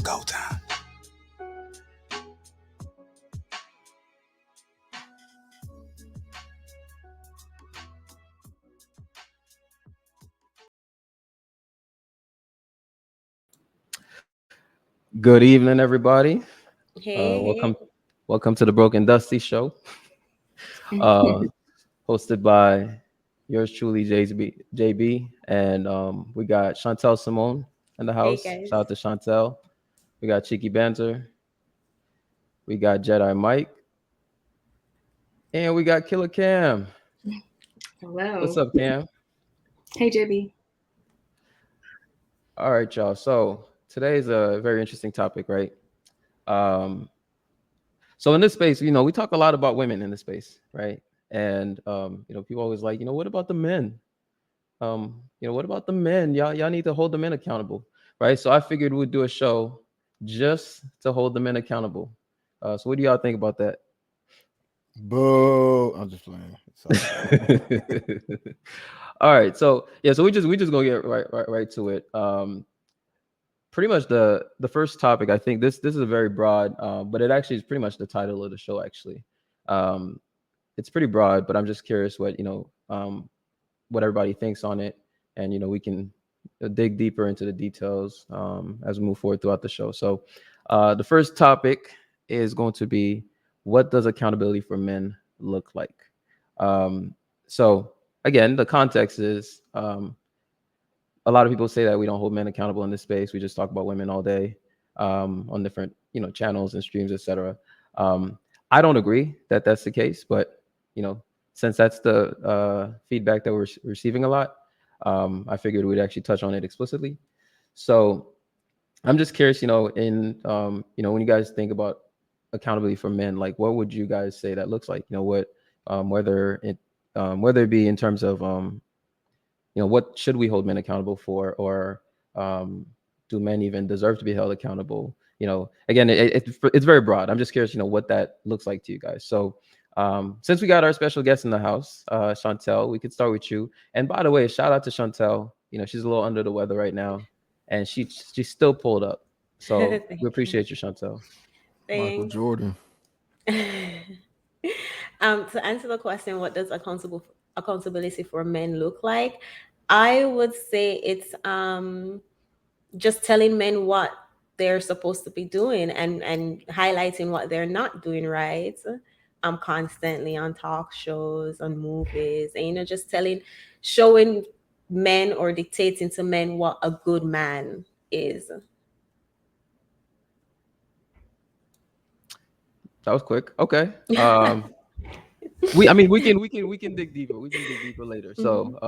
go time. Good evening, everybody. Hey, Welcome to the Broken Dusty Show, uh, hosted by yours truly, JB, and we got Chantel Simone in the hey house. guys. Shout out to Chantel. We got Cheeky Banter. We got Jedi Mike, and we got Killer Cam. What's Hello. up, Cam? Hey, JB. All right, y'all. So today's a very interesting topic, right? Um, so in this space, we talk a lot about women in this space, right? And people always like, what about the men? What about the men? Y'all need to hold the men accountable, right? So I figured we'd do a show just to hold the men accountable. So what do y'all think about that? Boo! I'm just playing. All right, so yeah, so we just gonna get right to it. Pretty much the first topic. I think this is a very broad, but it actually is pretty much the title of the show. Actually, um, it's pretty broad, but I'm just curious what everybody thinks on it, and we can dig deeper into the details as we move forward throughout the show. So, the first topic is going to be, what does accountability for men look like? So, again, the context is, a lot of people say that we don't hold men accountable in this space. We just talk about women all day on different channels and streams, etc. I don't agree that that's the case, but since that's the feedback that we're receiving a lot, I figured we'd actually touch on it explicitly. So I'm just curious, when you guys think about accountability for men, like what would you guys say that looks like? Whether it be in terms of what should we hold men accountable for, or do men even deserve to be held accountable? Again, it's very broad. I'm just curious, what that looks like to you guys. So since we got our special guest in the house, Chantel, we could start with you. And by the way, shout out to Chantel. She's a little under the weather right now, and she still pulled up. So Thank we you. appreciate you, Chantel. Michael Thanks. Jordan. To answer the question, what does accountability for men look like? I would say it's just telling men what they're supposed to be doing, and highlighting what they're not doing right. Constantly on talk shows, on movies, and just showing men, or dictating to men what a good man is. That was quick. Okay. We can dig deeper. We can dig deeper later. Mhm. So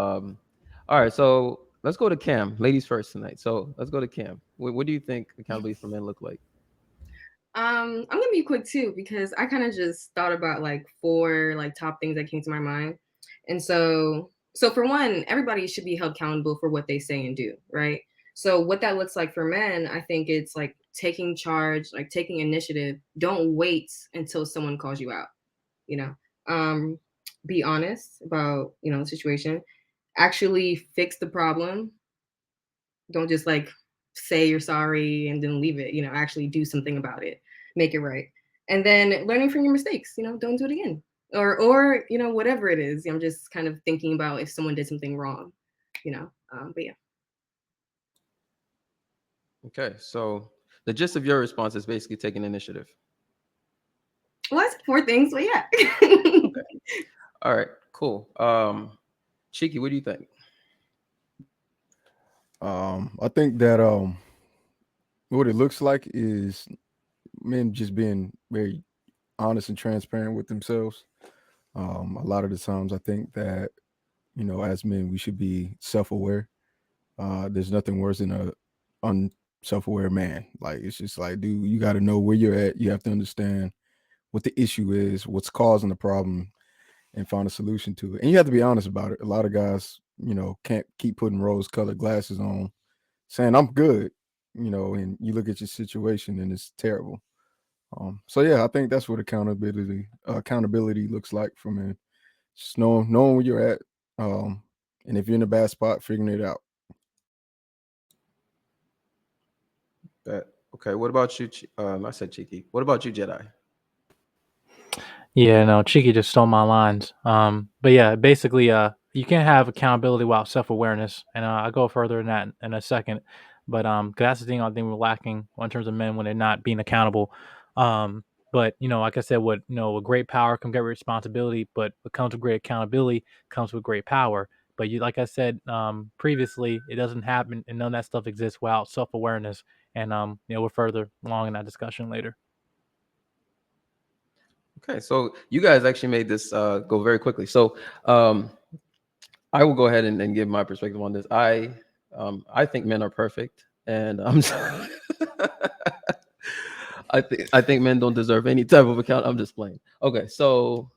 all right. So let's go to Cam. Ladies first tonight. So let's go to Cam. What do you think accountability for men look like? I'm gonna be quick too because I kind of just thought about like four like top things that came to my mind, and so for one, everybody should be held accountable for what they say and do, right? So what that looks like for men, I think it's like taking charge, like taking initiative. Don't wait until someone calls you out. You know, um, be honest about the situation. Actually fix the problem. Don't just like say you're sorry and then leave it. Actually do something about it, make it right. And then learning from your mistakes. Don't do it again. Or whatever it is. I'm just kind of thinking about if someone did something wrong. But yeah. Okay. So the gist of your response is basically taking initiative. Well, I said four things, but yeah. Okay. All right. Cool. Cheeky, what do you think? I think that what it looks like is men just being very honest and transparent with themselves. A lot of the times, I think that as men, we should be self-aware. There's nothing worse than a unself-aware man. Like it's just like, dude, you got to know where you're at. You have to understand what the issue is, what's causing the problem, and find a solution to it. And you have to be honest about it. A lot of guys, can't keep putting rose-colored glasses on, saying I'm good, and you look at your situation and it's terrible. So yeah, I think that's what accountability looks like for men. Just knowing where you're at, and if you're in a bad spot, figuring it out. Bet. Okay, what about you? I said cheeky. What about you, Jedi? Yeah, no, Cheeky just stole my lines. But yeah, basically, you can't have accountability without self-awareness, and I'll go further than that in a second. But 'cause that's the thing I think we're lacking in terms of men when they're not being accountable. But like I said, with great power comes great responsibility, but what comes with great accountability comes with great power. But like I said previously, it doesn't happen, and none of that stuff exists without self-awareness. And we're further along in that discussion later. Okay, so you guys actually made this go very quickly. So I will go ahead and give my perspective on this. I think men are perfect, and I'm sorry. I think men don't deserve any type of account. I'm just playing. Okay, so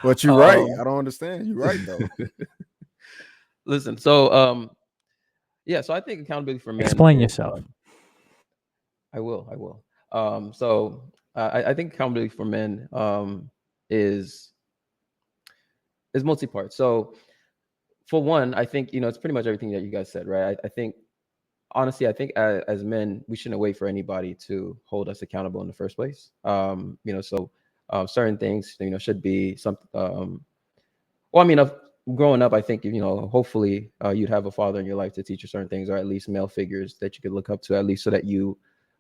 But you're right. I don't understand. You're right though. listen. So yeah. So I think accountability for men. Explain yourself. I will. I will. So I think accountability for men is multi-part. So for one, I think it's pretty much everything that you guys said, right? I think honestly, I think as men, we shouldn't wait for anybody to hold us accountable in the first place. So certain things should be some. Well, I mean, growing up, I think hopefully you'd have a father in your life to teach you certain things, or at least male figures that you could look up to, at least so that you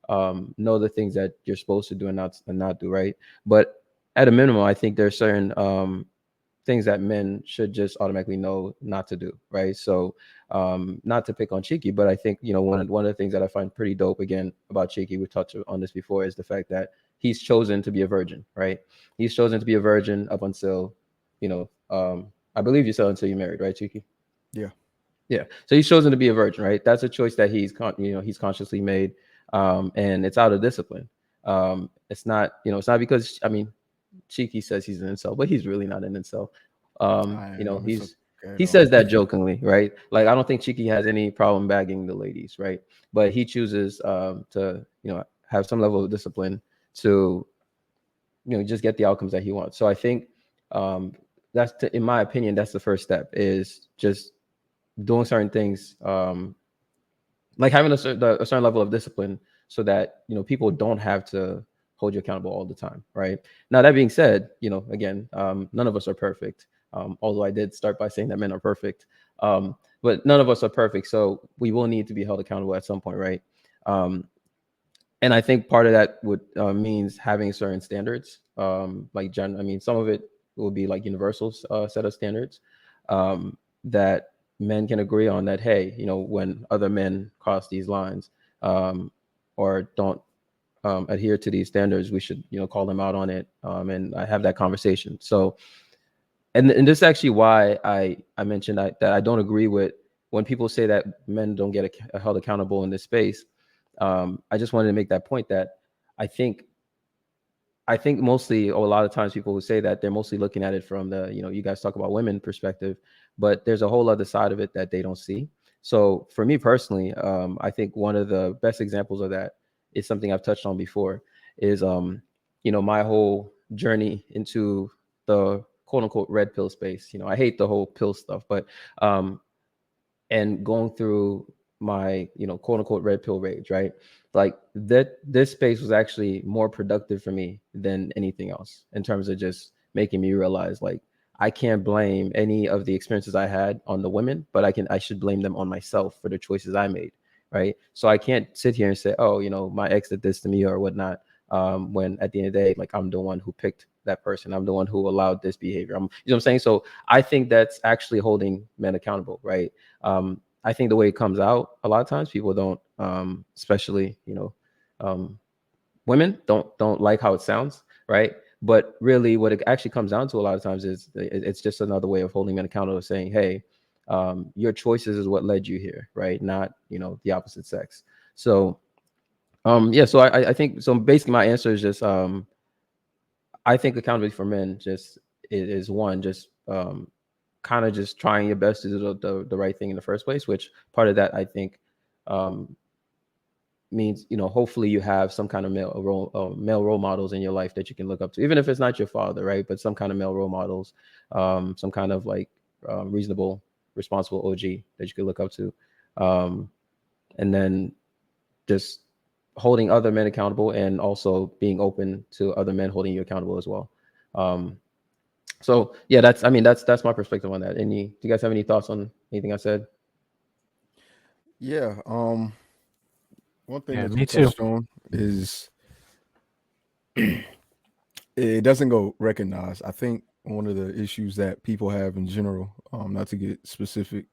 know the things that you're supposed to do and not do, right? But at a minimum, I think there's certain things that men should just automatically know not to do, right? So not to pick on Cheeky, but I think one of the things that I find pretty dope again about Cheeky, we touched on this before, is the fact that he's chosen to be a virgin, right? He's chosen to be a virgin up until I believe you said until you're married, right, Cheeky? Yeah. Yeah. So he's chosen to be a virgin, right? That's a choice that he's consciously made, and it's out of discipline. It's not because Cheeky says he's an incel, but he's really not an incel. He says that jokingly, right? Like I don't think Cheeky has any problem bagging the ladies, right? But he chooses to have some level of discipline to just get the outcomes that he wants. So I think in my opinion, that's the first step, is just doing certain things, like having a certain level of discipline, so that people don't have to hold you accountable all the time, right? Now that being said, again, none of us are perfect. Although I did start by saying that men are perfect, but none of us are perfect, so we will need to be held accountable at some point, right? And I think part of that would means having certain standards, like some of it will be like universal set of standards that men can agree on, that hey, when other men cross these lines or don't adhere to these standards, we should call them out on it, and I have that conversation. So and this is actually why I mentioned that I don't agree with when people say that men don't get held accountable in this space. I just wanted to make that point, that I think mostly, or a lot of times, people who say that, they're mostly looking at it from the, you guys talk about women perspective, but there's a whole other side of it that they don't see. So for me personally, I think one of the best examples of that is something I've touched on before, is my whole journey into the quote unquote red pill space. I hate the whole pill stuff, but and going through my quote unquote red pill rage, right? Like this space was actually more productive for me than anything else, in terms of just making me realize, like, I can't blame any of the experiences I had on the women, but I should blame them on myself for the choices I made, right? So I can't sit here and say, oh, my ex did this to me or whatnot, when at the end of the day, like, I'm the one who picked that person, I'm the one who allowed this behavior. You know what I'm saying? So I think that's actually holding men accountable, right? I think the way it comes out, a lot of times people don't, especially women don't like how it sounds, right? But really, what it actually comes down to a lot of times is it's just another way of holding men accountable, saying, hey, your choices is what led you here, right? Not the opposite sex. So yeah, so I think so. Basically, my answer is just I think accountability for men just is one, just kind of just trying your best to do the right thing in the first place, which part of that I think means hopefully you have some kind of male role models in your life that you can look up to, even if it's not your father, right? But some kind of male role models, some kind of like reasonable, responsible OG that you can look up to, and then just holding other men accountable, and also being open to other men holding you accountable as well. So yeah, that's my perspective on that. Do you guys have any thoughts on anything I said? Yeah. One thing Yeah, that me you too. touched on is it doesn't go recognized. I think one of the issues that people have in general, not to get specific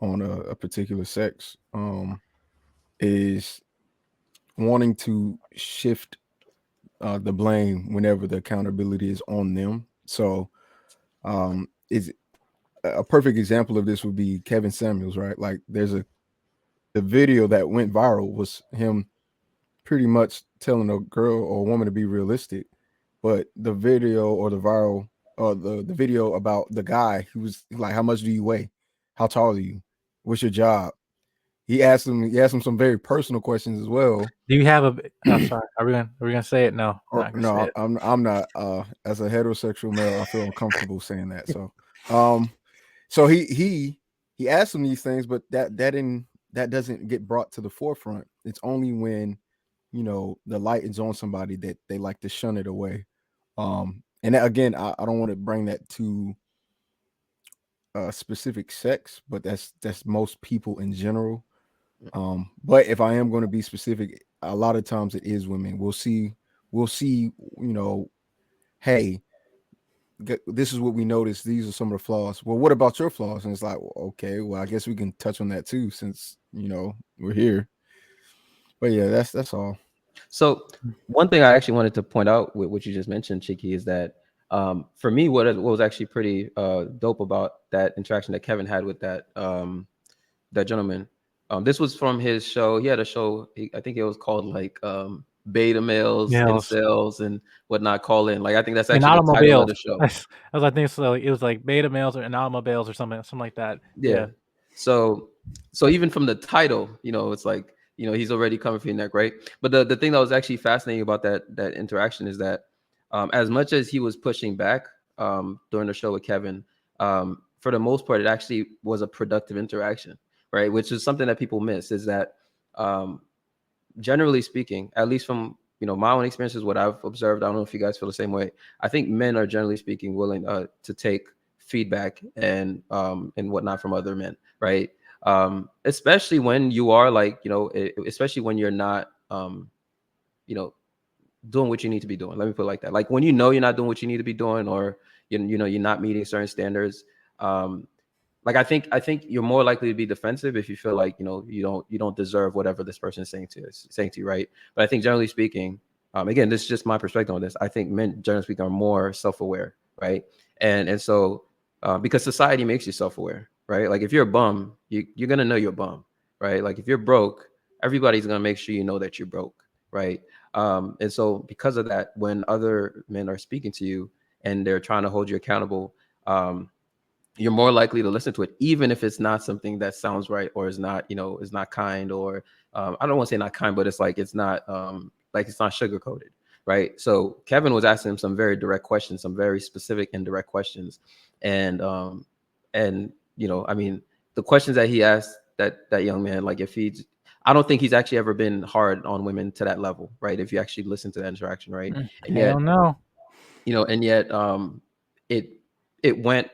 on a particular sex, is wanting to shift the blame whenever the accountability is on them. So, is a perfect example of this would be Kevin Samuels, right? Like, the video that went viral was him pretty much telling a girl or a woman to be realistic, but the video or the viral or the video about the guy who was like, "How much do you weigh? How tall are you? What's your job?" He asked him some very personal questions as well. Do you have a? Oh, sorry. Are we gonna say it? No, we're Or not gonna say no, it. I'm not. As a heterosexual male, I feel uncomfortable saying that. So, um, so he asked him these things, but that doesn't get brought to the forefront. It's only when the light is on somebody that they like to shun it away. And that, again, I don't want to bring that to specific sex, but that's most people in general. But if I am going to be specific, a lot of times it is women. We'll see, hey, this is what we noticed. These are some of the flaws. Well, what about your flaws? And it's like, well, okay, well, I guess we can touch on that too, since we're here. But yeah, that's all. So one thing I actually wanted to point out with what you just mentioned, Chiki, is that for me, what was actually pretty dope about that interaction that Kevin had with that gentleman. This was from his show. He had a show. I think it was called like Beta Males, Males Incels, and whatnot. Call in. Like I think that's in actually the title of automobiles. the show. I think so. It was like beta males or in automobiles or something like that. Yeah. Yeah. So even from the title, it's like, he's already coming for your neck, right? But the thing that was actually fascinating about that interaction is that as much as he was pushing back during the show with Kevin, for the most part, it actually was a productive interaction, right? Which is something that people miss, is that generally speaking, at least from my own experiences, what I've observed, I don't know if you guys feel the same way. I think men are generally speaking willing to take feedback and whatnot from other men, right? Especially when you are like, especially when you're not, you know, doing what you need to be doing. Let me put it like that. Like when you're not doing what you need to be doing, or you're not meeting certain standards. Like I think you're more likely to be defensive if you feel like you don't deserve whatever this person is saying to you, right? But I think generally speaking, again, this is just my perspective on this. I think men generally speaking are more self-aware, right? And so because society makes you self-aware, right? Like if you're a bum, you're gonna know you're a bum, right? Like if you're broke, everybody's gonna make sure you know that you're broke, right? And so because of that, when other men are speaking to you and they're trying to hold you accountable, you're more likely to listen to it, even if it's not something that sounds right, or is not kind, or I don't want to say not kind, but it's like it's not sugar coated, right? So Kevin was asking him some very direct questions, some very specific and direct questions, and I mean, the questions that he asked that young man, like I don't think he's actually ever been hard on women to that level, right? If you actually listen to that interaction, right? And Hell yet, no. It went,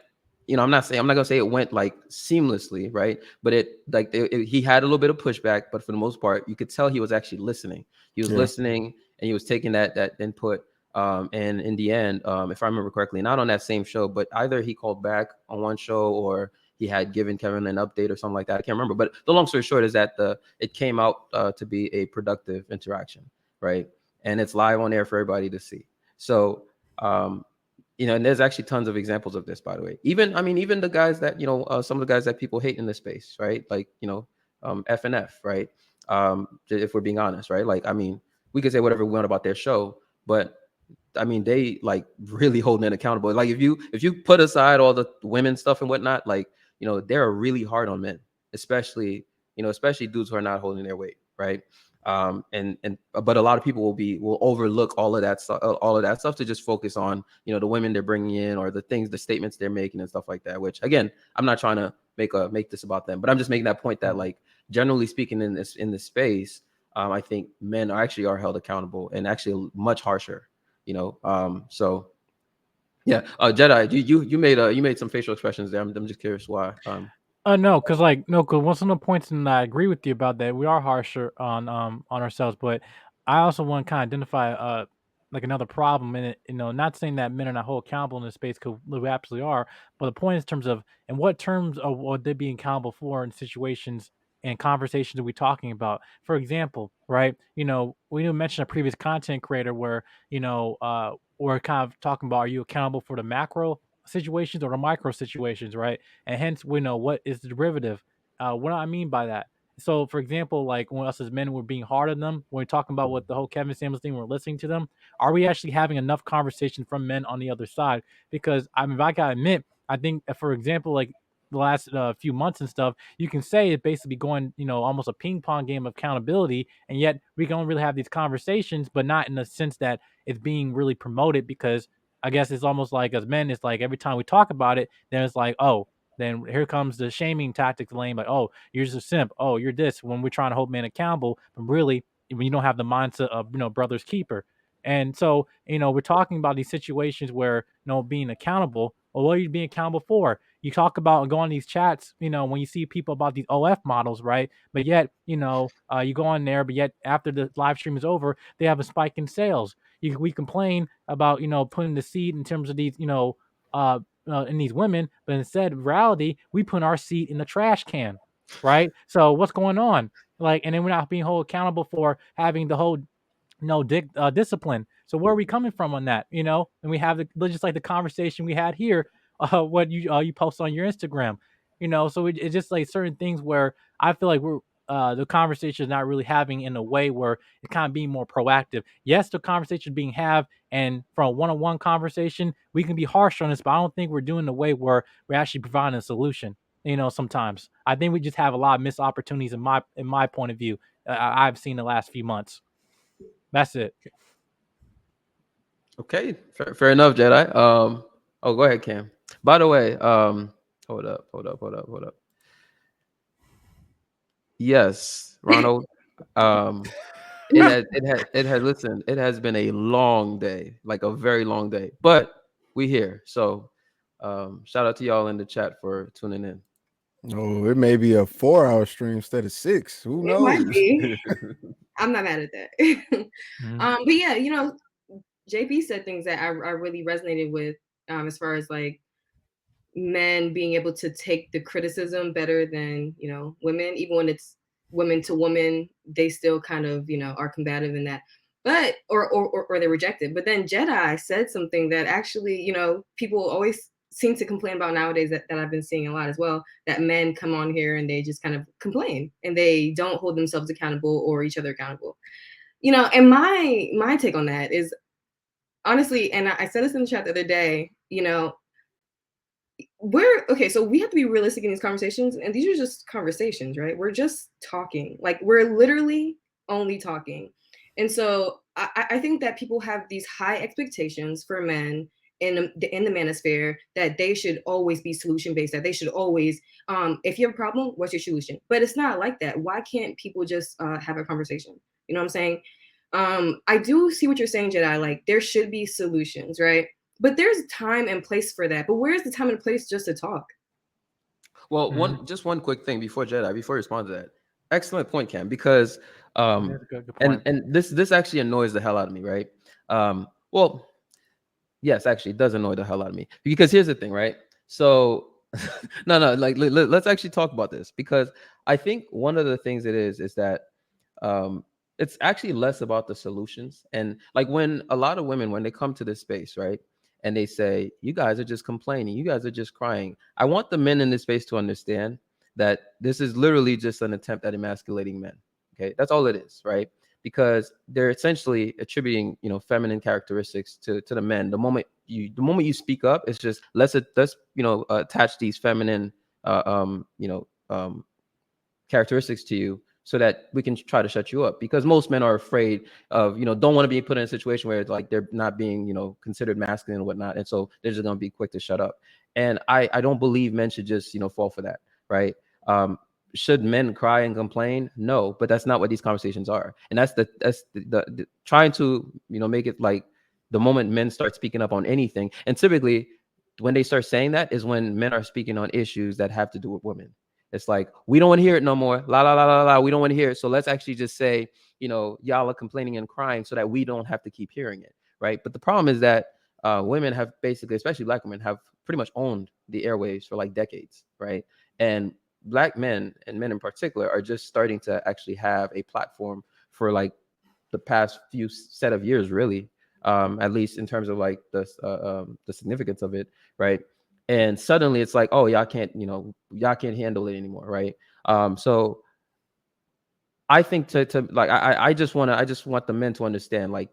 I'm not gonna say it went like seamlessly, right? But he had a little bit of pushback, but for the most part, you could tell he was actually listening. He was Yeah. listening, and he was taking that input. And in the end, if I remember correctly, not on that same show, but either he called back on one show, or he had given Kevin an update or something like that. I can't remember. But the long story short is that it came out to be a productive interaction, right? And it's live on air for everybody to see. So and there's actually tons of examples of this, by the way. Even the guys that some of the guys that people hate in this space, right? Like FNF, right? If we're being honest, right? Like we could say whatever we want about their show, but they like really holding it accountable. Like if you put aside all the women stuff and whatnot, like they're really hard on men, especially dudes who are not holding their weight, right? But a lot of people will overlook all of that stuff to just focus on the women they're bringing in, or the statements they're making and stuff like that. Which again, I'm not trying to make this about them, but I'm just making that point that, like, generally speaking, in this space, I think men are held accountable, and actually much harsher. So yeah, Jedi, you made some facial expressions there. I'm just curious why. No, cause like no, cause one of the points, and I agree with you about that. We are harsher on ourselves, but I also want to kind of identify like another problem in it. Not saying that men are not hold accountable in this space, because we absolutely are. But the point is, in terms of, in what terms of what they being accountable for in situations and conversations are we talking about? For example, right? We didn't mention a previous content creator where we're kind of talking about, are you accountable for the macro situations or the micro situations, right? And hence we know what is the derivative. What do I mean by that? So, for example, like when us as men we're being hard on them, when we're talking about what the whole Kevin Samuels thing, we're listening to them. Are we actually having enough conversation from men on the other side? Because I mean, if I gotta admit, I think, for example, like the last few months and stuff, you can say it's basically going, almost a ping pong game of accountability, and yet we can only really have these conversations, but not in the sense that it's being really promoted. Because I guess it's almost like, as men, it's like every time we talk about it, then it's like, oh, then here comes the shaming tactics lane, like, oh, you're just a simp, oh, you're this, when we're trying to hold men accountable, but really, when you don't have the mindset of, brother's keeper. And so, we're talking about these situations where, being accountable. Well, what are you being accountable for? You talk about and go on these chats, when you see people about these OF models, right? But yet, you go on there, but yet after the live stream is over, they have a spike in sales. We complain about, putting the seed in terms of these, uh, in these women, but instead, reality, we put our seat in the trash can, right? So what's going on? Like, and then we're not being held accountable for having the whole discipline. So where are we coming from on that? And we have just like the conversation we had here, what you post on your Instagram, So it's just like certain things where I feel like we're the conversation is not really having in a way where it's kind of being more proactive. Yes, the conversation is being have, and from a one-on-one conversation, we can be harsh on this, but I don't think we're doing the way where we're actually providing a solution. Sometimes I think we just have a lot of missed opportunities in my point of view. I've seen the last few months. That's it. Okay, fair enough, Jedi. Oh, go ahead, Cam. By the way, hold up. Yes, Ronald. Listen, it has been a long day, like a very long day, but we here. So, shout out to y'all in the chat for tuning in. Oh, it may be a 4-hour stream instead of 6. Who It might knows? be. I'm not mad at that. Mhm. But yeah, JP said things that I really resonated with, as far as like men being able to take the criticism better than women, even when it's women to woman, they still kind of are combative in that, but or they reject it. But then Jedi said something that actually people always seem to complain about nowadays, that I've been seeing a lot as well, that men come on here and they just kind of complain and they don't hold themselves accountable or each other accountable. And my take on that is, honestly, and I said this in the chat the other day, so we have to be realistic in these conversations, and these are just conversations, right? We're just talking, like we're literally only talking. And so I think that people have these high expectations for men in the manosphere, that they should always be solution based, that they should always, if you have a problem, what's your solution? But it's not like that. Why can't people just have a conversation? You know what I'm saying? I do see what you're saying, Jedi. Like, there should be solutions, right? But there's time and place for that. But where's the time and place just to talk? Well, Mhm. just one quick thing before Jedi, before you respond to that. Excellent point, Cam, because That's a good point. and this actually annoys the hell out of me, right? Well, yes, actually, it does annoy the hell out of me, because here's the thing, right? So no, like let's actually talk about this, because I think one of the things it is that um it's actually less about the solutions. And like, when a lot of women, when they come to this space, right, and they say, you guys are just complaining, you guys are just crying, I want the men in this space to understand that this is literally just an attempt at emasculating men. Okay, that's all it is, right? Because they're essentially attributing feminine characteristics to the men. The moment you speak up, it's just let's attach these feminine uh, um you know um characteristics to you, so that we can try to shut you up, because most men are afraid of, don't want to be put in a situation where it's like they're not being considered masculine and whatnot, and so they're just going to be quick to shut up. And I don't believe men should just fall for that, right? should men cry and complain? No, but that's not what these conversations are. And that's the trying to, make it like the moment men start speaking up on anything. And typically when they start saying that is when men are speaking on issues that have to do with women. It's like, we don't want to hear it no more. La la la la la. We don't want to hear it. So let's actually just say, y'all are complaining and crying so that we don't have to keep hearing it. Right. But the problem is that women have basically, especially Black women, have pretty much owned the airwaves for like decades. Right. And Black men, and men in particular, are just starting to actually have a platform for like the past few set of years, really, at least in terms of like the significance of it, right? And suddenly it's like, oh, y'all can't handle it anymore, right? So I think to like I just want the men to understand, like,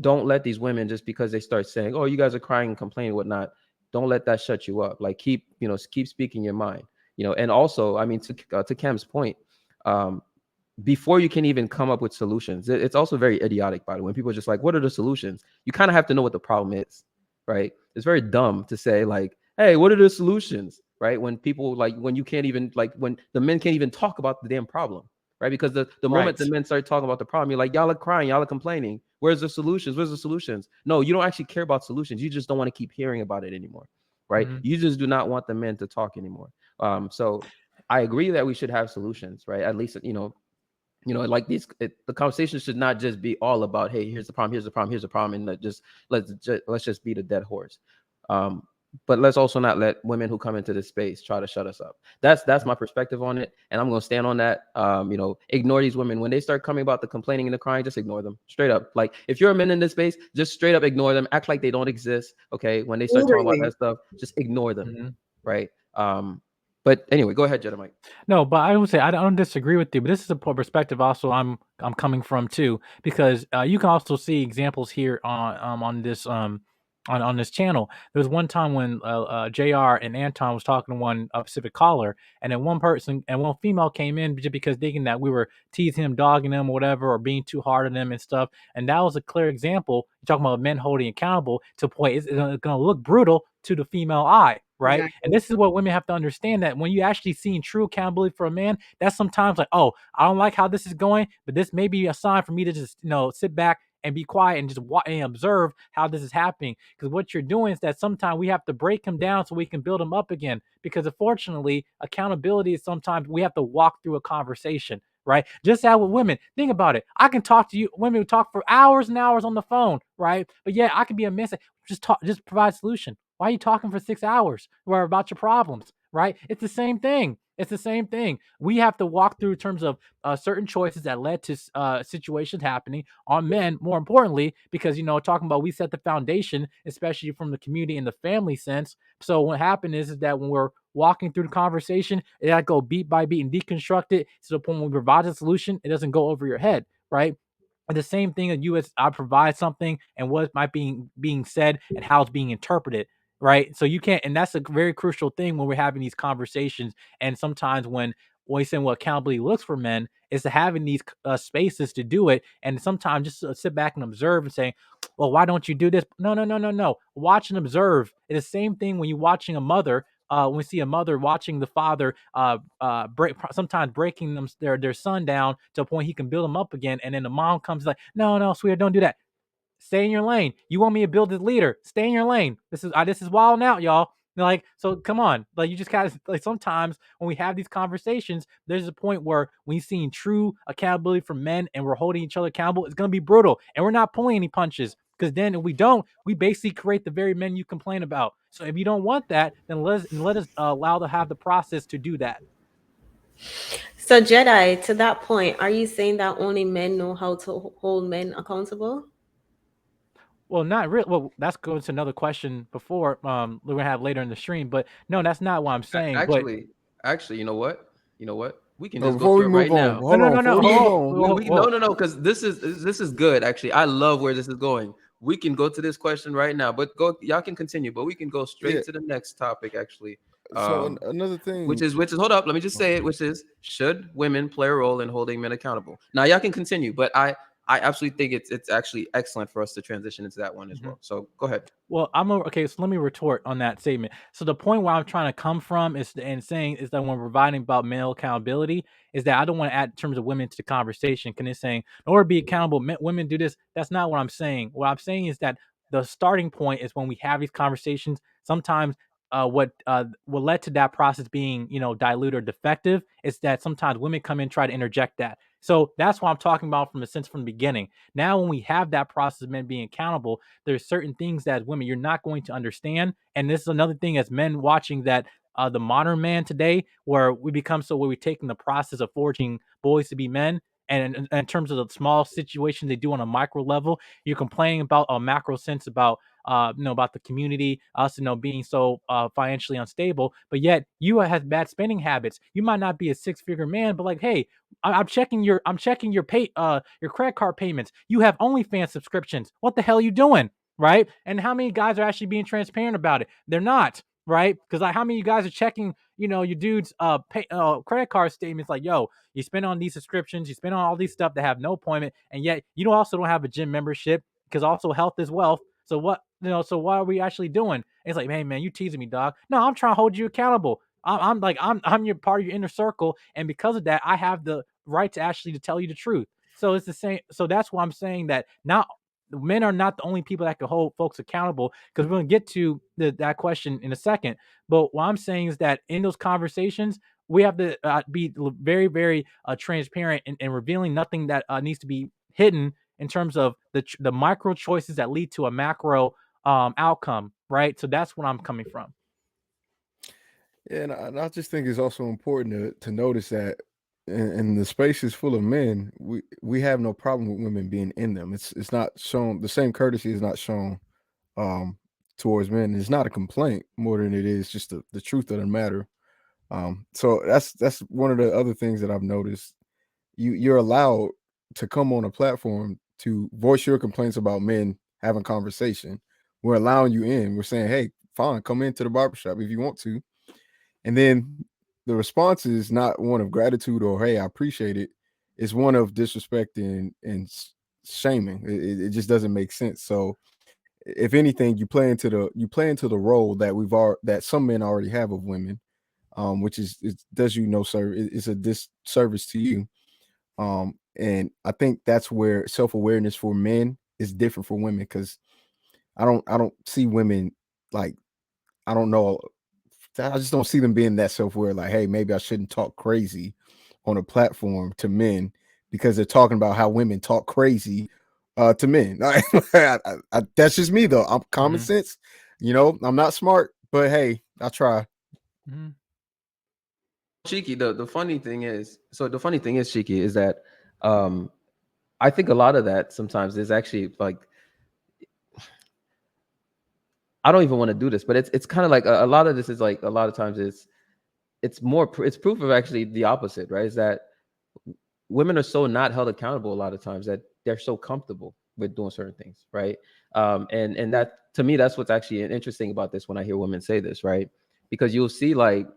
don't let these women, just because they start saying, oh, you guys are crying and complaining and whatnot, don't let that shut you up. Like, keep speaking your mind, and also, I mean, to Cam's point, before you can even come up with solutions, it's also very idiotic, by the way, when people are just like, what are the solutions? You kind of have to know what the problem is, right? It's very dumb to say like, hey, what are the solutions, right? When people, like, when you can't even, like, when the men can't even talk about the damn problem, right? Because the moment the Right. men start talking about the problem, you're like, y'all are crying, y'all are complaining. Where's the solutions? Where's the solutions? No, you don't actually care about solutions. You just don't want to keep hearing about it anymore, right? Mhm. You just do not want the men to talk anymore. So I agree that we should have solutions, right? At least, like the conversation should not just be all about, hey, here's the problem, here's the problem, here's the problem, and let's just beat a dead horse. But let's also not let women who come into this space try to shut us up. That's my perspective on it, and I'm going to stand on that. Ignore these women when they start coming about the complaining and the crying. Just ignore them straight up. Like, if you're a man in this space, just straight up ignore them. Act like they don't exist. Okay, when they start talking about Literally. that stuff, just ignore them. Mhm. Right. But anyway, go ahead, Jedamite. No, but I would say I don't disagree with you, but this is a perspective also I'm coming from too, because you can also see examples here on this on this channel. There was one time when Jr. and Anton was talking to one specific caller, and then one person and one female came in just because thinking that we were teasing him, dogging him, or whatever, or being too hard on them and stuff. And that was a clear example. You're talking about men holding accountable to a point. It's going to look brutal to the female eye, right? And Exactly. this is what women have to understand, that when you actually seeing true accountability for a man, that's sometimes like, oh, I don't like how this is going, but this may be a sign for me to just sit back and be quiet and just watch and observe how this is happening. Because what you're doing is that sometimes we have to break him down so we can build him up again. Because unfortunately, accountability is sometimes we have to walk through a conversation. Right, just as with women, think about it. I can talk to you. Women who talk for hours and hours on the phone, right? But yeah, I can be a man. Just talk, just provide solution. Why are you talking for 6 hours or about your problems? Right? It's the same thing. It's the same thing. We have to walk through terms of certain choices that led to situations happening on men. More importantly, because talking about we set the foundation, especially from the community and the family sense. So what happened is that when we're walking through the conversation, it got to go beat by beat and deconstruct it to the point when we provide a solution, it doesn't go over your head, right? And the same thing that you as I provide something and what might being said and how it's being interpreted, right? So you can't, and that's a very crucial thing when we're having these conversations. And sometimes when we say what accountability looks for men is to having these spaces to do it, and sometimes just sit back and observe and say, well, why don't you do this? No, no, no, no, no. Watch and observe. It's the same thing when you're watching a mother. When we see a mother watching the father sometimes breaking their son down to a point he can build them up again, and then the mom comes like, no, no, sweetheart, don't do that. Stay in your lane. You want me to build this leader? Stay in your lane. This is wilding out, y'all. Like, so come on. Like, you just gotta, like, sometimes when we have these conversations, there's a point where when you're seeing true accountability from men and we're holding each other accountable, it's gonna be brutal. And we're not pulling any punches. Because then if we don't, we basically create the very men you complain about. So if you don't want that, then let us allow to have the process to do that. So, Jedi, to that point, are you saying that only men know how to hold men accountable? Well, not really. Well, that's goes to another question before we're gonna have later in the stream. But no, that's not what I'm saying. But Actually, you know what? We can No, just go before we through it right move on, now. no, hold no, on. no, Before no. we move Hold, on, whoa, We can, whoa. no, because this is good. Actually, I love where this is going. We can go to this question right now, but y'all can continue, but we can go yeah. straight to the next topic. Actually, So um, another which thing. is hold up, let me just say it, which is, should women play a role in holding men accountable? Now y'all can continue, but I absolutely think it's actually excellent for us to transition into that one as well. So go ahead. Well, okay. So let me retort on that statement. So the point where I'm trying to come from is and saying is that when we're providing about male accountability, is that I don't want to add in terms of women to the conversation. Can it saying in order to be accountable, women do this? That's not what I'm saying. What I'm saying is that the starting point is when we have these conversations. Sometimes what led to that process being dilute or defective is that sometimes women come in and try to interject that. So that's what I'm talking about from the beginning. Now, when we have that process of men being accountable, there's certain things that as women you're not going to understand. And this is another thing as men watching that the modern man today, where we become so where we're taking the process of forging boys to be men. And in terms of the small situations they do on a micro level, you're complaining about a macro sense about about the community, us, being so financially unstable, but yet you have bad spending habits. You might not be a six-figure man, but like, hey, I'm checking your credit card payments. You have OnlyFans subscriptions. What the hell are you doing? Right? And how many guys are actually being transparent about it? They're not, right? Because like, how many of you guys are checking, your dude's credit card statements? Like, yo, you spend on these subscriptions, you spend on all these stuff that have no appointment, and yet you don't have a gym membership because also health is wealth. So what, so what are we actually doing? And it's like, hey man, you teasing me, dog. No, I'm trying to hold you accountable. I'm your part of your inner circle, and because of that, I have the right to actually to tell you the truth. So it's the same. So that's why I'm saying that not men are not the only people that can hold folks accountable, because we're going to get to that question in a second. But what I'm saying is that in those conversations, we have to be very, very transparent and revealing nothing that needs to be hidden in terms of the micro choices that lead to a macro outcome, right? So that's what I'm coming from. Yeah, and I just think it's also important to notice that in the spaces full of men, we have no problem with women being in them. It's not shown, the same courtesy is not shown towards men. It's not a complaint more than it is just the truth of the matter. So that's one of the other things that I've noticed. You're allowed to come on a platform to voice your complaints about men having conversation. We're allowing you in. We're saying, hey, fine, come into the barbershop if you want to. And then the response is not one of gratitude or hey, I appreciate it. It's one of disrespect and shaming. It just doesn't make sense. So if anything, you play into the role that some men already have of women, which is it does you no service. It's a disservice to you. And I think that's where self-awareness for men is different for women, because I don't see women like, I don't know, I just don't see them being that self-aware, like, hey, maybe I shouldn't talk crazy on a platform to men because they're talking about how women talk crazy to men. That's just me though. I'm common sense, I'm not smart, but hey, I try. Cheeky, the funny thing is, Cheeky, is that I think a lot of that sometimes is actually like, I don't even want to do this, but it's kind of like a lot of this is like, a lot of times it's proof of actually the opposite, right? Is that women are so not held accountable a lot of times that they're so comfortable with doing certain things, right? And that, to me, that's what's actually interesting about this when I hear women say this, right? Because you'll see like,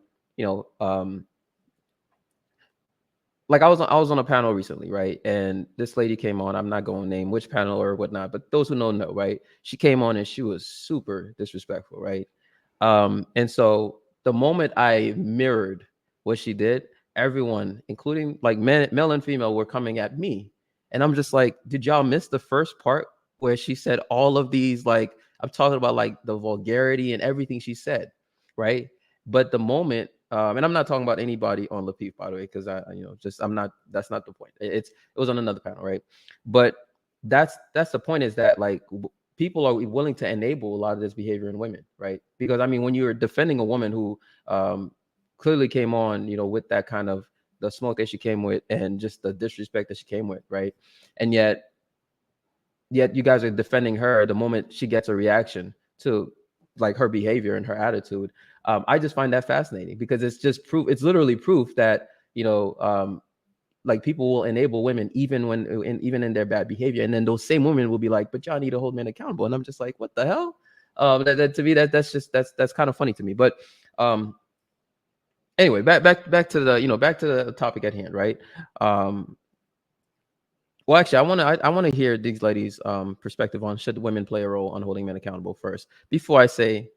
like I was on a panel recently, right? And this lady came on. I'm not going to name which panel or whatnot, but those who know, right? She came on and she was super disrespectful, right? And so the moment I mirrored what she did, everyone, including like male and female, were coming at me, and I'm just like, did y'all miss the first part where she said all of these? Like, I'm talking about like the vulgarity and everything she said, right? But the moment, and I'm not talking about anybody on Lapeef, by the way, because that's not the point. It was on another panel, right? But that's the point, is that like people are willing to enable a lot of this behavior in women, right? Because I mean, when you're defending a woman who clearly came on, with that kind of the smoke that she came with and just the disrespect that she came with, right? And yet you guys are defending her the moment she gets a reaction to like her behavior and her attitude. I just find that fascinating, because it's just proof. It's literally proof that like people will enable women even in their bad behavior, and then those same women will be like, "But y'all need to hold men accountable." And I'm just like, "What the hell?" That to me, that's kind of funny to me. But anyway, back to the back to the topic at hand, right? Well, actually, I want to hear these ladies' perspective on should women play a role on holding men accountable first before I say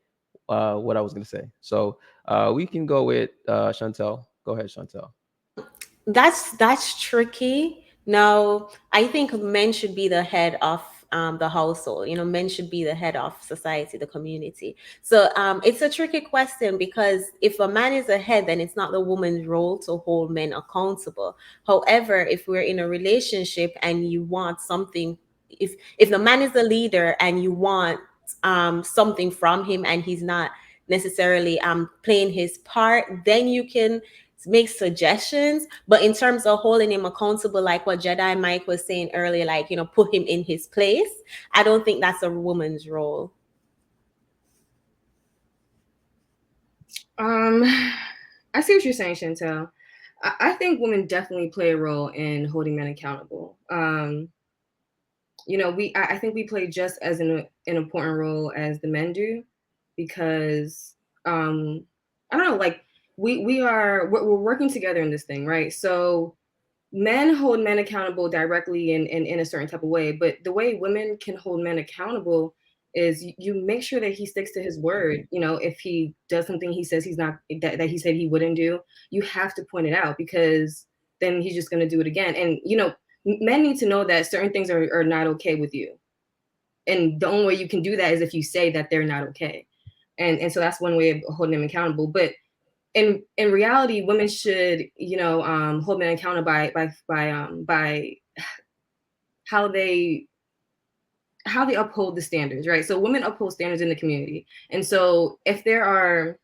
what I was going to say. So we can go with Chantel. Go ahead, Chantel. That's tricky. Now, I think men should be the head of the household. Men should be the head of society, the community. So it's a tricky question because if a man is a head, then it's not the woman's role to hold men accountable. However, if we're in a relationship and you want something, if the man is the leader and you want something from him and he's not necessarily playing his part, then you can make suggestions. But in terms of holding him accountable, like what Jedi Mike was saying earlier, like, put him in his place, I don't think that's a woman's role. I see what you're saying, Chantel. I think women definitely play a role in holding men accountable. I think we play just as an important role as the men do, because I don't know, like we're working together in this thing, right? So men hold men accountable directly in a certain type of way, but the way women can hold men accountable is you make sure that he sticks to his word. If he does something he says he's not, that he said he wouldn't do, you have to point it out, because then he's just going to do it again. And men need to know that certain things are not okay with you, and the only way you can do that is if you say that they're not okay. And so that's one way of holding them accountable. But in reality, women should hold men accountable by how they uphold the standards, right? So women uphold standards in the community. And so if there are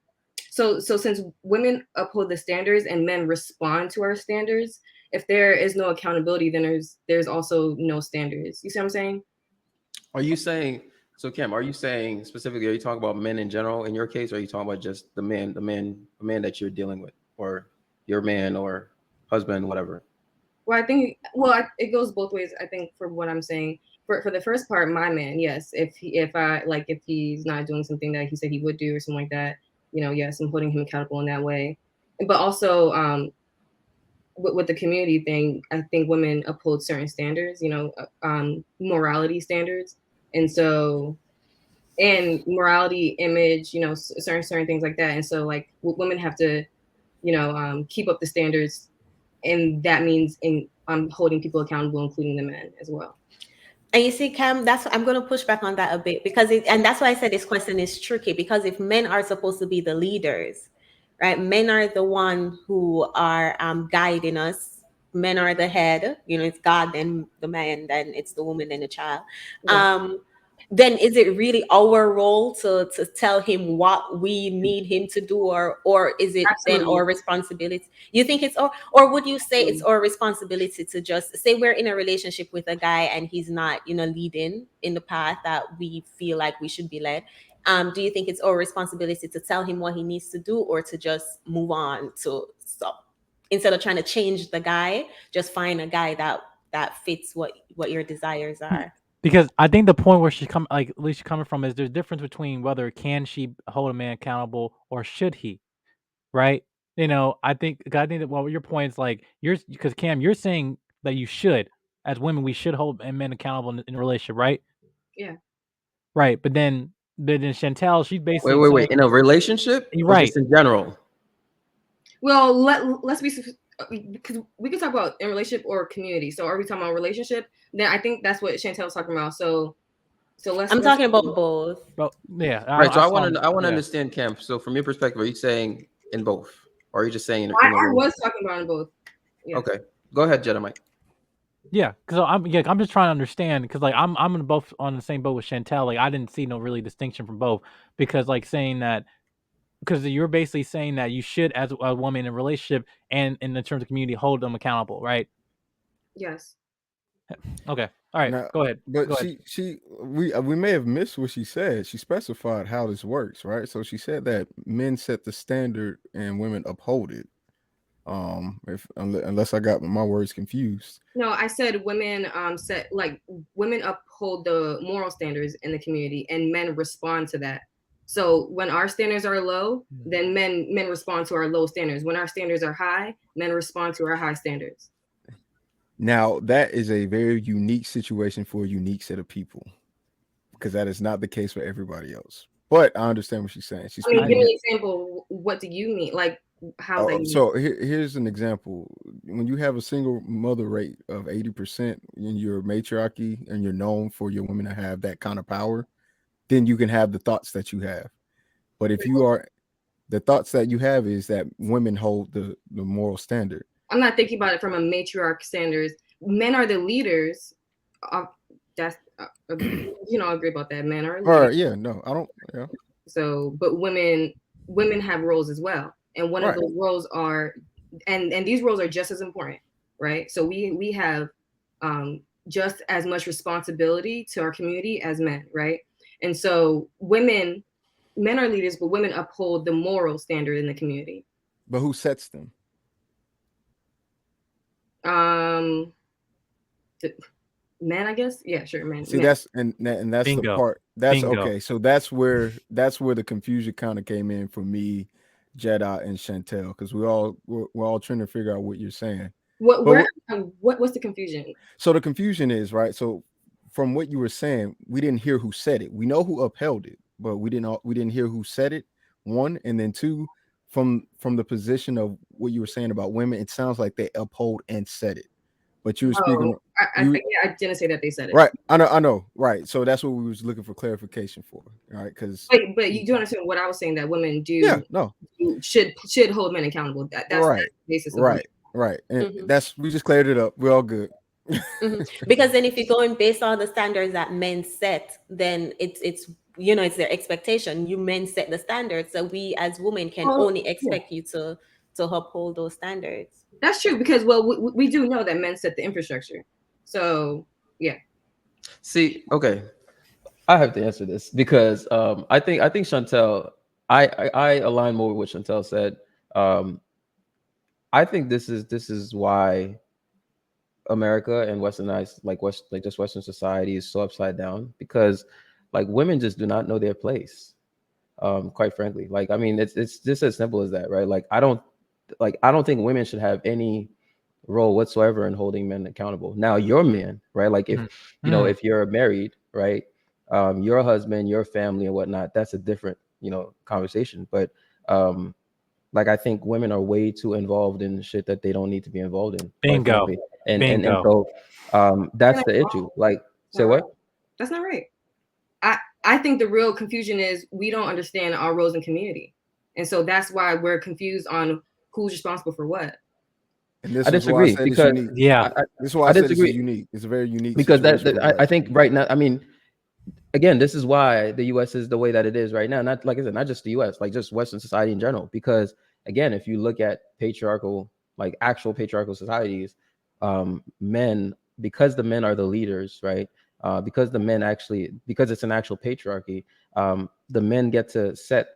so since women uphold the standards and men respond to our standards, if there is no accountability, then there's also no standards. You see what I'm saying? Are you saying so, Kim? Are you saying specifically? Are you talking about men in general in your case, or are you talking about just the man that you're dealing with, or your man or husband, whatever? Well, it goes both ways. I think for what I'm saying, for the first part, my man, yes. If he's not doing something that he said he would do or something like that, yes, I'm holding him accountable in that way. But also, with the community thing, I think women uphold certain standards, morality standards, and so and morality, image, certain things like that. And so like women have to, keep up the standards, and that means holding people accountable, including the men as well. And you see, Cam, I'm going to push back on that a bit because and that's why I said this question is tricky, because if men are supposed to be the leaders, right? Men are the one who are guiding us. Men are the head. It's God, then the man, then it's the woman, then the child. Yeah. Then is it really our role to tell him what we need him to do, or is it then Absolutely. our responsibility? You think it's or would you say it's Absolutely. our responsibility to just say we're in a relationship with a guy and he's not leading in the path that we feel like we should be led? Do you think it's our responsibility to tell him what he needs to do, or to just move on, to stop, instead of trying to change the guy, just find a guy that fits what your desires are? Because I think the point where at least she's coming from, is there's a difference between whether can she hold a man accountable or should he, right? I think that, well, your point is like because Cam, you're saying that you should, as women, we should hold men accountable in a relationship, right? Yeah. Right, but then Chantel, she's Wait, basically wait, wait. saying, In a relationship you're or just right. in general? Well, let's be, because we can talk about in relationship or community. So are we talking about relationship? Then I think that's what Chantel was talking about. So let's I'm talking about both. Well, yeah, Right. So I saw. I want to Yeah, understand, Cam. So from your perspective, are you saying in both, or are you just saying I, in a I was relationship? talking about in both. Yes. Okay, go ahead, Jedi Mike. yeah. Because I'm just trying to understand, because like I'm in both on the same boat with Chantel. Like I didn't see no really distinction from both, because like saying that, because you're basically saying that you should, as a woman in a relationship and in the terms of community, hold them accountable, right? Yes. Okay, all right, Now, go ahead, but go ahead. we may have missed what she said. She specified how this works, right? So she said that men set the standard and women uphold it. If unless I got my words confused. No, I said women women uphold the moral standards in the community, and men respond to that. So when our standards are low, then men respond to our low standards. When our standards are high, men respond to our high standards. Now, that is a very unique situation for a unique set of people, because that is not the case for everybody else. But I understand what she's saying. She's I mean, speaking give I on. me an example. What do you mean? Like, how's that unique? So here's an example. When you have a single mother rate of 80% in your matriarchy and you're known for your women to have that kind of power, then you can have the thoughts that you have. But if you are, the thoughts that you have is that women hold the moral standard. I'm not thinking about it from a matriarch standards. Men are the leaders. Of, that's I agree about that. Men are All leaders. right, yeah, no, I don't. Yeah, So, but women have roles as well, and one of right. those roles are, and these roles are just as important, right? So we have just as much responsibility to our community as men, right? And so men are leaders, but women uphold the moral standard in the community. But who sets them? Um, men, I guess. Yeah, sure, men. See, Men. and that's the bingo, part. That's bingo. okay. So that's where the confusion kind of came in for me, Jedi and Chantel, because we're all trying to figure out what you're saying. What But where what's the confusion? so the confusion is, right. So from what you were saying, we didn't hear who said it. We know who upheld it, but we didn't hear who said it. One, and then two, from the position of what you were saying about women, it sounds like they uphold and said it. But you were Oh, speaking. yeah, I didn't say that they said it. Right. I know. Right. So that's what we was looking for clarification for. Right. Because But you do understand what I was saying, that women yeah, no. should hold men accountable. That's Right. the basis of women. Right. Right. And Mhm. we just cleared it up. We're all good. Because then if you're going based on the standards that men set, then it's it's their expectation. You men set the standards, so we as women can Well, only yeah, expect you to uphold those standards. that's true because we do know that men set the infrastructure. So yeah, See, okay, I have to answer this because I think Chantel, I align more with what Chantel said. Um, I think this is why America and westernized just Western society is so upside down because like women just do not know their place. Quite frankly, like I mean, it's just as simple as that, right? I don't think women should have any role whatsoever in holding men accountable. Now, your man, right? Like if Mm. Mm. if you're married, right? Your husband, your family, and whatnot. That's a different conversation. But um, like I think women are way too involved in shit that they don't need to be involved in, quite Bingo, frankly. And bingo. so that's that's the not issue. Like, say right. what? That's not right. I think the real confusion is we don't understand our roles in community, and so that's why we're confused on who's responsible for what. And this I is why I disagree said it's because unique. Yeah, I, I, This is why I I said this is disagree unique. It's a very unique because situation for I Black think people. right now, I mean, again, this is why the U.S. is the way that it is right now. Not like I said, not just the U.S., like just Western society in general. Because again, if you look at patriarchal, like actual patriarchal societies, men, because the men are the leaders, right? Because it's an actual patriarchy, the men get to set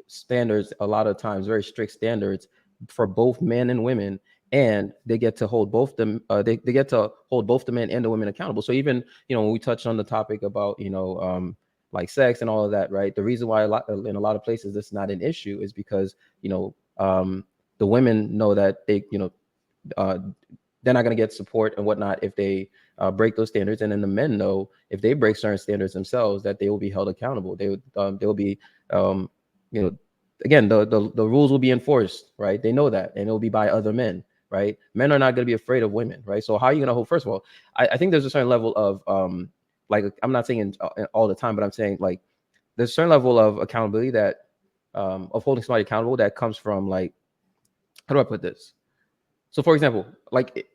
standards a lot of times, very strict standards for both men and women, and they get to hold both them. They get to hold both the men and the women accountable. So even when we touched on the topic about like sex and all of that, right? The reason why in a lot of places this is not an issue is because the women know that uh, they're not going to get support and whatnot if they break those standards, and then the men know if they break certain standards themselves that they will be held accountable. They will be you know again the rules will be enforced, right? They know that, and it will be by other men, right? Men are not going to be afraid of women, right? So how are you going to hold? First of all, I think there's a certain level of like I'm not saying all the time, but I'm saying like there's a certain level of accountability that of holding somebody accountable that comes from like, how do I put this? So for example, like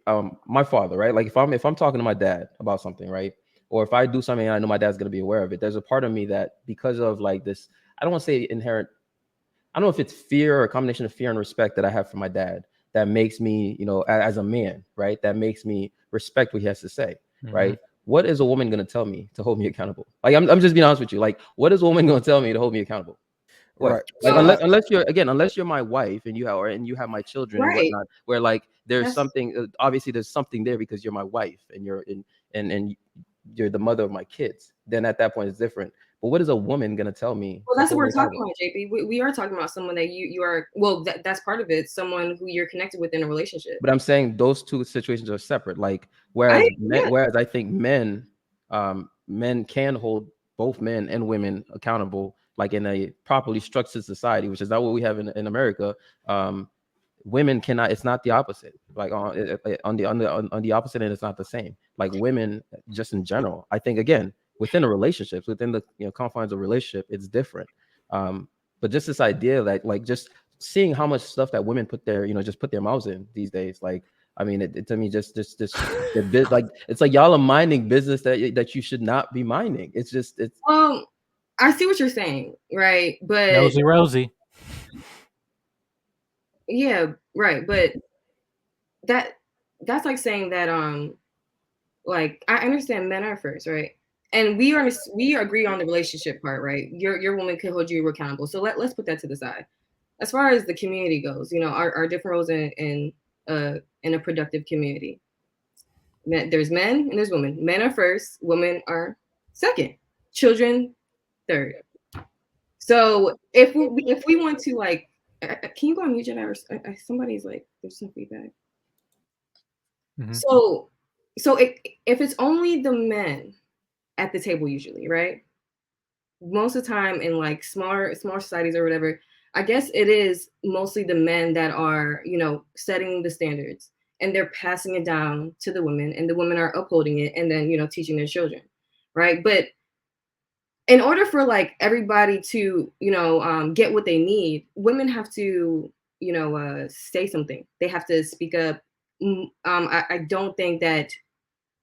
my father, right? Like if I'm talking to my dad about something, right? Or if I do something and I know my dad's gonna be aware of it, there's a part of me that because of like this, I don't want to say inherent, I don't know if it's fear or a combination of fear and respect that I have for my dad that makes me, as a man, right? That makes me respect what he has to say, Mhm. right? What is a woman gonna tell me to hold me accountable? Like I'm just being honest with you. Like, what is a woman gonna tell me to hold me accountable? What? Right. Like So Well, unless you're my wife and you have my children and right. whatnot, where like there's That's something obviously there's something there because you're my wife and you're the mother of my kids. Then at that point it's different. But what is a woman gonna tell me? Well, to that's what hold we're me talking accountable? about, JP. We are talking about someone that you are. Well, that's part of it. Someone who you're connected with in a relationship. But I'm saying those two situations are separate. Like I men, whereas I think men can hold both men and women accountable, like in a properly structured society, which is not what we have in America. Um, Women cannot. It's not the opposite. Like on the opposite end, it's not the same. Like women, just in general, I think again within a relationships, within the confines of a relationship, it's different. But just this idea that like just seeing how much stuff that women put their just put their mouths in these days, like I mean, it to me just like it's like y'all are minding business that you should not be minding. It's Well, I see what you're saying, right? But Nosy Rosie. yeah, right. But that that's like saying that like I understand men are first, right? And we agree on the relationship part, right? Your woman could hold you accountable. So let's put that to the side. As far as the community goes, our different roles in a productive community. There's men and there's women. Men are first, women are second, children third. So if we want to like, can you go on mute, Jenna? Somebody's like, there's some feedback. Mhm. So if it's only the men at the table, usually, right? Most of the time in like smaller societies or whatever, I guess it is mostly the men that are, setting the standards and they're passing it down to the women and the women are upholding it and then, teaching their children. Right. But in order for like everybody to, get what they need, women have to, say something. They have to speak up. I don't think that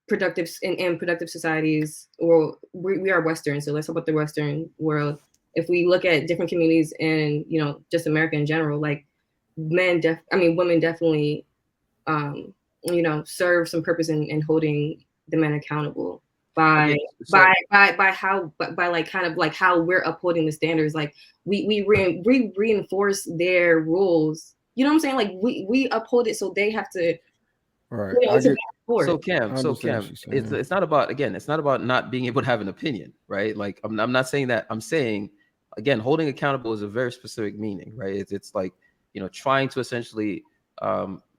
productive in productive societies, or we are Western, so let's talk about the Western world. If we look at different communities and just America in general, like women definitely serve some purpose in holding the men accountable by okay. So by like kind of like how we're upholding the standards. Like we reinforce their rules. You know what I'm saying? Like we uphold it, so they have to. Right. I It's a get. So I so understand what Cam, she's it's saying. it's not about again, it's not about not being able to have an opinion, right? Like I'm not saying that. I'm saying again, holding accountable is a very specific meaning, right? It's like trying to essentially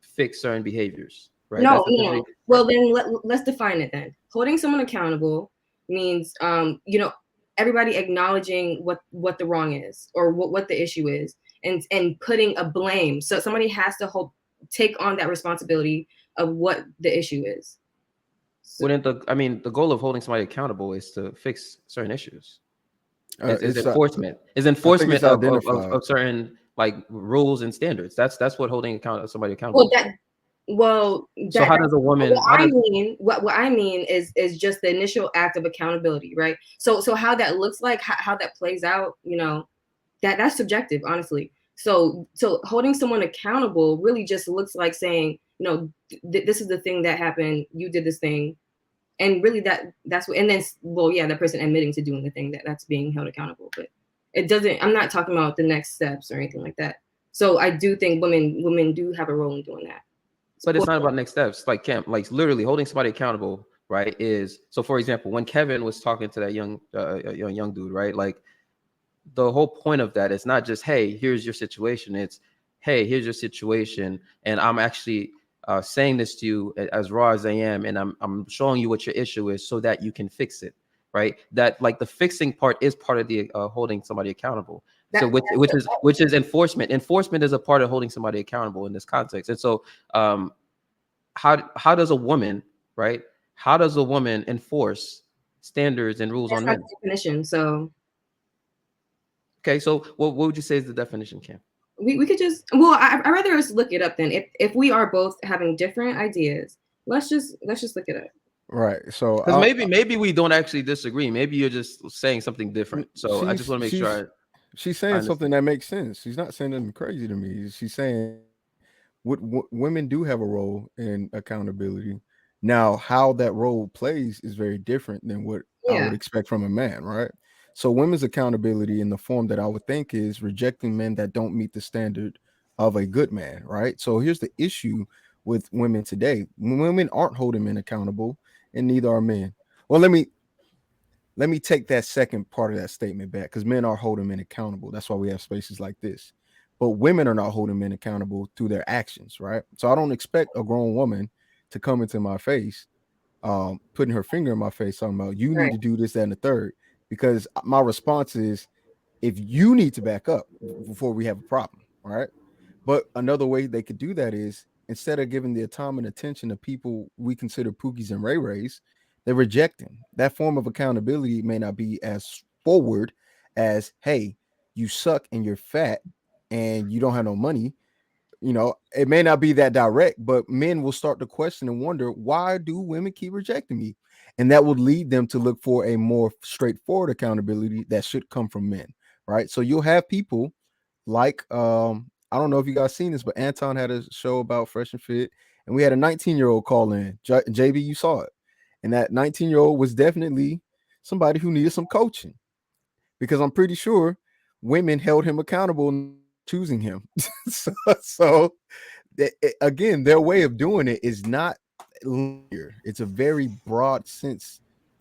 fix certain behaviors, right? No, That's no. essentially right. Well, then let's define it then. Holding someone accountable means, everybody acknowledging what the wrong is or what the issue is, and putting a blame. So somebody has to take on that responsibility of what the issue is. So, Wouldn't the goal of holding somebody accountable is to fix certain issues. Is It's enforcement. Is I think enforcement it's identified. of certain like rules and standards. That's what holding somebody accountable well, is. So that how does a woman? How does what I mean is just the initial act of accountability, right? So how that looks like, how that plays out, that's subjective, honestly. So holding someone accountable really just looks like saying, this is the thing that happened, you did this thing, and really that's what. And then, well, yeah, that person admitting to doing the thing that's being held accountable. But it doesn't. I'm not talking about the next steps or anything like that. So I do think women do have a role in doing that. But it's not about next steps. Like Camp, like literally holding somebody accountable, right? Is so. For example, when Kevin was talking to that young dude, right? Like the whole point of that is not just, hey, here's your situation. It's, hey, here's your situation, and I'm actually saying this to you as raw as I am, and I'm showing you what your issue is so that you can fix it, right? That like the fixing part is part of the holding somebody accountable. So That, which is enforcement. Enforcement is a part of holding somebody accountable in this context. And so, how does a woman, right? How does a woman enforce standards and rules that's on not men? the definition. So Okay, so what would you say is the definition, Cam? we could just, well, I rather us look it up then. If we are both having different ideas, let's just look it up. Right. So Because maybe we don't actually disagree. Maybe you're just saying something different. So I just she's want to make sure she's I saying something understand. that makes sense. She's not saying anything crazy to me. She's saying women do have a role in accountability. Now, how that role plays is very different than what I Yeah. would expect from a man, right? So, women's accountability in the form that I would think is rejecting men that don't meet the standard of a good man, right? So, here's the issue with women today: women aren't holding men accountable, and neither are men. Well, let me take that second part of that statement back, because men are holding men accountable. That's why we have spaces like this. But women are not holding men accountable through their actions, right? So I don't expect a grown woman to come into my face, putting her finger in my face, talking about you need Right. to do this, that, and the third. Because my response is, if you need to back up before we have a problem, all right? But another way they could do that is, instead of giving the time and attention to people we consider Pookies and Ray Rays, they're rejecting. That form of accountability may not be as forward as, hey, you suck and you're fat and you don't have no money. It may not be that direct, but men will start to question and wonder, why do women keep rejecting me? And that would lead them to look for a more straightforward accountability that should come from men, right? So you'll have people like, I don't know if you guys seen this, but Anton had a show about Fresh and Fit, and we had a 19-year-old call in. JB, you saw it. And that 19-year-old was definitely somebody who needed some coaching, because I'm pretty sure women held him accountable in choosing him. so again, their way of doing it is not linear. It's a very broad sense,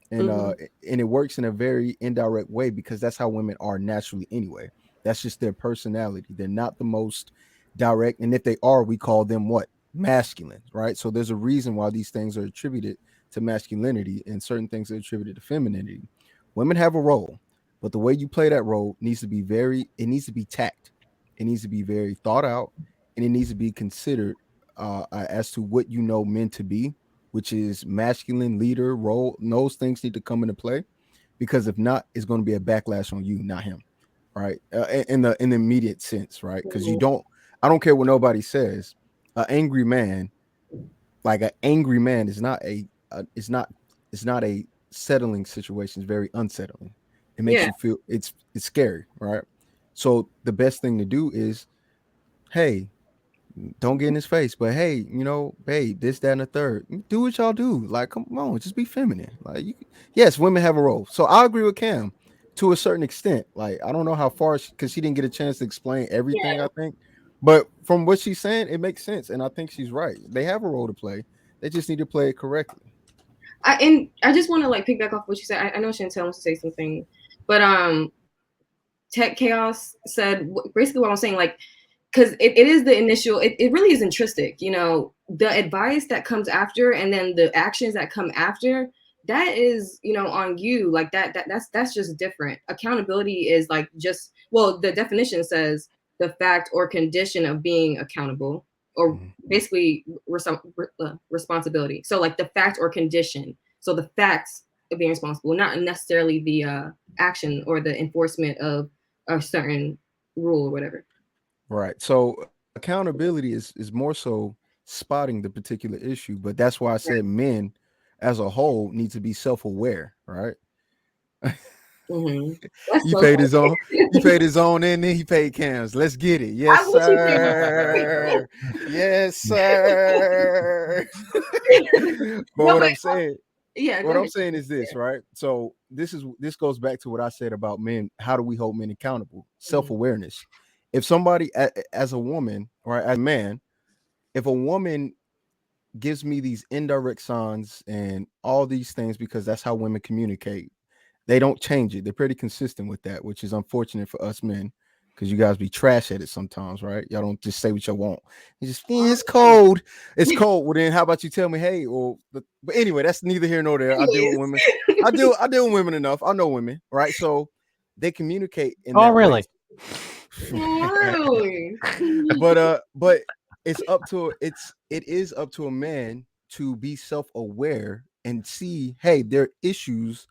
and and it works in a very indirect way, because that's how women are naturally anyway. That's just their personality. They're not the most direct, and if they are, we call them what? Masculine, right? So there's a reason why these things are attributed to masculinity and certain things are attributed to femininity. Women have a role, but the way you play that role needs to be it needs to be tact. It needs to be very thought out, and it needs to be considered as to what you know men to be, which is masculine leader role. Those things need to come into play, because if not, it's going to be a backlash on you, not him, right? In the immediate sense, right? Because I don't care what nobody says. An angry man, like an angry man, is not it's not a settling situation. It's very unsettling. It makes Yeah. you feel it's scary, right? So the best thing to do is, hey, don't get in his face, but hey, babe, this, that, and the third. Do what y'all do. Like, come on, just be feminine. Like, yes, women have a role. So I agree with Cam to a certain extent. Like, I don't know how far, because she didn't get a chance to explain everything, I think. But from what she's saying, it makes sense. And I think she's right. They have a role to play. They just need to play it correctly. I just want to like pick back off what you said. I know Chantel wants to say something, but Tech Chaos said basically what I'm saying, like, because it is the initial, it really is intrinsic, the advice that comes after and then the actions that come after, that is, on you. Like that's just different. Accountability is like just, well, the definition says the fact or condition of being accountable, or basically responsibility. So like the fact or condition. So the facts of being responsible, not necessarily the action or the enforcement of a certain rule or whatever. Right. So accountability is more so spotting the particular issue, but that's why I said men as a whole need to be self-aware, right? That's He so paid funny. his own. He paid his own, and then he paid Cam's. Let's get it. Yes, I wish he paid sir. Yes, sir. But no, what but I'm saying, yeah, go what I'm ahead. saying is this, right? So this goes back to what I said about men. How do we hold men accountable? Self-awareness. If somebody, as a woman or as a man, if a woman gives me these indirect signs and all these things, because that's how women communicate, they don't change it. They're pretty consistent with that, which is unfortunate for us men, because you guys be trash at it sometimes, right? Y'all don't just say what you want. You just, it's cold. It's cold. Well, then how about you tell me, hey, but anyway, that's neither here nor there. I deal with women. I deal with women enough. I know women, right? So they communicate in Oh, that way. really? Really? But it is up to a man to be self-aware and see, hey, there are issues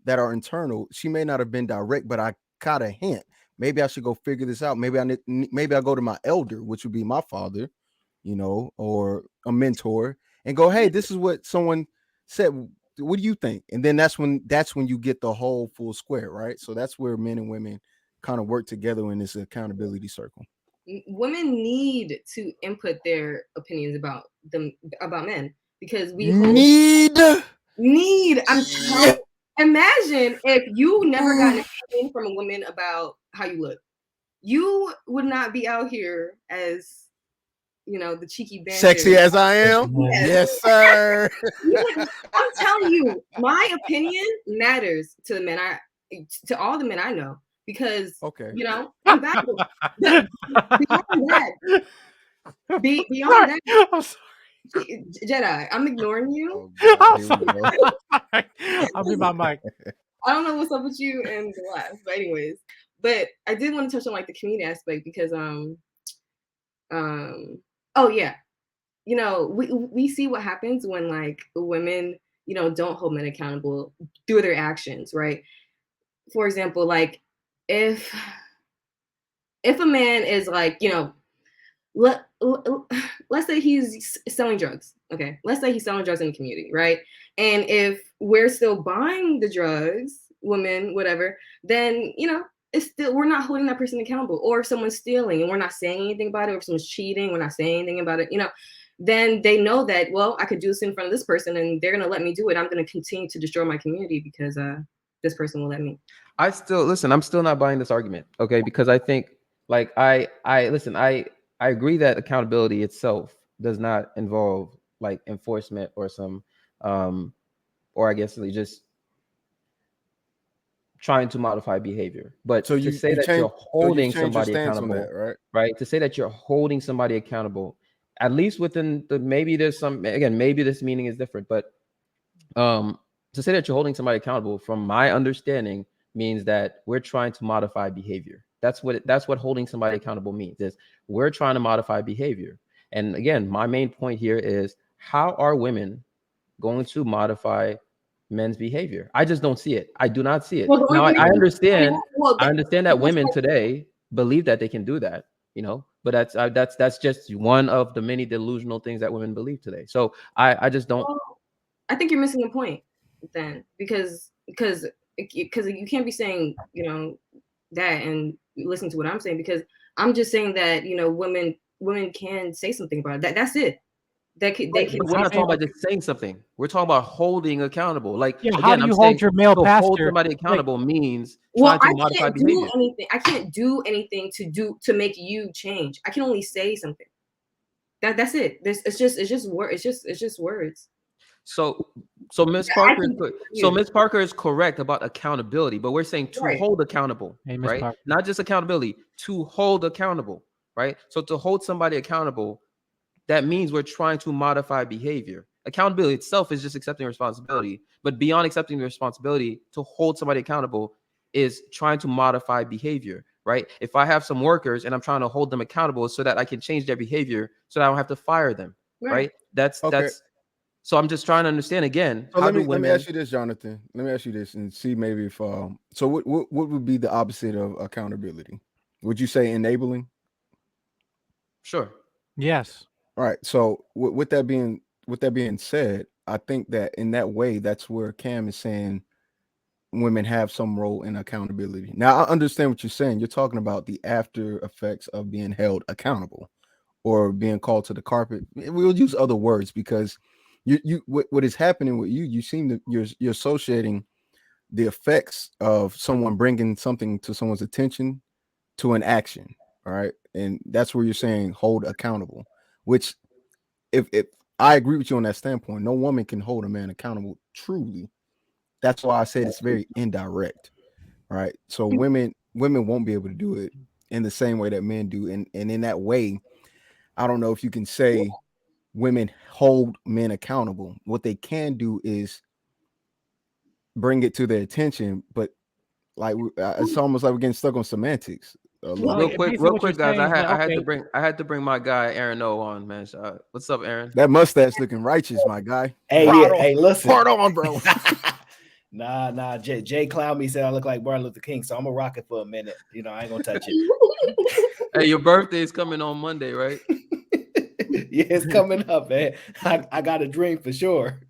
that are internal. She may not have been direct, but I caught a hint. Maybe I should go figure this out. Maybe I go to my elder, which would be my father, or a mentor, and go, hey, this is what someone said. What do you think? And then that's when you get the whole full square, right? So that's where men and women kind of work together in this accountability circle. Women need to input their opinions about men, because we Need. I'm Yeah. telling. Imagine if you never got an opinion from a woman about how you look. You would not be out here as the cheeky banter. Sexy as I am, Yes. yes, sir. I'm telling you, my opinion matters to the men to all the men I know, because Okay. I'm valuable. But beyond that, beyond that, I'm sorry. Jedi, I'm ignoring you. Oh God, I'm here we go. sorry. I'll be my mic. I don't know what's up with you and the laugh, but anyways, but I did want to touch on like the community aspect, because oh yeah, we see what happens when like women don't hold men accountable through their actions, right? For example, like if a man is like, let's say he's selling drugs. Okay, let's say he's selling drugs in the community, right? And if we're still buying the drugs, women, whatever, then it's still, we're not holding that person accountable. Or if someone's stealing and we're not saying anything about it, or if someone's cheating, we're not saying anything about it, then they know that, well, I could do this in front of this person and they're gonna let me do it. I'm gonna continue to destroy my community because this person will let me. I'm still not buying this argument, okay? Because I think, like, I agree that accountability itself does not involve like enforcement or some, or I guess just trying to modify behavior. But So to say that you're holding somebody accountable, right? right? To say that you're holding somebody accountable, at least within the, maybe there's some, again, maybe this meaning is different, but to say that you're holding somebody accountable, from my understanding, means that we're trying to modify behavior. That's what holding somebody accountable means, is we're trying to modify behavior. And again, my main point here is, how are women going to modify men's behavior? I just don't see it. I do not see it. Well, Now I understand. well, I understand that women today believe that they can do that, but that's just one of the many delusional things that women believe today. So I just don't. Well, I think you're missing the point then, because you can't be saying that and listen to what I'm saying, because I'm just saying that women can say something about it. That's it. They can. But we're not talking about just saying something. We're talking about holding accountable. Like, Yeah, how again, do I'm you saying hold your male to hold pastor? somebody Like, accountable means Well, trying to I modify can't behavior. do anything. I can't do anything to make you change. I can only say something. That's it. It's just words. So Miss Parker, Miss Parker is correct about accountability, but we're saying to hold accountable, hey, Miss right? Parker. Not just accountability, to hold accountable, right? So to hold somebody accountable, that means we're trying to modify behavior. Accountability itself is just accepting responsibility, but beyond accepting the responsibility, to hold somebody accountable is trying to modify behavior, right? If I have some workers and I'm trying to hold them accountable so that I can change their behavior, so that I don't have to fire them, right? That's Okay. so I'm just trying to understand again. So How let do me women? ask you this, Jonathan. Let me ask you this and see maybe if so what would be the opposite of accountability? Would you say enabling? Sure. Yes. All right. So with that being said, I think that in that way, that's where Cam is saying women have some role in accountability. Now I understand what you're saying. You're talking about the after effects of being held accountable or being called to the carpet. We'll use other words because what is happening with you seem to you're associating the effects of someone bringing something to someone's attention to an action. All right. And that's where you're saying hold accountable, which if I agree with you on that standpoint, no woman can hold a man accountable truly. That's why I said it's very indirect. Right. So women won't be able to do it in the same way that men do. And in that way, I don't know if you can say women hold men accountable. What they can do is bring it to their attention, but like it's almost like we're getting stuck on semantics. Real quick, guys. I had to bring my guy Aaron O on, man. What's up, Aaron? That mustache looking righteous, my guy. Hey, Right hey, listen. Part on, bro. Nah. Jay clowned me, said I look like Martin Luther King, so I'm gonna rock it for a minute. I ain't gonna touch it. Hey, your birthday is coming on Monday, right? Yeah, it's coming up, man. I got a dream for sure.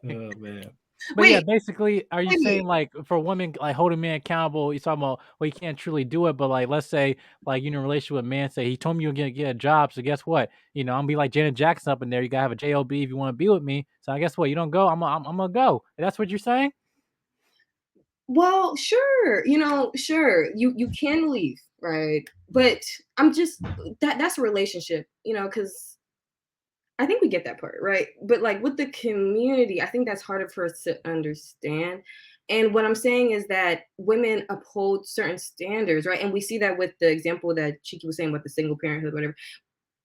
Oh man. But yeah, basically, are you saying like for women, like holding men accountable? You're talking about, well, you can't truly do it, but like let's say like in a relationship with a man, say he told me you're gonna get a job, so guess what? I'm gonna be like Janet Jackson up in there. You gotta have a job if you want to be with me. So I guess what? You don't go, I'm gonna go. That's what you're saying? Well, sure. Sure. You can leave. right? But I'm just that's a relationship, because I think we get that part, right? But like with the community, I think that's harder for us to understand. And what I'm saying is that women uphold certain standards, right? And we see that with the example that Chiki was saying about the single parenthood, whatever.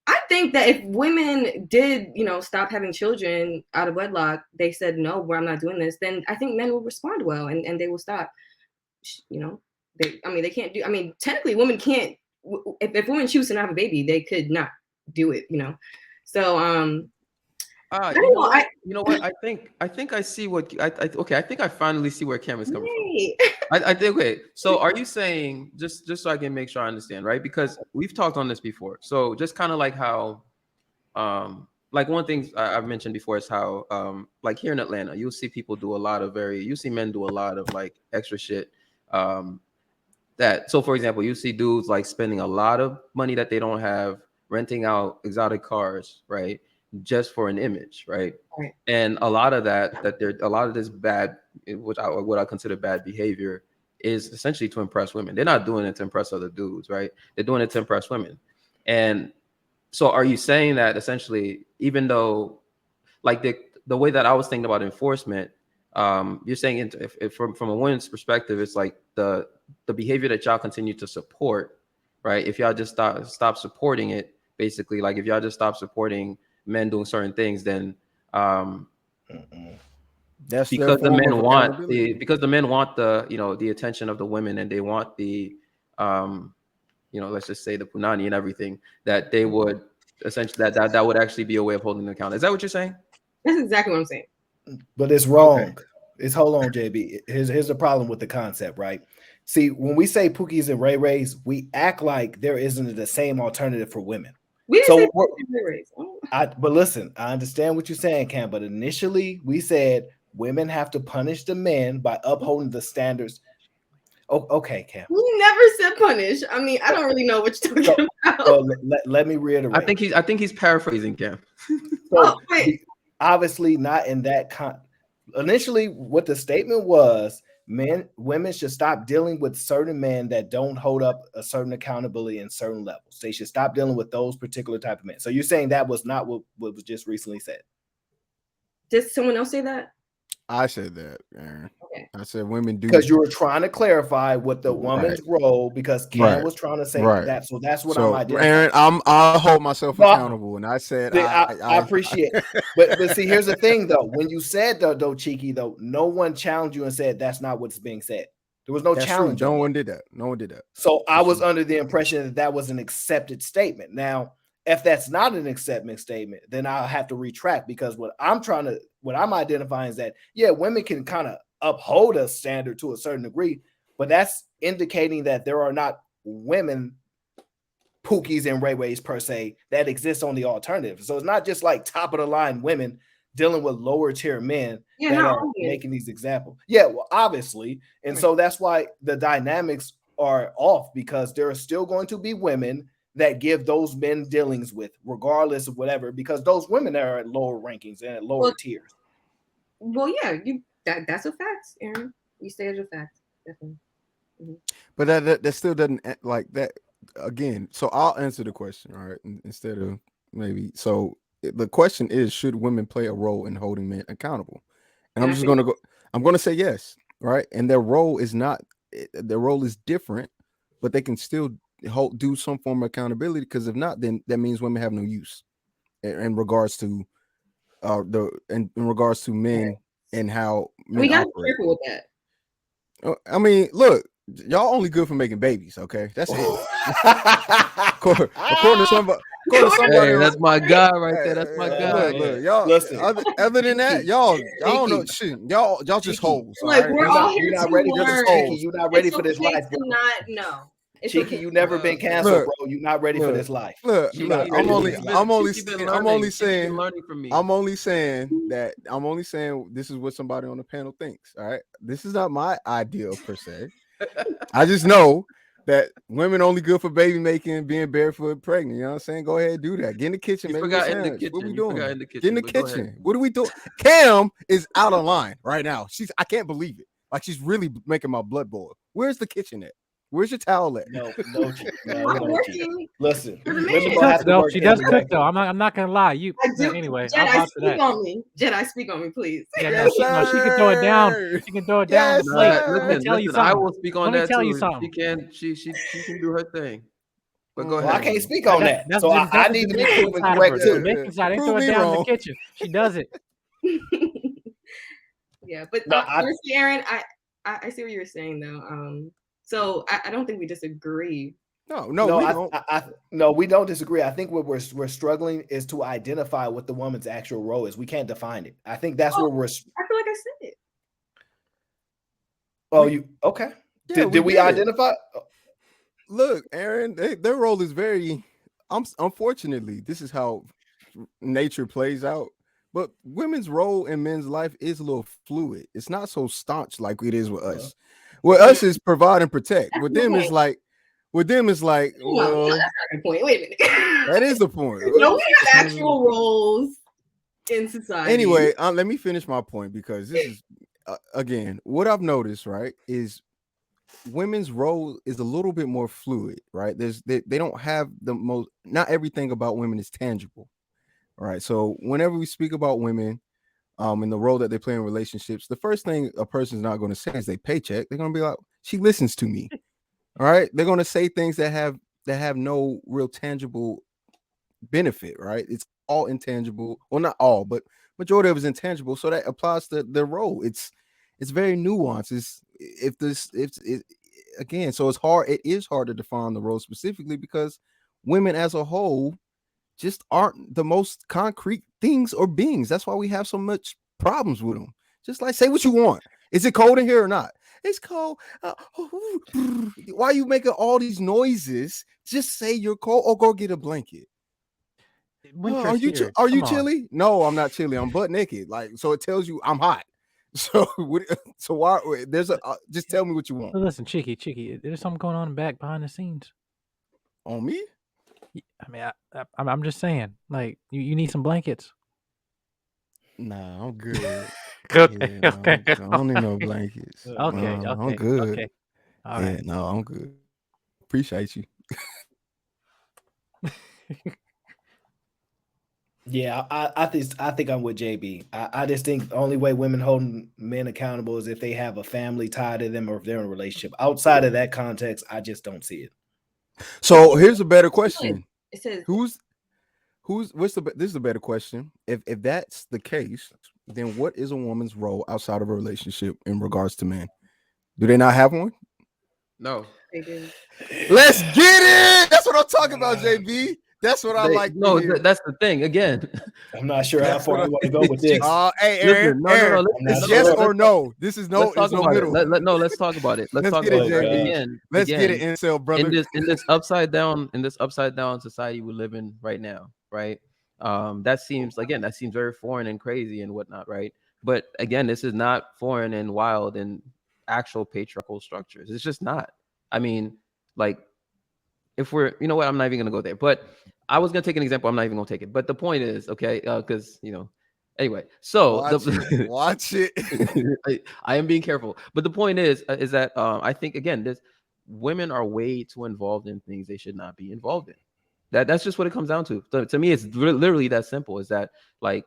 I think that if women did, stop having children out of wedlock, they said, no, well, I'm not doing this, then I think men will respond well and they will stop. They can't do, technically women can't, if women choose to not have a baby, they could not do it, So, I don't know. You know what? I think I see what okay. I think I finally see where Cam is coming Right. from. I think okay. So are you saying just so I can make sure I understand, right? Because we've talked on this before. So just kind of like how, like one thing I've mentioned before is how, like here in Atlanta, you'll see people do a lot of you see men do a lot of like extra shit. So for example, you see dudes like spending a lot of money that they don't have, renting out exotic cars, right? Just for an image, right? Right. And a lot of a lot of this bad, what I consider bad behavior, is essentially to impress women. They're not doing it to impress other dudes, right? They're doing it to impress women. And so are you saying that essentially, even though like the way that I was thinking about enforcement, you're saying if from a woman's perspective, it's like the behavior that y'all continue to support, right? If y'all just stop supporting it, basically, like if y'all just stop supporting men doing certain things, then That's because the men want the attention of the women, and they want the let's just say the punani and everything, that they would essentially that would actually be a way of holding them account. Is that what you're saying? That's exactly what I'm saying. But it's wrong. Okay. It's hold on, JB. Here's the problem with the concept, right? See, when we say Pookies and Ray Rays, we act like there isn't the same alternative for women. We didn't say Ray Rays. But listen, I understand what you're saying, Cam. But initially, we said women have to punish the men by upholding the standards. Oh, okay, Cam. We never said punish. I mean, I don't really know what you're talking about. So let me reiterate. I think he's paraphrasing, Cam. So, obviously, not in that initially, what the statement was, women should stop dealing with certain men that don't hold up a certain accountability in certain levels. They should stop dealing with those particular type of men. So you're saying that was not what was just recently said? Did someone else say that? I said that, Aaron. Okay. I said women do, because you were trying to clarify what the woman's role, because Cam was trying to say that. So that's what I'm identifying. Aaron, I'll hold myself accountable, and I said I appreciate it. But see, here's the thing though. When you said though, Cheeky, though, no one challenged you and said that's not what's being said. There was no challenge. No one did that. No one did that. So I was under the impression that was an accepted statement. Now, if that's not an acceptance statement, then I'll have to retract, because what I'm identifying is that, yeah, women can kind of uphold a standard to a certain degree, but that's indicating that there are not women Pookies and Ray Rays per se that exist on the alternative. So it's not just like top of the line women dealing with lower tier men that are making these examples. Yeah, well, obviously. And so that's why the dynamics are off, because there are still going to be women that give those men dealings with, regardless of whatever, because those women are at lower rankings and at lower tiers. Well, yeah, that's a fact, Aaron. You say it's a fact, definitely. Mm-hmm. But that still doesn't like that again. So I'll answer the question, all right, instead of maybe. So the question is, should women play a role in holding men accountable? And I'm just going to go. I'm going to say yes, right? And their role is different, but they can still do some form of accountability, because if not, then that means women have no use in regards to in regards to men and how men we gotta operate. be careful with that. I mean, look, y'all only good for making babies, okay? That's it. according to somebody. Hey, that's my guy right there. That's my guy. Look, y'all. Listen, other than that, y'all don't know shit. Y'all just hoes. Like, we're all here to ready learn. You're not ready for this life, bro. Cheeky, you never been canceled, bro. You're not ready for this life. Look, I'm only saying this is what somebody on the panel thinks. All right, this is not my idea per se. I just know that women only good for baby making, being barefoot, pregnant. You know what I'm saying? Go ahead and do that. Get in the kitchen. You forgot in the kitchen. What we doing? Get in the kitchen. What are we doing? Cam is out of line right now. I can't believe it. Like, she's really making my blood boil. Where's the kitchen at? Where's your towel at? No, I'm working Listen, for the women man. She gonna have cooks to though. work She does cook indirectly. though. I'm not gonna lie. You I do. anyway. I'll Jedi, vouch for speak that. on me. Jedi, speak on me, please. Yeah, no, Yes, she can throw it down. sir. She can throw it down Yes, the No, plate. sir. Let me listen, tell you listen. I something. will speak on Let me that tell you too. something. She can do her thing. But go Well, I ahead. can't speak on that, That's so I that's the need to be Dominican proven side of her. correct The too. Dominican side. They Prove throw it me down in the wrong. kitchen. She does it. Yeah, but No, honestly, Aaron, I see what you were saying though. So I don't think we disagree. No, no, we don't. no, we don't disagree. I think what we're struggling is to identify what the woman's actual role is. We can't define it. I think that's where we're. I feel like I said it. Oh, you okay? Yeah, Did we did. identify? Look, Aaron, their role is very. Unfortunately, this is how nature plays out. But women's role in men's life is a little fluid. It's not so staunch like it is with us. With us is provide and protect. That's With the them point. is like, No, that's not the point. Wait a minute. that is the point. No, we have actual roles in society. Anyway, let me finish my point because this is again what I've noticed. Right, is women's role is a little bit more fluid. Right, they don't have the most. Not everything about women is tangible. Right, so whenever we speak about women, in the role that they play in relationships, the first thing a person's not going to say is they paycheck. They're going to be like, she listens to me. All right, they're going to say things that have no real tangible benefit. Right, it's all intangible. Well, not all, but majority of it is intangible. So that applies to their role. It's very nuanced. Again, so it's hard. It is hard to define the role specifically because women as a whole just aren't the most concrete things or beings. That's why we have so much problems with them. Just like, say what you want. Is it cold in here or not? It's cold. Why are you making all these noises? Just say you're cold or go get a blanket. Are you chilly? No, I'm not chilly. I'm butt naked. Like, so it tells you I'm hot. So why there's a just tell me what you want. Listen, Cheeky, there's something going on back behind the scenes. On me? I mean, I'm just saying, like, you need some blankets. Nah, I'm good. Okay, Yeah, okay. I don't need no blankets. Okay, I'm good. okay. All Yeah, right. no, I'm good. Appreciate you. Yeah, I think I'm with JB. I just think the only way women hold men accountable is if they have a family tied to them or if they're in a relationship. Outside of that context, I just don't see it. So here's a better question. It says This is a better question. If that's the case, then what is a woman's role outside of a relationship in regards to men? Do they not have one? No. they do. Let's get it. That's what I'm talking about, JB. That's what I like. No, that's the thing. Again, I'm not sure how far you want to go with this. Hey, Aaron, no. it's yes or no. This is no. Let's talk about middle. it. Let's talk about it. Let's talk get about it, it. JB. Again, Let's get it, incel brother. In this upside down society we live in right now, right? That seems very foreign and crazy and whatnot, right? But again, this is not foreign and wild in actual patriarchal structures. It's just not. I mean, like, if we're, you know what, I'm not even gonna go there. But I was gonna take an example. I'm not even gonna take it. But the point is, okay, because anyway. So watch it. I am being careful. But the point is that I think again, women are way too involved in things they should not be involved in. That's just what it comes down to. To me, it's literally that simple. Is that like,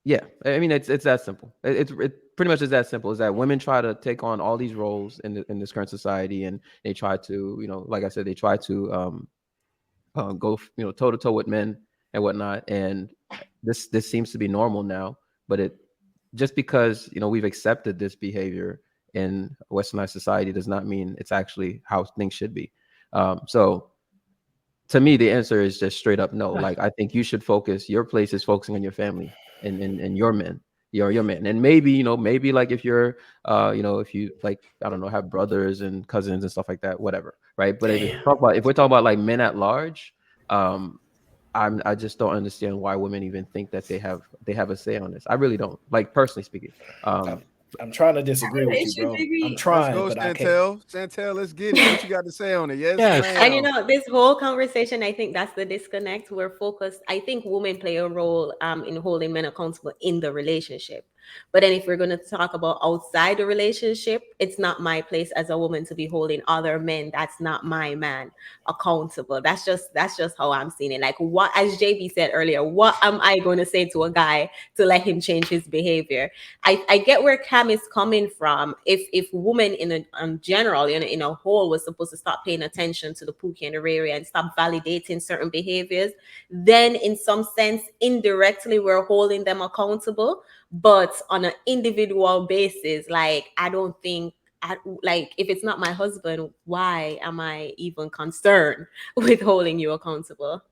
yeah, I mean, it's that simple. It pretty much is that simple. Is that women try to take on all these roles in this current society, and they try to, like I said, they try to go, toe to toe with men and whatnot. And this seems to be normal now. But it just because we've accepted this behavior in Westernized society does not mean it's actually how things should be. So to me, the answer is just straight up no. Like, I think you should focus. Your place is focusing on your family and your men. Your man. And maybe like if you're if you, like, I don't know, have brothers and cousins and stuff like that, whatever, right? But if we're talking about like men at large, I just don't understand why women even think that they have a say on this. I really don't, like, personally speaking. I'm trying to disagree with you, bro. I'm trying, let's go, but I Chantel. can't. Chantel, let's get it. What you got to say on it? Yes, And this whole conversation, I think that's the disconnect. We're focused. I think women play a role in holding men accountable in the relationship. But then if we're going to talk about outside the relationship, it's not my place as a woman to be holding other men that's not my man accountable. That's just how I'm seeing it. Like, what, as JB said earlier, what am I going to say to a guy to let him change his behavior? I get where Cam is coming from. If women in general, in a whole, was supposed to stop paying attention to the Pookie and the Riri and stop validating certain behaviors, then in some sense, indirectly, we're holding them accountable. But on an individual basis, like, I don't think, like, if it's not my husband, why am I even concerned with holding you accountable?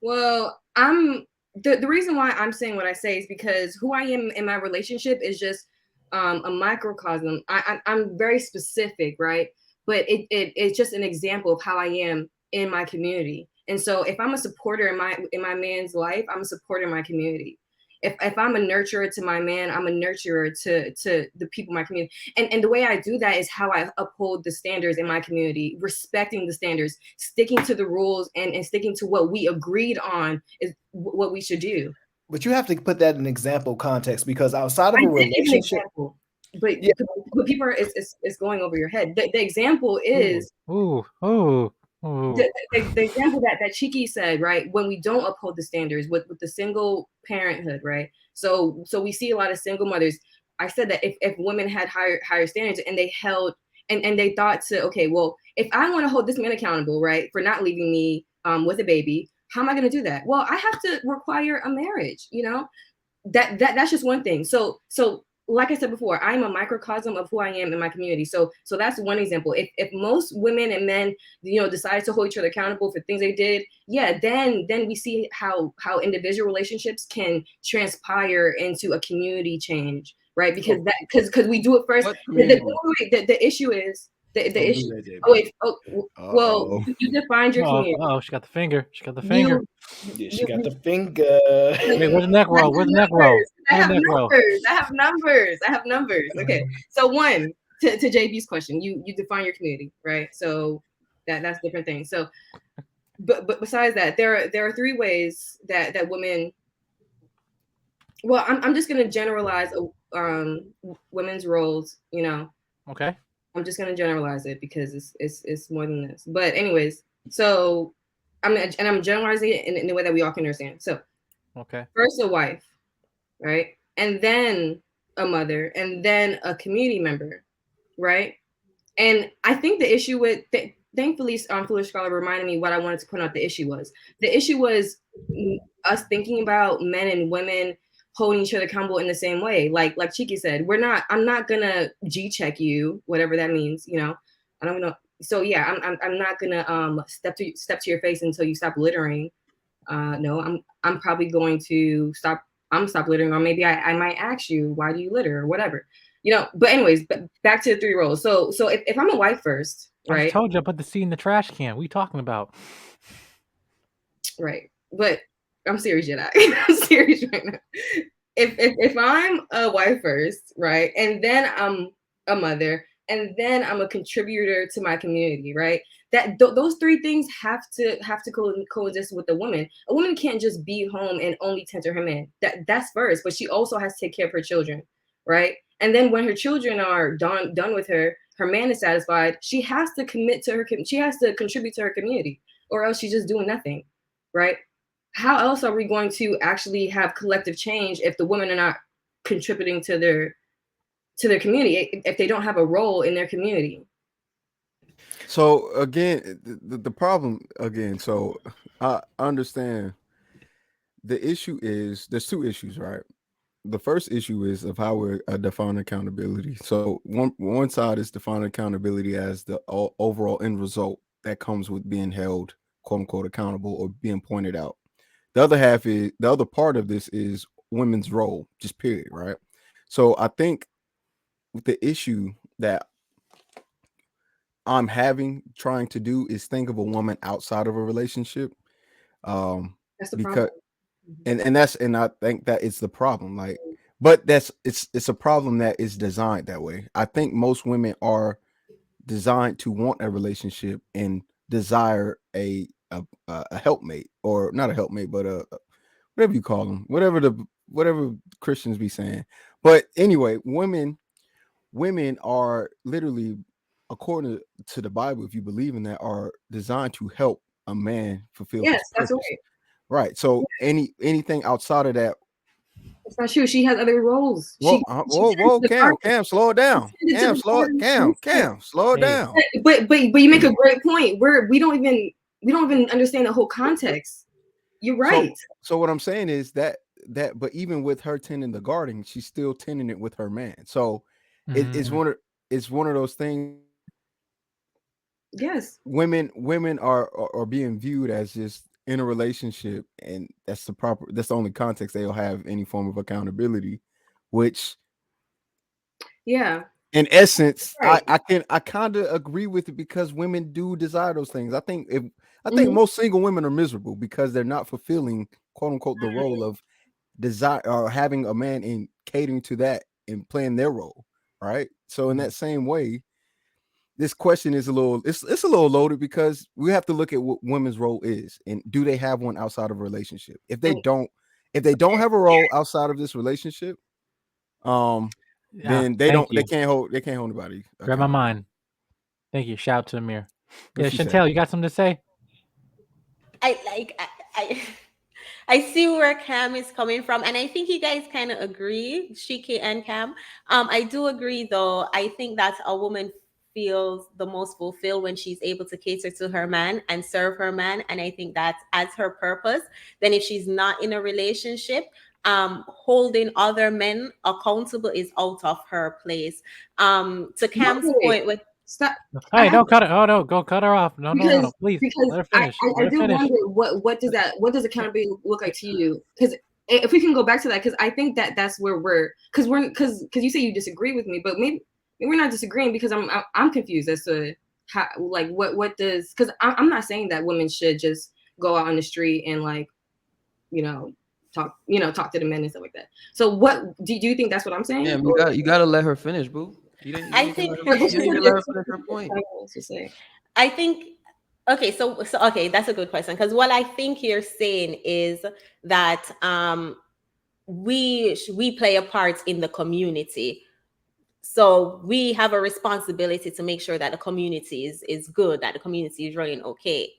Well, I'm the reason why I'm saying what I say is because who I am in my relationship is just a microcosm. I'm very specific, right? But it's just an example of how I am in my community. And so if I'm a supporter in my man's life, I'm a supporter in my community. If I'm a nurturer to my man, I'm a nurturer to the people in my community. And the way I do that is how I uphold the standards in my community, respecting the standards, sticking to the rules, and sticking to what we agreed on is what we should do. But you have to put that in example context, because outside of I a did give an relationship, example, but yeah, but people are it's going over your head. The example is Ooh. the example that Chiki said, right? When we don't uphold the standards with the single parenthood, right? So we see a lot of single mothers. I said that if women had higher standards and they held and they thought to, okay, well, if I want to hold this man accountable, right, for not leaving me with a baby, how am I going to do that? Well, I have to require a marriage, you know. That's just one thing. So like I said before, I'm a microcosm of who I am in my community. So that's one example. If most women and men, decide to hold each other accountable for things they did, yeah, then we see how individual relationships can transpire into a community change, right? Because we do it first. The issue is the issue. Oh wait, well, you defined your community. Oh, she got the finger. She got the finger. Yeah, she got the finger. Wait, where's the neck roll? Where's the neck roll? I Where's have the neck roll? numbers. I have numbers. Okay. So one, to JB's question, you define your community, right? So that's a different thing. So but besides that, there are three ways that women, well, I'm just gonna generalize women's roles, Okay. I'm just gonna generalize it because it's more than this. But anyways, so I'm generalizing it in a way that we all can understand. So Okay. first a wife, right? And then a mother, and then a community member, right? And I think the issue with thankfully, Foolish Scholar reminded me what I wanted to point out. The issue was us thinking about men and women holding each other accountable in the same way. Like Chiki said, I'm not gonna G check you, whatever that means. I don't know. So yeah, I'm not gonna step to your face until you stop littering. No, I'm probably going to stop littering, or maybe I might ask you, why do you litter, or whatever. But anyways, back to the three roles. So if I'm a wife first, I right? just told you I put the seed in the trash can. What are you talking about? Right. But I'm serious, Jedi. I'm serious right now. If I'm a wife first, right, and then I'm a mother, and then I'm a contributor to my community, right? That those three things have to coexist with a woman. A woman can't just be home and only tend to her man. That's first, but she also has to take care of her children, right? And then when her children are done with her man is satisfied. She has to commit to she has to contribute to her community, or else she's just doing nothing, right? How else are we going to actually have collective change if the women are not contributing to their community, if they don't have a role in their community? So again, the problem again. So I understand the issue is there's two issues, right? The first issue is of how we're defining accountability. So one side is defining accountability as the overall end result that comes with being held, quote unquote, accountable or being pointed out. The other part of this is women's role, just period, right? So I think the issue that I'm trying to do is think of a woman outside of a relationship. That's the Because problem. and I think that it's the problem. Like, but it's a problem that is designed that way. I think most women are designed to want a relationship and desire a helpmate, or not a helpmate, but a whatever you call them, whatever the whatever Christians be saying. But anyway, women are literally, according to the Bible, if you believe in that, are designed to help a man fulfill Yes, his that's purpose. right. Right. So anything outside of that. It's not true. She has other roles. Whoa, whoa, Cam, slow it down. Cam, slow it down. But you make a great point. We don't even understand the whole context. You're right. So what I'm saying is that but even with her tending the garden, she's still tending it with her man. So it's one of those things. Yes. Women are being viewed as just in a relationship, and that's the only context they'll have any form of accountability, which in essence, right. I kind of agree with it, because women do desire those things. I think most single women are miserable because they're not fulfilling, quote unquote, the role of desire, or having a man in catering to that and playing their role, right? So in that same way, this question is a little loaded, because we have to look at what women's role is, and do they have one outside of a relationship? If they don't have a role outside of this relationship, then they can't hold anybody. Read my mind. Thank you. Shout out to Amir. Yeah, Chantel, you got something to say? I see where Cam is coming from, and I think you guys kind of agree, Shiki and Cam. I do agree, though. I think that a woman feels the most fulfilled when she's able to cater to her man and serve her man, and I think that's as her purpose. Then if she's not in a relationship, holding other men accountable is out of her place. To Cam's point with stop. Hey, don't cut it. Oh no, go cut her off. No, please. Let her finish. I do wonder what does accountability look like to you? Because if we can go back to that, because I think that's where because you say you disagree with me, but maybe we're not disagreeing, because I'm confused as to how, like, what does, because I'm not saying that women should just go out on the street and, like, talk to the men and stuff like that. So what do you think that's what I'm saying? Yeah, you gotta let her finish, boo. I think I think okay, so okay, that's a good question, because what I think you're saying is that we play a part in the community. So we have a responsibility to make sure that the community is good, that the community is running okay.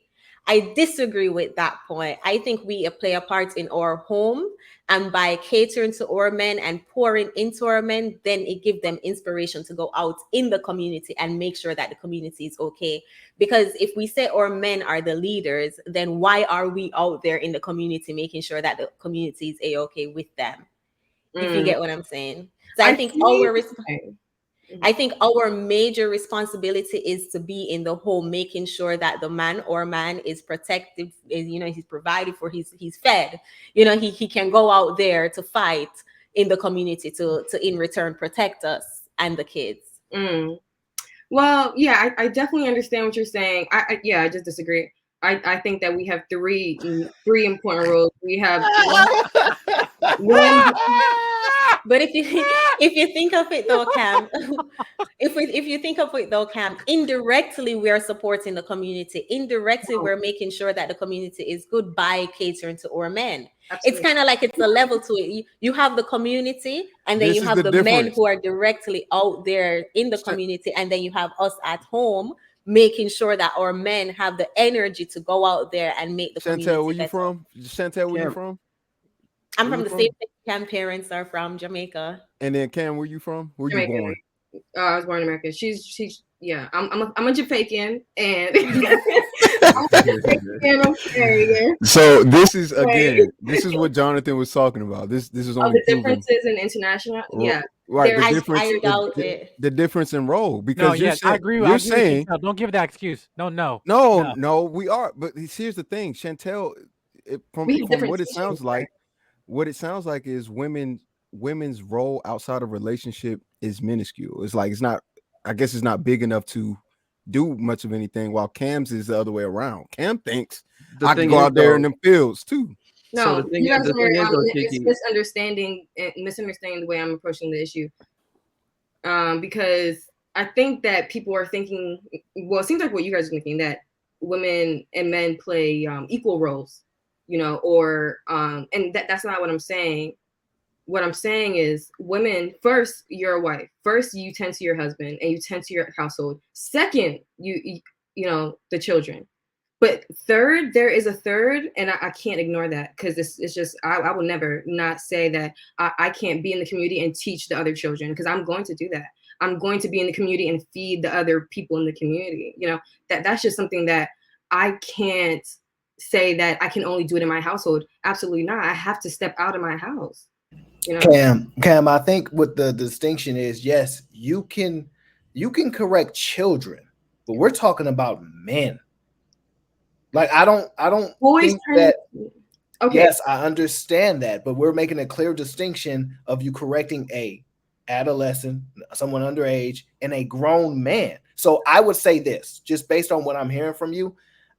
I disagree with that point. I think we play a part in our home, and by catering to our men and pouring into our men, then it gives them inspiration to go out in the community and make sure that the community is okay. Because if we say our men are the leaders, then why are we out there in the community making sure that the community is a-okay with them? If you get what I'm saying. So I think our major responsibility is to be in the home, making sure that the man or man is protected, he's provided for, he's fed, he can go out there to fight in the community to in return protect us and the kids. Well, yeah, I definitely understand what you're saying. I just disagree. I think that we have three important roles. We have one. But if you think of it though, Cam, if you think of it though, Cam, indirectly we are supporting the community. Indirectly, we're making sure that the community is good by catering to our men. Absolutely. It's kind of like it's a level to it. You have the community, and then you have the men who are directly out there in the community, and then you have us at home making sure that our men have the energy to go out there and make the community better. Chantel, where you from? I'm from the same place Cam parents are from, Jamaica. And then Cam, where you from? Where you born? I was born in America. She's yeah. I'm a Jamaican, and so this is what Jonathan was talking about. This is only the differences in international. Yeah, right. The difference in role, because I agree. You're saying don't give that excuse. No. We are. But here's the thing, Chantel. From what it sounds like. What it sounds like is women's role outside of relationship is minuscule. It's like it's not big enough to do much of anything, while Cam's is the other way around. Cam thinks I can go out there in them fields too. No, you guys it's misunderstanding the way I'm approaching the issue. Because I think that people are thinking, well, it seems like what you guys are thinking, that women and men play equal roles. And that's not what I'm saying. what I'm saying is, women, first, you're a wife. First, you tend to your husband and you tend to your household. Second, you know, the children. But third, there is a third, and I can't ignore that, because it's just, I will never not say that I can't be in the community and teach the other children, because I'm going to do that. I'm going to be in the community and feed the other people in the community. You know, that's just something that I can't say that I can only do it in my household. Absolutely not. I have to step out of my house. You know? Cam, I think what the distinction is, yes, you can correct children, but we're talking about men. Like I don't Boys think that. Okay. Yes, I understand that, but we're making a clear distinction of you correcting a adolescent, someone underage, and a grown man. So I would say this, just based on what I'm hearing from you,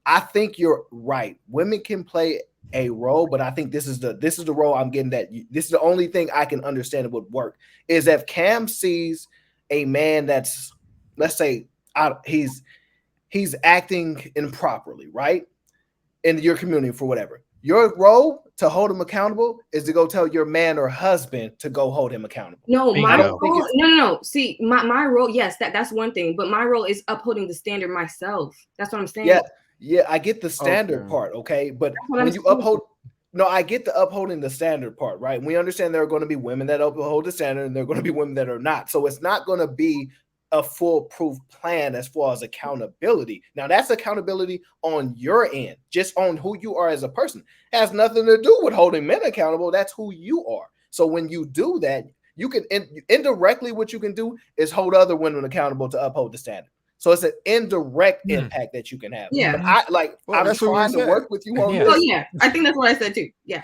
I think you're right. Women can play a role, but I think this is the role I'm getting, that this is the only thing I can understand it would work, is if Cam sees a man that's, let's say, he's acting improperly, right? In your community for whatever. Your role to hold him accountable is to go tell your man or husband to go hold him accountable. No, my Bingo. role, no. See, my role, yes, that's one thing, but my role is upholding the standard myself. That's what I'm saying. Yeah, I get the standard Okay. part, okay? But what when I'm you saying. uphold, no, I get the upholding the standard part, right? We understand there are going to be women that uphold the standard and there are going to be women that are not. So it's not going to be a foolproof plan as far as accountability. Now, that's accountability on your end, just on who you are as a person. It has nothing to do with holding men accountable. That's who you are. So when you do that, you can indirectly, what you can do is hold other women accountable to uphold the standard. So it's an indirect impact that you can have. Yeah. But I like, Well, I'm that's what we trying to said. work with you on Yeah. Oh this. yeah, I think that's what I said too. Yeah,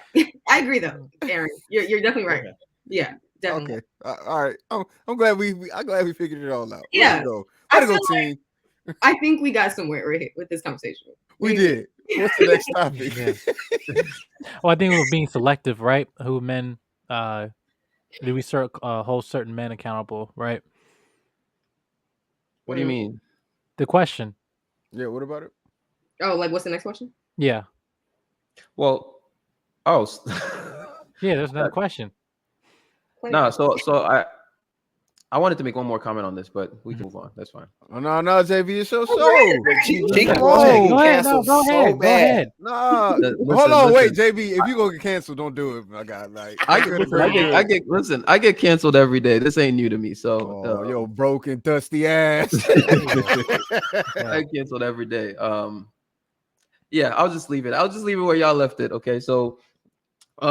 I agree though, Aaron. You're definitely right. Okay. Yeah, definitely. Okay. All right. I'm glad I'm glad we figured it all out. Yeah. Way to go. I Way to go, feel like- team. I think we got somewhere right here with this conversation. We did. What's the next topic? Yeah. Well, I think we're being selective, right? Who men do we hold certain men accountable, right? What do you mean? The question. Yeah, what about it? Oh, like what's the next question? Yeah. Well, oh, Yeah, there's another question. no. So I wanted to make one more comment on this, but we can move on. That's fine. Oh, no, JV, it's your Oh, show. She Come wants to on. get Go ahead. No, canceled go so ahead. Go bad. ahead. Nah, Listen, hold on, wait, listen. JB. If you gonna get canceled, don't do it, my guy. Like I could've get, been good. listen. I get canceled every day. This ain't new to me. So Oh, yo, broken, dusty ass. I get canceled every day. Yeah, I'll just leave it. I'll just leave it where y'all left it. Okay, so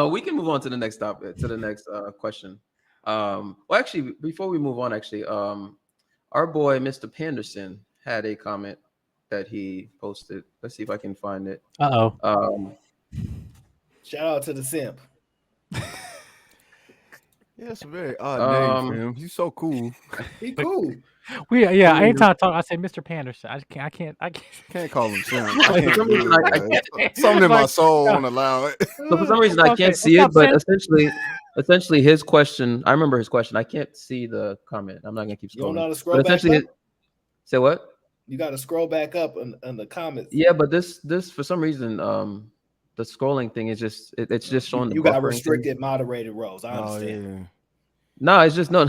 we can move on to the next topic, to the next question. Well, actually, before we move on, actually, our boy Mr. Panderson had a comment that he posted. Let's see if I can find it. Uh-oh. Shout out to the simp. Yeah, it's a very odd name for him. He's so cool. He cool. Anytime I talk, I say Mr. Panderson. I can't Can't call him Sam. For I can't some do reason, it, I man. can't. Something in my Like, soul won't allow it. So for some reason, I Okay, can't see what's it. up, But Sam? essentially, his question. I remember his question. I can't see the comment. I'm not gonna keep You don't know scrolling. how to scroll But back essentially, up? say what? You got to scroll back up in the comments. Yeah, but this for some reason, the scrolling thing is just it's just showing You the got buffering restricted thing. moderated roles. I Oh understand. No, it's just no.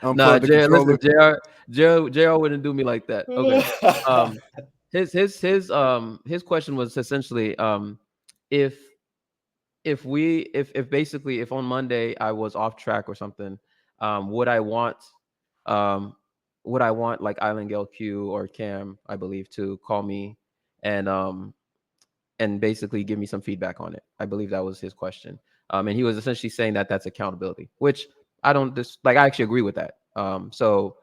Unplug Nah, the JR, controller. listen, JR wouldn't do me like that. Okay. His question was essentially if basically if on Monday I was off track or something, would I want like Island Gale Q or Cam, I believe, to call me and basically give me some feedback on it. I believe that was his question. And he was essentially saying that that's accountability, which I don't I actually agree with that. So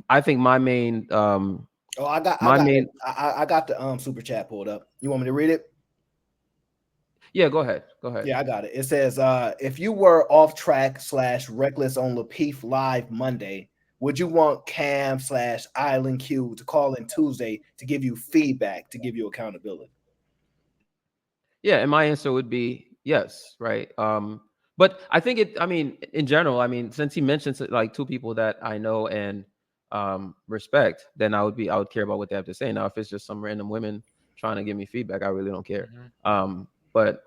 I think my main I got the super chat pulled up. You want me to read it? Yeah, go ahead. Yeah, I got it. It says, if you were off track / reckless on Lapeef Live Monday, would you want Cam / Island Q to call in Tuesday to give you feedback, to give you accountability? Yeah, and my answer would be yes, right? But I think in general, since he mentions like two people that I know and respect, then I would care about what they have to say. Now, if it's just some random women trying to give me feedback, I really don't care. But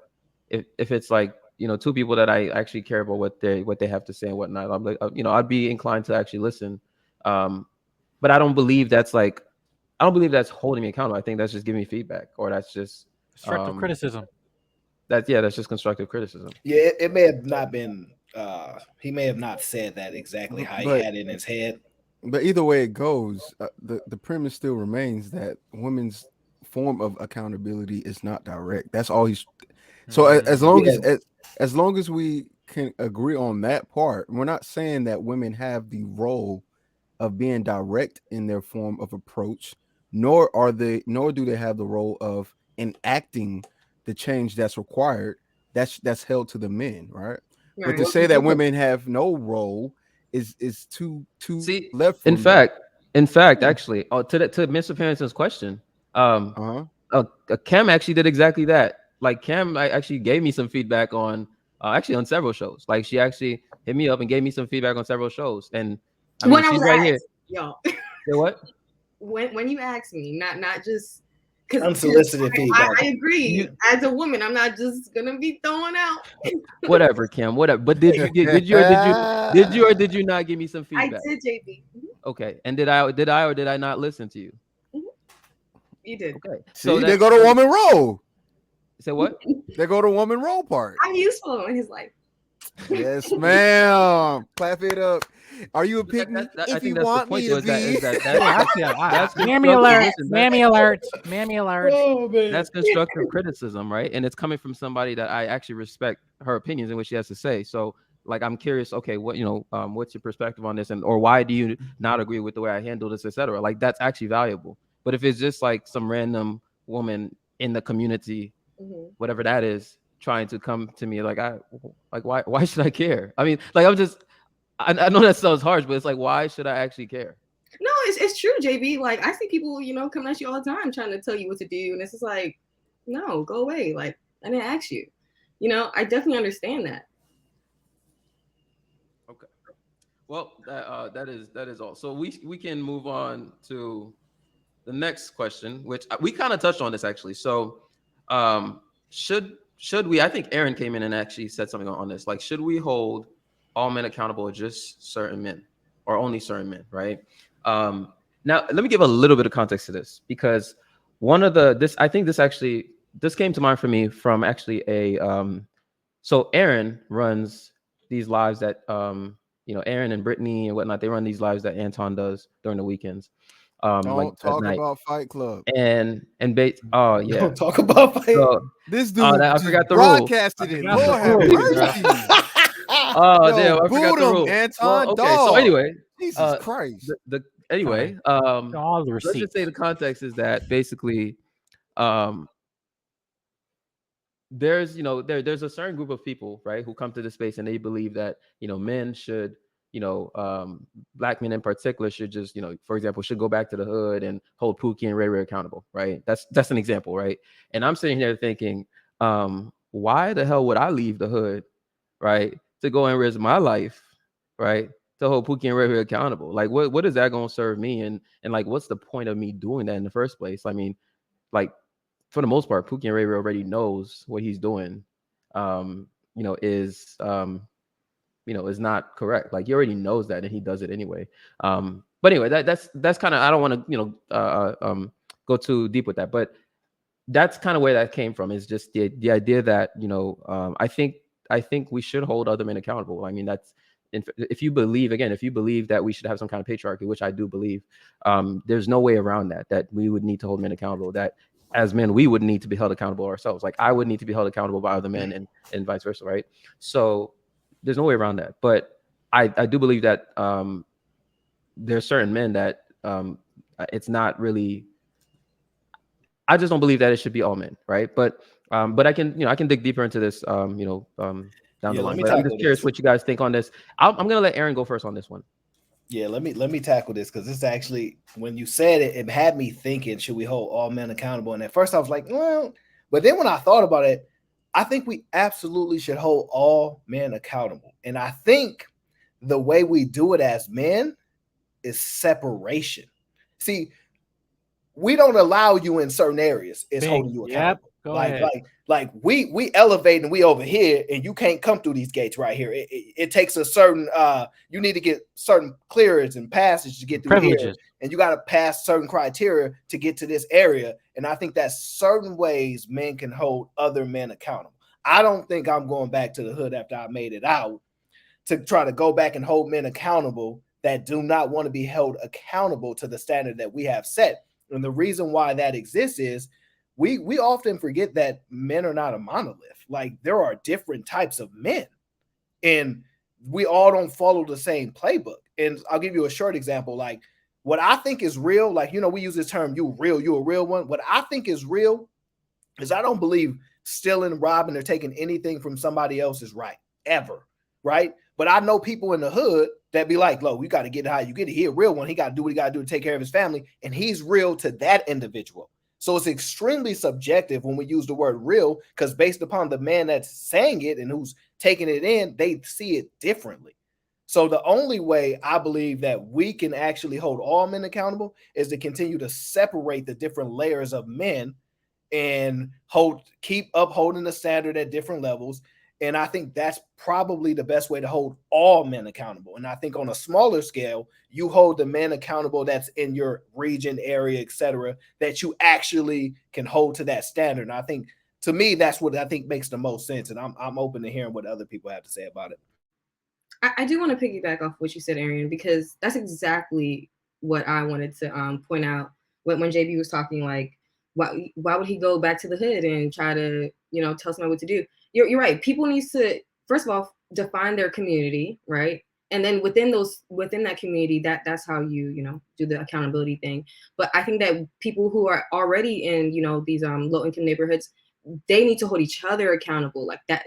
if it's like, you know, two people that I actually care about what they have to say and whatnot, I'm like, you know, I'd be inclined to actually listen. But I don't believe that's holding me accountable. I think that's just giving me feedback, or that's just Constructive criticism. that's just constructive criticism. Yeah, it may have not been. He may have not said that exactly how he But had it in his head. but either way it goes, the premise still remains that women's form of accountability is not direct. That's all he's. So as long Yeah. as long as we can agree on that part, we're not saying that women have the role of being direct in their form of approach, nor do they have the role of enacting the change that's required. That's held to the men, right? But Right. to say that women have no role is too See, left in from that. fact, actually, to Mr. Parrington's question, Cam actually did exactly that. Like Cam actually gave me some feedback on actually on several shows. Like she actually hit me up and gave me some feedback on several shows. And I mean, When I she's was right here. asked, y'all, Say what? when you ask me, not just because Unsolicited feedback. I agree. As a woman, I'm not just gonna be throwing out. Whatever, Cam. Whatever. But did you or did you not give me some I feedback? did, JB. Okay. And did I or did I not listen to you? You did. Okay. See, they go to woman role. Say what? They go to woman role part. I'm useful in his life. Yes, ma'am. Clap it up. Are you a pick me? I If think you that's the want point, me though, to be. that's Mammy alert! listen, Mammy alert! Mammy alert! Oh man. that's constructive criticism, right? And it's coming from somebody that I actually respect her opinions and what she has to say. So, like, I'm curious. Okay, what what's your perspective on this, and or why do you not agree with the way I handle this, etc. Like, that's actually valuable. But if it's just like some random woman in the community, whatever that is, trying to come to me, like, why should I care? I mean, like, I know that sounds harsh, but it's like, why should I actually care? No, it's true, JB. Like I see people, coming at you all the time trying to tell you what to do, and it's just like, no, go away. Like I didn't ask you. I definitely understand that. Okay. Well, that is all. So we can move on to the next question, which we kind of touched on this actually. So, should we? I think Aaron came in and actually said something on this. Like, should we hold all men accountable, or just certain men, or only certain men? Right. Now, let me give a little bit of context to this, because I think this came to mind for me from actually so Aaron runs these lives that Aaron and Brittany and whatnot, they run these lives that Anton does during the weekends. Don't talk about Fight Club. Oh yeah. Don't talk about Fight. So, this dude I just forgot the rule. broadcasted it. I forgot Lord the have rule, mercy. Oh Yo, damn, I forgot the boot 'em, rule. Anton, Well, okay, dog. so anyway, Jesus Christ. Anyway, all the let's receipts. just say the context is that basically, there's there's a certain group of people, right, who come to this space and they believe that men should, black men in particular should just, for example, should go back to the hood and hold Pookie and Ray Ray accountable, right? That's an example, right? And I'm sitting here thinking, why the hell would I leave the hood, right, to go and risk my life, right, to hold Pookie and Ray Ray accountable? Like, what is that going to serve me? And like, what's the point of me doing that in the first place? I mean, like, for the most part, Pookie and Ray Ray already knows what he's doing, is not correct. Like, he already knows that, and he does it anyway. But anyway, that's kind of, I don't want to go too deep with that, but that's kind of where that came from. Is just the idea that I think we should hold other men accountable. I mean, that's, if you believe that we should have some kind of patriarchy, which I do believe, there's no way around that we would need to hold men accountable, that as men we would need to be held accountable ourselves. Like, I would need to be held accountable by other men, and vice versa, right? So there's no way around that. But I do believe that there's certain men that it's not really, I just don't believe that it should be all men, right? But I can dig deeper into this down the line. But I'm just curious what you guys think on this. I'm gonna let Aaron go first on this one. Yeah, let me tackle this, because this actually, when you said it, it had me thinking, should we hold all men accountable? And at first I was like, well, but then when I thought about it, I think we absolutely should hold all men accountable. And I think the way we do it as men is separation. See, we don't allow you in certain areas. It's holding you accountable. Go ahead. Like we elevate and we over here, and you can't come through these gates right here. It takes a certain you need to get certain clearance and passage to get through here, Privileges. and you got to pass certain criteria to get to this area. And I think that's certain ways men can hold other men accountable. I don't think I'm going back to the hood after I made it out to try to go back and hold men accountable that do not want to be held accountable to the standard that we have set. And the reason why that exists is we often forget that men are not a monolith. Like, there are different types of men, and we all don't follow the same playbook. And I'll give you a short example. Like, what I think is real, like, we use this term, you a real one. What I think is real is I don't believe stealing, robbing, or taking anything from somebody else is right, ever, right? But I know people in the hood that be like, look, we got to get it how you get it. He a real one. He got to do what he got to do to take care of his family, and he's real to that individual. So it's extremely subjective when we use the word real, because based upon the man that's saying it and who's taking it in, they see it differently. So the only way I believe that we can actually hold all men accountable is to continue to separate the different layers of men and keep upholding the standard at different levels. And I think that's probably the best way to hold all men accountable. And I think on a smaller scale, you hold the men accountable that's in your region, area, etc., that you actually can hold to that standard. And I think, to me, that's what I think makes the most sense. And I'm open to hearing what other people have to say about it. I do want to piggyback off what you said, Arian, because that's exactly what I wanted to point out when JB was talking. Like, why would he go back to the hood and try to, tell somebody what to do? You're right. People need to, first of all, define their community, right? And then within that community, that's how you do the accountability thing. But I think that people who are already in these low income neighborhoods, they need to hold each other accountable. Like that,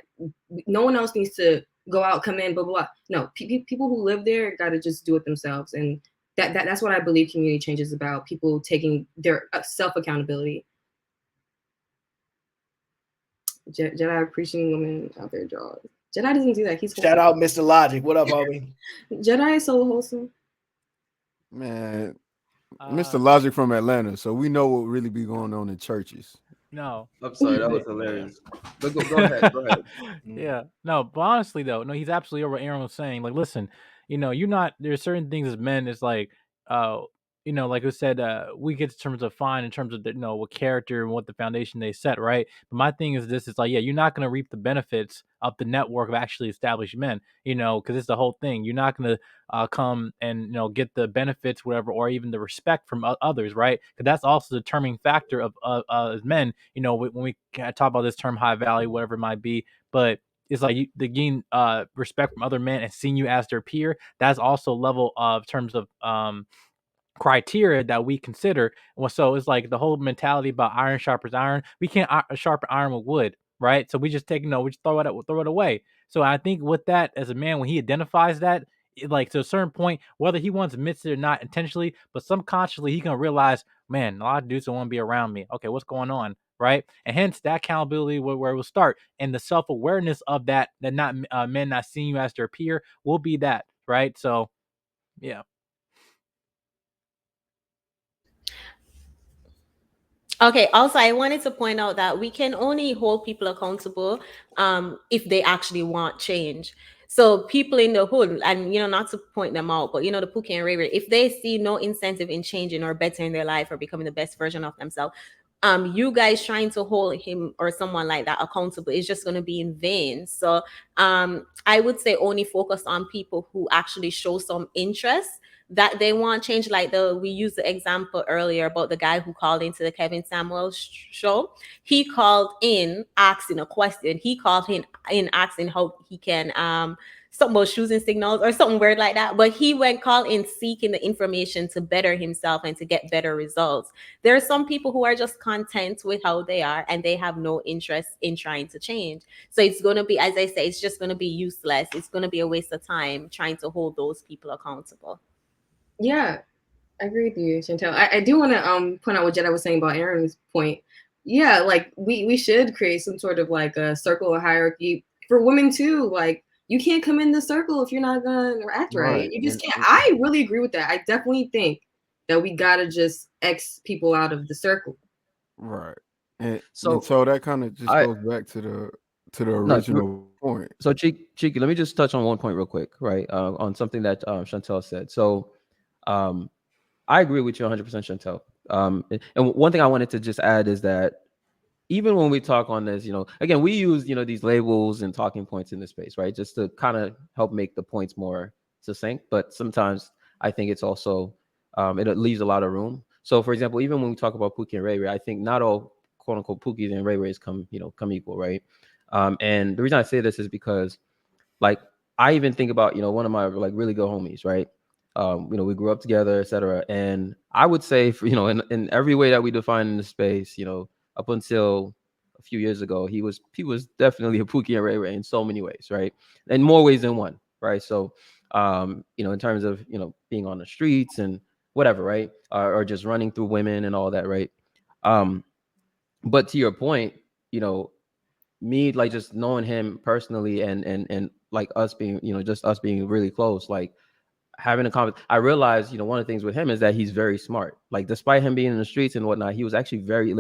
no one else needs to go out, come in, blah blah blah. No, people who live there got to just do it themselves, and that's what I believe community change is about. People taking their self accountability. Jedi appreciating women out their jaws. Jedi doesn't do that. He's wholesome. Shout out Mr. Logic. What up, homie? Jedi is so wholesome. Man, Mr. Logic from Atlanta, so we know what really be going on in churches. No, I'm sorry, that was hilarious. But go ahead, go ahead. Yeah, no, but honestly though, no, he's absolutely over what Aaron was saying. Like, listen, there's certain things as men, it's like, like I said, we get to terms of fine in terms of what character and what the foundation they set, right? But my thing is this: is like, yeah, you're not gonna reap the benefits of the network of actually established men, because it's the whole thing. You're not gonna come and get the benefits, whatever, or even the respect from others, right? Because that's also the determining factor of as men. When we talk about this term high value, whatever it might be, but it's like the gain respect from other men and seeing you as their peer. That's also level of terms of criteria that we consider. Well, so it's like the whole mentality about iron sharpens iron. We can't sharpen iron with wood, right? So we just we just throw it away. So I think with that, as a man, when he identifies that, like to a certain point, whether he wants to admit it or not intentionally, but subconsciously he can realize, man, a lot of dudes don't want to be around me. Okay, what's going on, right? And hence that accountability where it will start, and the self awareness of that not men not seeing you as their peer will be that, right? So, yeah. Okay, also I wanted to point out that we can only hold people accountable if they actually want change. So people in the hood, and not to point them out, but the Pookie and Ray Ray, if they see no incentive in changing or bettering their life or becoming the best version of themselves, you guys trying to hold him or someone like that accountable is just going to be in vain. So I would say only focus on people who actually show some interest that they want change. Like we used the example earlier about the guy who called into the Kevin Samuel show. He called in asking a question. He called in asking how he can something about choosing signals or something weird like that. But he went call in seeking the information to better himself and to get better results. There are some people who are just content with how they are and they have no interest in trying to change. So it's going to be, as I say, it's just going to be useless. It's going to be a waste of time trying to hold those people accountable. Yeah, I agree with you, Chantel. I do want to point out what Jedi was saying about Aaron's point. Yeah, like we should create some sort of like a circle of hierarchy for women too. Like, you can't come in the circle if you're not gonna act right. You just can't. I really agree with that. I definitely think that we gotta just X people out of the circle. Right. And So so that kind of just I goes back to the no, original point. so Cheeky, let me just touch on one point real quick, right? On something that Chantel said. So um, I agree with you 100%, Chantel. And one thing I wanted to just add is that even when we talk on this, again, we use, these labels and talking points in this space, right? Just to kind of help make the points more succinct. But sometimes I think it's also, it leaves a lot of room. So for example, even when we talk about Pookie and Ray Ray, I think not all quote unquote Pookies and Ray Rays come equal, right? And the reason I say this is because like I even think about, one of my like really good homies, right? We grew up together, etc. And I would say, for, in every way that we define in the space, up until a few years ago, he was definitely a Pookie and Ray Ray in so many ways, right? In more ways than one, right? So, in terms of being on the streets and whatever, right, or just running through women and all that, right? Um, but to your point, you know, me like just knowing him personally and like us being just us being really close, like having a conversation, I realized one of the things with him is that he's very smart. Like despite him being in the streets and whatnot, he was actually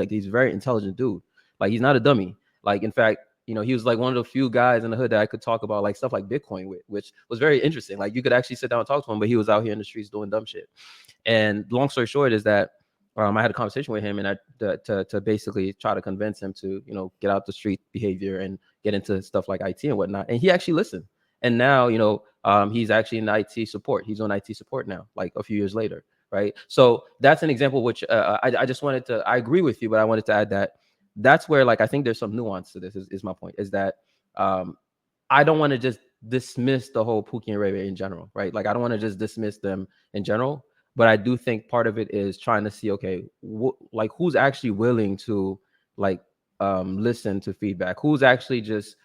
he's a very intelligent dude. Like he's not a dummy. Like in fact, he was like one of the few guys in the hood that I could talk about like stuff like Bitcoin with, which was very interesting. Like you could actually sit down and talk to him, but he was out here in the streets doing dumb shit. And long story short is that I had a conversation with him, and to basically try to convince him to get out the street behavior and get into stuff like IT and whatnot. And he actually listened. And now he's actually in IT support. He's on IT support now, like a few years later, right? So that's an example which I just wanted to. I agree with you, but I wanted to add that that's where like I think there's some nuance to this. Is my point is that I don't want to just dismiss the whole Pookie and Ray Ray in general, right? Like I don't want to just dismiss them in general, but I do think part of it is trying to see, okay, like who's actually willing to like listen to feedback, who's actually just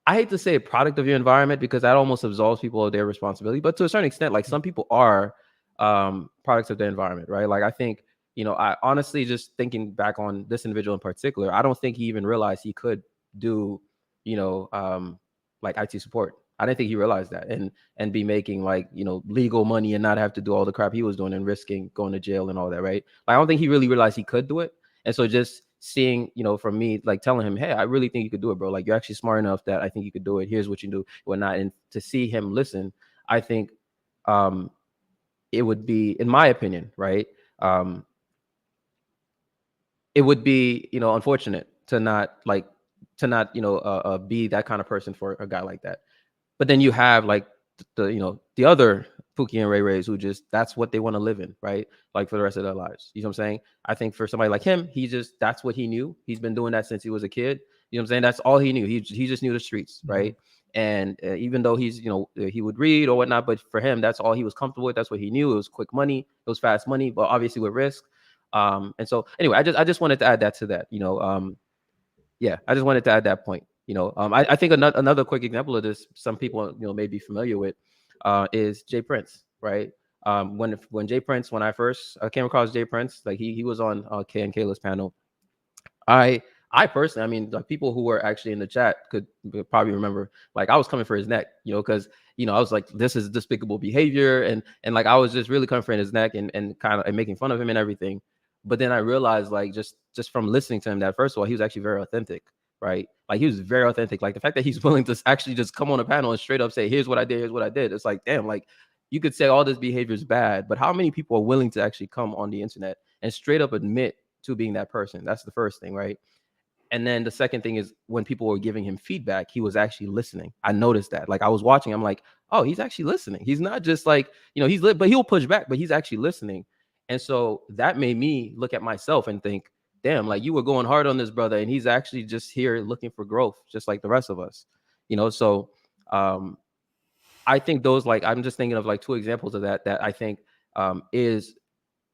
I hate to say a product of your environment because that almost absolves people of their responsibility, but to a certain extent, like some people are products of their environment, right? Like I think I honestly just thinking back on this individual in particular, I don't think he even realized he could do you know like IT support. I didn't think he realized that and be making like legal money and not have to do all the crap he was doing and risking going to jail and all that, right? Like, I don't think he really realized he could do it. And so just seeing from me like telling him, hey, I really think you could do it, bro. Like you're actually smart enough that I think you could do it. Here's what you do, whatnot. And to see him listen, I think it would be, in my opinion, right, it would be unfortunate to not be that kind of person for a guy like that. But then you have like the other Pookie and Ray Rays who just that's what they want to live in, right? Like for the rest of their lives. You know what I'm saying? I think for somebody like him, that's what he knew. He's been doing that since he was a kid. You know what I'm saying? That's all he knew. He just knew the streets, right? And even though he's he would read or whatnot, but for him, that's all he was comfortable with. That's what he knew. It was quick money. It was fast money, but obviously with risk. And so anyway, I just wanted to add that to that. Yeah, I just wanted to add that point. I think another quick example of this, some people may be familiar with, is Jay Prince, right? When Jay Prince, when I first came across Jay Prince, like he was on K and Kayla's panel. I personally, I mean, like people who were actually in the chat could probably remember, like I was coming for his neck, because I was like, this is despicable behavior, and like I was just really coming for his neck and kind of and making fun of him and everything. But then I realized, like just from listening to him, that first of all, he was actually very authentic, right? Like he was very authentic. Like the fact that he's willing to actually just come on a panel and straight up say, here's what I did, here's what I did. It's like, damn, like you could say all this behavior is bad, but how many people are willing to actually come on the internet and straight up admit to being that person? That's the first thing, right? And then the second thing is when people were giving him feedback, he was actually listening. I noticed that. Like I was watching, I'm like, oh, he's actually listening. He's not just like, he's lit, but he'll push back, but he's actually listening. And so that made me look at myself and think, damn, like you were going hard on this brother, and he's actually just here looking for growth, just like the rest of us. So I think those, like, I'm just thinking of like two examples of that I think is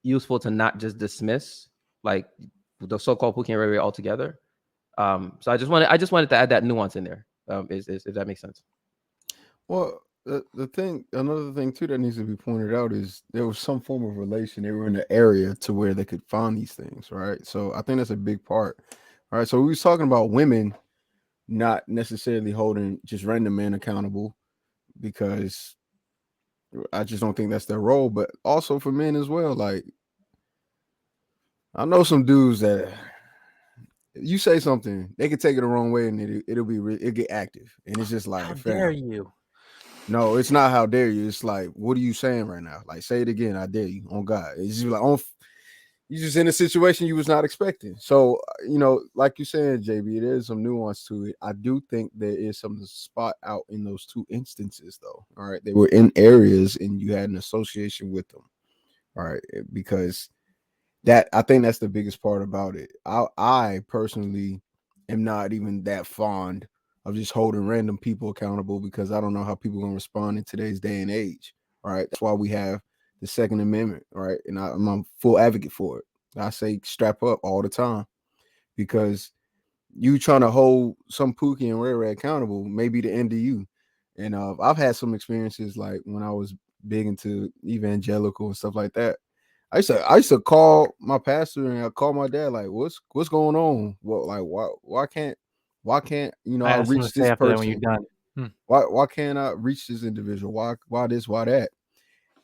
useful to not just dismiss like the so-called Pookie and Ray Ray altogether. So I just wanted to add that nuance in there. Is if that makes sense. Well, another thing too that needs to be pointed out is there was some form of relation. They were in the area to where they could find these things, right? So I think that's a big part. All right. So we was talking about women not necessarily holding just random men accountable, because I just don't think that's their role, but also for men as well. Like, I know some dudes that you say something, they can take it the wrong way, and it'll get active, and it's just How like, dare fam, you? no, it's not how dare you. It's like, what are you saying right now? Like, say it again. I dare you on God. It's just like you just in a situation you was not expecting. So like you saying, JB, there's some nuance to it. I do think there is something to spot out in those two instances, though. All right, they were in areas, and you had an association with them. All right, because that I think that's the biggest part about it. I personally am not even that fond of just holding random people accountable because I don't know how people are gonna respond in today's day and age. All right, that's why we have the Second Amendment, right? And I'm a full advocate for it. I say strap up all the time because you trying to hold some Pookie and Ray Ray accountable may be the end of you. And I've had some experiences like when I was big into evangelical and stuff like that. I used to call my pastor and I call my dad like, what's going on? Well, like why can't I I had something reach to say this after that when you're person? done. Hmm. Why can't I reach this individual? Why this? Why that?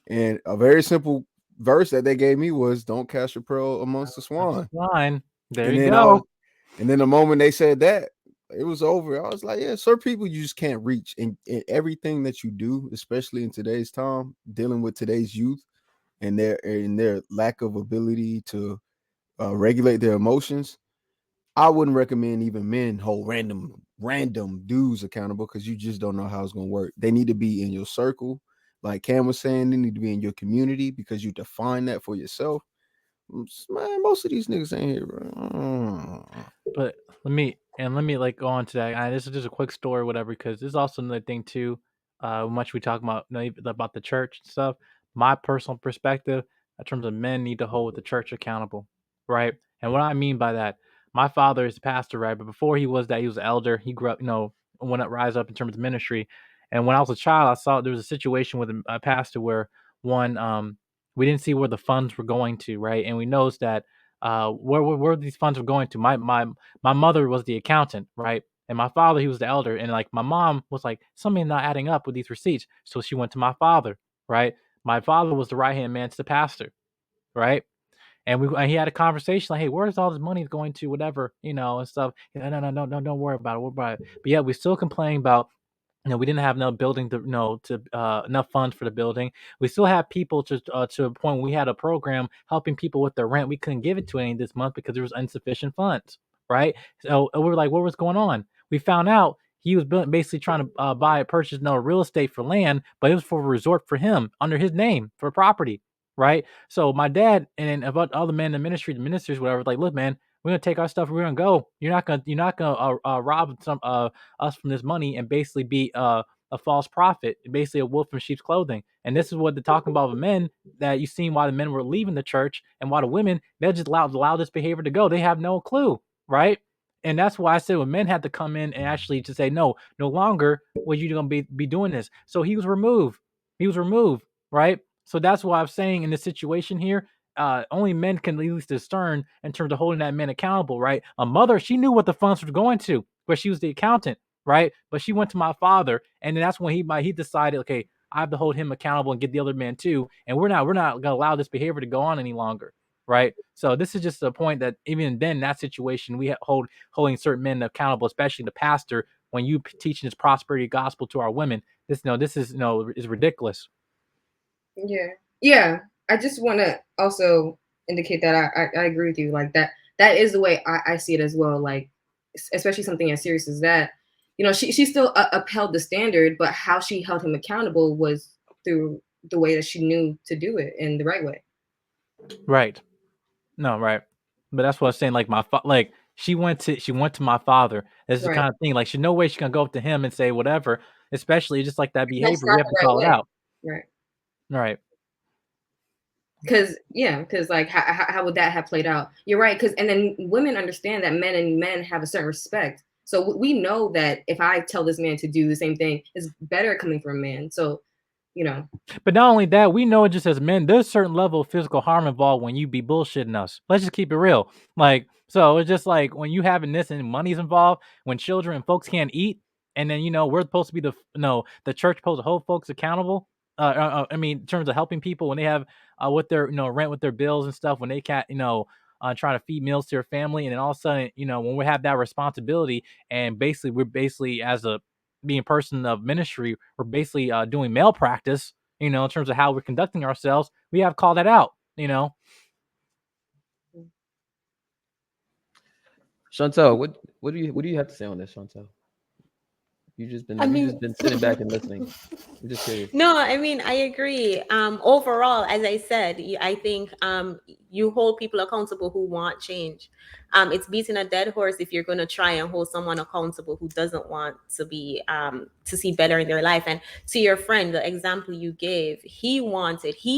And a very simple verse that they gave me was, "Don't cast your pearl amongst the That's swine." fine. There And you then I go. was, and then the moment they said that, it was over. I was like, yeah, certain people you just can't reach, and everything that you do, especially in today's time, dealing with today's youth and their lack of ability to regulate their emotions. I wouldn't recommend even men hold random dudes accountable because you just don't know how it's gonna work. They need to be in your circle, like Cam was saying. They need to be in your community because you define that for yourself. Man, most of these niggas ain't here, bro. But let me like go on to that. This is just a quick story, whatever, because this is also another thing too. Much we talk about about the church and stuff. My personal perspective, in terms of men need to hold the church accountable, right? And what I mean by that, my father is a pastor, right? But before he was that, he was an elder. He grew up, went up, rise up in terms of ministry. And when I was a child, I saw there was a situation with a pastor where one, we didn't see where the funds were going to, right? And we noticed that where these funds were going to. My mother was the accountant, right? And my father, he was the elder. And like my mom was like, something not adding up with these receipts. So she went to my father, right? My father was the right hand man to the pastor, right? And he had a conversation like, hey, where's all this money going to, whatever, and stuff. No, don't worry about it. Worry about it. But yeah, we still complain about we didn't have enough building to enough funds for the building. We still have people to a point we had a program helping people with their rent. We couldn't give it to any this month because there was insufficient funds, right? So we were like, what was going on? We found out he was basically trying to purchase real estate for land, but it was for a resort for him under his name for property, right? So my dad and about other men in the ministry, the ministers, whatever, like, look, man, we're gonna take our stuff. We're gonna go. You're not gonna rob us from this money and basically be a false prophet, basically a wolf in sheep's clothing. And this is what they're talking about the men that you seen why the men were leaving the church and why the women they just allow this behavior to go. They have no clue, right? And that's why I said when men had to come in and actually to say no, no longer was you gonna be doing this. So he was removed. He was removed, right? So that's why I'm saying in this situation here, only men can at least discern in terms of holding that man accountable, right? A mother, she knew what the funds were going to, but she was the accountant, right? But she went to my father, and then that's when he decided, okay, I have to hold him accountable and get the other man too, and we're not gonna allow this behavior to go on any longer, right? So this is just a point that even then, that situation, we holding certain men accountable, especially the pastor, when you teaching this prosperity gospel to our women. This is ridiculous. Yeah. Yeah. I just want to also indicate that I agree with you. Like that is the way I see it as well. Like, especially something as serious as that, she still upheld the standard, but how she held him accountable was through the way that she knew to do it in the right way. Right. No, right. But that's what I'm saying. Like like she went to my father. It's the Right. kind of thing. Like she no way she can go up to him and say whatever. Especially just like that That's behavior, we not have the to right call it way. out. Right. Right. Because like how would that have played out? You're right. And then women understand that men have a certain respect. So we know that if I tell this man to do the same thing, it's better coming from a man. So, But not only that, we know just as men, there's a certain level of physical harm involved when you be bullshitting us. Let's just keep it real. Like, so it's just like when you having this and money's involved, when children and folks can't eat, and then we're supposed to be the church supposed to hold folks accountable. I mean, in terms of helping people when they have with their rent, with their bills and stuff, when they can't trying to feed meals to your family, and then all of a sudden, when we have that responsibility, and basically we're basically as a being a person of ministry, we're basically doing male practice, in terms of how we're conducting ourselves. We have to call that out. Chantel, what do you have to say on this, Chantel? You just I mean, been sitting back and listening. I'm just curious. no, I mean, I agree. Overall, as I said, I think you hold people accountable who want change. It's beating a dead horse if you're going to try and hold someone accountable who doesn't want to be to see better in their life. And to your friend, the example you gave, he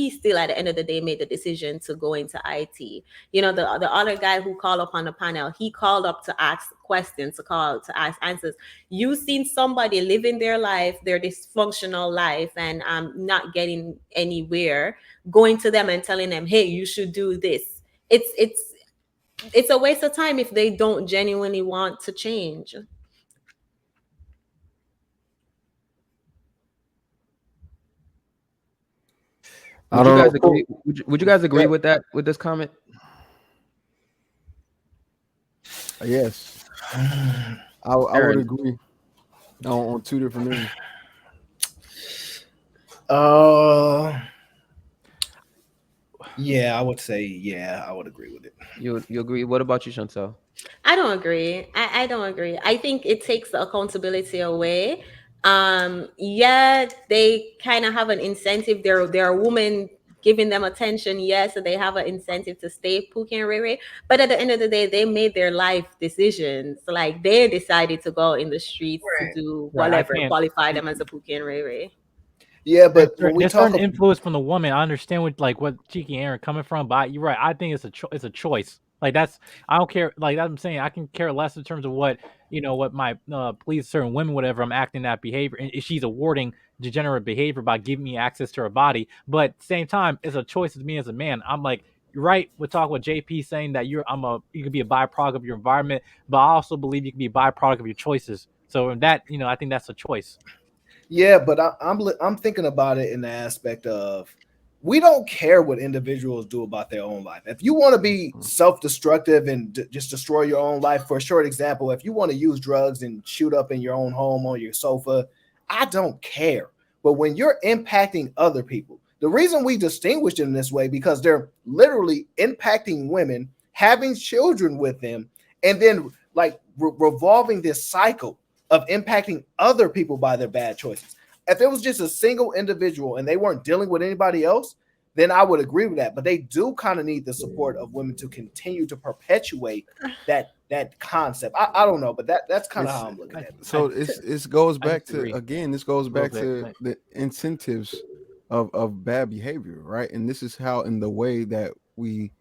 still at the end of the day made the decision to go into IT. The other guy who called up on the panel, he called up to ask questions, to ask answers. You've seen somebody living their life, their dysfunctional life, and not getting anywhere, going to them and telling them, hey, you should do this. It's a waste of time if they don't genuinely want to change. Would you guys agree? Would you guys agree with that, with this comment? Yes, I would agree on two different things. Yeah, I would say, I would agree with it. You agree? What about you, Chantel? I don't agree. I don't agree. I think it takes the accountability away. Yeah, they kind of have an incentive. There are women giving them attention, yes, so they have an incentive to stay Pookie and Ray Ray. But at the end of the day, they made their life decisions. Like they decided to go in the streets to do whatever qualify them as a Pookie and Ray Ray. Yeah, but when we there's talk certain influence from the woman. I understand what Cheeky Aaron coming from, but you're right. I think it's a choice. Like I don't care. Like I'm saying, I can care less in terms of what my please certain women, whatever. I'm acting that behavior, and she's awarding degenerate behavior by giving me access to her body. But at the same time, it's a choice of me as a man. I'm like, you're right. We're talking with JP saying that you can be a byproduct of your environment, but I also believe you can be a byproduct of your choices. So in that, I think that's a choice. Yeah, but I'm thinking about it in the aspect of we don't care what individuals do about their own life. If you want to be self-destructive and just destroy your own life, for a short example, if you want to use drugs and shoot up in your own home on your sofa, I don't care. But when you're impacting other people, the reason we distinguish them this way because they're literally impacting women, having children with them, and then like revolving this cycle of impacting other people by their bad choices. If it was just a single individual and they weren't dealing with anybody else, then I would agree with that. But they do kind of need the support of women to continue to perpetuate that concept. I don't know, but that's kind of how I'm looking at it. So it goes back to the incentives of bad behavior, right? And this is how, in the way that we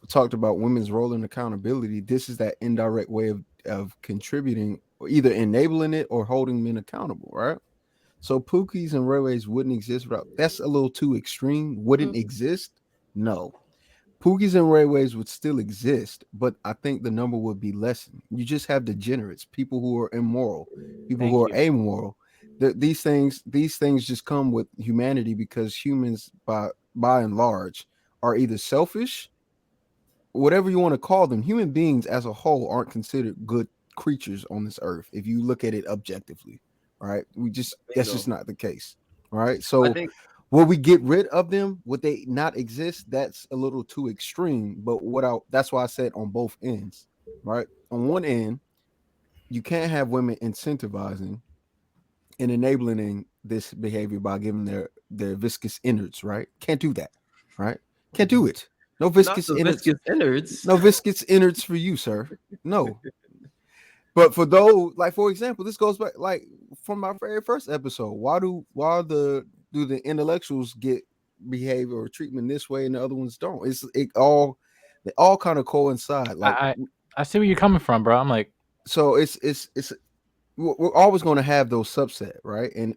talked about women's role in accountability, this is that indirect way of contributing, or either enabling it or holding men accountable, right? So Pookies and Ray Rays wouldn't exist without. That's a little too extreme. Wouldn't exist? No. Pookies and Ray Rays would still exist, but I think the number would be lessened. You just have degenerates, people who are immoral, people who are amoral. These things just come with humanity because humans, by and large, are either selfish, whatever you want to call them. Human beings as a whole aren't considered good creatures on this earth if you look at it objectively, right? That's just not the case, right? So will we get rid of them? Would they not exist? That's a little too extreme. But that's why I said on both ends, right? On one end, you can't have women incentivizing and enabling this behavior by giving their viscous innards, right? Can't do that, right? Can't do it. No viscous innards. No viscous innards for you, sir. No. But for those, like for example, this goes back like from my very first episode. Why do the intellectuals get behavior or treatment this way and the other ones don't? They all kind of coincide. Like I see where you're coming from, bro. I'm like, so we're always going to have those subset, right? And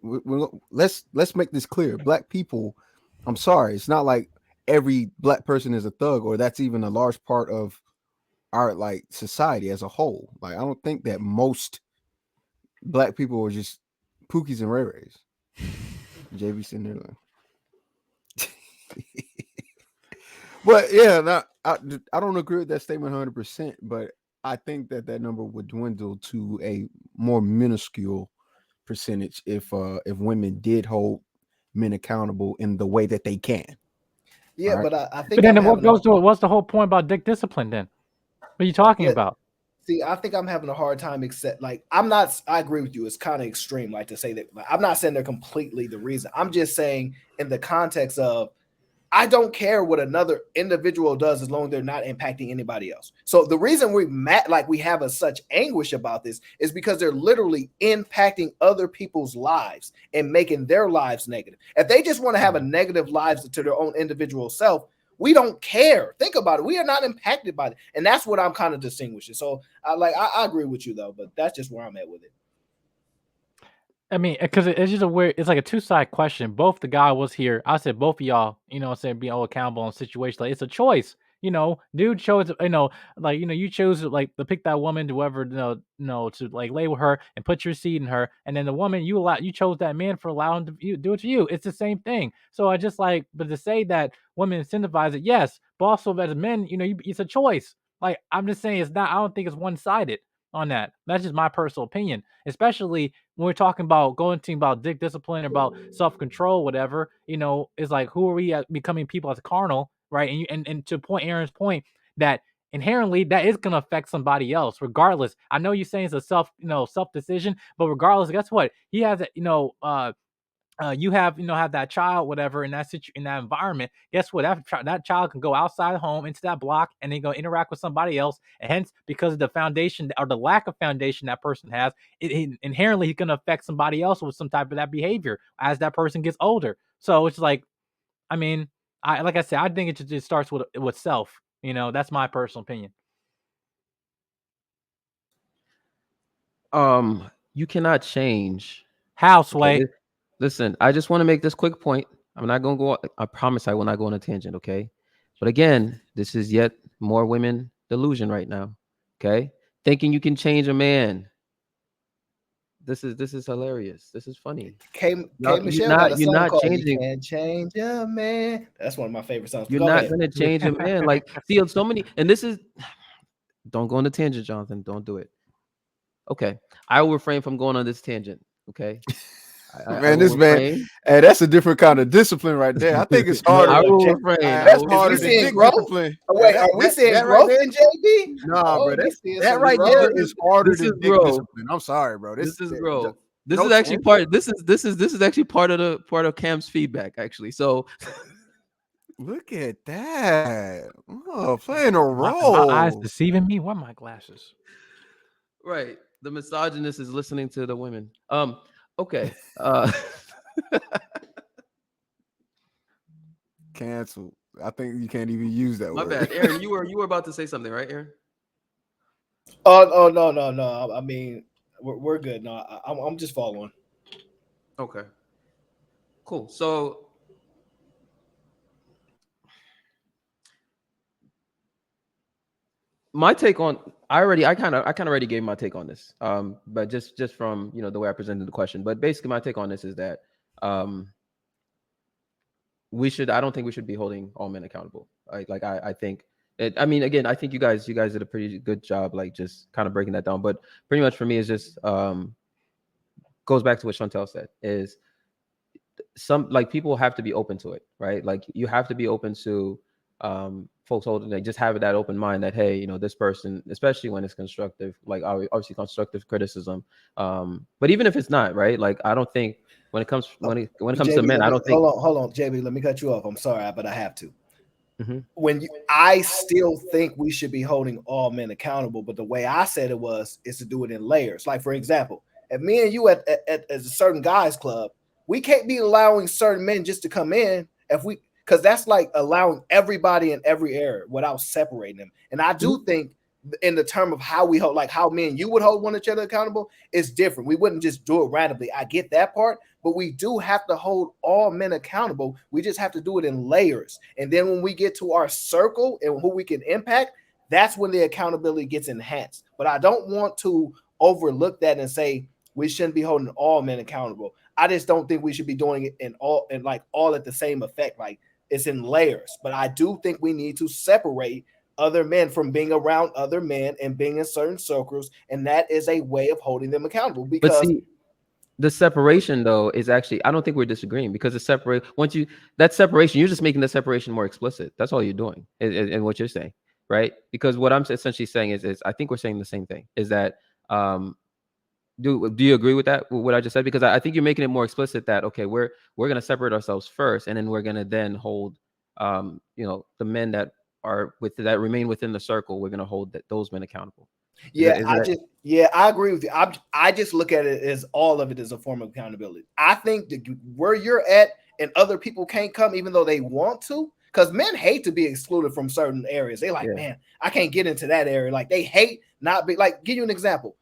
let's make this clear. Black people, I'm sorry, it's not like every black person is a thug, or that's even a large part of our like society as a whole. Like I don't think that most black people are just Pookies and Ray Rays. JV sitting there like. But yeah, I don't agree with that statement 100%, but I think that number would dwindle to a more minuscule percentage if women did hold men accountable in the way that they can. Yeah, All right. but I But think then I'm what having a goes to it? What's the whole point about dick discipline then? What are you talking yeah. about? See, I think I'm having a hard time accept. Like, I'm not. I agree with you. It's kind of extreme, like to say that. Like, I'm not saying they're completely the reason. I'm just saying in the context of I don't care what another individual does as long as they're not impacting anybody else. So the reason we have a such anguish about this is because they're literally impacting other people's lives and making their lives negative. If they just want to have a negative lives to their own individual self, we don't care. Think about it. We are not impacted by it. And that's what I'm kind of distinguishing. So I agree with you though, but that's just where I'm at with it. I mean, because it's just a weird. It's like a two-side question. Both the guy was here. I said both of y'all. You know, what I'm saying being all accountable in a situation like it's a choice. You know, dude chose. You know, like you chose like to pick that woman, whoever to like lay with her and put your seed in her, and then the woman you chose that man for allowing do it to you. It's the same thing. So I just like, but to say that women incentivize it, yes, but also as men, it's a choice. Like I'm just saying, it's not. I don't think it's one-sided on that. That's just my personal opinion, especially when we're talking about about dick discipline, about self-control, whatever. It's like who are we becoming people as carnal, right? And to point Aaron's point that inherently that is going to affect somebody else regardless. I know you're saying it's a self decision, but regardless, guess what? He has you have that child, whatever, in in that environment. Guess what? That child can go outside the home into that block and then go interact with somebody else. And hence, because of the foundation or the lack of foundation that person has, it inherently going to affect somebody else with some type of that behavior as that person gets older. So it's like, I mean, like I said, I think it just starts with self. That's my personal opinion. You cannot change. Houseway. Okay, listen, I just want to make this quick point. I'm not going to go. I promise I will not go on a tangent. Okay. But again, this is yet more women delusion right now. Okay. Thinking you can change a man. This is hilarious. This is funny. K You're Michelle got a you're song not called "You changing. Can't Change a Man." That's one of my favorite songs. You're Go not ahead. going to change a man. Like, see, so many, and this is, don't go on a tangent, Jonathan. Don't do it. Okay. I will refrain from going on this tangent. Okay. I Man, will this man, refrain. hey, that's a different kind of discipline right there. I think it's harder. I will Jay- refrain. That's I will harder we than refrain. seeing dick growth? discipline. Oh, wait, Yeah, are we seeing that growth right in JB? Nah, bro, we seeing that some right growth. there is harder This is than dick growth. discipline. I'm sorry, bro. This is that- growth. This no is actually tangent. this is actually part of Cam's feedback, actually. So Look at that. Oh, playing a My eyes role. deceiving me. What are my glasses? right. The misogynist is listening to the women. Okay. Cancel. I think you can't even use that My word. bad. Aaron, you were about to say something, right, Aaron? Oh no. I mean, we're good. No, I'm just following. Okay. Cool. So my take on I kind of already gave my take on this. But just from the way I presented the question. But basically my take on this is that I don't think we should be holding all men accountable. I think I mean, again, I think you guys did a pretty good job, like just kind of breaking that down. But pretty much for me, it's just goes back to what Chantel said, is some, like, people have to be open to it, right? Like, you have to be open to folks holding, like, just have that open mind that, hey, this person, especially when it's constructive, like obviously constructive criticism, but even if it's not, right, like, I don't think when it comes to men, I don't think. Hold on, JB, let me cut you off. I'm sorry, but I have to. Mm-hmm. I still think we should be holding all men accountable, but the way I said it is to do it in layers. Like, for example, if me and you at a certain guys club, we can't be allowing certain men just to come in because that's like allowing everybody in every area without separating them. And I do think in the term of how we hold, like how me and you would hold one each other accountable, is different. We wouldn't just do it randomly. I get that part, but we do have to hold all men accountable. We just have to do it in layers. And then when we get to our circle and who we can impact, that's when the accountability gets enhanced. But I don't want to overlook that and say we shouldn't be holding all men accountable. I just don't think we should be doing it all at the same effect. Like, it's in layers. But I do think we need to separate other men from being around other men and being in certain circles, and that is a way of holding them accountable. But Because see, the separation though is actually, I don't think we're disagreeing, because the separate once you that separation, you're just making the separation more explicit. That's all you're doing in what you're saying, right? Because what I'm essentially saying is I think we're saying the same thing. Is that do you agree with that, with what I just said? Because I think you're making it more explicit that, okay, we're gonna separate ourselves first, and then we're gonna then hold the men that are that remain within the circle, we're gonna hold those men accountable. I agree with you. I just look at it as all of it is a form of accountability. I think that where you're at and other people can't come, even though they want to, because men hate to be excluded from certain areas. They like, man, I can't get into that area. Like they hate not be like. Give you an example.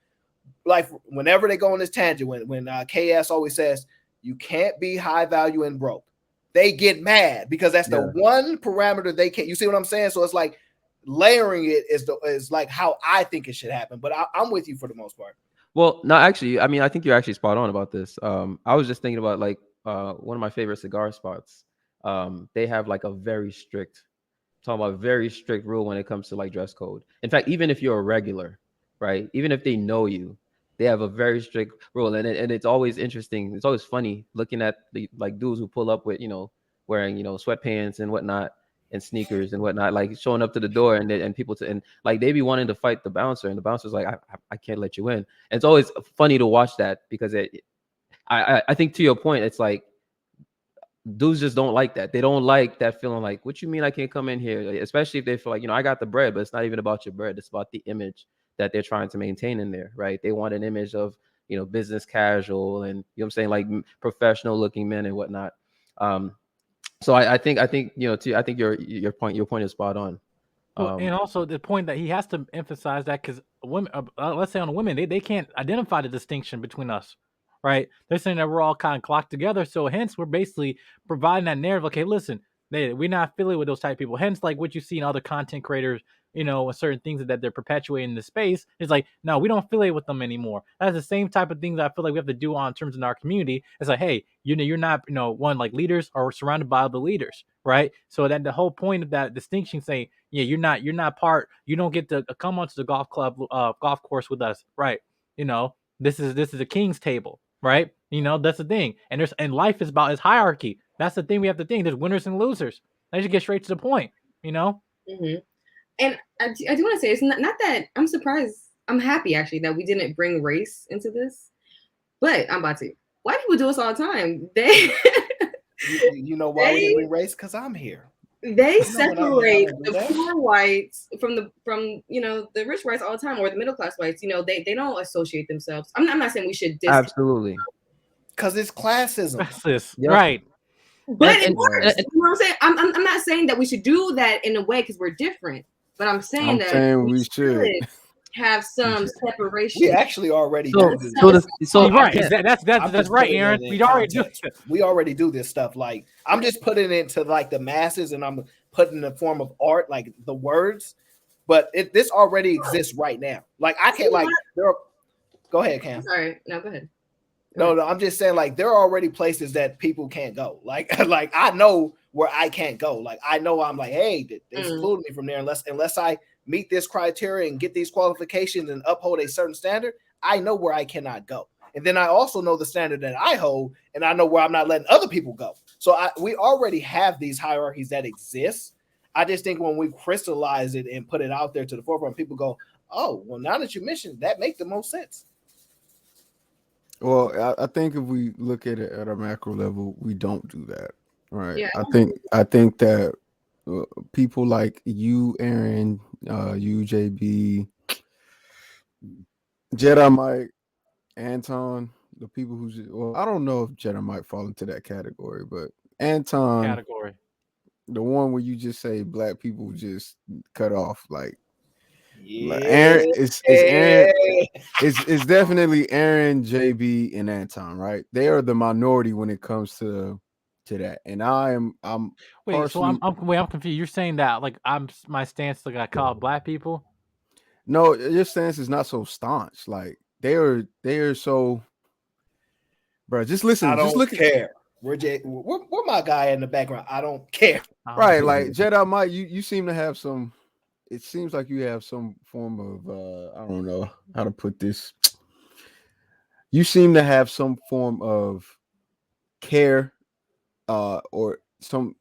Like whenever they go on this tangent, when KS always says you can't be high value and broke, they get mad because that's the one parameter they can't. You see what I'm saying? So it's like layering it is like how I think it should happen. But I'm with you for the most part. Well, no, actually, I mean, I think you're actually spot on about this. I was just thinking about like one of my favorite cigar spots. They have like a very strict rule when it comes to like dress code. In fact, even if you're a regular, right? Even if they know you, they have a very strict rule, and it's always interesting. It's always funny looking at the like dudes who pull up with wearing sweatpants and whatnot and sneakers and whatnot, like showing up to the door and people and like they be wanting to fight the bouncer, and the bouncer's like, I can't let you in. And it's always funny to watch that because I think to your point, it's like dudes just don't like that. They don't like that feeling like, what you mean I can't come in here? Especially if they feel like, I got the bread, but it's not even about your bread. It's about the image that they're trying to maintain in there, right? They want an image of, business casual and, what I'm saying, like professional looking men and whatnot. So I think, I think your point is spot on. Well, and also the point that he has to emphasize that because women, let's say on women, they can't identify the distinction between us, right? They're saying that we're all kind of clocked together. So hence we're basically providing that narrative. Okay, listen, we're not affiliated with those type of people. Hence, like what you see in other content creators, with certain things that they're perpetuating in the space. It's like, no, we don't affiliate with them anymore. That's the same type of things I feel like we have to do on terms in our community. It's like, hey, you're not, one, like leaders are surrounded by other leaders, right? So that the whole point of that distinction, saying, yeah, you're not part. You don't get to come onto the golf course with us, right? This is a king's table, right? That's the thing. And life is about its hierarchy. That's the thing we have to think. There's winners and losers. Let's just get straight to the point. Mm-hmm. And I do want to say, it's not that I'm surprised. I'm happy actually that we didn't bring race into this, but I'm about to. White people do this all the time. They, you know why we didn't bring race? Because I'm here. They separate the poor whites from the rich whites all the time, or the middle class whites. They don't associate themselves. I'm not saying we should absolutely, because it's classism. Right? But it works. You know what I'm saying? I'm not saying that we should do that in a way because we're different, but I'm saying we should have some separation. We actually already do this. So right, that's right, Aaron. We already do this stuff. Like I'm just putting it into like the masses, and I'm putting in the form of art, like the words. But this already exists right now. Like I can't Go ahead, Cam. Sorry, no, go ahead. No, I'm just saying, like, there are already places that people can't go. Like I know where I can't go. Like, I know I'm like, hey, they excluded me from there unless I meet this criteria and get these qualifications and uphold a certain standard. I know where I cannot go. And then I also know the standard that I hold, and I know where I'm not letting other people go. So we already have these hierarchies that exist. I just think when we crystallize it and put it out there to the forefront, people go, oh, well, now that you mentioned that makes the most sense. Well, I think if we look at it at a macro level, we don't do that, right? Yeah. I think that people like you, Aaron, you, JB, Jedi Mike, Anton, the people I don't know if Jedi might fall into that category, but Anton, the one where you just say black people just cut off, like. Yeah. Aaron it's definitely Aaron, JB, and Anton, right? They are the minority when it comes to that. And I'm wait, so I'm confused. You're saying that like my stance like I call black people? No, your stance is not so staunch. Like they are so, bro. Just listen. I don't just look care. We're my guy in the background. I don't care. Right, like Jedi Mike, you seem to have some it seems like you have some form of I don't know how to put this. You seem to have some form of care or some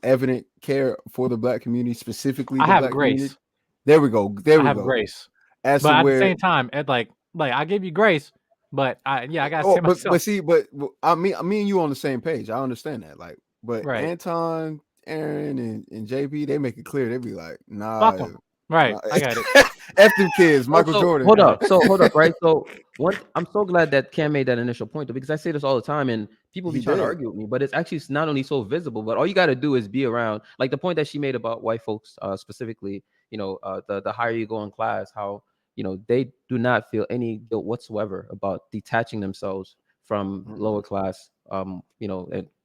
evident care for the black community, specifically I the have black community. grace. There we go. There I we have go. grace. As But to at the where same time, like I give you grace, but I gotta oh, say myself. but see, but I mean, me and you on the same page. I understand that. Like, but Right. Anton, Aaron, and JP, they make it clear. They be like, nah, Fuck 'em. Right. nah. I got it. F them kids, Michael So Jordan. hold up. So hold up, right? So I'm so glad that Cam made that initial point, though, because I say this all the time, and people be He trying to did. argue with me, but it's actually not only so visible, but all you got to do is be around. Like the point that she made about white folks, specifically, the higher you go in class, how they do not feel any guilt whatsoever about detaching themselves from lower class, and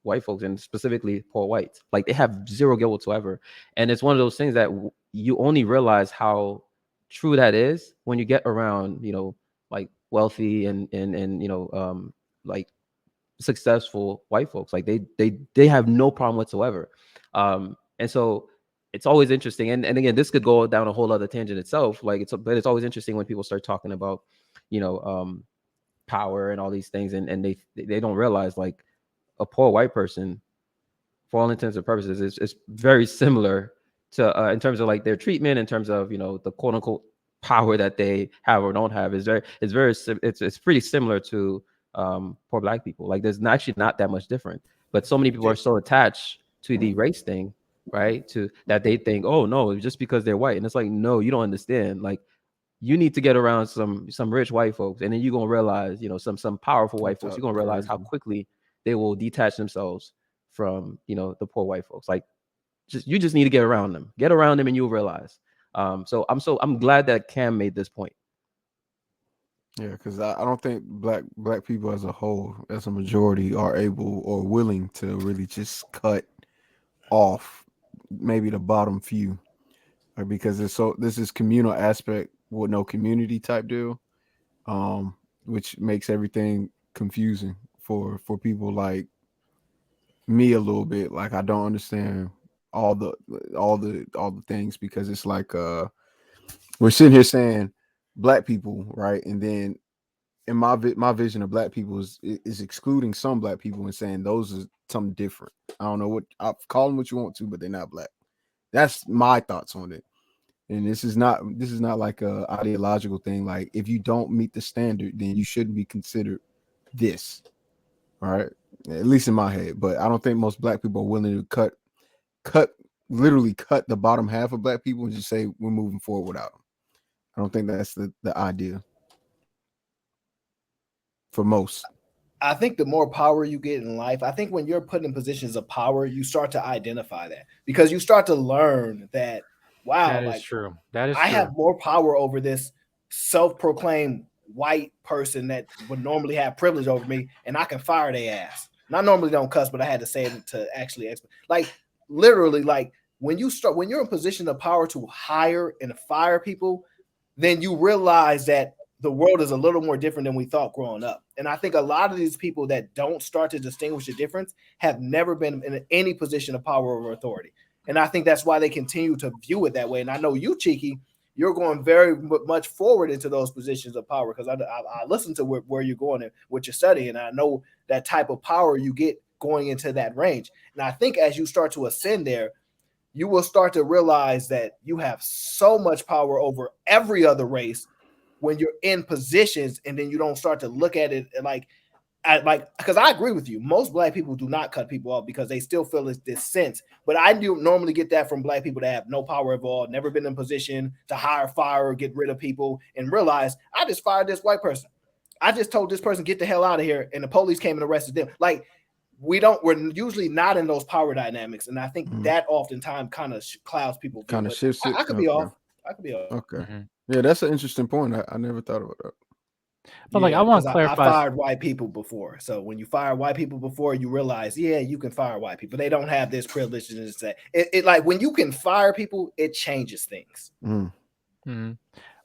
white folks, and specifically poor whites. Like they have zero guilt whatsoever, and it's one of those things that you only realize how true that is when you get around like wealthy and like successful white folks. Like they have no problem whatsoever. And so it's always interesting, and again, this could go down a whole other tangent itself. Like but it's always interesting when people start talking about power and all these things, and they don't realize like a poor white person, for all intents and purposes, is very similar to in terms of like their treatment, in terms of the quote unquote power that they have or don't have, it's pretty similar to poor black people. Like there's actually not that much different, but so many people are so attached to the race thing, right? To that they think, oh no, just because they're white, and it's like, no, you don't understand. Like you need to get around some rich white folks, and then you're gonna realize, some powerful white folks. You're gonna realize how quickly they will detach themselves from the poor white folks. Like you just need to get around them, and you'll realize. So I'm glad that Cam made this point. Yeah, because I don't think black people as a whole, as a majority, are able or willing to really just cut off maybe the bottom few, because this is communal aspect with no community type deal, which makes everything confusing for people like me a little bit. Like I don't understand all the things, because it's like we're sitting here saying black people, right? And then in my vision of black people is excluding some black people and saying those are something different. I don't know what, I'll call them what you want to, but they're not black. That's my thoughts on it. And this is not like a ideological thing. Like if you don't meet the standard, then you shouldn't be considered this. All right. At least in my head. But I don't think most black people are willing to literally cut the bottom half of black people and just say we're moving forward without them. I don't think that's the idea for most. I think the more power you get in life, I think when you're put in positions of power, you start to identify that, because you start to learn that, wow, That is like true. That is I true. have more power over this self-proclaimed white person that would normally have privilege over me, and I can fire their ass. And I normally don't cuss, but I had to say it to actually like literally, like when you're in position of power to hire and fire people, then you realize that the world is a little more different than we thought growing up. And I think a lot of these people that don't start to distinguish the difference have never been in any position of power or authority. And I think that's why they continue to view it that way. And I know you, Cheeky, you're going very much forward into those positions of power, because I listen to where you're going and what you're studying. And I know that type of power you get going into that range. And I think as you start to ascend there, you will start to realize that you have so much power over every other race when you're in positions, and then you don't start to look at it like, because I agree with you. Most black people do not cut people off because they still feel this sense. But I do normally get that from black people that have no power at all, never been in position to hire, fire, or get rid of people, and realize I just fired this white person. I just told this person, get the hell out of here, and the police came and arrested them. Like, we're usually not in those power dynamics. And I think that oftentimes kind of clouds people. Kind of shifts it. I could be off. I could be off. Okay. Yeah, that's an interesting point. I never thought about that. But like, I want to clarify. I fired white people before. So when you fire white people before, you realize, yeah, you can fire white people. They don't have this privilege. And it like when you can fire people, it changes things.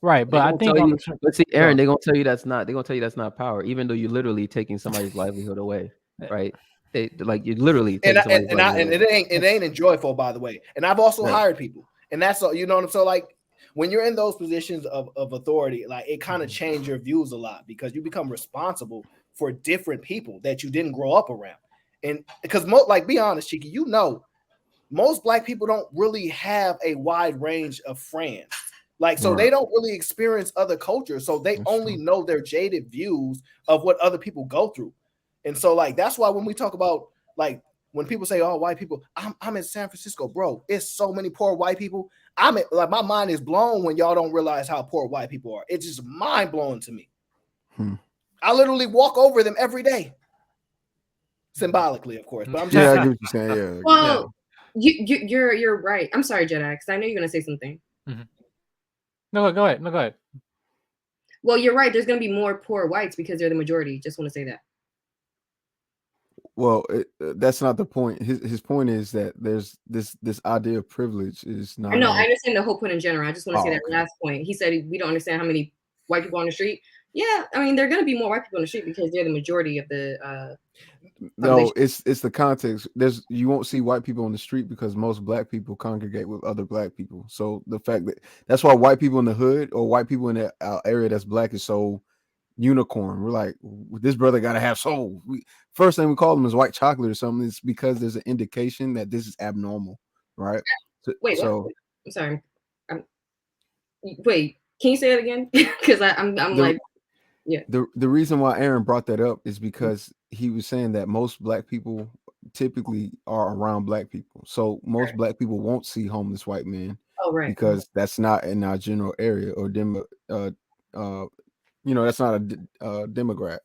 Right, but I think but see, Aaron, they're gonna tell you that's not power, even though you're literally taking somebody's livelihood away, right? You're literally taking and it ain't enjoyable, by the way. And I've also hired people, and that's all, you know what I'm saying? So like, when you're in those positions of authority, like it kind of changes your views a lot because you become responsible for different people that you didn't grow up around. And because like, be honest, Chiki, you know, most Black people don't really have a wide range of friends. Like, so they don't really experience other cultures. So they only know their jaded views of what other people go through. And so, like, that's why when we talk about, like, when people say, oh, white people, I'm in San Francisco, bro, it's so many poor white people. Like, my mind is blown when y'all don't realize how poor white people are. It's just mind blowing to me. I literally walk over them every day. Symbolically, of course. But I'm just I get what you're saying. Yeah. Well, you're right. I'm sorry, Jedi, because I know you're gonna say something. No, go ahead. Well, you're right. There's gonna be more poor whites because they're the majority. Just want to say that. Well, that's not the point. His point is that there's this idea of privilege is not. I know. I understand the whole point in general. I just want to say that last point. He said we don't understand how many white people on the street. Yeah, I mean, there are going to be more white people on the street because they're the majority of the. No, it's the context. You won't see white people on the street because most Black people congregate with other Black people. So the fact that's why white people in the hood or white people in the area that's Black is so unicorn. We're like, this brother got to have soul. First thing we call them is white chocolate or something. It's because there's an indication that this is abnormal, right? Wait, what? I'm sorry. Wait, can you say it again? Because I'm like, yeah. The reason why Aaron brought that up is because he was saying that most Black people typically are around Black people. So most Black people won't see homeless white men because that's not in our general area or that's not a demographic.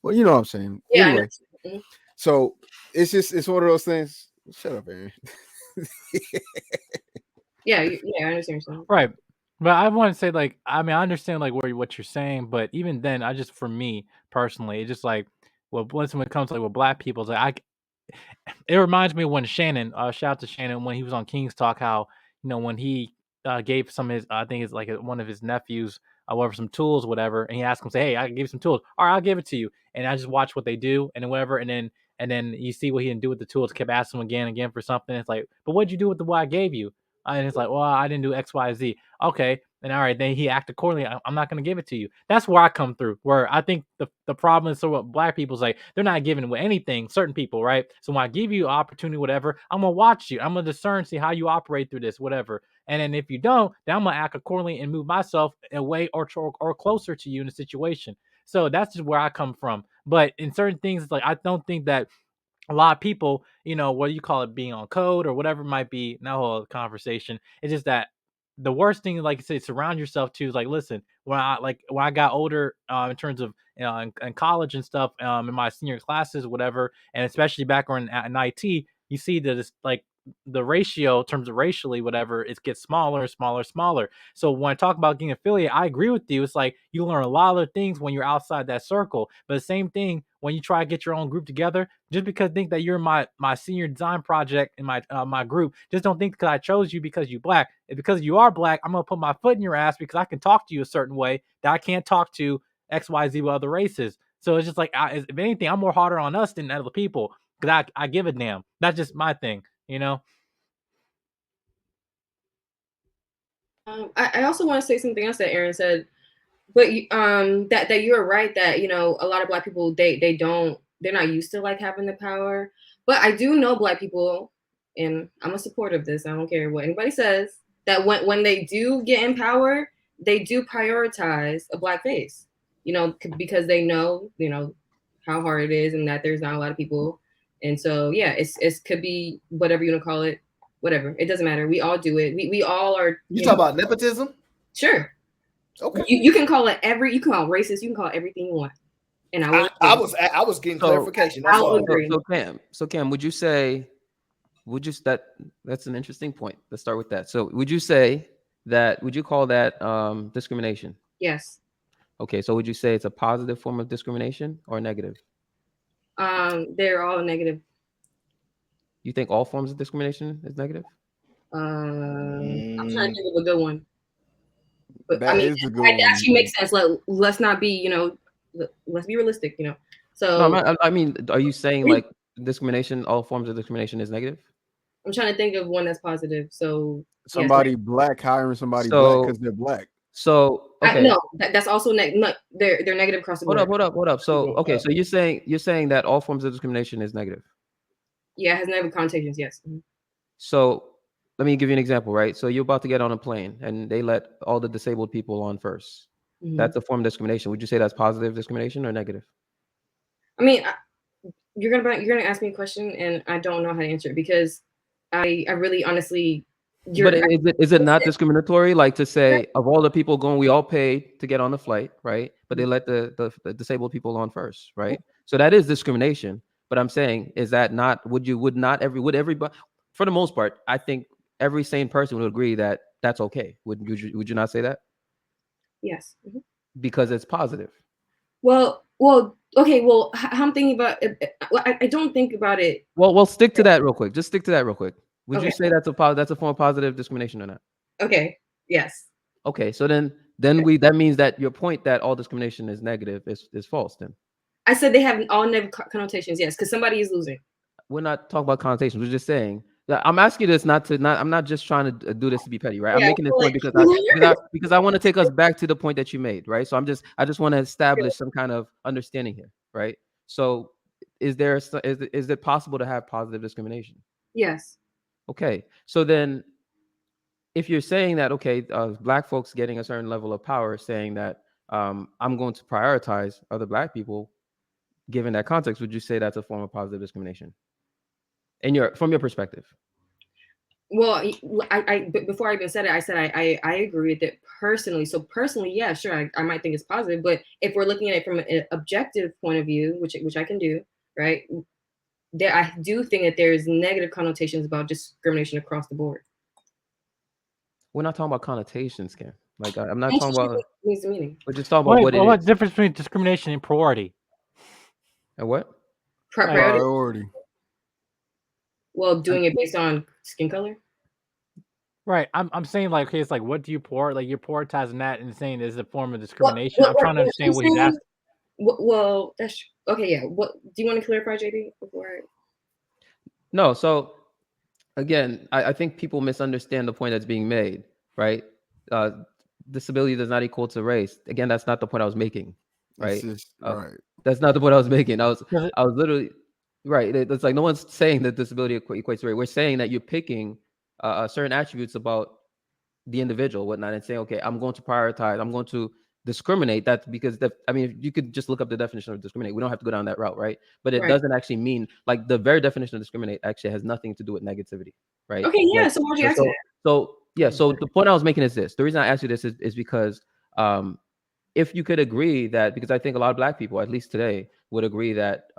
Well, you know what I'm saying. Yeah. Anyway, so it's one of those things. Shut up, Aaron. yeah, I understand. Right. But I want to say, like, I mean, I understand like what you're saying, but even then, for me personally, it's just like, well, when it comes to like with Black people, it's like it reminds me of when Shannon, shout out to Shannon when he was on King's Talk, how when he gave some of his, I think it's like one of his nephews, whatever, some tools, whatever, and he asked him, say, hey, I can give you some tools. All right, I'll give it to you, and I just watch what they do and whatever, and then you see what he didn't do with the tools. Kept asking him again and again for something. It's like, but what'd you do with what I gave you? And it's like, well, I didn't do X, Y, Z. Okay. And all right, then he acted accordingly. I'm not going to give it to you. That's where I come through, where I think the problem is, so what Black people say, they're not giving with anything, certain people, right? So when I give you opportunity, whatever, I'm going to watch you. I'm going to discern, see how you operate through this, whatever. And then if you don't, then I'm going to act accordingly and move myself away or closer to you in the situation. So that's just where I come from. But in certain things, it's like, I don't think that a lot of people, what do you call it, being on code or whatever it might be, no whole conversation. It's just that the worst thing, like you say, surround yourself to is like, listen, when I got older, in terms of in college and stuff, in my senior classes, whatever, and especially back in IT, you see that it's like the ratio in terms of racially, whatever, it gets smaller and smaller and smaller. So when I talk about getting affiliate, I agree with you. It's like you learn a lot of things when you're outside that circle. But the same thing when you try to get your own group together, just because think that you're my senior design project in my group, just don't think because I chose you because you Black. And because you are Black, I'm gonna put my foot in your ass because I can talk to you a certain way that I can't talk to XYZ with other races. So it's just like, if anything, I'm more harder on us than other people because I give a damn. That's just my thing. I also want to say something else that Aaron said, but that you're right that a lot of Black people they're not used to like having the power. But I do know Black people, and I'm a supporter of this. I don't care what anybody says, that when they do get in power, they do prioritize a Black face, because they know how hard it is and that there's not a lot of people. And so yeah, it's could be whatever you want to call it. Whatever, it doesn't matter. We all do it. We all are. You talk about nepotism? Sure. Okay. You can call it you can call it racist. You can call it everything you want. And I was getting clarification. That's I'll agree. So Cam, would you say? That's an interesting point. Let's start with that. So would you call that discrimination? Yes. Okay. So would you say it's a positive form of discrimination or negative? They're all negative. You think all forms of discrimination is negative? I'm trying to think of a good one. But That is a good one. It actually makes sense. Let's not be, let's be realistic, So no, I mean, are you saying like discrimination, all forms of discrimination is negative? I'm trying to think of one that's positive. So somebody black hiring somebody black So because they're black. so okay. No, that's also they're negative across the board. Hold up. So okay, so you're saying that all forms of discrimination is negative. Yeah, it has negative connotations. Yes. So let me give you an example, right? So you're about to get on a plane and they let all the disabled people on 1st. That's a form of discrimination. Would you say that's positive discrimination or negative? I mean, you're gonna ask me a question and I don't know how to answer it because I really honestly. But is it not discriminatory? Like to say of all the people going, we all paid to get on the flight, right? But they let the disabled people on first, right? So that is discrimination. But I'm saying, is that not? Would everybody? For the most part, I think every sane person would agree that that's okay. Would you not say that? Yes. Because it's positive. Well, okay. Well, how I'm thinking about it, I don't think about it. Well, stick to that real quick. Just stick to that real quick. Would Okay. you say that's a form of positive discrimination or not? Okay. Yes. Okay. So then that means that your point that all discrimination is negative is false. Then I said they have all negative connotations. Yes, because somebody is losing. we're not talking about connotations. We're just saying that I'm asking you this I'm not just trying to do this to be petty, right? I'm making this point because I want to take us back to the point that you made, right? So I just want to establish some kind of understanding here, right? So is it possible to have positive discrimination? Yes. Okay. So then if you're saying that, okay, black folks getting a certain level of power, saying that I'm going to prioritize other black people, given that context, would you say that's a form of positive discrimination? From your perspective? Well, before I even said it, I said I agree with it personally. So personally, yeah, sure, I might think it's positive, but if we're looking at it from an objective point of view, which I can do, right? There, I do think that there's negative connotations about discrimination across the board. We're not talking about connotations, Kim. Like I'm not talking about. Means the meaning. We're just talking about what it is. What's the difference between discrimination and priority? And what? Priority. Well, doing it based on skin color. Right. I'm saying like, okay, it's like, what do you like you're prioritizing that and saying is a form of discrimination. I'm trying to understand what he's asking. Well, that's okay. Yeah. What do you want to clarify, JD? No. So again, I think people misunderstand the point that's being made, right? Disability does not equal to race. Again, that's not the point I was making, right? Right. That's not the point I was making. I was literally right. It's like no one's saying that disability equates to race. We're saying that you're picking certain attributes about the individual, whatnot, and saying, okay, I'm going to prioritize. I'm going to discriminate. That's because you could just look up the definition of discriminate. We don't have to go down that route, right? But it doesn't actually mean like the very definition of discriminate actually has nothing to do with negativity, right? Okay, yeah. So why'd you ask that? So yeah. So the point I was making is this. The reason I asked you this is because if you could agree that, because I think a lot of black people, at least today, would agree that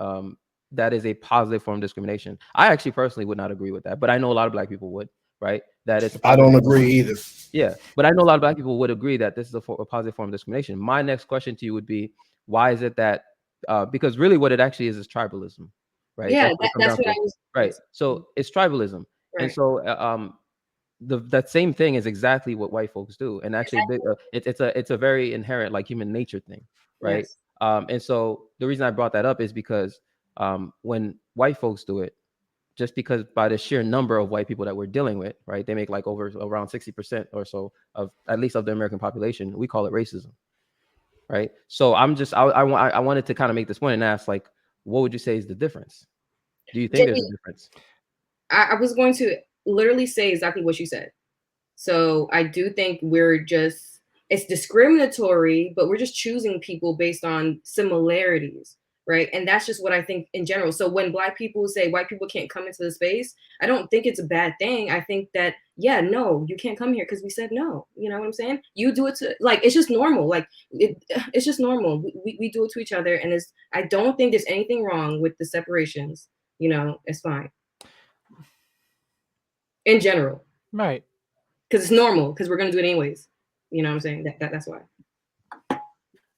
that is a positive form of discrimination. I actually personally would not agree with that, but I know a lot of black people would, right? That it's I don't agree either. Yeah, but I know a lot of black people would agree that this is a positive form of discrimination. My next question to you would be, why is it that because really what it actually is tribalism, right? Yeah, that's what I was. Right. So it's tribalism, and so that same thing is exactly what white folks do, and actually it's a very inherent like human nature thing, right? Yes. And so the reason I brought that up is because when white folks do it, just because by the sheer number of white people that we're dealing with, right, they make like around 60% or so of at least of the American population. We call it racism, right? So I wanted to kind of make this point and ask, like, what would you say is the difference? Do you think there's a difference? I was going to literally say exactly what you said. So I do think it's discriminatory, but we're just choosing people based on similarities, right? And that's just what I think in general. So when black people say white people can't come into the space, I don't think it's a bad thing. I think that, yeah, no, you can't come here because we said no. You know what I'm saying? You do it to, like, it's just normal. Like, it's just normal. We do it to each other. And I don't think there's anything wrong with the separations. You know, it's fine. In general. Right. Because it's normal, because we're going to do it anyways. You know what I'm saying? That's why.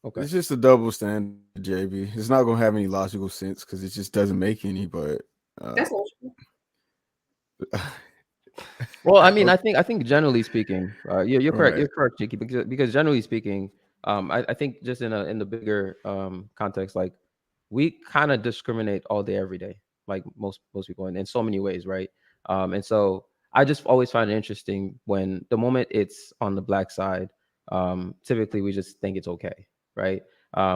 Okay. It's just a double standard, JB. It's not going to have any logical sense because it just doesn't make any, but that's logical. Well, I mean, I think generally speaking, you're correct. You're correct, Chicky, because generally speaking, I think just in the bigger context, like we kind of discriminate all day, every day, like most people in so many ways, right? And so I just always find it interesting when the moment it's on the black side, typically we just think it's okay, right?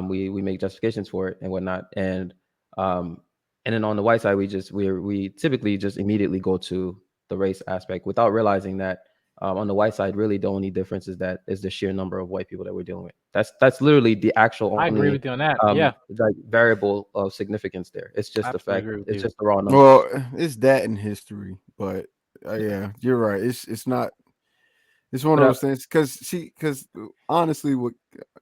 We make justifications for it and whatnot, and then on the white side we typically just immediately go to the race aspect without realizing that on the white side really the only difference is the sheer number of white people that we're dealing with. That's literally the actual I agree only with you on that. Yeah, like variable of significance there. It's just the absolutely fact, agree with it's you. just the raw number. Well, it's that in history, but yeah, you're right. It's not. It's one But of those things because honestly, what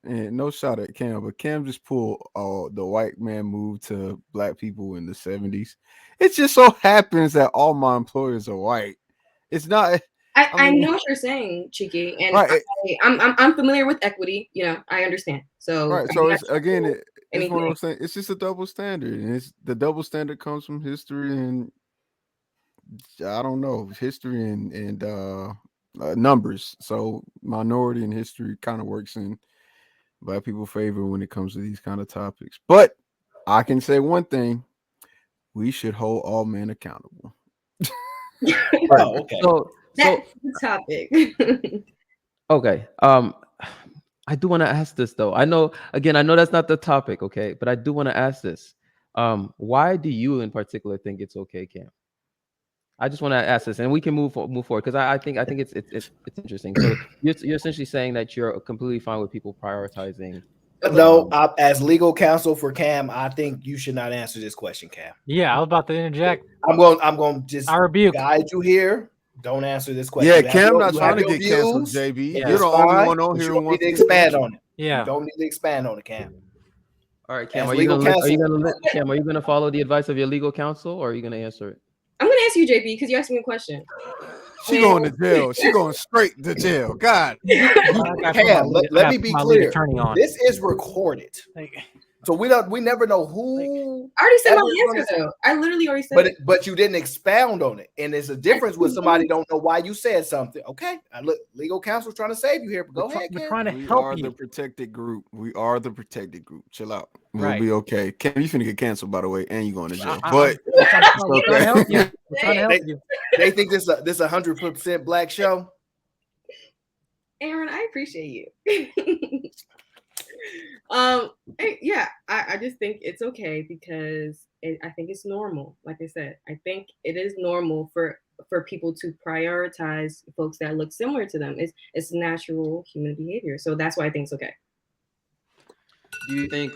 and no shot at Cam, but Cam just pulled the white man move to black people in the 70s. It just so happens that all my employers are white. It's not. I mean, know what you're saying, Cheeky, and right, I'm familiar with equity. I understand. So right. I'm So not it's trying to again, do it's one of anything. those things. It's just a double standard, and it's the double standard comes from history and I don't know history and numbers. So minority and history kind of works in black people favor when it comes to these kind of topics. But I can say one thing: we should hold all men accountable. Oh, okay. so That's the topic. okay. I do want to ask this though. I know that's not the topic, okay, but I do want to ask this. Why do you in particular think it's okay, Cam? I just want to ask this, and we can move forward because I think it's interesting. So you're essentially saying that you're completely fine with people prioritizing. No, as legal counsel for Cam, I think you should not answer this question, Cam. Yeah, I was about to interject. I'm going to just I rebuke. guide you here. Don't answer this question. Yeah, You have Cam your- not you trying have to your get canceled, views. JB. Yeah. You're That's the only fine, one on but here you who don't need wants to to get expand canceled. on it. Yeah. You don't need to expand on it, Cam. All right, Cam, As are you legal gonna counsel- Cam, are you gonna follow the advice of your legal counsel, or are you gonna answer it? I'm gonna ask you, JP, because you asked me a question. She going to jail. She going straight to jail. God. Cam, let me be my lead clear. attorney on. This is recorded, Like, so we never know who. I already said ever my is answer gonna- though. I literally already said it. But you didn't expound on it, and there's a difference when somebody don't know why you said something. Okay, look, legal counsel's trying to save you here, but go ahead, we're Cam. trying to We help are the you. protected group. We are the protected group. Chill out. We'll Right. be okay. Cam, you finna get canceled, by the way, and you going to jail. I- But we're trying to help okay. you. We're trying to help you. They think this 100% black show. Aaron, I appreciate you. Yeah, I just think it's okay because I think it's normal. Like I said, I think it is normal for people to prioritize folks that look similar to them. It's natural human behavior. So that's why I think it's okay. Do you think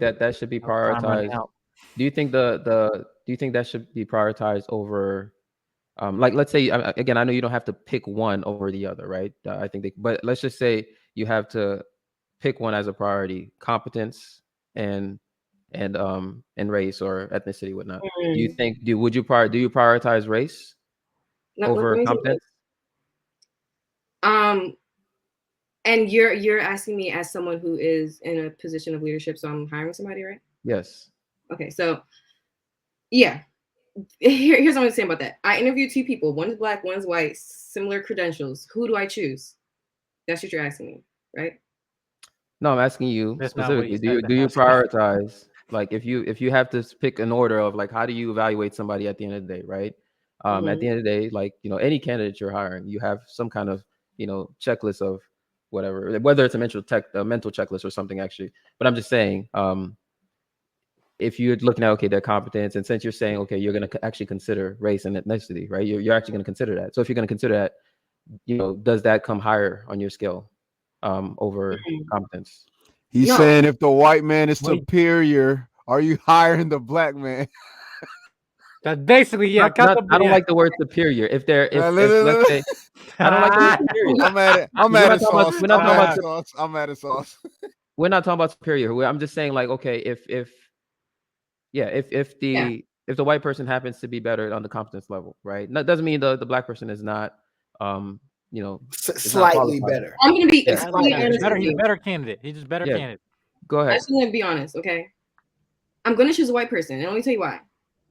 that should be Time running prioritized? out. Do you think do you think that should be prioritized over like let's say again, I know you don't have to pick one over the other, right? I think but let's just say you have to pick one as a priority: competence and race or ethnicity, whatnot. Do you think do you prioritize race over competence? And you're asking me as someone who is in a position of leadership, so I'm hiring somebody, right? Yes. Okay, so yeah. Here's what I'm gonna say about that. I interviewed 2 people. One's black, one's white, similar credentials. Who do I choose? That's what you're asking me, right? No, I'm asking you That's not what specifically. you said. Do you prioritize, like if you have to pick an order of like how do you evaluate somebody at the end of the day, right? At the end of the day, like any candidate you're hiring, you have some kind of checklist of whatever, whether it's a mental checklist or something actually. But I'm just saying, if you're looking at their competence, and since you're saying you're going to actually consider race and ethnicity, right? You're actually going to consider that. So if you're going to consider that, does that come higher on your scale over competence? He's saying if the white man is superior, are you hiring the black man? That's basically I don't like the word superior. If let's say I don't like the word superior. I'm mad at sauce. We're not talking about sauce. I'm mad at sauce. We're not talking about superior. I'm just saying like if the white person happens to be better on the competence level, right? That doesn't mean the black person is not slightly better. I'm gonna be He's a better candidate. He's just better candidate. Go ahead. I just want to be honest, okay? I'm gonna choose a white person, and let me tell you why.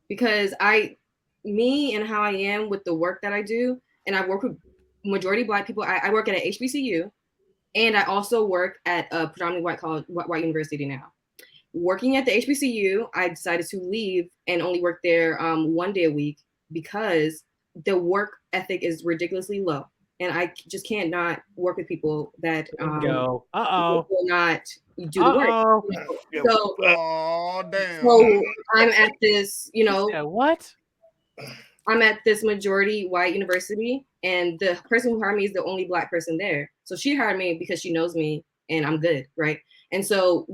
Because me and how I am with the work that I do, and I work with majority black people. I work at an HBCU, and I also work at a predominantly white college, white university now. Working at the HBCU, I decided to leave and only work there 1 day a week because the work ethic is ridiculously low, and I just can't not work with people that Go. will not do the work. Uh-oh. So, Oh damn. so I'm at this, Yeah, what? I'm at this majority white university, and the person who hired me is the only Black person there. So she hired me because she knows me and I'm good, right? And so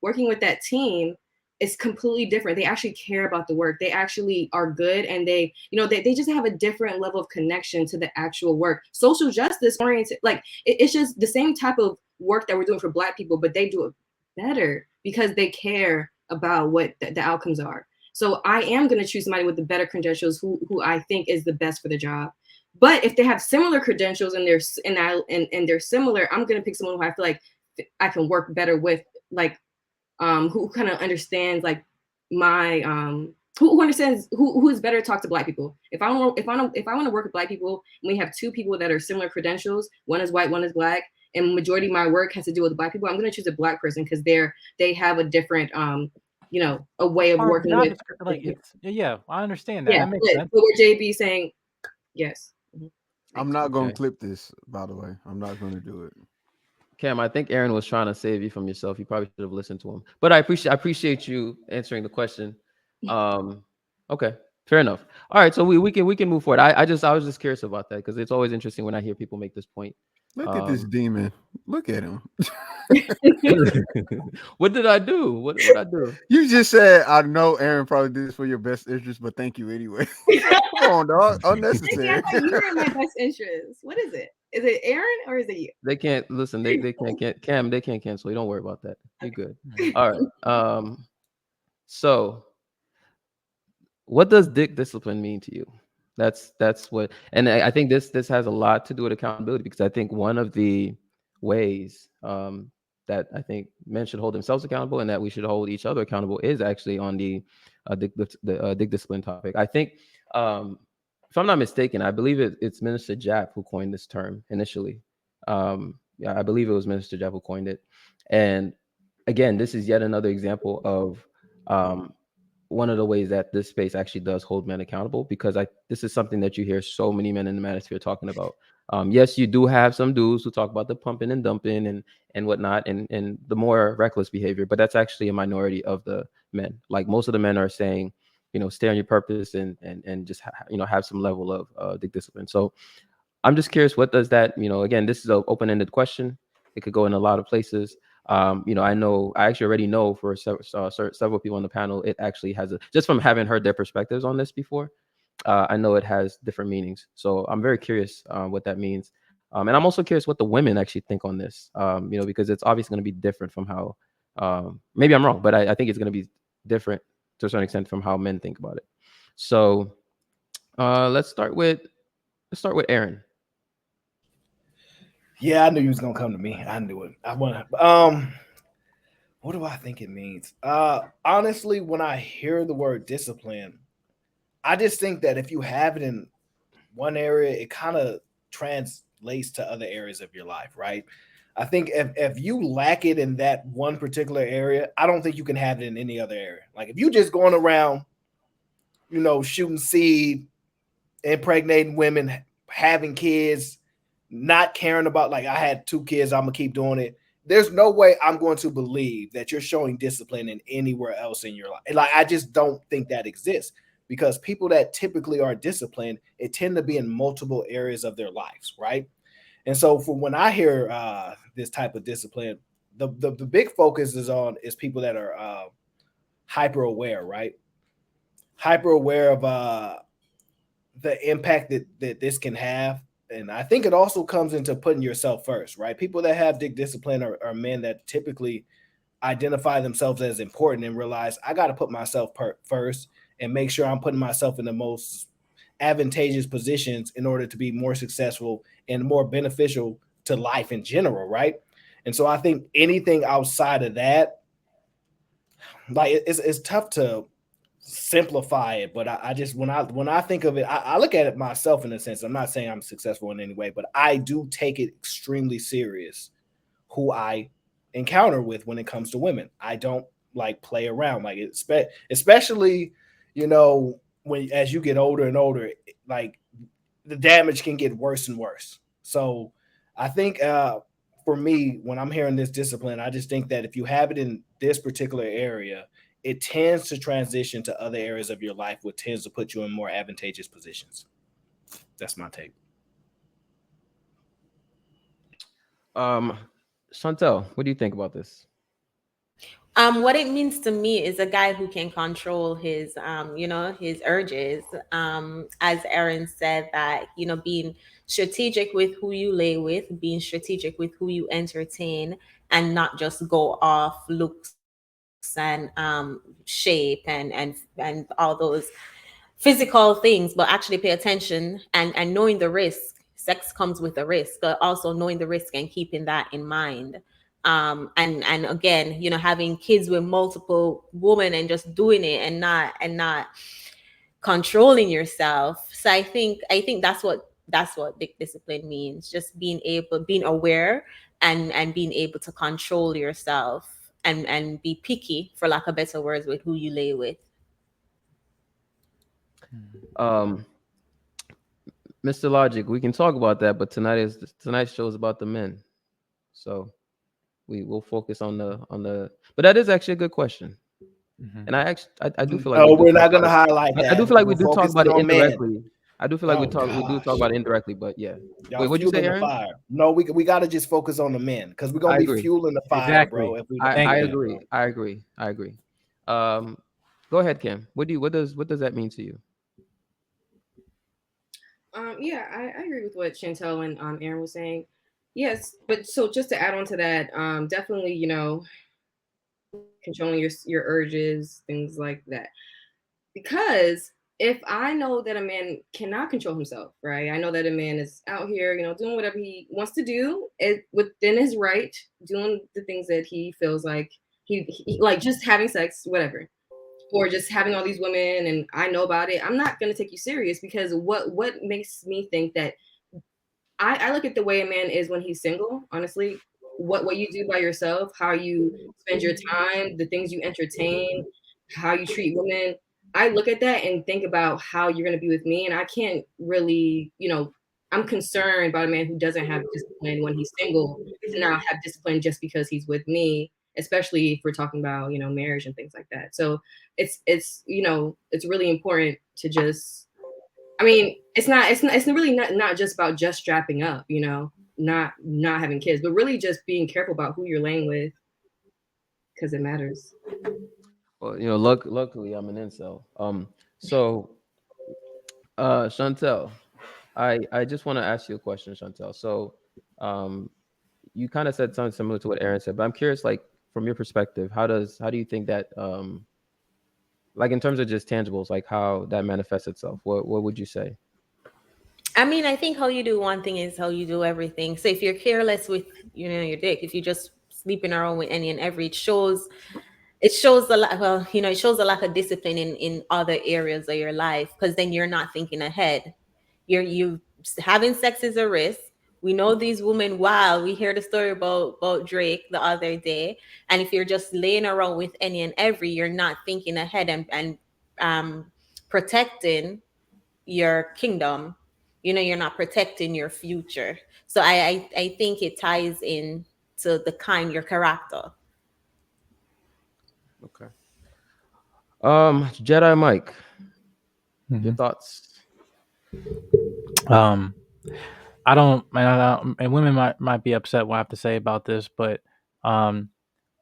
working with that team is completely different. They actually care about the work. They actually are good, and they just have a different level of connection to the actual work. Social justice oriented, like it's just the same type of work that we're doing for Black people, but they do it better because they care about what the outcomes are. So I am going to choose somebody with the better credentials who I think is the best for the job. But if they have similar credentials and they're similar, I'm going to pick someone who I feel like I can work better with, like who kind of understands like my who understands who is better to talk to Black people. If I want to work with Black people, and we have two people that are similar credentials, one is white, one is Black, and majority of my work has to do with Black people, I'm going to choose a Black person because they have a different a way of Part of the working job with. like it's yeah, I understand that. Yeah, That makes sense. but where JB saying yes. Mhm. I'm not gonna Okay. clip this, by the way. I'm not gonna do it. Cam, I think Aaron was trying to save you from yourself. You probably should have listened to him. But I appreciate you answering the question. Okay, fair enough. All right, so we can move forward. I was just curious about that because it's always interesting when I hear people make this point. Look at this demon. Look at him. What did I do? What I do? You just said, I know Aaron probably did this for your best interest, but thank you anyway. Come on, dog. I Unnecessary. thought you were in my best interest. What is it? Is it Aaron or is it you? They can't listen. They can't Cam. They can't cancel. You don't worry about that. You're good. Mhm. All right. So what does dick discipline mean to you? That's what, and I think this has a lot to do with accountability, because I think one of the ways that I think men should hold themselves accountable and that we should hold each other accountable is actually on the dick discipline topic. I think, if I'm not mistaken, I believe it's Minister Japp who coined this term initially. Yeah, I believe it was Minister Japp who coined it, and again, this is yet another example of one of the ways that this space actually does hold men accountable, because this is something that you hear so many men in the manosphere talking about. Yes, you do have some dudes who talk about the pumping and dumping and whatnot, and the more reckless behavior, but that's actually a minority of the men. Like most of the men are saying, stay on your purpose and just have some level of dick discipline. So I'm just curious, what does that, again, this is an open-ended question. It could go in a lot of places. I actually already know for several people on the panel, it actually has just from having heard their perspectives on this before, I know it has different meanings. So I'm very curious what that means. And I'm also curious what the women actually think on this, because it's obviously going to be different from how, maybe I'm wrong, but I think it's going to be different to a certain extent from how men think about it. So let's start with Aaron. Yeah, I knew you was gonna come to me. I knew it. I want what do I think it means? Honestly, when I hear the word discipline, I just think that if you have it in one area, it kind of translates to other areas of your life, right? I think if you lack it in that one particular area, I don't think you can have it in any other area. Like if you just going around, shooting seed, impregnating women, having kids, not caring about, like, I had 2 kids, I'm gonna keep doing it. There's no way I'm going to believe that you're showing discipline in anywhere else in your life. Like, I just don't think that exists, because people that typically are disciplined, it tend to be in multiple areas of their lives, right? And so for when I hear this type of discipline, the big focus is people that are hyper aware, right? Hyper aware of the impact that this can have. And I think it also comes into putting yourself first, right? People that have dick discipline are men that typically identify themselves as important and realize, I got to put myself first and make sure I'm putting myself in the most advantageous positions in order to be more successful and more beneficial to life in general, right? And so I think anything outside of that, like, it's tough to simplify it, but I just, when I think of it, I look at it myself in a sense. I'm not saying I'm successful in any way, but I do take it extremely serious who I encounter with when it comes to women. I don't like play around, like especially when as you get older and older, like the damage can get worse and worse. So I think for me, when I'm hearing this discipline, I just think that if you have it in this particular area, it tends to transition to other areas of your life, which tends to put you in more advantageous positions. That's my take. Chantel, what do you think about this? What it means to me is a guy who can control his, his urges. As Aaron said, that, being strategic with who you lay with, being strategic with who you entertain, and not just go off looks and shape and all those physical things, but actually pay attention and knowing the risk. Sex comes with a risk, but also knowing the risk and keeping that in mind. And again, having kids with multiple women and just doing it and not controlling yourself. So I think that's what big discipline means. Just being aware and being able to control yourself and be picky, for lack of better words, with who you lay with. Um, Mr. Logic, we can talk about that, but tonight's show is about the men, so we will focus on the. But that is actually a good question, and I do feel like we No, do we're talk not about gonna it. highlight I that. do feel like we We're do talk about focusing it on men. indirectly. I do feel like Oh we do talk gosh, about it indirectly, but yeah. y'all Wait, what'd you say, fueling the Aaron? fire. No, we gotta just focus on the men because we're gonna I be agree. fueling the fire, bro. Exactly. If we I don't Thank do I you. that, bro. agree. I agree. I agree. Um, Go ahead, Kim. What does that mean to you? Yeah, I agree with what Chantel and Aaron was saying. Yes, but so just to add on to that, definitely, controlling your urges, things like that. Because if I know that a man cannot control himself, right? I know that a man is out here, doing whatever he wants to do, within his right, doing the things that he feels like he like, just having sex, whatever, or just having all these women, and I know about it. I'm not gonna take you serious because what makes me think that I look at the way a man is when he's single, honestly. What you do by yourself, how you spend your time, the things you entertain, how you treat women. I look at that and think about how you're gonna be with me. And I can't really, I'm concerned about a man who doesn't have discipline when he's single to now have discipline just because he's with me, especially if we're talking about, marriage and things like that. So it's really important to just, I mean, it's really not just about just strapping up, not having kids, but really just being careful about who you're laying with because it matters. Well, luckily I'm an incel. So, Chantel, I just want to ask you a question, Chantel. So, um, you kind of said something similar to what Aaron said, but I'm curious, like from your perspective, how do you think that, like in terms of just tangibles, like how that manifests itself? What would you say? I mean, I think how you do one thing is how you do everything. So if you're careless with, your dick, if you just sleeping around with any and every, it shows a lot. Well, it shows a lack of discipline in other areas of your life, because then you're not thinking ahead. You having sex is a risk. We know these women. Wow, we hear the story about Drake the other day. And if you're just laying around with any and every, you're not thinking ahead and um, protecting your kingdom. You're not protecting your future. So I think it ties in to the kind your character. Okay. Jedi Mike, your Mhm. thoughts? Um, and women might be upset what I have to say about this, but um,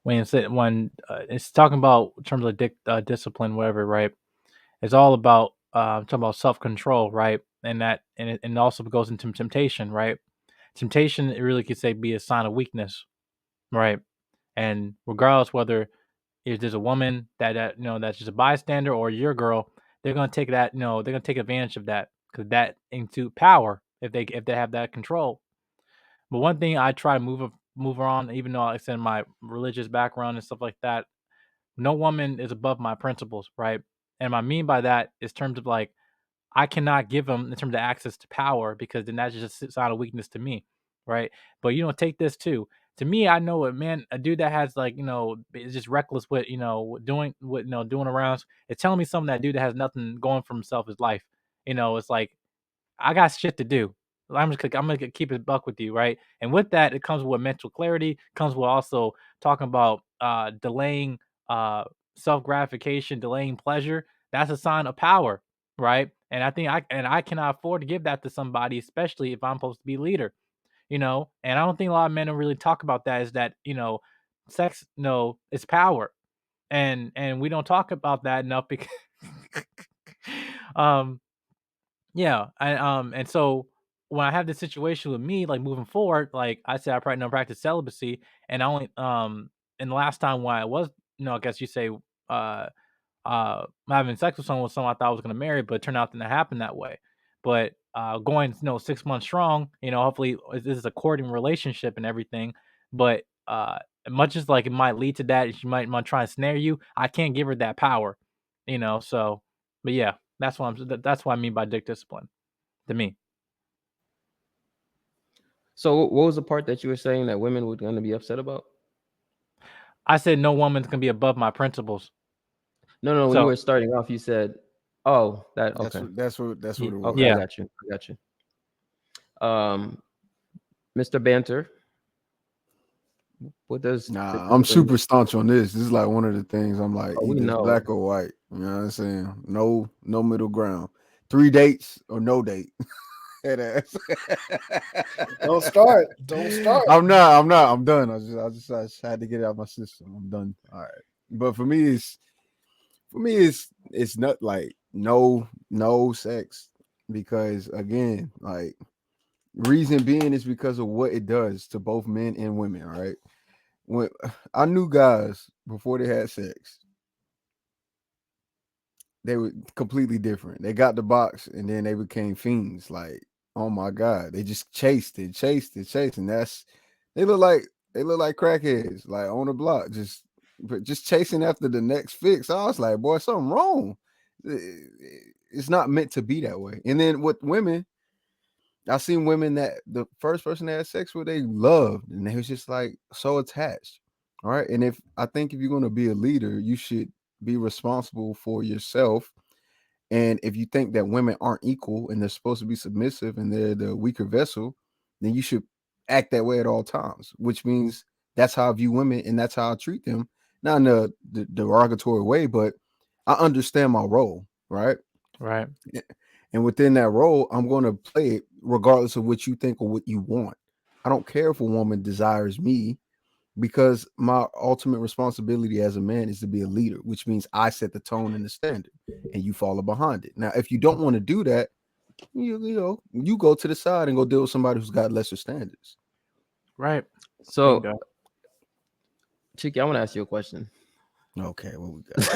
when it's talking about in terms of discipline, whatever, right? It's all about talking about self control, right? And it also goes into temptation, right? Temptation, it really could say be a sign of weakness, right? And regardless whether if there's a woman that's just a bystander or your girl, they're gonna take that, they're gonna take advantage of that because that into power if they have that control. But one thing I try to move on, even though it's in my religious background and stuff like that, no woman is above my principles, right? And what I mean by that is terms of like I cannot give them in terms of access to power because then that's just a sign of weakness to me, right? But take this too. To me, I know a dude that has like is just reckless with doing arounds. It's telling me something that dude that has nothing going for himself is life. It's like I got shit to do. I'm gonna keep it buck with you, right? And with that, it comes with mental clarity. Comes with also talking about delaying self gratification, delaying pleasure. That's a sign of power, right? And I cannot afford to give that to somebody, especially if I'm supposed to be leader, And I don't think a lot of men really talk about that. Is that sex? No, it's power, and we don't talk about that enough because um yeah, and so when I have this situation with me, like moving forward, like I said, I probably don't practice celibacy, and I only and the last time when I was, I guess you say, having sex with someone I thought I was gonna marry, but it turned out to not happen that way. But going, 6 months strong, hopefully this is a courting relationship and everything. But much as like it might lead to that, she might try and snare you. I can't give her that power, So, but yeah, that's what I mean by dick discipline to me. So what was the part that you were saying that women were going to be upset about? I said no woman's gonna be above my principles. No, when you So were starting off, you said, "Oh, that That's okay." what that's what it was. Okay, Yeah. I got you. Mr. Banter, what does Nah, I'm super staunch on this. This is like one of the things I'm like, Oh, we either it's know. black or white. You know what I'm saying? No middle ground. 3 dates or no date. Head ass. Don't start. Don't start. I'm not. I'm done. I just had to get it out of my system. I'm done. All right. But for me, it's not like no sex, because again, like, reason being is because of what it does to both men and women. All right. When I knew guys before they had sex, they were completely different. They got the box and then they became fiends. Like, oh my God, they just chased it. And they look like crackheads, like on the block, just chasing after the next fix. I was like, boy, something wrong. It's not meant to be that way. And then with women, I've seen women that the first person they had sex with, they loved, and they was just like so attached. All right. And if you're going to be a leader, you should be responsible for yourself. And if you think that women aren't equal and they're supposed to be submissive and they're the weaker vessel, then you should act that way at all times, which means that's how I view women and that's how I treat them. Not in a derogatory way, but I understand my role, right? Right. And within that role, I'm going to play it regardless of what you think or what you want. I don't care if a woman desires me, because my ultimate responsibility as a man is to be a leader, which means I set the tone and the standard and you follow behind it. Now, if you don't want to do that, you go to the side and go deal with somebody who's got lesser standards. Right. So, Bingo. Chicky, I want to ask you a question. Okay, what we got?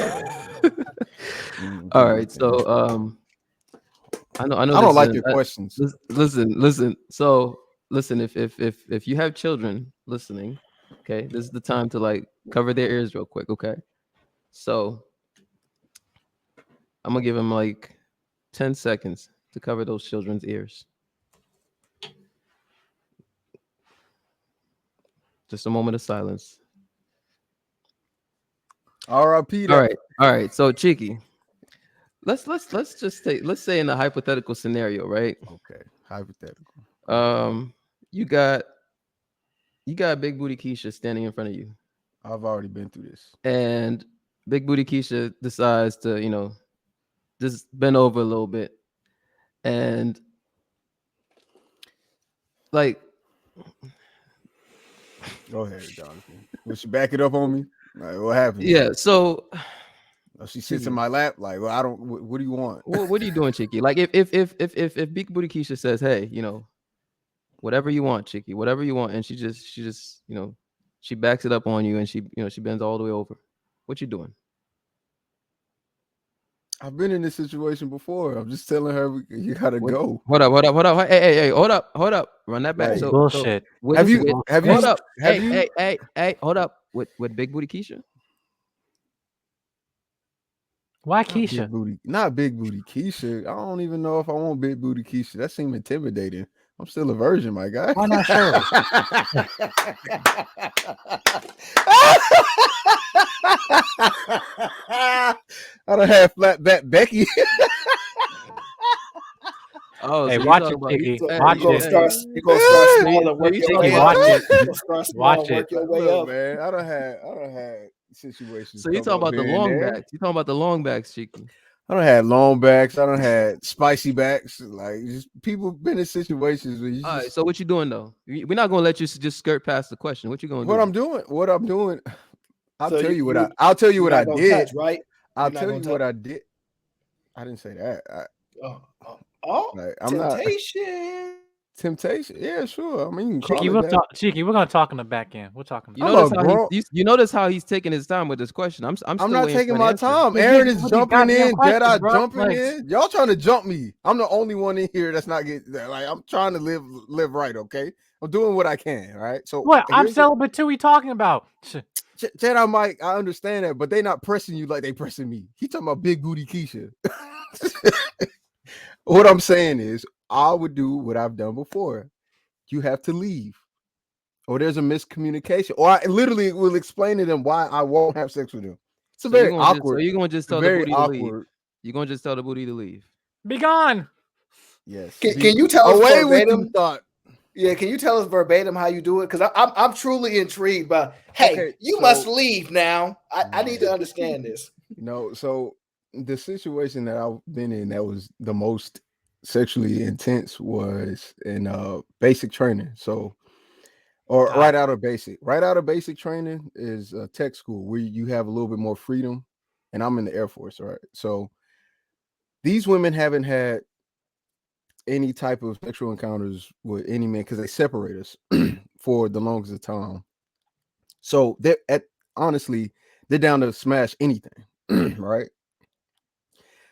All right. So, I know. I don't like your questions. Listen. So, listen. If you have children listening, okay, this is the time to like cover their ears real quick. Okay. So, I'm gonna give them like 10 seconds to cover those children's ears. Just a moment of silence. R.I.P. All right. So, Cheeky, let's just say in a hypothetical scenario, right? Okay, hypothetical. You got Big Booty Keisha standing in front of you. I've already been through this. And Big Booty Keisha decides to, just bend over a little bit, and like, go ahead, Jonathan. Will she back it up on me? Like, what happened? Yeah. So she sits in my lap. Like, well, I don't. What do you want? What are you doing, Chicky? Like, if Big Booty Keisha says, "Hey, whatever you want, Chicky, whatever you want," and she just she backs it up on you, and she bends all the way over. What you doing? I've been in this situation before. I'm just telling her you gotta go. Hold up. Hey, hold up. Run that back. Like, So, bullshit. Have you? Hold up. Have you? Hey, hold up. With Big Booty Keisha? Why Keisha? Not Big Booty Keisha. I don't even know if I want Big Booty Keisha. That seems intimidating. I'm still a virgin, my guy. Why not Shirley? I don't have flat back Becky. Oh, Oh, Hey, so you watch talking it, about Chicky. So Watch you're gonna it. start small and work you your talking way Chicky, up. watch it. You're gonna start small Watch and work it. your way Look, up. man, I don't had situations. So you come talking up about the here and long there. backs? You talking about the long backs, Cheeky? I don't had long backs. I don't had spicy backs. Like just people been in situations where you All right. just So what you doing though? We're not gonna let you just skirt past the question. What you gonna do? what I'm doing. I'll So tell you what you I'll tell you you're what I not gonna did. touch, right? I'll You're not tell gonna you touch. what I did. I didn't say that. Oh, Like I'm not temptation. temptation. Yeah, sure. I mean, you can Cheeky, call it that. Cheeky, we're gonna talk in the back end. We're talking. You I'm notice a how grown. you notice how he's taking his time with this question. I'm I'm still not waiting taking for an my answer. time. Just Aaron hit me is with these jumping goddamn in. questions, Jedi bro. jumping Like, in. Y'all trying to jump me. I'm the only one in here that's not getting that. Like I'm trying to live right. Okay, I'm doing what I can. Right. So what? I'm here's the celibate too. We talking about? Jedi Mike. I understand that, but they not pressing you like they pressing me. He talking about big booty Keisha. What I'm saying is, I would do what I've done before. You have to leave, or there's a miscommunication, or I literally will explain to them why I won't have sex with them. It's a So very awkward. you're gonna just tell the Very booty to leave. awkward. You're gonna just tell the booty to leave. Be gone. Yes. Can you tell us away with you verbatim? thought? Yeah, can you tell us verbatim how you do it? Because I'm truly intrigued. But hey, Okay, you so- must leave now. I need to No. understand this. So the situation that I've been in that was the most sexually intense was in basic training. So or right out of basic training is tech school where you have a little bit more freedom. And I'm in the Air Force, right? So these women haven't had any type of sexual encounters with any man because they separate us for the longest of time. So honestly, they're down to smash anything, right?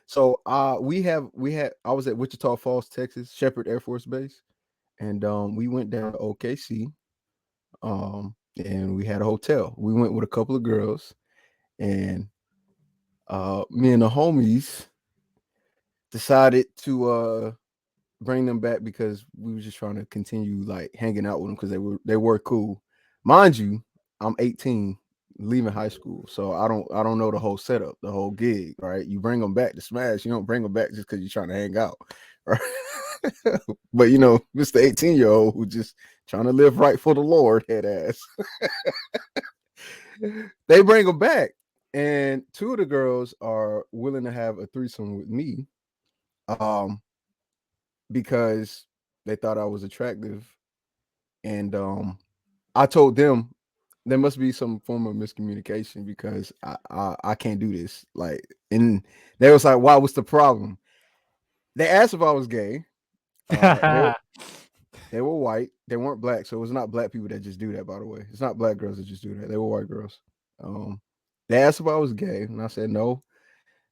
So we had I was at Wichita Falls, Texas, Shepherd Air Force Base, and we went down to OKC, and we had a hotel. We went with a couple of girls, and me and the homies decided to bring them back because we were just trying to continue like hanging out with them because they were cool. Mind you, I'm 18, leaving high school, so I don't know the whole setup, the whole gig, right? You bring them back to smash. You don't bring them back just because you're trying to hang out, right? But you know, Mr. 18-year-old who just trying to live right for the Lord, head ass. They bring them back, and two of the girls are willing to have a threesome with me, because they thought I was attractive, and I told them there must be some form of miscommunication because I can't do this. Like, and they was like, "Wow, what's the problem?" They asked if I was gay. They were white. They weren't black, so it was not black people that just do that. By the way, it's not black girls that just do that. They were white girls. They asked if I was gay, and I said no.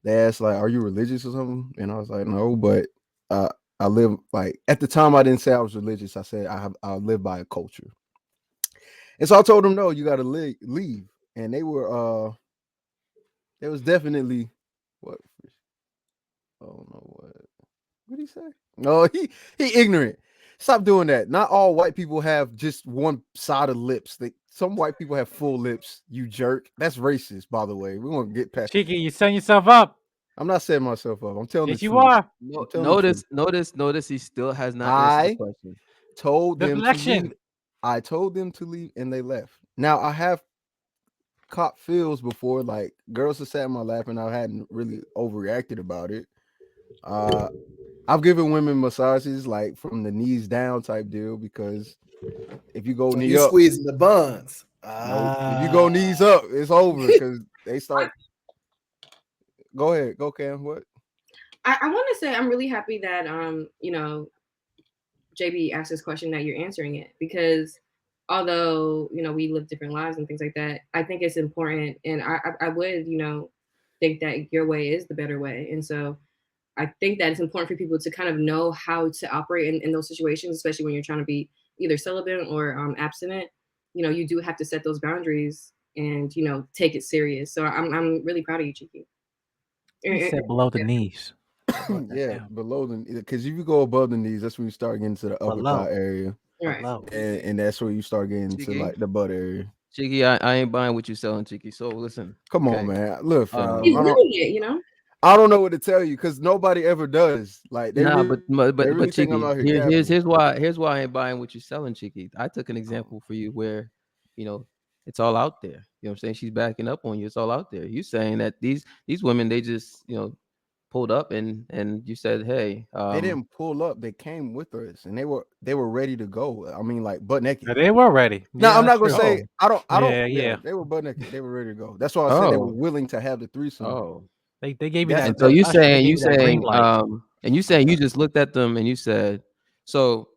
They asked like, "Are you religious or something?" And I was like, "No," but I live like at the time I didn't say I was religious. I said I live by a culture. And so I told them, no, you got to leave. And they was definitely what? Oh no, what did he say? No, he ignorant. Stop doing that. Not all white people have just one side of lips. Some white people have full lips. You jerk. That's racist, by the way. We won't get past. Cheeky, you setting yourself up. I'm not setting myself up. I'm telling Yes, the you truth. are. Notice. He still has not answered the question. Told them to Deflection. leave. I told them to leave, and they left. Now I have caught feels before, like girls have sat in my lap, and I hadn't really overreacted about it. I've given women massages like from the knees down type deal because if you go So knee you up, squeezing the buns. if you go knees up, it's over because they start. Go ahead, go Cam. What? I want to say I'm really happy that JB asked this question, that you're answering it, because although we live different lives and things like that, I think it's important, and I would think that your way is the better way. And so I think that it's important for people to kind of know how to operate in those situations, especially when you're trying to be either celibate or abstinent. You do have to set those boundaries and take it serious. So I'm really proud of you, Cheeky. He said below the knees. Yeah, below the, because if you go above the knees, that's when you start getting to the upper thigh area, Right. and that's where you start getting to like the butt area. Cheeky, I ain't buying what you selling, Cheeky. So listen, Come okay? on, man. Look, fam, He's living it, I don't know what to tell you because nobody ever does. Like they Nah, really, but they really think I'm Cheeky, out here capping. here's why I ain't buying what you're selling, Cheeky. I took an example for you where, you know, it's all out there. You know what I'm saying? She's backing up on you. It's all out there. You saying that these women, they just, you know, pulled up and you said, hey, They didn't pull up. They came with us, and they were ready to go. I mean, like butt naked. Yeah, they were ready. No, Yeah, I'm not that's gonna true. say I don't. Yeah, Yeah, yeah. they were butt naked. They were ready to go. That's why I said they were willing to have the threesome. Oh. They gave you That's- And that. so you Usher, they saying gave you that green saying light. and you saying you just looked at them and you said, so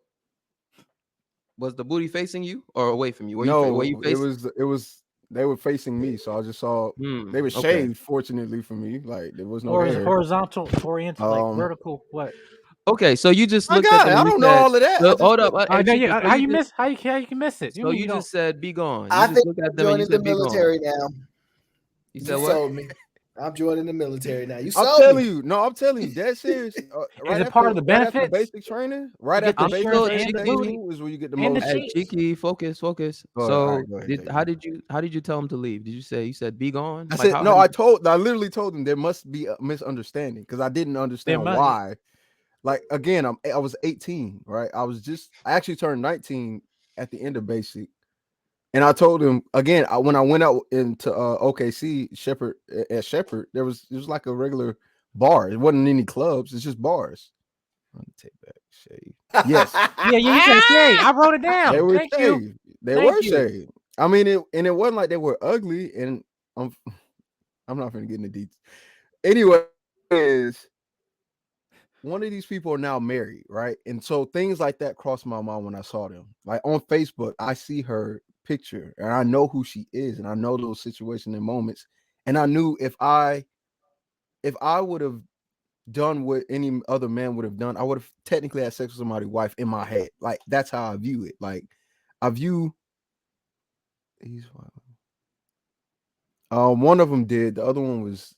was the booty facing you or away from you? Were No, you it facing? was they were facing me, so I just saw they were Okay. shaved. Fortunately for me, like there was no hair. Horizontal, oriental, like vertical. What? Okay, so you just My looked at God, them I and you don't know said, all of that. so, I just hold up, I know Cheeky, you. so How you you just, miss? How you miss it? You so mean you you don't? just said be gone. You I just think looked I'm at them and you joining the said be gone. military now. You You said what? sold me. I'm joining the military now. You I'm sold telling me. you, no, I'm telling you, dead serious. Is it part of the Right after benefits? basic training, right You get after the I'm basic insurance still and training, the day Cheeky. booty 2 is where you get the and the most. Hey, cheeks. Cheeky, focus. Go ahead. All So right, go ahead, how did you tell him to leave? Did you said be gone? I Like said how no. did I literally told them there must be a misunderstanding because I didn't There understand must. why. Like again, I was 18, right? I actually turned 19 at the end of basic, and I told him again when I went out into OKC Shepherd at Shepherd, it was like a regular bar. It wasn't any clubs. It's just bars. Let me take back shade. Yes, Yeah, you said shade. I wrote it they down. were Thank you. shaved. They Thank were you. shaved. I mean, it wasn't like they were ugly, and I'm not gonna get into details. Anyway, is one of these people are now married, right? And so things like that crossed my mind when I saw them. Like on Facebook, I see her picture and I know who she is, and I know those situations and moments. And I knew if I would have done what any other man would have done, I would have technically had sex with somebody's wife in my head. Like that's how I view it. Like I view these. One of them did. The other one was.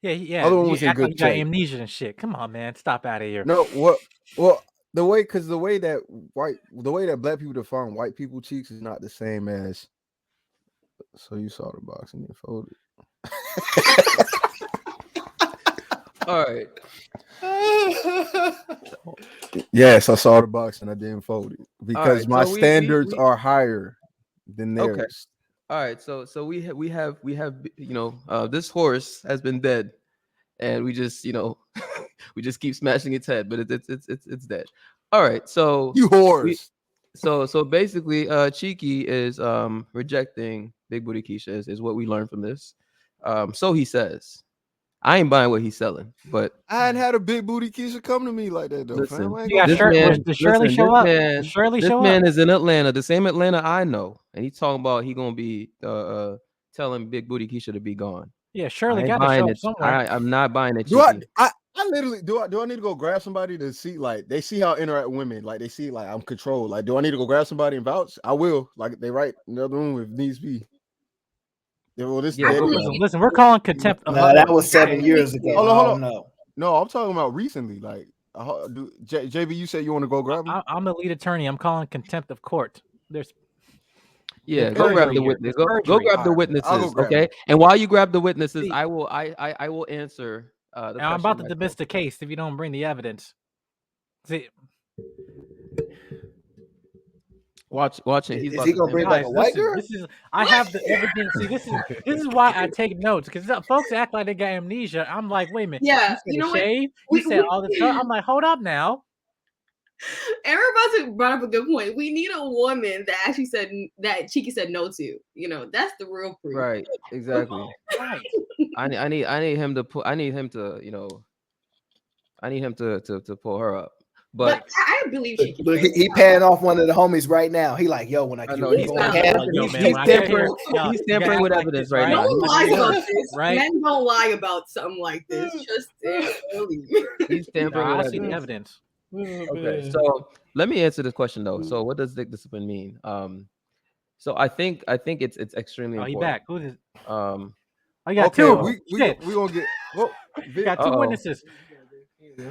Yeah. Other one You was in act like good you got shape. amnesia and shit. Come on, man. Stop out of here. No, what? Well, the way that black people define white people cheeks is not the same as. So you saw the box and you folded. All right. Yes, I saw the box and I didn't fold it because right, my so we standards are higher than theirs. Okay. All right, so we have you know, this horse has been dead, and we just, you know, we just keep smashing its head, but it's dead. All right, so You whores. so basically, Cheeky is rejecting Big Booty Keisha is what we learned from this. So he says, I ain't buying what he's selling, but I hadn't had a big booty Keisha come to me like that though, listen, fam. I ain't You got gonna cap. Does Shirley show up? Does Shirley this show up? man is in Atlanta, the same Atlanta I know, and he's talking about he gonna be telling Big Booty Keisha to be gone. Yeah, I Shirley ain't got to show buying up it. somewhere. I'm not buying it, Do I Cheeky. literally do I need to go grab somebody to see like they see how I interact with women, like they see like I'm controlled. Like, do I need to go grab somebody and vouch? I will. Like they write in the other room if needs be. Yeah, well, this Yeah, go grab Listen, we're calling contempt of No, that court. was 7 years ago. Hold on. No. No, I'm talking about recently. Like, JB, you said you want to go grab him? I'm the lead attorney. I'm calling contempt of court. There's Yeah, There's go grab perjury the here. witness. There's Go perjury. grab the All right, I'll go witnesses. grab Okay. them. And while you grab the witnesses, See, I will answer the and question. I'm about to myself. dismiss the case if you don't bring the evidence. See, Watching. He's Is about he to gonna bring back guys, a white girl? I have the evidence. See, this is why I take notes because folks act like they got amnesia. I'm like, wait a minute. Yeah, You said you know what? shave. You said all this stuff. I'm like, hold up now. Everybody brought up a good point. We need a woman that actually said that Cheeky said no to. You know, that's the real proof. Right. Exactly. Right. I need him to put. I need him to pull her up. But I believe Cheeky. Look, he paying off one of the homies right now. He like, yo, when I I get know you he's going not. ham, Yo, He's man, when I sit here, he's you gotta tampering act with like evidence this, right No now. one lies about this. Right? Men don't lie about something like this. Just believe. He's tampering I with see the evidence. evidence. Okay, so let me answer this question though. So what does dick discipline mean? So I think it's extremely Oh, he important. back. Who's this? Um, I got Okay, two. we gonna get. Well, We got two Uh-oh. witnesses.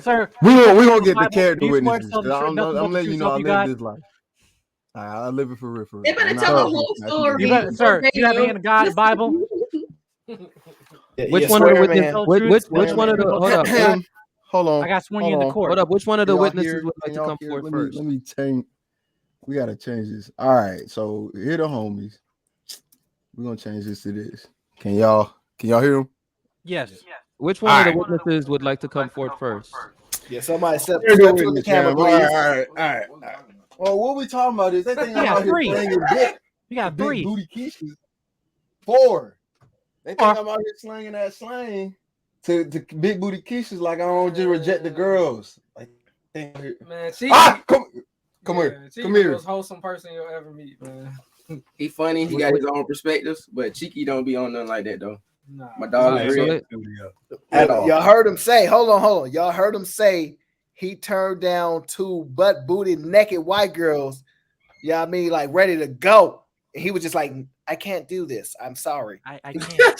Sir, we gonna get the Bible, character do you swear to witnesses. tell the 'Cause truth, I'm nothing but the letting truth, you so know I help you live God? this life. I live it for real. They better I'm not tell the gonna whole keep story. You better, sir, you have the hand of God, the Bible. Yeah, Which Yeah, one of the swear, witnesses? man. Which one of the? Hold up. Hold on. I got sworn you hold in the on. court. Hold up. Which one of the Can y'all witnesses hear? would like Can to y'all come hear? forward Let first? me change. We gotta change this. All right. So here the homies. We're gonna change this to this. Can y'all hear them? Yes. Which one of the Alright. witnesses would like to come forward first? Yeah, somebody step Here to the the witness camera, cam. please. All right. Well, what we talking about is they think You I'm got out here three. slanging dick. You got Big three. booty Keishas. 4. They think Four. I'm out here slanging that slang to big booty Keishas like I don't just reject the girls. Like, Man, Cheeky, come here. Cheeky Come the here. most wholesome person you'll ever meet, man. He funny. He got his own perspectives, but Cheeky don't be on nothing like that though. Nah. My dog Alright, is so real. let- Y'all heard him say, hold on. Y'all heard him say he turned down 2 butt booty naked white girls. Yeah, I mean, like ready to go. And he was just like, I can't do this. I'm sorry. I can't.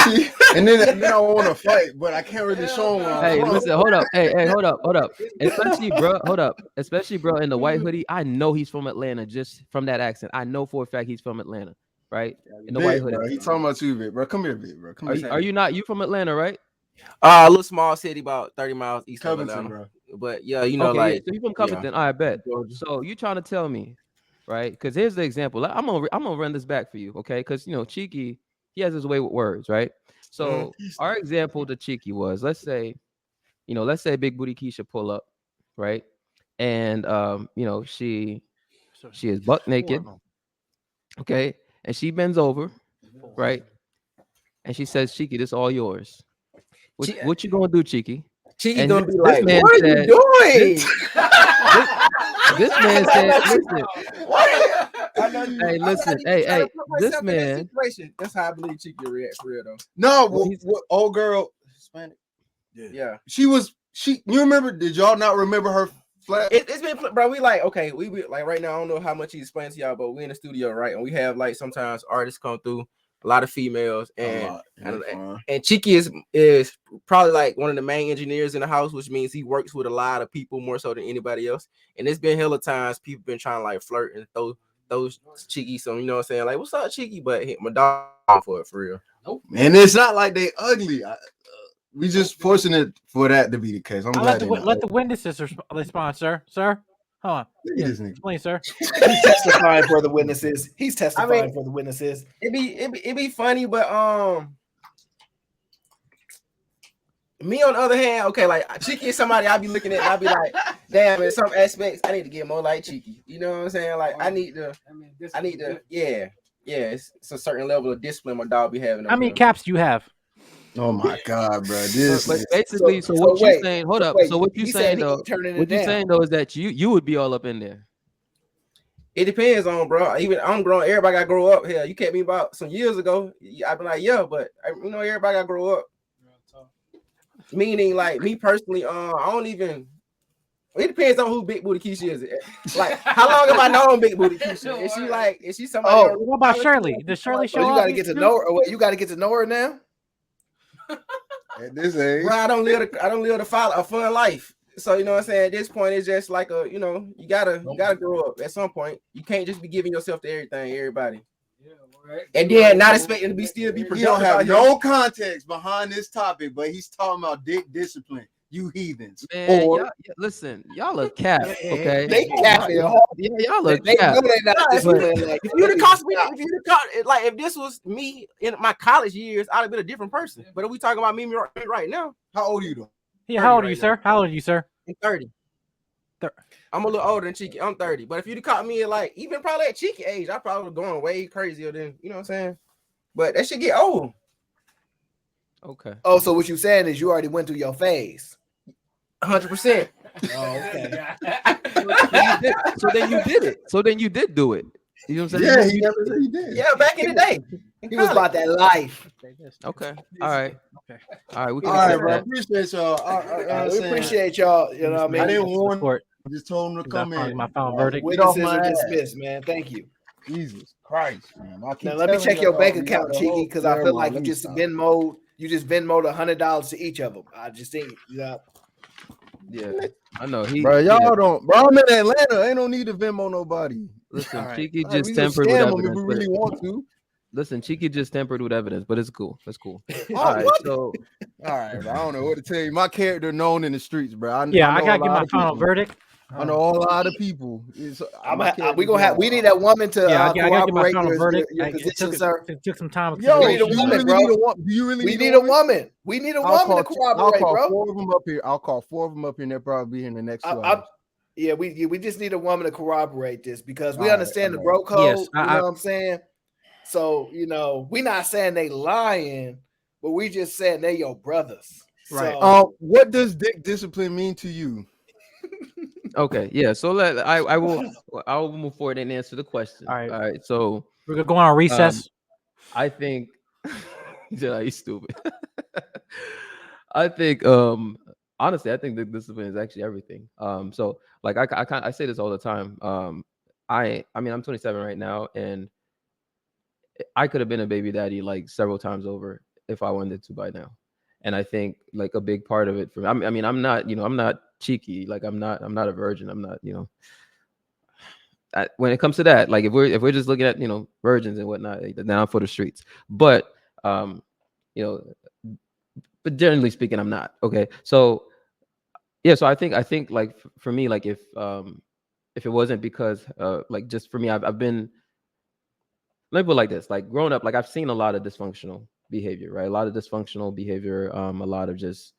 See, and then I want to fight, but I can't really show them. Hey, listen, hold up. Hey, hold up. Especially, bro, hold up. Especially, bro, in the white hoodie. I know he's from Atlanta just from that accent. I know for a fact he's from Atlanta, right? In the white hoodie. Bro, he talking about you, Vic, bro. Come here, Vic, bro. Come here. Are you not? You from Atlanta, right? A little small city about 30 miles east of Covington, Atlanta. bro? But yeah, you know, Okay, like so you from Covington? I bet. So you trying to tell me, right? Because here's the example. I'm gonna run this back for you, okay? Because Cheeky, he has his way with words, right? So our example to Cheeky was, let's say Big Booty Keisha pull up, right? And she is buck naked, okay? And she bends over, right? And she says, Cheeky, this all yours. What you gonna do, Cheeky? Cheeky And gonna be this like, man what are said- you doing? This man said, listen. I know you. Hey, listen. Hey, this man. Situation. That's how I believe Cheeky reacts for real though. No, what old girl, Hispanic. Yeah. You remember? Did y'all not remember her flat? It's been, bro. We like, okay, we like right now. I don't know how much he explains to y'all, but we in the studio, right? And we have like sometimes artists come through, a lot of females, and Cheeky is probably like one of the main engineers in the house, which means he works with a lot of people more so than anybody else. And it's been hella times people been trying to like flirt and those Cheeky some, you know what I'm saying? Like, what's up, Cheeky? But my dog for it for real. Nope. And it's not like they ugly. We just fortunate for that to be the case. I'm glad. Let the witnesses respond, sir. Hold on. Explain, sir. He's testifying for the witnesses. He's testifying for the witnesses. It be funny, but me on the other hand, okay, like Cheeky is somebody I be looking at and I be like, damn, in some aspects, I need to get more like Cheeky. You know what I'm saying? Like I need to, yeah. It's a certain level of discipline my dog be having. How many caps do you have? Oh my God, bro! But basically, so what you saying? Hold up. So what you saying though? What you saying though is that you would be all up in there. It depends on, bro. Even I'm grown. Everybody got to grow up. Hell, you kept me about some years ago. I've been like, yeah, but everybody got to grow up. Meaning, like me personally, I don't even. It depends on who Big Booty Keisha is. Like, how long have I known Big Booty Keisha? Is she somebody? Oh, what about Shirley? Does Shirley show up? You got to get to know her. You got to get to know her now. At this age, bro, I don't live a fun life. So you know what I'm saying. At this point, it's just like you gotta grow up. At some point, you can't just be giving yourself to everybody. Yeah, right. And then not expecting to be productive. You don't have no context behind this topic, but he's talking about dick discipline. You heathens. Man, listen, y'all are cap, okay? They capping. Y'all are cap. If you'd have cost me, if this was me in my college years, I'd have been a different person. But if we talking about me right now, how old are you though? Yeah, how old are you, sir? How old are you, sir? I'm 30. I'm a little older than Cheeky. I'm 30. But if you'd have caught me at like even probably at Cheeky age, I probably would have gone way crazier than you know what I'm saying. But that should get old. Okay. Oh, so what you saying is you already went through your phase. 100%. Oh, okay. So then you did it. So then you did do it. You know what I'm saying? Yeah, he did. Yeah, back in the day. He was about that life. Okay. All right. Okay. All right. We All right, bro. Appreciate y'all. We appreciate y'all. You know what I mean? I didn't warn. I just told him to come in. My final verdict. Witnesses are dismissed, man. Thank you. Jesus Christ, man. Now let me check your bank account, Cheeky, because I feel like you just Venmo'd $100 to each of them. I just think, yeah, I know. Bro, y'all don't. Bro, I'm in Atlanta. Ain't no need to Venmo nobody. Listen, right. Cheeky All just right, tempered with evidence. if we really want to. Listen, Cheeky just tampered with evidence, but it's cool. It's cool. Oh, All right, what? so All right, bro. I don't know what to tell you. My character known in the streets, bro. I Yeah, I know gotta a get lot my of final people. verdict. I know a lot of people. It's, my we character's gonna have. known. We need that woman to Yeah, I gotta get my corroborate final verdict. your It position, took, sir. it took some time. Yo, We need a do you woman, really bro. need a woman? Do you really We need need a a woman? woman. We need a woman to I'll corroborate, call bro. 4 of them up here. I'll call 4 of them up here, and they'll probably be here in the next 2 hours. Yeah, we just need a woman to corroborate this because we All right, understand the all bro right. code. Yes, You know what I'm saying? So we're not saying they lying, but we just saying they your brothers. Right. So, What does dick discipline mean to you? okay, yeah. So I will move forward and answer the question. All right. All right. So We're going on recess. I think yeah, he's stupid. I think honestly, I think the discipline is actually everything. So like I say this all the time. I mean I'm 27 right now, and I could have been a baby daddy like several times over if I wanted to by now. And I think like a big part of it for me, I mean I'm not, I'm not cheeky, like I'm not a virgin. I'm not, when it comes to that, like if we're just looking at virgins and whatnot, then I'm for the streets. But you know, but generally speaking, I'm not. Okay, so yeah, so I think like for me, like if it wasn't because like just for me, I've been, let me put it like this, like growing up, like I've seen a lot of dysfunctional behavior, right? A lot of dysfunctional behavior, a lot of just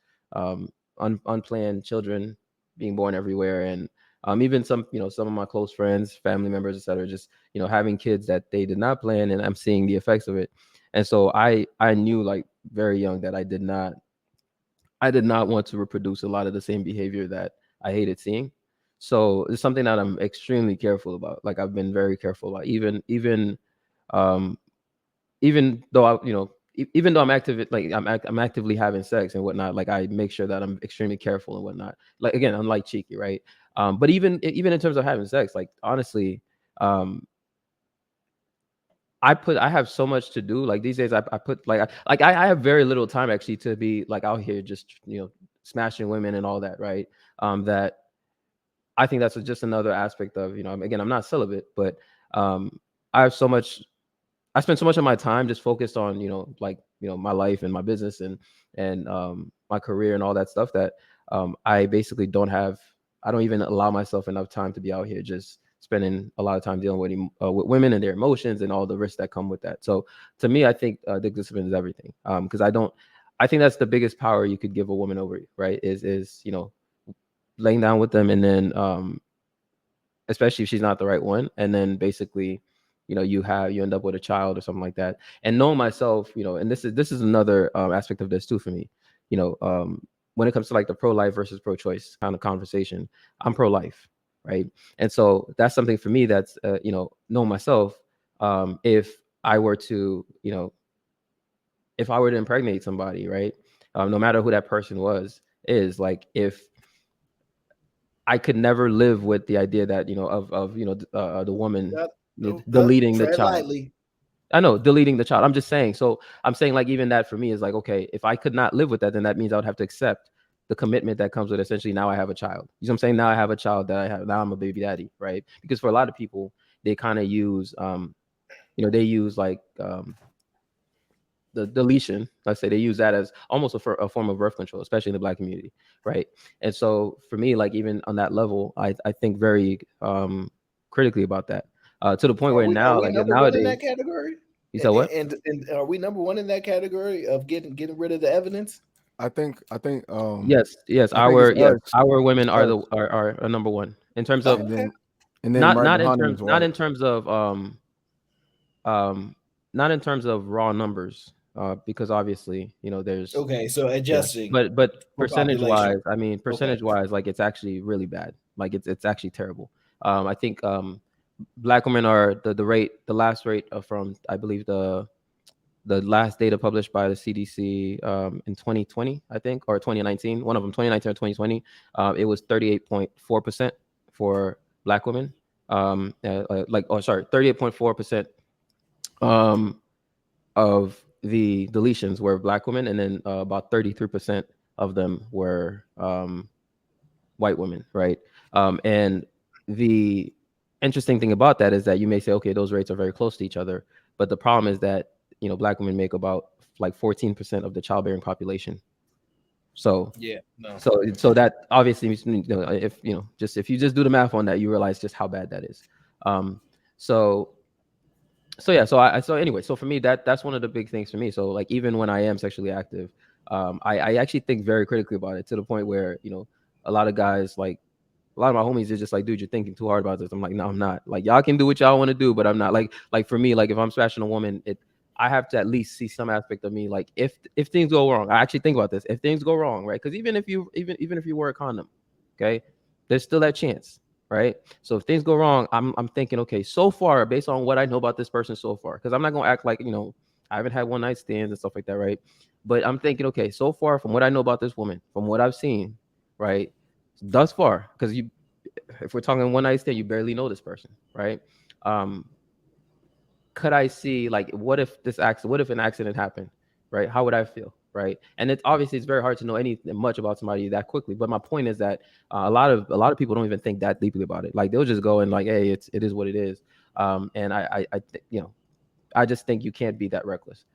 unplanned children being born everywhere, and even some of my close friends, family members, etc., just having kids that they did not plan, and I'm seeing the effects of it. And so I knew like very young that I did not want to reproduce a lot of the same behavior that I hated seeing. So it's something that I'm extremely careful about. Like I've been very careful about, um, even though even though I'm active, like I'm actively having sex and whatnot. Like I make sure that I'm extremely careful and whatnot. Like again, unlike cheeky, right? But even in terms of having sex, like honestly, I have so much to do. Like these days, I put I have very little time actually to be like out here just smashing women and all that, right? That I think that's just another aspect of again, I'm not celibate, but I have so much. I spend so much of my time just focused on my life and my business and my career and all that stuff that I basically I don't even allow myself enough time to be out here just spending a lot of time dealing with women and their emotions and all the risks that come with that. So to me, I think dick discipline is everything, because I think that's the biggest power you could give a woman over you, right? Is laying down with them, and then especially if she's not the right one, and then basically you end up with a child or something like that. And knowing myself, and this is another aspect of this too for me, when it comes to like the pro-life versus pro-choice kind of conversation, I'm pro-life, right? And so that's something for me that's knowing myself, if I were to impregnate somebody, right, no matter who that person is like, if I could never live with the idea that the woman deleting the tread child. lightly. I know, deleting the child. I'm just saying. So I'm saying like even that for me is like, okay, if I could not live with that, then that means I would have to accept the commitment that comes with essentially now I have a child. You know what I'm saying? Now I have a child now I'm a baby daddy, right? Because for a lot of people, they kind of use they use like the deletion, let's say, they use that as almost a form of birth control, especially in the Black community, right? And so for me, like even on that level, I think very critically about that, to the point where now, like nowadays, in that category. You said what? And are we number one in that category of getting rid of the evidence? I think yes, I think our women are number one in terms of and then not in terms of not in terms of raw numbers, because obviously there's okay, so adjusting, but percentage wise, I mean percentage wise, like it's actually really bad, like it's actually terrible. I think Black women are the last rate from, I believe, the last data published by the CDC in 2020, I think, or 2019, one of them, 2019 or 2020, it was 38.4% for Black women, 38.4% of the deletions were Black women, and then about 33% of them were white women, right? And the interesting thing about that is that you may say, okay, those rates are very close to each other, But the problem is that, you know, black women make about like 14% of the childbearing population. So Yeah, no. so that obviously, you know, if you know, just if you just do the math on that, you realize just how bad that is. So yeah, so anyway, so for me, that's one of the big things for me. So like, even when I am sexually active, I actually think very critically about it, to the point where, you know, a lot of guys, like a lot of my homies, are just like, dude, you're thinking too hard about this. I'm like, no, I'm not. Like, y'all can do what y'all want to do, but I'm not. Like for me, like if I'm smashing a woman, I have to at least see some aspect of me. Like if things go wrong, I actually think about this. If things go wrong, right? Because even if you wear a condom, okay, there's still that chance, right? So if things go wrong, I'm thinking, okay, so far, based on what I know about this person so far, because I'm not gonna act like, you know, I haven't had one night stands and stuff like that, right? But I'm thinking, okay, so far, from what I know about this woman, from what I've seen, right, thus far, because if we're talking one night stand, you barely know this person, right? Could I see, like, what if an accident happened, right? How would I feel, right? And it's obviously, it's very hard to know anything much about somebody that quickly. But my point is that a lot of people don't even think that deeply about it. Like, they'll just go and like, hey, it is what it is. And you know, I just think you can't be that reckless.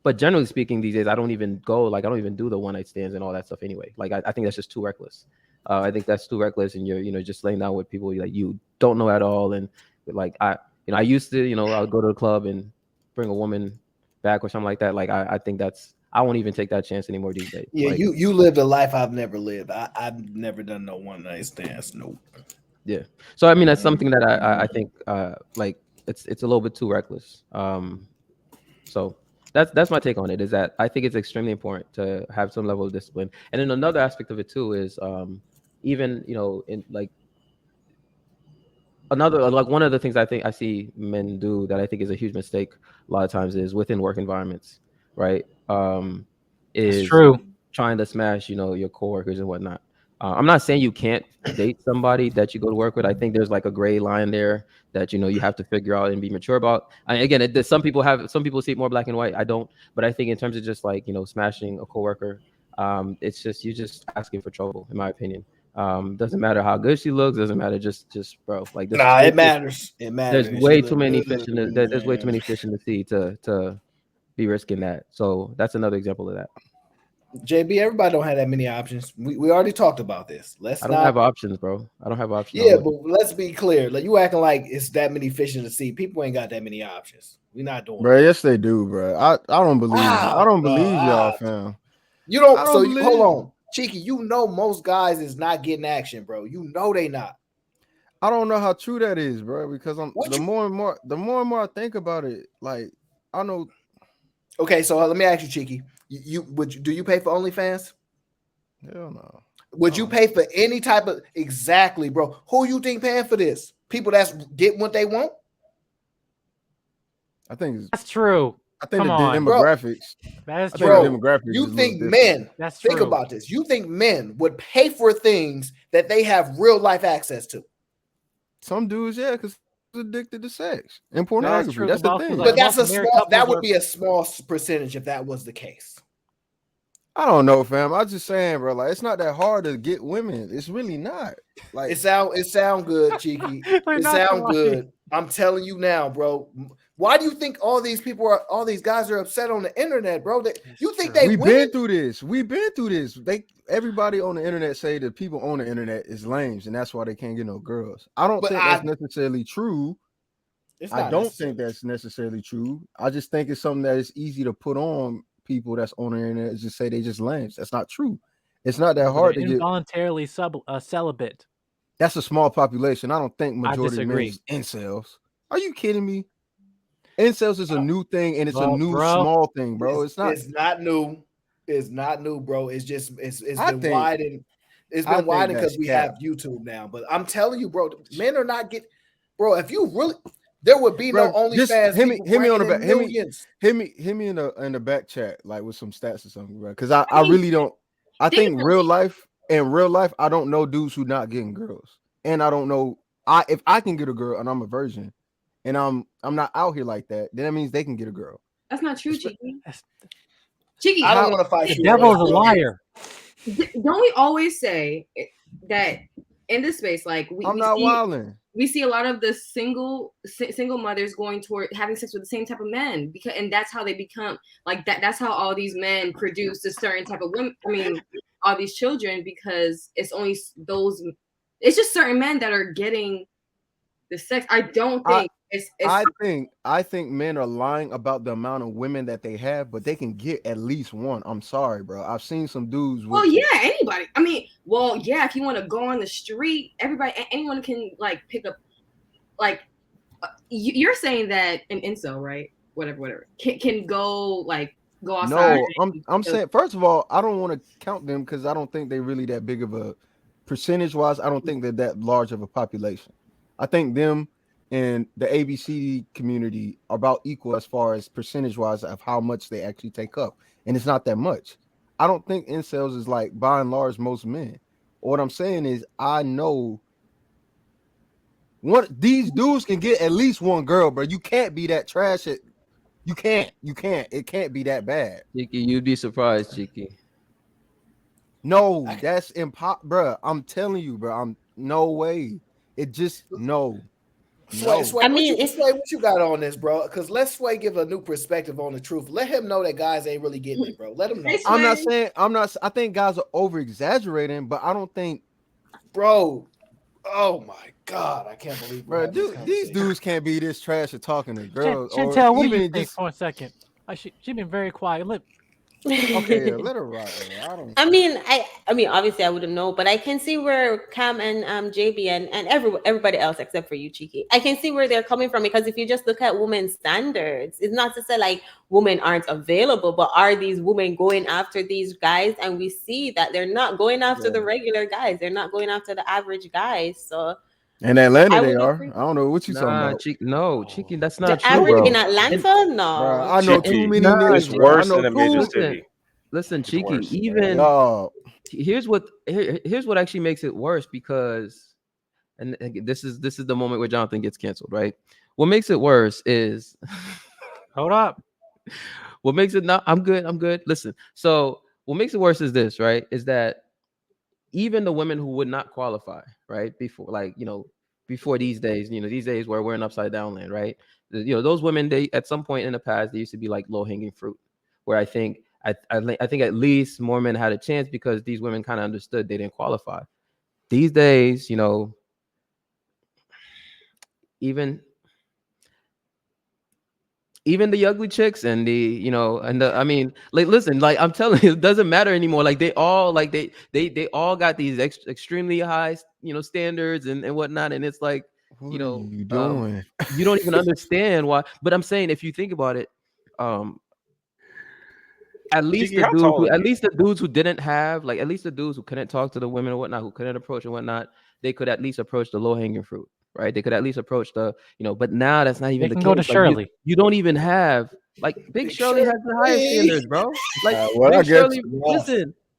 But generally speaking, these days, I don't even do the one night stands and all that stuff anyway. Like, I think that's just too reckless. I think that's too reckless, and you're, you know, just laying down with people like you don't know at all. And like, I used to, you know, I would go to the club and bring a woman back or something like that. Like, I think I won't even take that chance anymore these days. Yeah, like, you lived a life I've never lived. I've never done no one night stands. Nope. Yeah. So I mean, that's something that I think like it's a little bit too reckless. So that's my take on it, is that I think it's extremely important to have some level of discipline. And then another aspect of it too is even, you know, in like one of the things I think I see men do that I think is a huge mistake a lot of times is within work environments, right? It's Is true. trying to smash, you know, your coworkers and whatnot. I'm not saying you can't date somebody that you go to work with. I think there's like a gray line there that, you know, you have to figure out and be mature about. And again, some people see it more black and white. I don't, but I think in terms of just like, you know, smashing a coworker, it's just, you're just asking for trouble, in my opinion. Doesn't matter how good she looks, doesn't matter, just bro, like this. Nah, it matters. It matters. There's way too many fish in the there's way too many fish in the sea to be risking that. So that's another example of that. JB, everybody don't have that many options. We already talked about this. I don't have options, bro. I don't have options. Yeah, but let's be clear. Like, you acting like it's that many fish in the sea. People ain't got that many options. We're not doing bro. Yes, they do, bro. I don't believe. I don't believe y'all, fam. You don't. So hold on, Cheeky. You know most guys is not getting action, bro. You know they not. I don't know how true that is, bro. Because the more and more I think about it, like, I know. Okay, so let me ask you, Cheeky. Do you pay for OnlyFans? Hell no. Would you pay for any type of exactly, bro? Who you think paying for this? People that's getting what they want? I think that's true. I think the demographics. That is true. Demographics you think men? That's think true. about this. You think men would pay for things that they have real life access to? Some dudes, yeah, because addicted to sex and pornography. That's the thing. But that's a small. That would be a small percentage if that was the case. I don't know, fam. I'm just saying, bro. Like, it's not that hard to get women. It's really not. Like, it sound good, Cheeky. It sound good. I'm telling you now, bro. Why do you think all these guys are upset on the internet, bro? You think we've been through this? We've been through this. Everybody on the internet say that people on the internet is lames, and that's why they can't get no girls. I don't think that's necessarily true. I don't think that's necessarily true. I just think it's something that is easy to put on people that's on the internet. Just say they just lames. That's not true. It's not that hard to get involuntarily celibate. That's a small population. I don't think majority of men is incels. Are you kidding me? Incels is a new thing, and it's a new small thing, bro. It's not new. It's not new, bro. It's just it's been widened. It's been widened because we have YouTube now. But I'm telling you, bro, men are not getting, bro. If you really, there would be no OnlyFans. Hit me on the back. Hit me in the back chat, like with some stats or something, bro. Because I really don't. I think in real life, I don't know dudes who not getting girls, and I don't know if I can get a girl and I'm a virgin, and I'm not out here like that, then that means they can get a girl. That's not true, Cheeky. Cheeky, I don't want to fight you. The devil's a liar. Don't we always say that in this space, like I'm not wilding. we see a lot of the single mothers going toward having sex with the same type of men, because and that's how they become like that. That's how all these men produce a certain type of women. I mean, all these children, because it's only those. It's just certain men that are getting the sex. I don't think I think men are lying about the amount of women that they have, but they can get at least one. I'm sorry, bro. I've seen some dudes. Well, yeah, anybody. I mean, well, yeah. If you want to go on the street, anyone can like pick up. Like, you're saying that an incel, right? Whatever, can go outside. No, I'm saying, first of all, I don't want to count them because I don't think they're really that big of a percentage wise. I don't think they're that large of a population. I think them and the ABCD community are about equal as far as percentage wise of how much they actually take up, and it's not that much. I don't think incels is like by and large most men. What I'm saying is I know these dudes can get at least one girl, bro. You can't be that trash. You can't. It can't be that bad. Cheeky, you'd be surprised, Cheeky. No, that's impossible, bro. I'm telling you, bro. I'm no way. It just no. Sway, I mean, what you got on this, bro? Because let Sway give a new perspective on the truth. Let him know that guys ain't really getting it, bro. Let him know. I think guys are over exaggerating, but I don't think, bro. Oh my God, I can't believe, bro. These dudes can't be this trash at talking to girls. Chantel, what do you think for a second? She's been very quiet. Okay, yeah, let her rock. I mean, obviously I wouldn't know, but I can see where Cam and JB and everybody else except for you, Cheeky. I can see where they're coming from, because if you just look at women's standards, it's not to say like women aren't available, but are these women going after these guys? And we see that they're not going after the regular guys. They're not going after the average guys. So in Atlanta, they are. I don't know what you talking about. Cheeky, that's not the average in Atlanta. No, bro, I know too many niggas. It's worse than a major city. Listen, Cheeky. Even here's what actually makes it worse, because, and this is the moment where Jonathan gets canceled, right? What makes it worse is, hold up. What makes it not? I'm good. Listen. So what makes it worse is this, right? Is that even the women who would not qualify, right, before these days, these days where we're in upside down land, right? Those women, they at some point in the past, they used to be like low hanging fruit, where I think at least more men had a chance because these women kind of understood they didn't qualify. These days, even the ugly chicks and I mean, like, listen, like, I'm telling you, it doesn't matter anymore. Like, they all they all got these extremely high, standards and whatnot. And it's like, what are you doing? You don't even understand why. But I'm saying, if you think about it, at least the dudes who didn't have, like, at least the dudes who couldn't talk to the women or whatnot, who couldn't approach and whatnot, they could at least approach the low hanging fruit. Right, they could at least approach the, but now that's not even the case. Go to Shirley. You don't even have, like, Big Shirley has the highest standards, bro. Like, Big Shirley,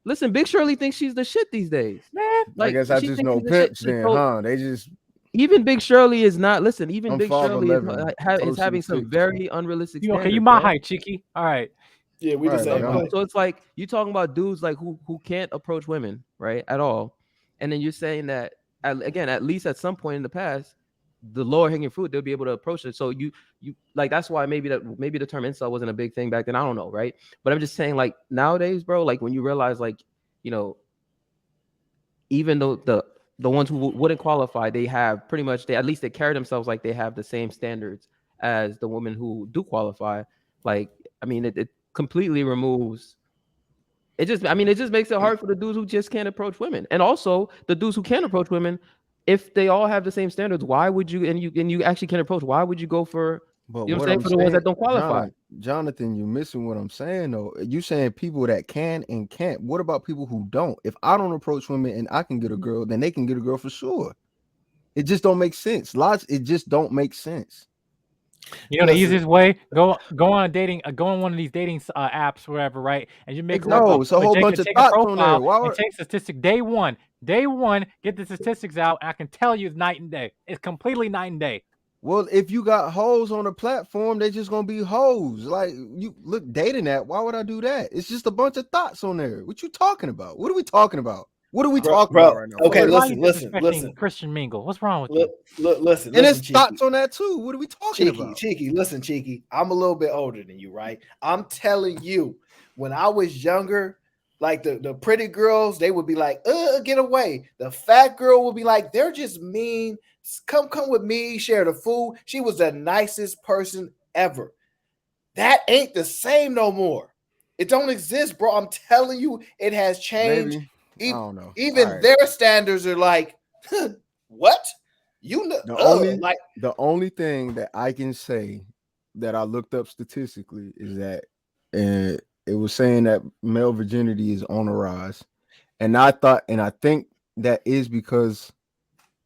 listen, Big Shirley thinks she's the shit these days. Man, like, I guess I just know pips then, huh? They just, even Big Shirley is not. Listen, even Big Shirley is having some very unrealistic standards. Okay, you my height, Cheeky. All right. Yeah, we just so it's like you talking about dudes like who can't approach women, right, at all, and then you're saying that. Again, at least at some point in the past, the lower hanging fruit, they'll be able to approach it. So you like, that's why maybe the term incel wasn't a big thing back then. I don't know, right? But I'm just saying, like, nowadays, bro, like, when you realize, like, even though the ones who wouldn't qualify, they have pretty much, at least they carry themselves like they have the same standards as the women who do qualify. Like, I mean, it completely removes. It just makes it hard for the dudes who just can't approach women, and also the dudes who can approach women. If they all have the same standards, why would you? And you actually can approach. Why would you go for? But what I'm saying, for the ones that don't qualify. Jonathan, you're missing what I'm saying though. You saying people that can and can't. What about people who don't? If I don't approach women and I can get a girl, then they can get a girl for sure. It just don't make sense. It just don't make sense. The easiest way, go on one of these dating apps, wherever, right? And you make it's a whole bunch of thoughts on there. And take statistic day one, get the statistics out. And I can tell you, it's night and day. It's completely night and day. Well, if you got hoes on the platform, they just gonna be hoes. Like, you look dating app. Why would I do that? It's just a bunch of thoughts on there. What you talking about? What are we talking about? What are we Bro, talking bro, about right now? okay, What? Why are you listen, disrespecting Christian Mingle? What's wrong with you? listen, And his Cheeky. thoughts on that too. What are we talking about? Cheeky, listen, Cheeky. I'm a little bit older than you, right? I'm telling you, when I was younger, like the pretty girls, they would be like, get away. The fat girl would be like, they're just mean. Come with me, share the food. She was the nicest person ever. That ain't the same no more. It don't exist, bro. I'm telling you, it has changed. Maybe. I don't know. Even All right. their standards are like, what? You know, The only thing that I can say that I looked up statistically is that it was saying that male virginity is on the rise. And I think that is because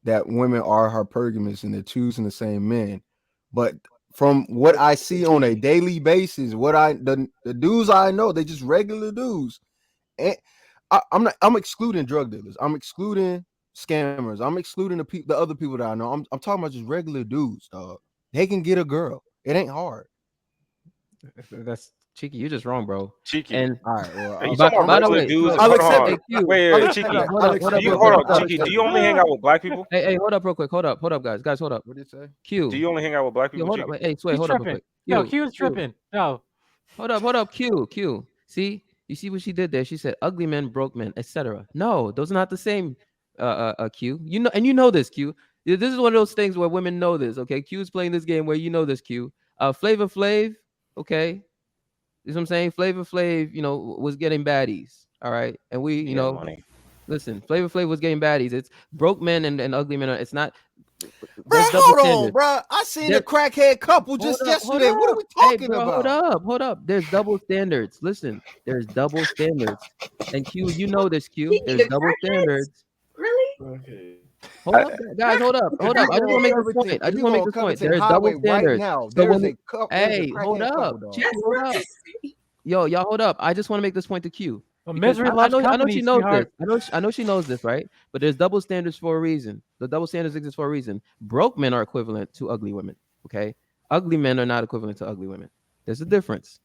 that women are hypergamous and they're choosing the same men. But from what I see on a daily basis, the dudes I know, they just regular dudes. And I'm excluding drug dealers. I'm excluding scammers. I'm excluding the other people that I know. I'm talking about just regular dudes, dog. They can get a girl. It ain't hard. That's Cheeky. You're just wrong, bro. Cheeky. And all right, well, you talking about regular dudes? I'll Hold accept on. it. Wait, Cheeky. Hold up, Cheeky. Do you only hang out with black people? Hey, hold up real quick. Hold up, guys, hold up. What did it say? Q. Do you only hang out with black people? Hold up. Hey, Sway, He's hold up real tripping. quick. No, Q is tripping. No. Hold up. Q. See, you see what she did there? She said ugly men, broke men, etc. No, those are not the same. Q. You know, and you know this, Q. This is one of those things where women know this. Okay, Q is playing this game where you know this, Q. Flavor Flav. Okay, you know what I'm saying? Flavor Flav, was getting baddies. All right, and we, money. listen, Flavor Flav was getting baddies. It's broke men and ugly men. It's not. Bro, hold on, bro. I seen a crackhead couple just yesterday. What are we talking about? Hold up. There's double standards. Listen, there's double standards. And Q, you know this, Q. There's double standards. Really? Okay. Hold up, guys. Hold up. I just want to make this point. There's double standards. Now, hey, hold up. Cheeky, hold up. Yo, y'all, hold up. I just want to make this point to Q. Misery loves company, I know she knows sweetheart. this. I know she knows this, right? But there's double standards for a reason. The double standards exist for a reason. Broke men are equivalent to ugly women. Okay, ugly men are not equivalent to ugly women. There's a difference.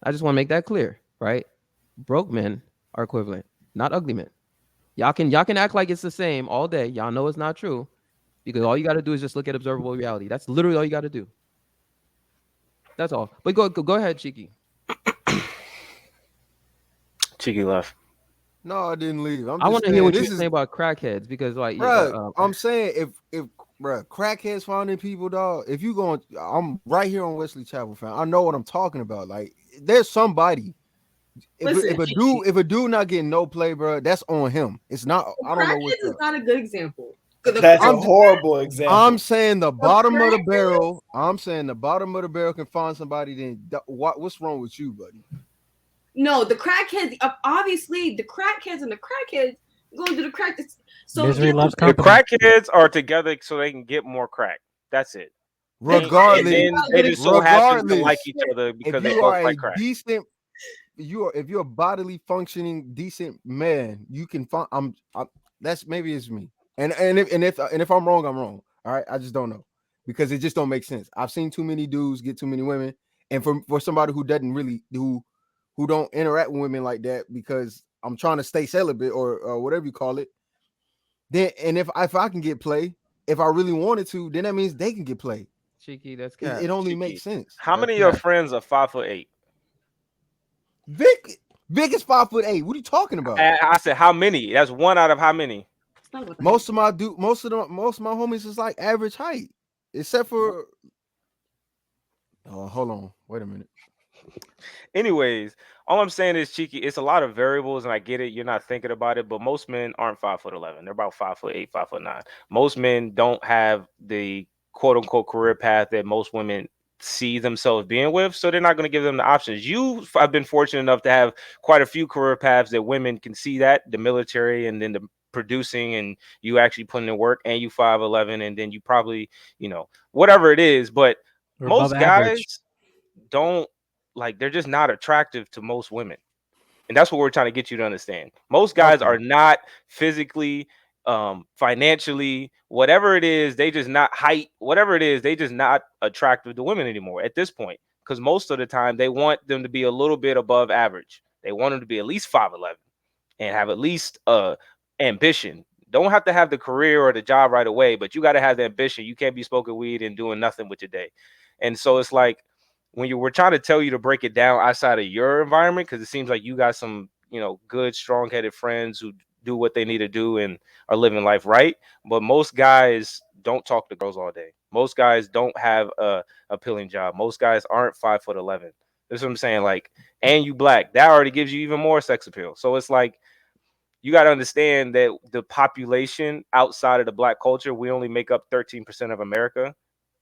I just want to make that clear, right? Broke men are equivalent, not ugly men. Y'all can act like it's the same all day. Y'all know it's not true, because all you got to do is just look at observable reality. That's literally all you got to do. That's all. But go ahead, Cheeky. Cheeky left. No, I didn't leave. I want to hear what you're saying about crackheads, because, like, bro, I'm saying if bro, crackheads finding people, dog. If you going, I'm right here on Wesley Chapel, fam. I know what I'm talking about. Like, there's somebody. If a dude not getting no play, bro, that's on him. It's not. I don't know what. Crackheads is not a good example. That's a horrible example. I'm saying the bottom of the barrel. I'm saying the bottom of the barrel can find somebody. Then what's wrong with you, buddy? No, the crackheads. Obviously, the crackheads going to the crack. So Misery loves The company. crackheads are together so they can get more crack. That's it. Regardless, and they just so happen to like each other because they both like crack. If you're a bodily functioning decent man, you can find. That's maybe it's me. And if I'm wrong, I'm wrong. All right, I just don't know, because it just don't make sense. I've seen too many dudes get too many women, and for somebody who doesn't really who don't interact with women like that, because I'm trying to stay celibate or whatever you call it. Then if I can get play, if I really wanted to, then that means they can get play. Cheeky, that's it only makes sense. How many of your friends are 5'8"? Vic is 5'8". What are you talking about? I said how many? That's one out of how many? Most of my homies is like average height, except for. Oh, hold on, wait a minute. Anyways, all I'm saying is, Cheeky, it's a lot of variables, and I get it. You're not thinking about it, but most men aren't 5'11". They're about 5'8", 5'9". Most men don't have the quote unquote career path that most women see themselves being with, so they're not going to give them the options. I've been fortunate enough to have quite a few career paths that women can see, that the military and then the producing, and you actually putting in work, and you 5'11", and then you probably, whatever it is, but We're most above guys average. don't, like, they're just not attractive to most women. And that's what we're trying to get you to understand. Most guys are not physically, financially, whatever it is, they just not height, whatever it is, they just not attractive to women anymore at this point. Because most of the time they want them to be a little bit above average. They want them to be at least 5'11". and have at least ambition. Don't have to have the career or the job right away, but you got to have the ambition. You can't be smoking weed and doing nothing with your day. And so it's like when we're trying to tell you to break it down outside of your environment, because it seems like you got some, good, strong-headed friends who do what they need to do and are living life right. But most guys don't talk to girls all day. Most guys don't have a appealing job. Most guys aren't 5'11". That's what I'm saying. Like, and you black, that already gives you even more sex appeal. So it's like, you got to understand that the population outside of the black culture, we only make up 13% of America.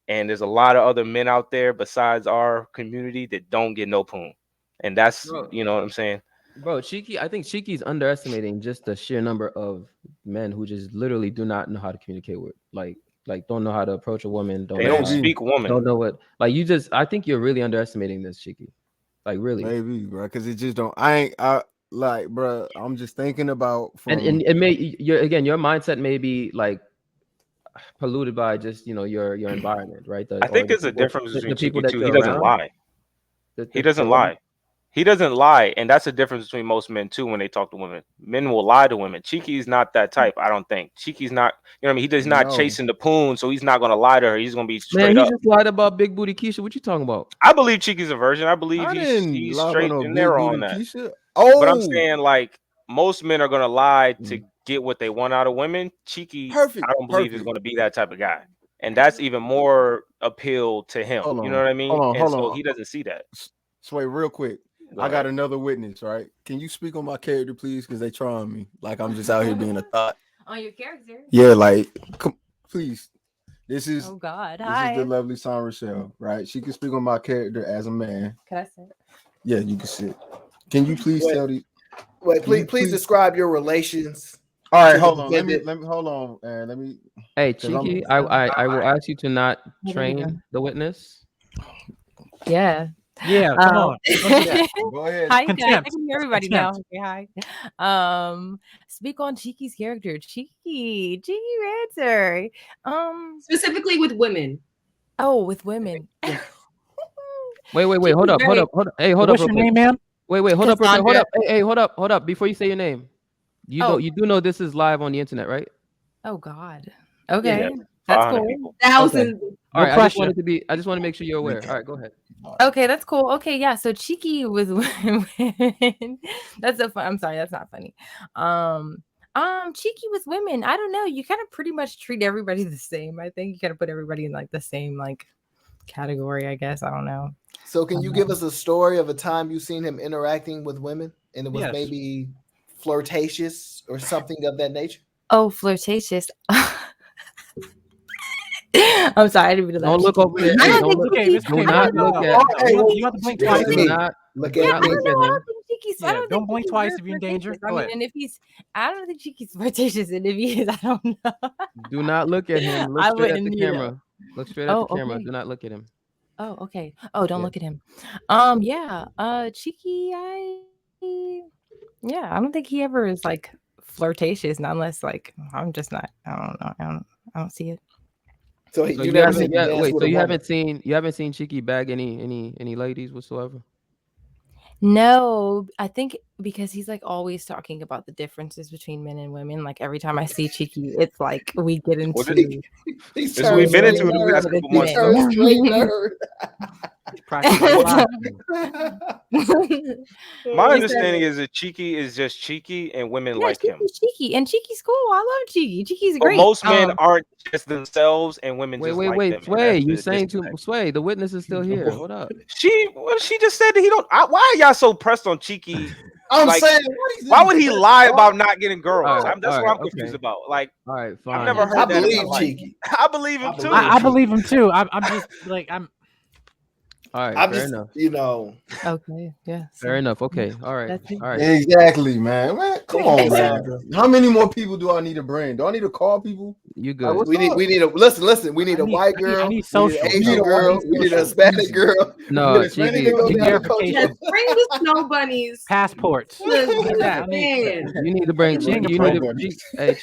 And there's a lot of other men out there besides our community that don't get no poon. And that's, Bro. you know what I'm saying? Bro, I think Chiki's underestimating just the sheer number of men who just literally do not know how to communicate with, like don't know how to approach a woman. They don't speak woman. Don't know what, I think you're really underestimating this, Chiki. Like, really. Maybe, bro, because it just don't, like, bro, I'm just thinking about and it may, your mindset may be like polluted by just, your environment, right? I think there's a difference between the people Chiki that too. you're He doesn't around. lie. He doesn't lie. He doesn't lie, and that's the difference between most men too when they talk to women. Men will lie to women. Chiki's not that type, I don't think. Chiki's not, you know what I mean? He does not chasing the poon, so he's not gonna lie to her. He's gonna be straight up. He just lied about big booty Keisha. What you talking about? I believe Chiki's a virgin. I believe he's straight in there on that. Keisha. But I'm saying, like, most men are gonna lie to get what they want out of women. Chiki, I don't believe is gonna be that type of guy. And that's even more appeal to him. You know what I mean? Hold and on. so he doesn't see that. Sway, real quick. I got another witness, right? Can you speak on my character, please? Because they trying me. Like, I'm just out here being a thought. On your character? Yeah, like, come, please. This is Oh God. This Hi. is the lovely San Rochelle, right? She can speak on my character as a man. Can I sit? Yeah, you can sit. Can you please tell the please describe your relations. All right, hold on. Let me hold on, and let me. Hey, Chiki, I will ask you to not train the witness. Yeah. Yeah, come on. Go ahead. Hi, guys. I Contempt. can hear everybody now. Okay, hi. Speak on Chiki's character. Chiki Ranter. Specifically with women. Oh, with women. Wait. Hold up. Hey, hold up. What's your name, ma'am? Wait. Hold up. Hold up. Hey, hold up. Before you say your name, you do know this is live on the internet, right? Oh God. Okay. Yeah, That's cool. Thousands. All right. No I just want to make sure you're aware. All right, go ahead. Okay, that's cool. Okay, yeah. So Chiki with women. That's so fun. I'm sorry, that's not funny. Cheeky with women. I don't know. You kind of pretty much treat everybody the same. I think you kind of put everybody in like the same like category, I guess. I don't know. So can you give us a story of a time you've seen him interacting with women and it was Yes. maybe flirtatious or something of that nature? Oh, flirtatious. I'm sorry, I didn't mean to Don't look over there. I Hey, don't think okay, Cheeky's- Miss do King, not no, look no, at. no. You have to blink twice. Do not Look Yeah, at I me. don't know. I don't think Cheeky's. Yeah, I don't don't think blink Cheeky's twice very if you're in danger. flirtatious. I Go mean, ahead. and if he's, I don't think Cheeky's flirtatious, and if he is, I don't know. Do not look at him. Look I straight at wouldn't the either. camera. Look straight at Oh, the camera. okay. Do not look at him. Oh, okay. Oh, don't Yeah. look at him. Yeah. Cheeky, yeah, I don't think he ever is like flirtatious, not unless like I'm just not. I don't know. I don't see it. So So you never seen haven't, him yeah, dance wait. with So a you woman? haven't seen Cheeky bag any ladies whatsoever? No, I think because he's like always talking about the differences between men and women. Like every time I see Cheeky, it's like we get into. What did He's That's what we've been into in the nerd. past couple months. He though. turned straight nerd. Practical lie. My understanding is that Cheeky is just cheeky and women Yeah, like him. Cheeky's cheeky, and Cheeky's cool. I love Cheeky. Cheeky's But great. most men aren't just themselves, and women just like them. and Sway. that's You the saying disconnect. Sway? The witness is still here. Hold up. She just said that he don't. Why are y'all so pressed on Cheeky? I'm Like, saying, why would he lie about not getting girls? All right, That's all what I'm right, confused okay. about. Like, All right, fine. I've never heard I that in my believe life. Cheeky. I believe him too. I believe him too. I'm just like I'm. All right, I'm fair just, enough. you know, Okay, yeah. Fair enough. Okay. All right. That's it. All right. Exactly, man. Come Thank on, you, man. Sandra. How many more people do I need to bring? Do I need to call people? You good? what's We need up? we need a listen. We need a white I girl. need We need social. an We need Asian a girl. white We need a social. Hispanic Easy. girl. No, We get a Hispanic Cheeky, girl Need down to verification. coach. Bring the snow bunnies. Passports. To the, I need that. I need man. you need to bring Bring Cheeky. the You need to, bunnies. hey,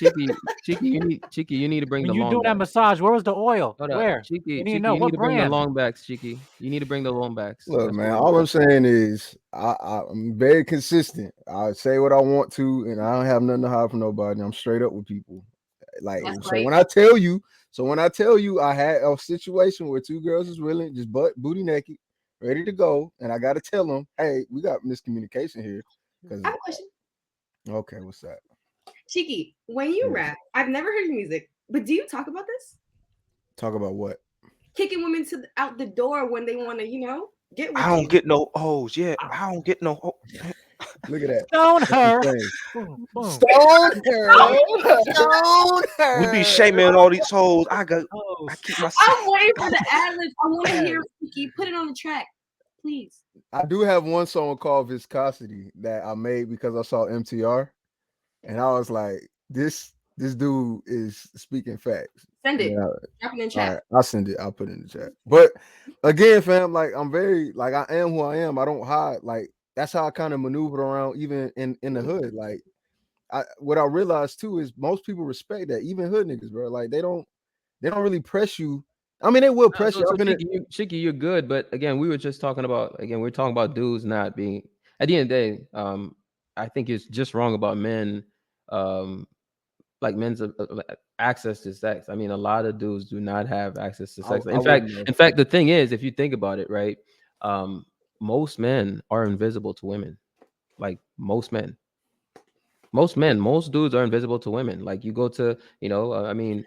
Cheeky, you need to bring when the you long doing that backs. massage. Where was the oil? Hold up, Where? Cheeky, You need to know you need what to bring the brand. long backs, Cheeky. You need to bring the long backs. Look, That's man, what all I'm saying is I'm very consistent. I say what I want to, and I don't have nothing to hide from nobody. I'm straight up with people. Like, That's so right. when I tell you I had a situation where two girls is willing, just booty naked, ready to go, and I got to tell them, hey, we got miscommunication here. I have a question. Okay, what's that? Cheeky, when you Yes. rap, I've never heard your music, but do you talk about this? Talk about what? Kicking women out the door when they want to, get with I you. don't get no hoes. Yeah, I don't get no hoes. Look at that. Stone her. Insane. Boom, boom. Stone her. Stone her. We be shaming all these hoes. I Oh, keep my I'm waiting for the ad-lib. I want to hear Cheeky. Put it on the track, please. I do have one song called Viscosity that I made because I saw MTR, and I was like, this dude is speaking facts. Send it. Yeah. Drop it in the All chat. right, I'll send it. I'll put it in the chat. But again, fam, like I'm very like I am who I am. I don't hide. Like that's how I kind of maneuver around even in the hood. Like what I realized too is most people respect that, even hood niggas, bro. Like they don't really press you. I mean, they will press you. So I've been Cheeky, you're good, but again, we're talking about dudes not being. At the end of the day, I think it's just wrong about men, like men's access to sex. I mean, a lot of dudes do not have access to sex. In fact, the thing is, if you think about it, right, most men are invisible to women. Like most dudes are invisible to women. Like you go to, I mean,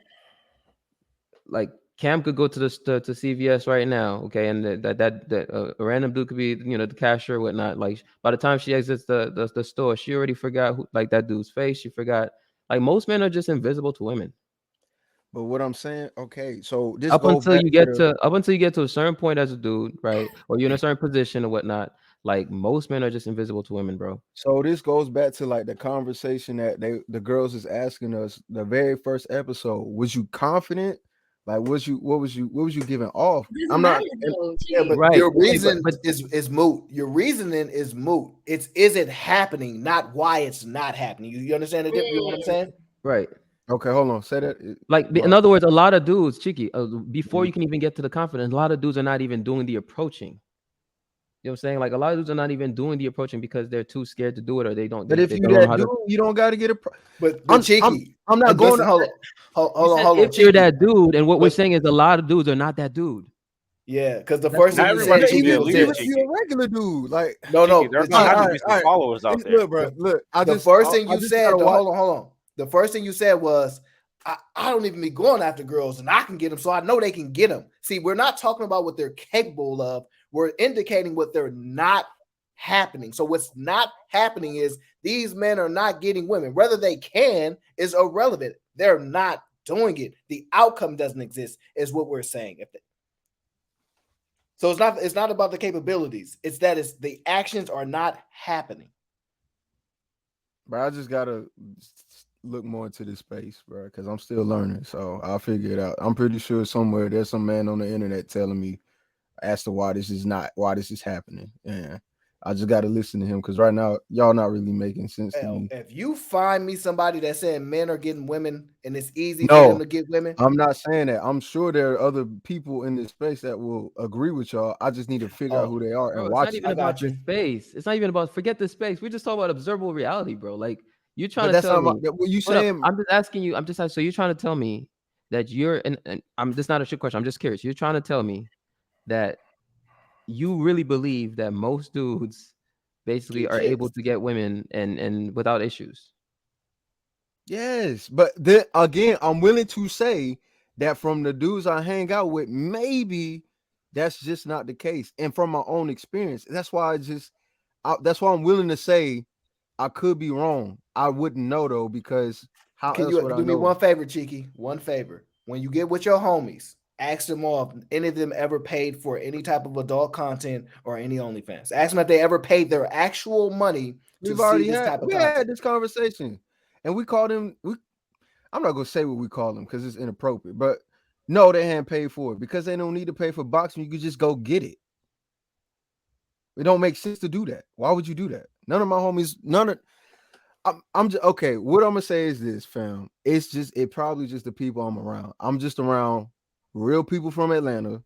like Cam could go to the to CVS right now, okay, and that a random dude could be, the cashier or whatnot. Like by the time she exits the store, she already forgot like that dude's face. She forgot. Like most men are just invisible to women. But what I'm saying, okay, so this Up goes until back you get to a certain point as a dude, right, or you're in a certain position or whatnot. Like most men are just invisible to women, bro. So this goes back to like the conversation that the girls is asking us the very first episode. Was you confident? Like, what was you giving off? I'm not. Yeah, but Right. your reason But is moot. Your reasoning is moot. Is it happening, not why it's not happening. You understand the difference? You know what I'm saying? right. Okay, hold on. Say that. Like in other words, a lot of dudes, Cheeky, before you Mhm. can even get to the confidence, a lot of dudes are not even doing the approaching. You know what I'm saying? Like a lot of dudes are not even doing the approaching because they're too scared to do it, or they don't. But if they you don't know that how dude, to. you don't got to get a. But I'm Cheeky, I'm not going. listen, hold on, If you're Cheeky. that dude, and what we're saying is a lot of dudes are not that dude. Yeah, because the first thing you everybody said, can be Cheeky, a was leader, this. Cheeky. You're a regular dude, like No, Cheeky, there's but gonna have to Cheeky, be some all right. followers out there. Look, bro. Look, The first thing you said, hold on. The first thing you said was, I don't even be going after girls, and I can get them, so I know they can get them. See, we're not talking about what they're capable of. We're indicating what they're not happening. So what's not happening is these men are not getting women. Whether they can is irrelevant. They're not doing it. The outcome doesn't exist, is what we're saying. So it's not about the capabilities. It's that the actions are not happening. But I just gotta look more into this space, bro, because I'm still learning. So I'll figure it out. I'm pretty sure somewhere there's some man on the internet telling me as to why this is happening. And I just gotta listen to him because right now y'all not really making sense to me. If you find me somebody that's saying men are getting women and it's easy for them to get women, I'm not saying that. I'm sure there are other people in this space that will agree with y'all. I just need to figure out who they are and watch It's not even about the space. It's not even about forget the space. We just talk about observable reality, bro. Like you're trying to tell me. What you saying? I'm just asking you. So you're trying to tell me that you're and I'm just not a trick question. I'm just curious. You're trying to tell me that you really believe that most dudes basically are able to get women and without issues. Yes, but then again, I'm willing to say that from the dudes I hang out with, maybe that's just not the case. And from my own experience, that's why that's why I'm willing to say I could be wrong. I wouldn't know though, because how can else you would I do me know? one favor, Cheeky? One favor. When you get with your homies, ask them all if any of them ever paid for any type of adult content or any OnlyFans. Ask them if they ever paid their actual money to see this type of content. We had this conversation, and we called him. I'm not gonna say what we call them because it's inappropriate, but no, they hadn't paid for it because they don't need to pay for boxing. You could just go get it. It don't make sense to do that. Why would you do that? None of my homies, none of I'm just okay. What I'm gonna say is this, fam. It probably just the people I'm around. I'm just around real people from Atlanta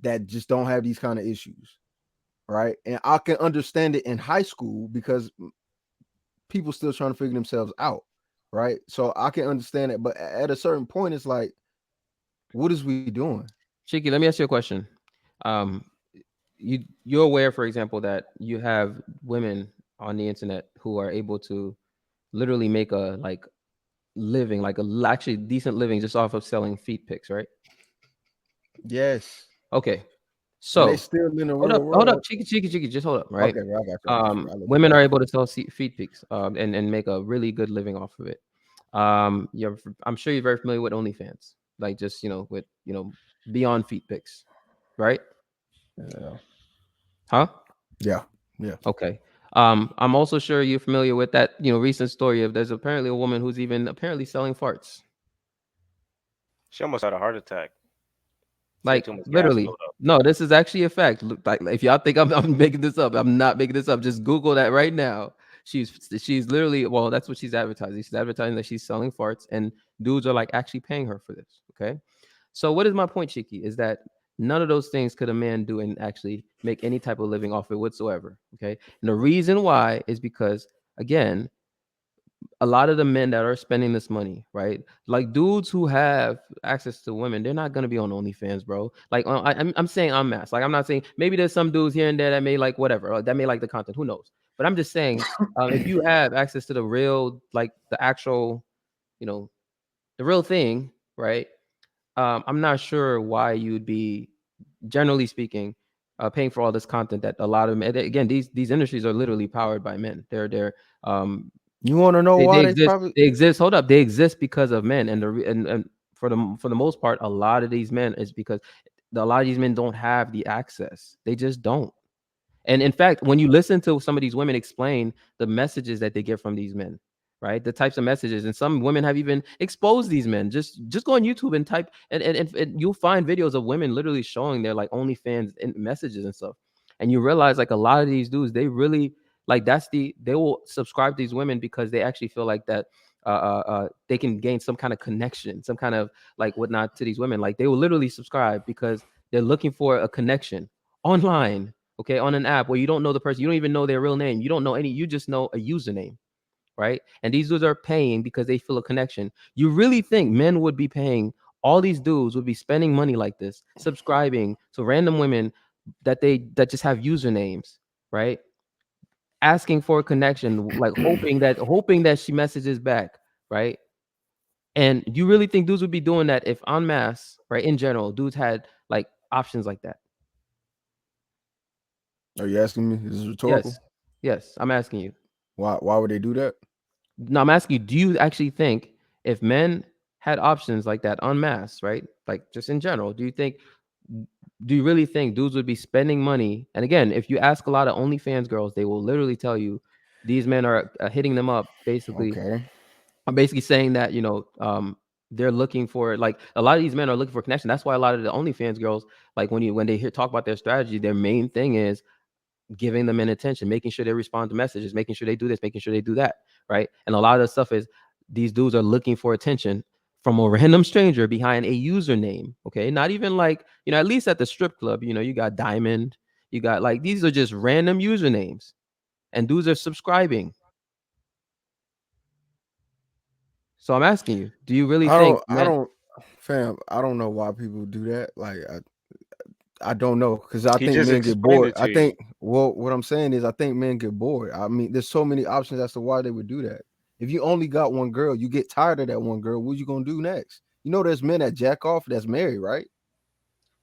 that just don't have these kind of issues, right? And I can understand it in high school because people still trying to figure themselves out, right? So I can understand it, but at a certain point, it's like, what is we doing? Cheeky, let me ask you a question. You're aware, for example, that you have women on the internet who are able to literally make a living, actually decent living just off of selling feet pics, right? Yes. Okay. And So they still in the hold real up, world. cheeky, just hold up, right? Okay, bro, I got you. Women are able to sell feet pics, and make a really good living off of it. I'm sure you're very familiar with OnlyFans, like just with beyond feet pics, right? Yeah. Huh? Yeah. Okay. I'm also sure you're familiar with that recent story of there's apparently a woman who's even apparently selling farts. She almost had a heart attack. Like too much gas literally. buildup. No, this is actually a fact. Like if y'all think I'm making this up, I'm not making this up. Just Google that right now. She's literally, well, that's what she's advertising. She's advertising that she's selling farts, and dudes are like actually paying her for this. Okay. So what is my point, Cheeky? Is that none of those things could a man do and actually make any type of living off it whatsoever. Okay. And the reason why is because, again, a lot of the men that are spending this money, right? Like dudes who have access to women, they're not gonna be on OnlyFans, bro. Like I'm saying en masse. Like I'm not saying maybe there's some dudes here and there that may like whatever, or that may like the content. Who knows? But I'm just saying, if you have access to the real, like the actual, the real thing, right? I'm not sure why you'd be, generally speaking, paying for all this content that a lot of men. Again, these industries are literally powered by men. They're You want to know they why they exist. probably They exist. Hold up, they exist because of men, and for the most part, a lot of these men is because a lot of these men don't have the access. They just don't. And in fact, when you listen to some of these women explain the messages that they get from these men, right? The types of messages, and some women have even exposed these men. Just go on YouTube and type, and you'll find videos of women literally showing their like OnlyFans messages and stuff. And you realize like a lot of these dudes, they really like they will subscribe to these women because they actually feel like that they can gain some kind of connection, some kind of like whatnot to these women. Like they will literally subscribe because they're looking for a connection online. Okay, on an app where you don't know the person, you don't even know their real name, you don't know you just know a username, right? And these dudes are paying because they feel a connection. You really think men would be paying, all these dudes would be spending money like this, subscribing to random women that just have usernames, right? Asking for a connection, like hoping that she messages back, right? And you really think dudes would be doing that if en masse, right, in general, dudes had like options like that? Are you asking me? Is this rhetorical? Yes, I'm asking you. Why would they do that? No, I'm asking you, do you actually think if men had options like that en masse, right? Like just in general, do you really think dudes would be spending money? And again, if you ask a lot of OnlyFans girls, they will literally tell you these men are hitting them up basically. Okay. I'm basically saying that, they're looking for, like, a lot of these men are looking for connection. That's why a lot of the OnlyFans girls, like when they talk about their strategy, their main thing is giving them an attention, making sure they respond to messages, making sure they do this, making sure they do that, right? And a lot of the stuff is these dudes are looking for attention from a random stranger behind a username, okay? Not even like, at least at the strip club, you got Diamond, you got like, these are just random usernames, and dudes are subscribing. So I'm asking you, do you really think I don't know why people do that. Like I don't know, because I He think just men get explained bored. it to I you. think, well, what I'm saying is I think men get bored. I mean, there's so many options as to why they would do that. If you only got one girl, you get tired of that one girl. What you gonna do next? There's men that jack off that's married, right?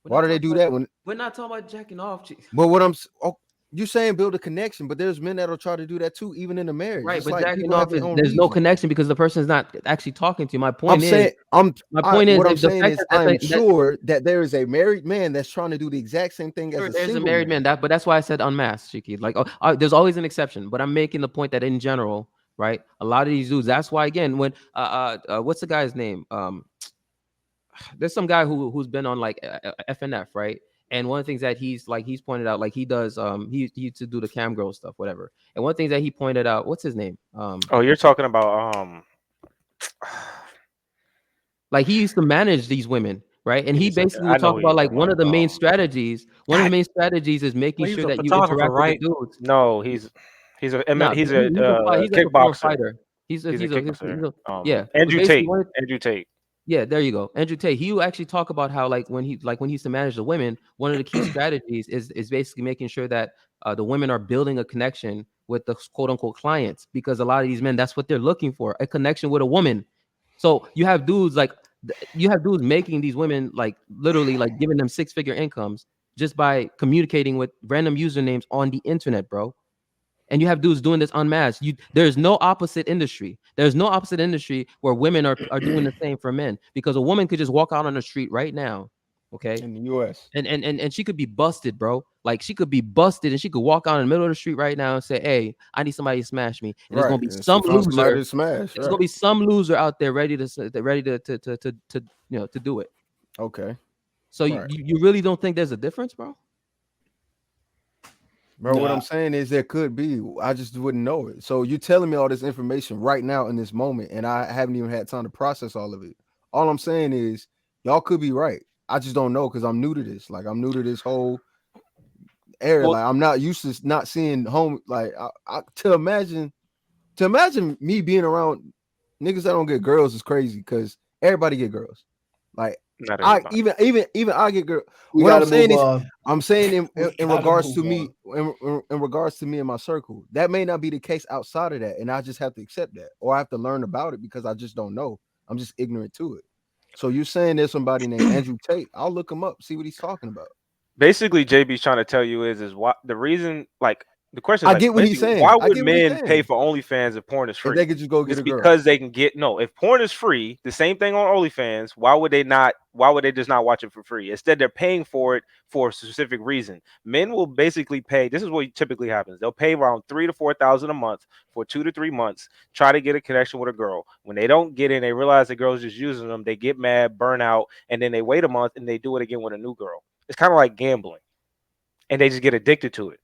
Why do they do that when? We're not talking about jacking off? But you saying build a connection, but there's men that'll try to do that too, even in a marriage. Right, It's but like jacking people have off their is own there's no reasons. connection because the person's not actually talking to you. My point I'm is, saying what I'm if the saying fact is that I'm sure that there is a married man that's trying to do the exact same thing as a there's a single married man. man, but that's why I said unmasked, Shiki. Like, there's always an exception, but I'm making the point that in general, right? A lot of these dudes. That's why again, when what's the guy's name? There's some guy who's been on like FNF, right? And one of the things that he's pointed out, like he does, he used to do the cam girl stuff, whatever. And one of the things that he pointed out, what's his name? Oh, you're talking about like he used to manage these women, right? And give me he a second. basically I would know talk who about you're like talking one of the main about. strategies. One of the main strategies is making Well, he was sure a that you photographer, interact with right? the dudes. No, he's No, he's he's he's like a former kickboxer. fighter. He's a kickboxer. Yeah. But Andrew basically, Tate. Andrew Tate. yeah, there you go. Andrew Tate. He will actually talk about how like when he used to manage the women, one of the key strategies is basically making sure that the women are building a connection with the quote unquote clients, because a lot of these men, that's what they're looking for, a connection with a woman. So you have dudes making these women like literally like giving them 6-figure incomes just by communicating with random usernames on the internet, bro. And you have dudes doing this unmasked. There's no opposite industry. There's no opposite industry where women are doing the same for men, because a woman could just walk out on the street right now, okay, in the U.S. and she could be busted, bro. Like she could be busted and she could walk out in the middle of the street right now and say, "Hey, I need somebody to smash me." And there's Right. gonna be And some she found somebody loser. to smash. There's Right. gonna be some loser out there ready to to do it. Okay. So Right. you really don't think there's a difference, bro? Bro, what Nah. I'm saying is there could be. I just wouldn't know it. So you're telling me all this information right now in this moment, and I haven't even had time to process all of it. All I'm saying is y'all could be right. I just don't know because I'm new to this. Like I'm new to this whole area. Well- like I'm not used to not seeing home. Like to imagine me being around niggas that don't get girls is crazy because everybody get girls. Like Not I everybody. even I get girl. We What I'm gotta saying move is on. I'm saying in We gotta regards to move me in regards to me and my circle, that may not be the case outside of that, and I just have to accept that, or I have to learn about it because I just don't know. I'm just ignorant to it. So you're saying there's somebody named Andrew Tate? I'll look him up, see what he's talking about. Basically, JB's trying to tell you is what the reason, like the question is I like get what he's basically, saying. why I would get what he's men pay saying. for OnlyFans if porn is If free? they could just go get It's a girl. because they can get if porn is free, the same thing on OnlyFans, why would they just not watch it for free? Instead, they're paying for it for a specific reason. Men will basically pay. This is what typically happens. They'll pay around $3,000 to $4,000 a month for 2 to 3 months, try to get a connection with a girl. When they don't get in, they realize the girl's just using them. They get mad, burn out, and then they wait a month and they do it again with a new girl. It's kind of like gambling, and they just get addicted to it.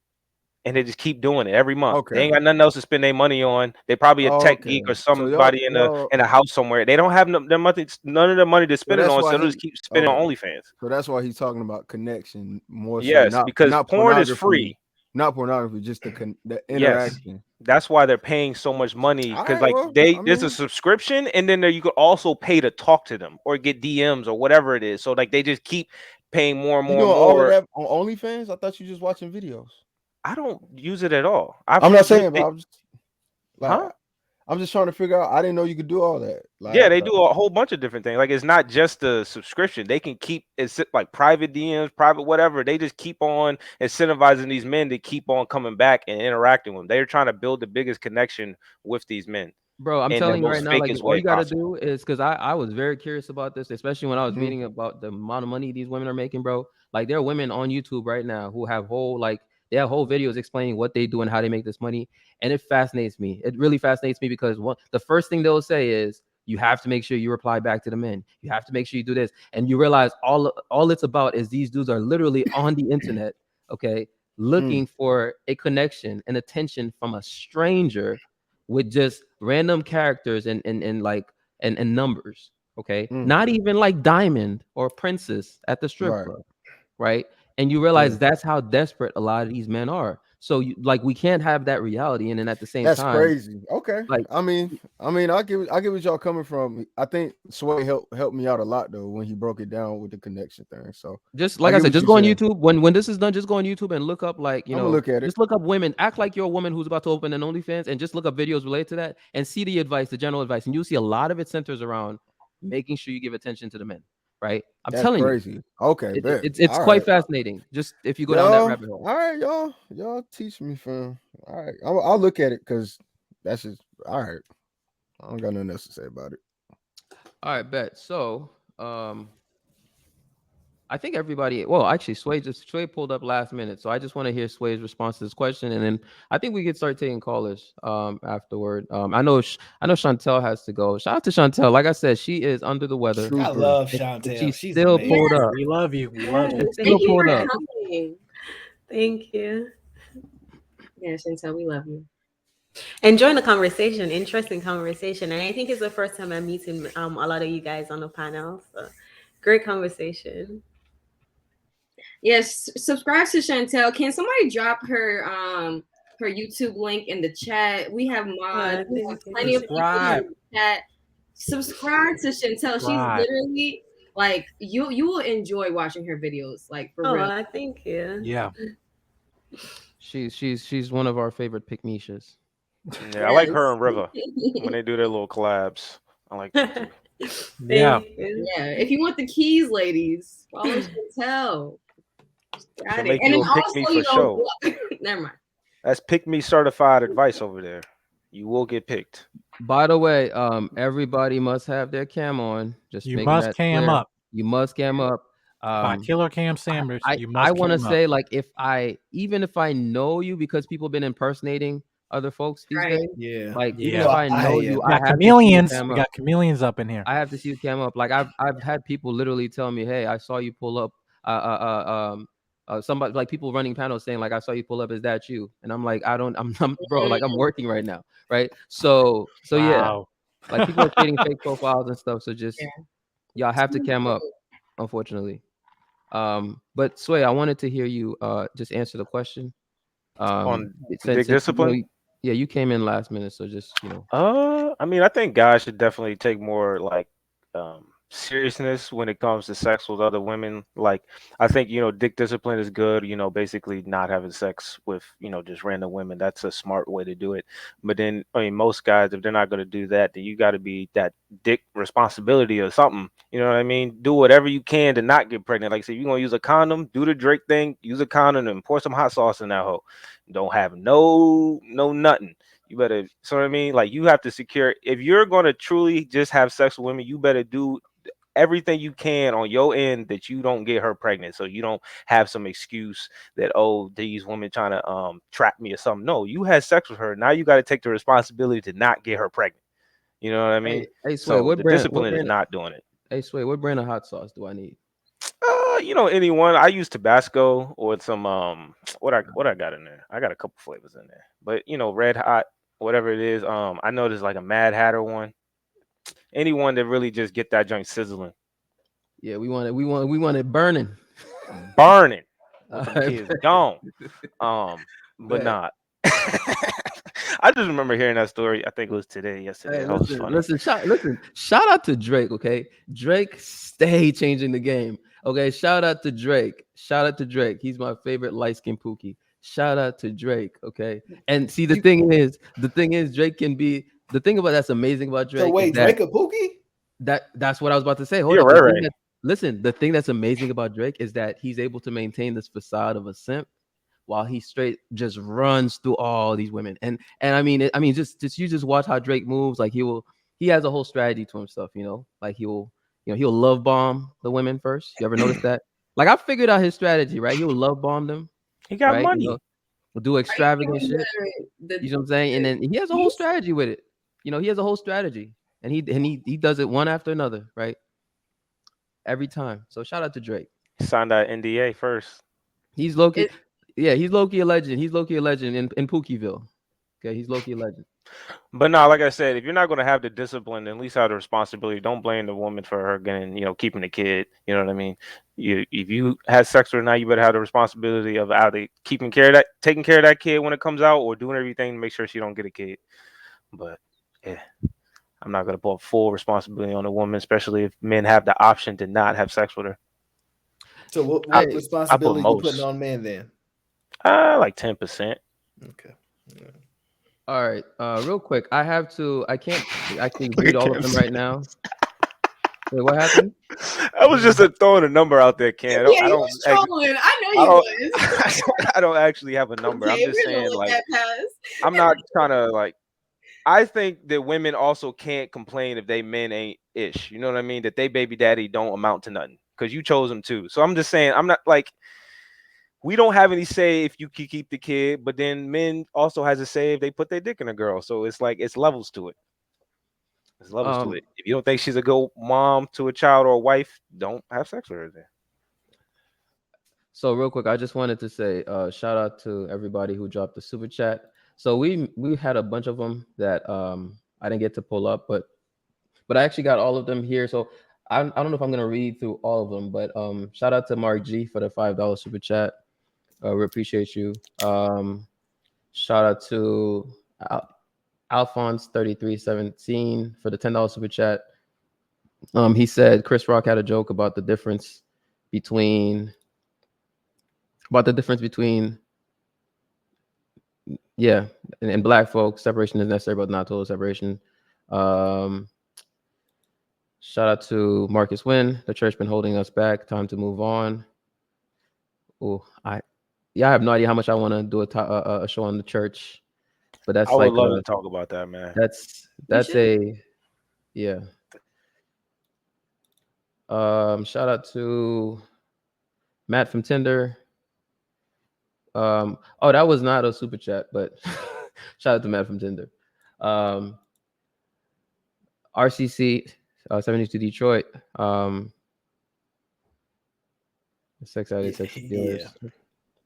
And they just keep doing it every month. They ain't Okay. got nothing else to spend their money on. They probably a tech Okay. geek or So y'all somebody in a house somewhere. They don't have none of their money to so spend it that's on, why so they just he keep spending on okay. OnlyFans. So that's why he's talking about connection more so, Yes, because not porn is pornography, free. not pornography, just the Yes, interaction. that's why they're paying so much money. All Because right, well, I there's a mean, subscription, and then you could also pay to talk to them or get DMs or whatever it is. So like they just keep paying more and you more doing and all of more. that on OnlyFans? I thought you just watching videos. I don't use it at all. I'm not saying, but I'm just like Huh? I'm just trying to figure out. I didn't know you could do all that. Like Yeah, I they thought, do a whole bunch of different things. Like it's not just the subscription. They can keep like private DMs, private whatever. They just keep on incentivizing these men to keep on coming back and interacting with them. They're trying to build the biggest connection with these men Bro, I'm in the telling you right most now, like fakest all way you gotta possible. do is because I was very curious about this, especially when I was Mhm. reading about the amount of money these women are making, bro. Like there are women on YouTube right now who have they have whole videos explaining what they do and how they make this money. And it fascinates me. It really fascinates me because the first thing they'll say is you have to make sure you reply back to the men. You have to make sure you do this. And you realize all it's about is these dudes are literally on the internet, okay, looking for a connection and attention from a stranger with just random characters and like and numbers, okay, not even like Diamond or Princess at the strip right. club, right? And you realize that's how desperate a lot of these men are. So like we can't have that reality, and then at the same That's time, crazy. Okay. like I mean, I get what y'all coming from. I think Sway helped me out a lot though when he broke it down with the connection thing. So just I like I get said, what just you're go on saying. YouTube. When this is done, just go on YouTube and look up like I'm gonna look at it. just look up women. Act like you're a woman who's about to open an OnlyFans, and just look up videos related to that, and see the advice, the general advice, and you'll see a lot of it centers around making sure you give attention to the men. Right? I'm That's telling you, crazy. Okay, bet. it's All quite right. fascinating. Just if you go down that Y'all, rabbit hole. all right, y'all teach me, fam. All right, I'll look at it because that's just all right. I don't got nothing else to say about it. All right, bet. So, I think everybody. Well, actually, Sway pulled up last minute, so I just want to hear Sway's response to this question, and then I think we could start taking callers afterward. I know Chantel has to go. Shout out to Chantel. Like I said, she is under the weather. I Trooper. love And Chantel. she's She's still amazing. pulled up. We love you. We love you. Yes, Still Thank you pulled for up. coming. Thank you. Yeah, Chantel, we love you. Enjoying the conversation, interesting conversation, and I think it's the first time I'm meeting a lot of you guys on the panel. So, great conversation. Yes, subscribe to Chantel. Can somebody drop her YouTube link in the chat? We have mods. We have Thank you. plenty of people Subscribe. in the chat. Subscribe to Chantel. She's Subscribe. literally like you will enjoy watching her videos, like for real. Oh, thank you. Yeah. She's one of our favorite pick-mishas. Yeah, I like her Yes. and River when they do their little collabs. I like that too. Yeah. Thank you. Yeah, if you want the keys, ladies, follow Chantel. Got She'll it. make And you then a pick also, me for you know, show. never mind. That's pick me certified advice over there. You will get picked. By the way, everybody must have their cam on. Just You making must that cam clear. up. You must cam up. By Killer Cam Sanders, you I must want to cam up. say, like, even if I know you, because people been impersonating other folks these Right. days. Yeah. Like, even Yeah. if I know you, We I got have to see you chameleons. cam We up. got chameleons up in here. I have to see you cam up. Like, I've had people literally tell me, "Hey, I saw you pull up." Somebody, like, people running panels saying, like, "I saw you pull up. Is that you?" And I'm like, I'm bro, like, I'm working right now, right? So yeah, Wow. like, people are creating fake profiles and stuff. So just Yeah. y'all have to cam up, unfortunately. But Sway, I wanted to hear you just answer the question. On Since Dick Discipline? yeah, you came in last minute, so just I mean, I think guys should definitely take more like seriousness when it comes to sex with other women. Like, I think, dick discipline is good, basically not having sex with, just random women. That's a smart way to do it. But then, I mean, most guys, if they're not going to do that, then you got to be that dick responsibility or something. You know what I mean? Do whatever you can to not get pregnant. Like, say, you're going to use a condom, do the Drake thing, use a condom and pour some hot sauce in that hoe. Don't have no nothing. You better, so what I mean? Like, you have to secure, if you're going to truly just have sex with women, you better do everything you can on your end that you don't get her pregnant, so you don't have some excuse that, oh, these women trying to trap me or something. No, you had sex with her. Now you got to take the responsibility to not get her pregnant. You know what I mean? Hey, Sway, So the discipline is not doing it. Hey, Sway, what brand of hot sauce do I need? Anyone. I use Tabasco or some what I got in there. I got a couple flavors in there, but Red Hot, whatever it is. I know there's like a Mad Hatter one. Anyone that really just get that joint sizzling. Yeah, we want it burning. Burning. With them kids gone. But not. I just remember hearing that story. I think it was yesterday. Hey, That was funny. listen. Shout out to Drake, okay? Drake stay changing the game. Okay, shout out to Drake. He's my favorite light-skinned Pookie. Shout out to Drake, okay? And see, the thing is, Drake can be the thing about that's amazing about Drake. So wait, Drake a Pookie? That's what I was about to say. Hold Yeah, up. right. Listen, the thing that's amazing about Drake is that he's able to maintain this facade of a simp while he straight just runs through all these women. And I mean, just you just watch how Drake moves. Like, he has a whole strategy to himself, like he'll love bomb the women first. You ever notice that? Like, I figured out his strategy, right? He'll love bomb them. He got right? money. Will do extravagant shit. You know what I'm saying? And then he has a whole strategy with it. He has a whole strategy. And he does it one after another, right? Every time. So shout out to Drake. He signed that NDA first. He's low-key. He's low-key a legend. He's low-key a legend in Pookieville. Okay, he's low-key a legend. But no, like I said, if you're not going to have the discipline, then at least have the responsibility. Don't blame the woman for her getting, keeping the kid. You know what I mean? If you had sex with her now, you better have the responsibility of either taking care of that kid when it comes out, or doing everything to make sure she don't get a kid. But yeah, I'm not going to put full responsibility on a woman, especially if men have the option to not have sex with her. So what responsibility you putting on men then? Like 10%. Okay. Yeah. All right. Real quick, I can't actually read all of them right now. Wait, what happened? I was just throwing a number out there, Ken. Yeah, you was trolling. I know you was. I don't actually have a number. Okay, I'm just saying, like, that pass. I'm not trying to, like, I think that women also can't complain if they men ain't ish. You know what I mean? That they baby daddy don't amount to nothing. because you chose them too. So I'm just saying, I'm not like, we don't have any say if you can keep the kid, but then men also has a say if they put their dick in a girl. So it's like it's levels to it. There's levels to it. If you don't think she's a good mom to a child or a wife, don't have sex with her then. So real quick, I just wanted to say shout out to everybody who dropped the super chat. So we had a bunch of them that I didn't get to pull up, but I actually got all of them here. So I don't know if I'm gonna read through all of them, but shout out to Mark G for the $5 super chat. We appreciate you. Shout out to Alphonse 3317 for the $10 super chat. He said Chris Rock had a joke about the difference between and black folks, separation is necessary but not total separation. Shout out to Marcus Wynn. The church been holding us back. Time to move on. Oh, I have no idea how much I want to do a show on the church, but that's I would like love to talk about that, man. That's yeah. Shout out to Matt from Tinder. Oh, that was not a super chat, but shout out to Matt from Tinder. RCC 72 Detroit. Sex out of sex dealers. Yeah.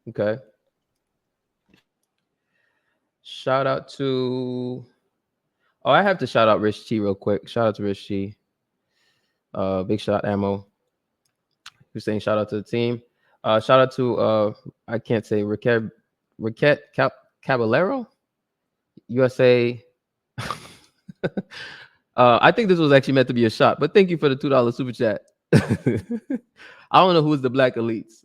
Okay. Shout out to I have to shout out Rich T real quick. Shout out to Rich T. Big shot ammo. Who's saying shout out to the team. Shout out to I can't say Raquette Caballero, USA. I think this was actually meant to be a shot, but thank you for the $2 super chat. I don't know who's the black elites.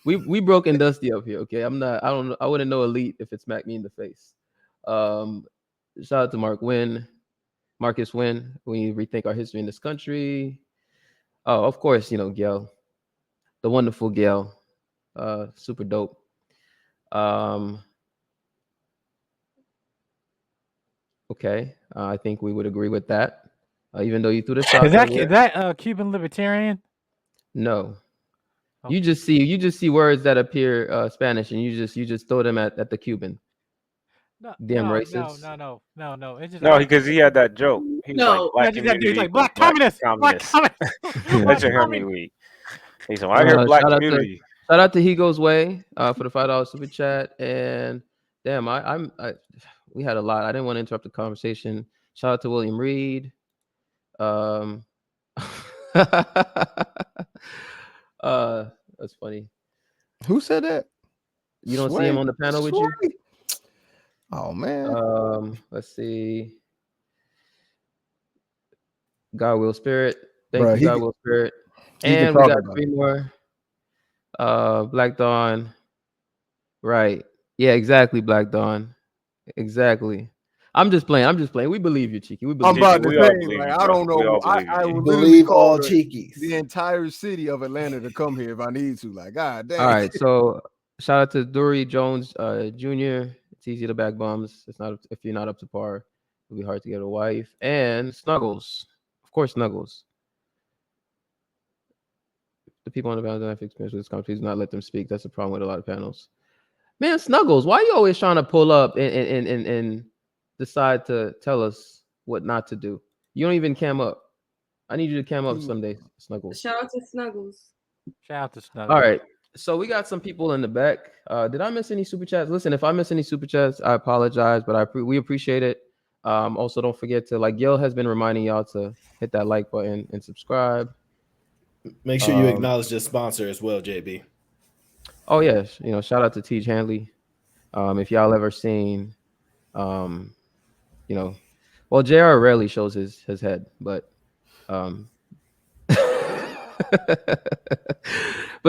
We broke and dusty up here. Okay, I don't know. I wouldn't know elite if it smacked me in the face. Shout out to Marcus Wynn. We rethink our history in this country. Oh, of course, Gail, the wonderful Gail, super dope. Okay, I think we would agree with that. Even though you threw the shot. Is that Cuban libertarian? No. Oh. You just see words that appear Spanish, and you just throw them at the Cuban. No, racist. No. It's just no, because he had that joke. He was like black community. He's like black communist. Black communist. That's your Hermie week. He said, I hear black community. Shout out to He Goes Way for the $5 super chat. And damn, we had a lot. I didn't want to interrupt the conversation. Shout out to William Reed. That's funny. Who said that? You don't see him on the panel with you? Oh man. Let's see. God Will Spirit. Thank you, God Will Spirit. And we got 3 more. Black Dawn. Right. Yeah, exactly, Black Dawn. Exactly. I'm just playing. We believe you, Cheeky. We believe I'm about to say, like, I don't know. I would believe all Cheekies. The entire city of Atlanta to come here if I need to. Like, God damn. All right. So shout out to Dury Jones Jr. It's easy to back bums. It's not if you're not up to par. It'll be hard to get a wife. And Snuggles. Of course, Snuggles. The people on the panel don't have experience with this conference. Please do not let them speak. That's the problem with a lot of panels. Man, Snuggles, why are you always trying to pull up and decide to tell us what not to do? You don't even cam up. I need you to cam up someday, Snuggles. Shout out to Snuggles. All right. So we got some people in the back. Did I miss any super chats? Listen, if I miss any super chats, I apologize, but we appreciate it. Also, don't forget to, like Gil has been reminding y'all to hit that like button and subscribe. Make sure you acknowledge the sponsor as well, JB. Oh yes, shout out to Tej Handley. If y'all ever seen, well, JR rarely shows his head, but but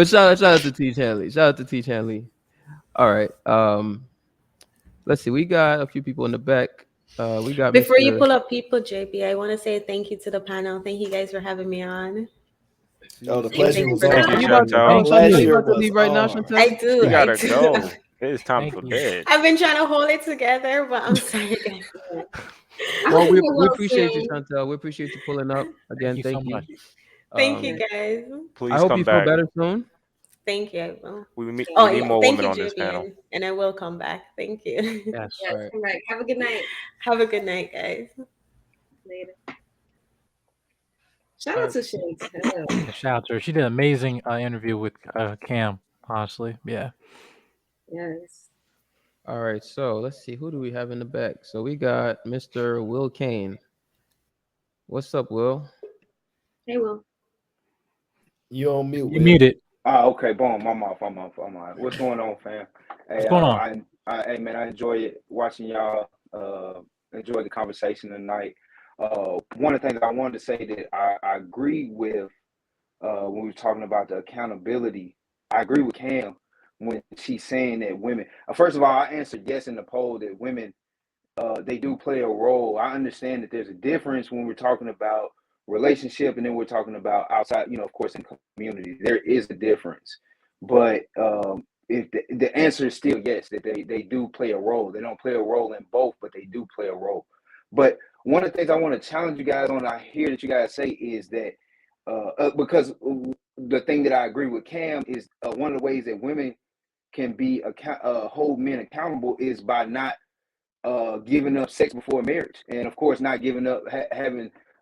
shout out to Tej Handley. Shout out to Tej Handley. All right. Let's see. We got a few people in the back. We got before you pull up people, JB, I want to say thank you to the panel. Thank you guys for having me on. Oh, the pleasure was all. Thank you, Leave right now, Chantel? I do. You gotta go. It's time for bed. I've been trying to hold it together, but I'm sorry. Well, we appreciate you, Chantel. We appreciate you pulling up again. Thank you. Thank you, guys. I Please hope come you feel back. better soon. Thank you. I will. We Oh, need yeah. more Thank women you, on this panel. Julian. And I will come back. Thank you. Yes. Yes, All right. come back. Have a good night. Have a good night, guys. Later. Shout All out right. to Chantel. Yeah, shout out to her. She did an amazing interview with Cam. Honestly, yeah. Yes. All right. So let's see. Who do we have in the back? So we got Mr. Will Kane. What's up, Will? Hey, Will. You on mute, You Will. muted. Okay, boom. I'm off. What's going on, fam? What's Hey, going on? hey, man, I enjoy it watching y'all. Enjoy the conversation tonight. One of the things I wanted to say that I agree with when we were talking about the accountability. I agree with Cam when she's saying that women. First of all, I answered yes in the poll that women they do play a role. I understand that there's a difference when we're talking about relationship and then we're talking about outside, of course, in community. There is a difference. But if the answer is still yes, that they do play a role. They don't play a role in both, but they do play a role. But one of the things I want to challenge you guys on, I hear that you guys say is that because the thing that I agree with Cam is one of the ways that women can be hold men accountable is by not giving up sex before marriage, and of course not giving up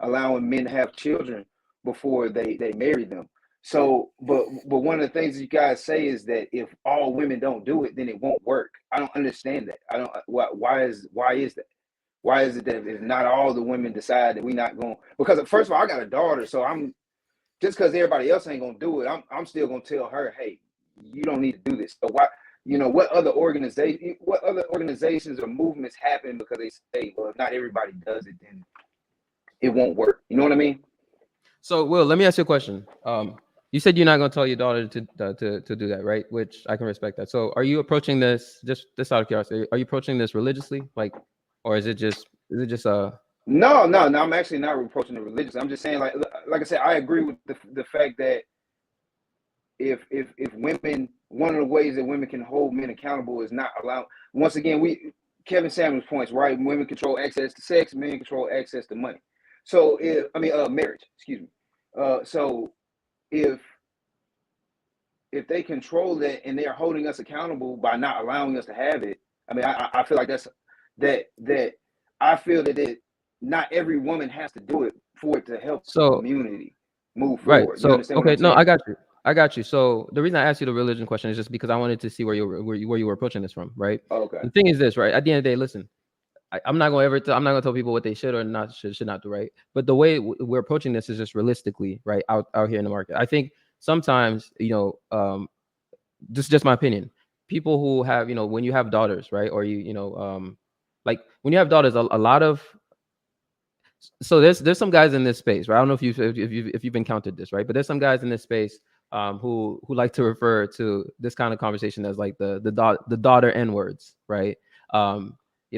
allowing men to have children before they marry them. So but one of the things that you guys say is that if all women don't do it, then it won't work. I don't understand that. I don't why is that? Why is it that if not all the women decide that we not going, because first of all I got a daughter, so I'm just because everybody else ain't gonna do it, I'm still gonna tell her, hey, you don't need to do this. So why, what other organizations or movements happen because they say, well, if not everybody does it, then it won't work. You know what I mean? So, Will, let me ask you a question. You said you're not going to tell your daughter to do that, right? Which I can respect that. So, are you approaching this just out of curiosity? Are you approaching this religiously, like, or is it just No, I'm actually not reproaching the religious. I'm just saying, like I said, I agree with the fact that if women, one of the ways that women can hold men accountable is not allow. Once again, Kevin Samuels points, right? Women control access to sex, men control access to money. So marriage, excuse me. So if they control that and they're holding us accountable by not allowing us to have it, I mean, I feel like that I feel that not every woman has to do it for it to help the community move forward. Right. So, you understand okay, what I'm no, saying? I got you. So the reason I asked you the religion question is just because I wanted to see where you were approaching this from, right? Okay. The thing is this, right? At the end of the day, listen, I'm not going to I'm not going to tell people what they should or not should not do, right? But the way we're approaching this is just realistically, right? Out here in the market. I think sometimes, this is just my opinion. People who have, when you have daughters, right? Or like when you have daughters, a lot of, so there's some guys in this space, right? I don't know if you've encountered this, right? But there's some guys in this space who like to refer to this kind of conversation as like the daughter N words, right? I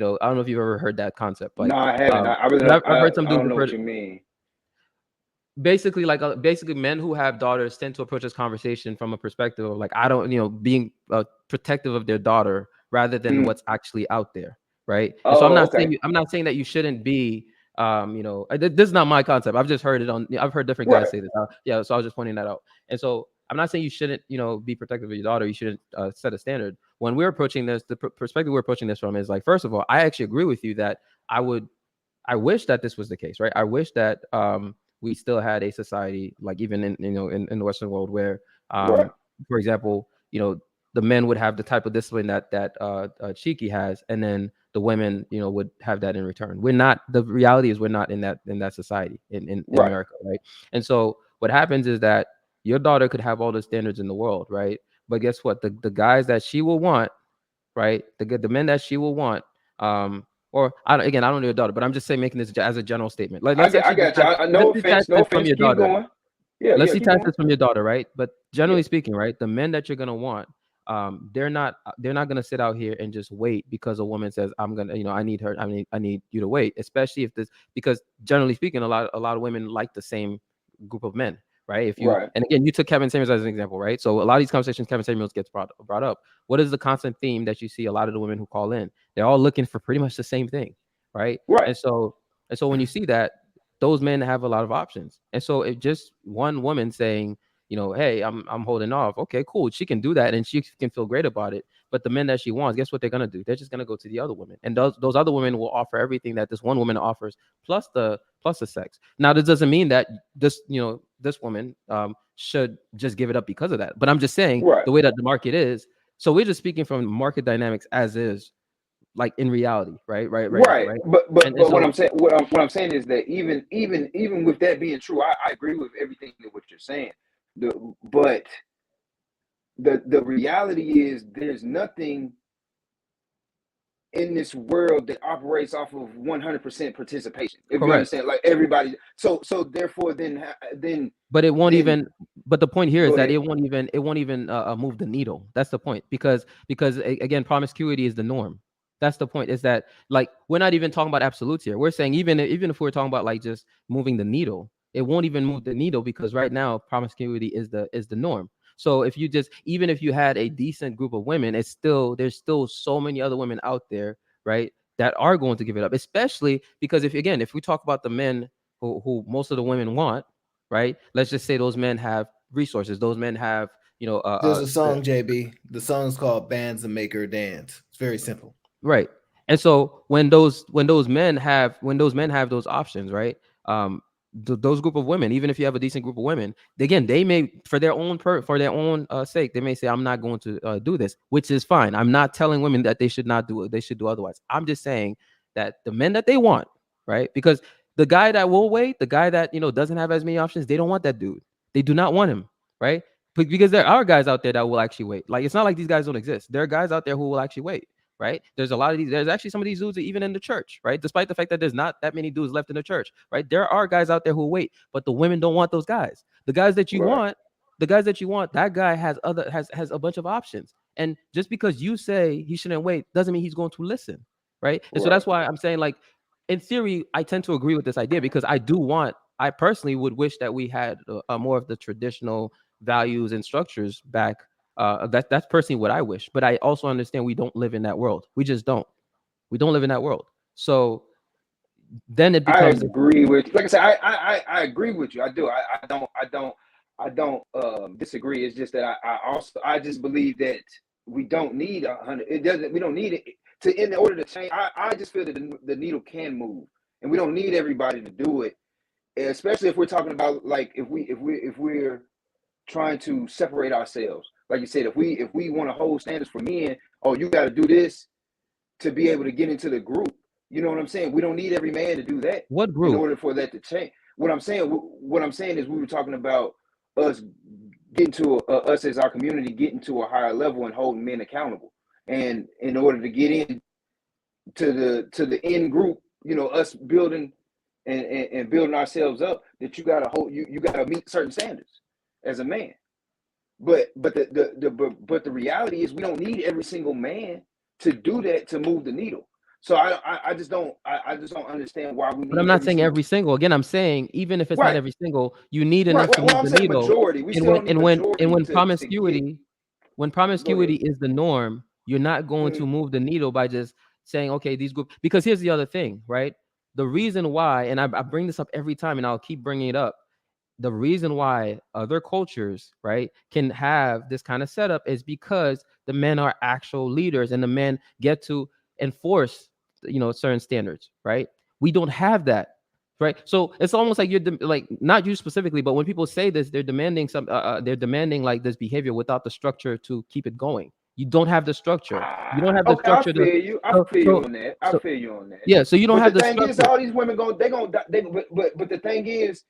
don't know if you've ever heard that concept. Like, no, I haven't. I've heard some I dudes don't know refer what to, you mean. basically men who have daughters tend to approach this conversation from a perspective of like, I don't, being protective of their daughter rather than what's actually out there, right? And so I'm not saying that you shouldn't be this is not my concept. I've just heard it I've heard different guys say this. Yeah, so I was just pointing that out. And so I'm not saying you shouldn't be protective of your daughter. You shouldn't set a standard. When we're approaching this, the perspective we're approaching this from is like, first of all, I actually agree with you that I wish that this was the case, right? I wish that we still had a society, like even in the Western world, where, for example, the men would have the type of discipline that Cheeky has, and then the women, would have that in return. We're not. The reality is we're not in that society in America, right? And so what happens is that your daughter could have all the standards in the world, right? But guess what? The guys that she will want, right? The men that she will want, or I don't know your daughter, but I'm just saying, making this as a general statement. Like, let's I got you. No offense from your keep daughter. going. Let's keep detach going. this from your daughter, right? But generally speaking, right, the men that you're gonna want, they're not gonna sit out here and just wait because a woman says, I'm gonna, I need her, I need you to wait, especially if this, because generally speaking, a lot of women like the same group of men, right? And again, you took Kevin Samuels as an example, right? So a lot of these conversations Kevin Samuels gets brought up. What is the constant theme that you see a lot of the women who call in? They're all looking for pretty much the same thing, right? And so when you see that, those men have a lot of options. And so if just one woman saying, hey, I'm holding off, okay, cool, she can do that and she can feel great about it. But the men that she wants, guess what they're gonna do? They're just gonna go to the other women, and those other women will offer everything that this one woman offers, plus the sex. Now, this doesn't mean that this woman should just give it up because of that. But I'm just saying Right. the way that the market is. So we're just speaking from market dynamics as is, like in reality, right? Right. But So what I'm saying is that even with that being true, I agree with everything that what you're saying. But the reality is there's nothing in this world that operates off of 100% participation. If you understand, like everybody. So therefore, then. But it won't even. But the point here is that ahead. it won't even move the needle. That's the point, because again, promiscuity is the norm. That's the point. Is that, like, we're not even talking about absolutes here. We're saying even if we're talking about like just moving the needle, it won't even move the needle, because right now promiscuity is the norm. So if you just, even if you had a decent group of women, there's still so many other women out there, right, that are going to give it up. Especially because if we talk about the men who most of the women want, right? Let's just say those men have resources. Those men have, there's a song, JB. The song's called "Bands That Make Her Dance." It's very simple. Right. And so when those men have those options, right? Those group of women, even if you have a decent group of women, again, they may, for their own sake, they may say, I'm not going to do this, which is fine. I'm not telling women that they should not do it. They should do otherwise. I'm just saying that the men that they want, right? Because the guy that will wait, the guy that, doesn't have as many options, they don't want that dude. They do not want him, right? Because there are guys out there that will actually wait. Like, it's not like these guys don't exist. There are guys out there who will actually wait. Right? There's a lot of these. There's actually some of these dudes even in the church, right? Despite the fact that there's not that many dudes left in the church, right? There are guys out there who wait, but the women don't want those guys. The guys that you want, that guy has a bunch of options. And just because you say he shouldn't wait doesn't mean he's going to listen, right? And so that's why I'm saying, like, in theory, I tend to agree with this idea, because I personally would wish that we had more of the traditional values and structures back. That's personally what I wish, but I also understand we don't live in that world. We just don't. We don't live in that world. So then it becomes. I agree with, like I said, I agree with you. I do. I don't disagree. It's just that I just believe that we don't need 100. It doesn't. We don't need it in order to change. I just feel that the needle can move, and we don't need everybody to do it, especially if we're talking about, like, if we're trying to separate ourselves. Like you said, if we want to hold standards for men, oh, you got to do this to be able to get into the group. You know what I'm saying? We don't need every man to do that. What group? In order for that to change. What I'm saying is, we were talking about us getting to us as our community getting to a higher level and holding men accountable. And in order to get in to the end group, us building and building ourselves up, that you gotta meet certain standards as a man. But the reality is, we don't need every single man to do that, to move the needle. So I just don't understand why we need. But I'm not saying every single. Again, I'm saying even if it's not every single, you need enough to move the needle. Majority. When promiscuity is the norm, you're not going to move the needle by just saying, okay, these groups. Because here's the other thing, right? The reason why, and I bring this up every time, and I'll keep bringing it up. The reason why other cultures, right, can have this kind of setup is because the men are actual leaders, and the men get to enforce, certain standards, right? We don't have that, right? So it's almost like you're like, not you specifically, but when people say this, they're demanding like this behavior without the structure to keep it going. You don't have the structure. You don't have the structure. I feel you on that. I feel you on that. Yeah. So you don't have the thing structure. Is, all these women but the thing is,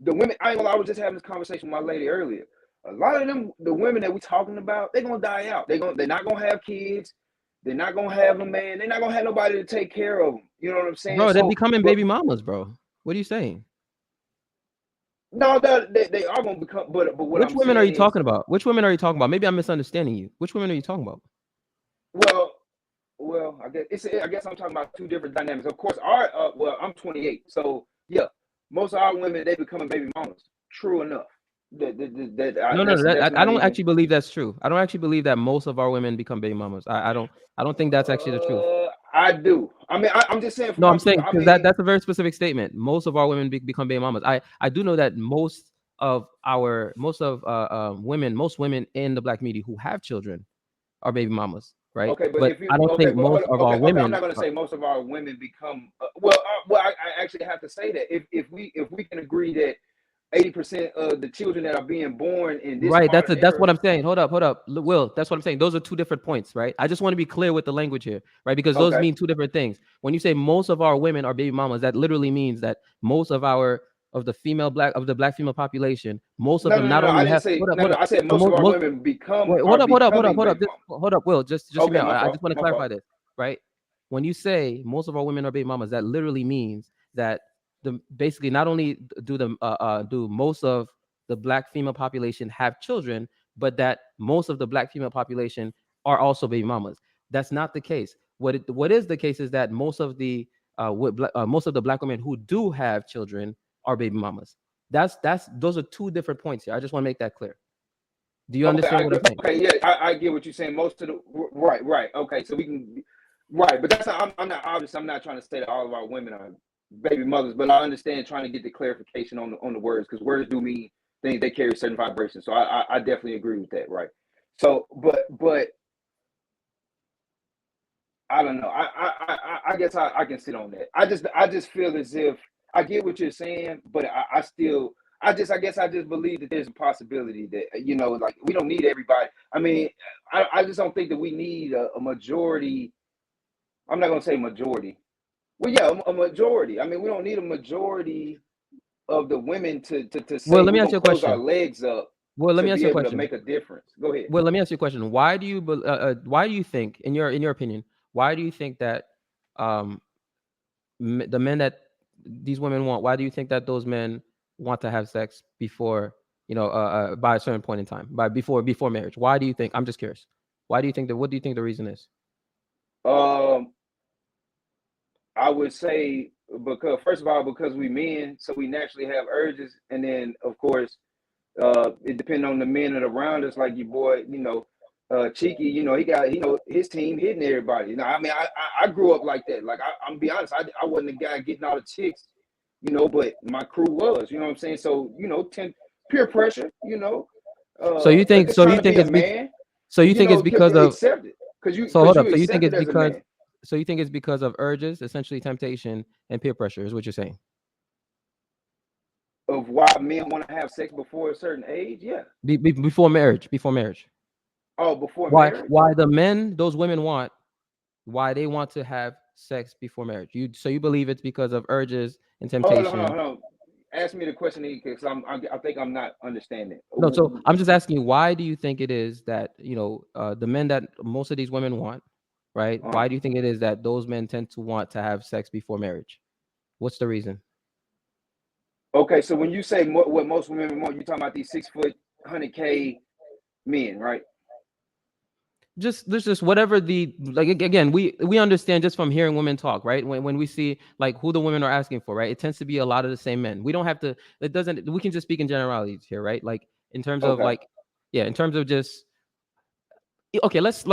the women, I was just having this conversation with my lady earlier. A lot of them, the women that we talking about, they're gonna die out. They're not gonna have kids. They're not gonna have a man. They're not gonna have nobody to take care of them. You know what I'm saying? Bro, they're becoming baby mamas, bro. What are you saying? No, they are gonna become. But what Which women are you talking about? Which women are you talking about? Maybe I'm misunderstanding you. Which women are you talking about? Well, I guess I'm talking about two different dynamics. Of course, I'm 28, so yeah. Most of our women, they becoming baby mamas. True enough. I don't actually believe that's true. I don't actually believe that most of our women become baby mamas. I don't think that's actually the truth. I do. I mean, I'm just saying. No, I'm saying I because mean, that's a very specific statement. Most of our women become baby mamas. I do know that most of women, most women in the black community who have children are baby mamas, right? okay, but But if you I don't okay, think but hold most on, of our okay, I'm women not going to are, say most of our women become. Well, I actually have to say that if we can agree that 80% of the children that are being born in this right. modern That's era. what I'm saying. Hold up, Will. That's what I'm saying. Those are two different points, right? I just want to be clear with the language here, right? Because those Okay. mean two different things. When you say most of our women are baby mamas, that literally means that most of the black female population, most of No, them no, no, not no. I only didn't have say hold up, no, hold no. up. I said So most of our women wait, are hold becoming up. baby Hold up, Will. Just hear Okay, me out. my I fault. just want to My clarify fault. this, right? When you say most of our women are baby mamas, that literally means that basically not only do most of the black female population have children, but that most of the black female population are also baby mamas. That's not the case. What is the case is that most of the black women who do have children are baby mamas. Those are two different points here. I just want to make that clear. Do you Okay, understand what I'm saying? okay, yeah, I get what you're saying. Most of the right. Okay, so we can right, but that's not. I'm not obviously. I'm not trying to say that all of our women are baby mothers, but I understand trying to get the clarification on the words because words do mean things. They carry certain vibrations. So I definitely agree with that. Right. So, but I don't know. I guess I can sit on that. I just feel as if I get what you're saying, but I still I guess I just believe that there's a possibility that like we don't need everybody. I mean, I just don't think that we need a majority. I'm not gonna say majority. Well, yeah, a majority. I mean, we don't need a majority of the women to Well, say let me we're ask gonna you a close our question. legs up Well, let to me ask be you a able to question. make a difference. Go ahead. Well, let me ask you a question. Why do you think, in your opinion, why do you think that the men that these women want, why do you think that those men want to have sex before, by a certain point in time, before marriage? Why do you think? I'm just curious. Why do you think that? What do you think the reason is? I would say because first of all, because we men, so we naturally have urges, and then of course, it depends on the men that are around us. Like your boy, Cheeky, he got his team hitting everybody. I mean, I grew up like that. Like I'm gonna be honest, I wasn't the guy getting all the chicks, but my crew was. You know what I'm saying? So peer pressure. So you think? Just So trying you to be think a it's man. so you think it's because of? Accept it because So hold up. you accept it as a man. So you think it's because of urges, essentially temptation and peer pressure, is what you're saying? Of why men want to have sex before a certain age, yeah. Before marriage. Before marriage. Oh, before Why? marriage? Why the men those women want? Why they want to have sex before marriage? So you believe it's because of urges and temptation? Hold on. Ask me the question because I think I'm not understanding. No, so I'm just asking you, why do you think it is that the men that most of these women want, right? Why do you think it is that those men tend to want to have sex before marriage? What's the reason? Okay, so when you say what most women want, you're talking about these 6 foot 100K men, right? Just whatever again, we understand just from hearing women talk, right? When we see like who the women are asking for, right? It tends to be a lot of the same men. We don't have to. It doesn't. We can just speak in generalities here, right? Like in terms of in terms of just. Okay, let's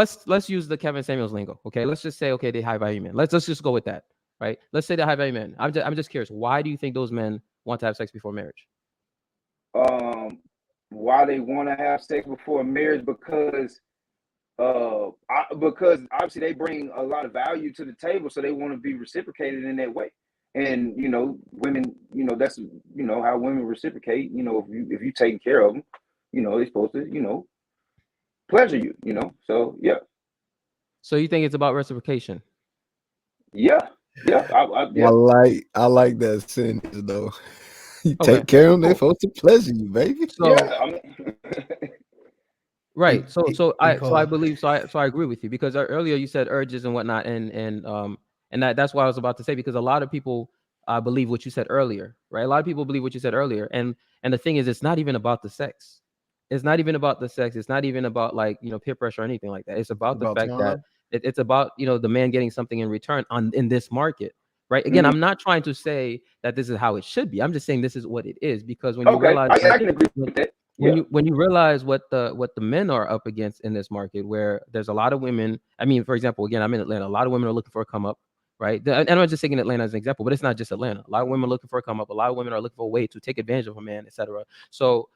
use the Kevin Samuels lingo. Okay, let's just say they high value men. Let's just go with that, right? Let's say they're high value men. I'm just curious. Why do you think those men want to have sex before marriage? Why they want to have sex before marriage? Because obviously they bring a lot of value to the table, so they want to be reciprocated in that way. And women, that's how women reciprocate. If you taking care of them, they're supposed to pleasure you. So yeah. So you think it's about reciprocation? Yeah. I like that sentence though. You take care of them, they're supposed to pleasure you, baby. So, yeah, I mean, right. So I believe I agree with you because earlier you said urges and whatnot, and that's what I was about to say, because a lot of people believe what you said earlier, right? A lot of people believe what you said earlier, and the thing is, it's not even about the sex. It's not even about the sex. It's not even about peer pressure or anything like that. It's about the fact that it's about the man getting something in return in this market. Right. Again, I'm not trying to say that this is how it should be. I'm just saying this is what it is, because when you realize I can agree with that. when you realize what the men are up against in this market, where there's a lot of women. I mean, for example, again, I'm in Atlanta. A lot of women are looking for a come up, right? And I'm not just taking Atlanta as an example, but it's not just Atlanta. A lot of women are looking for a come up. A lot of women are looking for a way to take advantage of a man, etc. So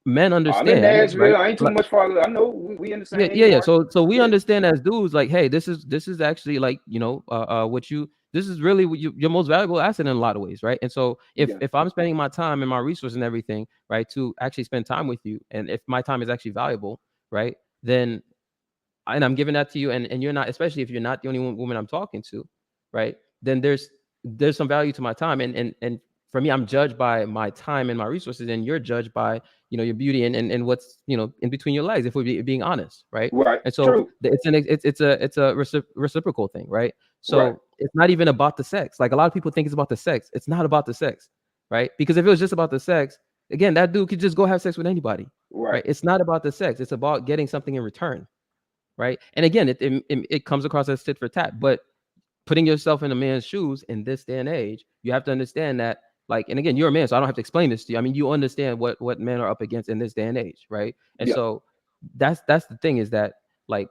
men I'm in understand, Nashville. right? I ain't too much farther. I know we in the Yeah, same yeah, yeah. market. So we Yeah, understand as dudes, like, hey, this is actually like, what you this is really what your most valuable asset in a lot of ways, right? And so yeah. if I'm spending my time and my resources and everything, right, to actually spend time with you, and if my time is actually valuable, right, then and I'm giving that to you, and you're not, especially if you're not the only woman I'm talking to, right? Then there's some value to my time, and for me, I'm judged by my time and my resources, and you're judged by your beauty and what's in between your legs, if we're being honest, right? Right. And so True. it's a reciprocal thing, right? Right. So it's not even about the sex. Like, a lot of people think it's about the sex. It's not about the sex, right? Because if it was just about the sex, again, that dude could just go have sex with anybody, Right. right? It's not about the sex. It's about getting something in return, right? And again, it comes across as tit for tat, but putting yourself in a man's shoes in this day and age, you have to understand that, like, and again, you're a man, so I don't have to explain this to you. I mean, you understand what men are up against in this day and age, right? And Yeah. so that's the thing, is that, like,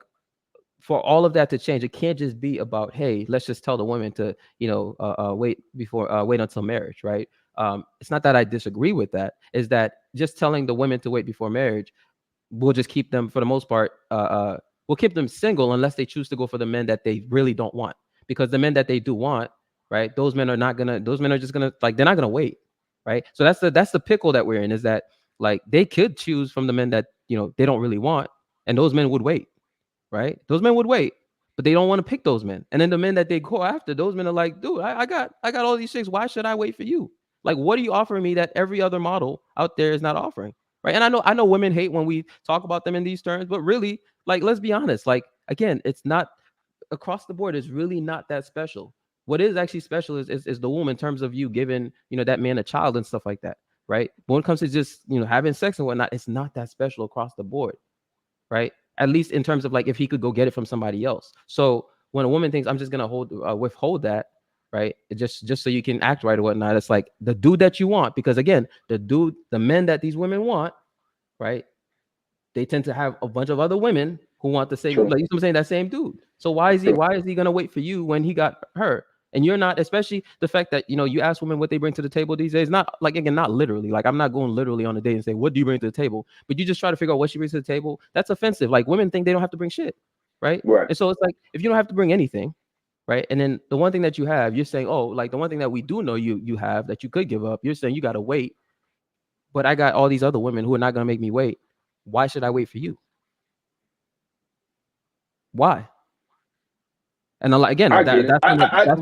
for all of that to change, it can't just be about, hey, let's just tell the women to wait until marriage, right? It's not that I disagree with that. Is that just telling the women to wait before marriage will just keep them, for the most part, will keep them single unless they choose to go for the men that they really don't want. Because the men that they do want, right, those men are just gonna, like, they're not gonna wait, right? So that's the pickle that we're in, is that, like, they could choose from the men that they don't really want, and those men would wait, right? Those men would wait, but they don't want to pick those men. And then the men that they go after, those men are like, dude, I got all these chicks. Why should I wait for you? Like, what are you offering me that every other model out there is not offering? Right. And I know women hate when we talk about them in these terms, but really, like, let's be honest. Like, again, it's not across the board. It's really not that special. What is actually special is the woman, in terms of you giving, that man a child and stuff like that. Right. But when it comes to just, having sex and whatnot, it's not that special across the board. Right. At least in terms of, like, if he could go get it from somebody else. So when a woman thinks, I'm just gonna withhold that, right, just so you can act right or whatnot, it's like the dude that you want, because again, the men that these women want, right, they tend to have a bunch of other women who want the same, True. like, you know what I'm saying, that same dude. So why is he gonna wait for you when he got her? And you're not, especially the fact that you ask women what they bring to the table these days. Not, like, again, not literally. Like, I'm not going literally on a date and say, what do you bring to the table? But you just try to figure out what she brings to the table. That's offensive. Like, women think they don't have to bring shit, right? Right. And so it's like, if you don't have to bring anything, right? And then the one thing that you have, you're saying, oh, like, the one thing that we do know you have that you could give up, you're saying you gotta wait. But I got all these other women who are not gonna make me wait. Why should I wait for you? Why? And again, I get it. that's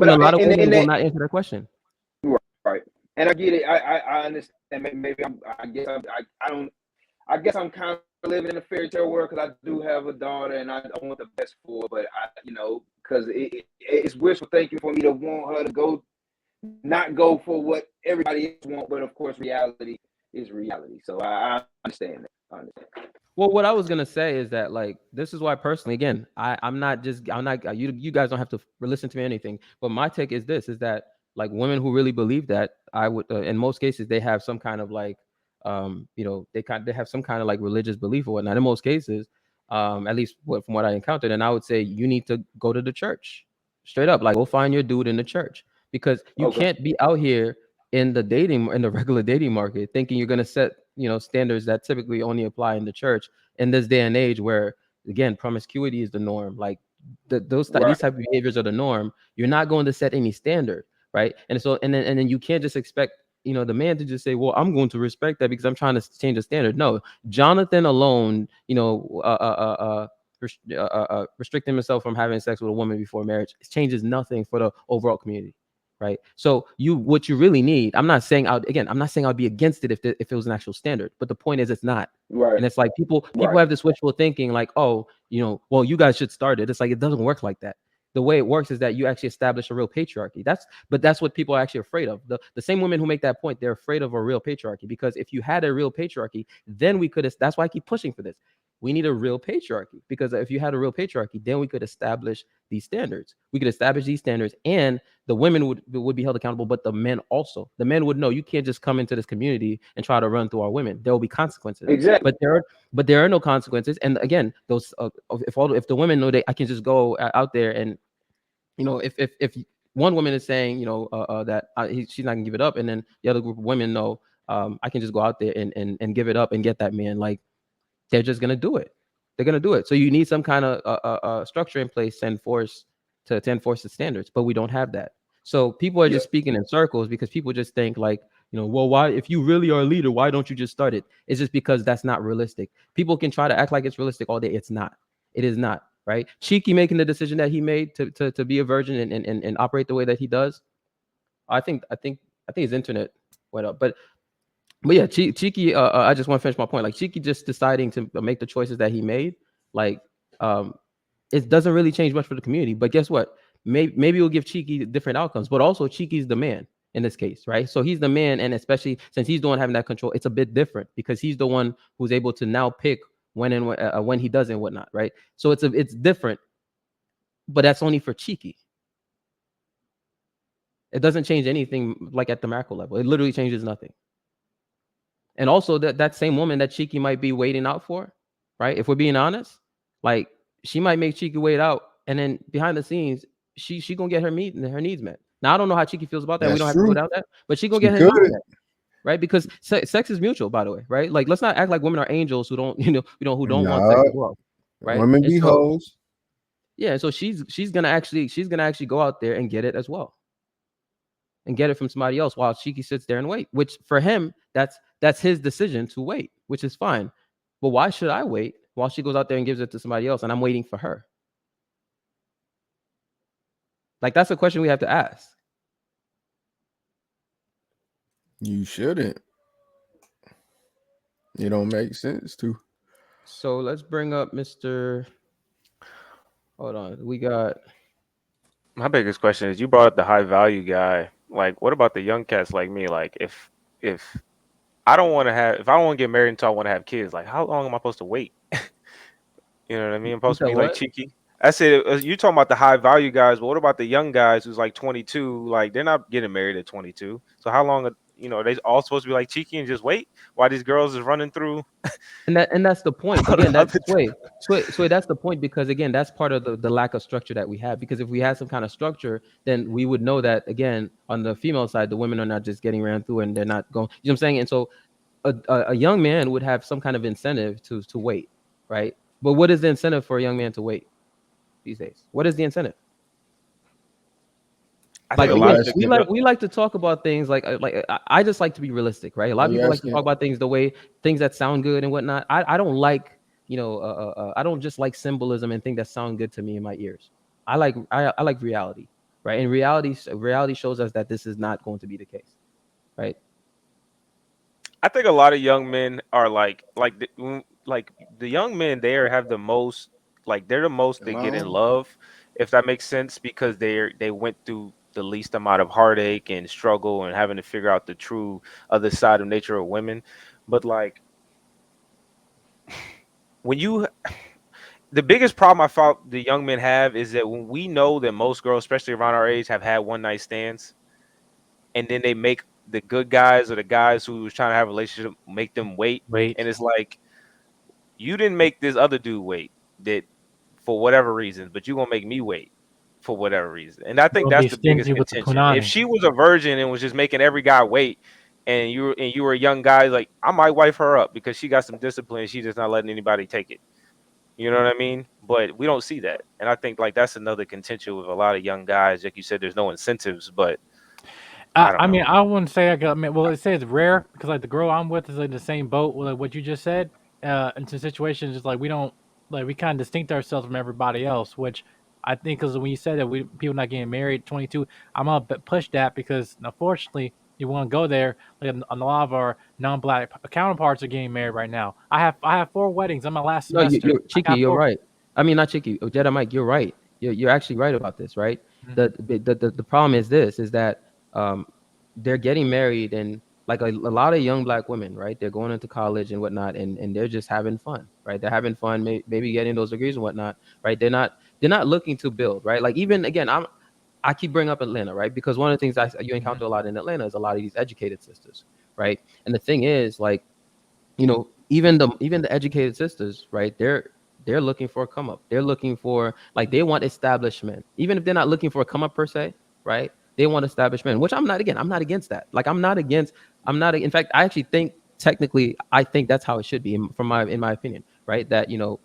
when a lot of women will not answer that question. Right. And I get it. I understand. Maybe I guess I'm kind of living in a fairy tale world, because I do have a daughter and I want the best for her, but because it's wishful thinking for me to want her to not go for what everybody else wants, but of course reality is reality. So I understand that. Well, what I was gonna say is that, like, this is why personally, again, I'm not you guys don't have to listen to me or anything, but my take is this, is that, like, women who really believe that, I would in most cases they have some kind of, like, they have some kind of, like, religious belief or whatnot in most cases, at least from what I encountered. And I would say you need to go to the church, straight up. Like, go find your dude in the church, because you can't be out here in the regular dating market thinking you're gonna set standards that typically only apply in the church in this day and age, where, again, promiscuity is the norm. Like, these type of behaviors are the norm. You're not going to set any standard, right? And so and then you can't just expect the man to just say, well, I'm going to respect that because I'm trying to change the standard. No, Jonathan alone, restricting himself from having sex with a woman before marriage changes nothing for the overall community. Right. So what you really need, I'm not saying I'd be against it if it was an actual standard, but the point is it's not. Right. And it's like people have this wishful thinking, like, oh, well, you guys should start it. It's like, it doesn't work like that. The way it works is that you actually establish a real patriarchy. That's what people are actually afraid of. The same women who make that point, they're afraid of a real patriarchy, because if you had a real patriarchy, then we could. That's why I keep pushing for this. We need a real patriarchy, because if you had a real patriarchy, then we could establish these standards. We could establish these standards, and the women would be held accountable, but the men also. The men would know you can't just come into this community and try to run through our women. There will be consequences. Exactly. But there are no consequences. And again, those if the women know that I can just go out there and, you know, if one woman is saying, you know, that she's not gonna give it up, and then the other group of women know, I can just go out there and give it up and get that man, like, they're just gonna do it. They're gonna do it. So you need some kind of structure in place to enforce the standards, but we don't have that. So people are just speaking in circles, because people just think like, you know, well, why, if you really are a leader, why don't you just start it? It's just because that's not realistic. People can try to act like it's realistic all day. It's not. It is not, right? Cheeky making the decision that he made to be a virgin and operate the way that he does. I think his internet went up, but yeah, Cheeky. I just want to finish my point. Like, Cheeky just deciding to make the choices that he made, like, it doesn't really change much for the community. But guess what? Maybe we'll give Cheeky different outcomes. But also, Cheeky's the man in this case, right? So he's the man, and especially since he's the one having that control, it's a bit different, because he's the one who's able to now pick when he does and whatnot, right? So it's different, but that's only for Cheeky. It doesn't change anything like at the macro level. It literally changes nothing. And also that same woman that Cheeky might be waiting out for, right? If we're being honest, like, she might make Cheeky wait out, and then behind the scenes, she gonna get her needs met. Now I don't know how Cheeky feels about that. We don't have to go down that, but she gonna get her needs met, right? Because sex is mutual, by the way, right? Like, let's not act like women are angels who don't, who don't want sex as well, right? Women be hoes. Yeah, so she's gonna actually go out there and get it as well, and get it from somebody else, while Cheeky sits there and wait. Which for him, that's his decision to wait, which is fine. But why should I wait while she goes out there and gives it to somebody else, and I'm waiting for her? Like, that's a question we have to ask. You shouldn't. It don't make sense to. So let's bring up Mr. Hold on. We got. My biggest question is, you brought up the high value guy. Like, what about the young cats like me? Like, if I don't want to get married until I want to have kids, like, how long am I supposed to wait? You know what I mean? I'm supposed to be like Cheeky. I said, you're talking about the high value guys, but what about the young guys who's like 22? Like, they're not getting married at 22. So how long, are they all supposed to be like Cheeky and just wait while these girls is running through? And that's the point. Again, that's Sway, that's the point, because again, that's part of the lack of structure that we have. Because if we had some kind of structure, then we would know that, again, on the female side, the women are not just getting ran through and they're not going, you know what I'm saying? And so a young man would have some kind of incentive to wait, right? But what is the incentive for a young man to wait these days? What is the incentive? Like, we like to talk about things like I just like to be realistic, right? A lot of people like to talk about things things that sound good and whatnot. I don't like, I don't just like symbolism and things that sound good to me in my ears. I like reality, right? And reality shows us that this is not going to be the case, right? I think a lot of young men are like the young men there have the most, like, they're the most they get in love, if that makes sense, because they went through the least amount of heartache and struggle and having to figure out the true other side of nature of women. But like, the biggest problem I felt the young men have is that when we know that most girls, especially around our age, have had one night stands, and then they make the good guys or the guys who was trying to have a relationship make them wait. And it's like, you didn't make this other dude wait, that for whatever reason, but you're gonna make me wait for whatever reason. And I think that's the biggest contention. If she was a virgin and was just making every guy wait, and you were a young guy, like, I might wife her up because she got some discipline, she's just not letting anybody take it. You know what I mean? But we don't see that. And I think, like, that's another contention with a lot of young guys. Like you said, there's no incentives, but I mean, I wouldn't say well, it says rare, because like the girl I'm with is in the same boat with like what you just said. Into situations just like we kind of distinct ourselves from everybody else, which I think, because when you said that people not getting married at 22, I'm gonna push that, because unfortunately you want to go there. Like, a lot of our non-black counterparts are getting married right now. I have 4 weddings on my last semester. You're Cheeky, you're right. I mean, not Cheeky, Jedi Mike, you're right. You're actually right about this, right? Mm-hmm. The problem is that they're getting married, and like a lot of young black women, right? They're going into college and whatnot, and they're just having fun, right? They're having fun, maybe getting those degrees and whatnot, right? They're not looking to build, right? Like even again, I keep bringing up Atlanta, right? Because one of the things you encounter a lot in Atlanta is a lot of these educated sisters, right? And the thing is, like, you know, even the educated sisters, right? They're looking for a come up. They're looking for, like, they want establishment, even if they're not looking for a come up per se, right? They want establishment, which I'm not against that. Like, in fact, I actually think technically, I think that's how it should be in my opinion, right? That, you know,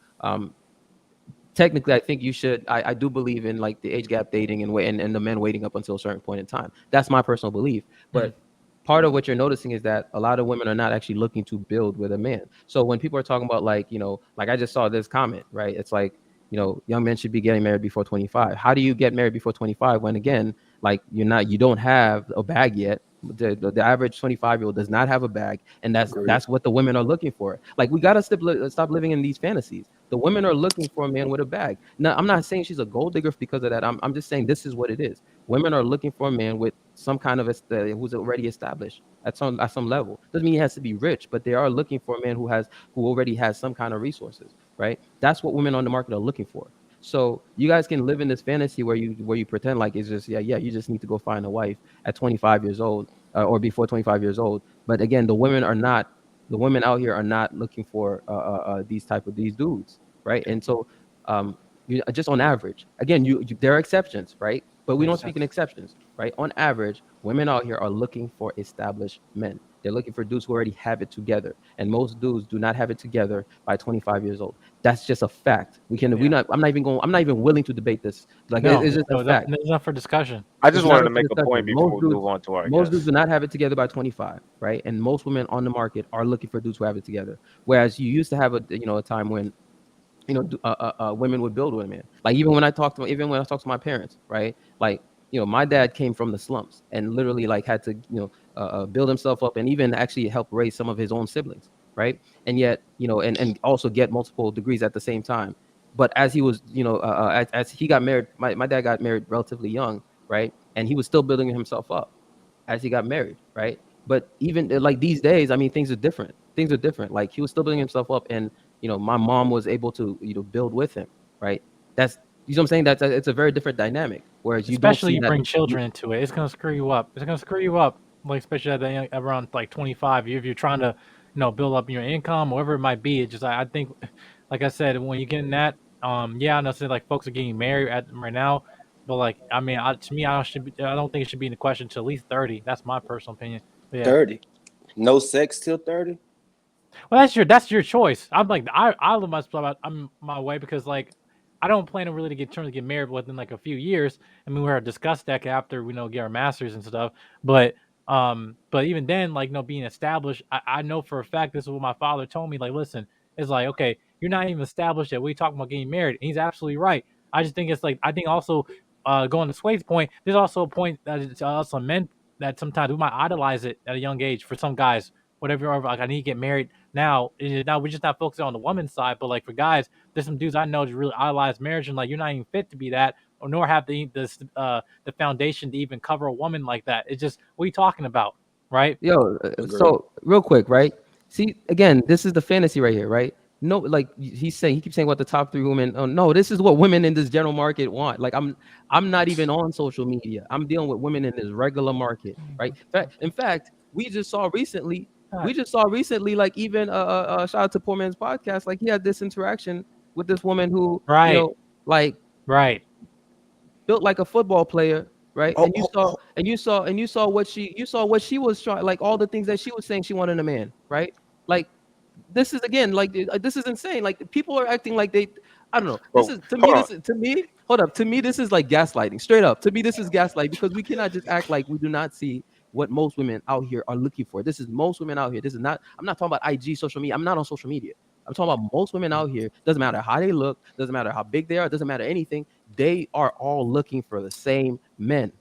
technically, I think you should. I do believe in like the age gap dating and the men waiting up until a certain point in time. That's my personal belief. But part of what you're noticing is that a lot of women are not actually looking to build with a man. So when people are talking about, like, you know, like I just saw this comment, right? It's like, you know, young men should be getting married before 25. How do you get married before 25 when, again, like, you don't have a bag yet? The average 25-year-old does not have a bag, and that's what the women are looking for. Like, we gotta stop living in these fantasies. The women are looking for a man with a bag. Now, I'm not saying she's a gold digger because of that. I'm just saying this is what it is. Women are looking for a man with some kind of who's already established at some level. Doesn't mean he has to be rich, but they are looking for a man who already has some kind of resources, right? That's what women on the market are looking for. So you guys can live in this fantasy where you pretend like it's just you just need to go find a wife at 25 years old or before 25 years old. But again, the women out here are not looking for these dudes, right? And so just on average, again, there are exceptions, right? But we don't speak in exceptions, right? On average, women out here are looking for established men. They're looking for dudes who already have it together, and most dudes do not have it together by 25 years old. That's just a fact. I'm not even willing to debate this. Like, it's just a fact. There's enough for discussion. I just wanted to make a point before we move on to our most guests. dudes do not have it together by 25, right? And most women on the market are looking for dudes who have it together. Whereas you used to have a time when, you know, women would build with a man. Like, even when I talk to my parents, right? Like, you know, my dad came from the slums and literally like had to, you know, build himself up and even actually help raise some of his own siblings, right? And yet, you know, and also get multiple degrees at the same time. But as he was, you know, as he got married, my dad got married relatively young, right? And he was still building himself up as he got married, right? But even like these days, I mean, things are different. Things are different. Like, he was still building himself up, and, you know, my mom was able to, you know, build with him, right? That's, you know what I'm saying? It's a very different dynamic. Whereas you don't Especially see you that. bring children into it, it's gonna screw you up. It's gonna screw you up, like, especially at around like 25. If you're trying to, you know, build up your income, whatever it might be. It just, I think, like I said, when you get in that, yeah, I know, say like folks are getting married right now, but like, I mean, to me, I don't think it should be in the question to at least 30. That's my personal opinion. But yeah. 30. No sex till 30. Well, that's your choice. I'm like, I live my way because, like, I don't plan to really to get married within like a few years. I mean, we're discuss that after we get our masters and stuff. But even then, like, being established, I know for a fact this is what my father told me. Like, listen, it's like, okay, you're not even established yet. We talking about getting married. And he's absolutely right. I just think it's like, I think also, going to Swade's point, there's also a point that it's also men that sometimes we might idolize it at a young age for some guys. Whatever, like, I need to get married now. Now we're just not focusing on the woman's side, but like for guys, there's some dudes I know just really idolize marriage, and like, you're not even fit to be that, or nor have the foundation to even cover a woman like that. It's just, what are you talking about, right? Yo, so real quick, right? See, again, this is the fantasy right here, right? No, like he keeps saying what the top 3 women. Oh, no, this is what women in this general market want. Like, I'm not even on social media. I'm dealing with women in this regular market, right? In fact, we just saw recently, like, even shout out to Poor Man's Podcast. Like, he had this interaction with this woman who, you know, like, built like a football player, right? And you saw what she was trying, like, all the things that she was saying she wanted in a man, right? Like, this is, again, like, this is insane. Like, people are acting like they, I don't know. This is to me, this is like gaslighting. Straight up. To me, this is gaslighting, because we cannot just act like we do not see what most women out here are looking for. This is most women out here. This is not, I'm not talking about IG, social media. I'm not on social media. I'm talking about most women out here. Doesn't matter how they look, doesn't matter how big they are, doesn't matter anything. They are all looking for the same men.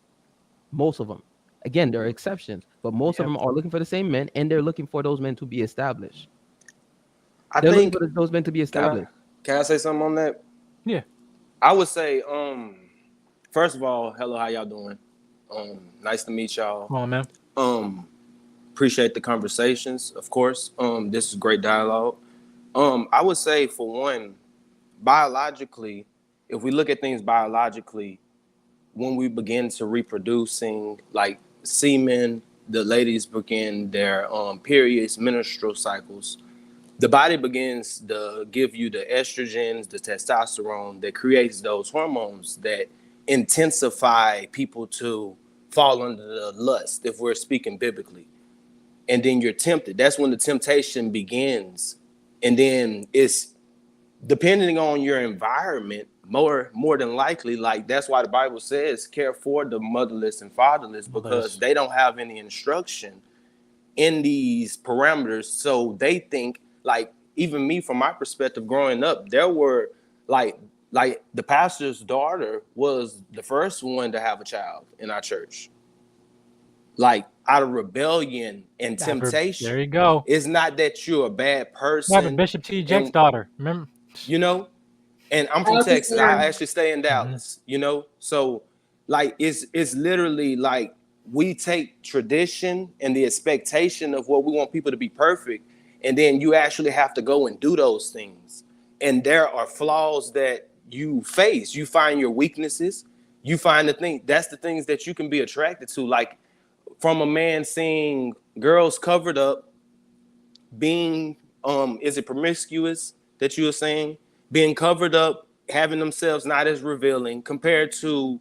Most of them. Again, there are exceptions, but most of them are looking for the same men, and they're looking for those men to be established. They're looking for those men to be established. Can I say something on that? Yeah. I would say, first of all, hello, how y'all doing? Nice to meet y'all. Come on, man. Appreciate the conversations, of course. This is great dialogue. I would say, for one, biologically, if we look at things biologically, when we begin to reproducing, like semen, the ladies begin their periods, menstrual cycles, the body begins to give you the estrogens, the testosterone that creates those hormones that intensify people to fall under the lust, if we're speaking biblically. And then you're tempted. That's when the temptation begins. And then it's depending on your environment, more than likely, like that's why the Bible says care for the motherless and fatherless, because they don't have any instruction in these parameters. So they think, like, even me, from my perspective growing up, there were like the pastor's daughter was the first one to have a child in our church. Like, out of rebellion and temptation. There you go. It's not that you're a bad person. Yeah, but Bishop T. Jake's daughter, remember? You know, and I'm from Texas. I actually stay in Dallas, you know? So, like, it's literally like we take tradition and the expectation of what we want people to be perfect, and then you actually have to go and do those things. And there are flaws that you face. You find your weaknesses. You find that's the things that you can be attracted to. Like, from a man seeing girls covered up, being, is it promiscuous that you were saying? Being covered up, having themselves not as revealing, compared to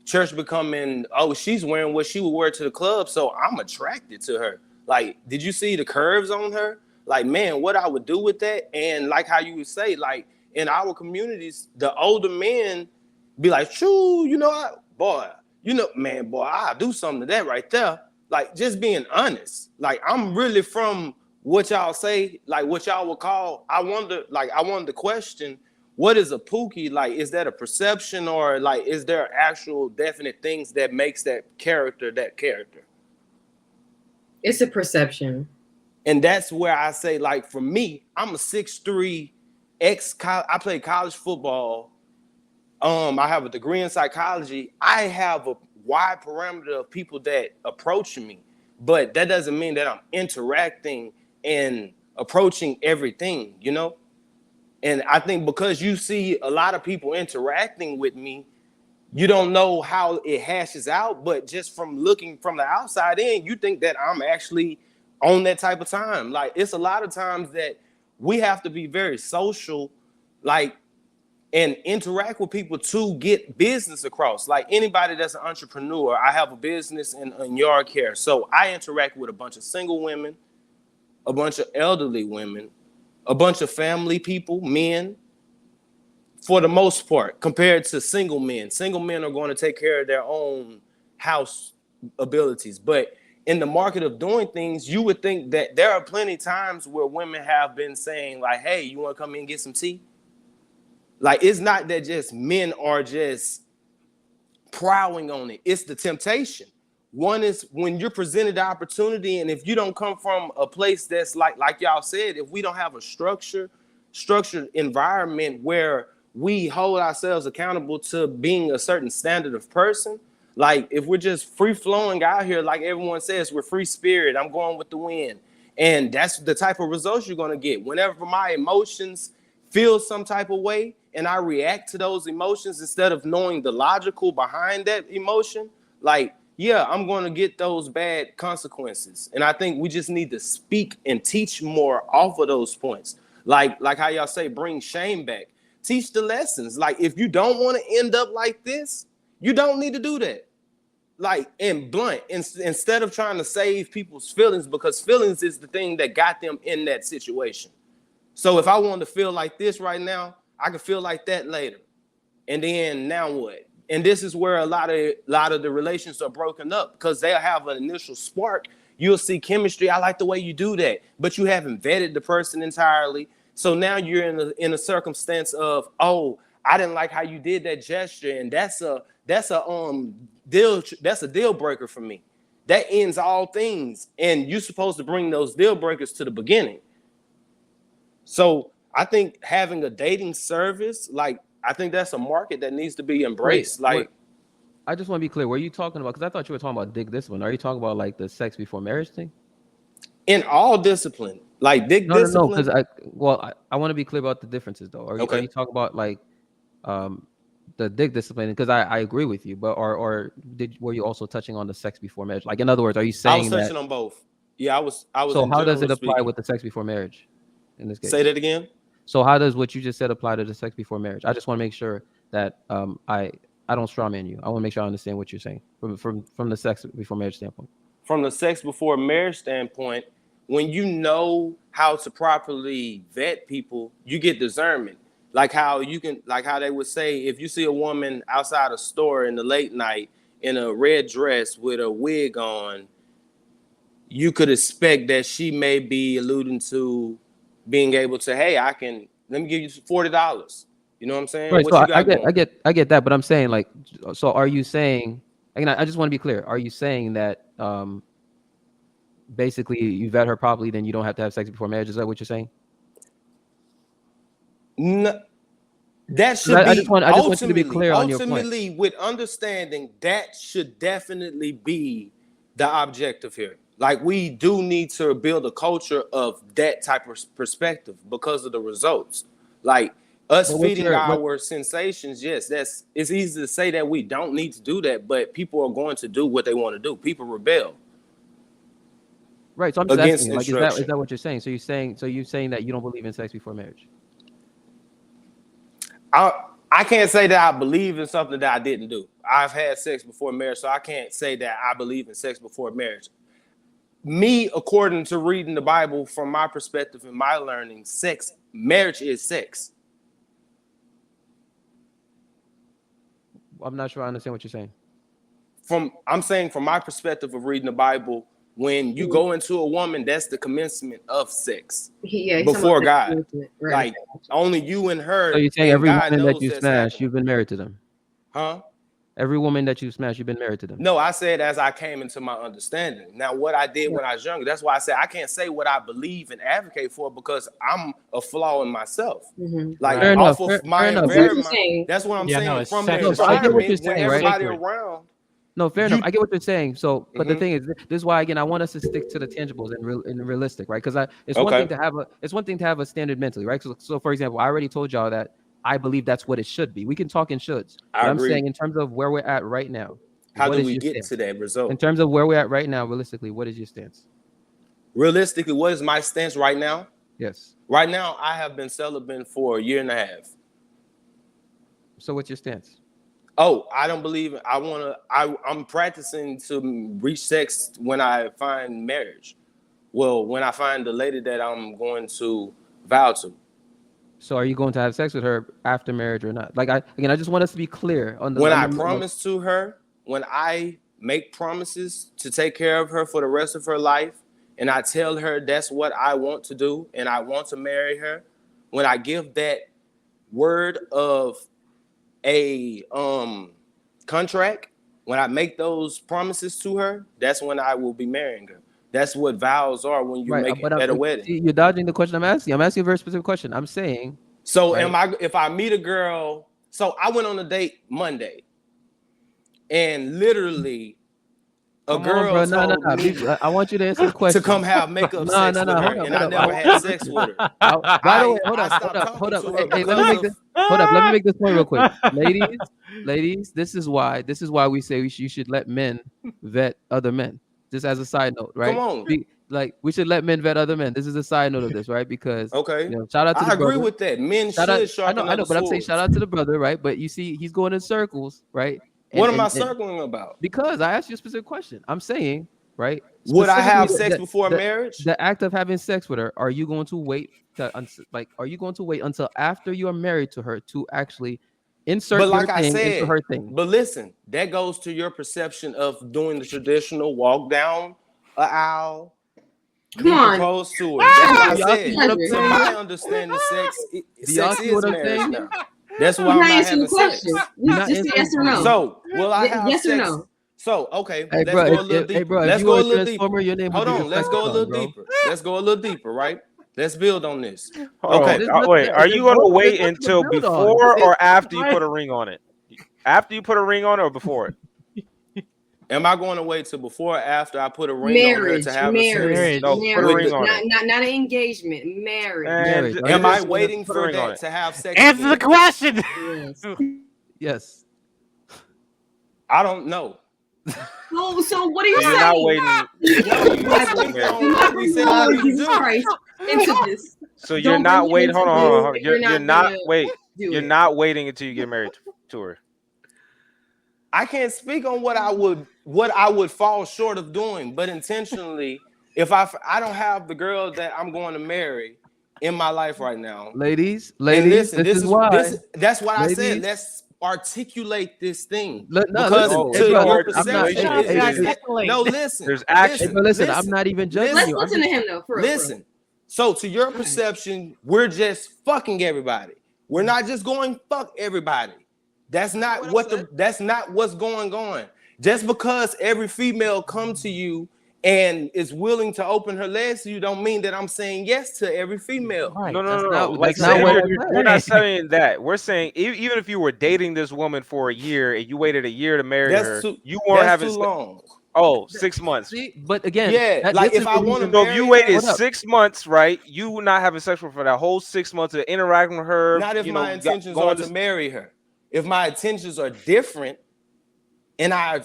church becoming, oh, she's wearing what she would wear to the club, so I'm attracted to her. Like, did you see the curves on her? Like, man, what I would do with that? And like how you would say, like, in our communities, the older men be like, shoo, you know, boy, I'll do something to that right there. Like, just being honest. Like, I'm really from what y'all say, like what y'all would call, I wanted to question, what is a pookie? Like, is that a perception, or like, is there actual definite things that makes that character? It's a perception. And that's where I say, like, for me, I'm a 6'3", I play college football. I have a degree in psychology. I have a wide parameter of people that approach me, but that doesn't mean that I'm interacting and approaching everything, you know? And I think because you see a lot of people interacting with me, you don't know how it hashes out, but just from looking from the outside in, you think that I'm actually on that type of time. Like, it's a lot of times that we have to be very social, like, and interact with people to get business across. Like, anybody that's an entrepreneur, I have a business in yard care. So I interact with a bunch of single women, a bunch of elderly women, a bunch of family people, men, for the most part, compared to single men. Single men are going to take care of their own house abilities. But in the market of doing things, you would think that there are plenty of times where women have been saying, like, hey, you want to come in and get some tea? Like, it's not that just men are just prowling on it. It's the temptation. One is when you're presented the opportunity, and if you don't come from a place that's like y'all said, if we don't have a structured environment where we hold ourselves accountable to being a certain standard of person, like if we're just free flowing out here, like everyone says, we're free spirit, I'm going with the wind. And that's the type of results you're going to get. Whenever my emotions feel some type of way and I react to those emotions instead of knowing the logical behind that emotion, like, yeah, I'm going to get those bad consequences. And I think we just need to speak and teach more off of those points. Like how y'all say, bring shame back. Teach the lessons. Like, if you don't want to end up like this, you don't need to do that. Like, and blunt, instead of trying to save people's feelings, because feelings is the thing that got them in that situation. So if I wanted to feel like this right now, I could feel like that later. And then now what? And this is where a lot of the relations are broken up, because they'll have an initial spark. You'll see chemistry. I like the way you do that, but you haven't vetted the person entirely. So now you're in a circumstance of, oh, I didn't like how you did that gesture, and that's a deal breaker for me. That ends all things, and you're supposed to bring those deal breakers to the beginning. So I think having a dating service, like, I think that's a market that needs to be embraced. I just want to be clear. Were you talking about, because I thought you were talking about dick this one. Are you talking about like the sex before marriage thing? in all discipline, like dick No, discipline. because I want to be clear about the differences though. Are you talking about like the dick discipline? Because I agree with you, but were you also touching on the sex before marriage? Like in other words, are you saying I was touching on both. Yeah, I was. So in how does it apply speaking. with the sex before marriage in this case? Say that again. So how does what you just said apply to the sex before marriage? I just want to make sure that I don't strawman you. I want to make sure I understand what you're saying from the sex before marriage standpoint. From the sex before marriage standpoint, when you know how to properly vet people, you get discernment. Like how they would say, if you see a woman outside a store in the late night in a red dress with a wig on, you could expect that she may be alluding to being able to, hey, let me give you $40. You know what I'm saying? Right. What So you got I get that, but I'm saying like, so are you saying? Again, I just want to be clear. Are you saying that basically you vet her properly, then you don't have to have sex before marriage? Is that what you're saying? No, that should I be. just want you to be clear on your point. Ultimately, with understanding, that should definitely be the objective here. Like, we do need to build a culture of that type of perspective because of the results. Like us feeding our sensations, yes, it's easy to say that we don't need to do that, but people are going to do what they want to do. People rebel. Right. So I'm just asking, like, is that what you're saying? So you're saying that you don't believe in sex before marriage? I can't say that I believe in something that I didn't do. I've had sex before marriage, so I can't say that I believe in sex before marriage. Me, according to reading the Bible, from my perspective and my learning, marriage is sex. I'm not sure I understand what you're saying. I'm saying from my perspective of reading the Bible, when you go into a woman, that's the commencement of sex. Before God. Right. Like only you and her. So you're saying every woman that you smash, you've been married to them? Huh? Every woman that you smash, you've been married to them? No, I said as I came into my understanding. Now, what I did when I was younger, that's why I said I can't say what I believe and advocate for because I'm a flaw in myself. Mm-hmm. Like off of my environment. That's what I'm saying. From the environment, when everybody around. No, fair enough. I get what you're saying. So, but the thing is, this is why again I want us to stick to the tangibles and realistic, right? Because one thing to have a standard mentally, right? So for example, I already told y'all that I believe that's what it should be. We can talk in shoulds. I'm saying in terms of where we're at right now. How do we get to that result? In terms of where we're at right now, realistically, what is your stance? Realistically, what is my stance right now? Yes. Right now, I have been celibate for a year and a half. So what's your stance? Oh, I don't believe it. I'm practicing to reach sex when I find marriage. Well, when I find the lady that I'm going to vow to. So are you going to have sex with her after marriage or not? Like I just want us to be clear on the. When I promise to her, when I make promises to take care of her for the rest of her life, and I tell her that's what I want to do, and I want to marry her, when I give that word of a contract, when I make those promises to her, that's when I will be marrying her. That's what vows are when you make it at a wedding. You're dodging the question I'm asking. I'm asking a very specific question. I'm saying. So if I meet a girl, so I went on a date Monday, and literally a girl told me I want you to answer the question. To come have makeup sex with her, and I never had sex with her. By the way, hold up. Hey, let me make this point real quick. Ladies, this is why we say you should let men vet other men. Just as a side note, right? Come on. We should let men vet other men. This is a side note of this, right? Because shout out to the brother. I agree with that. Men should sharpen I know, but I'm saying shout out to the brother, right? But you see, he's going in circles, right? What am I circling about? Because I asked you a specific question. I'm saying, right? Would I have sex before marriage? The act of having sex with her, are you going to wait until after you are married to her to actually insert your thing into her thing? But listen, that goes to your perception of doing the traditional walk down an aisle. Come on. Propose to her. That's what I said. To my understanding, sex is marriage now. That's why I'm not having sex. Just yes or no. So, will I have yes sex? Or no? So, okay, let's go a little deeper. Hey, bro, let's go a little deeper. Hold on, let's go a little deeper. Let's go a little deeper, right? Let's build on this. Okay. Wait, are you going to wait until before or after you put a ring on it? After you put a ring on it or before it? Am I going to wait till before or after I put a ring on her to have a sex? No, put a ring on it. Not an engagement. Marriage. And am I waiting for that to have sex? Answer the question. Yes. I don't know. So what are you saying? You're not waiting. Into this. So you're not waiting. Hold on. You're not wait. You're not waiting until you get married to her. I can't speak on what I would fall short of doing, but intentionally, if I don't have the girl that I'm going to marry in my life right now, ladies, listen, this is why. That's what I said. Let's articulate this thing because listen. There's action. Listen, I'm not even judging Let's you. listen to him though. Listen. So to your perception, we're just fucking everybody. We're not just going fuck everybody. That's not that's not what's going on. Just because every female come to you and is willing to open her legs to you, don't mean that I'm saying yes to every female. Right. No. We're not saying that. We're saying even if you were dating this woman for a year and you waited a year to marry her, you weren't having too long. 6 months. See, but again, if I want to, if you waited 6 months, right? You not having sex with her for that whole 6 months of interacting with her. Not if my intentions are to marry her. If my intentions are different, and I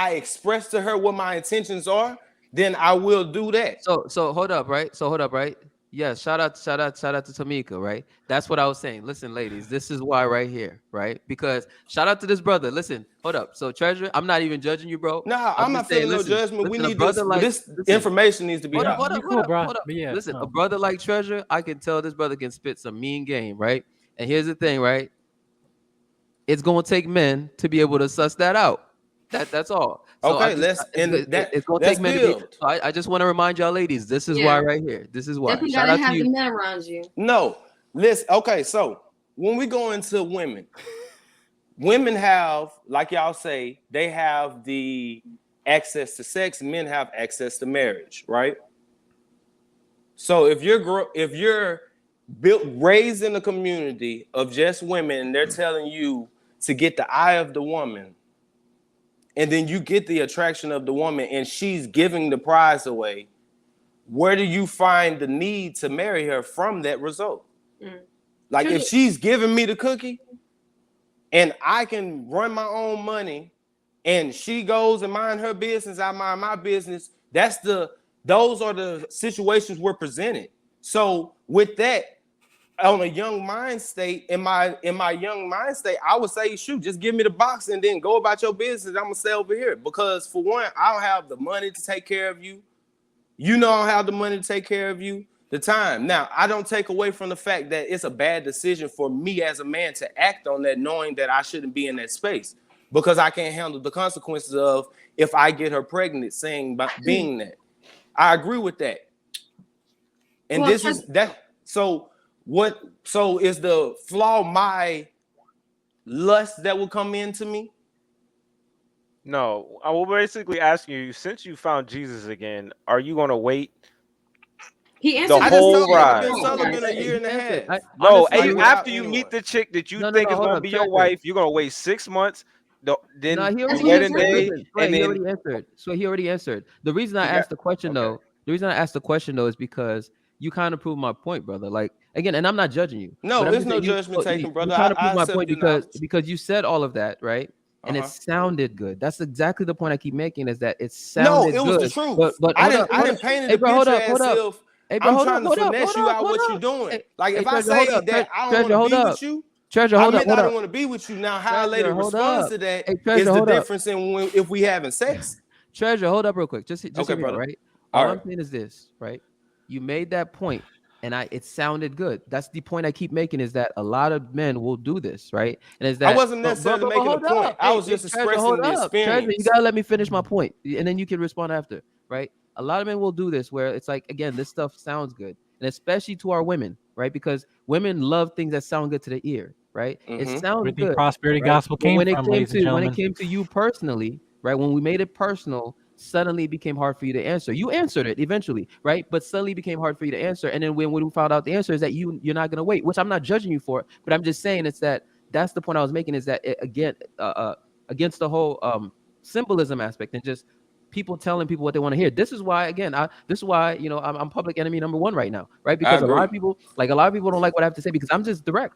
express to her what my intentions are, then I will do that. So hold up, right? Yes, shout out to Tamika, right? That's what I was saying. Listen, ladies, this is why right here, right? Because shout out to this brother. Listen, hold up. So Treasure, I'm not even judging you, bro. Nah, I'm not feeling no judgment. We need this information needs to be out. Hold up. Listen, a brother like Treasure, I can tell this brother can spit some mean game, right? And here's the thing, right? It's gonna take men to be able to suss that out. That's all. So okay, it's gonna take men to be. So I just want to remind y'all, ladies, this is why right here. This is why. Definitely gotta have the men around you. No, listen. Okay, so when we go into women have, like y'all say, they have the access to sex. Men have access to marriage, right? So if you're raised in a community of just women, and they're telling you to get the eye of the woman, and then you get the attraction of the woman, and she's giving the prize away, where do you find the need to marry her from that result? Like if she's giving me the cookie, and I can run my own money, and she goes and mind her business, I mind my business. Those are the situations we're presented. So with that, on a young mind state, in my young mind state, I would say, shoot, just give me the box and then go about your business. I'm gonna stay over here because for one, I don't have the money to take care of you. You know, I don't have the money to take care of you. The time. Now, I don't take away from the fact that it's a bad decision for me as a man to act on that, knowing that I shouldn't be in that space because I can't handle the consequences of if I get her pregnant, being that. I agree with that. And this is that. So is the flaw my lust that will come into me? No, I will basically ask you, since you found Jesus again, are you going to wait? He answered the whole ride. I've been celibate a year and a half. No, after you meet the chick that you think is going to be your wife, you're going to wait 6 months. Then the wedding day, and he already answered. So he already answered. The reason I asked the question though, is because you kind of proved my point, brother. Like again, and I'm not judging you. No, there's no judgment taken, brother. You kind of proved my point because you said all of that, right? And it sounded good. That's exactly the point I keep making, is that it sounded good. No, it was the truth. But I didn't paint the picture as if I'm trying to finesse you out what you're doing. Like if I say that I don't want to be with you, Treasure, hold up. I don't want to be with you. Now, how a lady responds to that is the difference in if we having sex. Treasure, hold up real quick. Just okay, brother. Right? All I'm saying is this, right? You made that point, and it sounded good. That's the point I keep making, is that a lot of men will do this, right? And is that I wasn't necessarily making a point. I was just expressing the experience. Treasure, you gotta let me finish my point, and then you can respond after, right? A lot of men will do this, where it's like, again, this stuff sounds good, and especially to our women, right? Because women love things that sound good to the ear, right? It sounds good. Prosperity gospel came from, ladies and gentlemen. When it came to you personally, right? When we made it personal, suddenly it became hard for you to answer. You answered it eventually, right? But suddenly it became hard for you to answer. And then when we found out the answer is that you're not going to wait, which I'm not judging you for, but I'm just saying that's the point I was making, is that against the whole symbolism aspect and just people telling people what they want to hear. This is why, again, this is why, you know, I'm public enemy number one right now, right? Because a lot of people don't like what I have to say because I'm just direct.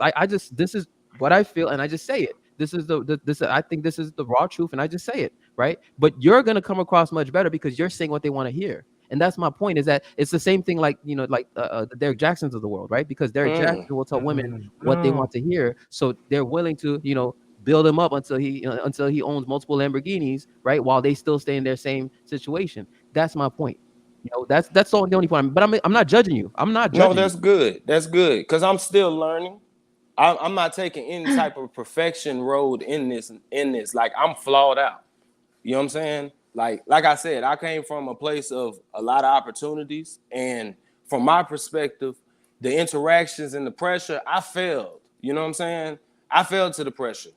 This is what I feel and I just say it. This is I think this is the raw truth and I just say it, right? But you're gonna come across much better because you're saying what they want to hear. And that's my point, is that it's the same thing like, you know, like the Derek Jacksons of the world, right? Because Derek Jackson will tell women what they want to hear. So they're willing to, you know, build him up until he owns multiple Lamborghinis, right? While they still stay in their same situation. That's my point. You know, that's the only point. But I'm not judging you. I'm not judging. No, that's good. That's good because I'm still learning. I'm not taking any type of perfection road in this. Like I'm flawed out. You know what I'm saying? Like I said, I came from a place of a lot of opportunities, and from my perspective, the interactions and the pressure, I failed. You know what I'm saying? I failed to the pressure.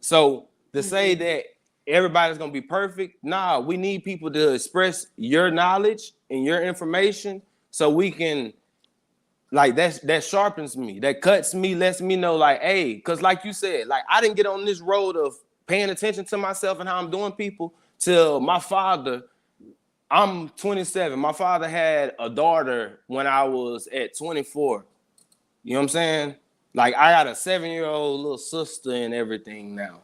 So to say that everybody's gonna be perfect, nah, we need people to express your knowledge and your information so we can, like, that sharpens me, that cuts me, lets me know, like, hey, because like you said, like I didn't get on this road of paying attention to myself and how I'm doing people till my father. I'm 27. My father had a daughter when I was at 24. You know what I'm saying? Like I got a 7-year-old little sister and everything now.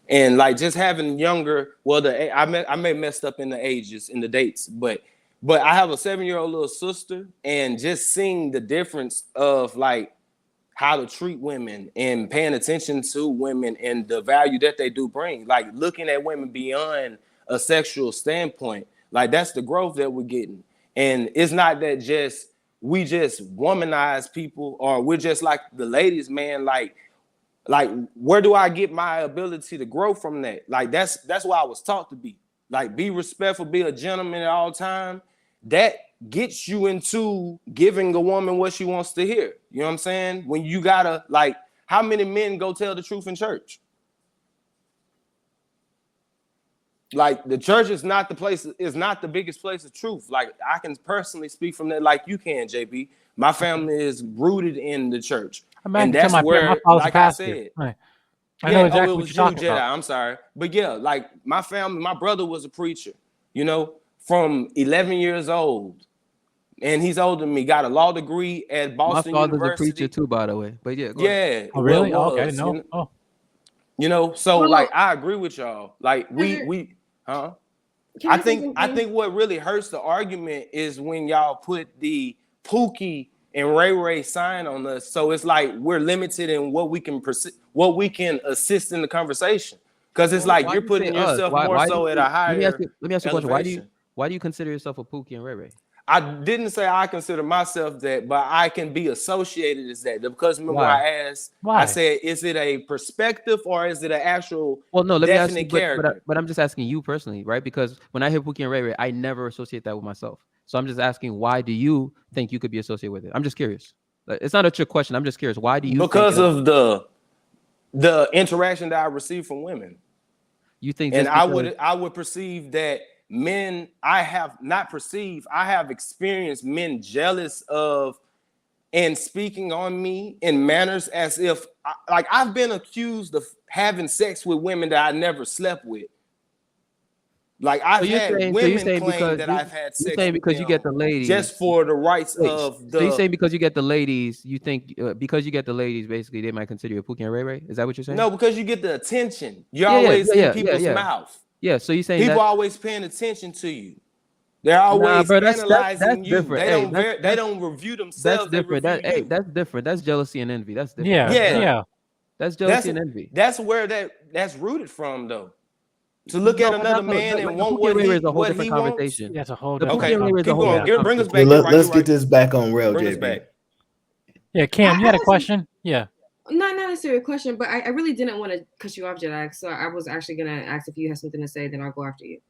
And like just having younger, well, I may messed up in the ages, in the dates, but I have a 7-year-old little sister, and just seeing the difference of like how to treat women and paying attention to women and the value that they do bring, like looking at women beyond a sexual standpoint, like that's the growth that we're getting. And it's not that we just womanize people, or we're just like the ladies, man. Like where do I get my ability to grow from that? Like that's what I was taught to be. Like be respectful, be a gentleman at all time. That gets you into giving a woman what she wants to hear. You know what I'm saying? When you gotta, like, how many men go tell the truth in church? Like the church is not the place, is not the biggest place of truth. Like I can personally speak from that, like you can, JB. My family is rooted in the church, and that's where, like I said, I know exactly it what was you're you, talking Jedi. about. I'm sorry, but yeah, like my family, my brother was a preacher, you know, from 11 years old, and he's older than me. Got a law degree at Boston My father's University. a preacher too, by the way. But yeah, go ahead. Oh, really? Well, Okay, no. You know, so Well, like I agree with y'all. Like we I think what really hurts the argument is when y'all put the Pookie and Ray Ray sign on us. So it's like we're limited in what we can assist in the conversation. Because it's like you're putting yourself more so at a higher let me ask you a question. elevation. Why do you consider yourself a Pookie and Ray Ray? I didn't say I consider myself that, but I can be associated as that. Because remember I asked, I said, is it a perspective or is it an actual definite character? But I'm just asking you personally, right? Because when I hear Pookie and Ray Ray, I never associate that with myself. So I'm just asking, why do you think you could be associated with it? I'm just curious. It's not a trick question. I'm just curious. Why do you? Because of the interaction that I receive from women. You think? And I would perceive that men, I have experienced men jealous of and speaking on me in manners as if, like, I've been accused of having sex with women that I never slept with. Like I've had women claim that I've had sex with because you get the ladies just for the rights of the. So you saying because you get the ladies, you think because you get the ladies, basically they might consider you a Pookie and Ray Ray? Is that what you're saying? No, because you get the attention. You're always in people's mouth. Yeah, so you saying people always paying attention to you. They're always analyzing you. Different. They don't review themselves. That's different. That's different. That's jealousy and envy. That's different. Yeah. That's jealousy and envy. That's where that's rooted from, though. To look at another man and want what he wants. Yeah, it's a whole different. Okay, keep going. Bring us back. Let's get this back on rail, Bring us JB. back. Yeah, Cam, you had a question? Yeah. Not necessarily a question, but I really didn't want to cut you off, Jedi. So I was actually gonna ask if you had something to say, then I'll go after you.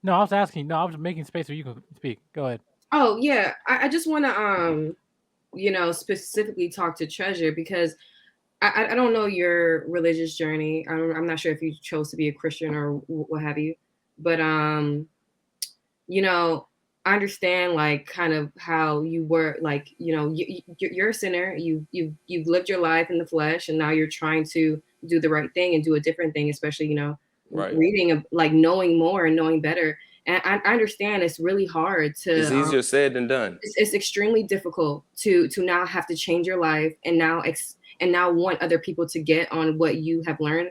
No, I was asking. No, I was making space so you can speak. Go ahead. Oh yeah, I just want to specifically talk to Treasure because I don't know your religious journey. I'm not sure if you chose to be a Christian or what have you, but I understand like kind of how you were like, you're a sinner. You've lived your life in the flesh, and now you're trying to do the right thing and do a different thing, especially Right. reading, like knowing more and knowing better. And I understand it's really hard to. It's easier said than done. It's extremely difficult to now have to change your life and now want other people to get on what you have learned.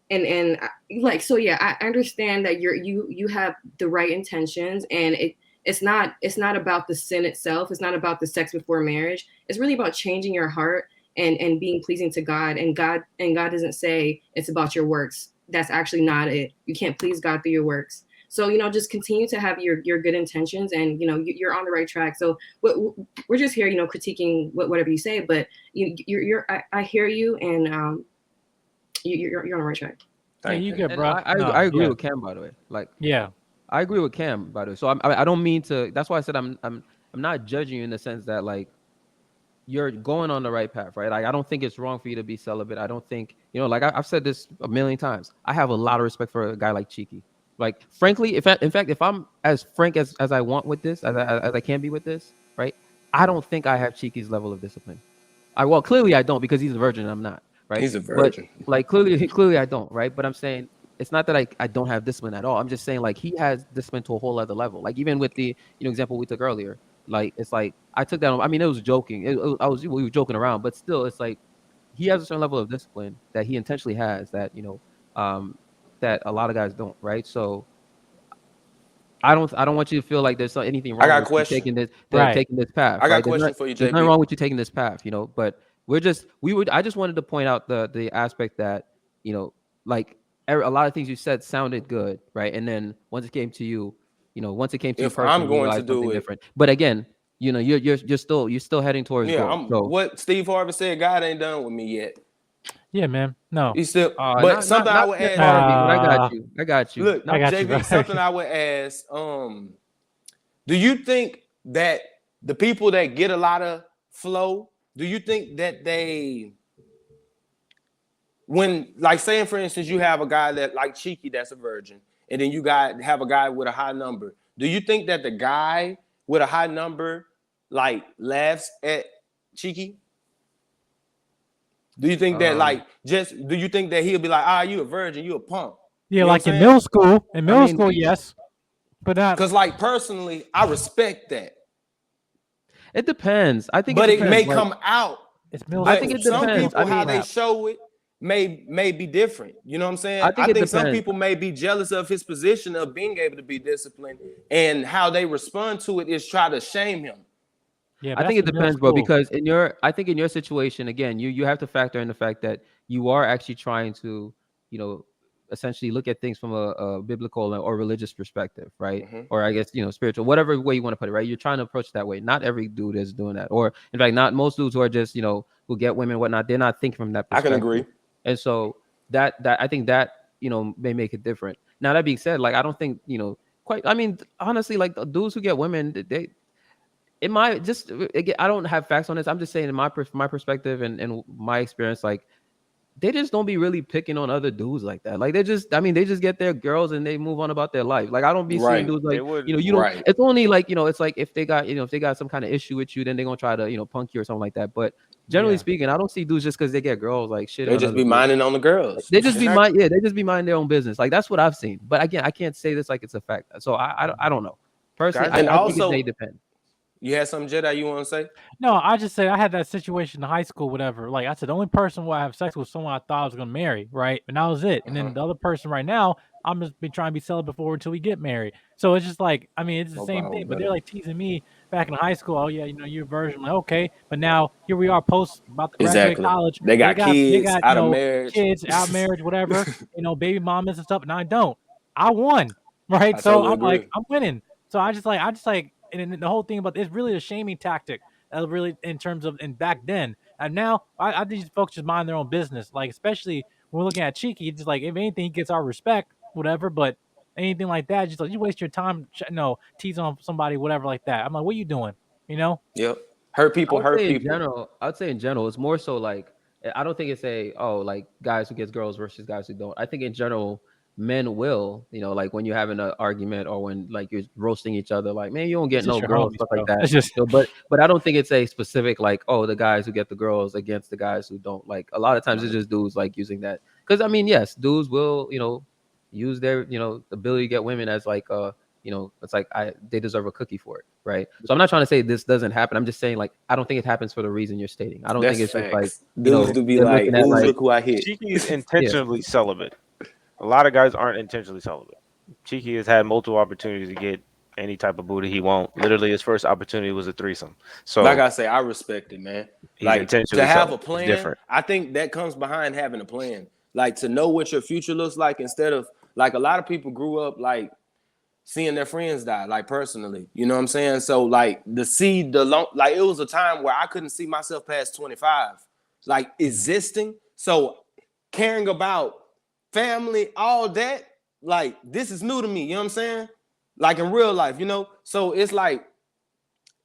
And like, so yeah, I understand that you have the right intentions, and it's not about the sin itself. It's not about the sex before marriage. It's really about changing your heart and being pleasing to God. And God doesn't say it's about your works. That's actually not it. You can't please God through your works. So, just continue to have your good intentions, and, you're on the right track. So we're just here, critiquing whatever you say, but I hear you, and you're on the right track. Hey, you good, And bro? I agree with Cam, by the way. Like, yeah, I agree with Cam, by the way. So I don't mean to. That's why I said I'm not judging you in the sense that, like, you're going on the right path, right? Like, I don't think it's wrong for you to be celibate. I don't think, like I've said this a million times. I have a lot of respect for a guy like Cheeky. Like, frankly, if I'm as frank as I want with this, as I can be with this, right? I don't think I have Cheeky's level of discipline. Clearly I don't, because he's a virgin and I'm not, right? He's a virgin. But, like, clearly I don't, right? But I'm saying it's not that I don't have discipline at all. I'm just saying, like, he has discipline to a whole other level. Like, even with the example we took earlier, like, it's like I took that on. I mean, it was joking. We were joking around, but still, it's like he has a certain level of discipline that he intentionally has that that a lot of guys don't, right? So I don't want you to feel like there's anything wrong with you taking this path. I got right? a question for you, There's nothing JB. wrong with you taking this path, but I just wanted to point out the aspect that, like, a lot of things you said sounded good, right? And then once it came to you, once it came to you If personally, I'm you going to realized do something it, different. But again, you're still heading towards goal. So, what Steve Harvey said, God ain't done with me yet. yeah, man. No, He's still. But not something I would Stephen ask. Harvey, but I got you. Look, I got you, JB, bro. something I would ask. Do you think that the people that get a lot of flow, do you think that when, like, saying for instance, you have a guy that like Cheeky that's a virgin, and then you have a guy with a high number, do you think that the guy with a high number, like, laughs at Cheeky? Do you think that, like, do you think that he'll be like, you a virgin, you a punk? Yeah, You know like in middle school. In middle school, mean, yes, but not. Because, like, personally, I respect that. It depends. I think, but it may depends. come out. It's middle But I think it some depends. people, how they show it may be different. You know what I'm saying? I think some depends. people may be jealous of his position of being able to be disciplined, and how they respond to it is try to shame him. Yeah, I think it depends, bro, because in your situation, again, you have to factor in the fact that you are actually trying to, essentially look at things from a biblical or religious perspective, right? Mhm. Or I guess, spiritual, whatever way you want to put it, right? You're trying to approach it that way. Not every dude is doing that. Or in fact, not most dudes who are just, who get women and whatnot, they're not thinking from that I perspective. can agree. And so that I think that, may make it different. Now, that being said, like, I don't think, I mean, honestly, like, the dudes who get women, it might just, again, I don't have facts on this. I'm just saying, in my perspective and my experience, like, they just don't be really picking on other dudes like that. Like, they just get their girls and they move on about their life. Like, I don't be seeing dudes like, you don't. Right. It's only like, it's like if they got some kind of issue with you, then they're gonna try to, punk you or something like that. But generally speaking, I don't see dudes just because they get girls like shit. They just be minding on the girls. They just be minding their own business. Like, that's what I've seen. But again, I can't say this like it's a fact. So I don't know. Personally, and I also, think it may depend. You had something, Jedi, you want to say? No, I just said I had that situation in high school, whatever. Like, I said, the only person who I have sex with someone I thought I was gonna marry, right? And that was it. And then the other person right now, I'm just be trying to be celibate for until we get married. So it's just like, I mean, it's the same thing. But they're like teasing me back in high school. Oh yeah, you're a virgin. Like, okay, but now here we are, post about to graduate college. They got kids, out of marriage, kids out of marriage, whatever. Baby mamas and stuff. And I don't. I won, right? So I'm agree. Like, I'm winning. So I just like. And the whole thing about it's really a shaming tactic, really, in terms of back then. And now I think these folks just mind their own business. Like, especially when we're looking at Cheeky, it's just like, if anything, he gets our respect, whatever. But anything like that, just like, you waste your time, teasing on somebody, whatever, like that. I'm like, what are you doing? Yep. Hurt people. I'd say in general, it's more so like, I don't think it's like guys who gets girls versus guys who don't. I think in general, men will, like, when you're having an argument or when, like, you're roasting each other, like, man, you don't get no girls, stuff like that. But I don't think it's a specific, like, the guys who get the girls against the guys who don't. Like, a lot of times it's just dudes, like, using that. Because, I mean, yes, dudes will, use their, you know, ability to get women as like you know, it's like they deserve a cookie for it, right? So I'm not trying to say this doesn't happen. I'm just saying like I don't think it happens for the reason you're stating. I don't That's think it's just like facts. you know Dudes to be they're like, looking at ooh, like look who I hit. Cheeky is intentionally celibate. A lot of guys aren't intentionally celibate. Cheeky has had multiple opportunities to get any type of booty he won't. Literally, his first opportunity was a threesome. So, like I say, I respect it, man. he's Like intentionally to have a celibate. It's plan, different. I think that comes behind having a plan. Like to know what your future looks like instead of like a lot of people grew up like seeing their friends die, like personally. You know what I'm saying? So like like it was a time where I couldn't see myself past 25, like existing. So caring about family, all that, like this is new to me. You know what I'm saying? Like in real life, you know? So it's like,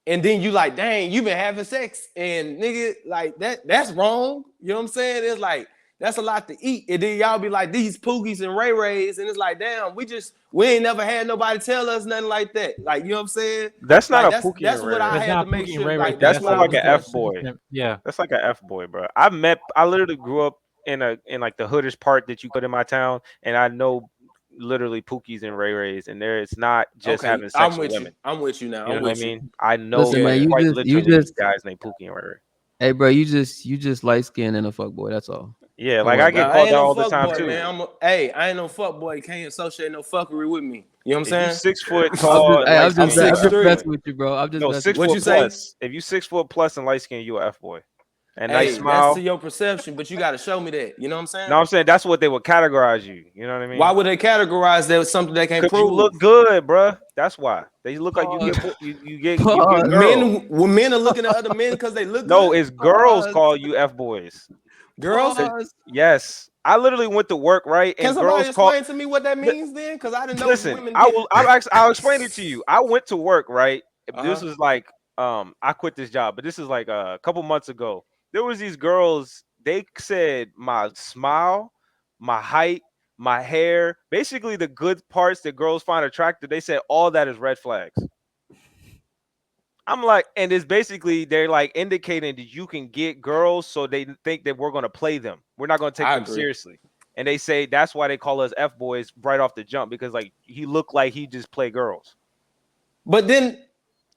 and then you like, dang, you been having sex and nigga, like that's wrong. You know what I'm saying? It's like, that's a lot to eat. And then y'all be like these Pookies and Ray Rays. And it's like, damn, we ain't never had nobody tell us nothing like that. Like, you know what I'm saying? That's not like, a Pookie that's and what Ray I Ray. That's had not to make Pookie and sure. Ray Ray Like, thing. That's that's more what I like was an doing. F boy. Yeah. That's like an F boy, bro. I literally grew up in like the hoodish part that you put in my town, and I know literally Pookies and Ray Rays, and it's not just Okay, having sex I'm with with you. women. I'm with you now. You know I'm what I with you. mean? I know listen, like man, quite you literally just guys named Pookie and Ray Ray. hey bro, you just light skinned and a fuck boy. That's all. Yeah, Don't like worry I about get Nah, it. I called ain't out no all the fuck time boy, too. man. I ain't no fuck boy. Can't associate no fuckery with me. You know what I'm If you saying? 6 foot I'm tall just, and hey, light I'm skinned, just, you I'm a F just 6'3". boy. messing with you, bro. I'm just No, messing six with What you. you foot say? plus. If you 6 foot plus and light skinned, you a F boy. And nice Hey, that's to smile. your perception, but you got to show me that. You know what I'm saying? No, I'm saying that's what they would categorize you. You know what I mean? Why would they categorize that as something they can't Because you prove? look good, bruh. That's why they look like you Pause. get you get Pause. girls. When men are looking at other men because they look No, good. it's girls Pause. call you F boys. Girls, Pause. Yes, I literally went to work right, can and somebody girls call. explain to me what that means then? Because I didn't know Listen, women get. I'll explain it to you. I went to work right. This Uh-huh. was like I quit this job, but this is like a couple months ago. There was these girls. They said my smile, my height, my hair, basically the good parts that girls find attractive. They said all that is red flags. I'm like, and it's basically they're like indicating that you can get girls, so they think that we're gonna play them. We're not gonna take I them agree. seriously. And they say that's why they call us F boys right off the jump, because like he looked like he just play girls. But then,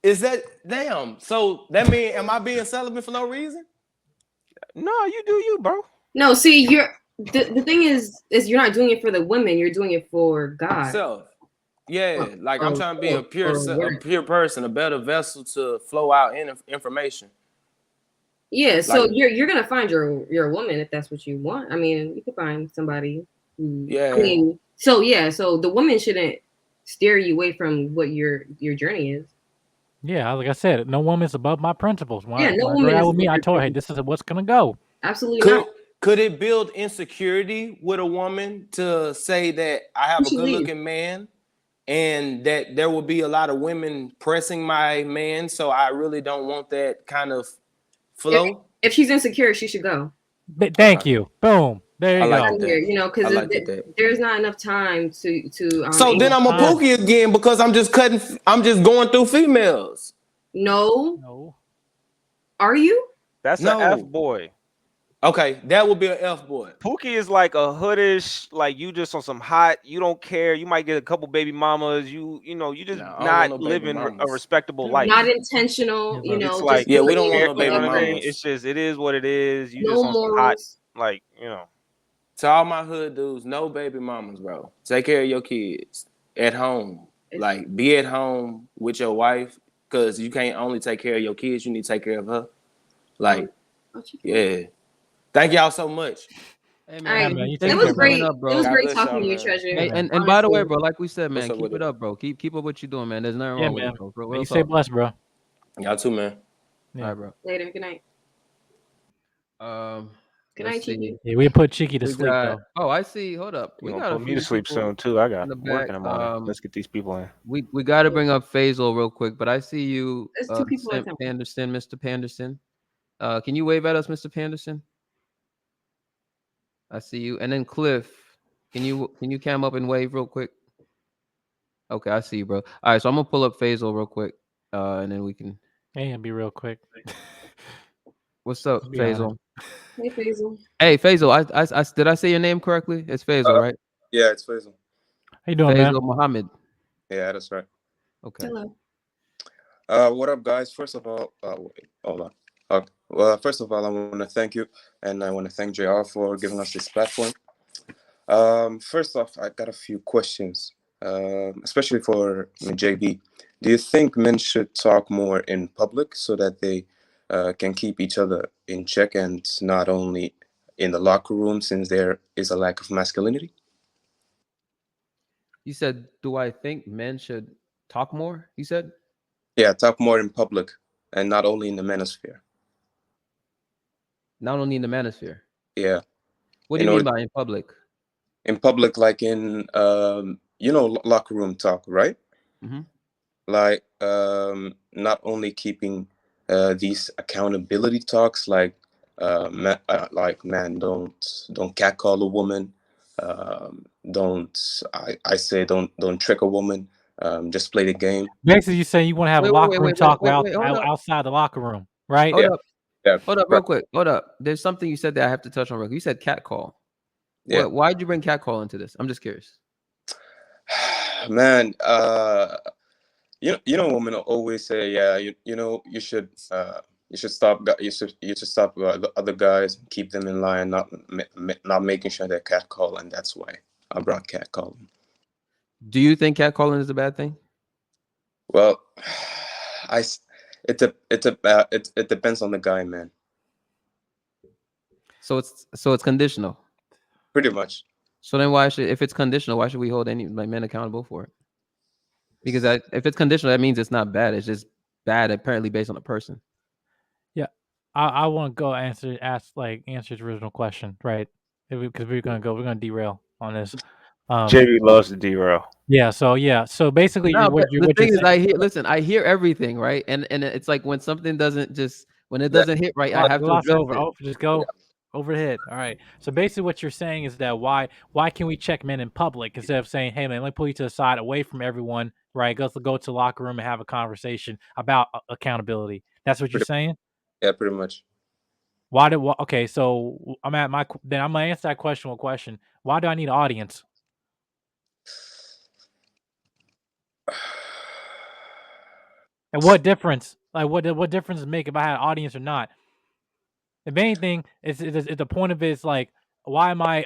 is that damn? So that mean, am I being celibate for no reason? No, you do you, bro. No, see, the thing is you're not doing it for the women. You're doing it for God. Self. Yeah, like I'm trying to be a or pure person, a better vessel to flow out information. Yeah, so Like, you're gonna find your woman if that's what you want. I mean, you could find somebody who. yeah. I mean, so yeah, so the woman shouldn't steer you away from what your journey is. Yeah, like I said, no woman's above my principles. When Yeah, no a girl woman out is with me, above I your told her, hey, principles. this is what's gonna go. Absolutely Could not. could it build insecurity with a woman to say that I have You a should good leave. looking man and that there will be a lot of women pressing my man, so I really don't want that kind of flow? If she's insecure, she should go. Thank you. Boom. There I you like go. it Here, that. you know, I because like that. there's not enough time to So then I'm a pookie again because I'm just going through females. No. Are you? That's an F boy. Okay, that would be an F boy. Pookie is like a hoodish, like you just on some hot. You don't care. You might get a couple baby mamas. You know, you just I don't want not no baby living a mamas. respectable life. Not intentional, you know. It's Just like Yeah, we don't looking want no for you know baby what I mean? mamas. It's just it is what it is. You No just on some hot, morals. like you know. To all my hood dudes, no baby mamas, bro. Take care of your kids at home. Like, be at home with your wife because you can't only take care of your kids, you need to take care of her. Like, yeah. Thank y'all so much. Hey All man, right. man, you It take was care, great. up, bro. It was God great bless talking y'all, to you, man. Treasure. Hey, and by the way, Honestly. bro, like we said, man, What's up keep with it it? up, bro. Keep up what you're doing, man. There's nothing Yeah, wrong with man. it, bro. For Man, real you stay talk. blessed, bro. Y'all too, man. Yeah. All right, bro. Later. Good night. Good Let's night, see. Cheeky. Yeah, we put Cheeky to We sleep got. though. Oh, I see. Hold up. You We gonna got a put me few to sleep people soon too. I got in the work back. in the morning. Let's get these people in. We got to bring up Faisal real quick, but I see you, There's two people at Simp time. Panderson, Mr. Panderson. Can you wave at us, Mr. Panderson? I see you. And then Cliff, can you cam up and wave real quick? Okay, I see you, bro. All right, so I'm gonna pull up Faisal real quick, and then we can. Hey, and be real quick. What's up, Be honest. Faisal? Hey, Faisal. Hey, Faisal, I did I say your name correctly? It's Faisal, right? Yeah, it's Faisal. How you doing, man? Faisal Muhammad. Yeah, that's right. Okay. Hello. What up, guys? First of all, wait, hold on. Well, first of all, I want to thank you, and I want to thank JR for giving us this platform. First off, I got a few questions, especially for JB. Do you think men should talk more in public so that they can keep each other in check and not only in the locker room, since there is a lack of masculinity? You said, do I think men should talk more? You said? Yeah, talk more in public and not only in the manosphere. Not only in the manosphere. Yeah. What do you mean by in public? In public, like in locker room talk, right? Mm-hmm. Like not only keeping these accountability talks, like man, don't catcall a woman, don't trick a woman, just play the game. Basically, you saying you want to have locker room talk outside the locker room, right? Hold up. Yeah. Hold up, real quick. Hold up. There's something you said that I have to touch on real quick. You said catcall. Yeah. Why'd you bring catcall into this? I'm just curious. Man, women always say, yeah, you should stop the other guys, keep them in line, not making sure they're catcall, and that's why I brought catcalling. Do you think catcalling is a bad thing? Well, it depends on the guy, man. So it's conditional. Pretty much. So then if it's conditional, why should we hold any men accountable for it? Because if it's conditional, that means it's not bad. It's just bad apparently based on the person. Yeah, I want to go answer his original question, right? Because we're gonna derail on this. JB loves to derail. Yeah. So basically, the thing is, I hear everything, right? And it's like when something doesn't hit right, I have to address it. Oh, just go over the head. All right. So basically, what you're saying is that why can we check men in public instead of saying, hey man, let me pull you to the side, away from everyone, right? Go to the locker room and have a conversation about accountability. That's what you're saying? Yeah, pretty much. Okay, so I'm gonna answer that question with a question. Why do I need an audience? And what difference? Like, what difference does it make if I had an audience or not? If anything, it's the point of it is like, why am I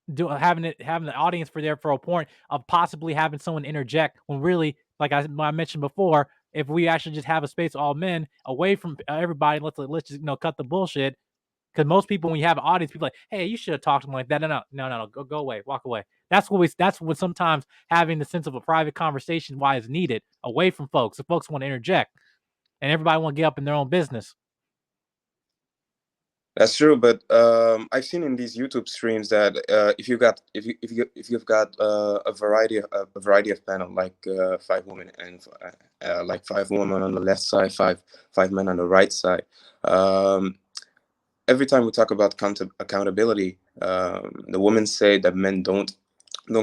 having the audience for a point of possibly having someone interject when really, like I mentioned before, if we actually just have a space of all men away from everybody, let's just cut the bullshit. Because most people, when you have an audience, people are like, hey, you should have talked to them like that. No, go away, walk away. That's what sometimes having the sense of a private conversation why is needed away from folks. If folks want to interject, and everybody want to get up in their own business. That's true, but I've seen in these YouTube streams that if you've got a variety of panel, like 5 women and like 5 women on the left side, five men on the right side. Every time we talk about accountability, the women say that men don't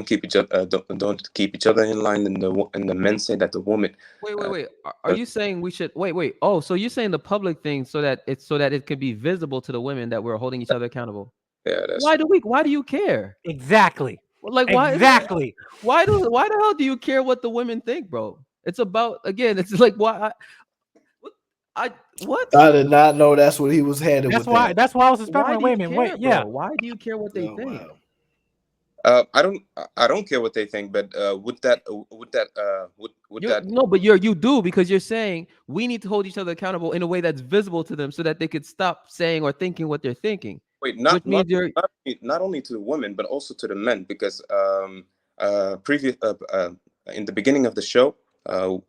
keep each other don't keep each other in line, and the men say that the woman. Wait. Are you saying we should wait? Oh, so you're saying the public thing so that it can be visible to the women that we're holding each other accountable? Yeah, that's why do you care? Exactly. Like why exactly? Why the hell do you care what the women think, bro? It's about, again, it's like why I did not know that's what he was headed. That's why I was expecting. Wait a minute. Wait, yeah. Why do you care what they think? Wow. I don't care what they think, but would that no, but you do, because you're saying we need to hold each other accountable in a way that's visible to them so that they could stop saying or thinking what they're thinking. Wait, not only to the women but also to the men, because in the beginning of the show, in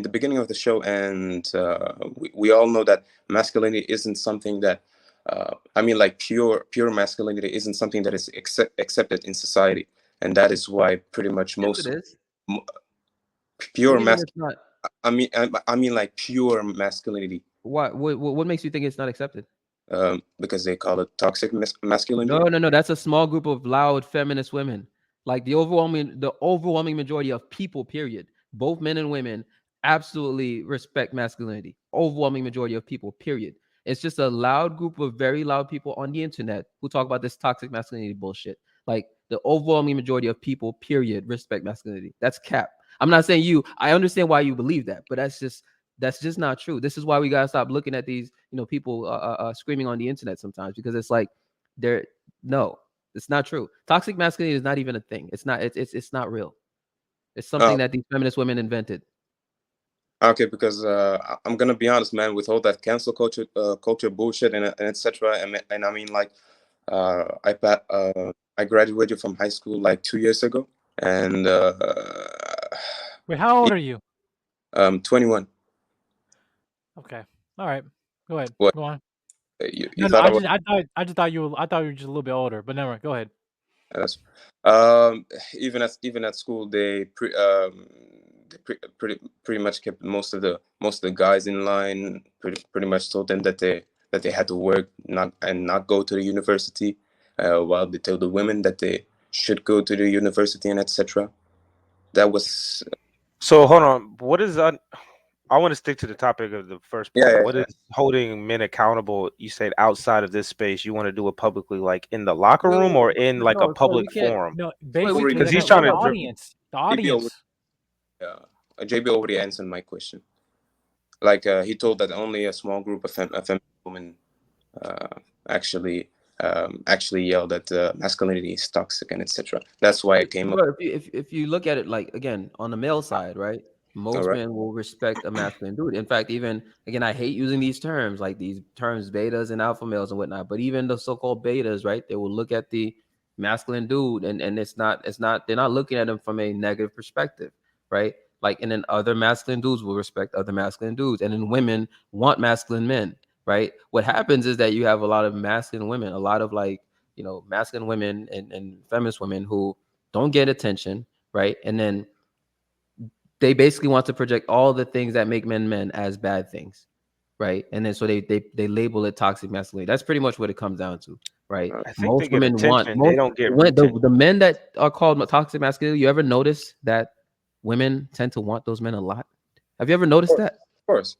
the beginning of the show, and we all know that masculinity isn't something that pure masculinity isn't something that is masculinity in society, and that is why pretty much most pure masculinity. I mean like pure masculinity. What makes you think it's not accepted? Because they call it toxic masculinity. No. That's a small group of loud feminist women. Like the overwhelming majority of people, period, both men and women, absolutely respect masculinity. Overwhelming majority of people, period. It's just a loud group of very loud people on the internet who talk about this toxic masculinity bullshit. Like the overwhelming majority of people, period, respect masculinity. That's cap. I'm not saying you. I understand why you believe that, but that's just not true. This is why we gotta stop looking at these, people screaming on the internet sometimes, because it's like no, it's not true. Toxic masculinity is not even a thing. It's not. It's not real. It's something that these feminist women invented. Okay, because I'm gonna be honest, man, with all that cancel culture bullshit and etc. And I mean, like, I graduated from high school like 2 years ago, and Wait, how old are you? 21. Okay, all right. Go ahead. What? Go on. You No, thought I was? I just thought you were just a little bit older, but never mind. Go ahead. That's, even at school, they pretty much kept most of the guys in line. Pretty much told them that they had to work, not go to the university, while they told the women that they should go to the university and etc. That was So hold on. What is I want to stick to the topic of the first part. Yeah. What is holding men accountable? You said outside of this space. You want to do it publicly, like in the locker room or in like a public forum? No, Already- basically, Because he's the trying to audience. The audience. JB already answered my question. Like he told that only a small group of feminine women actually yelled that masculinity is toxic and etc. That's why it came up. Bro, if you look at it, like, again, on the male side, right? Most Alright. men will respect a masculine dude. In fact, even again, I hate using these terms, like these terms betas and alpha males and whatnot, but even the so-called betas, right? They will look at the masculine dude and it's not they're not looking at him from a negative perspective, right? Like, and then other masculine dudes will respect other masculine dudes, and then women want masculine men, right? What happens is that you have a lot of masculine women, a lot of, like, masculine women and feminist women who don't get attention, right? And then they basically want to project all the things that make men as bad things, right? And then so they label it toxic masculinity. That's pretty much what it comes down to, right? I think they Most get women want attention. They don't get the men that are called toxic masculinity. You ever notice that women tend to want those men a lot? Have you ever noticed that? Of course.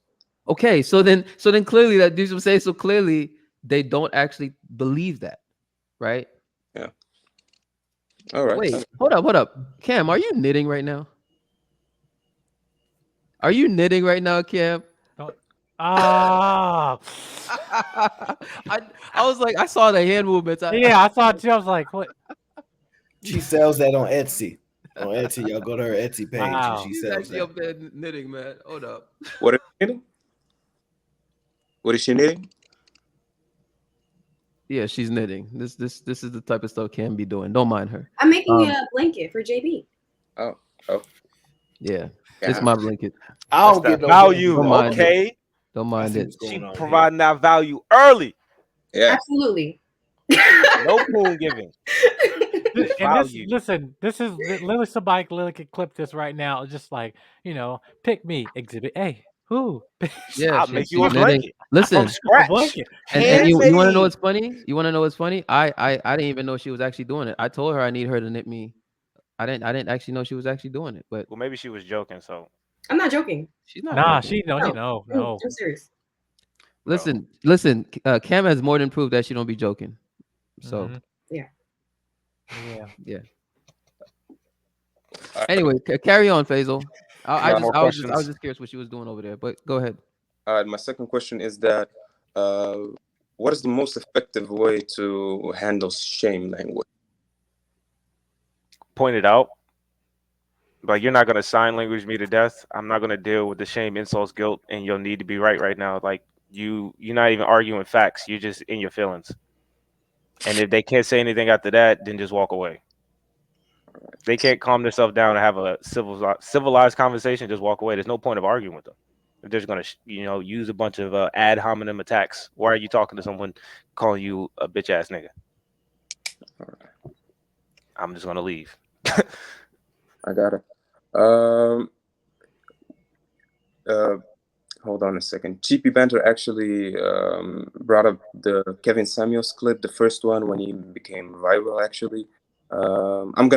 Okay, so then clearly that dudes will say, so clearly they don't actually believe that, right? Yeah. All right. Wait, hold up. Cam, are you knitting right now? Are you knitting right now, Cam? Ah. I was like, I saw the hand movements. Yeah, I saw it too. I was like, what? She sells that on Etsy. On Etsy, y'all go to her Etsy page and she She's sells actually that. up there knitting, man. Hold up. What is she knitting? What is she knitting? Yeah, she's knitting. This is the type of stuff Cam be doing. Don't mind her. I'm making a blanket for JB. Oh. Yeah. It's my blanket. I don't That's get the no value. Don't mind Okay. it. Don't mind it. She providing that value early. Yeah. Absolutely. No poon giving. Listen, this is literally somebody literally could clip this right now. Just like, pick me, Exhibit A. Who? Yeah, I'll make you a she's knitting. blanket. Listen, From scratch. blanket. and you want to know Handmade. what's funny? You want to know what's funny? I didn't even know she was actually doing it. I told her I need her to knit me. I didn't actually know she was actually doing it, but Well, maybe she was joking. So I'm not joking. she's not. Nah, joking. no. I'm serious. Listen. Cam has more than proved that she don't be joking. So Yeah. yeah. Anyway, carry on, Faisal. I was just curious what she was doing over there, but go ahead. My second question is that what is the most effective way to handle shame language? point it out. Like, you're not gonna sign language me to death. I'm not gonna deal with the shame, insults, guilt, and you'll need to be right now. Like, you're not even arguing facts. You're just in your feelings. And if they can't say anything after that, then just walk away. If they can't calm themselves down and have a civilized conversation, just walk away. There's no point of arguing with them. If they're just gonna, use a bunch of ad hominem attacks, why are you talking to someone calling you a bitch ass nigga? I'm just gonna leave. I got it. Hold on a second. GP Banter actually brought up the Kevin Samuels clip, the first one when he became viral. Actually, I'm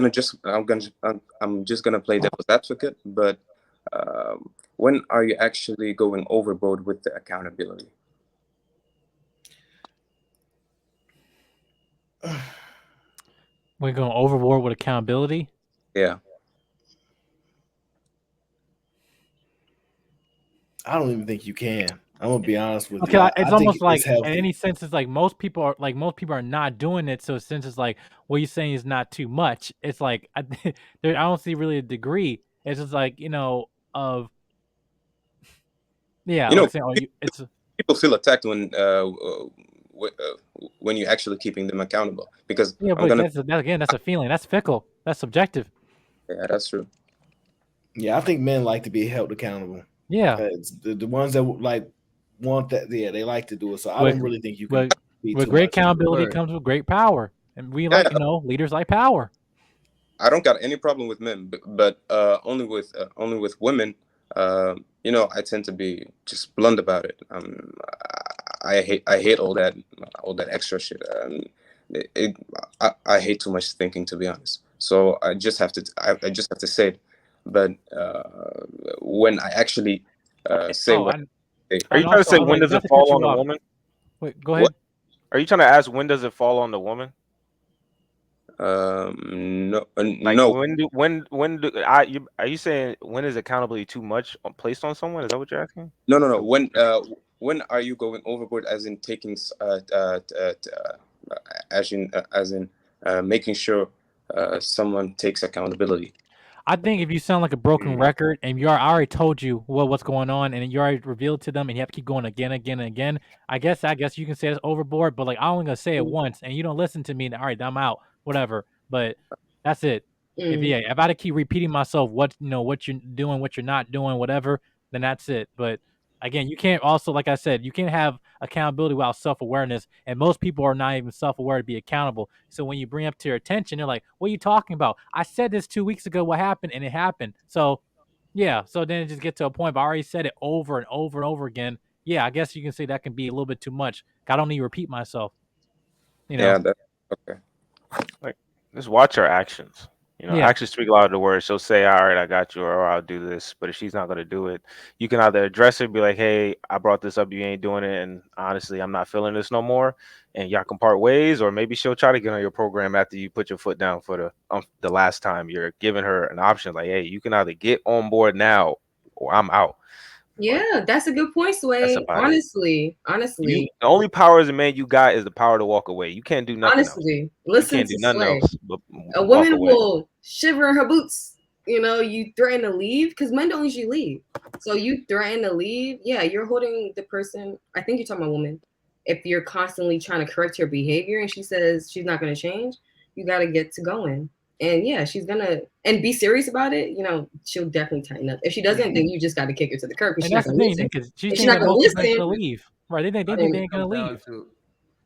just gonna play devil's advocate. But when are you actually going overboard with the accountability? We're going overboard with accountability. Yeah. I don't even think you can. I'm gonna be honest with Okay, you. it's I think almost it's like in healthy. any sense, it's like most people are not doing it. So since it's like what you're saying is not too much, it's like I don't see really a degree. It's just like of yeah, You like know, saying it's people feel attacked when you're actually keeping them accountable. Because yeah, I'm but gonna, that's a feeling. That's fickle. That's subjective. yeah, that's true. Yeah, I think men like to be held accountable. Yeah, It's the ones that like want that. Yeah, they like to do it. So I with don't really think you can with be with too great much. accountability Word. comes with great power, and we Yeah, like leaders like power. I don't got any problem with men, but only with women. I tend to be just blunt about it. I hate all that extra shit. It, it, I hate too much thinking, to be honest. So I just have to say it. But when I actually say Oh, what I say, Are you and trying to also say I was when like does not it to cut fall on you the off. woman? Wait, go what ahead. Are you trying to ask when does it fall on the woman? no Like no are you saying when is accountability too much placed on someone? Is that what you're asking? no when are you going overboard, as in taking as in making sure someone takes accountability. I think if you sound like a broken Mm. record and I already told you what's going on and you already revealed to them and you have to keep going again, again, and again, I guess you can say it's overboard, but like I'm only gonna say it once and you don't listen to me, then all right, I'm out, whatever. But that's it. Mm. If I had to keep repeating myself what you're doing, what you're not doing, whatever, then that's it. But again, you can't also, like I said, you can't have accountability without self-awareness, and most people are not even self-aware to be accountable. So when you bring up to your attention, they're like, what are you talking about? I said this 2 weeks ago, what happened? And it happened. So yeah, so then it just get to a point, but I already said it over and over and over again. Yeah, I guess you can say that can be a little bit too much. I don't need to repeat myself, you Yeah, know. that okay. Like, just watch her actions. Yeah. Actions speak louder than words. She'll say, "All right, I got you," or "I'll do this." But if she's not going to do it, you can either address it, be like, "Hey, I brought this up. You ain't doing it, and honestly, I'm not feeling this no more." And y'all can part ways, or maybe she'll try to get on your program after you put your foot down for the last time. You're giving her an option, like, "Hey, you can either get on board now, or I'm out." But Yeah, that's a good point, that's Sway. about it. Honestly, honestly, The only power as a man you got is the power to walk away. You can't do nothing else. honestly, You listen can't to do nothing Sway. else but A walk woman away. will shiver in her boots. You threaten to leave because men don't usually leave. So you threaten to leave. Yeah, you're holding the person. I think you're talking about woman. If you're constantly trying to correct her behavior and she says she's not going to change, you got to get to going. And yeah, she's gonna and be serious about it. She'll definitely tighten up. If she doesn't, then you just got to kick her to the curb because And she's not that's the going to thing, listen. because she If she's thinks not that going to most people ain't listen, gonna leave. Right. They think then they ain't gonna Comes down leave. to,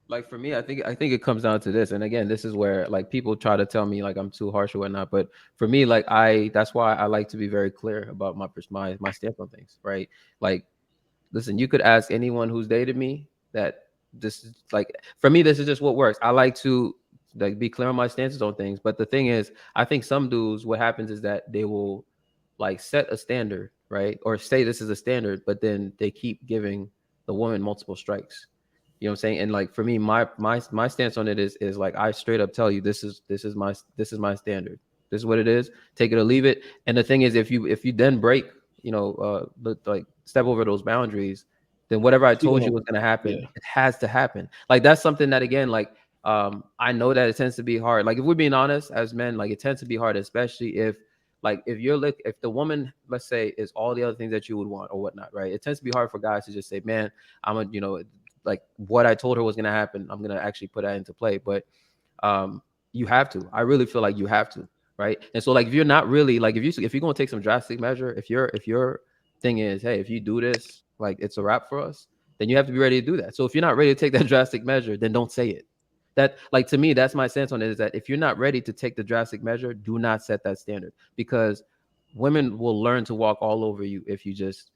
like, for me, I think it comes down to this. And again, this is where like people try to tell me like I'm too harsh or whatnot. But for me, like that's why I like to be very clear about my stance on things, right? Like, listen, you could ask anyone who's dated me that this is like, for me, this is just what works. I like to like be clear on my stances on things. But the thing is, I think some dudes, what happens is that they will like set a standard, right? Or say this is a standard, but then they keep giving the woman multiple strikes. You know what I'm saying? And like for me, my stance on it is like I straight up tell you this is my standard. This is what it is. Take it or leave it. And the thing is, if you then break, like step over those boundaries, then whatever I She told you gonna, was gonna yeah. happen, it has to happen. Like that's something that again, like I know that it tends to be hard. Like if we're being honest as men, like it tends to be hard, especially if the woman, let's say, is all the other things that you would want or whatnot, right? It tends to be hard for guys to just say, man, like what I told her was gonna happen, I'm gonna actually put that into play. But you have to. I really feel like you have to, right? And so like if you're not really like if you're gonna take some drastic measure, if your thing is, hey, if you do this, like it's a wrap for us, then you have to be ready to do that. So if you're not ready to take that drastic measure, then don't say it. That, like, to me, that's my sense on it, is that if you're not ready to take the drastic measure, do not set that standard, because women will learn to walk all over you if you just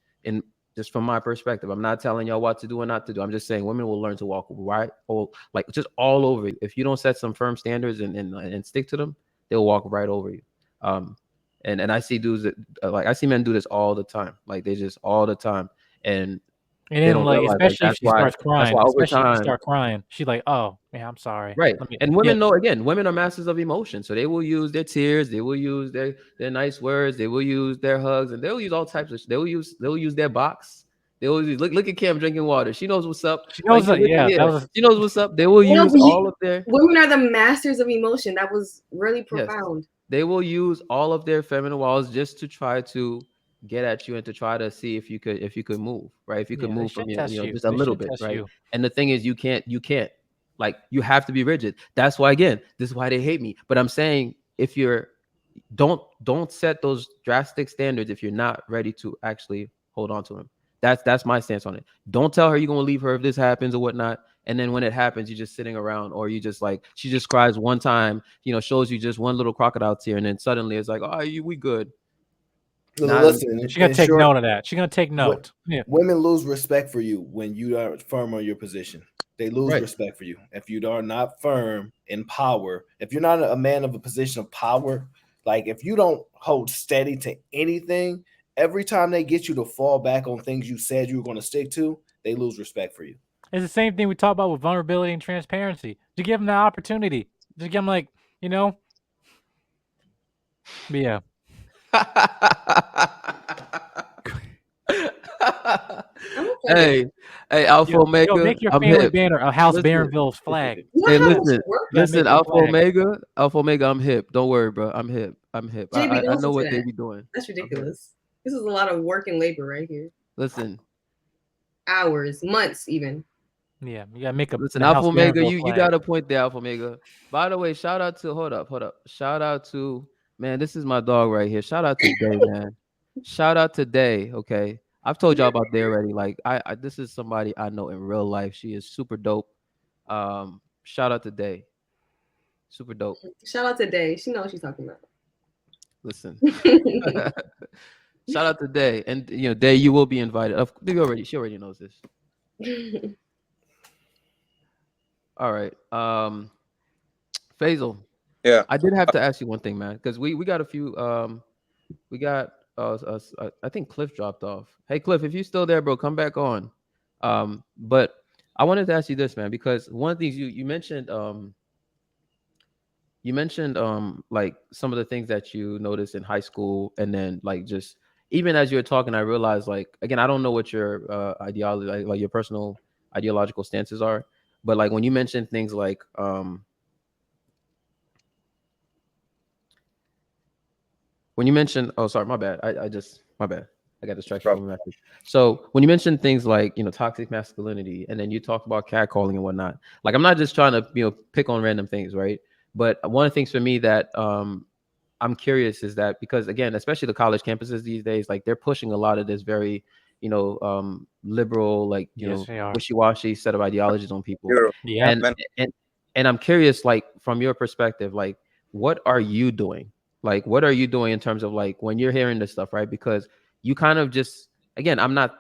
from my perspective. I'm not telling y'all what to do or not to do. I'm just saying women will learn to walk right or like just all over you. If you don't set some firm standards and stick to them, they'll walk right over you. Um and I see dudes that like I see men do this all the time. Like they just all the time. And And They then, don't like, realize like especially if she starts that's crying, why over especially if she time. start crying, she like, "Oh, yeah, I'm sorry. Right. Let me." And Yeah. women know, again, women are masters of emotion. So they will use their tears, they will use their nice words, they will use their hugs, and they'll use all types of they'll use their box. They will use look at Kim drinking water. She knows what's up. She Like knows that, yeah, that was she knows what's up. They will No, use but all of their women are the masters of emotion. That was really yes. profound. They will use all of their feminine walls just to try to get at you and to try to see if you could move, right? If you could yeah, they move from should test you. just a They little should bit, test right? you. And the thing is, you can't like, you have to be rigid. That's why, again, this is why they hate me. But I'm saying, if you're don't set those drastic standards if you're not ready to actually hold on to him. That's my stance on it. Don't tell her you're gonna leave her if this happens or whatnot. And then when it happens, you're just sitting around, or you just like, she just cries one time, shows you just one little crocodile tear, and then suddenly it's like, oh, we good. Listen, She gonna in take short, note of that. She gonna take note. Yeah. women lose respect for you when you are firm on your position. They lose Right. respect for you if you are not firm in power. If you're not a man of a position of power, like if you don't hold steady to anything, every time they get you to fall back on things you said you were going to stick to, they lose respect for you. It's the same thing we talk about with vulnerability and transparency. To give them the opportunity. To give them, like, But yeah. Hey, Alpha Omega, make your I'm family hip. banner a House Listen. Barronville's flag. Hey, You listen, make a Alpha flag. Omega, I'm hip. Don't worry, bro. I'm hip. JB, I don't know listen what to they that. be doing. That's ridiculous. This is a lot of work and labor right here. Listen. Hours, months, even. Yeah, you gotta make Listen, the Alpha House Omega, Barronville you flag. got a point there, Alpha Omega. By the way, shout out to hold up. Shout out to, man, this is my dog right here. Shout out to Day, man. Shout out to Day. Okay, I've told y'all about Day already. Like, I this is somebody I know in real life. She is super dope. Shout out to Day. Super dope. Shout out to Day. She knows what she's talking about. Listen. Shout out to Day. And Day, you will be invited. She already knows this. All right. Faisal. Yeah. I did have to ask you one thing, man, because we got a few we got I think Cliff dropped off. Hey Cliff, if you're still there, bro, come back on. But I wanted to ask you this, man, because one of the things you mentioned like some of the things that you noticed in high school, and then like just even as you were talking, I realized, like, again, I don't know what your ideology, like your personal ideological stances are, but like when you mentioned things like when you mentioned, oh, sorry, my bad. My bad. I got distracted from a message. So when you mentioned things like, toxic masculinity, and then you talked about catcalling and whatnot, like, I'm not just trying to, pick on random things, right? But one of the things for me that I'm curious is that, because again, especially the college campuses these days, like, they're pushing a lot of this very, liberal, like, Yes, they are. wishy-washy set of ideologies on people. Yeah. And I'm curious, like, from your perspective, like, what are you doing? Like, what are you doing in terms of, like, when you're hearing this stuff, right? Because you kind of just, again, I'm not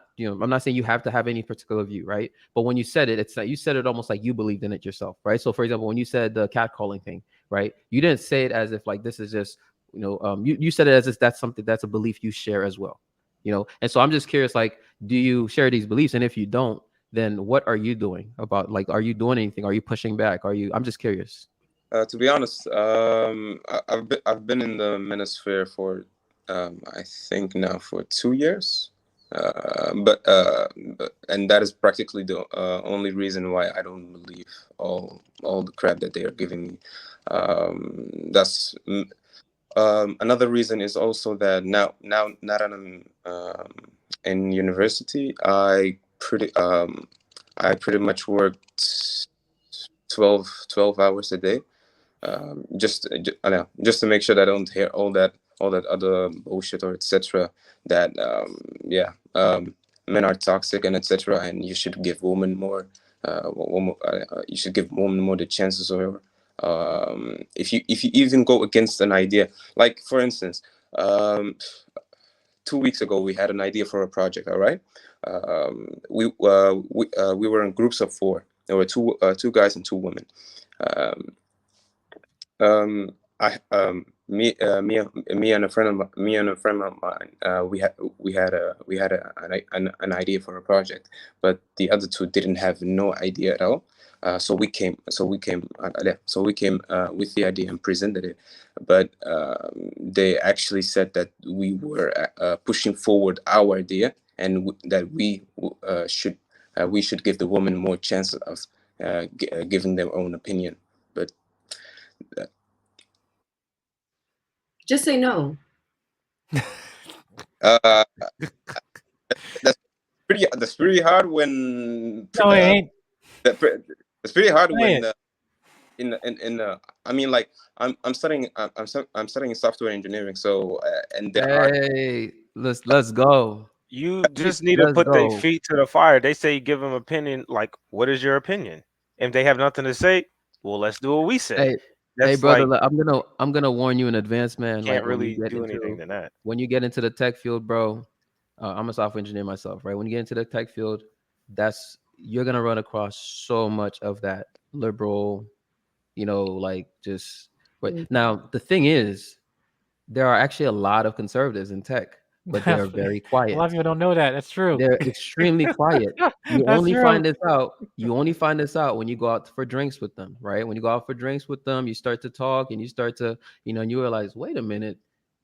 saying you have to have any particular view, right? But when you said it, it's like you said it almost like you believed in it yourself, right? So, for example, when you said the catcalling thing, right? You didn't say it as if like this is just, you said it as if that's something, that's a belief you share as well, And so I'm just curious, like, do you share these beliefs? And if you don't, then what are you doing about, like, are you doing anything? Are you pushing back? I'm just curious. To be honest, I've been in the manosphere for I think now for 2 years, but and that is practically the only reason why I don't believe all the crap that they are giving me. That's another reason is also that now that I'm in university, I pretty much worked 12 hours a day. Just to make sure that I don't hear all that other bullshit or etc. that men are toxic and etc. and you should give women more you should give women more the chances, or if you even go against an idea, like for instance 2 weeks ago we had an idea for a project, all right. We were in groups of 4. There were two guys and 2 women. me and a friend of mine, we had an idea for a project, but the other two didn't have no idea at all. So we came with the idea and presented it, but they actually said that we were pushing forward our idea, and that we should give the woman more chances of giving their own opinion. But Just say no. That's pretty hard when No, it ain't. it's pretty hard Say when I mean, like, I'm studying software engineering, so and there are Hey, let's go. You just need to Let's put their go. feet to the fire. They say give them opinion. Like, what is your opinion? If they have nothing to say, well, let's do what we say. Hey, That's brother, like, I'm gonna warn you in advance, man. can't Like when you really get do anything into than that. the tech field, bro. I'm a software engineer myself, right? When you get into the tech field, you're gonna run across so much of that liberal, like just. But now the thing is, there are actually a lot of conservatives in tech, but they are very A quiet. lot of people don't know that. That's true. They're extremely quiet. You That's only true. find this out. You only find this out when you go out for drinks with them, right? When you go out for drinks with them, you start to talk and you start to, and you realize, wait a minute,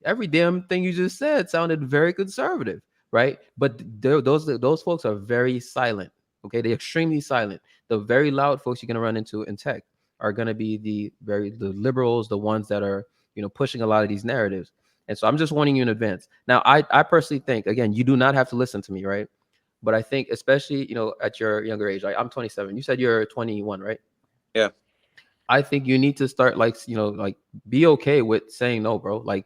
every damn thing you just said sounded very conservative, right? But those folks are very silent. Okay, they're extremely silent. The very loud folks you're gonna run into in tech are gonna be the liberals, the ones that are pushing a lot of these narratives. And so I'm just warning you in advance. Now, I personally think, again, you do not have to listen to me, right? But I think, especially, at your younger age, like I'm 27. You said you're 21, right? Yeah. I think you need to start like be okay with saying no, bro. Like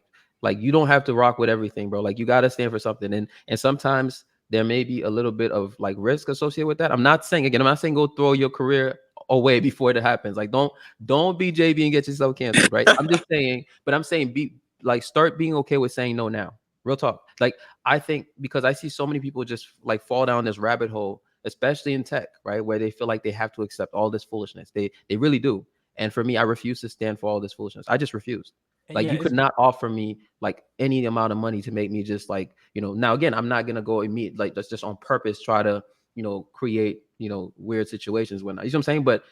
you don't have to rock with everything, bro. Like you got to stand for something. And sometimes there may be a little bit of like risk associated with that. I'm not saying go throw your career away before it happens. Like don't be JB and get yourself canceled, right? I'm just saying, but I'm saying start being okay with saying no now. Real talk. Like I think, because I see so many people just like fall down this rabbit hole, especially in tech, right? Where they feel like they have to accept all this foolishness. They really do. And for me, I refuse to stand for all this foolishness. I just refuse. Like, Yeah, you could not offer me like any amount of money to make me just like, now again, I'm not going to go immediate, like that's just on purpose, try to, create, weird situations when, you know what I'm saying? But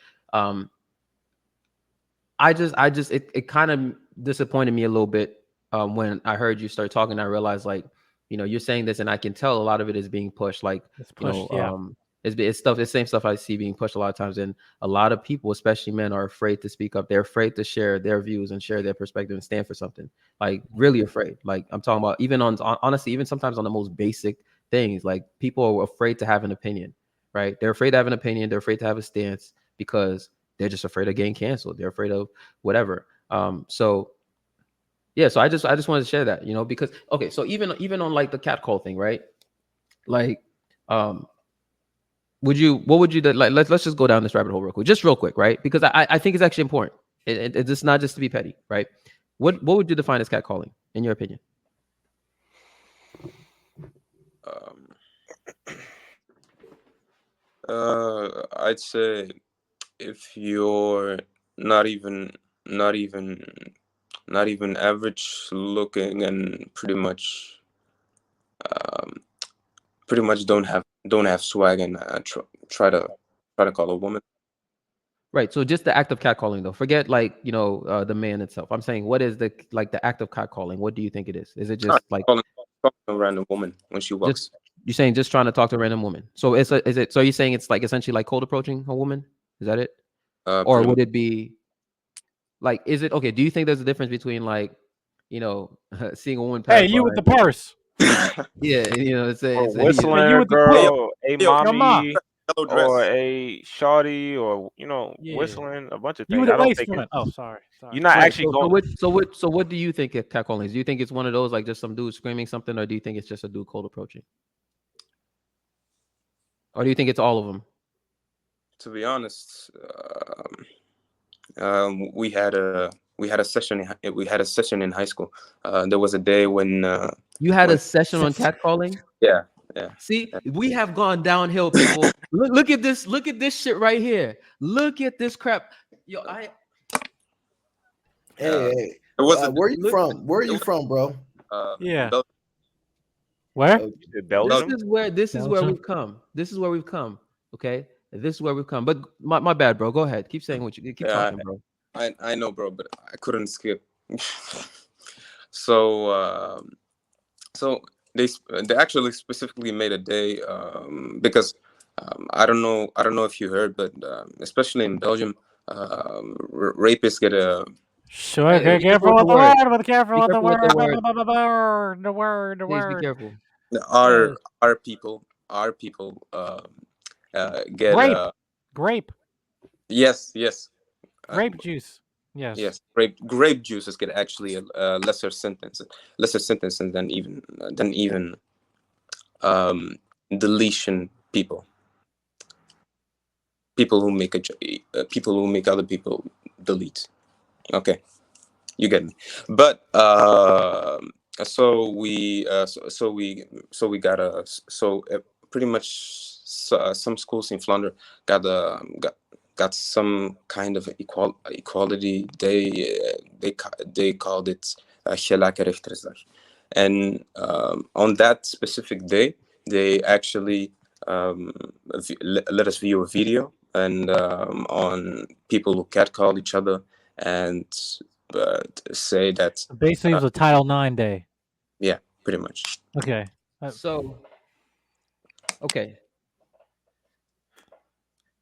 it kind of disappointed me a little bit when I heard you start talking. I realized like, you're saying this and I can tell a lot of it is being pushed. Like, it's pushed. Yeah. It's stuff, the same stuff I see being pushed a lot of times. And a lot of people, especially men, are afraid to speak up. They're afraid to share their views and share their perspective and stand for something. Like really afraid. Like I'm talking about even honestly, even sometimes on the most basic things, like people are afraid to have an opinion, right? They're afraid to have an opinion. They're afraid to have a stance because they're just afraid of getting canceled. They're afraid of whatever. So yeah, so I just wanted to share that, because, okay. So even on like the catcall thing, right? Like, what would you do? Like, let's just go down this rabbit hole real quick, right? Because I think it's actually important. It's not just to be petty, right? What would you define as catcalling in your opinion? I'd say if you're not even average looking and pretty much don't have swag and try to call a woman. Right. So just the act of catcalling, though. Forget like the man itself. I'm saying, what is the act of catcalling? What do you think it is? Is it just like talking to a random woman when she walks? You're saying just trying to talk to a random woman? So is it? So you're saying it's like essentially like cold approaching a woman? Is that it? Or would it be like? Is it okay? Do you think there's a difference between like seeing a woman pass Hey, you by, with the purse? Yeah, it's whistling you a with the girl, a Yo, mommy, yellow dress. or a shawty, or Yeah. whistling a bunch of You things. with the I don't lace think woman? Oh, sorry. you're not Right. actually going. So what do you think catcalling is? Do you think it's one of those like just some dude screaming something, or do you think it's just a dude cold approaching? Or do you think it's all of them? To be honest, we had a session. We had a session in high school. There was a day when you had a session on catcalling. Yeah. See, we have gone downhill, people. Look at this. Look at this shit right here. Look at this crap. Yo, Hey, It was a Where you Look, from? Where it you was, from, bro? Yeah. Bel- Where? Okay. this Belgium. is where Belgium. we've come. This is where we've come. Okay, this is where we've come. But my bad, bro. Go ahead. Keep saying what you keep yeah, talking, bro. I know, bro, but I couldn't skip. So so they actually specifically made a day because I don't know if you heard, but especially in Belgium, rapists get a Sure. Hey, Okay, be careful careful with with the the word. word. Be careful Be with the careful with the word. word. The word. The Please be word. careful. our Yes. people get Grape. Grape. yes uh, Grape juice. Yes. yes, grape juices get actually a lesser sentence than even um, deletion people who make people who make other people delete. Okay, you get me. But so we got a pretty much some schools in Flanders got some kind of equality day. They called it Gelijke Rechtersdag, and on that specific day, they actually let us view a video and on people who catcall each other and say that Basically, it was a Title IX day. yeah, pretty much. Okay. So, okay.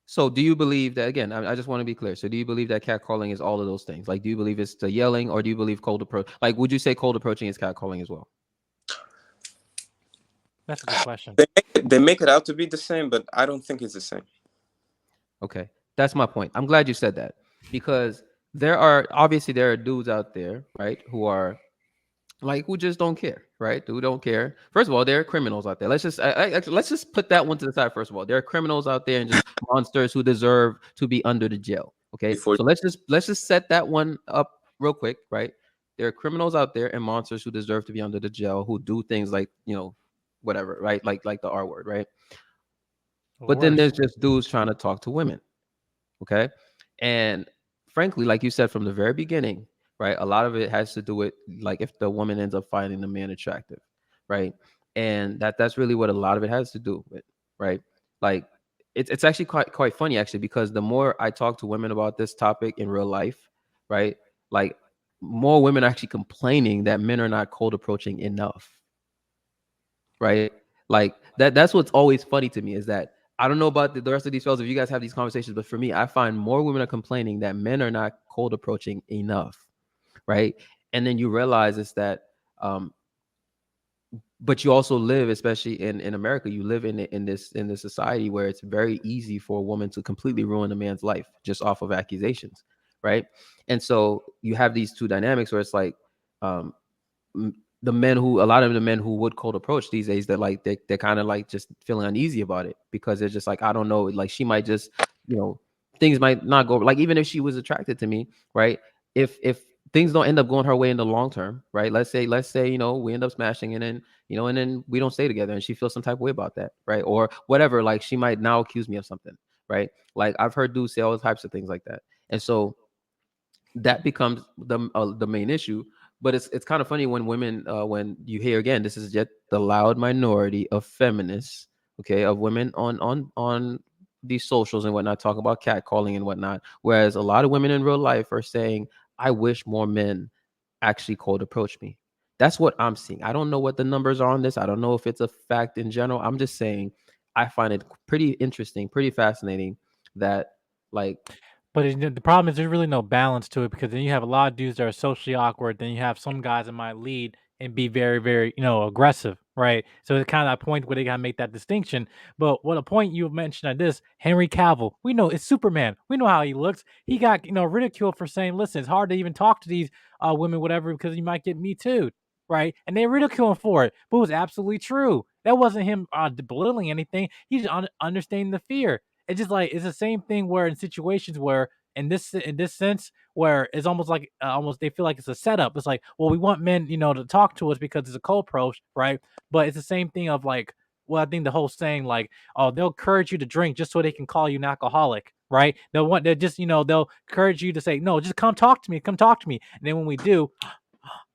So, do you believe that again? I just want to be clear. So, do you believe that catcalling is all of those things? Like, do you believe it's the yelling, or do you believe cold approach? Like, would you say cold approaching is catcalling as well? That's a good question. They make it out to be the same, but I don't think it's the same. Okay, that's my point. I'm glad you said that because there are dudes out there, right, who are like who just don't care, right? Who don't care. First of all, there are criminals out there. Let's just put that one to the side. First of all, there are criminals out there and just monsters who deserve to be under the jail. Okay, Before so let's just set that one up real quick, right? There are criminals out there and monsters who deserve to be under the jail who do things like whatever, right? Like the R word, right? But then there's Worse. just dudes trying to talk to women. Okay. And frankly, like you said from the very beginning, right? A lot of it has to do with like if the woman ends up finding the man attractive, right? And that's really what a lot of it has to do with, right? Like it's actually quite funny actually, because the more I talk to women about this topic in real life, right? Like more women are actually complaining that men are not cold approaching enough, right? Like that's what's always funny to me is that I don't know about the rest of these fellas if you guys have these conversations, but for me, I find more women are complaining that men are not cold approaching enough, right? And then you realize is that but you also live, especially in America, you live in this society where it's very easy for a woman to completely ruin a man's life just off of accusations, right? And so you have these two dynamics where it's like um a lot of the men who would cold approach these days, that like they're kind of like just feeling uneasy about it because they're just like, I don't know, like she might just, things might not go like, even if she was attracted to me, right? If things don't end up going her way in the long term, right? Let's say we end up smashing and then we don't stay together and she feels some type of way about that, right? Or whatever, like she might now accuse me of something, right? Like I've heard dudes say all types of things like that. And so that becomes the main issue. But it's kind of funny when women when you hear, again, this is just the loud minority of feminists, okay, of women on these socials and whatnot, talk about catcalling and whatnot, whereas a lot of women in real life are saying, I wish more men actually cold approach me. That's what I'm seeing. I don't know what the numbers are on this. I don't know if it's a fact in general. I'm just saying I find it pretty interesting, pretty fascinating that, like, But the problem is there's really no balance to it because then you have a lot of dudes that are socially awkward. Then you have some guys that might lead and be very, very, aggressive, right? So it's kind of that point where they gotta make that distinction. But what a point you mentioned at this, Henry Cavill, we know it's Superman. We know how he looks. He got ridiculed for saying, "Listen, it's hard to even talk to these women, whatever, because you might get me too." Right, and they ridicule him for it, but it was absolutely true. That wasn't him belittling anything. He's just understanding the fear. It's just like it's the same thing where in situations where in this sense where it's almost like almost they feel like it's a setup. It's like, well, we want men, to talk to us because it's a cold approach, right? But it's the same thing of like, well, I think the whole saying like, oh, they'll encourage you to drink just so they can call you an alcoholic, right? They'll just, they'll encourage you to say, no, just come talk to me, come talk to me. And then when we do,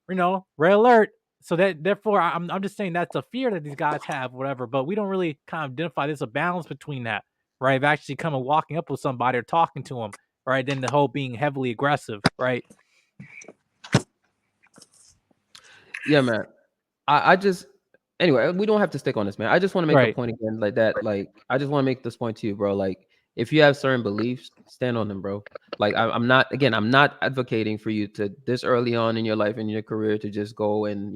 red alert. So that therefore, I'm just saying that's a fear that these guys have, whatever. But we don't really kind of identify there's a balance between that, right? Of actually coming walking up with somebody or talking to them, right? Then the whole being heavily aggressive, right? Yeah, man. I just anyway, we don't have to stick on this, man. I just want to make a Right. point again, like that. Like, I just want to make this point to you, bro. Like, if you have certain beliefs, stand on them, bro. Like, I'm not, again, I'm not advocating for you to this early on in your life and your career to just go and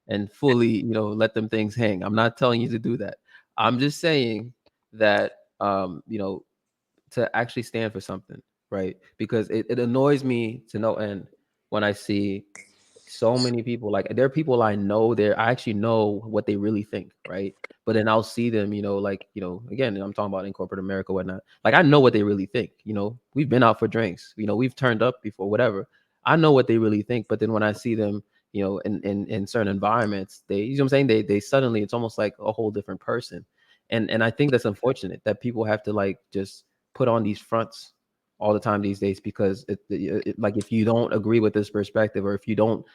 and fully, let them things hang. I'm not telling you to do that. I'm just saying that to actually stand for something, right? Because it annoys me to no end when I see so many people, like there are people I know there, I actually know what they really think, right? But then I'll see them, again, I'm talking about in corporate America, whatnot. Like, I know what they really think. We've been out for drinks, we've turned up before, whatever. I know what they really think. But then when I see them, in certain environments, they, you know what I'm saying, they suddenly, it's almost like a whole different person. And I think that's unfortunate that people have to like just put on these fronts all the time these days, because like, if you don't agree with this perspective, or if you don't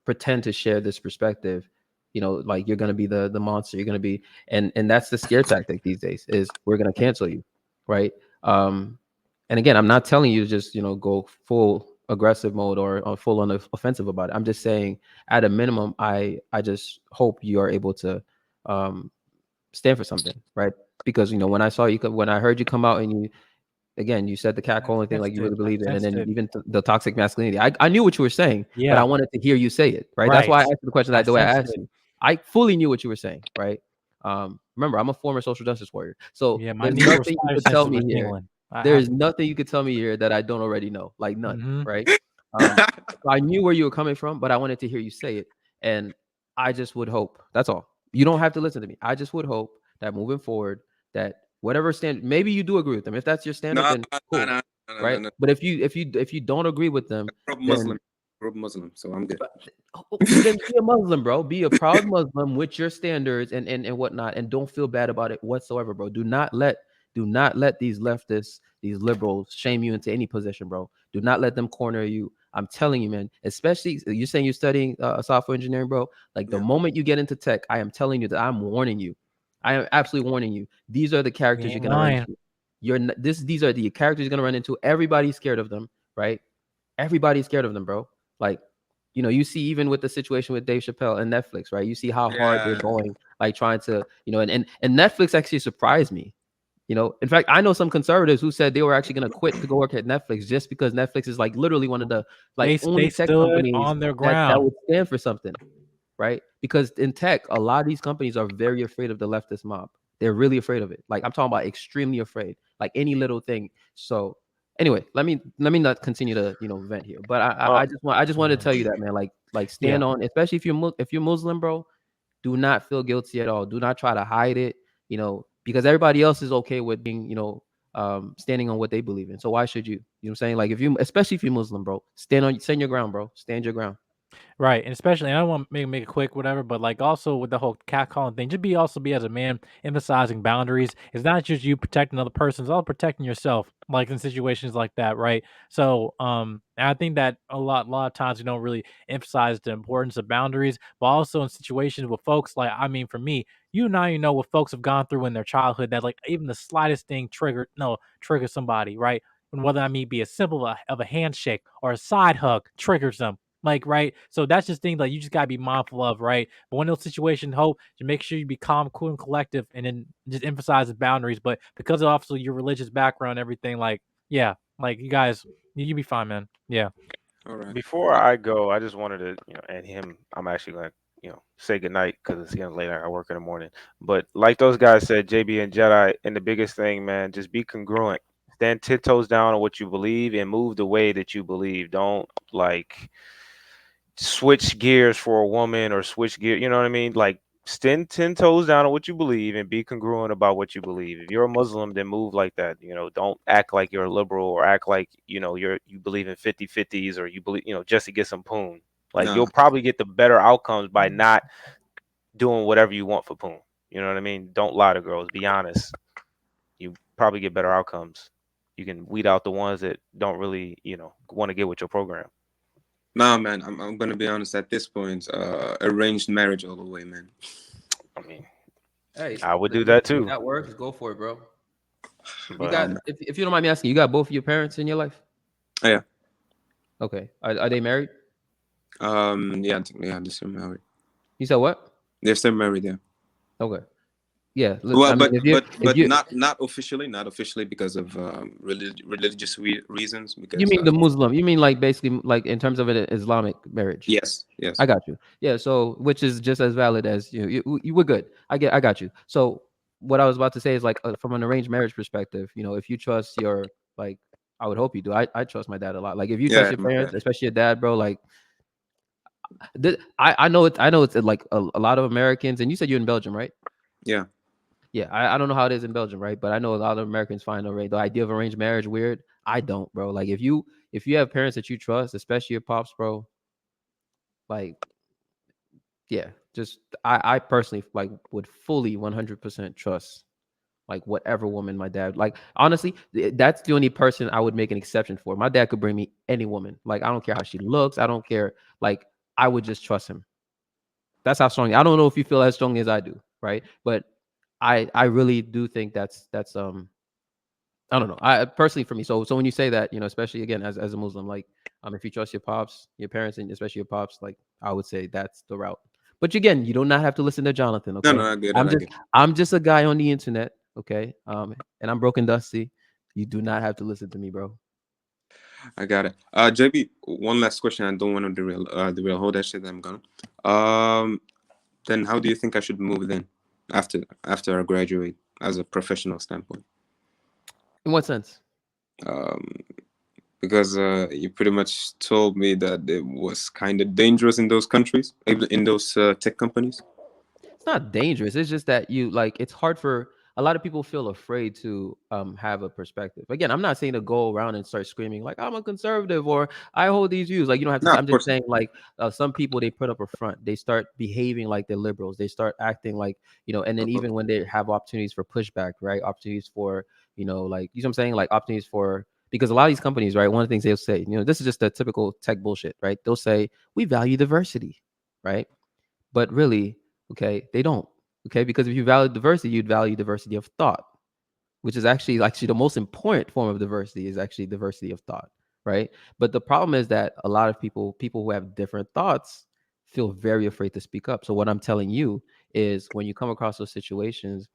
pretend to share this perspective, like, you're going to be the monster, you're going to be, and that's the scare tactic these days, is we're going to cancel you, right? And again, I'm not telling you to just go full aggressive mode or full on offensive about it. I'm just saying, at a minimum, I just hope you are able to stand for something, right? Because when I heard you come out and you said the catcalling thing, like, you really believe it, and then even the toxic masculinity. I knew what you were saying, but I wanted to hear you say it, right? That's why I asked you the question the way I asked you. I fully knew what you were saying, right? Remember, I'm a former social justice warrior, so there's nothing you could tell me here. There's nothing you could tell me here that I don't already know, like none, right? So I knew where you were coming from, but I wanted to hear you say it, and I just would hope. That's all. You don't have to listen to me. I just would hope that moving forward, that whatever maybe you do agree with them. If that's your standard, then cool, right? But if you don't agree with them, Muslim, so I'm good. Then be a Muslim, bro. Be a proud Muslim with your standards and whatnot, and don't feel bad about it whatsoever, bro. Do not let these leftists, these liberals, shame you into any position, bro. Do not let them corner you. I'm telling you, man. Especially, you're saying you're studying software engineering, bro. Like, the moment you get into tech, I am telling you that I'm warning you. I am absolutely warning you. These are the characters you're gonna run into. These are the characters you're gonna run into. Everybody's scared of them, right? Everybody's scared of them, bro. Like, you see, even with the situation with Dave Chappelle and Netflix, right? You see how hard they're going, like, trying to, and Netflix actually surprised me. In fact, I know some conservatives who said they were actually going to quit to go work at Netflix, just because Netflix is like literally one of the only tech companies on their that ground. would stand for something, right? Because in tech, a lot of these companies are very afraid of the leftist mob. They're really afraid of it. Like, I'm talking about extremely afraid, like any little thing. So anyway, let me not continue to vent here, but I just wanted to tell you that, man. Like stand on, especially if you're Muslim, bro. Do not feel guilty at all. Do not try to hide it, because everybody else is okay with being, standing on what they believe in. So why should you? You know what I'm saying? Like, especially if you're Muslim, bro, stand your ground, bro. Stand your ground. Right, and especially, and I don't want to make it quick, whatever, but like also with the whole catcalling thing, just be as a man emphasizing boundaries. It's not just you protecting other persons, it's all protecting yourself, like in situations like that, right? So, and I think that a lot of times we don't really emphasize the importance of boundaries, but also in situations with folks, like, I mean, for me, now you know what folks have gone through in their childhood, that like even the slightest thing triggers somebody, right? And whether I mean be as simple of a handshake or a side hug triggers them. Like, right. So that's just things like you just gotta be mindful of, right? But when those situations, hope to make sure you be calm, cool, and collective, and then just emphasize the boundaries. But because of also your religious background, everything, like, yeah, like you guys, you be fine, man. Yeah. All right. Before I go, I just wanted to, and him, I'm actually going to, say goodnight because it's getting late. I work in the morning. But like those guys said, JB and Jedi, and the biggest thing, man, just be congruent. Stand 10 toes down on what you believe and move the way that you believe. Don't like switch gears for a woman or switch gear. You know what I mean? Like, stand 10 toes down on what you believe and be congruent about what you believe. If you're a Muslim, then move like that. Don't act like you're a liberal or act like, you believe in 50-50s, or you believe, just to get some poon. Like, you'll probably get the better outcomes by not doing whatever you want for poon. You know what I mean? Don't lie to girls. Be honest. probably get better outcomes. You can weed out the ones that don't really, want to get with your program. Nah, man, I'm gonna be honest. At this point, arranged marriage all the way, man. I mean, Hey, I would do that if too. that works, go for it, bro. You But got, if you don't mind me asking, you got both of your parents in your life? Yeah. Okay. Are they married? Yeah, they're still married. You said what? They're still married, yeah. Okay. Yeah. Well, I mean, but not officially because of religious reasons. Because you mean the Muslim? You mean like basically like in terms of an Islamic marriage? Yes. I got you. Yeah. So which is just as valid as you were good. I got you. So what I was about to say is like from an arranged marriage perspective, if you trust your like, I would hope you do. I trust my dad a lot. Like if you trust your parents, especially your dad, bro, like. I know it's like a lot of Americans, and you said you're in Belgium, right? Yeah. Yeah, I don't know how it is in Belgium, right? But I know a lot of Americans find the idea of arranged marriage weird. I don't, bro. Like if you have parents that you trust, especially your pops, bro, like yeah, just I personally like would fully 100% trust like whatever woman my dad, like honestly, that's the only person I would make an exception for. My dad could bring me any woman. Like I don't care how she looks, I don't care. Like I would just trust him. That's how strong. I don't know if you feel as strongly as I do, right? But I really do think that's I don't know. I personally, for me, so when you say that, especially again as a Muslim, like if you trust your pops, your parents, and especially your pops, like I would say that's the route. But again, you do not have to listen to Jonathan. Okay, No, I get it. I'm just a guy on the internet. Okay, and I'm broken dusty. You do not have to listen to me, bro. I got it. JB, one last question. I don't want to derail. Hold that shit. I'm gonna. Then how do you think I should move then after I graduate as a professional standpoint? In what sense? Because you pretty much told me that it was kind of dangerous in those countries, in those tech companies. It's not dangerous. It's just that it's hard for a lot of people feel afraid to have a perspective. Again, I'm not saying to go around and start screaming like I'm a conservative or I hold these views. Like you don't have to. I'm just saying like some people, they put up a front. They start behaving like they're liberals. They start acting like and then even when they have opportunities for pushback, right? Opportunities for like what I'm saying, like opportunities for. Because a lot of these companies, right, one of the things they'll say, this is just the typical tech bullshit, right? They'll say, we value diversity, right? But really, okay, they don't, okay? Because if you value diversity, you'd value diversity of thought, which is actually the most important form of diversity is actually diversity of thought, right? But the problem is that a lot of people who have different thoughts feel very afraid to speak up. So what I'm telling you is when you come across those situations,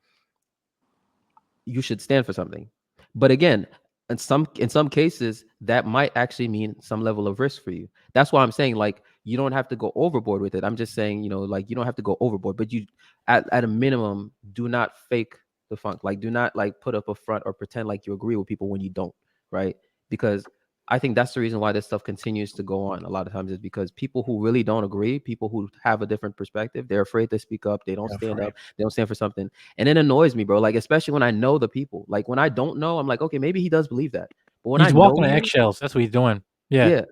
you should stand for something. But again, in some cases, that might actually mean some level of risk for you. That's why I'm saying like you don't have to go overboard with it. I'm just saying, like you don't have to go overboard, but you at a minimum, do not fake the funk. Like do not like put up a front or pretend like you agree with people when you don't, right? Because I think that's the reason why this stuff continues to go on a lot of times is because people who really don't agree, people who have a different perspective, they're afraid to speak up. They don't stand up. They don't stand for something. And it annoys me, bro. Like, especially when I know the people. Like when I don't know, I'm like, okay, maybe he does believe that. But when he's I walking know on eggshells. That's what he's doing. Yeah.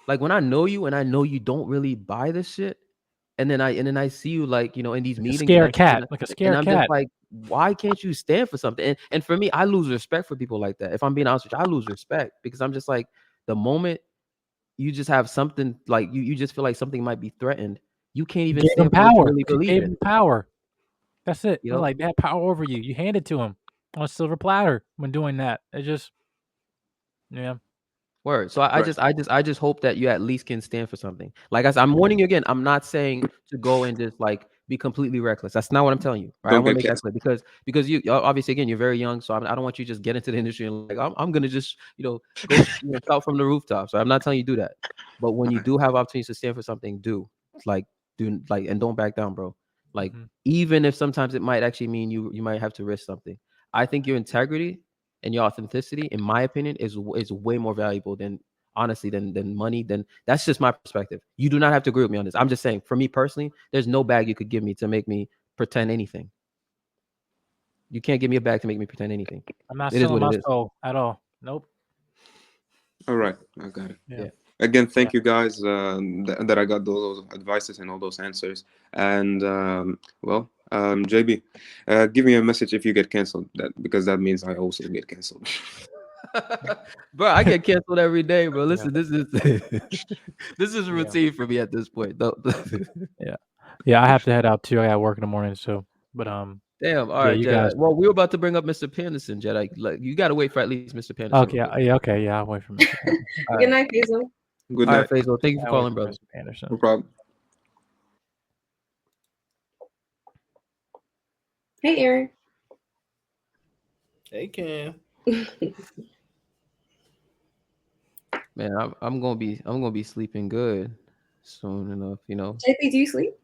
Like when I know you and I know you don't really buy this shit. And then I see you like, in these meetings. Like a scared I'm cat. just like, why can't you stand for something? And for me, I lose respect for people like that. If I'm being honest with you, I lose respect because I'm just like, the moment you just have something like you just feel like something might be threatened, you can't even stand for what you really believe in. Power. That's it. Like they have power over you. You hand it to him on a silver platter when doing that. It just, yeah. Word. So I just hope that you at least can stand for something. Like I said, I'm warning you again. I'm not saying to go and just like be completely reckless. That's not what I'm telling you. Right? I want to make that clear because you obviously again you're very young. So I don't want you to just get into the industry and like I'm gonna just go shout from the rooftop. So I'm not telling you to do that. But when you do have opportunities to stand for something, do and don't back down, bro. Like even if sometimes it might actually mean you might have to risk something. I think your integrity and your authenticity, in my opinion, is way more valuable than honestly than money. Then that's just my perspective. You do not have to agree with me on this. I'm just saying, for me personally, there's no bag you could give me to make me pretend anything. You can't give me a bag to make me pretend anything. I'm not selling my soul at all. Nope. All right, I got it. Yeah. Again, thank you guys that I got those advices and all those answers. And well, JB, give me a message if you get canceled. Because that means I also get canceled. Bro, I get canceled every day, bro. Listen, Yeah. this is this is Yeah. routine for me at this point. Yeah, I have to head out too. I got work in the morning, so but Damn. All yeah, right, you Jedi. guys. Well, we were about to bring up Mr. Penderson, Jedi. Like, you got to wait for at least Mr. Penderson Okay, real quick. okay, yeah, I'll wait for Mr. Anderson. All Good right. night, Faisal. Good All night. right, Faisal. Thank you for I'll wait calling, for brother. Mr. Anderson. No problem. Hey, Aaron. Hey, Cam. Man, I'm gonna be sleeping good soon enough. You know. JP, do you sleep?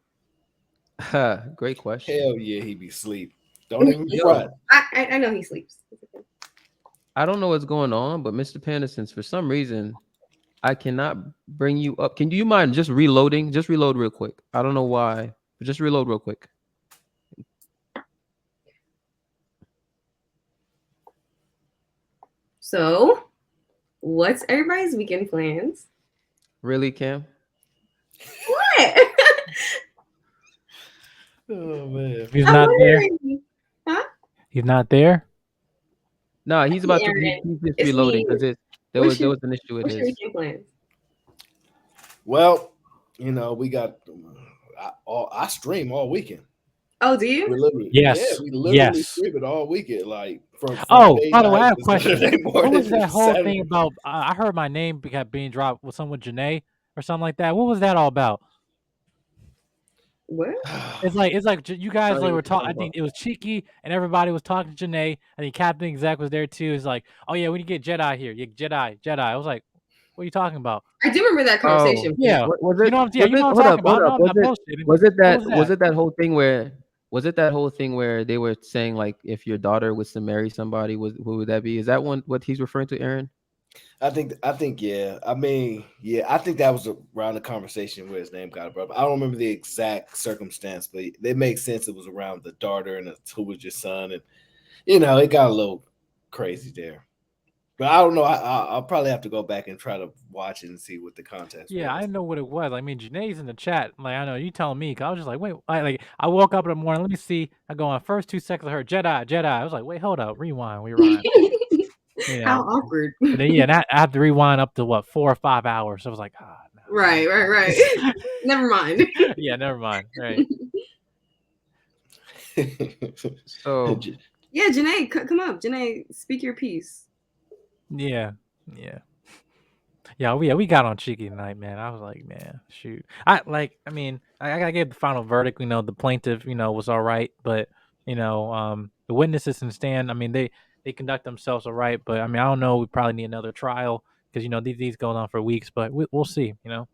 Great question. Hell yeah, he be asleep. Don't even Yo, front. I know he sleeps. I don't know what's going on, but Mr. Penderson's for some reason I cannot bring you up. Can you mind just reloading? Just reload real quick. I don't know why, but just reload real quick. So, what's everybody's weekend plans? Really, Cam? What? Oh man. He's I'm not there. wondering. Huh? He's not there. No, he's about to. Aaron, He's just it's reloading me. because there What's was an issue with What's your his. weekend plans? Well, you know, we got I stream all weekend. Oh, do you? We literally, Yes. we literally Yes. stream it all weekend, like from Oh, Friday by the way, I night have a to question. Saturday What morning was that to whole Saturday. thing about? I heard my name kept being dropped with someone Janae or something like that. What was that all about? What? It's like you guys I like know were what you're talking. talking I about. think it was Cheeky and everybody was talking to Janae. I think Captain Exec was there too. It's like, oh yeah, we need to get Jedi here. Yeah, Jedi. I was like, what are you talking about? I do remember that conversation. Yeah, Was you it? know what I'm Was it? Hold talking up. Hold about. No, up. I'm not bullshitting. Was it What that? was Was that? it that whole thing where? Was it that whole thing where they were saying like if your daughter was to marry somebody, who would that be? Is that one what he's referring to, Aaron? I think, yeah. I mean, yeah, I think that was around the conversation where his name got brought up. I don't remember the exact circumstance, but it makes sense. It was around the daughter and who was your son, and you know, it got a little crazy there. But I don't know. I'll probably have to go back and try to watch it and see what the context Yeah, I was. didn't know what it was. I mean, Janae's in the chat. Like, I know you telling me. 'Cause I was just like, wait. I woke up in the morning. Let me see. I go on first 2 seconds. I heard Jedi. I was like, wait, hold up, rewind. You How know. awkward. And then, yeah, and I have to rewind up to what 4 or 5 hours. So I was like, ah, no. Right. Never mind. Yeah, never mind. Right. So Yeah, Janae, come up. Janae, speak your piece. Yeah. We got on Cheeky tonight, man. I was like, man, shoot. I mean, I gotta give the final verdict. You know, the plaintiff, was all right, but the witnesses in the stand. I mean, they conduct themselves all right, but I mean, I don't know. We probably need another trial because these going on for weeks, but we'll see. But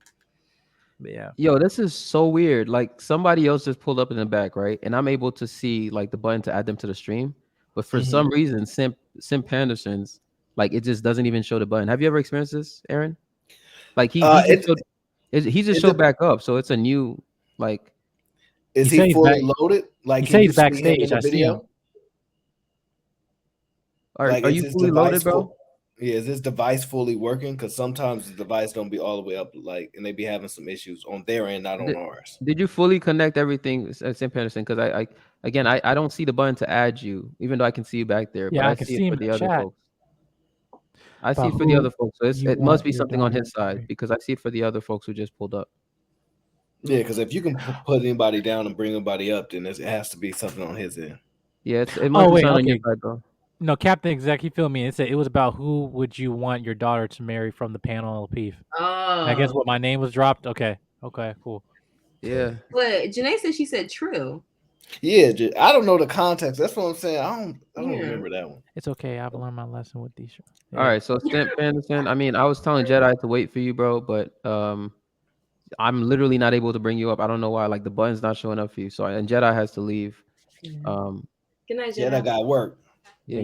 yeah. Yo, this is so weird. Like somebody else just pulled up in the back, right? And I'm able to see like the button to add them to the stream, but for some reason, Simp Anderson's like it just doesn't even show the button. Have you ever experienced this, Aaron? Like he just showed back up, so it's a new like. Is he fully loaded? Like, he says can you he's see him backstage. in the I see him. video? Are Like, is you this fully loaded, bro? Yeah, is this device fully working? Because sometimes the device don't be all the way up, like, and they be having some issues on their end, not on ours. Did you fully connect everything, Simp Anderson? Because I don't see the button to add you, even though I can see you back there. Yeah, but I I can see see it him for in the the other chat. folks. I see But it for the who other folks. So you it must want be your something on daughter his to side marry. because I see it for the other folks who just pulled up. Yeah, because if you can put anybody down and bring anybody up, then it has to be something on his end. Yeah, it must be something on your side, bro. No, Captain Exec, he feel me. It was about who would you want your daughter to marry from the panel, Lapeef. I guess what my name was dropped. Okay, cool. Yeah. But Janae said she said true. Yeah, I don't know the context. That's what I'm saying. I don't remember that one. It's okay. I've learned my lesson with these. All right, so Simp Anderson. I mean, I was telling Jedi to wait for you, bro, but I'm literally not able to bring you up. I don't know why. Like the button's not showing up for you. So and Jedi has to leave. Good night, Jedi. Yeah, that got work. Yeah,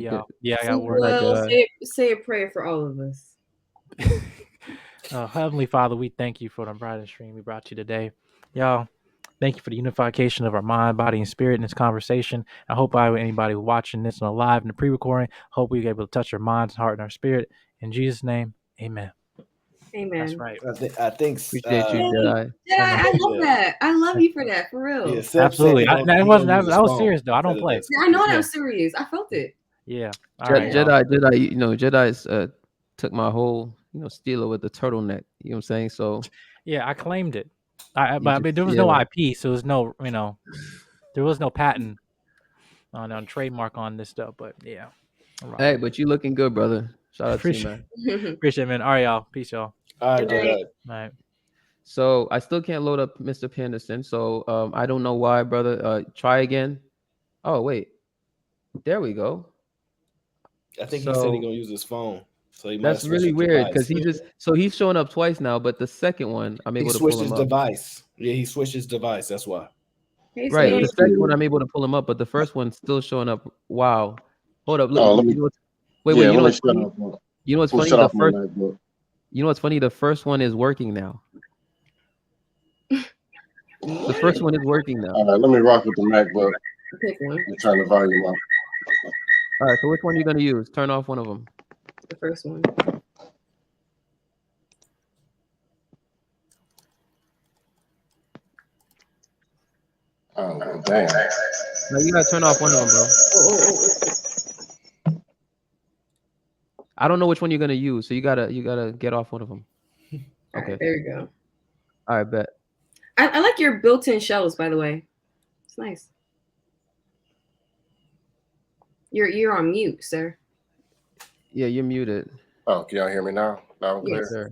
I got work. Well, say a prayer for all of us. Heavenly Father, we thank you for the bright stream we brought you today. Y'all, thank you for the unification of our mind, body, and spirit in this conversation. I hope anybody watching this on a live and the pre-recording, hope we were able to touch our minds, heart, and our spirit. In Jesus' name, amen. Amen. right. I think. Appreciate you, Hey, Jedi. Jedi, I love Yeah. that. I love you for that, for real. Yeah, Seth said Absolutely. he gonna, That he wasn't gonna use his that was phone serious though. I don't instead of play. this I know that Yeah. was serious. I felt it. Yeah. All right, y'all. Jedi, you know, Jedi's took my whole, you know, Steeler with the turtleneck. You know what I'm saying? So Yeah, I claimed it. you But I just, mean, there was yeah. no IP, so there's no, you know, there was no patent on trademark on this stuff. But yeah. All right. Hey, but you looking good, brother. Shout out to you, Appreciate man. appreciate it, man. All right, y'all. Peace, y'all. All right, Good night. Jedi. All right. So I still can't load up Mr. Penderson. So I don't know why, brother. Try again. Oh wait, there we go. I think he said he gonna use his phone, so he might That's switch really his weird device. because he's showing up twice now, but the second one I'm He able to switched pull his him up. device. Yeah, he switched his device. That's why. Hey, Right, Sam. the second one I'm able to pull him up, but the first one's still showing up. Wow, hold up, look, Oh, let me. you know what's, wait, Yeah, you know let me what's shut funny? up. You know what's Let me funny? shut The off my first, MacBook. you know what's funny? The first one is working now. The first one is working now. All right, let me rock with the MacBook Pick one. and turn the volume up. All right, so which one are you gonna use? Turn off one of them. The first one. Oh, damn. No, you gotta turn off one of them, bro. I don't know which one you're gonna use, so you gotta get off one of them. All Okay. right, there you go. All right, bet. I like your built-in shells, by the way. It's nice. You're on mute, sir. Yeah, you're muted. Oh, can y'all hear me now? Loud and clear? Yes. Sir.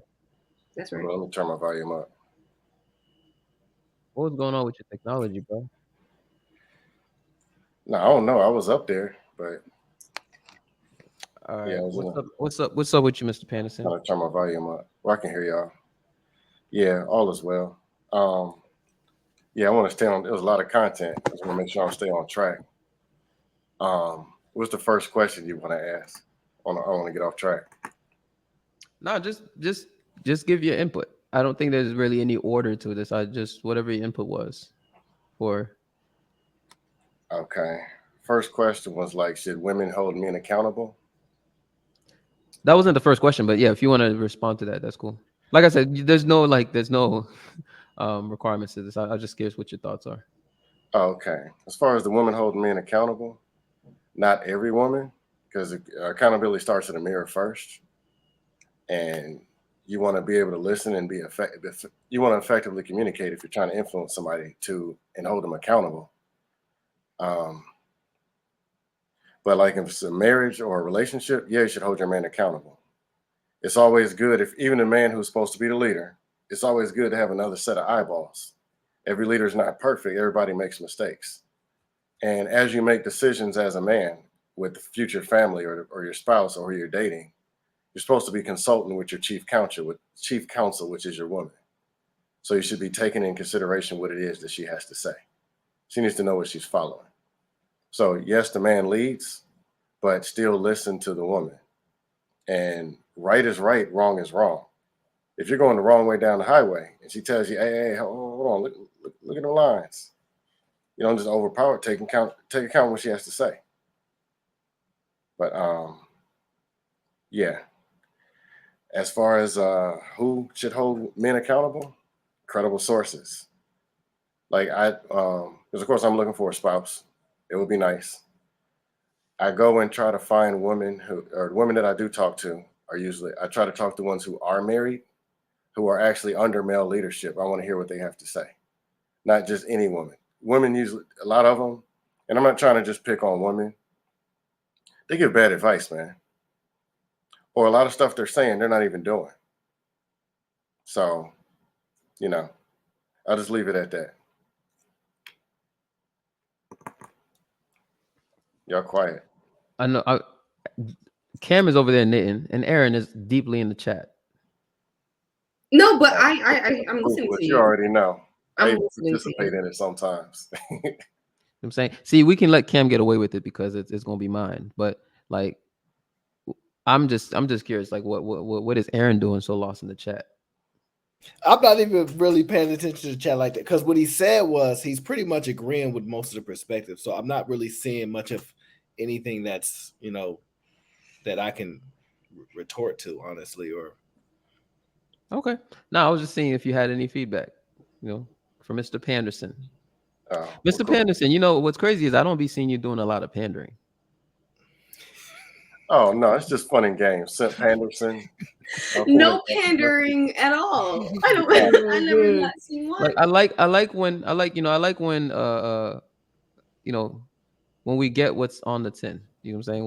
That's right. Well, let me turn my volume up. What was going on with your technology, bro? No, I don't know. I was up there, but All right. yeah, I was What's up with you, Mr. Panderson? trying to turn my volume up. Well, I can hear y'all. Yeah, all is well. Yeah, I want to stay on. There was a lot of content. I just want to make sure I'm staying on track. What's the first question you want to ask? I want to get off track. No, just give your input. I don't think there's really any order to this. I just whatever your input was for. Okay. First question was like, should women hold men accountable? That wasn't the first question, but yeah, if you want to respond to that, that's cool. Like I said, there's no requirements to this. I'm just curious what your thoughts are. Okay. As far as the women holding men accountable, not every woman, because accountability starts in the mirror first. And you want to be able to listen and be effective. You want to effectively communicate if you're trying to influence somebody and hold them accountable. But like if it's a marriage or a relationship, yeah, you should hold your man accountable. It's always good if even a man who's supposed to be the leader, it's always good to have another set of eyeballs. Every leader is not perfect. Everybody makes mistakes. And as you make decisions as a man with the future family or your spouse or who you're dating, you're supposed to be consulting with your chief counsel, which is your woman. So you should be taking in consideration what it is that she has to say. She needs to know what she's following. So yes, the man leads, but still listen to the woman. And right is right, wrong is wrong. If you're going the wrong way down the highway and she tells you, hey, hold on, look at the lines. You don't just overpower it, take account of what she has to say. But yeah. As far as who should hold men accountable, credible sources. Like because of course I'm looking for a spouse. It would be nice. I go and try to find women women that I do talk to I try to talk to ones who are married, who are actually under male leadership. I want to hear what they have to say. Not just any woman. Women usually, a lot of them, and I'm not trying to just pick on women. They give bad advice, man. Or a lot of stuff they're saying, they're not even doing. So, I'll just leave it at that. Y'all quiet. I know. Cam is over there knitting, and Aaron is deeply in the chat. No, but I'm listening But to you you. already know. I I'm listening to participate in it sometimes. I'm saying, see, we can let Cam get away with it because it's gonna be mine. But like, I'm just curious. Like, what is Aaron doing so lost in the chat? I'm not even really paying attention to the chat like that because what he said was he's pretty much agreeing with most of the perspectives. So I'm not really seeing much of anything that's that I can retort to honestly. Or Okay. No, I was just seeing if you had any feedback, from Mr. Panderson. Oh, Mr. cool. Panderson, what's crazy is I don't be seeing you doing a lot of pandering. Oh no, it's just fun and games. Simp Anderson. No pandering at all. I don't. I never not seen one. Like I like when when we get what's on the tin. You know what I'm saying?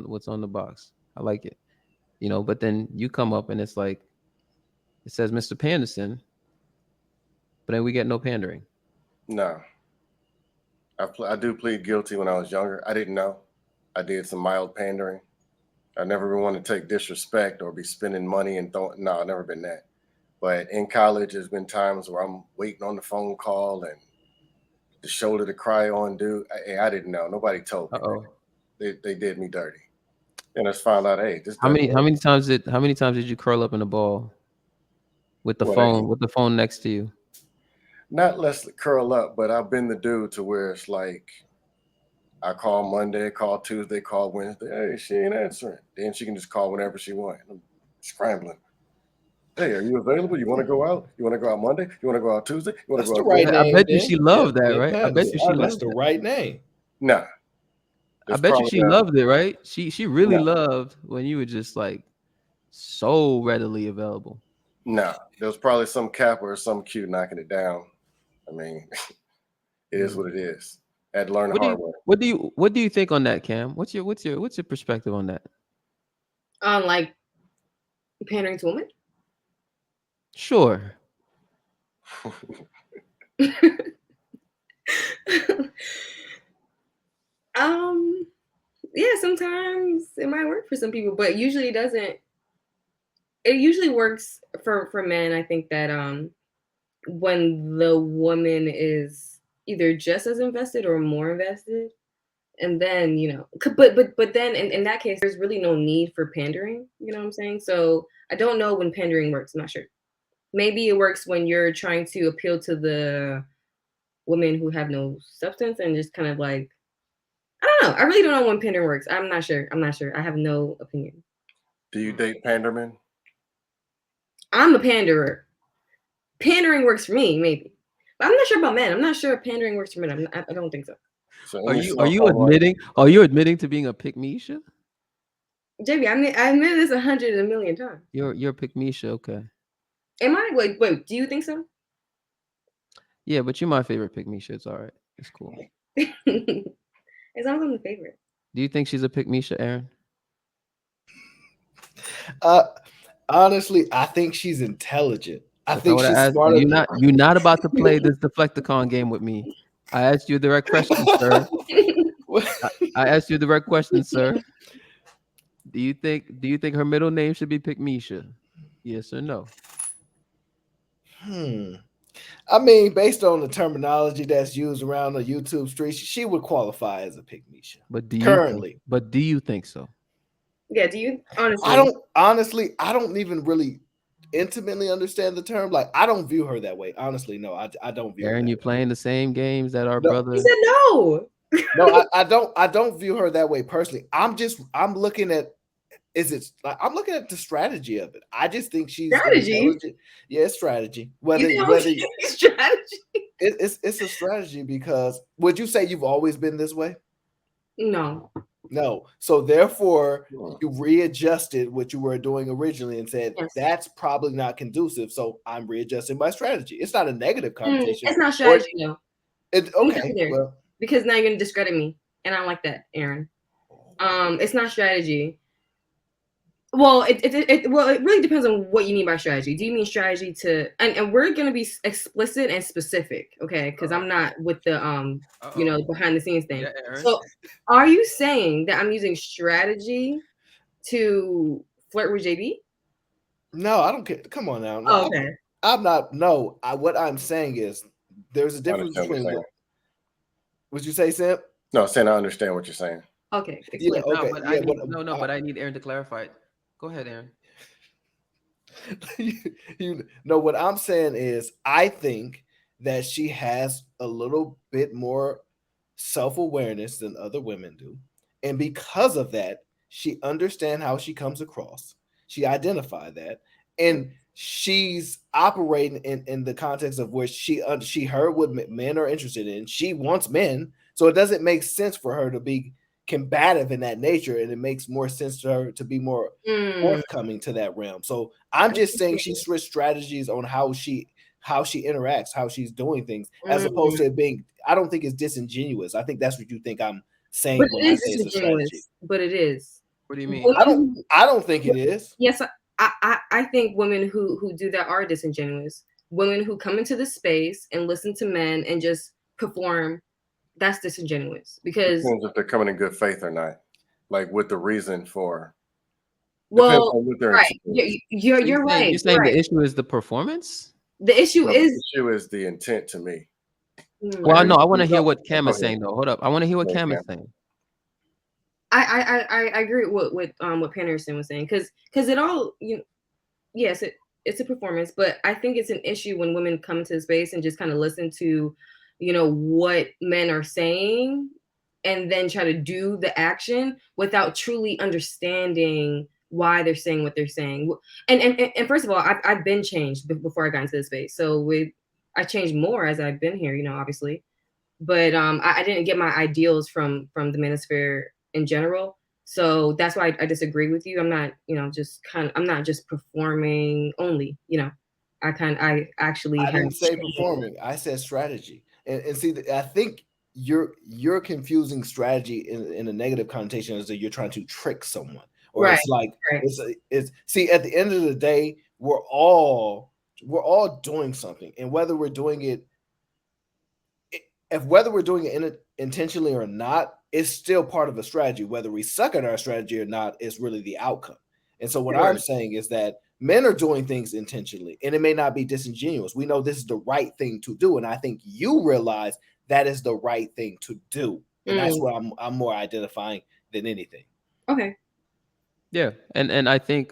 What's on the box. I like it. But then you come up and it's like it says Mr. Panderson, but then we get no pandering. No. I do plead guilty when I was younger. I didn't know. I did some mild pandering. I never want to take disrespect or be spending money and no, I've never been that. But in college, there's been times where I'm waiting on the phone call and the shoulder to cry on, dude. I didn't know. Nobody told me. They did me dirty. And I just found out, hey, this. How many times did you curl up in a ball with the phone next to you? Not less curl up, but I've been the dude to where it's like I call Monday, call Tuesday, call Wednesday. Hey, she ain't answering. Then she can just call whenever she wants. I'm scrambling. Hey, are you available? You want to go out? You want to go out Monday? You want to go out Tuesday? You want to go out? Right name, I bet you she loved that, right? I bet you she loved that's the right name. Nah. I bet you she loved it, right? She really loved when you were just like so readily available. No, there was probably some capper or some Q knocking it down. I mean, it is what it is. I had to learn the hard way. What do you think on that, Cam? What's your perspective on that? On like pandering to women? Sure. Yeah, sometimes it might work for some people, but usually it doesn't. It usually works for men. I think that when the woman is either just as invested or more invested, and then but then in that case there's really no need for pandering. You know what I'm saying? So I don't know when pandering works. I'm not sure. Maybe it works when you're trying to appeal to the women who have no substance and just kind of like, I don't know. I really don't know when pandering works. I'm not sure. I have no opinion. Do you date pandermen? I'm a panderer. Pandering works for me, maybe. But I'm not sure about men. I'm not sure if pandering works for men. I don't think so. Are you admitting to being a pick-me-sha? JB, I admit this 100 million times. You're a pick-me-sha, okay. Am I? Wait, do you think so? Yeah, but you're my favorite pick-me-sha. It's all right. It's cool. As long as I'm the favorite. Do you think she's a pick-me-sha, Aaron? Honestly, I think she's intelligent. I think she's smart. You're not about to play this Deflecticon game with me. I asked you a direct question, sir. I asked you a direct question, sir. Do you think her middle name should be Pick-me-sha? Yes or no? I mean, based on the terminology that's used around the YouTube streets, she would qualify as a pick-me-sha. But do you think so? Yeah, do you honestly? I don't even really intimately understand the term. Like, I don't view her that way. Honestly, no, I don't view Aaron, her you playing the same games that our brother. He said no. No, I don't view her that way personally. I'm looking at I'm looking at the strategy of it. I just think she's strategy. Yeah, it's strategy. Strategy. It's a strategy because would you say you've always been this way? No. So therefore, you readjusted what you were doing originally and said that's probably not conducive. So I'm readjusting my strategy. It's not a negative connotation. It's not strategy though. Okay. Well, because now you're gonna discredit me, and I don't like that, Aaron. It's not strategy. Well, it really depends on what you mean by strategy. Do you mean strategy to and we're gonna be explicit and specific, okay? Because I'm not with the behind the scenes thing. Yeah, so are you saying that I'm using strategy to flirt with JB? No, I don't care. Come on now. No, okay. I'm not. No, what I'm saying is there's a difference between what. Would you say, Simp? No, saying I understand what you're saying. Okay. Yeah, okay. But I need Aaron to clarify it. Go ahead, Aaron. You know what I'm saying is I think that she has a little bit more self-awareness than other women do. And because of that, she understands how she comes across. She identified that. And she's operating in the context of where she heard what men are interested in. She wants men, so it doesn't make sense for her to be combative in that nature, and it makes more sense to her to be more forthcoming to that realm. So I'm just saying she switched strategies on how she interacts, how she's doing things, as opposed to it being. I don't think it's disingenuous. I think that's what you think I'm saying But when it I is say it's a strategy. disingenuous. But it is. What do you mean? I don't think it is. Yes, I think women who do that are disingenuous. Women who come into the space and listen to men and just perform, that's disingenuous because Depends if they're coming in good faith or not, like with the reason for. Well, on what their right, intent is. you're right. You're saying You're right. the issue is the performance? The issue No, is the issue is the intent to me. Well, no, I want to hear what Cam Go is ahead. saying though. Hold up, I want to hear what Go ahead, Cam is Cam. saying. I agree with what Panderson was saying because it all yes it's a performance, but I think it's an issue when women come into the space and just kind of listen to what men are saying and then try to do the action without truly understanding why they're saying what they're saying. And first of all, I've been changed before I got into the space, so I changed more as I've been here, obviously. But I didn't get my ideals from the manosphere in general. So that's why I disagree with you. I'm not, I'm not just performing only, I actually I have didn't say changed. performing. I said strategy. And see, I think you're confusing strategy in a negative connotation as that you're trying to trick someone, or Right, it's like right. it's see, at the end of the day, we're all doing something, and whether we're doing it intentionally or not, it's still part of a strategy. Whether we suck at our strategy or not is really the outcome. And so what I'm saying is that men are doing things intentionally, and it may not be disingenuous. We know this is the right thing to do, and I think you realize that is the right thing to do, and that's what I'm more identifying than anything. Okay. Yeah, and I think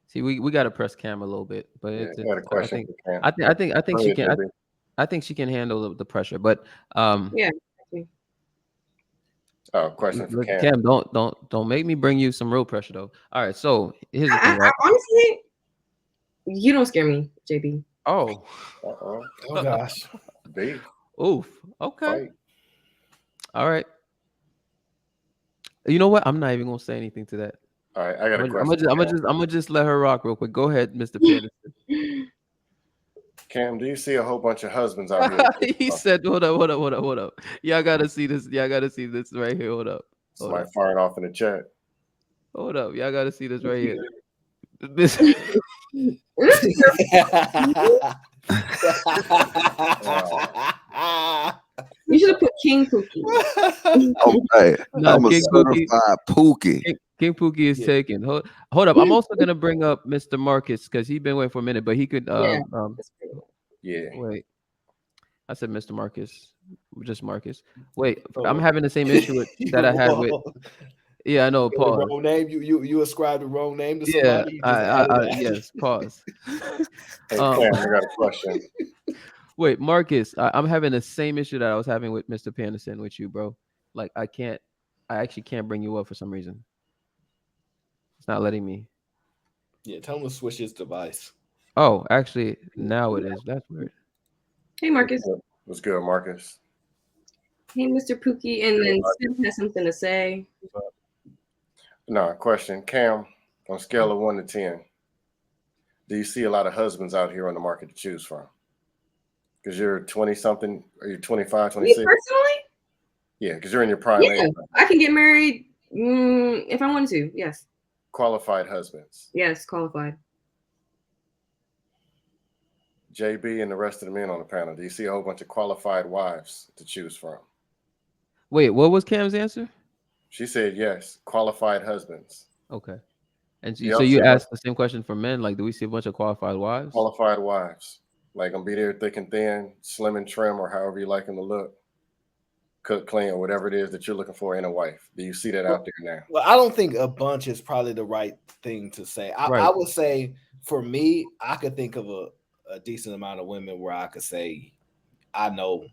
see we got to press Cam a little bit, but Yeah, it's I got a question for Cam. I think Go she ahead, can JB. I think she can handle the pressure, but Yeah. Oh, question for look, Cam. Cam, don't make me bring you some real pressure though. All right, so here's the thing, I right? honestly, you don't scare me, JB. Oh. Oh gosh. B. Oof. Okay. Fight. All right. You know what? I'm not even gonna say anything to that. All right, I got a I'm question. gonna just let her rock real quick. Go ahead, Mr. Peterson. Cam, do you see a whole bunch of husbands out here? He said, hold up. Y'all gotta see this. Y'all gotta see this right here. Hold up. Somebody firing off in the chat. Hold up. Y'all gotta see this right here. This You should have put King Pookie. Hey, No, I'm a King certified Pookie. King Pookie is taken. Hold up. I'm also gonna bring up Mr. Marcus because he's been waiting for a minute, but he could yeah. Wait. I said Mr. Marcus. Just Marcus. Wait, I'm having the same issue that I had with. Yeah, I know. Pause. Wrong name. You ascribed the wrong name to Yeah, somebody. You just added that. yes. Pause. Hey, Cam, I got a question. Wait, Marcus, I'm having the same issue that I was having with Mr. Panderson with you, bro. Like, I actually can't bring you up for some reason. It's not letting me. Yeah, tell him to switch his device. Oh, actually, now it is. That's weird. Hey, Marcus. What's good, Marcus? Hey, Mr. Pookie. And then Sim has something to say. No, question. Cam, on a scale of 1 to 10, do you see a lot of husbands out here on the market to choose from? Because you're 20-something, are you 25, 26? Me personally? Yeah, because you're in your prime Yeah, age. I can get married if I wanted to. Yes. Qualified husbands. Yes, qualified. JB and the rest of the men on the panel, do you see a whole bunch of qualified wives to choose from? Wait, what was Cam's answer? She said yes, qualified husbands. Okay. And You so also you have asked the same question for men, like, do we see a bunch of qualified wives? qualified wives. Like, gonna be there thick and thin, slim and trim, or however you like them to look. Cook, clean, or whatever it is that you're looking for in a wife. Do you see that out there now? Well, I don't think a bunch is probably the right thing to say. I would say for me, I could think of a decent amount of women where I could say, I know,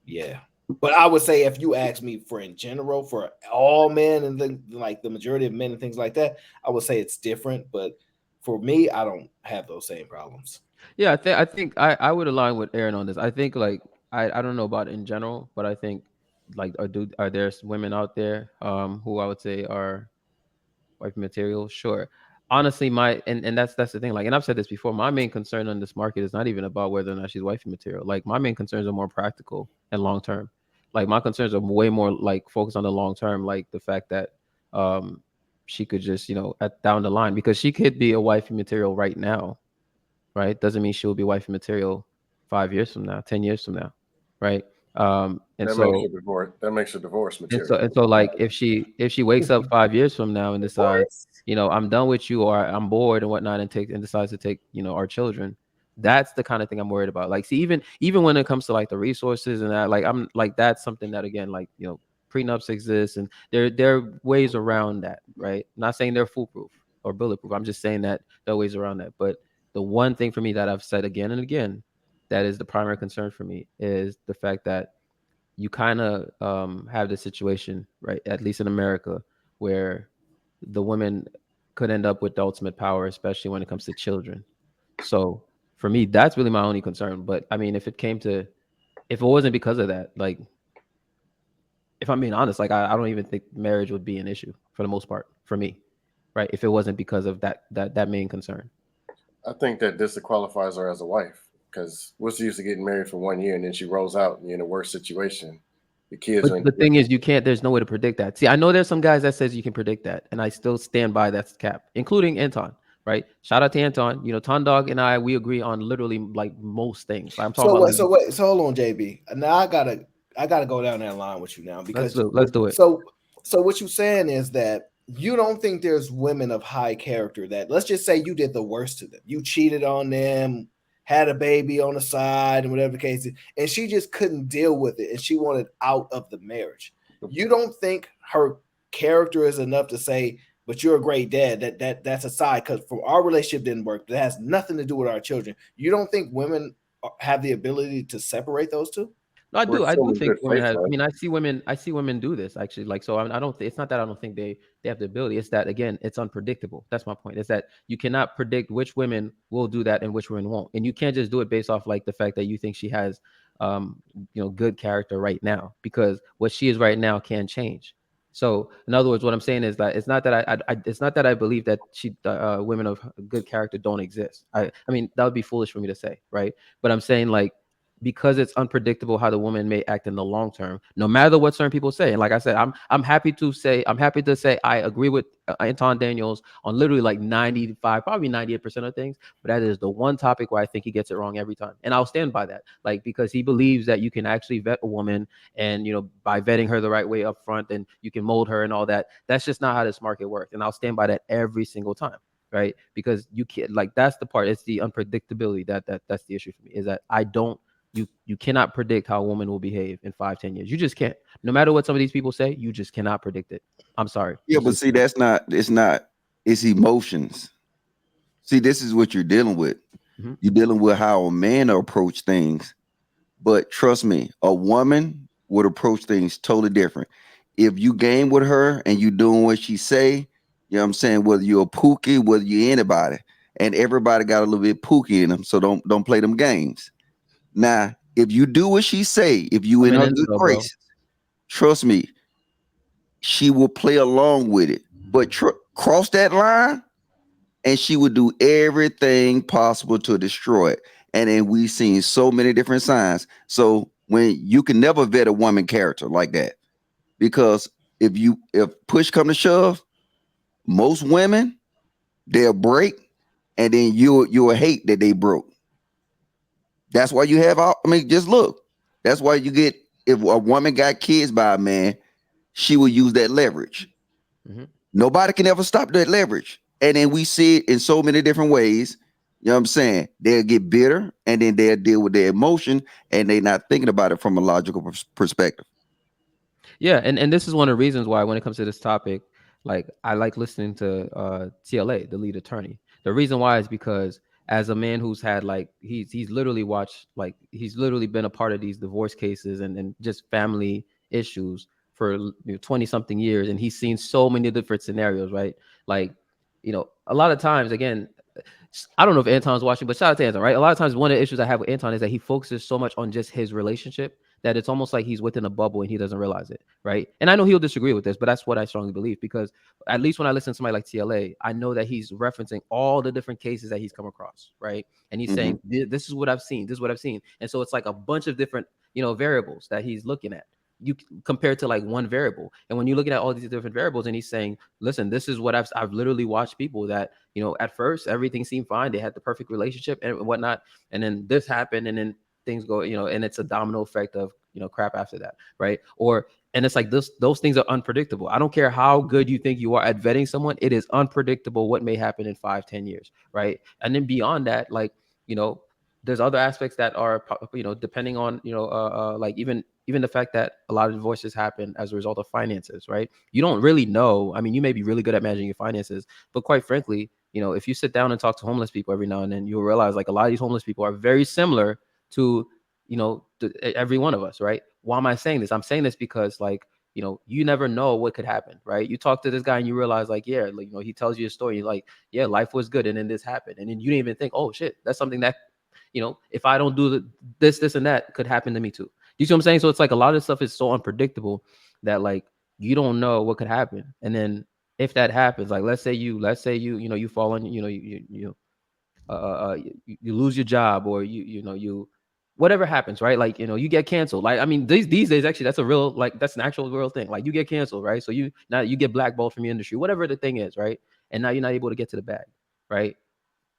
yeah. But I would say if you ask me for in general, for all men and like the majority of men and things like that, I would say it's different. But For me, I don't have those same problems. Yeah, I think I would align with Aaron on this. I think like I don't know about in general, but I think like are there women out there who I would say are wife material? Sure. Honestly, and that's the thing. Like, and I've said this before. My main concern on this market is not even about whether or not she's wifey material. Like, my main concerns are more practical and long term. Like, my concerns are way more like focused on the long term. Like the fact that um she could just down the line, because she could be a wifey material right now, right? Doesn't mean she will be wifey material 5 years from now, 10 years from now, right? And That makes so you divorce. That makes you divorce and material. so and so like if she wakes up 5 years from now and decides, I'm done with you, or I'm bored and whatnot, and decides to take, our children, that's the kind of thing I'm worried about. Like, see, even when it comes to like the resources and that, like, I'm like, that's something that, again, like, prenups exist, and there are ways around that, right? I'm not saying they're foolproof or bulletproof. I'm just saying that there are ways around that. But the one thing for me that I've said again and again, that is the primary concern for me, is the fact that you kind of have this situation, right? At least in America, where the women could end up with the ultimate power, especially when it comes to children. So for me, that's really my only concern. But I mean, if it wasn't because of that, like, if I'm being honest, like, I don't even think marriage would be an issue for the most part for me, right? If it wasn't because of that main concern. I think that disqualifies her as a wife, because what's the use of getting married for 1 year and then she rolls out and you're in a worse situation? The kids But are in. the thing is, there's no way to predict that. See, I know there's some guys that says you can predict that, and I still stand by that cap, including Anton, right? Shout out to Anton. Ton Dog and we agree on literally like most things. I'm talking So about what? like, So wait. So hold on, JB. Now I gotta go down that line with you now, because let's do it. So what you're saying is that you don't think there's women of high character that, let's just say, you did the worst to them. You cheated on them, had a baby on the side, and whatever the case is, and she just couldn't deal with it, and she wanted out of the marriage. You don't think her character is enough to say, but you're a great dad. That's aside, because from our relationship didn't work. That has nothing to do with our children. You don't think women have the ability to separate those two? No, I We're do. I do assuming think good women faith, have. I right? mean, I see women do this actually. Like, so I don't. It's not that I don't think they have the ability. It's that, again, it's unpredictable. That's my point. It's that you cannot predict which women will do that and which women won't, and you can't just do it based off like the fact that you think she has, good character right now, because what she is right now can change. So, in other words, what I'm saying is that it's not that it's not that I believe that women of good character don't exist. I mean, that would be foolish for me to say, right? But I'm saying, like, because it's unpredictable how the woman may act in the long term, no matter what certain people say. And like I said, I'm happy to say I agree with Anton Daniels on literally like 95, probably 98% of things. But that is the one topic where I think he gets it wrong every time, and I'll stand by that. Like, because he believes that you can actually vet a woman, and by vetting her the right way up front, and you can mold her and all that. That's just not how this market works, and I'll stand by that every single time. Right? Because you can't, like, that's the part. It's the unpredictability that's the issue for me. Is that I don't. You cannot predict how a woman will behave in 5-10 years. You just can't. No matter what some of these people say, you just cannot predict it. I'm sorry. Yeah, but see, it's emotions. See, this is what you're dealing with. Mhm. You're dealing with how a man approach things. But trust me, a woman would approach things totally different. If you game with her and you doing what she say, you know what I'm saying, whether you're a pookie, whether you're anybody, and everybody got a little bit pookie in them, so don't play them games. Now, if you do what she say, if you I'm in an her good incel, bro. graces, trust me, she will play along with it. But cross that line, and she would do everything possible to destroy it. And then we've seen so many different signs. So when you can never vet a woman character like that, because if push come to shove, most women, they'll break, and then you'll hate that they broke. That's why you have just look. That's why you get, if a woman got kids by a man, she will use that leverage. Mm-hmm. Nobody can ever stop that leverage. And then we see it in so many different ways. You know what I'm saying? They'll get bitter, and then they'll deal with their emotion, and they're not thinking about it from a logical perspective. Yeah, and this is one of the reasons why, when it comes to this topic, like, I like listening to TLA, the lead attorney. The reason why is because, as a man who's had, like, he's literally watched, like, he's literally been a part of these divorce cases and just family issues for 20 something years, and he's seen so many different scenarios, right? Like, a lot of times, again, I don't know if Anton's watching, but shout out to Anton, right? A lot of times, one of the issues I have with Anton is that he focuses so much on just his relationship that it's almost like he's within a bubble and he doesn't realize it, right? And I know he'll disagree with this, but that's what I strongly believe, because at least when I listen to somebody like TLA, I know that he's referencing all the different cases that he's come across, right? And he's saying, this is what I've seen, this is what I've seen. And so it's like a bunch of different, variables that he's looking at. You compared to like one variable, and when you're looking at all these different variables, and he's saying, listen, this is what I've literally watched people that, at first everything seemed fine, they had the perfect relationship and whatnot, and then this happened, and then things go, and it's a domino effect of crap after that, right? And it's like those things are unpredictable. I don't care how good you think you are at vetting someone, it is unpredictable what may happen in 5-10 years, right? And then beyond that, like, there's other aspects that are, depending on, like even the fact that a lot of divorces happen as a result of finances, right? You don't really know. I mean, you may be really good at managing your finances, but quite frankly, if you sit down and talk to homeless people every now and then, you'll realize like a lot of these homeless people are very similar to, every one of us, right? Why am I saying this? I'm saying this because like, you never know what could happen, right? You talk to this guy and you realize like, yeah, like, he tells you a story. You're like, yeah, life was good. And then this happened. And then you didn't even think, oh shit, that's something that, if I don't do this and that could happen to me too. You see what I'm saying? So it's like a lot of this stuff is so unpredictable that like you don't know what could happen. And then if that happens, like let's say you fall on, you lose your job, or you whatever happens, right? Like, you get canceled. Like, I mean, these days, actually, that's a real, like, that's an actual real thing. Like, you get canceled, right? So now you get blackballed from your industry, whatever the thing is, right? And now you're not able to get to the bag, right?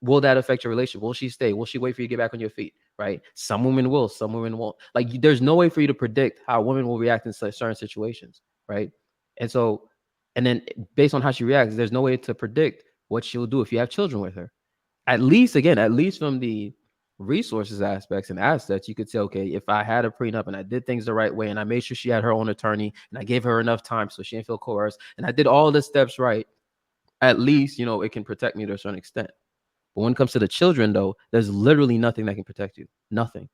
Will that affect your relationship? Will she stay? Will she wait for you to get back on your feet, right? Some women will, some women won't. Like, there's no way for you to predict how a woman will react in certain situations, right? And so, and then based on how she reacts, there's no way to predict what she'll do if you have children with her. At least from the resources aspects and assets, you could say, okay, if I had a prenup and I did things the right way and I made sure she had her own attorney and I gave her enough time so she didn't feel coerced and I did all the steps right, at least, it can protect me to a certain extent. But when it comes to the children, though, there's literally nothing that can protect you. Nothing.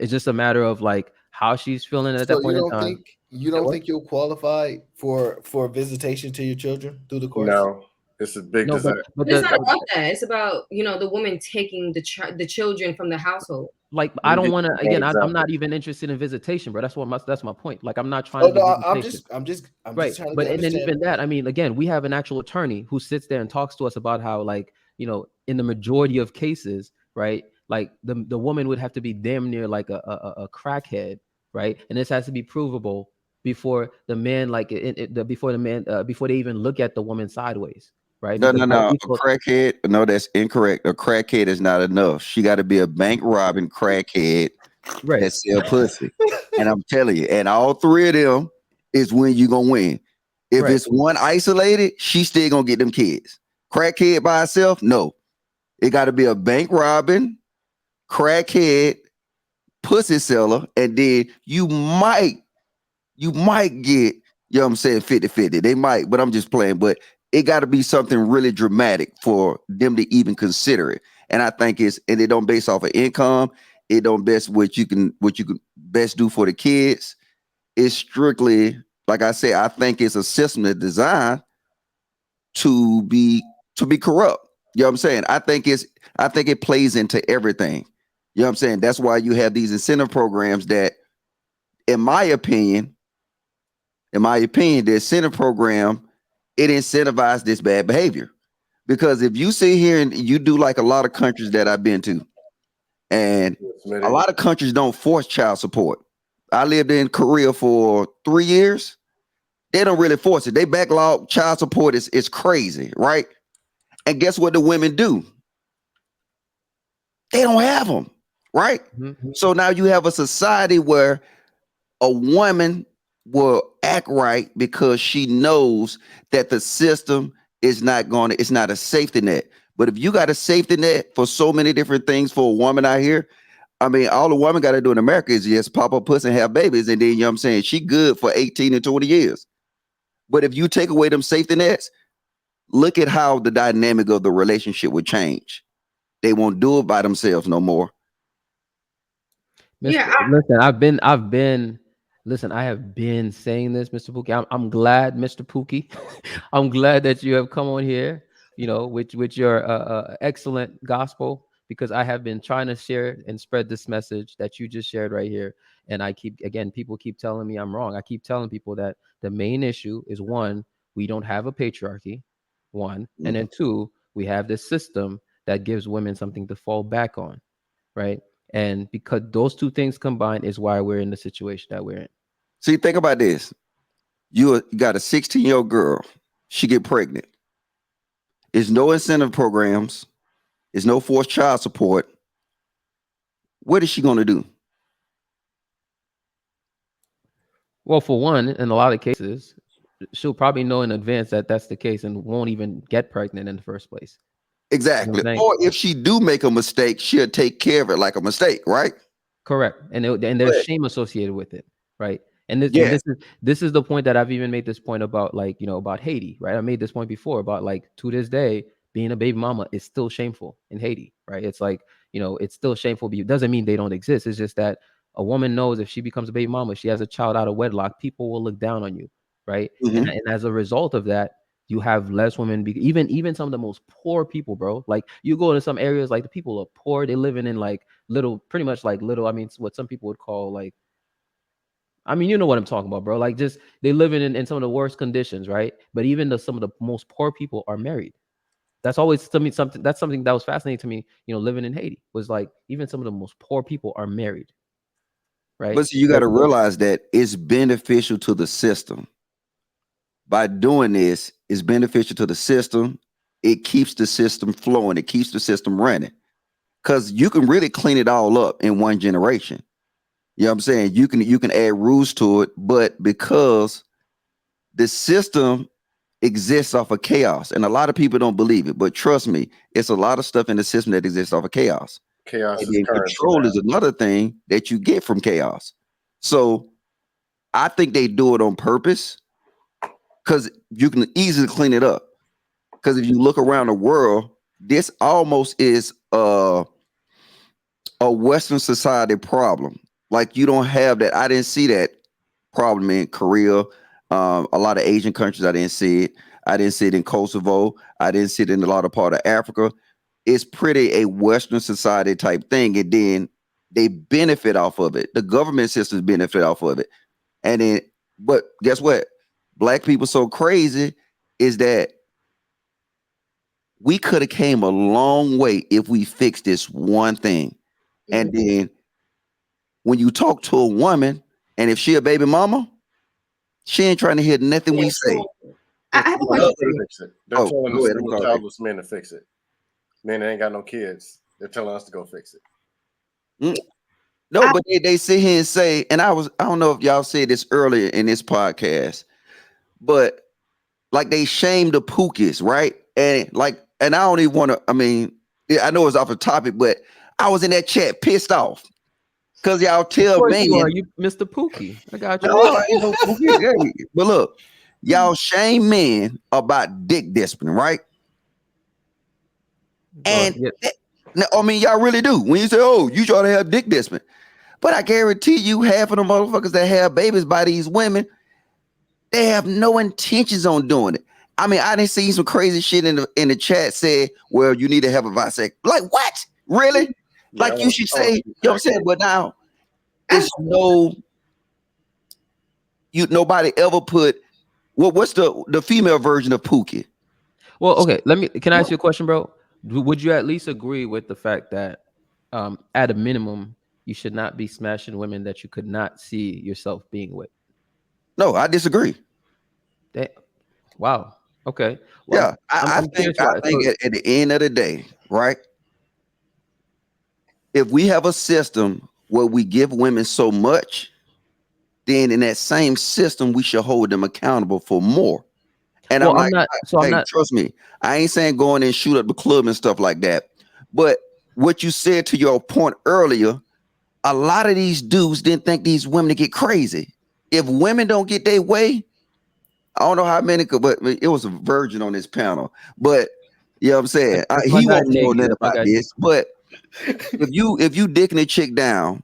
It's just a matter of like how she's feeling at that point in time. You don't think you'll qualify for visitation to your children through the course? No, it's a big disaster. But it's not about that. It's about the woman taking the children from the household. Like, I don't want to. Again, I'm not even interested in visitation, bro. That's my point. Like, I'm not trying to. No, I'm just trying to. But and then even that, I mean, again, we have an actual attorney who sits there and talks to us about how, like, in the majority of cases, right? Like the woman would have to be damn near like a crackhead, right? And this has to be provable before the man, before they even look at the woman sideways, right? No. A crackhead, no, that's incorrect. A crackhead is not enough. She got to be a bank robbing crackhead that sell pussy. And I'm telling you, and all three of them is when you gonna win. If it's one isolated, she still gonna get them kids. Crackhead by herself, no. It got to be a bank robbing, crackhead, pussy seller, and then you might get, you know what I'm saying, 50-50. They might, but I'm just playing. But it got to be something really dramatic for them to even consider it. And I think and it don't base off of income. It don't base what you can best do for the kids. It's strictly, like I said, I think it's a system that's designed to be corrupt. You know what I'm saying? I think it plays into everything. You know what I'm saying? That's why you have these incentive programs that, in my opinion, the incentive program, it incentivizes this bad behavior. Because if you sit here and you do like a lot of countries that I've been to, and a lot of countries don't force child support. I lived in Korea for 3 years. They don't really force it. They backlog child support is crazy, right? And guess what the women do? They don't have them, right? Mm-hmm. So now you have a society where a woman will act right because she knows that the system is it's not a safety net. But if you got a safety net for so many different things for a woman out here, I mean, all a woman got to do in America is just pop up pussy and have babies. And then, you know what I'm saying, she good for 18 and 20 years. But if you take away them safety nets, look at how the dynamic of the relationship would change. They won't do it by themselves no more. Listen, I have been saying this, Mr. Pookie. I'm glad, Mr. Pookie. I'm glad that you have come on here, with your excellent gospel, because I have been trying to share and spread this message that you just shared right here. And people keep telling me I'm wrong. I keep telling people that the main issue is, one, we don't have a patriarchy, one, and then two, we have this system that gives women something to fall back on, right? And because those two things combined is why we're in the situation that we're in. See, think about this. You got a 16-year-old girl. She get pregnant. There's no incentive programs. There's no forced child support. What is she going to do? Well, for one, in a lot of cases, she'll probably know in advance that that's the case and won't even get pregnant in the first place. Exactly. You know what I'm saying? Or if she do make a mistake, she'll take care of it like a mistake, right? Correct. And there's shame associated with it, right? And this is the point that I've even made this point about, like, about Haiti, right? I made this point before about, like, to this day, being a baby mama is still shameful in Haiti, right? It's like, it's still shameful, but it doesn't mean they don't exist. It's just that a woman knows if she becomes a baby mama, she has a child out of wedlock, people will look down on you, right? And as a result of that, you have less women, even some of the most poor people, bro. Like, you go into some areas, like, the people are poor, they living in like pretty much like little, I mean, what some people would call, like, I mean, you know what I'm talking about, bro. Like, just they living in some of the worst conditions, right? But even some of the most poor people are married. That's always to me something that was fascinating to me. Living in Haiti was like, even some of the most poor people are married, right? But see, you got to realize that it's beneficial to the system. By doing this, it's beneficial to the system. It keeps the system flowing. It keeps the system running. Because you can really clean it all up in one generation. You know what I'm saying? You can add rules to it, but because the system exists off of chaos, and a lot of people don't believe it, but trust me, it's a lot of stuff in the system that exists off of chaos. Chaos And is currency. control is another thing that you get from chaos. So I think they do it on purpose because you can easily clean it up. Because if you look around the world, this almost is a Western society problem. Like, you don't have that. I didn't see that problem in Korea. A lot of Asian countries, I didn't see it. I didn't see it in Kosovo. I didn't see it in a lot of part of Africa. It's pretty a Western society type thing. And then they benefit off of it. The government systems benefit off of it. But guess what? Black people so crazy is that we could have came a long way if we fixed this one thing. And then when you talk to a woman, and if she a baby mama, she ain't trying to hear nothing we say. I have a question. They're telling us childless men to fix it. Men that ain't got no kids, they're telling us to go fix it. No, but they sit here and say, and I don't know if y'all said this earlier in this podcast, but like, they shame the Pookies, right? And I don't even want to, I mean, I know it's off the topic, but I was in that chat pissed off. Because y'all tell me, you Mr. Pookie. I got you. No, I ain't no Pookie. But look, y'all shame men about dick discipline, right? And I mean, y'all really do. When you say, "Oh, you try to have dick discipline," but I guarantee you, half of the motherfuckers that have babies by these women, they have no intentions on doing it. I mean, I didn't see some crazy shit in the chat say, "Well, you need to have a vasectomy." Like, what? Really? Yeah, like, you should say, you know what I'm saying? But now, it's nobody ever put. Well, what's the female version of Pookie? Well, okay. Can I ask you a question, bro? Would you at least agree with the fact that, at a minimum, you should not be smashing women that you could not see yourself being with? No, I disagree. Wow. Okay. Well, yeah, I think at the end of the day, right? If we have a system where we give women so much, then in that same system, we should hold them accountable for more. And I'm not. Trust me, I ain't saying go in and shoot up the club and stuff like that. But what you said to your point earlier, a lot of these dudes didn't think these women to get crazy. If women don't get their way, I don't know how many could, but it was a virgin on this panel. But you know what I'm saying? He won't know nothing about this. But if you dicking a chick down,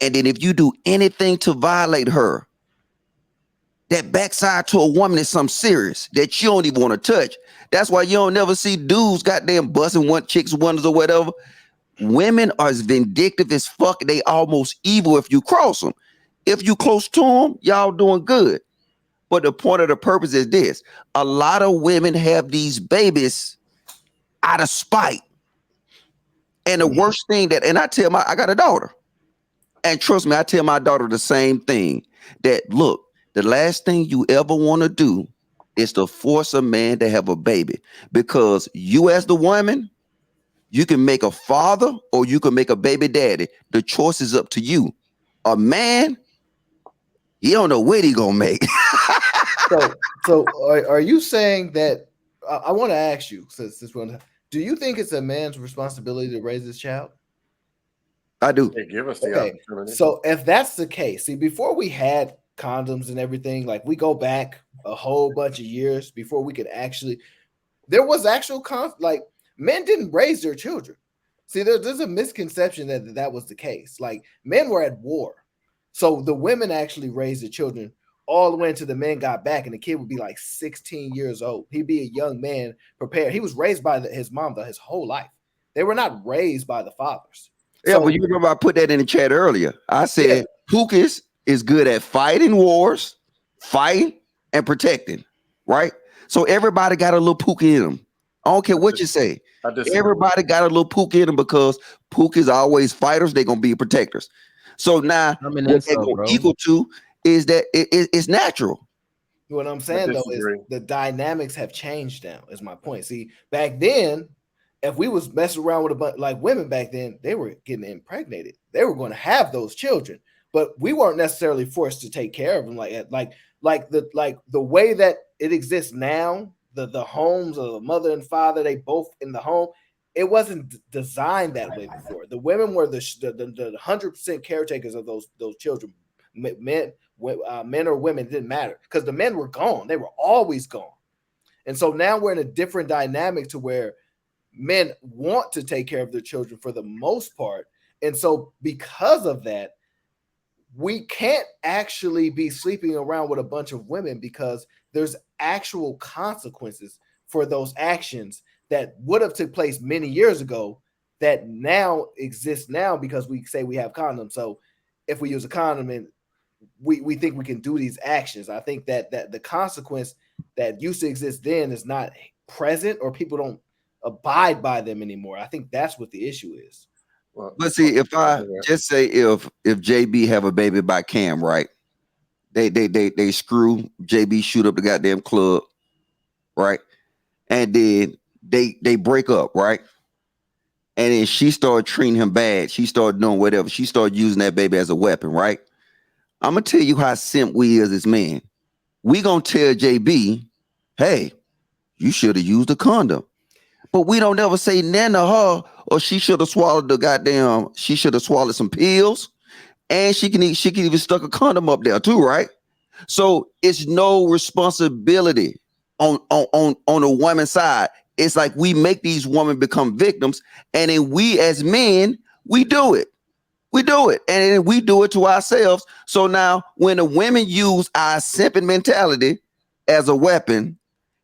and then if you do anything to violate her, that backside to a woman is something serious that you don't even want to touch. That's why you don't never see dudes goddamn busting one chicks wonders or whatever. Women are as vindictive as fuck. They almost evil if you cross them. If you close to them, y'all doing good. But the point of the purpose is this: a lot of women have these babies out of spite. And the worst thing that, and I got a daughter. And trust me, I tell my daughter the same thing. That look, the last thing you ever want to do is to force a man to have a baby. Because you as the woman, you can make a father or you can make a baby daddy. The choice is up to you. A man, he don't know what he gonna make. So are you saying that I want to ask you, since this one, do you think it's a man's responsibility to raise his child? I do. They give us the Okay. opportunity. So if that's the case, see, before we had condoms and everything, like we go back a whole bunch of years before we could actually, there was actual like men didn't raise their children. See, there's a misconception that was the case. Like men were at war, so the women actually raised the children all the way until the men got back, and the kid would be like 16 years old. He'd be a young man prepared. He was raised by his mom his whole life. They were not raised by the fathers. Yeah, but you remember I put that in the chat earlier. I said Pookies is good at fighting wars, fighting and protecting, right? So everybody got a little Pookie in them. I don't care what you say. Everybody got a little Pookie in them because Pookies are always fighters. They're gonna be protectors. So now what they're gonna equal to is that it's natural. What I'm saying though is the dynamics have changed now. Is my point. See, back then, if we was messing around with a bunch like women back then, they were getting impregnated. They were going to have those children, but we weren't necessarily forced to take care of them like the way that it exists now. The homes of the mother and father, they both in the home. It wasn't designed that way before. The women were the 100% caretakers of those children. Men or women, it didn't matter because the men were gone. They were always gone. And so now we're in a different dynamic to where men want to take care of their children for the most part. And so because of that, we can't actually be sleeping around with a bunch of women because there's actual consequences for those actions that would have took place many years ago that now exist now because we say we have condoms. So if we use a condom and we think we can do these actions, I think that the consequence that used to exist then is not present or people don't abide by them anymore. I think that's what the issue is. Well, but see, if I just say if JB have a baby by Cam, right? They screw JB, shoot up the goddamn club, right? And then they break up, right? And then she started treating him bad. She started doing whatever. She started using that baby as a weapon, right? I'm gonna tell you how simp we is as men. We gonna tell JB, hey, you should have used a condom. But we don't ever say nothing to her, or she should have swallowed she should have swallowed some pills, and she can even stuck a condom up there too, right? So it's no responsibility on the woman's side. It's like we make these women become victims, and then we as men, we do it. We do it, and then we do it to ourselves. So now when the women use our simping mentality as a weapon,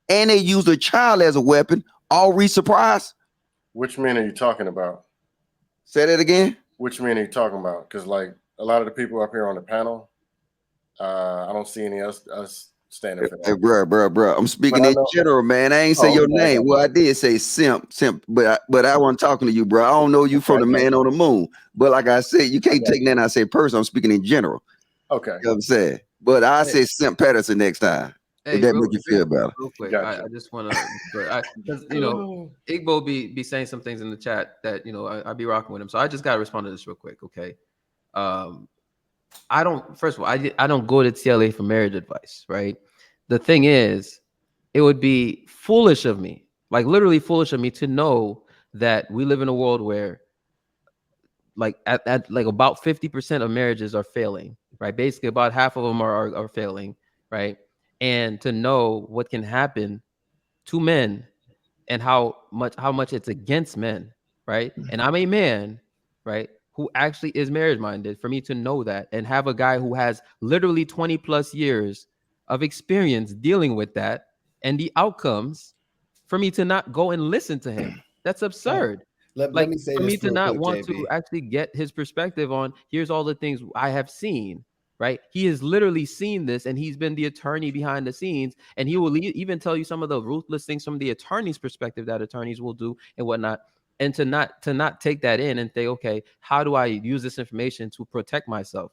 and they use a child as a weapon, are we surprised? Which men are you talking about? Say that again. Which men are you talking about? Because like a lot of the people up here on the panel, I don't see any us standing for that. Hey, bro. I'm speaking in general, man. I ain't say your name. Well, I did say simp, but I wasn't talking to you, bro. I don't know you from the man on the moon. But like I said, you can't take that and I say person. I'm speaking in general. Okay. You know what I'm saying? But I say Simp Patterson next time. If that make you feel better. Real quick, I just want to, because Igbo be saying some things in the chat that I be rocking with him. So I just got to respond to this real quick, okay? I don't. First of all, I don't go to TLA for marriage advice, right? The thing is, it would be foolish of me, like literally foolish of me, to know that we live in a world where, like at like about 50% of marriages are failing, right? Basically, about half of them are failing, right? And to know what can happen to men and how much it's against men, right? And I'm a man, right, who actually is marriage minded. For me to know that and have a guy who has literally 20 plus years of experience dealing with that and the outcomes for me to not go and listen to him. That's absurd. Let Like me say for me this to real not quick, want JB. to actually get his perspective on here's all the things I have seen, right? He has literally seen this and he's been the attorney behind the scenes, and he will even tell you some of the ruthless things from the attorney's perspective that attorneys will do and whatnot. And to not take that in and say, okay, how do I use this information to protect myself?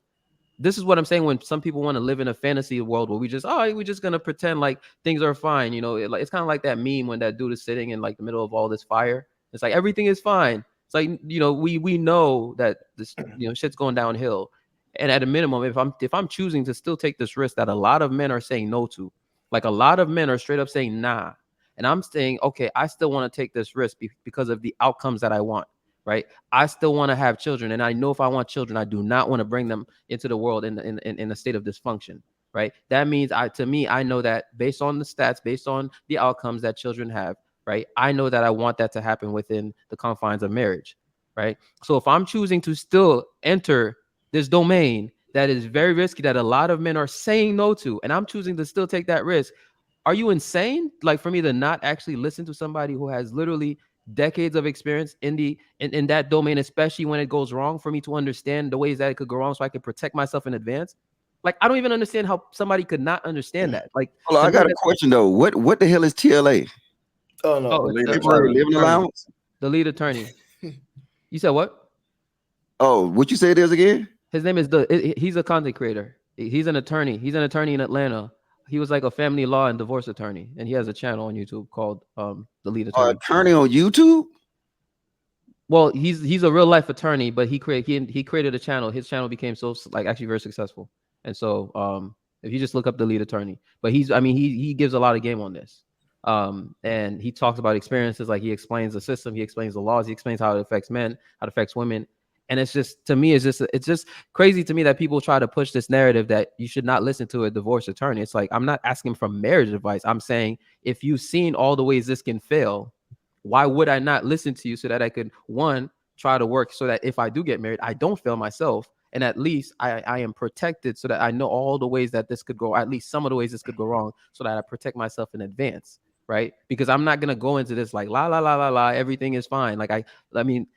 This is what I'm saying when some people want to live in a fantasy world where we're just gonna pretend like things are fine. You know, it's kind of like that meme when that dude is sitting in like the middle of all this fire. It's like everything is fine. It's like, you know, we know that this, you know, shit's going downhill. And at a minimum, if I'm choosing to still take this risk that a lot of men are saying no to, like a lot of men are straight up saying nah, and I'm saying, okay, I still want to take this risk because of the outcomes that I want, right? I still want to have children, and I know if I want children, I do not want to bring them into the world in a state of dysfunction, right? That means I know that based on the stats, based on the outcomes that children have, right? I know that I want that to happen within the confines of marriage, right? So if I'm choosing to still enter this domain that is very risky, that a lot of men are saying no to, and I'm choosing to still take that risk, are you insane? Like for me to not actually listen to somebody who has literally decades of experience in that domain, especially when it goes wrong, for me to understand the ways that it could go wrong so I can protect myself in advance? Like I don't even understand how somebody could not understand that. Like Hold on, I got a question though. What the hell is TLA? Oh no, temporary living allowance. The lead attorney. You said what? Oh, what you say it is again? His name is he's a content creator. He's an attorney. He's an attorney in Atlanta. He was like a family law and divorce attorney, and he has a channel on YouTube called The Lead Attorney. Attorney on YouTube? Well, he's a real life attorney, but he created a channel. His channel became so like actually very successful. And so if you just look up The Lead Attorney, but he gives a lot of game on this. And he talks about experiences, like he explains the system, he explains the laws, he explains how it affects men, how it affects women. And it's just, to me, it's just crazy to me that people try to push this narrative that you should not listen to a divorce attorney. It's like, I'm not asking for marriage advice. I'm saying, if you've seen all the ways this can fail, why would I not listen to you so that I could, one, try to work so that if I do get married, I don't fail myself. And at least I am protected so that I know all the ways that this could go, at least some of the ways this could go wrong, so that I protect myself in advance, right? Because I'm not going to go into this like, la, la, la, la, la, everything is fine. Like, I mean,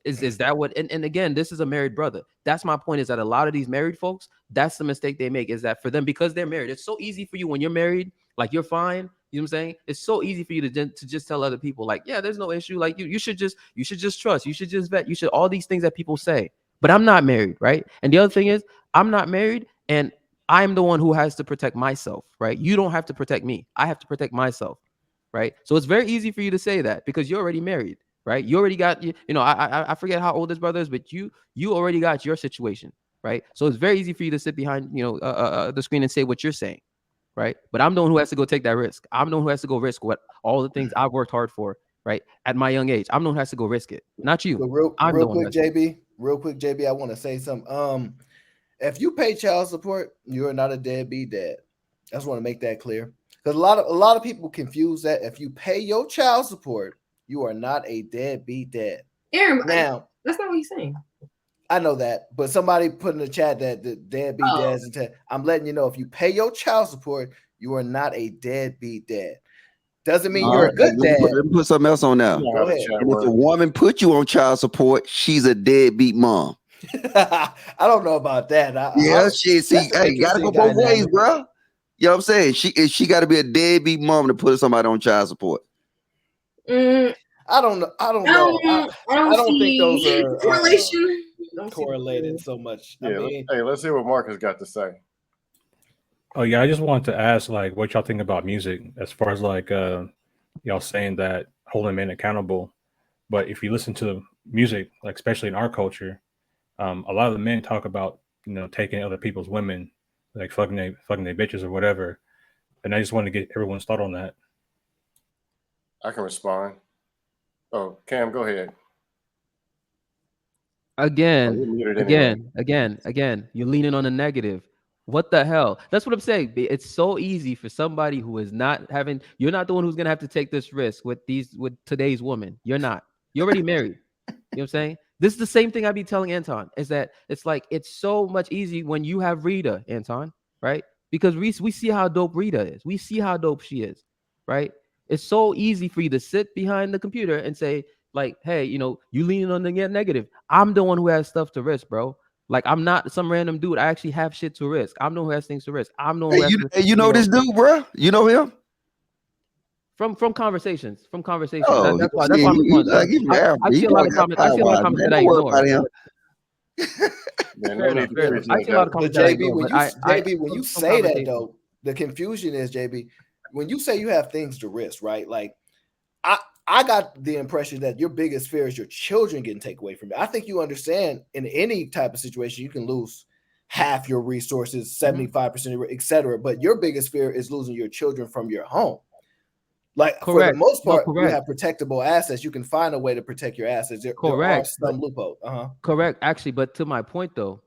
is that what, and again, this is a married brother. That's my point, is that a lot of these married folks, that's the mistake they make, is that for them, because they're married, it's so easy for you when you're married, like you're fine. You know what I'm saying? It's so easy for you to just tell other people like, yeah, there's no issue. Like you should just trust, you should just vet, you should, all these things that people say. But I'm not married, right? And the other thing is, I'm not married, and I'm the one who has to protect myself, right? You don't have to protect me. I have to protect myself, right? So it's very easy for you to say that because you're already married, right? You already got, you know, I forget how old this brother is, but you already got your situation, right? So it's very easy for you to sit behind, you know, the screen and say what you're saying, right? But I'm the one who has to go take that risk. I'm the one who has to go risk what all the things I've worked hard for, right? At my young age, I'm the one who has to go risk it, not you. But real quick, JB, I want to say something. If you pay child support, you're not a deadbeat dad. I just want to make that clear, because a lot of people confuse that. If you pay your child support, you are not a deadbeat dad. Aaron, now that's not what he's saying. I know that, but somebody put in the chat that the deadbeat dads. I'm letting you know, if you pay your child support, you are not a deadbeat dad. Doesn't mean you're a good dad. Let me put something else on now. Go ahead. And if a woman put you on child support, she's a deadbeat mom. I don't know about that. Hey, gotta go both ways, bro. You know what I'm saying? She got to be a deadbeat mom to put somebody on child support. I don't know. I don't think those are correlation correlated so much. Yeah, hey, let's see what Marcus got to say. Oh yeah, I just wanted to ask, like, what y'all think about music, as far as like y'all saying that holding men accountable. But if you listen to music, like especially in our culture, a lot of the men talk about, you know, taking other people's women, like fucking their bitches or whatever. And I just want to get everyone's thought on that. I can respond. Oh, Cam, go ahead. Again, you're leaning on the negative. What the hell? That's what I'm saying. It's so easy for somebody who is not having, you're not the one who's gonna have to take this risk with today's woman. You're not. You're already married. You know what I'm saying? This is the same thing I be telling Anton, is that it's like, it's so much easy when you have Rita, Anton, right? because we see how dope Rita is. We see how dope she is, right? It's so easy for you to sit behind the computer and say, like, hey, you know, you leaning on the negative. I'm the one who has stuff to risk, bro. Like, I'm not some random dude. I actually have shit to risk. I'm the one who has things to risk. I'm the one who has to, you know this dude, bro? You know him? from conversations. Oh, That's why yeah, I'm the one. like he's married. I He see a lot probably of got comments. I see a lot of power, comments man. that I Don't worry ignore. about him. Man, Fair no need enough. to Fair enough. preach I no see a lot of devil. But comments that I JB, ignore, when but you JB, when you from say that conversations. though, the confusion is JB, when you say you have things to risk, right? Like I got the impression that your biggest fear is your children getting taken away from you. I think you understand in any type of situation you can lose half your resources, 75%, etc. But your biggest fear is losing your children from your home. Like for the most part, you have protectable assets. You can find a way to protect your assets. There are some loopholes. Correct, actually. But to my point though,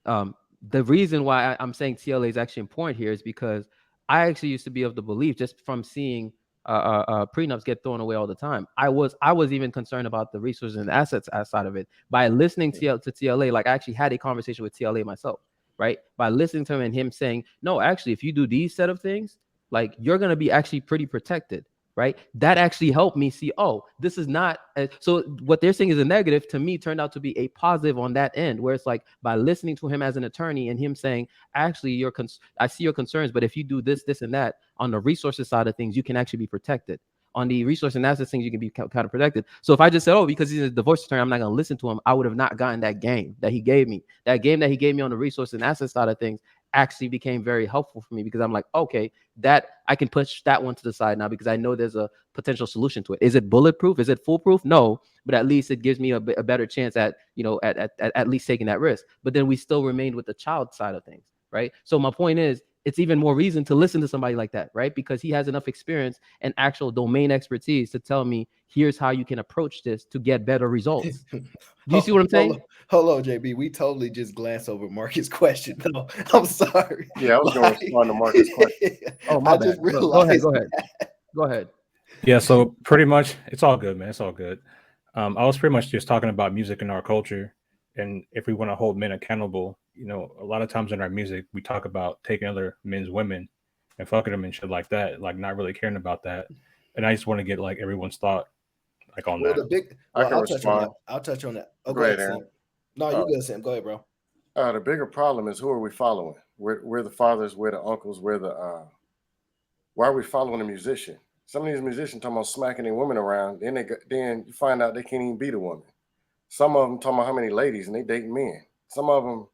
the reason why I'm saying TLA is actually important here is because I actually used to be of the belief, just from seeing prenups get thrown away all the time. I was even concerned about the resources and assets side of it. By listening to TLA, like I actually had a conversation with TLA myself, right? By listening to him and him saying, no, actually, if you do these set of things, like you're gonna be actually pretty protected. Right, that actually helped me see, oh, this is not so what they're saying is a negative, to me turned out to be a positive on that end, where it's like, by listening to him as an attorney and him saying, actually, I see your concerns, but if you do this and that on the resources side of things, you can actually be protected. On the resource and assets things, you can be kind of protected. So if I just said, oh, because he's a divorce attorney, I'm not going to listen to him, I would have not gotten that game that he gave me. That game that he gave me on the resource and asset side of things actually became very helpful for me, because I'm like, okay, that I can push that one to the side now, because I know there's a potential solution to it. Is it bulletproof? Is it foolproof? No, but at least it gives me a better chance at, you know, at least taking that risk. But then we still remained with the child side of things, right? So my point is, it's even more reason to listen to somebody like that, right? Because he has enough experience and actual domain expertise to tell me, here's how you can approach this to get better results. Do you see what I'm saying? Hold on, JB. We totally just glanced over Marcus' question. No, I'm sorry. Yeah, I was going to respond to Marcus' question. Oh, my bad. Go ahead. Yeah, so pretty much it's all good, man. It's all good. I was pretty much just talking about music in our culture, and if we want to hold men accountable, you know, a lot of times in our music we talk about taking other men's women and fucking them and shit like that, like not really caring about that. And I just want to get like everyone's thought like on that. I'll touch on that. I'll touch on that. Oh, go ahead, Sam. No, you good, Sam. Go ahead, bro. The bigger problem is, who are we following? We're the fathers, we're the uncles, why are we following a musician? Some of these musicians talking about smacking their women around, then you find out they can't even beat a woman. Some of them talking about how many ladies and they dating men. Some of them,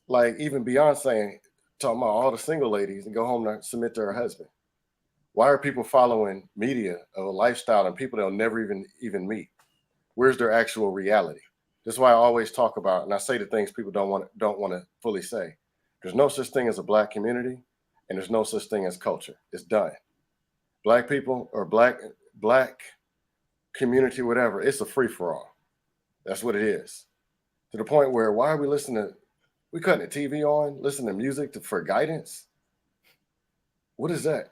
like even Beyonce, talking about all the single ladies and go home to submit to her husband. Why are people following media of a lifestyle and people they'll never even meet? Where's their actual reality? That's why I always talk about, and I say the things people don't want to fully say. There's no such thing as a black community, and there's no such thing as culture. It's done. Black people or black community, whatever, it's a free-for-all. That's what it is. To the point where, why are we cutting the TV on, listening to music for guidance? What is that?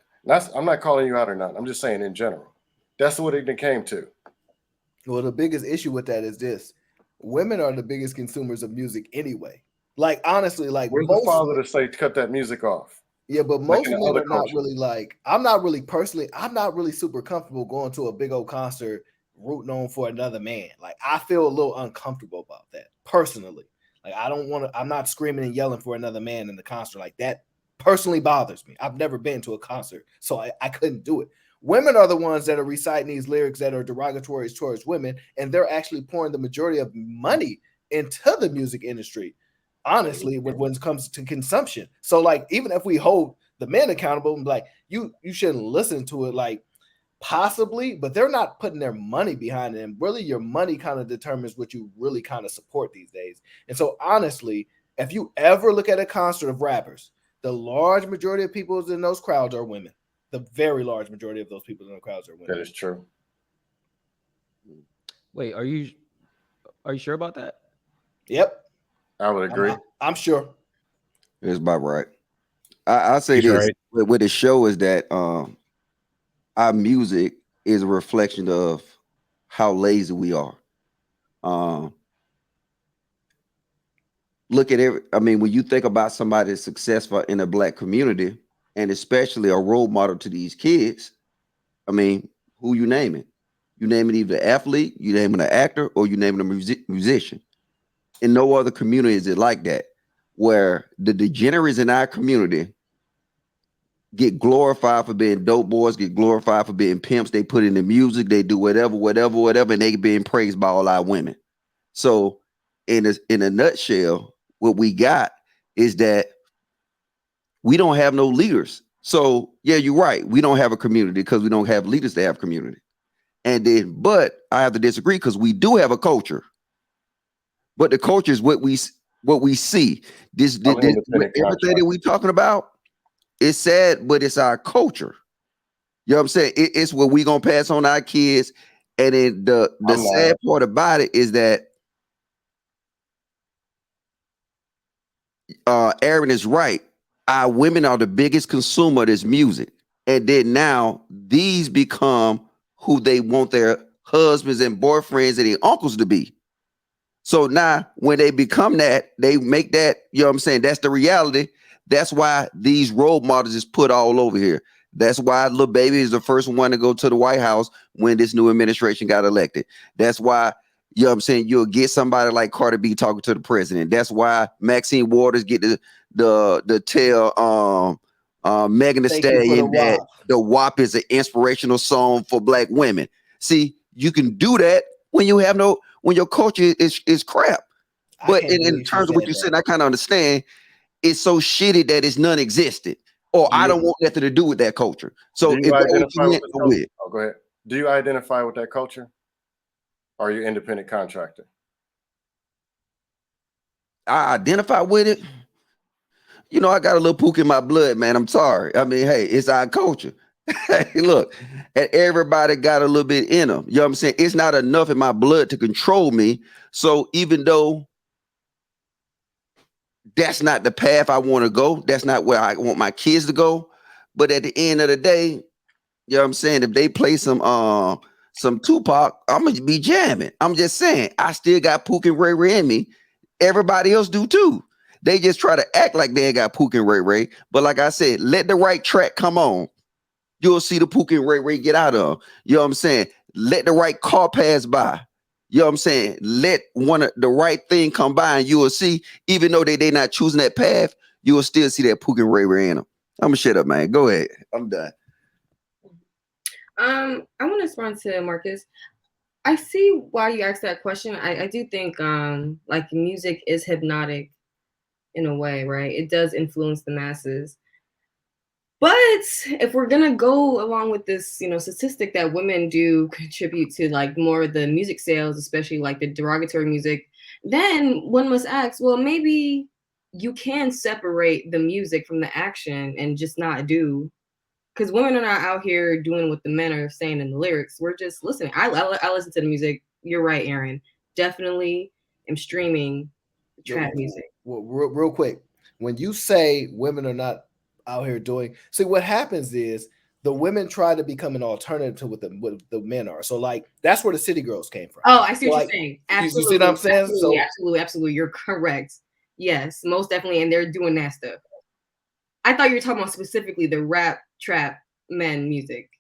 I'm not calling you out or not. I'm just saying in general. That's what it came to. Well, the biggest issue with that is this. Women are the biggest consumers of music anyway. Like, honestly, like, where's the father to say cut that music off? Yeah, but most men are not really like, I'm not really super comfortable going to a big old concert rooting on for another man. Like, I feel a little uncomfortable about that personally. Like, I'm not screaming and yelling for another man in the concert. Like, that personally bothers me. I've never been to a concert, so I couldn't do it. Women are the ones that are reciting these lyrics that are derogatory towards women, and they're actually pouring the majority of money into the music industry, honestly, when it comes to consumption. So, like, even if we hold the men accountable, like, you shouldn't listen to it, like, possibly, but they're not putting their money behind it. And really, your money kind of determines what you really kind of support these days. And so, honestly, if you ever look at a concert of rappers, the large majority of people in those crowds are women. The very large majority of those people in the crowds are women. That is true. Wait, are you sure about that? Yep. I would agree. I'm sure. It's about right. I say He's this right. with the show is that our music is a reflection of how lazy we are. look at every. I mean, when you think about somebody that's successful in a black community, and especially a role model to these kids, I mean, who you naming? You naming either athlete, you naming an actor, or you naming a musician. In no other community is it like that, where the degenerates in our community get glorified for being dope boys, get glorified for being pimps. They put in the music, they do whatever, and they being praised by all our women. So, in a nutshell, what we got is that we don't have no leaders. So, yeah, you're right. We don't have a community because we don't have leaders to have community. And then, but I have to disagree because we do have a culture. But the culture is what we see. Everything that we talking about, it's sad, but it's our culture. You know what I'm saying? It's what we gonna pass on our kids. And then the sad part about it is that Aaron is right. Our women are the biggest consumer of this music. And then now these become who they want their husbands and boyfriends and their uncles to be. So now when they become that, they make that, you know what I'm saying? That's the reality. That's why these role models is put all over here. That's why Lil Baby is the first one to go to the White House when this new administration got elected. That's why, you know what I'm saying, you'll get somebody like Cardi B talking to the president. That's why Maxine Waters get the tell Megan Thee Stallion that the WAP is an inspirational song for black women. See, you can do that when you have when your culture is crap. But in terms of what you said, I kind of understand. It's so shitty that it's non-existent, or I don't want nothing to do with that culture. So if go ahead. Do you identify with that culture? Or are you independent contractor? I identify with it. You know, I got a little pook in my blood, man. I'm sorry. I mean, hey, it's our culture. Hey, look, and everybody got a little bit in them. You know what I'm saying? It's not enough in my blood to control me. So even though that's not the path I want to go, that's not where I want my kids to go. But at the end of the day, you know what I'm saying? If they play some Tupac, I'm gonna be jamming. I'm just saying, I still got Pook and Ray Ray in me. Everybody else do too. They just try to act like they ain't got Pook and Ray Ray. But like I said, let the right track come on. You'll see the Pook and Ray Ray get out of. You know what I'm saying? Let the right car pass by. You know what I'm saying? Let the right thing come by, and you will see, even though they not choosing that path, you will still see that Pook and Ray Ray in them. I'm gonna shut up, man. Go ahead. I'm done. I want to respond to Marcus. I see why you asked that question. I do think like music is hypnotic in a way, right? It does influence the masses. But if we're gonna go along with this, statistic that women do contribute to like more of the music sales, especially like the derogatory music, then one must ask, well, maybe you can separate the music from the action and just not do, because women are not out here doing what the men are saying in the lyrics. We're just listening. I listen to the music. You're right, Aaron. Definitely am streaming trap music. Well, real quick, when you say women are not out here doing, see what happens is the women try to become an alternative to what the men are. So like that's where the city girls came from. Oh, I see what you're saying. Absolutely. You see what I'm saying? Absolutely. You're correct. Yes, most definitely. And they're doing that stuff. I thought you were talking about specifically the rap trap men music.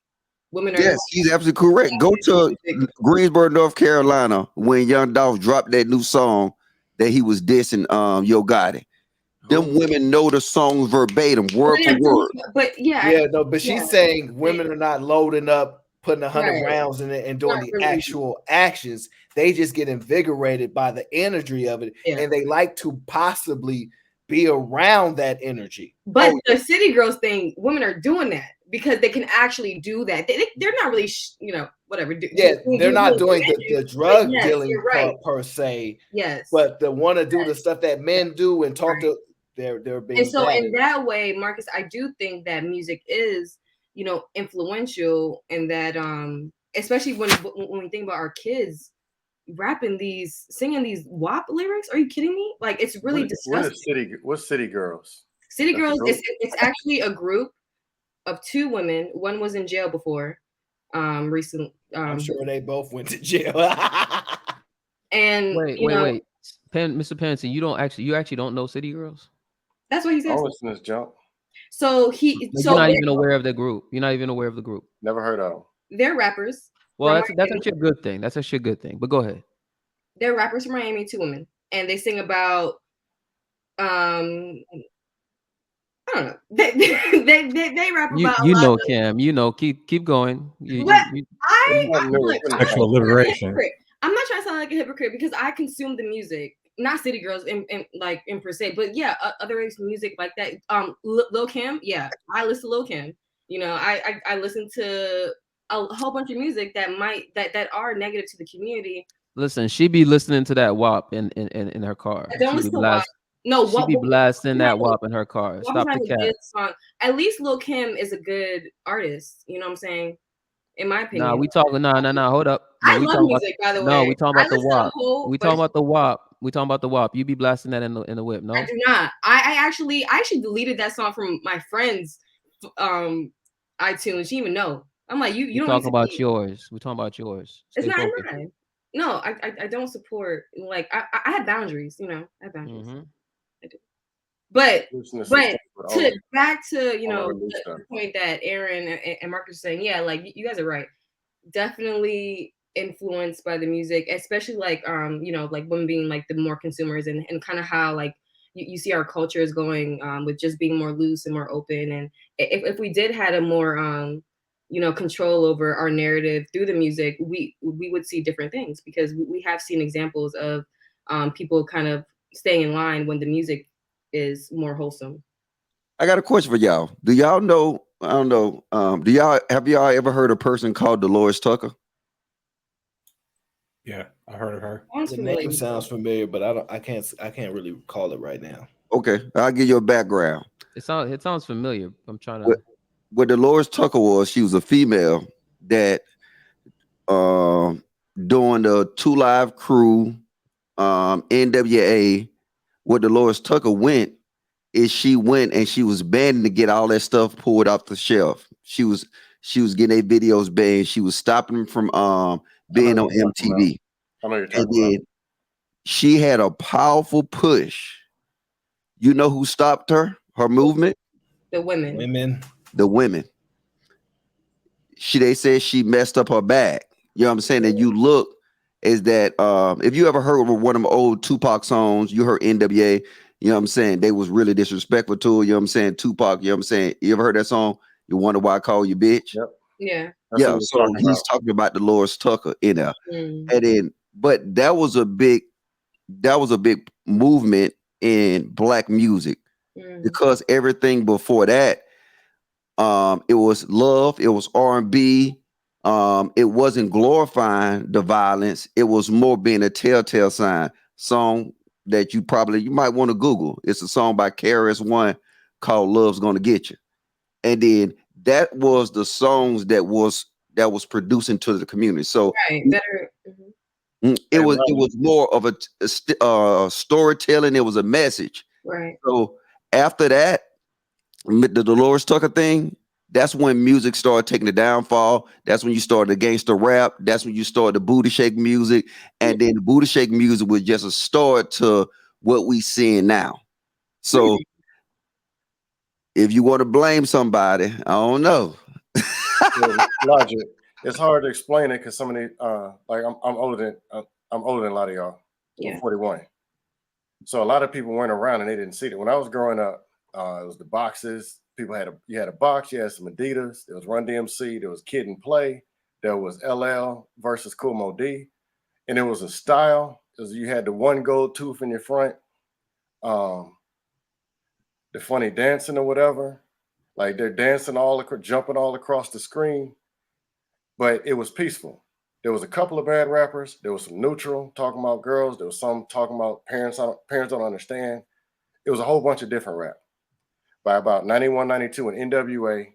Women are. Yes, he's absolutely correct. Go to Greensboro, North Carolina, when Young Dolph dropped that new song that he was dissing Yo Gotti. Them women know the songs verbatim, word for word. But she's saying women are not loading up, putting 100 rounds in it and doing the actual actions. They just get invigorated by the energy of it, and they like to possibly be around that energy. But the city girls thing, women are doing that because they can actually do that. They're not really, whatever. They're not doing the drug dealing part per se. Yes, but they want to do the stuff that men do and talk to. They're being. And so in that way, Marcus, I do think that music is, influential, and that especially when we think about our kids rapping singing these WAP lyrics. Are you kidding me? Like, it's really disgusting. What's City Girls? City Girls it's actually a group of two women. One was in jail before recently. I'm sure they both went to jail. And wait. Mr. Pennington, you actually don't know City Girls? That's what he I says. don't listen to this junk. So You're not even aware of the group. You're not even aware of the group. Never heard of them. They're rappers. Well, from that's Miami. actually a good thing. That's actually a good thing. But go ahead. They're rappers from Miami, 2 women, and they sing about I don't know. They rap about a lot of. Cam. Keep going. Sexual liberation. I'm not trying to sound like a hypocrite because I consume the music, not City Girls in per se, but yeah, other music like that. Lil Kim, yeah, I listen to Lil Kim. You know, I listen to a whole bunch of music that are negative to the community. Listen, she be listening to that WAP in her car. I don't listen to WAP. No, she be blasting that WAP in her car. Stop the cat. Song. At least Lil Kim is a good artist. You know what I'm saying? In my opinion. Nah, we talking. Nah. Hold up. No, I love music, by the way. No, we talking about the WAP. We talking about the WAP. We talking about the WAP. You be blasting that in the whip, no? I do not. I actually deleted that song from my friend's iTunes. She didn't even know. I'm like, you don't talking about yours. We talking about yours. It's not mine. No, I don't support. Like I have boundaries. You know, I have boundaries. Mm-hmm. I do. But back to the point that Aaron and Marcus are saying, yeah, like you guys are right. Definitely influenced by the music, especially like like women being like the more consumers and kind of how like you see our culture is going with just being more loose and more open. And if we did had a more control over our narrative through the music, we would see different things because we have seen examples of people kind of staying in line when the music is more wholesome. I got a question for y'all. Do y'all know? I don't know. Have y'all ever heard a person called Dolores Tucker? Yeah, I heard of her. The name sounds familiar, but I can't really recall it right now. Okay, I'll give you a background. It sounds familiar. I'm trying to. What Dolores Tucker was, she was a female that during the 2 Live Crew, NWA, what Dolores Tucker went is she went and she was banned to get all that stuff pulled off the shelf. She was getting their videos banned. She was stopping them from being on MTV. I know you're And talking then about. she had a powerful push. You know who stopped her movement? The women. The women. They said she messed up her back. You know what I'm saying? And you look is that if you ever heard one of them old Tupac songs, you heard NWA, you know what I'm saying? They was really disrespectful to her, you know what I'm saying? Tupac, you know what I'm saying? You ever heard that song? You wonder why I call you bitch? Yep. Yeah. Yeah, so he's talking about Dolores Tucker in there. And then, but that was a big movement in black music because everything before that, it was love, it was R&B, it wasn't glorifying the violence, it was more being a telltale sign. Song that you might want to Google. It's a song by KRS-One called Love's Gonna Get You. And then that was the songs that was producing to the community. So it was more of a storytelling. It was a message. Right. So after that, the Dolores Tucker thing, that's when music started taking the downfall. That's when you started the gangster rap. That's when you started the booty shake music. And then the booty shake music was just a start to what we seeing now. So if you want to blame somebody, I don't know. Logic. It's hard to explain it because some of the like I'm older than a lot of y'all. Yeah. I'm 41. So a lot of people weren't around and they didn't see it. When I was growing up, it was the boxes. People you had a box, you had some Adidas, there was Run DMC, there was Kid and Play, there was LL versus Cool Mo D, and it was a style because you had the one gold tooth in your front, the funny dancing or whatever, like they're dancing jumping all across the screen, but it was peaceful. There was a couple of bad rappers, there was some neutral talking about girls, there was some talking about parents don't understand. It was a whole bunch of different rap. By about 91, 92 in NWA,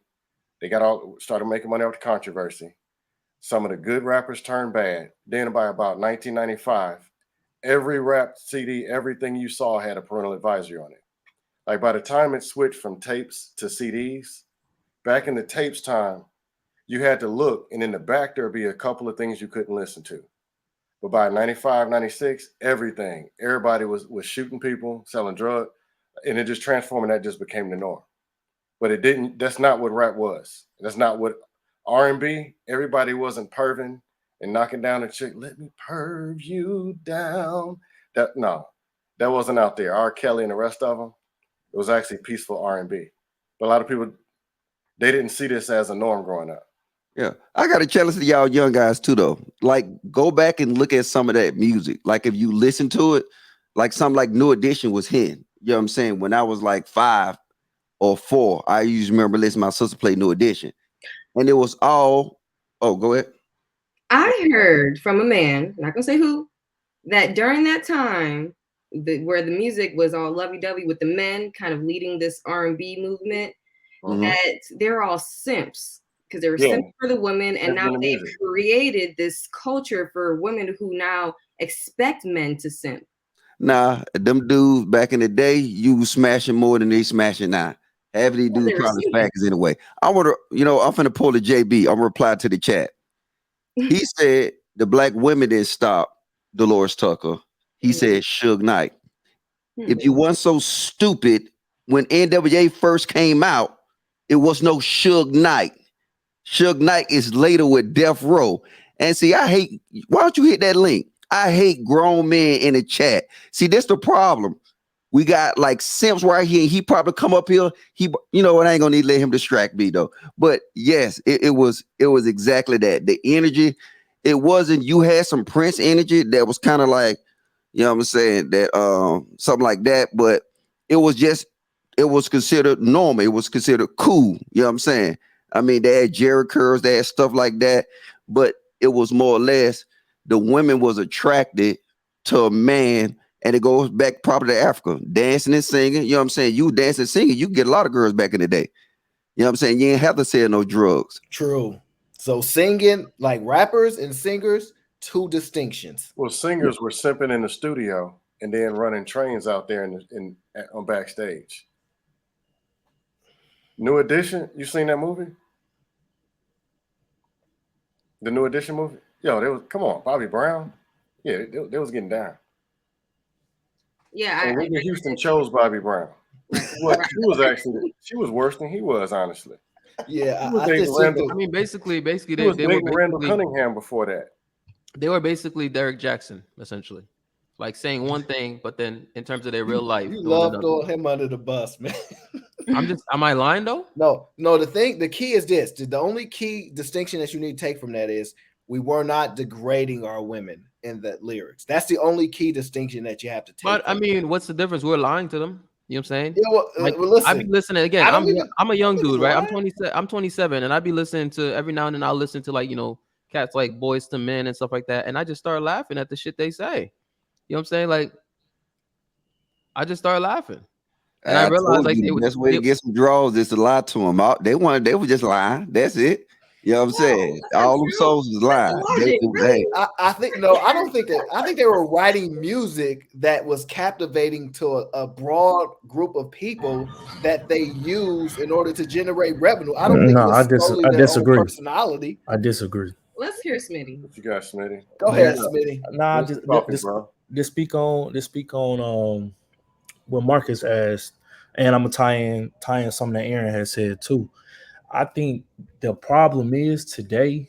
they started making money off the controversy. Some of the good rappers turned bad. Then by about 1995, every rap CD, everything you saw had a parental advisory on it. Like by the time it switched from tapes to CDs, back in the tapes time, you had to look and in the back there'd be a couple of things you couldn't listen to. But by 95, 96, everybody was shooting people, selling drugs, and it just transformed, and that just became the norm. But it didn't. That's not what rap was. That's not what R&B. Everybody wasn't perving and knocking down a chick. Let me perv you down. That wasn't out there. R. Kelly and the rest of them. It was actually peaceful R&B. But a lot of people, they didn't see this as a norm growing up. Yeah, I got a challenge to y'all young guys too, though. Like, go back and look at some of that music. Like, if you listen to it, like something like New Edition was hitting. You know what I'm saying? When I was like 5 or 4, I used to remember listening to my sister play New Edition, and it was all. Oh, go ahead. I heard from a man, not gonna say who, that during that time, where the music was all lovey-dovey with the men kind of leading this R&B movement, that they're all simps because they were simps for the women, and now they've created this culture for women who now expect men to simp. Nah, them dudes back in the day, you was smashing more than they smashing now. Half of these dudes probably spackers anyway. I'm finna pull the JB. I'm gonna reply to the chat. He said the black women didn't stop Dolores Tucker. He said Suge Knight. If you weren't so stupid, when NWA first came out, it was no Suge Knight. Suge Knight is later with Death Row. And see, why don't you hit that link? I hate grown men in the chat. See, that's the problem. We got like simps right here. He probably come up here. I ain't gonna need to let him distract me though. But yes, it was exactly that. The energy, it wasn't, you had some Prince energy that was kind of like, you know what I'm saying, that something like that, but it was considered normal. It was considered cool. You know what I'm saying? I mean, they had Jerry curls, they had stuff like that, but it was more or less the women was attracted to a man. And it goes back probably to Africa, dancing and singing. You know what I'm saying? You dancing and singing, you get a lot of girls back in the day. You know what I'm saying? You ain't have to sell no drugs. True. So singing, like rappers and singers, two distinctions. Well, singers were simping in the studio and then running trains out there on backstage. New Edition, you seen that movie? The New Edition movie? Yo, come on, Bobby Brown. Yeah, they was getting down. Yeah, Whitney Houston chose Bobby Brown. She was worse than he was, honestly. Yeah, basically, they were Randall Cunningham before that. They were basically Derek Jackson, essentially, like saying one thing, but then in terms of their real life, you love throwing him under the bus, man. Am I lying though? No. The key is this: the only key distinction that you need to take from that is we were not degrading our women in the lyrics. That's the only key distinction that you have to take. But I mean, what's the difference? We're lying to them. You know what I'm saying? Yeah, well, listen, I be listening again. I'm a young dude, right? I'm 27, and I be listening to every now and then. I'll listen to cats like Boys to Men and stuff like that, and I just start laughing at the shit they say. You know what I'm saying? Like, I just started laughing, and I realized like the best way to get some draws is to lie to them. They were just lying. That's it. You know what I'm saying? All them souls was lying. I think I don't think that. I think they were writing music that was captivating to a broad group of people that they use in order to generate revenue. I don't think it was I disagree. Personality. I disagree. Let's hear Smitty. What you got, Smitty? Go ahead, Smitty. Nah, just speak on what Marcus asked, and I'm gonna tie in something that Aaron has said too. I think the problem is today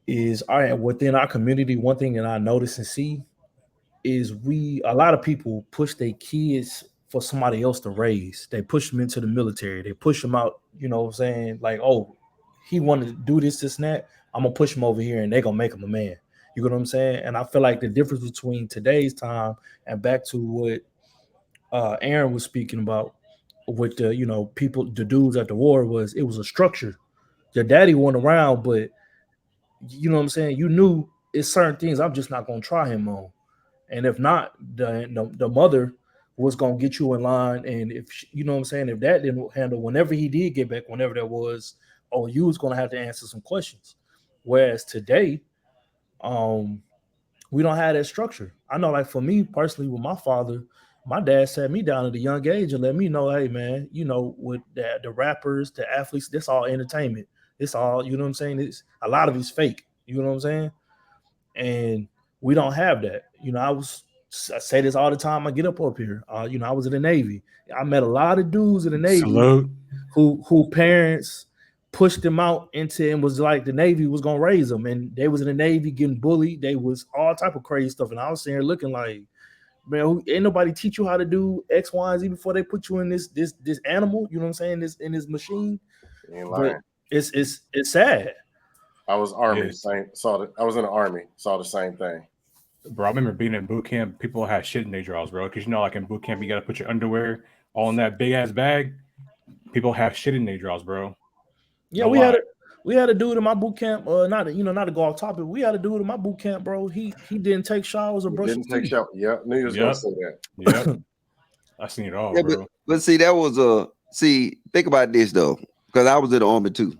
is within our community, one thing that I notice and see is a lot of people push their kids for somebody else to raise. They push them into the military. They push them out, you know what I'm saying? Like, oh, he wanted to do this and that. I'm going to push him over here and they're going to make him a man. You know what I'm saying? And I feel like the difference between today's time and back to what Aaron was speaking about with the, the dudes at the war it was a structure. Your daddy went around, but you know what I'm saying? You knew it's certain things I'm just not going to try him on. And if not, the mother was going to get you in line. And if, you know what I'm saying? If that didn't handle, whenever he did get back, whenever that was, you was going to have to answer some questions. Whereas today, we don't have that structure. I know, like for me personally, with my father, my dad sat me down at a young age and let me know, hey man, with the rappers, the athletes, that's all entertainment. It's all, you know what I'm saying? It's a lot of it's fake. You know what I'm saying? and we don't have that. I say this all the time. I get up here. I was in the Navy. I met a lot of dudes in the Navy Salute. who parents pushed them out into and was like the Navy was gonna raise them, and they was in the Navy getting bullied. They was all type of crazy stuff, and I was sitting here looking like, man, ain't nobody teach you how to do X, Y, and Z before they put you in this animal. You know what I'm saying? This machine. But it's sad. I was Army. I was in the Army. Saw the same thing. Bro, I remember being in boot camp. People had shit in their drawers, bro. Because like in boot camp, you got to put your underwear all in that big ass bag. People have shit in their drawers, bro. Yeah, no we had a dude in my boot camp. Not to go off topic. We had a dude in my boot camp, bro. He didn't take showers or brush his teeth. Didn't take showers. Yeah, knew you was gonna say that. Yep. I seen it all, bro. But see, that was think about this though, because I was in the Army too.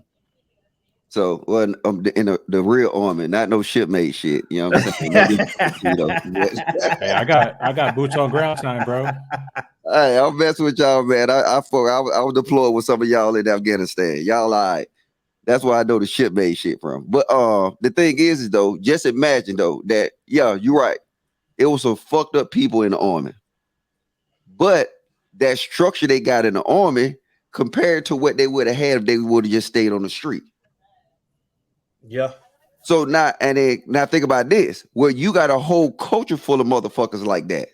So, in the real Army, not no shipmate shit. You know what I'm saying? Hey, I got boots on ground time, bro. Hey, I'm messing with y'all, man. I was deployed with some of y'all in Afghanistan. Y'all, all right. That's where I know the shipmate shit from. But the thing is though, just imagine though that you're right. It was some fucked up people in the Army, but that structure they got in the Army compared to what they would have had if they would have just stayed on the street. Yeah. So now think about this. Well, you got a whole culture full of motherfuckers like that.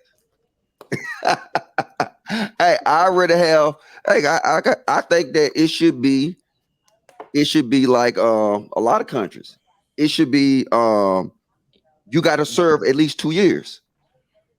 Hey, I already have. Hey, I think that it should be like a lot of countries. It should be you got to serve at least 2 years.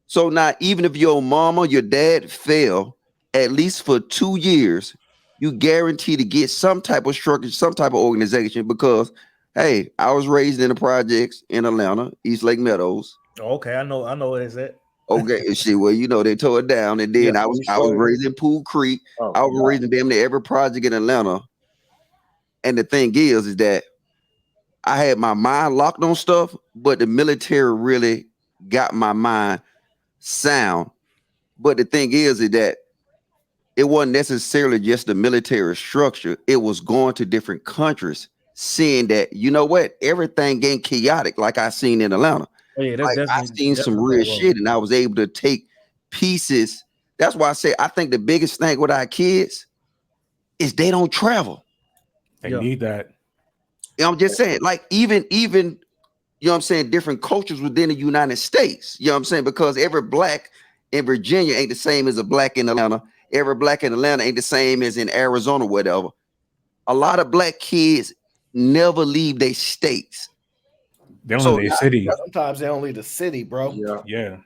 So now, even if your mama, your dad fail, at least for 2 years, you guarantee to get some type of structure, some type of organization. Because hey, I was raised in the projects in Atlanta, East Lake Meadows. Okay, I know what is that. Okay, shit. Well, they tore it down, and then I was raised in Pool Creek. I was raised in damn near every project in Atlanta. And the thing is that I had my mind locked on stuff, but the military really got my mind sound. But the thing is that it wasn't necessarily just the military structure. It was going to different countries, seeing that, you know what, everything ain't chaotic like I seen in Atlanta. Oh, yeah, I seen some real shit, and I was able to take pieces. That's why I say I think the biggest thing with our kids is they don't travel. They need that. I'm just saying, like even you know what I'm saying, different cultures within the United States. You know what I'm saying? Because every black in Virginia ain't the same as a black in Atlanta. Every black in Atlanta ain't the same as in Arizona, whatever. A lot of black kids never leave their states. They don't leave the city. Sometimes they don't leave the city, bro. Yeah.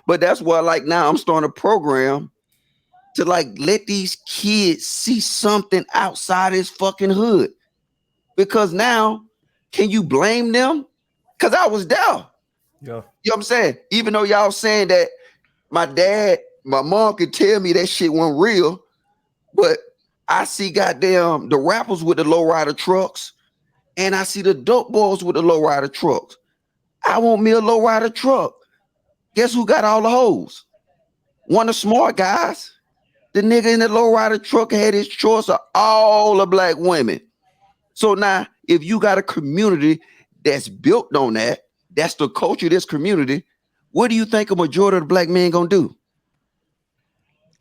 But that's why, like, now I'm starting a program to like let these kids see something outside his fucking hood. Because now, can you blame them? Because I was there. Yeah. You know what I'm saying? Even though y'all saying that my mom could tell me that shit wasn't real, but I see goddamn the rappers with the lowrider trucks, and I see the dope boys with the lowrider trucks. I want me a lowrider truck. Guess who got all the hoes? One of the smart guys. The nigga in the lowrider truck had his choice of all the black women. So now, if you got a community that's built on that, that's the culture of this community, what do you think a majority of the black men gonna do?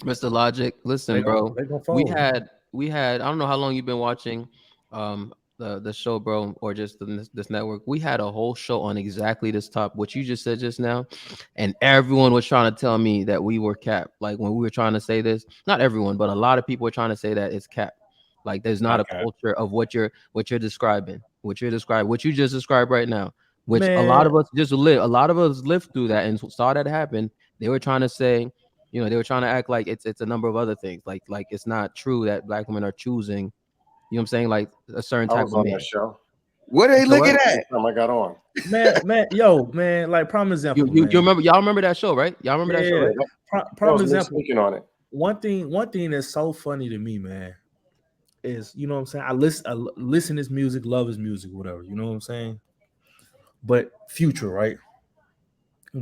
Mr. Logic, listen, bro. We had. I don't know how long you've been watching the show, bro, or just this network. We had a whole show on exactly this topic, what you just said just now, and everyone was trying to tell me that we were capped. Like when we were trying to say this, not everyone, but a lot of people were trying to say that it's capped. Like there's not a culture of what you're describing, what you just described right now, which a lot of us lived through that and saw that happen. They were trying to say, they were trying to act like it's a number of other things, like it's not true that black women are choosing, you know what I'm saying, like a certain type of man. That show. What are they looking at? I got on. Man, like prime example. You remember? Y'all remember that show, right? Y'all remember that show? Right? Prime example. Speaking on it. One thing that's so funny to me, man, is, you know what I'm saying, I listen to his music, love his music, whatever, you know what I'm saying? But Future, right?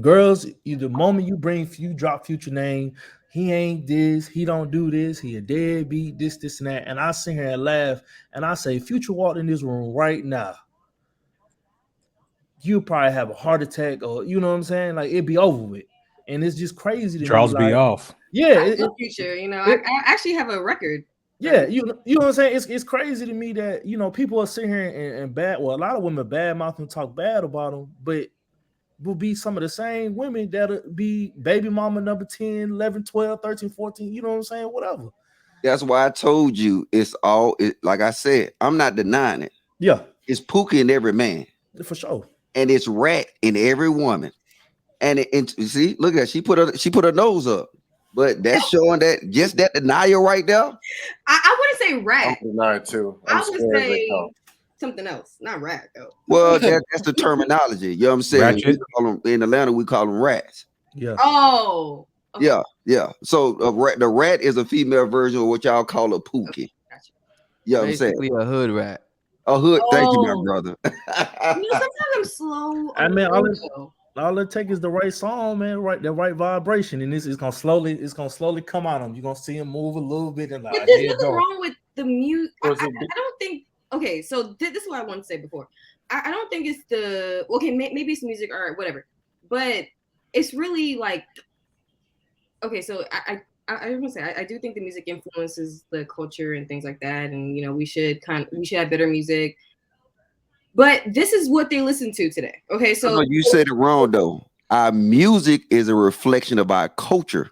Girls, the moment you drop Future name, he ain't this, he don't do this, he a deadbeat, this and that. And I sit here and laugh and I say, Future walked in this room right now. you'll probably have a heart attack, or you know what I'm saying? Like it'd be over with. And it's just crazy to me. Draws be Like, off. yeah, I love Future. You know, I actually have a record. Yeah, you know what I'm saying? It's crazy to me that, you know, people are sitting here and bad. Well, a lot of women bad mouth and talk bad about them, but will be some of the same women that'll be baby mama number 10, 11, 12, 13, 14, you know what I'm saying? Whatever. That's why I told you it's all like I said, I'm not denying it. Yeah. It's Pookie in every man. For sure. And it's rat in every woman. And see, look at her, she put her nose up. But that's showing that just that denial right there. I wouldn't say rat. I'm denied too. I would say something else, not rat though. Well, that's the terminology. You know what I'm saying? We call them, in Atlanta, we call them rats. Yeah. Oh. Okay. Yeah. So the rat is a female version of what y'all call a Pookie. Gotcha. You know what I'm saying? Basically a hood rat. A hood. Thank you, my brother. You know, sometimes I'm slow. I mean, all it takes is the right song, man, the right vibration, and it's gonna slowly come out of them. You're gonna see them move a little bit, and like, but there's nothing wrong with the music. I don't think. Okay, so this is what I want to say before. I don't think it's the maybe it's music or whatever, but it's really like okay. So I want to say I do think the music influences the culture and things like that, and you know we should have better music. But this is what they listen to today. Okay, so no, you said it wrong though. Our music is a reflection of our culture.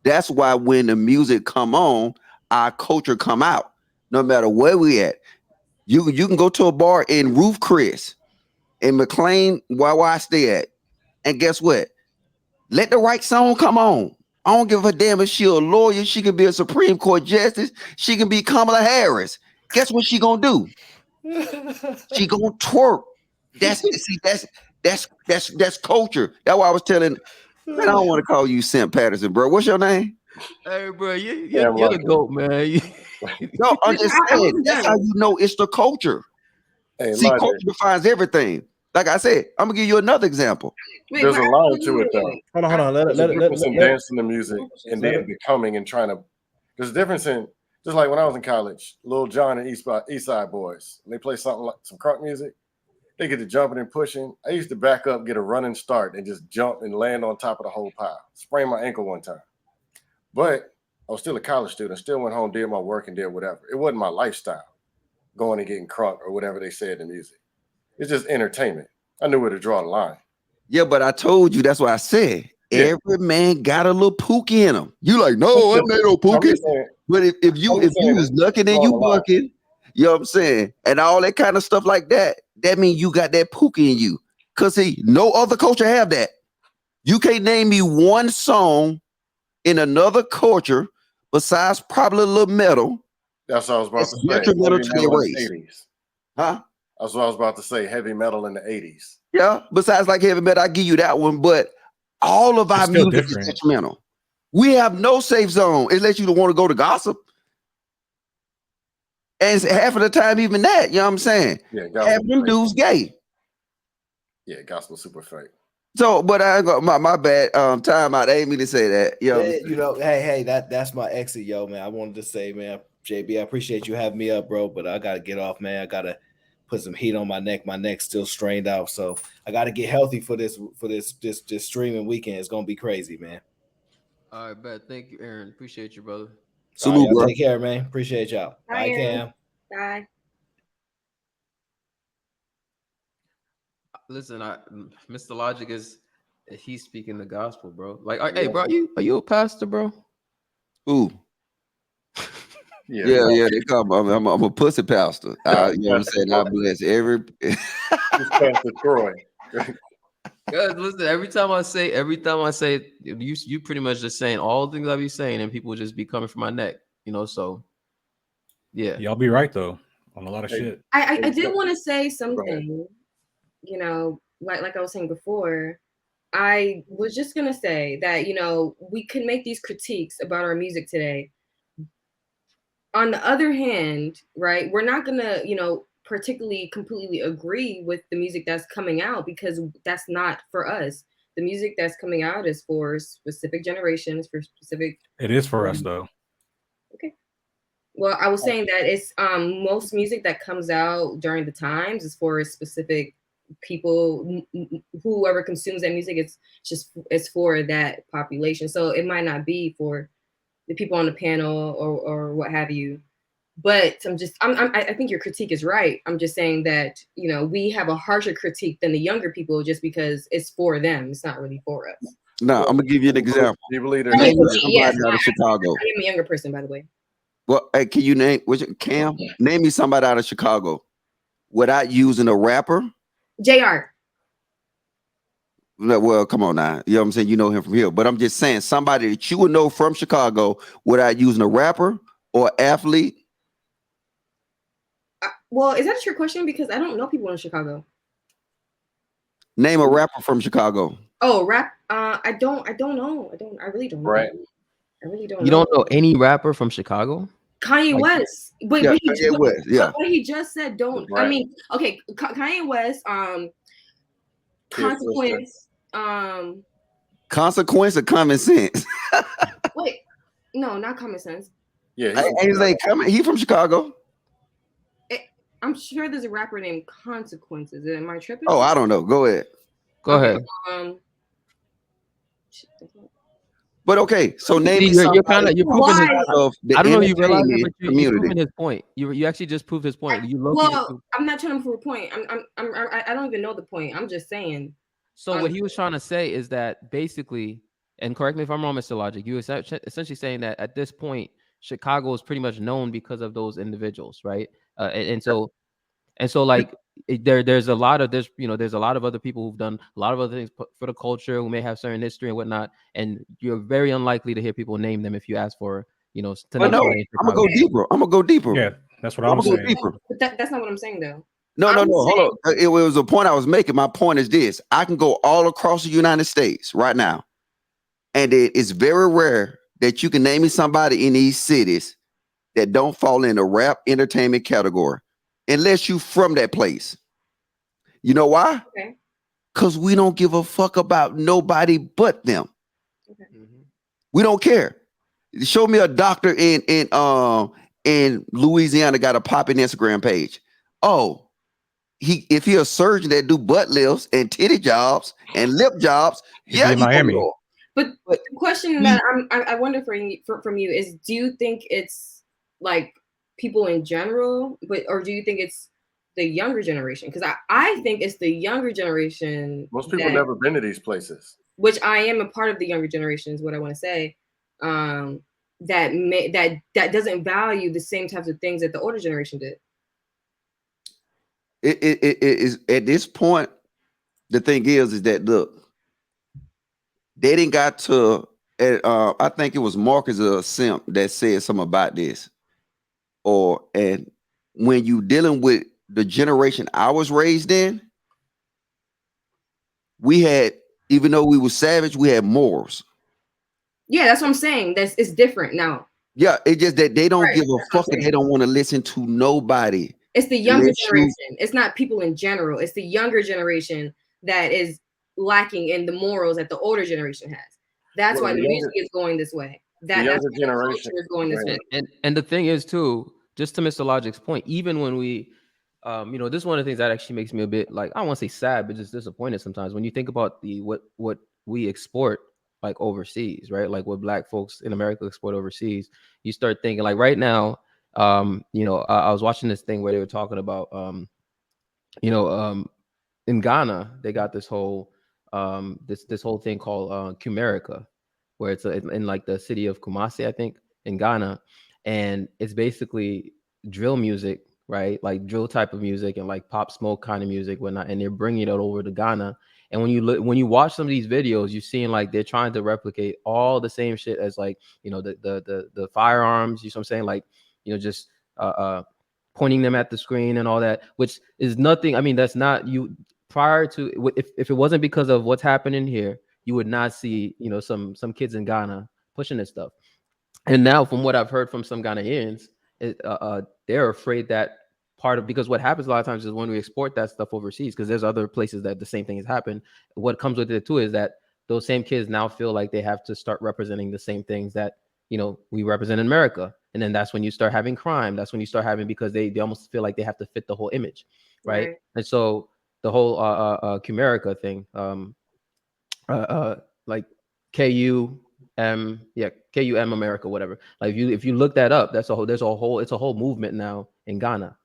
That's why when the music come on, our culture come out. No matter where we at, you can go to a bar in Roof Chris, in McLean, where I stay at, and guess what? Let the right song come on. I don't give a damn if she a lawyer. She can be a Supreme Court justice. She can be Kamala Harris. Guess what she gonna do? She gonna twerk. That's culture. That's why I was telling. Man, I don't want to call you St. Patterson, bro. What's your name? Hey, bro, you're the GOAT, man. No, I'm just saying. That's how you know it's the culture. Hey, see, culture defines everything. Like I said, I'm gonna give you another example. There's a line to it, though. Hold on. There's a difference in dancing to music and then becoming and trying to. There's a difference in. Just like when I was in college, Lil Jon and East Side Boys, and they play something like some crunk music, they get to jumping and pushing. I used to back up, get a running start, and just jump and land on top of the whole pile. Sprained my ankle one time. But I was still a college student, still went home, did my work, and did whatever. It wasn't my lifestyle, going and getting crunk or whatever they said in music. It's just entertainment. I knew where to draw the line. Yeah, but I told you, that's what I said. Yeah. Every man got a little Pookie in him. You like, no, I ain't no Pookie. But if you was looking and you bucking, you know what I'm saying, and all that kind of stuff like that, that means you got that Pookie in you. Cause see, no other culture have that. You can't name me one song in another culture besides probably a little metal. That's what I was about to say. Detrimental to their race. Huh? That's what I was about to say. Heavy metal in the 80s. Yeah. Besides like heavy metal, I give you that one, but all of our music is detrimental. We have no safe zone unless you don't want to go to gossip. And half of the time, even that, you know what I'm saying? Yeah, half of them dudes gay. Yeah, gospel super fake. So, but I got my bad time out. I ain't mean to say that. Hey, that's my exit, yo, man. I wanted to say, man, JB, I appreciate you having me up, bro, but I gotta get off, man. I gotta put some heat on my neck. My neck's still strained out, so I gotta get healthy for this streaming weekend. It's gonna be crazy, man. All right, bet. Thank you, Aaron. Appreciate you, brother. Salute, bro. Take care, man. Appreciate y'all. Bye, Cam. Bye. Listen, Mr. Logic he's speaking the gospel, bro. Like, hey, bro, are you a pastor, bro? Ooh. Yeah. They call me. I'm a pussy pastor. You know what I'm saying? I bless every. Pastor Troy. Guys, listen. Every time I say, you pretty much just saying all the things I be saying, and people just be coming for my neck. You know, so yeah. Y'all be right though on a lot of shit. I did want to say something. You know, like I was saying before, I was just gonna say that, you know, we can make these critiques about our music today. On the other hand, right, we're not gonna, you know, particularly completely agree with the music that's coming out because that's not for us. The music that's coming out is for specific generations, for specific. It is for us though. Okay. Well, I was saying that it's most music that comes out during the times is for a specific people, whoever consumes that music, it's for that population. So it might not be for the people on the panel or what have you. But I think your critique is right. I'm just saying that, you know, we have a harsher critique than the younger people just because it's for them. It's not really for us. Now, I'm gonna give you an example. Do you believe Name me somebody Yes, out of Chicago. I am a younger person, by the way. Well, hey, can you name Cam? Name me somebody out of Chicago without using a rapper. JR. Well, come on now. You know what I'm saying? You know him from here. But I'm just saying somebody that you would know from Chicago without using a rapper or athlete. Well, is that a trick question? Because I don't know people in Chicago. Name a rapper from Chicago. Oh, rap. I don't know. I really don't know. Right. I really don't You know. don't know any rapper from Chicago? Kanye Like- West. But, Yeah, but, Kanye West, yeah. what he just said, don't. I Right. mean, okay, Kanye West, Consequence, Consequence or common sense? wait, no, not Common Sense. Yeah, he from Chicago. I'm sure there's a rapper named Consequences. Am I tripping? Oh, I don't know. Go ahead. Go ahead. But okay, so name See, me you're somebody kind of you're proving his. of the I don't know if you realize that, entertainment but you're community. proving his point. You actually just proved his point. You low-key just Well, proved- I'm not trying to prove a point. I don't even know the point. I'm just saying. So what he was trying to say is that basically, and correct me if I'm wrong, Mr. Logic, you essentially saying that at this point, Chicago is pretty much known because of those individuals, right? And so like there's a lot of there's a lot of other people who've done a lot of other things for the culture, who may have certain history and whatnot, and you're very unlikely to hear people name them if you ask for to But name no, somebody in I'm gonna go Chicago. deeper. I'm gonna go deeper. Yeah, that's what I'm I'm gonna go saying. deeper. But that's not what I'm saying though. No, I'm hold saying- on. It was a point I was making. My point is this: I can go all across the United States right now, and it is very rare that you can name me somebody in these cities that don't fall in the rap entertainment category, unless you from that place. You know why? Okay. Because we don't give a fuck about nobody but them. Okay. We don't care. Show me a doctor in Louisiana got a popping Instagram page. Oh, if he a surgeon that do butt lifts and titty jobs and lip jobs, He'd yeah, be in you Miami. know. But the question that I wonder from you is, do you think it's like people in general, or do you think it's the younger generation? Because I think it's the younger generation. Most people never been to these places. Which I am a part of the younger generation is what I want to say. That doesn't value the same types of things that the older generation did. It is at this point. The thing is that look, they didn't got to. I think it was Marcus or Simp that said something about this. And when you dealing with the generation I was raised in, we had, even though we were savage, we had morals. Yeah, that's what I'm saying. It's different now. Yeah, it's just that they don't Right, give a that's what I'm fuck and they saying. don't want to listen to nobody. It's the younger Unless you- generation. It's not people in general. It's the younger generation that is lacking in the morals that the older generation has. That's Well, why the the younger- music is going this way. the That's younger why the culture is going this way. And the thing is too, just to Mr. Logic's point, even when we this is one of the things that actually makes me a bit like, I don't want to say sad, but just disappointed sometimes when you think about what we export like overseas, right? Like what Black folks in America export overseas. You start thinking like right now, I was watching this thing where they were talking about in Ghana, they got this whole this whole thing called Kumerica, where it's in like the city of Kumasi, I think, in Ghana, and it's basically drill music, right? Like drill type of music and like Pop Smoke kind of music, whatnot, and they're bringing it over to Ghana. And when you watch some of these videos, you're seeing like they're trying to replicate all the same shit as like the firearms. You know what I'm saying? Like just pointing them at the screen and all that, which is nothing. I mean, that's not you. Prior to if it wasn't because of what's happening here, you would not see some kids in Ghana pushing this stuff. And now, from what I've heard from some Ghanaians, they're afraid that because what happens a lot of times is when we export that stuff overseas, because there's other places that the same thing has happened. What comes with it too is that those same kids now feel like they have to start representing the same things that we represent in America, and then that's when you start having crime. That's when you start having, because they almost feel like they have to fit the whole image, right? Right. And so the whole Kumerica thing, like KUM, yeah, KUM America, whatever. Like if you look that up, it's a whole movement now in Ghana,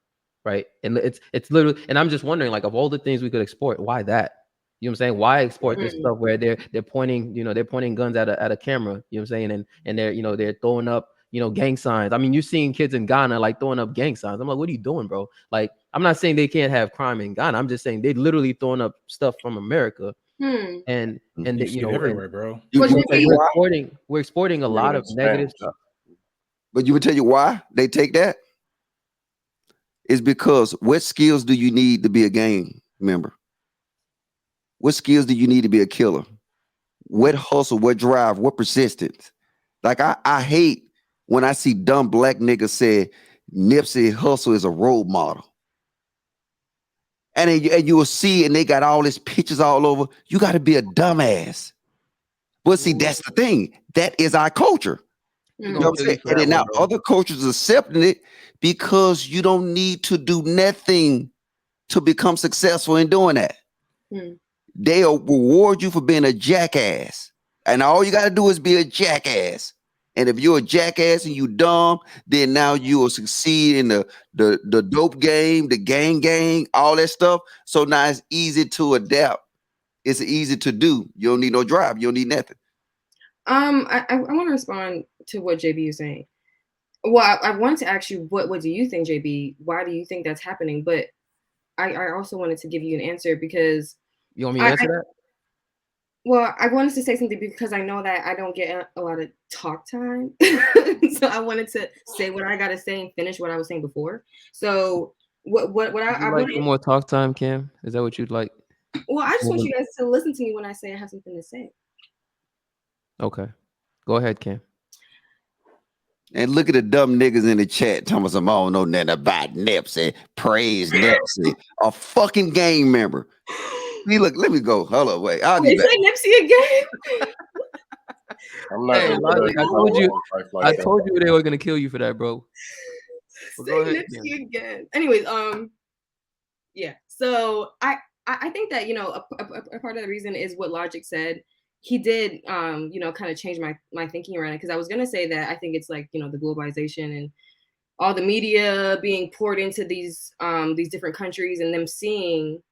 right? And it's literally, and I'm just wondering, like, of all the things we could export, why that? You know what I'm saying? Why export this stuff where they're pointing, they're pointing guns at a camera, you know what I'm saying? And they're, they're throwing up, gang signs. I mean, you're seeing kids in Ghana like throwing up gang signs. I'm like, what are you doing, bro? Like, I'm not saying they can't have crime in Ghana. I'm just saying they literally throwing up stuff from America. And you see it everywhere, bro. We're exporting a lot of negative stuff. But you would tell you why they take that? Is because what skills do you need to be a gang member? What skills do you need to be a killer? What hustle, what drive, what persistence? Like I hate when I see dumb black niggas say Nipsey Hussle is a role model. And you will see, and they got all these pictures all over. You got to be a dumbass. But see, that's the thing. That is our culture. You know what I'm saying? And then now other cultures accepting it because you don't need to do nothing to become successful in doing that. They'll reward you for being a jackass. And all you got to do is be a jackass. And if you're a jackass and you dumb, then now you will succeed in the dope game, the gang, all that stuff. So now it's easy to adapt. It's easy to do. You don't need no drive. You don't need nothing. I want to respond to what JB is saying. Well, I wanted to ask you, what do you think, JB? Why do you think that's happening? But I also wanted to give you an answer because you want me to answer that? Well, I wanted to say something because I know that I don't get a lot of talk time. So I wanted to say what I got to say and finish what I was saying before. So what I like some more talk time, Cam? Is that what you'd like? Well, I just want you guys to listen to me when I say I have something to say. Okay. Go ahead, Cam. And look at the dumb niggas in the chat. Thomas, I don't know nothing about Nipsey. Praise Nipsey. A fucking gang member. Look, let me go. Hold on, wait. I'll be back. Say Nipsey again. I'm not Hey, Logic, I told you they were gonna kill you for that, bro. Well, go ahead, Nipsey again. Anyways, yeah. So I think that a part of the reason is what Logic said. He did kind of change my thinking around it, because I was gonna say that I think it's like the globalization and all the media being poured into these different countries and them seeing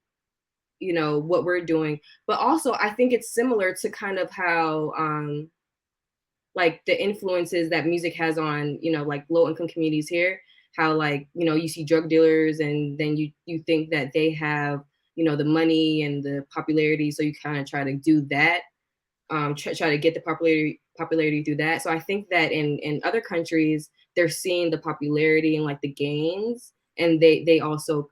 what we're doing. But also I think it's similar to kind of how like the influences that music has on like low income communities here, how like you see drug dealers and then you think that they have the money and the popularity, so you kind of try to do that, try to get the popularity through that. So I think that in other countries they're seeing the popularity and like the gains, and they also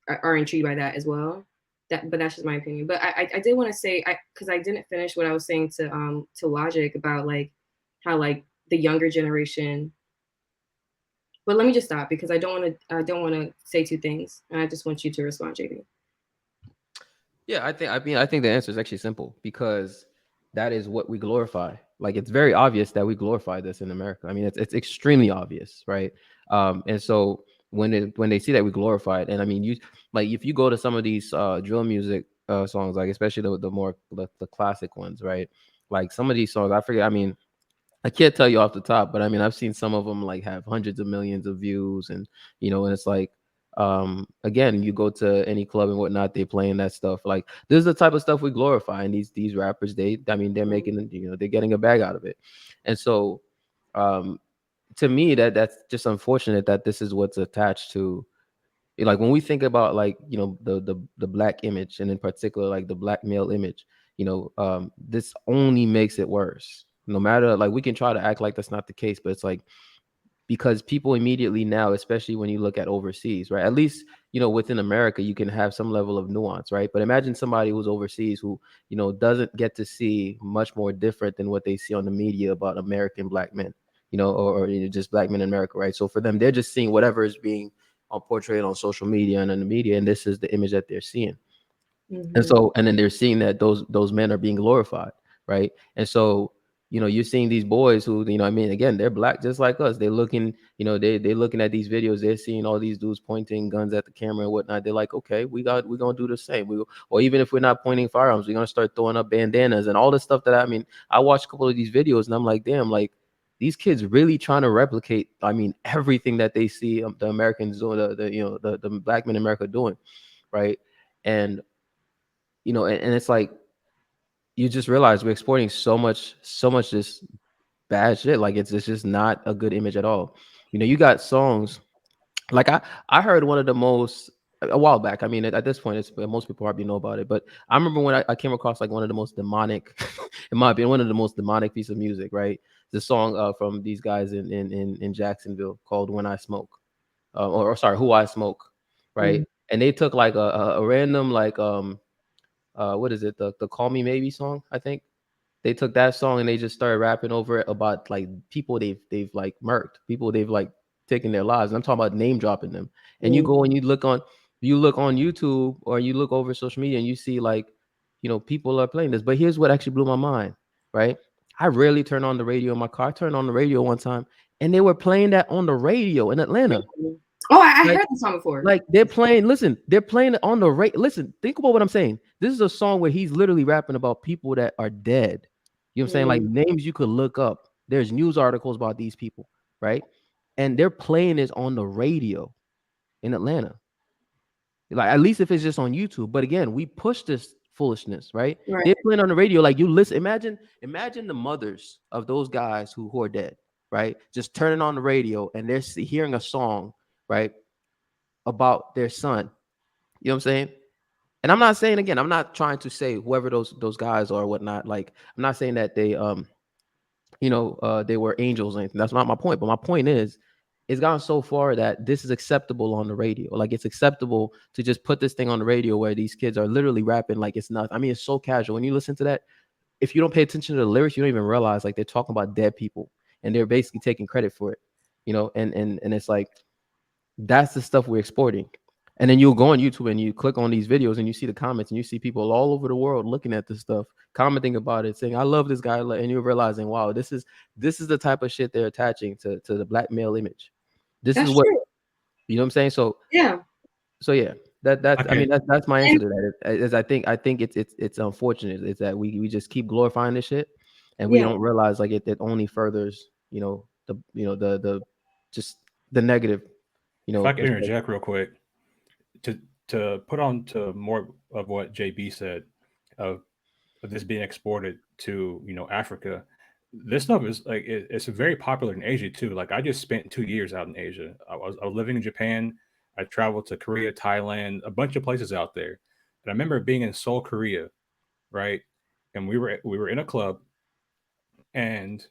are intrigued by that as well. But that's just my opinion. But I did want to say, because I didn't finish what I was saying to Logic about like how like the younger generation. But let me just stop, because I don't want to say two things, and I just want you to respond, JB. Yeah, I think the answer is actually simple, because that is what we glorify. Like, it's very obvious that we glorify this in America. I mean, it's extremely obvious, right? And so when they see that we glorify it, and I mean, you like if you go to some of these drill music songs, like especially the classic ones, right? Like some of these songs, I forget. I mean, I can't tell you off the top, but I mean, I've seen some of them like have hundreds of millions of views, and and it's like, again, you go to any club and whatnot, they playing that stuff. Like, this is the type of stuff we glorify, and these rappers, they're making, they're getting a bag out of it. And so to me, that's just unfortunate that this is what's attached to, like, when we think about like the black image, and in particular like the black male image, this only makes it worse. No matter, like, we can try to act like that's not the case, but it's like, because people immediately now, especially when you look at overseas, right? At least, within America, you can have some level of nuance, right? But imagine somebody who's overseas who, doesn't get to see much more different than what they see on the media about American black men, or just black men in America, right? So for them, they're just seeing whatever is being portrayed on social media and in the media, and this is the image that they're seeing. And so, and then they're seeing that those men are being glorified, right? And so you know, you're seeing these boys who, you know, I mean, again, they're black just like us. They're looking, you know, they're looking at these videos. They're seeing all these dudes pointing guns at the camera and whatnot. They're like, okay, we're gonna do the same. Or even if we're not pointing firearms, we're gonna start throwing up bandanas and all this stuff that I mean, I watched a couple of these videos and I'm like, damn, like these kids really trying to replicate, I mean, everything that they see the Americans doing, the black men in America doing, right? And you know, and it's like you just realize we're exporting so much this bad shit. Like it's just not a good image at all. You know, you got songs like I heard one of the most a while back. I mean, at this point, it's most people probably know about it. But I remember when I came across like one of the most demonic, in my opinion, one of the most demonic piece of music. Right, the song from these guys in Jacksonville called "When I Smoke," or sorry, "Who I Smoke," right? Mhm. And they took like a random like what is it, the "Call Me Maybe" song, I think. They took that song and they just started rapping over it about like people they've like murked, people they've like taken their lives. And I'm talking about name dropping them. And you go and you look on YouTube or you look over social media and you see like, you know, people are playing this. But here's what actually blew my mind, right? I rarely turn on the radio in my car. I turned on the radio one time and they were playing that on the radio in Atlanta. Oh, I Like, heard the song before. like they're playing it on the radio. Listen, think about what I'm saying. This is a song where he's literally rapping about people that are dead. You know what I'm saying? Like names you could look up. There's news articles about these people, right? And they're playing this on the radio in Atlanta. Like at least if it's just on YouTube. But again, we push this foolishness, right? Right. They're playing on the radio. Like you listen, imagine the mothers of those guys who are dead, right? Just turning on the radio and they're hearing a song, right, about their son. You know what I'm saying? And I'm not saying, again, I'm not trying to say whoever those guys are or whatnot. Like, I'm not saying that they they were angels or anything. That's not my point. But my point is, it's gone so far that this is acceptable on the radio. Like it's acceptable to just put this thing on the radio where these kids are literally rapping like it's nothing. I mean, it's so casual. When you listen to that, if you don't pay attention to the lyrics, you don't even realize like they're talking about dead people and they're basically taking credit for it. You know, and it's like that's the stuff we're exporting. And then you'll go on YouTube and you click on these videos and you see the comments and you see people all over the world looking at this stuff, commenting about it, saying, I love this guy. And you're realizing, wow, this is the type of shit they're attaching to the black male image. This That's is what, true. you know what I'm saying? So yeah, that's I mean, that's my answer And- to that. Is I think it's unfortunate is that we just keep glorifying this shit and we Yeah. don't realize like it only furthers, the just the negative, If I could perspective. interject real quick to put on to more of what JB said of this being exported to Africa. This stuff is like it's very popular in Asia too. Like I just spent 2 years out in Asia. I was living in Japan. I traveled to Korea, Thailand, a bunch of places out there. And I remember being in Seoul, Korea, right? And we were in a club, and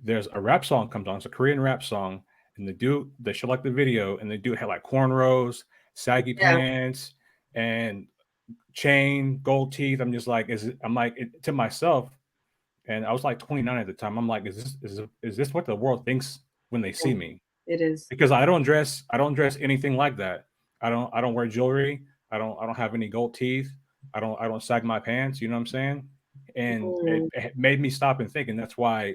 there's a rap song comes on. It's a Korean rap song, and they show like the video, and the dude had like cornrows, saggy Yeah. pants, and chain, gold teeth. I'm just like, to myself, and I was like 29 at the time. I'm like, is this what the world thinks when they see me? It is. Because I don't dress anything like that. I don't wear jewelry. I don't have any gold teeth. I don't sag my pants. You know what I'm saying? And it made me stop and think, and that's why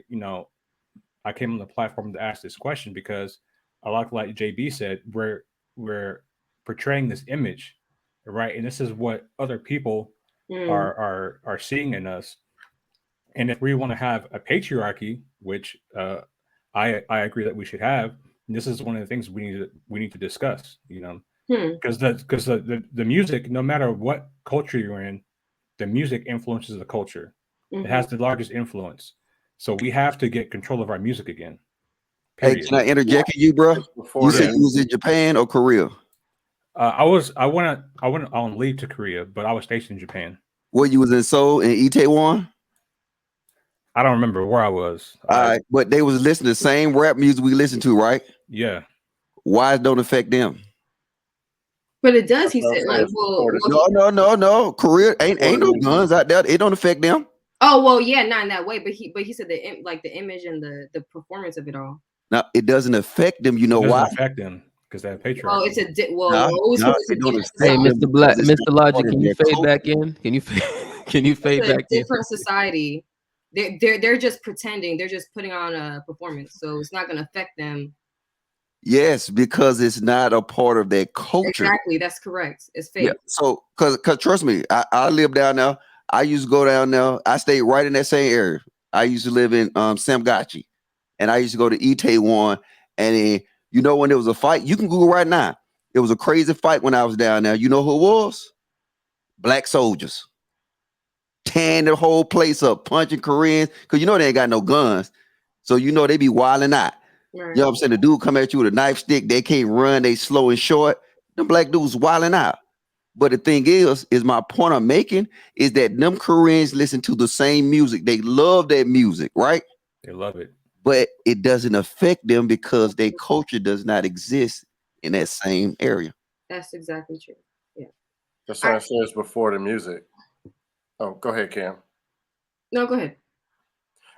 I came on the platform to ask this question, because like JB said, we're portraying this image, right? And this is what other people are seeing in us. And if we want to have a patriarchy, which I agree that we should have, this is one of the things we need to discuss, because the music, no matter what culture you're in, the music influences the culture. It has the largest influence. So we have to get control of our music again. Hey, Period. can I interject you, bro? You said you was in Japan or Korea? I went on leave to Korea, but I was stationed in Japan. Well, you was in Seoul and Itaewon? I don't remember where I was. All right, but they was listening to the same rap music we listen to, right? Yeah. Why it don't affect them? But it does. He said, like, well, No. Korea ain't no guns out there. It don't affect them. oh well, yeah, not in that way. But he said the image and the performance of it all. No, it doesn't affect them. You know It doesn't why? affect them because they have patriarchy. Well, it's a it don't affect Hey, them Mr. Black, because it's Mr. Logic, part of can you their fade culture. back in? Can you fade It's a back in? different society. They're just pretending. They're just putting on a performance, so it's not going to affect them. Yes, because it's not a part of their culture. Exactly, that's correct. It's fake. Yeah. So, cause trust me, I live down there. I used to go down there. I stayed right in that same area. I used to live in Samgachi, and I used to go to Itaewon. And then, you know, when there was a fight, you can Google right now. It was a crazy fight when I was down there. You know who it was? Black soldiers tearing the whole place up, punching Koreans, because you know they ain't got no guns. So you know they be wilding out. Right. You know what I'm saying? The dude come at you with a knife stick, they can't run, they slow and short. Them black dudes wilding out. But the thing is my point I'm making is that them Koreans listen to the same music. They love that music, right? They love it. But it doesn't affect them because their culture does not exist in that same area. That's exactly true. Yeah. That's why I said it's before the music. Oh, go ahead, Cam. No, go ahead.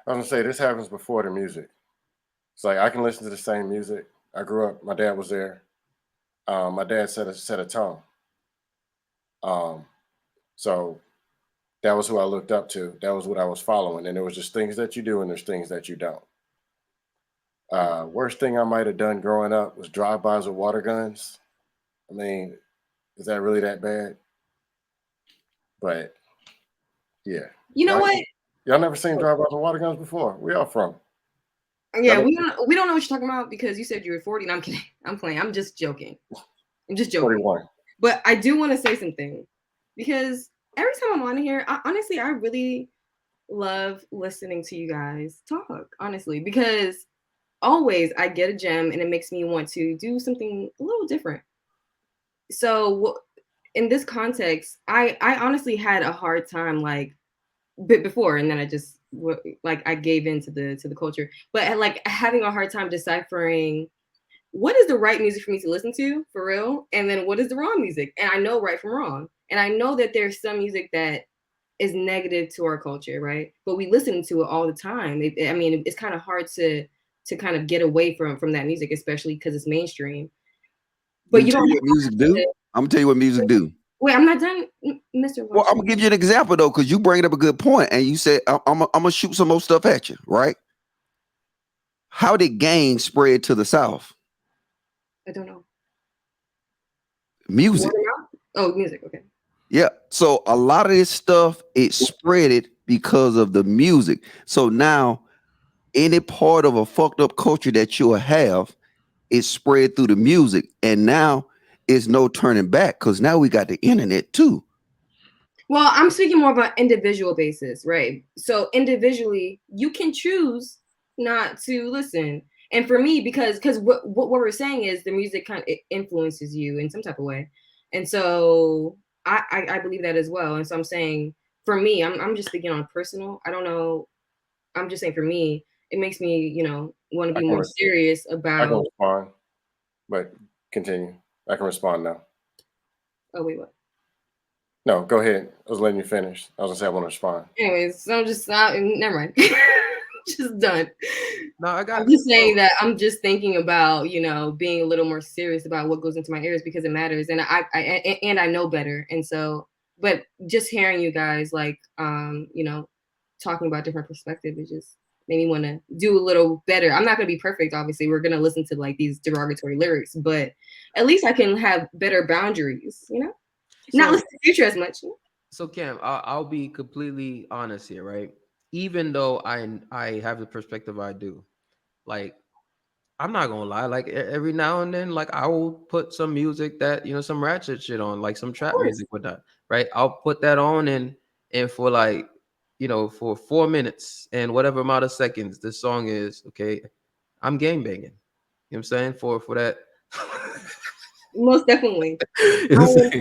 I was gonna say this happens before the music. It's like I can listen to the same music. I grew up. My dad was there. My dad set a tone. So that was who I looked up to. That was what I was following. And there was just things that you do and there's things that you don't. Worst thing I might have done growing up was drive-bys with water guns. I mean, is that really that bad? But yeah. You know what? Y'all never seen drive-bys with water guns before? Where y'all from? Yeah, we don't know what you're talking about because you said you were 40. And I'm kidding. I'm playing. I'm just joking. 41. But I do want to say something because every time I'm on here, honestly, I really love listening to you guys talk, honestly, because always I get a gem and it makes me want to do something a little different. So in this context, I honestly had a hard time like before, and then I just like I gave into the culture, but like having a hard time deciphering what is the right music for me to listen to for real, and then what is the wrong music. And I know right from wrong, and I know that there's some music that is negative to our culture, right? But we listen to it all the time. I mean, it's kind of hard to kind of get away from that music, especially because it's mainstream. But you don't. What music do? I'm gonna tell you what music do. Wait, I'm not done, Mr. Well, I'm gonna give you an example though, because you bring up a good point, and you said I'm gonna shoot some more stuff at you, right? How did gang spread to the South? I don't know. Music. Oh, music. Okay. Yeah. So a lot of this stuff it spreaded because of the music. So now, any part of a fucked up culture that you'll have, it spread through the music, and now it's no turning back because now we got the internet too. Well, I'm speaking more about individual basis, right? So individually, you can choose not to listen. And for me, because what we're saying is the music kind of influences you in some type of way. And so I believe that as well. And so I'm saying for me, I'm just speaking on personal. I don't know. I'm just saying for me, it makes me, you know, want to be more serious about. I can respond, but continue. I can respond now. Oh, wait, what? No, go ahead. I was letting you finish. I was gonna say I want to respond. Anyways, so I'm just never mind. Just done. No, I'm just saying that I'm just thinking about, you know, being a little more serious about what goes into my ears because it matters, and I know better. And so, but just hearing you guys like, you know, talking about different perspectives, it just made me want to do a little better. I'm not gonna be perfect, obviously. We're gonna listen to like these derogatory lyrics, but at least I can have better boundaries, you know. Not listen to Future as much. So Cam, I'll be completely honest here, right? Even though I have the perspective I do, like I'm not gonna lie, like every now and then, like I will put some music that, you know, some ratchet shit on, like some trap music with that, right? I'll put that on and for like, you know, for 4 minutes and whatever amount of seconds the song is, okay, I'm gang banging. You know what I'm saying? For that. Most definitely. You know what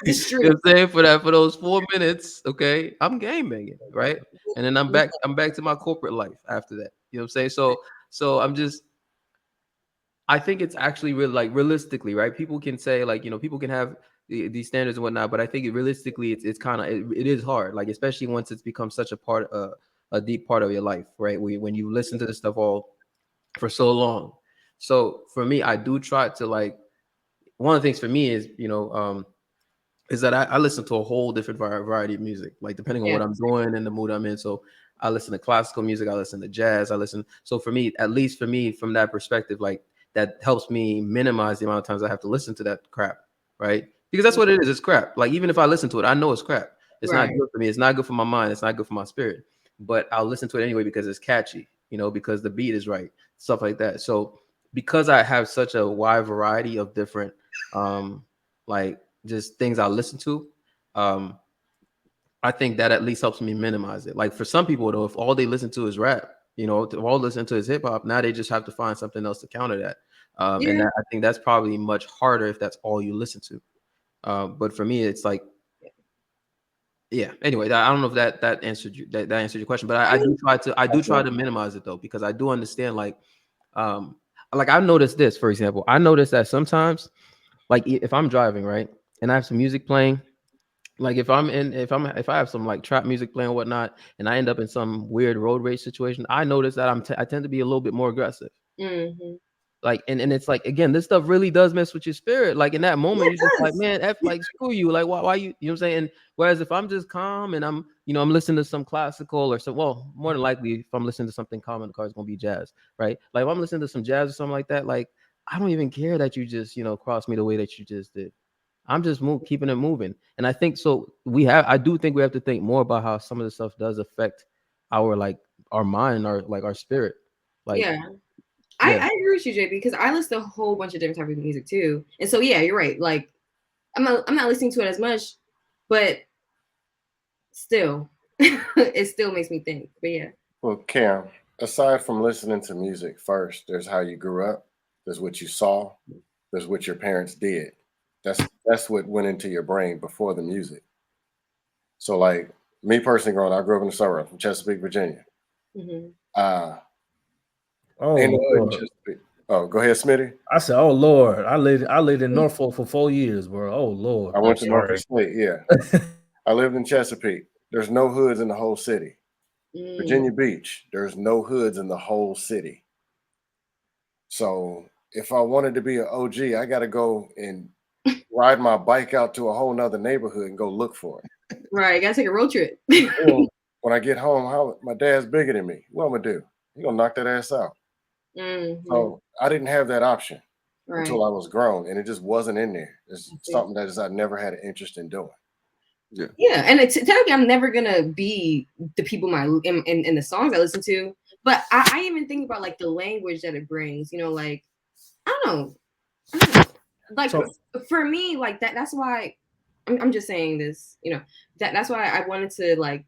I'm saying? For those 4 minutes, okay, I'm game banging, right? And then I'm back to my corporate life after that. You know what I'm saying? So I think it's actually really like realistically, right? People can say like, you know, people can have these standards and whatnot, but I think realistically it's kind of it is hard, like especially once it's become such a deep part of your life, right? When you listen to this stuff all for so long. So for me, I do try to like, one of the things for me is, you know, is that I listen to a whole different variety of music, like depending on what I'm doing and the mood I'm in. So I listen to classical music, I listen to jazz, so for me, at least for me, from that perspective, like that helps me minimize the amount of times I have to listen to that crap, right? Because that's what it is, it's crap. Like even if I listen to it, I know it's crap. It's not good for me, it's not good for my mind, it's not good for my spirit. But I'll listen to it anyway because it's catchy, because the beat is right, stuff like that. So because I have such a wide variety of different like just things I listen to, I think that at least helps me minimize it. Like for some people though, if all they listen to is rap, if all they listen to is hip hop, now they just have to find something else to counter that. And I think that's probably much harder if that's all you listen to. But for me, it's like, yeah. Anyway, I don't know if that answered you. That answered your question, but I do try to minimize it though, because I do understand like I've noticed this, for example. I noticed that sometimes, like if I'm driving, right, and I have some music playing. Like if I have some like trap music playing or whatnot, and I end up in some weird road rage situation, I notice that I tend to be a little bit more aggressive. Mm-hmm. Like and it's like, again, this stuff really does mess with your spirit. Like in that moment, you're just like, man, like screw you. Like why you know what I'm saying? And whereas if I'm just calm and I'm listening to some classical or some, well, more than likely if I'm listening to something calm in the car, it's gonna be jazz, right? Like if I'm listening to some jazz or something like that, like I don't even care that you just crossed me the way that you just did. I'm just keeping it moving. And I think so I do think we have to think more about how some of this stuff does affect our mind, our spirit. Like I agree with you, JB, because I listen to a whole bunch of different types of music too. And so yeah, you're right. Like I'm not listening to it as much, but still it still makes me think. But yeah. Well, Cam, aside from listening to music first, there's how you grew up, there's what you saw, there's what your parents did. That's what went into your brain before the music. So like me personally I grew up in the suburbs from Chesapeake, Virginia. Mm-hmm. Oh Lord. Oh, go ahead, Smitty. I said, oh Lord. I lived in Norfolk for 4 years, bro. Oh Lord. I went to Norfolk State, yeah. I lived in Chesapeake. There's no hoods in the whole city. Virginia Beach, there's no hoods in the whole city. So if I wanted to be an OG, I got to go and ride my bike out to a whole nother neighborhood and go look for it. Right, you gotta take a road trip. When I get home, my dad's bigger than me. What am I gonna do? He gonna knock that ass out. Mm-hmm. So I didn't have that option until Right. I was grown, and it just wasn't in there. It's something that I never had an interest in doing. Yeah, and technically, I'm never gonna be the people in the songs I listen to, but I even think about like the language that it brings. Like I don't know. Like for me, like that's why I'm just saying this. That's why I wanted to like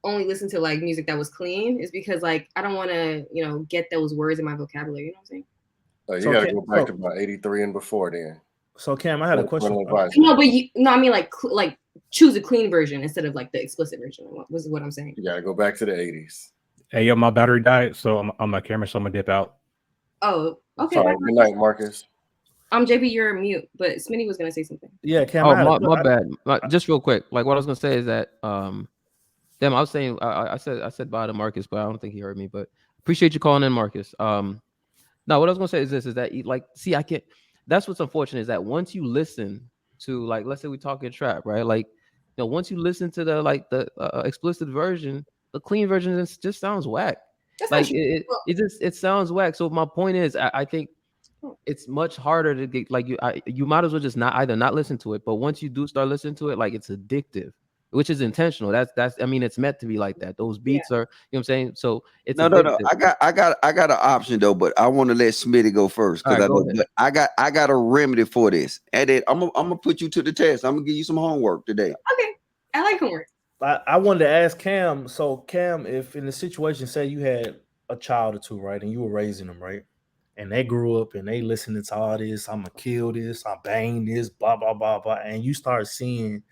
only listen to like music that was clean, is because like I don't want to get those words in my vocabulary. You know what I'm saying? You got to go back to about 83 and before then. So Cam, I had a question. No, but I mean like choose a clean version instead of like the explicit version. Was what I'm saying. You got to go back to the 80s. Hey, yo, my battery died, so I'm on my camera, so I'm gonna dip out. Oh, okay. Sorry, good night, Marcus. JB, you're mute, but Smitty was gonna say something. Yeah, Cam. My bad. Just real quick, like what I was gonna say is that I was saying I said bye to Marcus, but I don't think he heard me. But appreciate you calling in, Marcus. Now what I was gonna say is this: is that I can't. That's what's unfortunate, is that once you listen to, like, let's say we talking trap, right? Like, once you listen to the explicit version, the clean version just sounds whack. That's like it sounds whack. So my point is, I think it's much harder to get, like, you might as well just either not listen to it, but once you do start listening to it, like, it's addictive, which is intentional. That's I mean, it's meant to be like that. Those beats are, you know what I'm saying? So it's no. I got an option though, but I want to let Smitty go first because I got a remedy for this, and then I'm gonna put you to the test. I'm gonna give you some homework today. Okay, I like homework. I wanted to ask Cam. So Cam, if in the situation, say you had a child or two, right, and you were raising them, right, and they grew up and they listening to all this, I'm gonna kill this, I bang this, blah blah blah blah, and you start seeing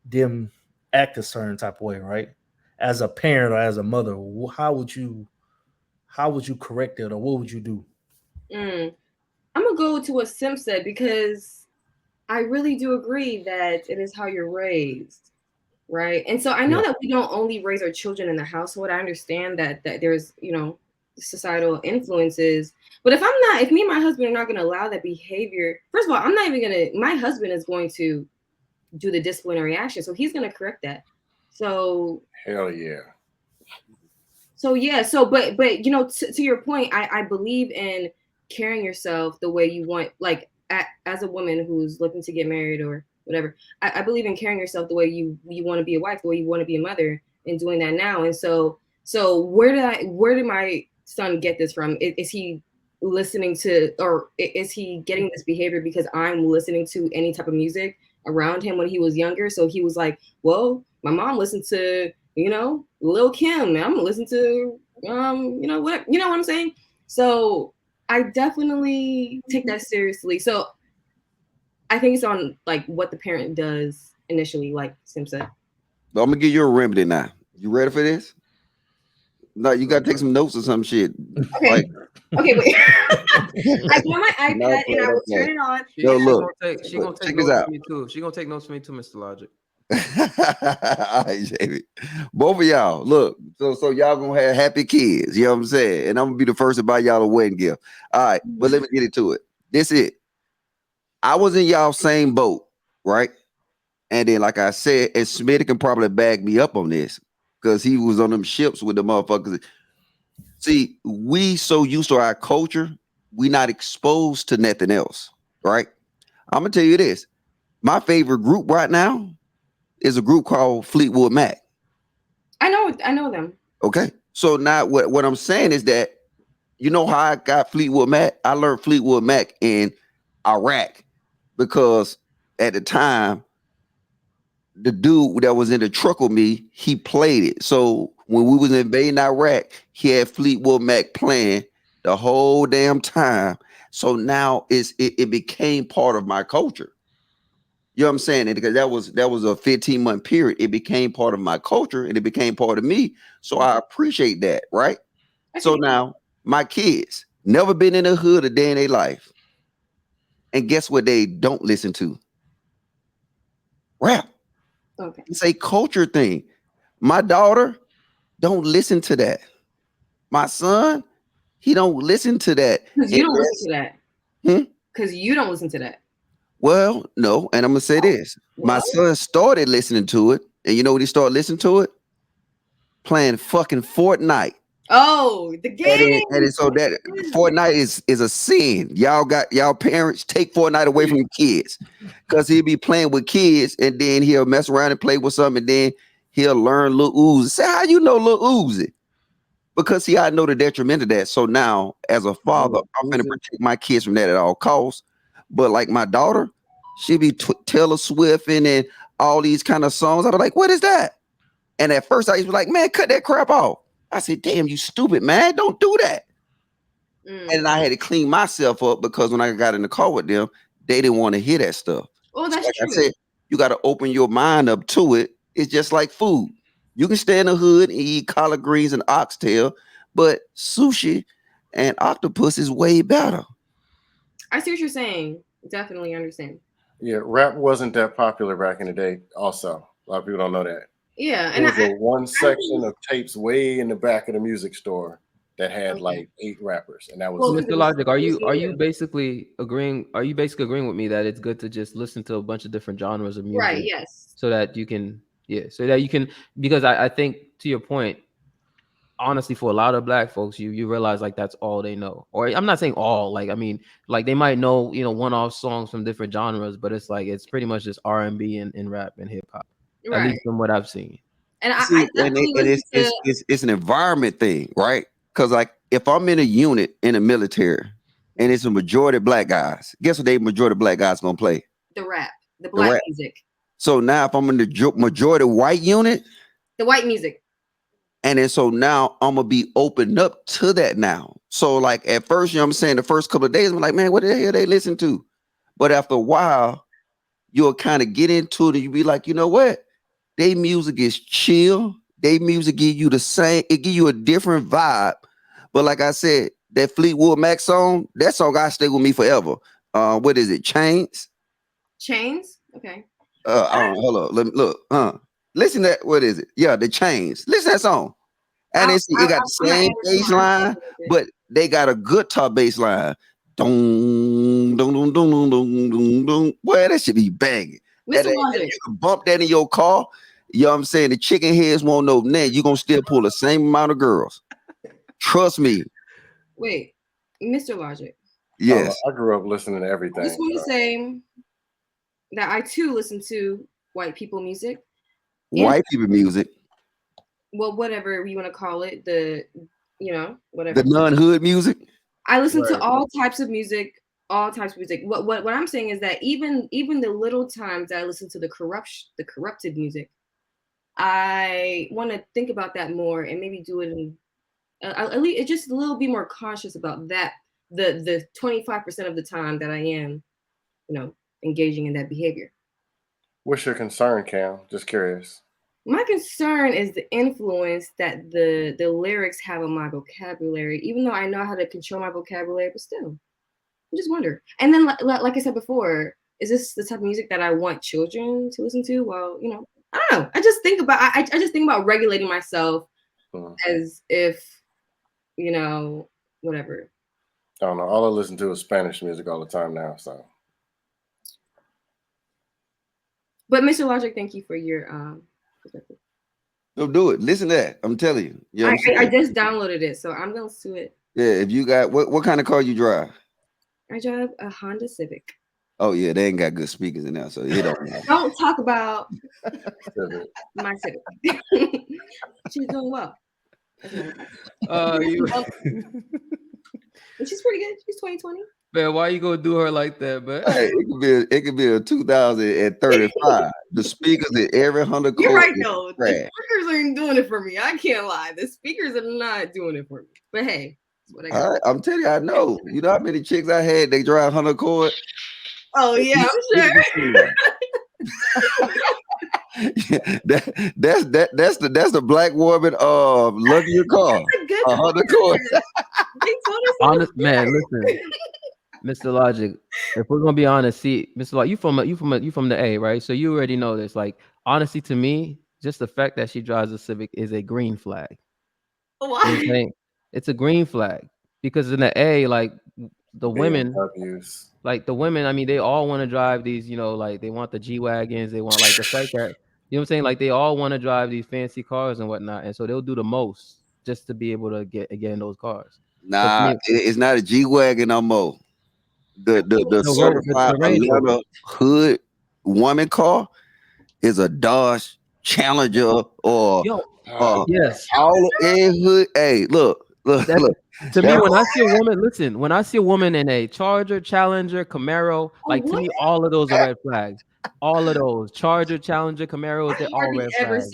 them act a certain type of way, right? As a parent or as a mother, how would you correct it, or what would you do? I'm gonna go to what Sim said, because I really do agree that it is how you're raised, right? And so I know that we don't only raise our children in the household. I understand that there's societal influences, but if me and my husband are not gonna allow that behavior, first of all, my husband is going to do the disciplinary action, so he's going to correct that. So hell yeah. So yeah, so but you know, to your point, I believe in carrying yourself the way you want, like as a woman who's looking to get married or whatever. I believe in carrying yourself the way you want to be a wife, the way you want to be a mother, and doing that now. And so where did my son get this from? Is he listening to, or is he getting this behavior because I'm listening to any type of music around him when he was younger? So he was like, well, my mom listened to, you know, Lil Kim. I'm gonna listen to you know what I'm saying? So I definitely take that seriously. So I think it's on like what the parent does initially, like Sim said. But I'm gonna give you a remedy now. You ready for this? No, you gotta take some notes or some shit. Okay. Like, okay, wait. I got my iPad and I will turn it on. Yo, look, She gonna take check this notes out. from me too. She gonna take notes from me too, Mr. Logic. All right, Jamie. Both of y'all, look. So y'all gonna have happy kids. You know what I'm saying? And I'm gonna be the first to buy y'all a wedding gift. All right, but let me get into it. This it. I was in y'all same boat, right? And then, like I said, and Smitty can probably back me up on this because he was on them ships with the motherfuckers. See, we so used to our culture, we not exposed to nothing else, right? I'm gonna tell you this. My favorite group right now is a group called Fleetwood Mac. I know them. Okay. So now what I'm saying is that, you know how I got Fleetwood Mac? I learned Fleetwood Mac in Iraq because at the time, the dude that was in the truck with me, he played it. So when we was invading Iraq, he had Fleetwood Mac playing the whole damn time. So now it became part of my culture. You know what I'm saying? And because that was a 15-month period. It became part of my culture and it became part of me. So I appreciate that, right? So now my kids never been in the hood a day in their life. And guess what they don't listen to? Rap. Okay. It's a culture thing. My daughter don't listen to that. My son, he don't listen to that. Because you don't listen to that. Hmm? Because you don't listen to that. Well, no, and I'm gonna say this. My son started listening to it, and you know what he started listening to it? Playing fucking Fortnite. Oh, the game. And so that Fortnite is a sin. Y'all parents take Fortnite away from your kids. Because he'll be playing with kids and then he'll mess around and play with something and then he'll learn Lil Uzi. Say, how you know Lil Uzi? Because see, I know the detriment of that. So now, as a father, I'm gonna protect my kids from that at all costs. But like my daughter, she be Taylor Swift and all these kind of songs. I was like, what is that? And at first I used to be like, man, cut that crap off. I said, damn, you stupid, man. Don't do that. And I had to clean myself up because when I got in the car with them, they didn't want to hear that stuff. Oh, that's like true. I said, you got to open your mind up to it. It's just like food. You can stay in the hood and eat collard greens and oxtail, but sushi and octopus is way better. I see what you're saying. Definitely understand. Yeah, rap wasn't that popular back in the day. Also, a lot of people don't know that. Yeah, and it was one section of tapes way in the back of the music store that had like 8 rappers, and that was Mr. Logic. Are you basically agreeing? Are you basically agreeing with me that it's good to just listen to a bunch of different genres of music, right? Yes. So that you can, because I think to your point, honestly, for a lot of Black folks, you realize like that's all they know. Or I'm not saying all, like I mean, like they might know one-off songs from different genres, but it's like it's pretty much just R&B and rap and hip hop. Right. At least from what I've seen. And See, it's an environment thing, right? Because like if I'm in a unit in the military and it's a majority of Black guys, guess what? Majority of Black guys gonna play the rap, the Black music. So now if I'm in the majority white unit, the white music. And then so now I'm gonna be opened up to that now. So like at first, you know what I'm saying, the first couple of days, I'm like, man, what the hell they listen to? But after a while, you'll kind of get into it and you be like, you know what? They music is chill. They music give you the same, it give you a different vibe. But like I said, that Fleetwood Mac song, that song I stay with me forever. What is it? Chains? Chains? Okay. Hold on. Let me look. Listen to that. What is it? Yeah, the Chains. Listen to that song. And it got the same bass line, but they got a good top bass line. Dong, dong, dong, dong, dong, dong, dong, dong. Boy, that should be banging. And you can bump that in your car. You know what I'm saying? The chicken heads won't know. Now you're gonna still pull the same amount of girls. Trust me. Wait, Mr. Logic. Yes. I grew up listening to everything. I just want to say that I too listen to white people music. White people music. Well, whatever you want to call it, whatever. The non-hood music. I listen to all types of music, all types of music. What I'm saying is that even the little times that I listen to the corrupted music, I want to think about that more and maybe do it in at least just a little bit more conscious about that. The 25% of the time that I am, engaging in that behavior. What's your concern, Cam? Just curious. My concern is the influence that the lyrics have on my vocabulary, even though I know how to control my vocabulary, but still, I just wonder. And then, like I said before, is this the type of music that I want children to listen to? Well, I don't know. I just think about regulating myself as if, whatever. I don't know. All I listen to is Spanish music all the time now. So. But Mr. Logic, thank you for your perspective. Go do it. Listen to that. I'm telling you. I just downloaded it, so I'm gonna do it. Yeah, if you got what kind of car you drive? I drive a Honda Civic. Oh yeah, they ain't got good speakers in there, so it don't matter. Don't talk about my Civic. She's doing well. And she's pretty good. She's 2020. Man, why you gonna do her like that, man? Hey, it could be a 2035. The speakers in every Honda car. You're right though. The speakers ain't doing it for me. I can't lie. The speakers are not doing it for me. But hey, that's what I got. All right, I'm telling you, I know. You know how many chicks I had? They drive Honda Accord. Oh yeah, I'm sure. That's the black woman luxury car. A Honda Accord. Honest man, listen, Mr. Logic. If we're gonna be honest, see, Mr. Logic, you from the A, right? So you already know this. Like, honestly, to me, just the fact that she drives a Civic is a green flag. Why? You know what I'm saying? It's a green flag because in the A, like the women, like the women, I mean, they all want to drive these, like they want the G-Wagons, they want like the fact that, you know what I'm saying? Like they all want to drive these fancy cars and whatnot. And so they'll do the most just to be able to get in those cars. Nah, it's not a G-Wagon no more. The certified Atlanta hood woman car is a Dodge Challenger or yes, all hood. Hey, look. To me, when I see a woman, when I see a woman in a Charger, Challenger, Camaro, like to me, all of those are red flags. All of those Charger, Challenger, Camaros, they're all red flags.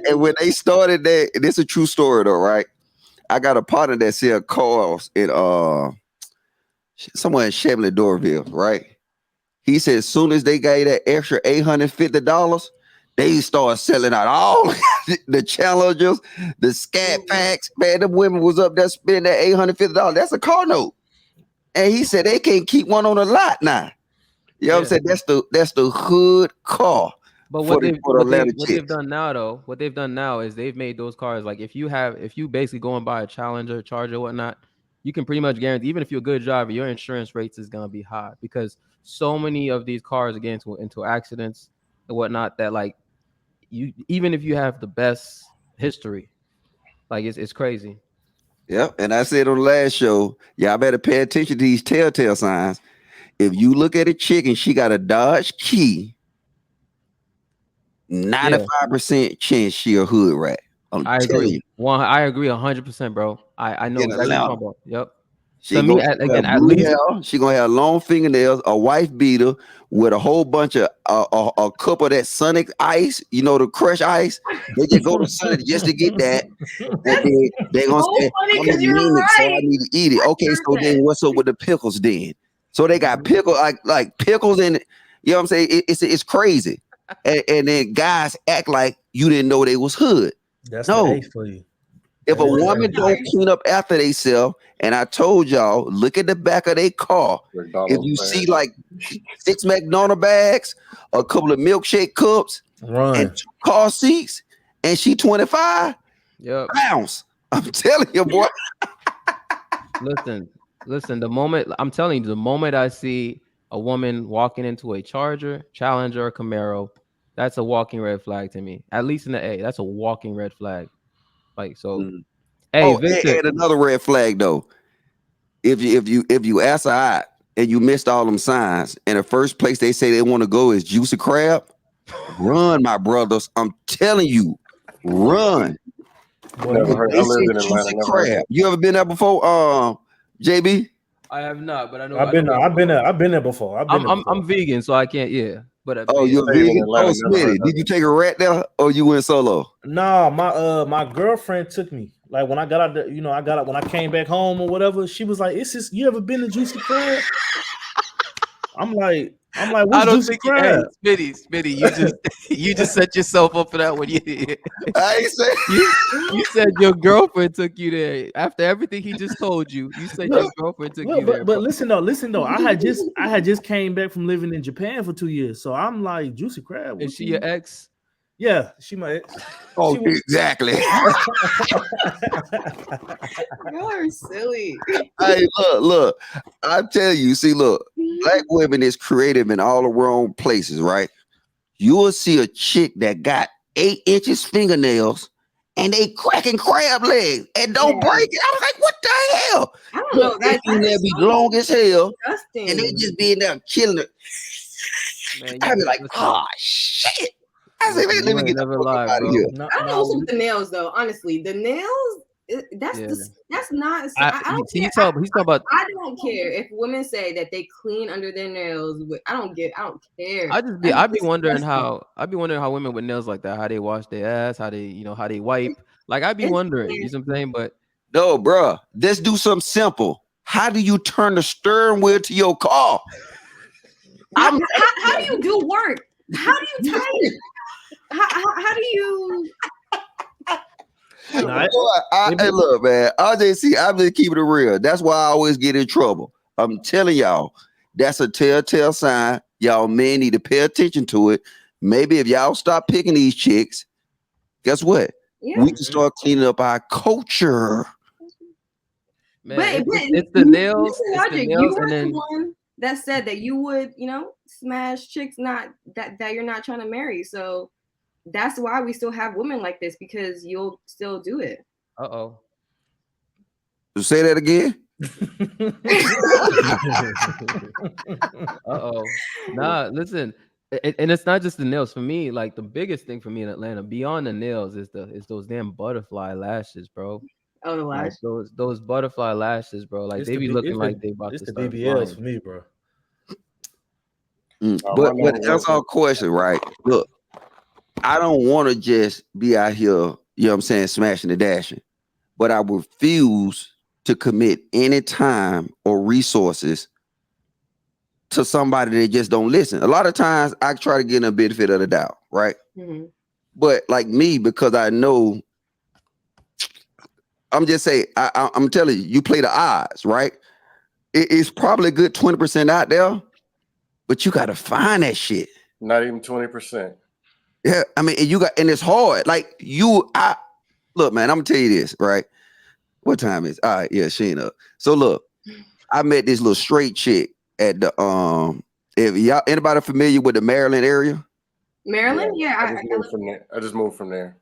And when they started that, this is a true story though, right? I got a partner that sell cars in somewhere in Chevrolet Dorville, right? He said as soon as they gave that extra $850, they start selling out all the Challengers, the Scat Packs. Man, the women was up there spending that $850. That's a car note. And he said they can't keep one on the lot now. You know what I'm saying? That's the hood car. But what they've done now is they've made those cars like if you basically go and buy a Challenger, Charger, whatnot, you can pretty much guarantee, even if you're a good driver, your insurance rates is gonna be high because so many of these cars get into accidents and whatnot that like even if you have the best history, like it's crazy. Yep. And I said on the last show, y'all better pay attention to these telltale signs. If you look at a chick and she got a Dodge Key, 95% chance she a hood rat. I agree. I agree 100%, bro. I know exactly what you're talking about. Yep. She gonna have long fingernails, a wife beater with a whole bunch of a cup of that Sonic ice, the crush ice. They just go to Sonic just to get that. And then they gonna say, I'm anemic, so I need to eat it. Okay, so then what's up with the pickles then? So they got pickles like pickles in it. You know what I'm saying? It's crazy. And then guys act like you didn't know they was hood. That's the A for you. If a woman don't clean up after themselves, and I told y'all, look at the back of their car. If you see like 6 McDonald's bags, a couple of milkshake cups, and 2 car seats, and she 25, bounce. I'm telling you, boy. Listen. The moment I see a woman walking into a Charger, Challenger, or Camaro, that's a walking red flag to me. At least in the A, that's a walking red flag. Like so, Hey, and another red flag though. If you ask her out and you missed all them signs, and the first place they say they want to go is Juicy Crab, run, my brothers. I'm telling you, run. Never heard. I They say lived in Atlanta. Juicy Never heard Crab. that. You ever been there before, JB? I have not, but I know. I've been there before. I'm vegan, so I can't. Yeah, but Oh, you're Staying in vegan? Atlanta, Oh, never heard Smitty, that. did you take a rat there or you went solo? No, my girlfriend took me. Like when I got out, I got out when I came back home or whatever. She was like, "It's just you ever been to Juicy Crab?" I'm like, I what's don't Juicy think. Crab? Hey, Smitty, you just set yourself up for that one. I ain't say you said your girlfriend took you there after everything he just told you. You said your girlfriend took you there. But listen though. I had just came back from living in Japan for 2 years, so I'm like Juicy Crab. Is she your ex? Yeah, she my ex. Oh, exactly. Y'all are silly. Hey, look. I tell you, see, look, black women is creative in all the wrong places, right? You will see a chick that got 8 inches fingernails and they cracking crab legs and don't break it. I was like, what the hell? I don't know. They be long as hell, disgusting. and they just be in there killing it. I'd be like, oh shit. I said, man, let me get the fuck up out of here. I don't know what's with the nails though. Honestly, the nails. That's not. I don't care. He's talking about. I don't care if women say that they clean under their nails. I don't care. I'd be wondering how women with nails like that, how they wash their ass, how they wipe. Like I'd be wondering, you know what I'm saying? But no, bro, let's do something simple. How do you turn the steering wheel to your car? How do you do work? How do you type? How do you? Hey, look, man. I'm just keeping it real. That's why I always get in trouble. I'm telling y'all, that's a telltale sign. Y'all men need to pay attention to it. Maybe if y'all stop picking these chicks, guess what? Yeah. We can start cleaning up our culture. Man, But it's the nails. listen, It's the Logic, nails, you were and then the one that said that you would, smash chicks not that you're not trying to marry. So that's why we still have women like this, because you'll still do it. Uh-oh. Say that again. Uh-oh. Nah, listen. And it's not just the nails. For me, like the biggest thing for me in Atlanta, beyond the nails, is those damn butterfly lashes, bro. Oh, the Like lash. those butterfly lashes, bro. Like they be looking like they about to start BBLs flying. for me, bro. But to answer our question, right? Look, I don't want to just be out here, you know what I'm saying, smashing and dashing, but I refuse to commit any time or resources to somebody that just don't listen. A lot of times I try to get a benefit of the doubt, right? Mm-hmm. But like me, because I know, I'm just saying, I'm telling you, you play the odds, right? It's probably a good 20% out there, but you got to find that shit. Not even 20%. Yeah, I mean, and it's hard. Like look, man, I'm gonna tell you this, right? What time is? All right, yeah, she ain't up. So look, I met this little straight chick at the if y'all anybody familiar with the Maryland area? Maryland, yeah. I just moved from there.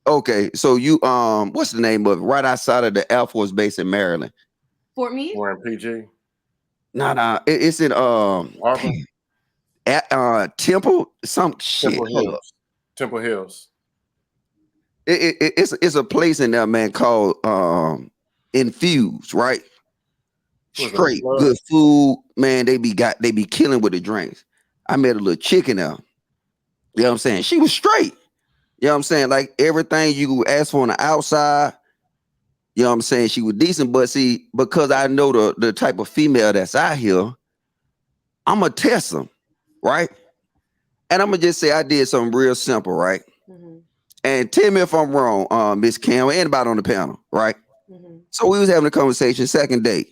Okay, so you what's the name of it? Right outside of the Air Force Base in Maryland. Fort Meade? We're in PG. Nah, it's in at Temple, some shit. Temple Hills. It's a place in there, man, called Infused, right? Straight good food, man. They be killing with the drinks. I met a little chicken there. You know what I'm saying? She was straight. You know what I'm saying? Like everything you ask for on the outside. You know what I'm saying? She was decent, but see, because I know the type of female that's out here, I'm gonna test them, right? And I'm gonna just say I did something real simple, right? Mm-hmm. And tell me if I'm wrong, Miss Cam, or anybody on the panel, right? Mm-hmm. So we was having a conversation, second date.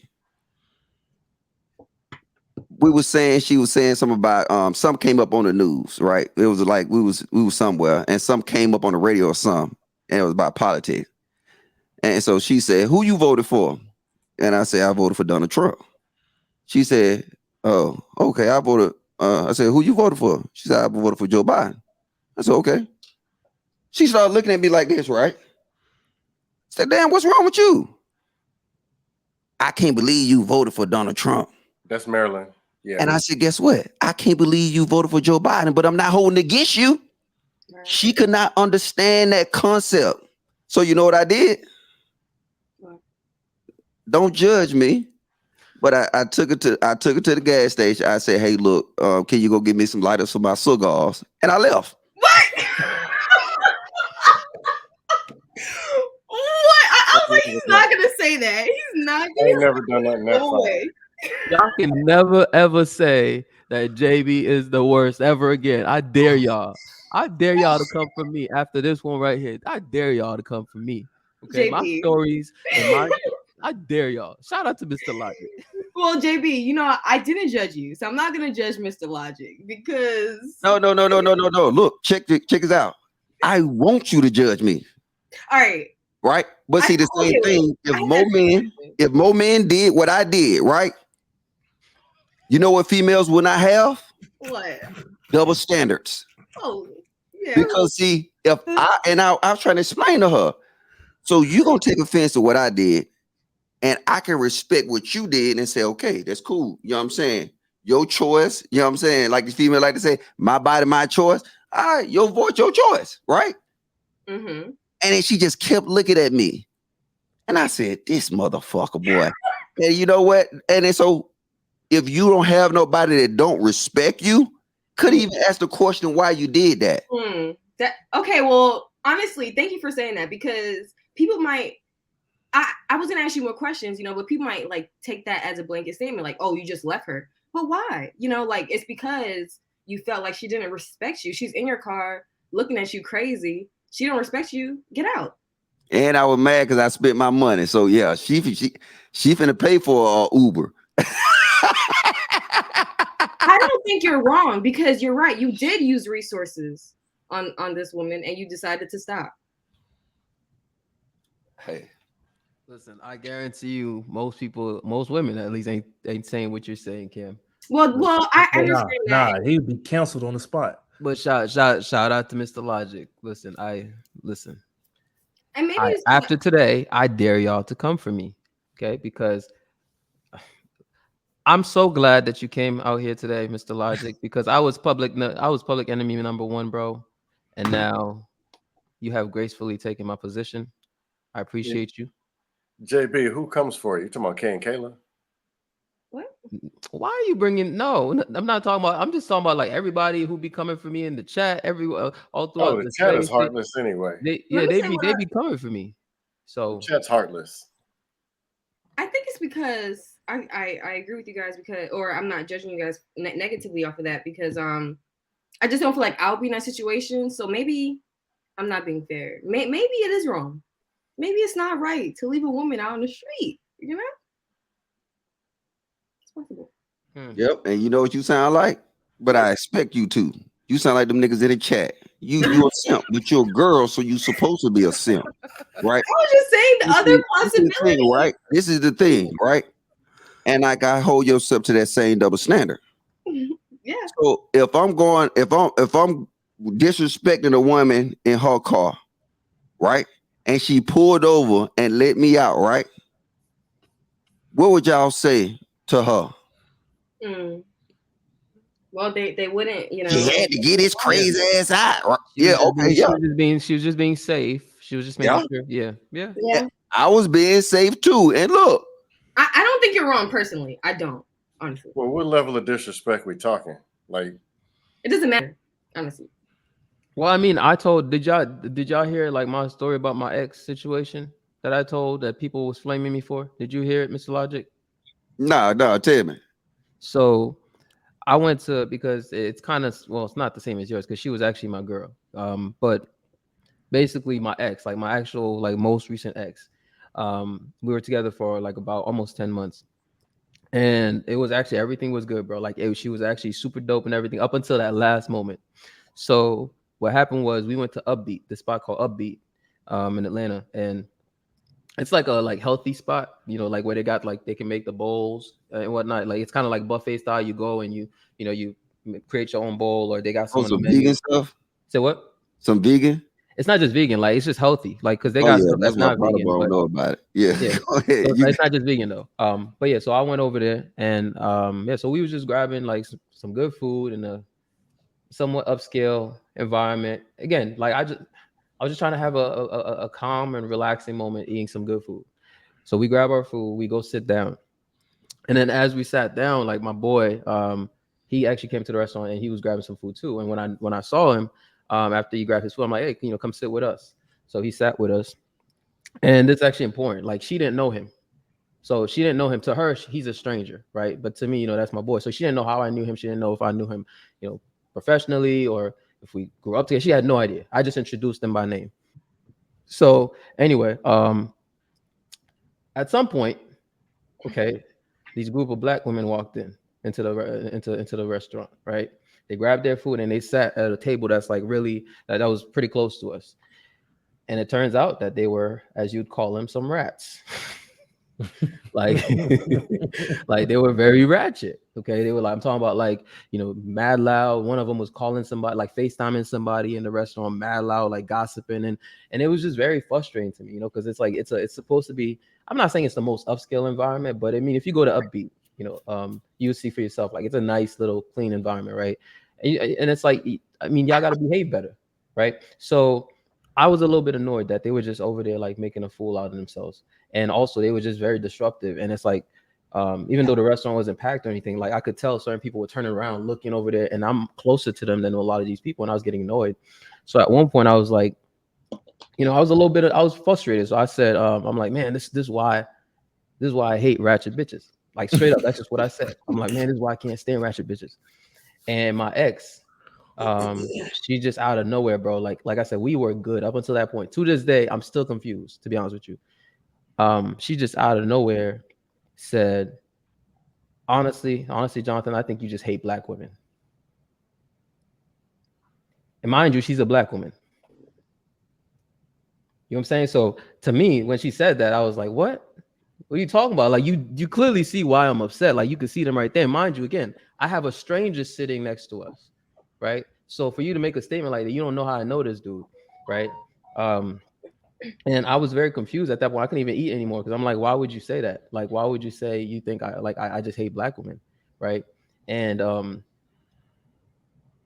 She was saying something about some came up on the news, right? It was like we was somewhere, and some came up on the radio or something, and it was about politics. And so she said, "Who you voted for?" And I said, "I voted for Donald Trump." She said, "Oh, okay, I voted." I said, "Who you voted for?" She said, "I voted for Joe Biden." I said, "Okay." She started looking at me like this, right? said, damn, what's wrong with you? I can't believe you voted for Donald Trump. That's Maryland. Yeah. And I said, guess what? I can't believe you voted for Joe Biden, but I'm not holding against you. Right. She could not understand that concept. So you know what I did? What? Don't judge me. But I took it to the gas station. I said, hey, look, can you go get me some lighters for my cigars? And I left. What? What? I was like, he's not gonna say that. He's not gonna. I ain't never done nothing that way. Y'all can never ever say that JB is the worst ever again. I dare y'all. I dare y'all to come for me after this one right here. I dare y'all to come for me. Okay, JB. My stories and my I dare y'all. Shout out to Mr. Logic. Well, JB, you know I didn't judge you, so I'm not gonna judge Mr. Logic because no. Look, check this out. I want you to judge me. All right. Right, but see the same thing. If more men did what I did, right? You know what females will not have? What? Double standards. Oh, yeah. Because see, if I was trying to explain to her, so you're gonna take offense to what I did, and I can respect what you did and say, okay, that's cool. You know what I'm saying? Your choice, you know what I'm saying? Like the female like to say, my body, my choice. All right, your voice, your choice, right? Mm-hmm. And then she just kept looking at me. And I said, this motherfucker, boy. And you know what? And then so if you don't have nobody that don't respect you, could even ask the question why you did that. Okay, well, honestly, thank you for saying that because people might, I was gonna ask you more questions, you know, but people might like take that as a blanket statement, like, oh, you just left her. But why? You know, like it's because you felt like she didn't respect you. She's in your car looking at you crazy. She don't respect you. Get out. And I was mad because I spent my money. So yeah, she finna pay for Uber. I don't think you're wrong because you're right. You did use resources on this woman and you decided to stop. Hey, listen, I guarantee you, most women at least ain't saying what you're saying, Kim. Well, I understand that. Nah, he'd be canceled on the spot. But shout out to Mr. Logic. Listen. And maybe after today, I dare y'all to come for me, okay? Because I'm so glad that you came out here today, Mr. Logic, because I was public enemy number one, bro, and now you have gracefully taken my position. I appreciate you. JB, who comes for you? You talking about Kay and Kayla? What? Why are you bringing? No, I'm not talking about. I'm just talking about like everybody who be coming for me in the chat, all throughout the chat is heartless anyway. They be coming for me. So the chat's heartless. I think it's because I agree with you guys because, or I'm not judging you guys negatively off of that because I just don't feel like I'll be in that situation. So maybe I'm not being fair. Maybe it is wrong. Maybe it's not right to leave a woman out on the street. You know. Possible. Yep, and you know what you sound like? But I expect you to. You sound like them niggas in the chat. You a simp, but you're a girl, so you supposed to be a simp, right? I was just saying the other possibility, right? This is the thing, right? And like I hold yourself to that same double standard. Yeah. So if I'm disrespecting a woman in her car, right? And she pulled over and let me out, right? What would y'all say to her? Well, they wouldn't, you know. He had to get his crazy ass out. Right? She was just being safe. She was just making sure. Yeah. I was being safe too. And look, I don't think you're wrong personally. I don't, honestly. Well, what level of disrespect we talking? Like, it doesn't matter, honestly. Well, I mean, did y'all hear like my story about my ex situation that I told that people was flaming me for? Did you hear it, Mr. Logic? No, tell me. So I went to, because it's kind of, well, it's not the same as yours because she was actually my girl. But basically my ex, like my actual, like most recent ex, we were together for like about almost 10 months. And it was actually, everything was good, bro. Like she was actually super dope and everything up until that last moment. So what happened was we went to Upbeat, this spot called Upbeat in Atlanta. And it's like a healthy spot, you know, like where they got like they can make the bowls and whatnot. Like it's kind of like buffet style. You go and you create your own bowl, or they got some vegan stuff. Say what? Some vegan. it's not just vegan, like it's just healthy, like because they Oh got yeah, stuff that's that's my not brother. vegan. I don't But know about it. Yeah, yeah, go ahead. so it's not just vegan though. But yeah, so I went over there and yeah, so we was just grabbing like some good food in a somewhat upscale environment. Again, like I was just trying to have a calm and relaxing moment eating some good food. So we grab our food, we go sit down. And then as we sat down, like my boy, he actually came to the restaurant and he was grabbing some food too. And when I saw him, after he grabbed his food, I'm like, hey, come sit with us. So he sat with us. And it's actually important. Like she didn't know him. So she didn't know him. To her, he's a stranger, right? But to me, that's my boy. So she didn't know how I knew him. She didn't know if I knew him, professionally or if we grew up together. She had no idea. I just introduced him by name. So anyway, at some point, okay, these group of black women walked into the restaurant, right? They grabbed their food and they sat at a table that's like really that was pretty close to us. And it turns out that they were, as you'd call them, some rats. like they were very ratchet. Okay, they were like, I'm talking about like, mad loud. One of them was calling somebody, like FaceTiming somebody in the restaurant, mad loud, like gossiping, and it was just very frustrating to me, because it's like it's supposed to be. I'm not saying it's the most upscale environment, but I mean, if you go to Upbeat, you'll see for yourself, like it's a nice little clean environment, right? And it's like, I mean, y'all got to behave better, right? So I was a little bit annoyed that they were just over there like making a fool out of themselves. And also they were just very disruptive. And it's like, even though the restaurant wasn't packed or anything, like I could tell certain people were turning around, looking over there, and I'm closer to them than a lot of these people. And I was getting annoyed. So at one point I was like, I was frustrated. So I said, I'm like, man, this is why I hate ratchet bitches. Like straight up, that's just what I said. I'm like, man, this is why I can't stand ratchet bitches. And my ex, she just out of nowhere, bro. Like I said, we were good up until that point. To this day, I'm still confused, to be honest with you. She just out of nowhere said, honestly, Jonathan, I think you just hate black women. And mind you, she's a black woman. You know what I'm saying? So to me, when she said that, I was like, what are you talking about? Like you clearly see why I'm upset. Like you can see them right there. Mind you, again, I have a stranger sitting next to us, right? So for you to make a statement like that, you don't know how I know this dude, right? And I was very confused at that point. I couldn't even eat anymore because I'm like, why would you say that? Like, why would you say you think I just hate black women, right? And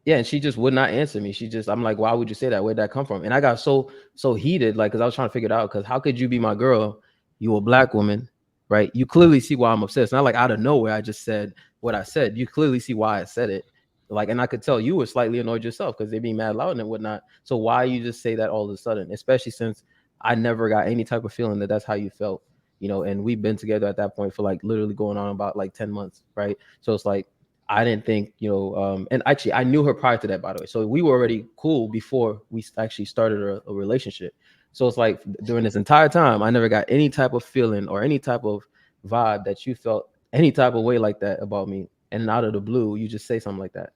yeah, and she just would not answer me. I'm like, why would you say that? Where'd that come from? And I got so heated, like, because I was trying to figure it out. Because how could you be my girl? You a black woman, right? You clearly see why I'm upset. It's not like out of nowhere I just said what I said. You clearly see why I said it. Like, and I could tell you were slightly annoyed yourself because they be mad loud and whatnot. So why you just say that all of a sudden? Especially since I never got any type of feeling that that's how you felt, and we've been together at that point for like literally going on about like 10 months, right? So it's like, I didn't think, and actually I knew her prior to that, by the way. So we were already cool before we actually started a relationship. So it's like during this entire time, I never got any type of feeling or any type of vibe that you felt any type of way like that about me. And out of the blue, you just say something like that,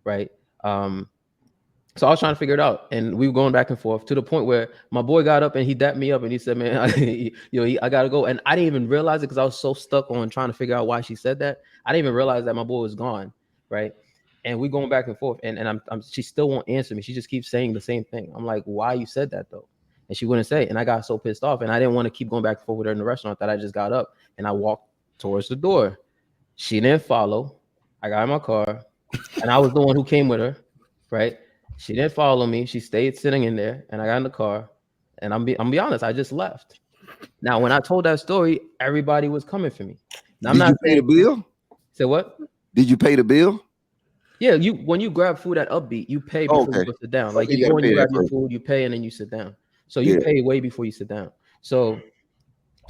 right? So I was trying to figure it out, and we were going back and forth to the point where my boy got up and he dapped me up and he said, "Man, I gotta go." And I didn't even realize it because I was so stuck on trying to figure out why she said that. I didn't even realize that my boy was gone, right? And we going back and forth, and she still won't answer me. She just keeps saying the same thing. I'm like, "Why you said that though?" And she wouldn't say. And I got so pissed off, and I didn't want to keep going back and forth with her in the restaurant that I just got up and I walked towards the door. She didn't follow. I got in my car, and I was the one who came with her, right? She didn't follow me. She stayed sitting in there, and I got in the car. And I'm be honest, I just left. Now, when I told that story, everybody was coming for me. Now, Did you pay the bill? Say what? Did you pay the bill? Yeah, when you grab food at Upbeat, you pay before you go sit down. Like you go and you grab your food, you pay, and then you sit down. So you pay way before you sit down. So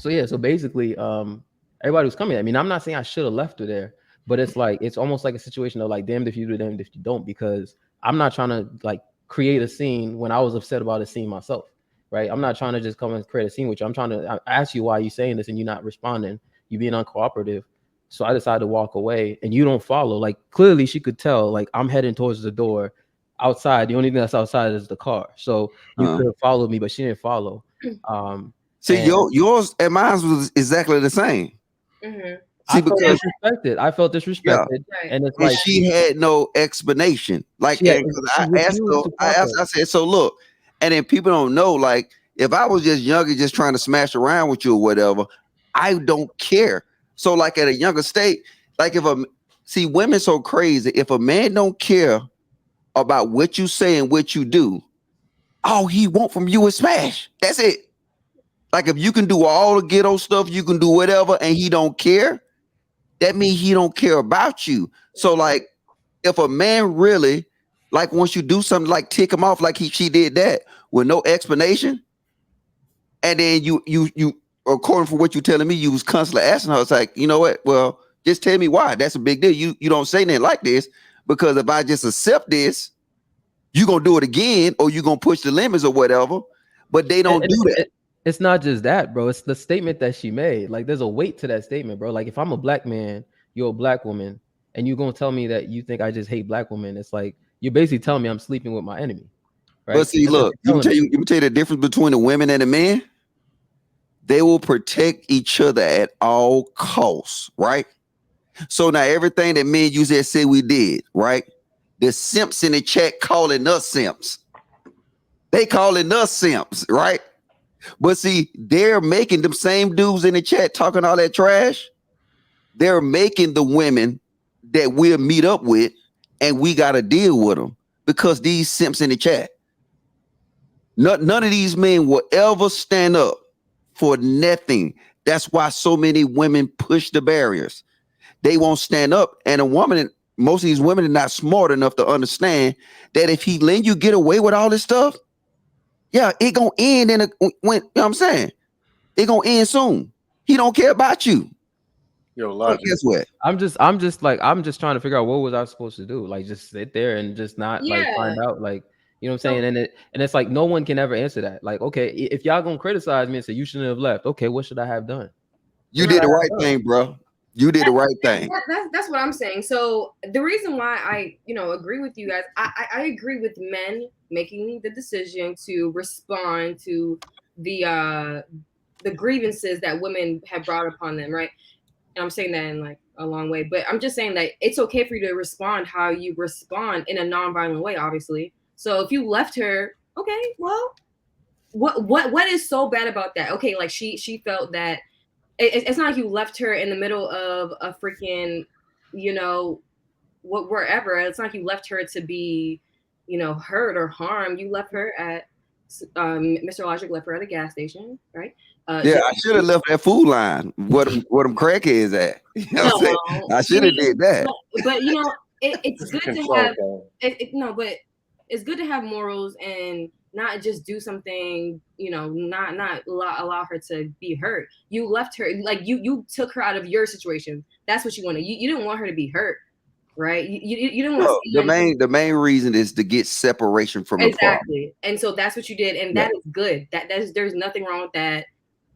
yeah. So basically, everybody was coming. I mean, I'm not saying I should have left her there, but it's like it's almost like a situation of like damned if you do, damned if you don't, because I'm not trying to like create a scene when I was upset about a scene myself, right? I'm not trying to just come and create a scene with you. I'm trying to ask you why you're saying this and you're not responding. You being uncooperative. So I decided to walk away, and you don't follow. Like clearly she could tell, like I'm heading towards the door outside. The only thing that's outside is the car. So you could have followed me, but she didn't follow. See, yours and mine was exactly the same. Mm-hmm. See, because I felt disrespected, and it's like she had no explanation. Like, I asked her, I said, so look, And then people don't know, like, if I was just younger, just trying to smash around with you or whatever, I don't care. So, like, at a younger state, like, women so crazy. If a man don't care about what you say and what you do, all he want from you is smash. That's it. Like, if you can do all the ghetto stuff, you can do whatever, and he don't care, that means he don't care about you. So, like, if a man really, like, once you do something, like tick him off, like she did that with no explanation, and then you according for what you're telling me, you was constantly asking her, it's like, you know what? Well, just tell me why. That's a big deal. You don't say nothing like this, because if I just accept this, you gonna do it again, or you gonna push the limits or whatever. But they don't do that. It's not just that, bro. It's the statement that she made. Like, there's a weight to that statement, bro. Like, if I'm a black man, you're a black woman, and you're gonna tell me that you think I just hate black women, it's like you're basically telling me I'm sleeping with my enemy, right? But see, look, let me tell you the difference between the women and the men. They will protect each other at all costs, right? So now everything that me and you just said we did, right? The simps in the chat calling us simps. They calling us simps, right? But see, they're making them same dudes in the chat talking all that trash. They're making the women that we'll meet up with, and we got to deal with them because these simps in the chat. None of these men will ever stand up for nothing. That's why so many women push the barriers. They won't stand up. And most of these women are not smart enough to understand that if he let you get away with all this stuff, yeah, it gonna end you know what I'm saying? It gonna end soon. He don't care about you. Yo, Logic. Guess what? I'm just trying to figure out what was I supposed to do? Like, just sit there and just not like find out, like, you know what I'm saying? And it's like no one can ever answer that. Like, okay, if y'all gonna criticize me and say you shouldn't have left, okay, what should I have done? You did the right thing, bro. You did the right thing. That's what I'm saying. So the reason why I, agree with you guys, I agree with men making the decision to respond to the grievances that women have brought upon them, right? And I'm saying that in like a long way, but I'm just saying that it's okay for you to respond how you respond in a non-violent way, obviously. So if you left her, okay, well, what is so bad about that? Okay, like she felt that it's not like you left her in the middle of a freaking, wherever. It's not like you left her to be, hurt or harmed. You left her at Mr. Logic left her at a gas station, right? Yeah, I should have left that food line. Where them crackheads at? You know what I'm saying? I should have did that. But it's good to have but it's good to have morals and not just do something, not allow her to be hurt. You left her, like you took her out of your situation. That's what you wanted. You didn't want her to be hurt, right? You didn't want the main reason is to get separation from the problem. Exactly. And so that's what you did, and that is good. There's nothing wrong with that.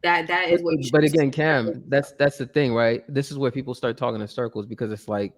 That is what you should. But again, Cam, that's the thing, right? This is where people start talking in circles, because it's like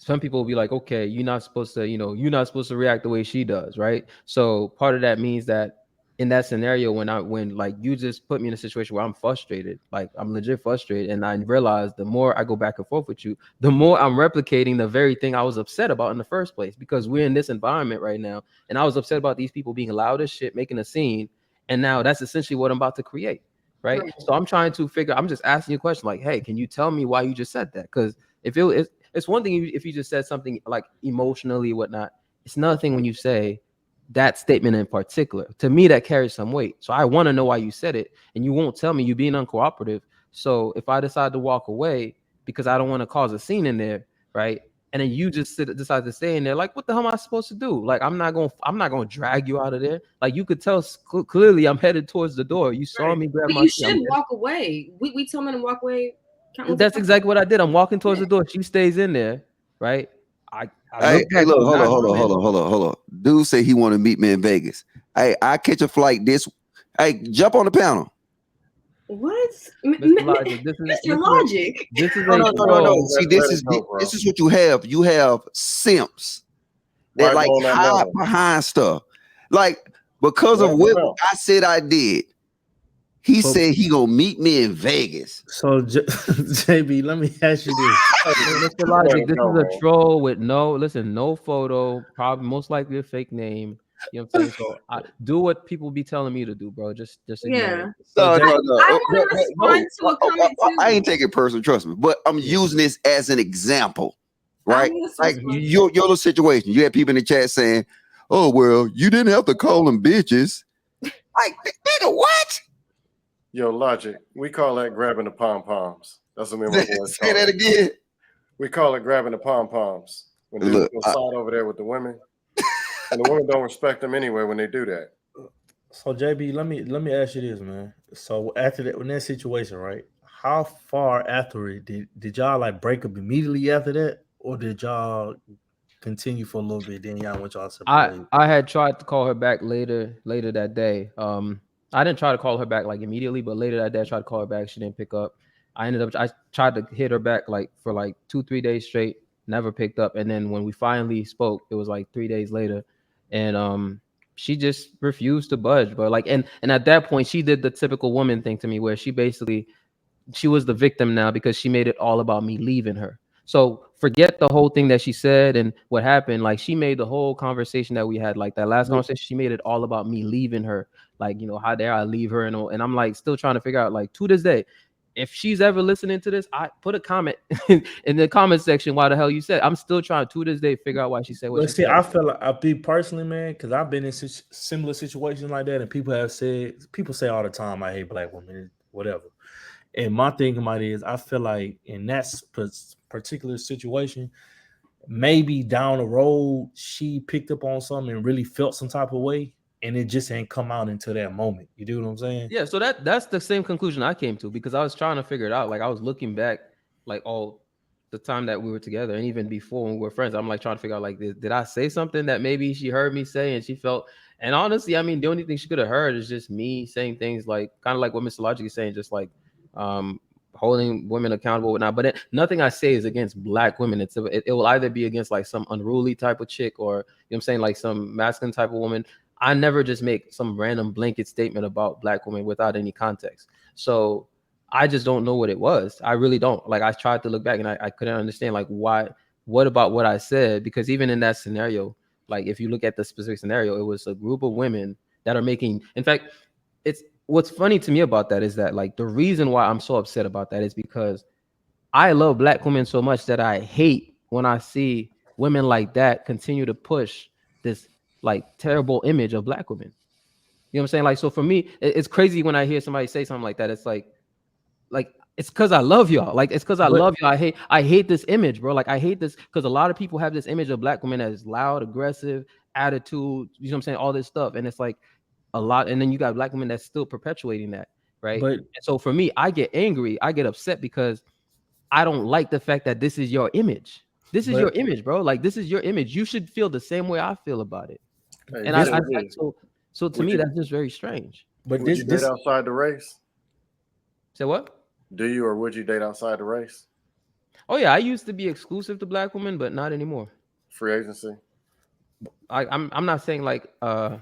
some people will be like, okay, you're not supposed to react the way she does, right? So part of that means that in that scenario, when like you just put me in a situation where I'm frustrated, like I'm legit frustrated, and I realize the more I go back and forth with you, the more I'm replicating the very thing I was upset about in the first place, because we're in this environment right now, and I was upset about these people being loud as shit, making a scene, and now that's essentially what I'm about to create, right? So I'm trying to I'm just asking you a question like, hey, can you tell me why you just said that? Because it's one thing if you just said something like emotionally, whatnot. It's another thing when you say that statement in particular. To me, that carries some weight. So I want to know why you said it, and you won't tell me. You being uncooperative. So if I decide to walk away because I don't want to cause a scene in there, right? And then you just decide to stay in there, like, what the hell am I supposed to do? Like, I'm not gonna drag you out of there. Like, you could tell clearly I'm headed towards the door. You saw me grab my. You should walk away. We tell men to walk away. That's exactly what I did. I'm walking towards the door. She stays in there, right? Hey, look, hold on. Dude say he want to meet me in Vegas. Hey, I catch a flight Hey, jump on the panel. What? Mr. Logic, Mr. Logic. This is no. See, this is what you have. You have simps that like hide behind stuff. Like, because of what I said I did, he said he gonna meet me in Vegas. So JB, let me ask you this. Mr. Logic, this is a troll with no photo, probably most likely a fake name. You know what I'm saying? So I do what people be telling me to do, bro. Just ignore Yeah. it. No, Jay, no, no. I Oh, want to respond to a comment I too. ain't taking it personal, trust me. But I'm using this as an example, I right? want to Like respond. your little situation. You had people in the chat saying, "Oh well, you didn't have to call them bitches." Like, nigga, what? Yo, Logic, we call that grabbing the pom poms. That's what me and my boys Say call that it. again. We call it grabbing the pom poms. When dudes Look, go side over there with the women, and the women don't respect them anyway when they do that. So JB, let me ask you this, man. So after that, in that situation, right? How far after it did y'all like break up immediately after that, or did y'all continue for a little bit? Then y'all went y'all separate ways. I had tried to call her back later that day. I didn't try to call her back like immediately, but later that day I tried to call her back. She didn't pick up. I tried to hit her back like for like 2-3 days straight, never picked up. And then when we finally spoke, it was like 3 days later, and she just refused to budge. But like, and at that point, she did the typical woman thing to me, where she was the victim now because she made it all about me leaving her. So forget the whole thing that she said and what happened. Like, she made the whole conversation that we had, like that last conversation, she made it all about me leaving her. Like, how dare I leave her and all. And I'm like still trying to figure out, like, to this day, if she's ever listening to this, I put a comment in the comment section why the hell you said. I'm still trying to this day figure out why she said what But she see, said. I feel like I be personally, man, because I've been in similar situations like that, and people say all the time, I hate black women, whatever. And my thing about it is, I feel like in that particular situation, maybe down the road she picked up on something and really felt some type of way, and it just ain't come out until that moment. You do what I'm saying? Yeah, so that's the same conclusion I came to, because I was trying to figure it out. Like, I was looking back, like, all the time that we were together, and even before when we were friends, I'm like trying to figure out, like, did I say something that maybe she heard me say and she felt? And honestly, I mean, the only thing she could have heard is just me saying things like, kind of like what Mr. Logic is saying, just like holding women accountable, whatnot. But nothing I say is against black women. It will either be against like some unruly type of chick, or, you know what I'm saying, like some masculine type of woman. I never just make some random blanket statement about black women without any context. So I just don't know what it was. I really don't. Like, I tried to look back and I couldn't understand, like, what about what I said? Because even in that scenario, like, if you look at the specific scenario, it was a group of women that are making, in fact, it's what's funny to me about that is that, like, the reason why I'm so upset about that is because I love black women so much that I hate when I see women like that continue to push this like terrible image of black women. You know what I'm saying? Like, so for me, it's crazy when I hear somebody say something like that. It's like it's because I love y'all. Like, it's because I love y'all. I hate this image, bro. Like, I hate this because a lot of people have this image of black women as loud, aggressive, attitude. You know what I'm saying? All this stuff, and it's like a lot. And then you got black women that's still perpetuating that, right? But and so for me, I get angry, I get upset because I don't like the fact that this is your image. This is your image, bro. Like, this is your image. You should feel the same way I feel about it. Hey, And so to me, that's just very strange. But would you date outside the race? Say what? Do you or would you date outside the race? Oh yeah, I used to be exclusive to black women, but not anymore. Free agency. I'm not saying like I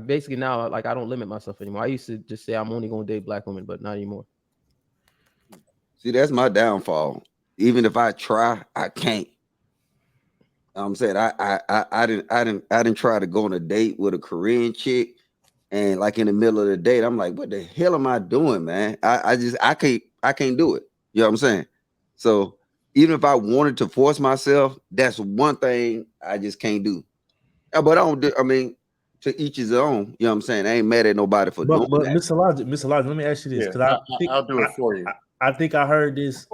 basically now, like, I don't limit myself anymore. I used to just say I'm only gonna date black women, but not anymore. See, that's my downfall. Even if I try, I can't. I'm saying I didn't try to go on a date with a Korean chick, and like in the middle of the date, I'm like, what the hell am I doing, man? I can't do it. You know what I'm saying? So even if I wanted to force myself, that's one thing I just can't do. But I mean, to each his own. You know what I'm saying? I ain't mad at nobody for doing but that. Mr. Logic, let me ask you this, because I'll do it for you. I think I heard this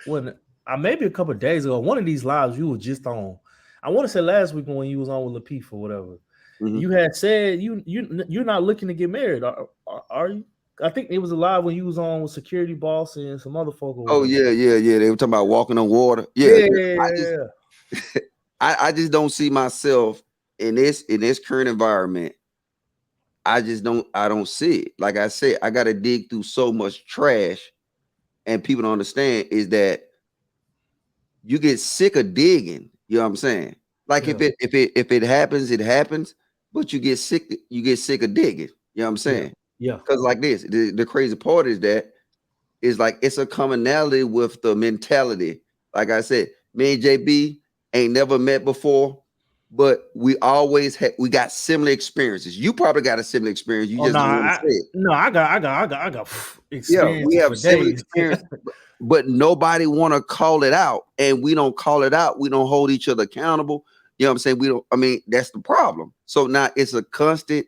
when maybe a couple of days ago. One of these lives you were just on. I want to say last week when you was on with Lapeef or whatever. Mm-hmm. You had said you're not looking to get married, are you? I think it was a live when you was on with Security Boss and some other folk. Oh yeah. They were talking about walking on water. Yeah. I just don't see myself in this current environment. I don't see it. Like I said, I got to dig through so much trash, and people don't understand is that you get sick of digging. You know what I'm saying? Like if it happens, it happens, but you get sick of digging. You know what I'm saying? Yeah. Because like this, the crazy part is that is like it's a commonality with the mentality. Like I said, me and JB ain't never met before, but we always we got similar experiences. You probably got a similar experience. You Oh just no, don't want to say it. I got Yeah, we experiences have for similar days. experience, but nobody want to call it out, and we don't call it out. We don't hold each other accountable. You know what I'm saying? We don't. I mean, that's the problem. So now it's a constant.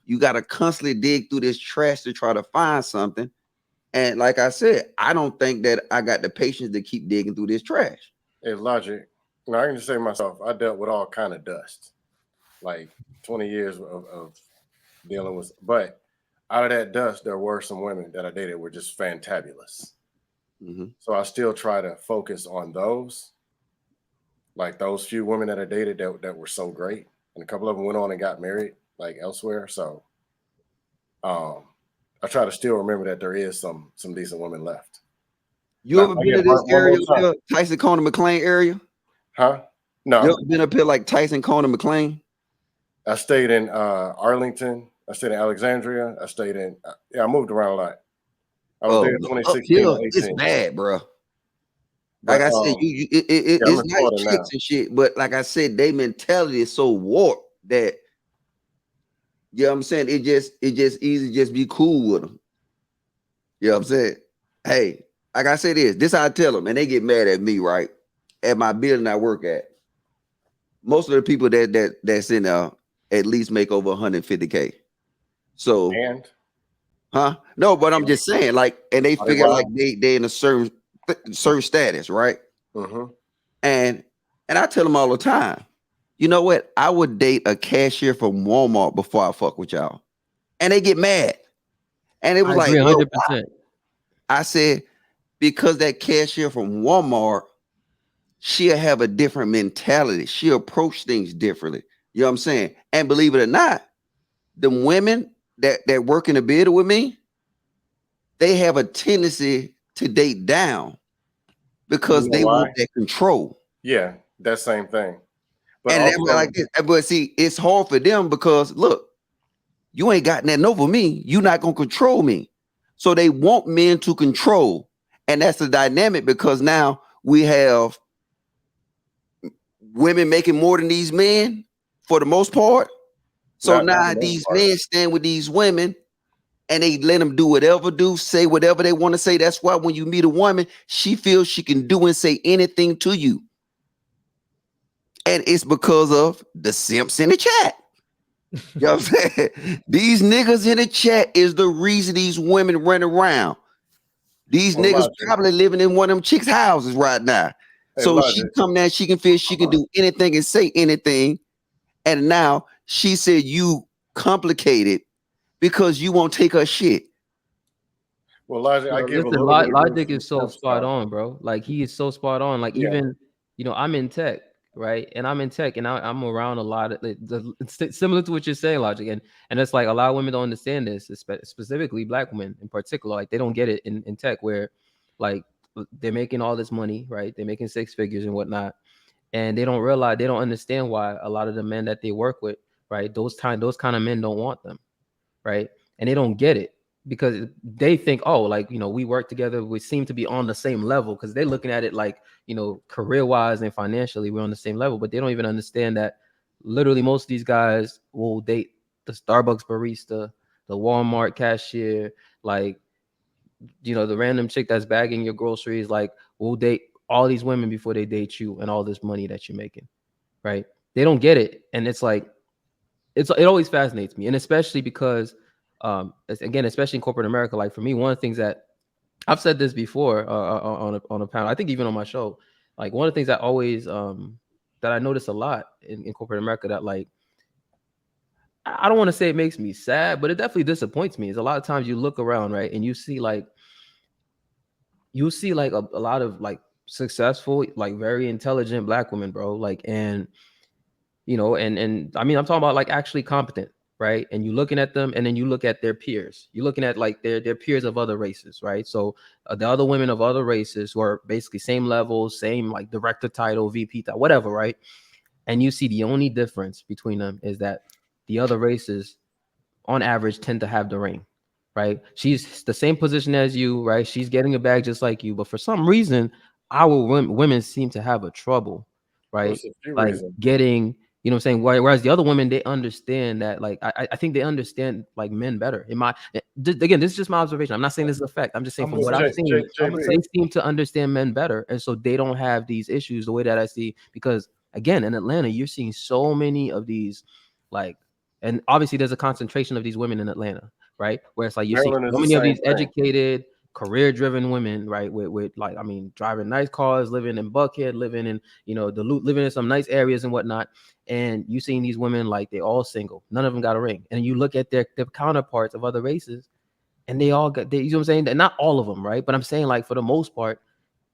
You got to constantly dig through this trash to try to find something. And like I said, I don't think that I got the patience to keep digging through this trash. It's logic. Now I can just say myself, I dealt with all kind of dust, like 20 years of dealing with. But out of that dust, there were some women that I dated were just fantabulous. Mm-hmm. So I still try to focus on those, like those few women that I dated that were so great, and a couple of them went on and got married, like elsewhere. So, I try to still remember that there is some decent women left. You ever been to this area, Tyson Coney McLean area? Huh? No. You ever been up here like Tyson Coney McLean? I stayed in Arlington. I stayed in Alexandria. I stayed in. I moved around a lot. I was there in 2016 and 18. It's bad, bro. Like I said, it's nice chicks and shit, but like I said, their mentality is so warped that, you know what I'm saying? It just easy just be cool with them. You know what I'm saying? Hey, like I say this how I tell them, and they get mad at me, right? At my building I work at. Most of the people that's in there at least make over 150K. So, no, but I'm just saying, like, and they figure like they in a certain status, right? Mm-hmm. And I tell them all the time, you know what? I would date a cashier from Walmart before I fuck with y'all, and they get mad. And it was like, 100%. I said, because that cashier from Walmart, she'll have a different mentality. She'll approach things differently. You know what I'm saying? And believe it or not, the women that work in the building with me, they have a tendency to date down because they want that control. Yeah, that same thing. But And also, like this, but see, it's hard for them because look, you ain't got nothing over me. You're not gonna control me. So they want men to control, and that's the dynamic because now we have women making more than these men for the most part. So now these men stand with these women and they let them do whatever, say whatever they want to say. That's why when you meet a woman, she feels she can do and say anything to you. And it's because of the simps in the chat. You know what I'm saying? These niggas in the chat is the reason these women run around. These niggas probably living in one of them chicks' houses right now. So she come there, she can feel she can do anything and say anything. And now she said you complicated because you won't take her shit. Well, Logic, I give Listen, a little bit Logic is so spot on, bro. Like he is so spot on. Like even, I'm in tech, right? And I'm in tech, and I'm around a lot of it's similar to what you're saying, Logic, and it's like a lot of women don't understand this, specifically Black women in particular. Like they don't get it in tech, where like they're making all this money, right? They're making six figures and whatnot, and they don't realize, they don't understand why a lot of the men that they work with, right? Those kind of men don't want them, right? And they don't get it because they think, oh, like, we work together, we seem to be on the same level, because they're looking at it like, career wise and financially we're on the same level, but they don't even understand that literally most of these guys will date the Starbucks barista, the Walmart cashier, like, the random chick that's bagging your groceries, like, will date all these women before they date you and all this money that you're making, right? They don't get it. And it's like, it always fascinates me. And especially because, again, especially in corporate America, like for me, one of the things that I've said this before on a panel, I think even on my show, like one of the things that always, that I notice a lot in corporate America that like, I don't want to say it makes me sad, but it definitely disappoints me. Is a lot of times you look around, right, and you see like a lot of like successful, like very intelligent Black women, bro. Like, and and I mean, I'm talking about like actually competent, right? And you're looking at them, and then you look at their peers. You're looking at like their peers of other races, right? So the other women of other races who are basically same level, same like director title, VP title, whatever, right? And you see the only difference between them is that the other races, on average, tend to have the ring, right? She's the same position as you, right? She's getting a bag just like you, but for some reason, our women seem to have a trouble, right? Like getting You know what I'm saying? Whereas the other women, they understand that, like, I think they understand like men better. Again, this is just my observation. I'm not saying this is a fact. I'm just saying from what I've seen, they seem to understand men better, and so they don't have these issues the way that I see. Because again, in Atlanta, you're seeing so many of these, like, and obviously there's a concentration of these women in Atlanta, right? Where it's like you see Maryland is so the many of same these thing. educated, career-driven women, right? With like, I mean, driving nice cars, living in Buckhead, living in, living in some nice areas and whatnot. And you seeing these women, like, they all single, none of them got a ring. And you look at their counterparts of other races, and they all got, you know what I'm saying? Not all of them, right? But I'm saying, like, for the most part,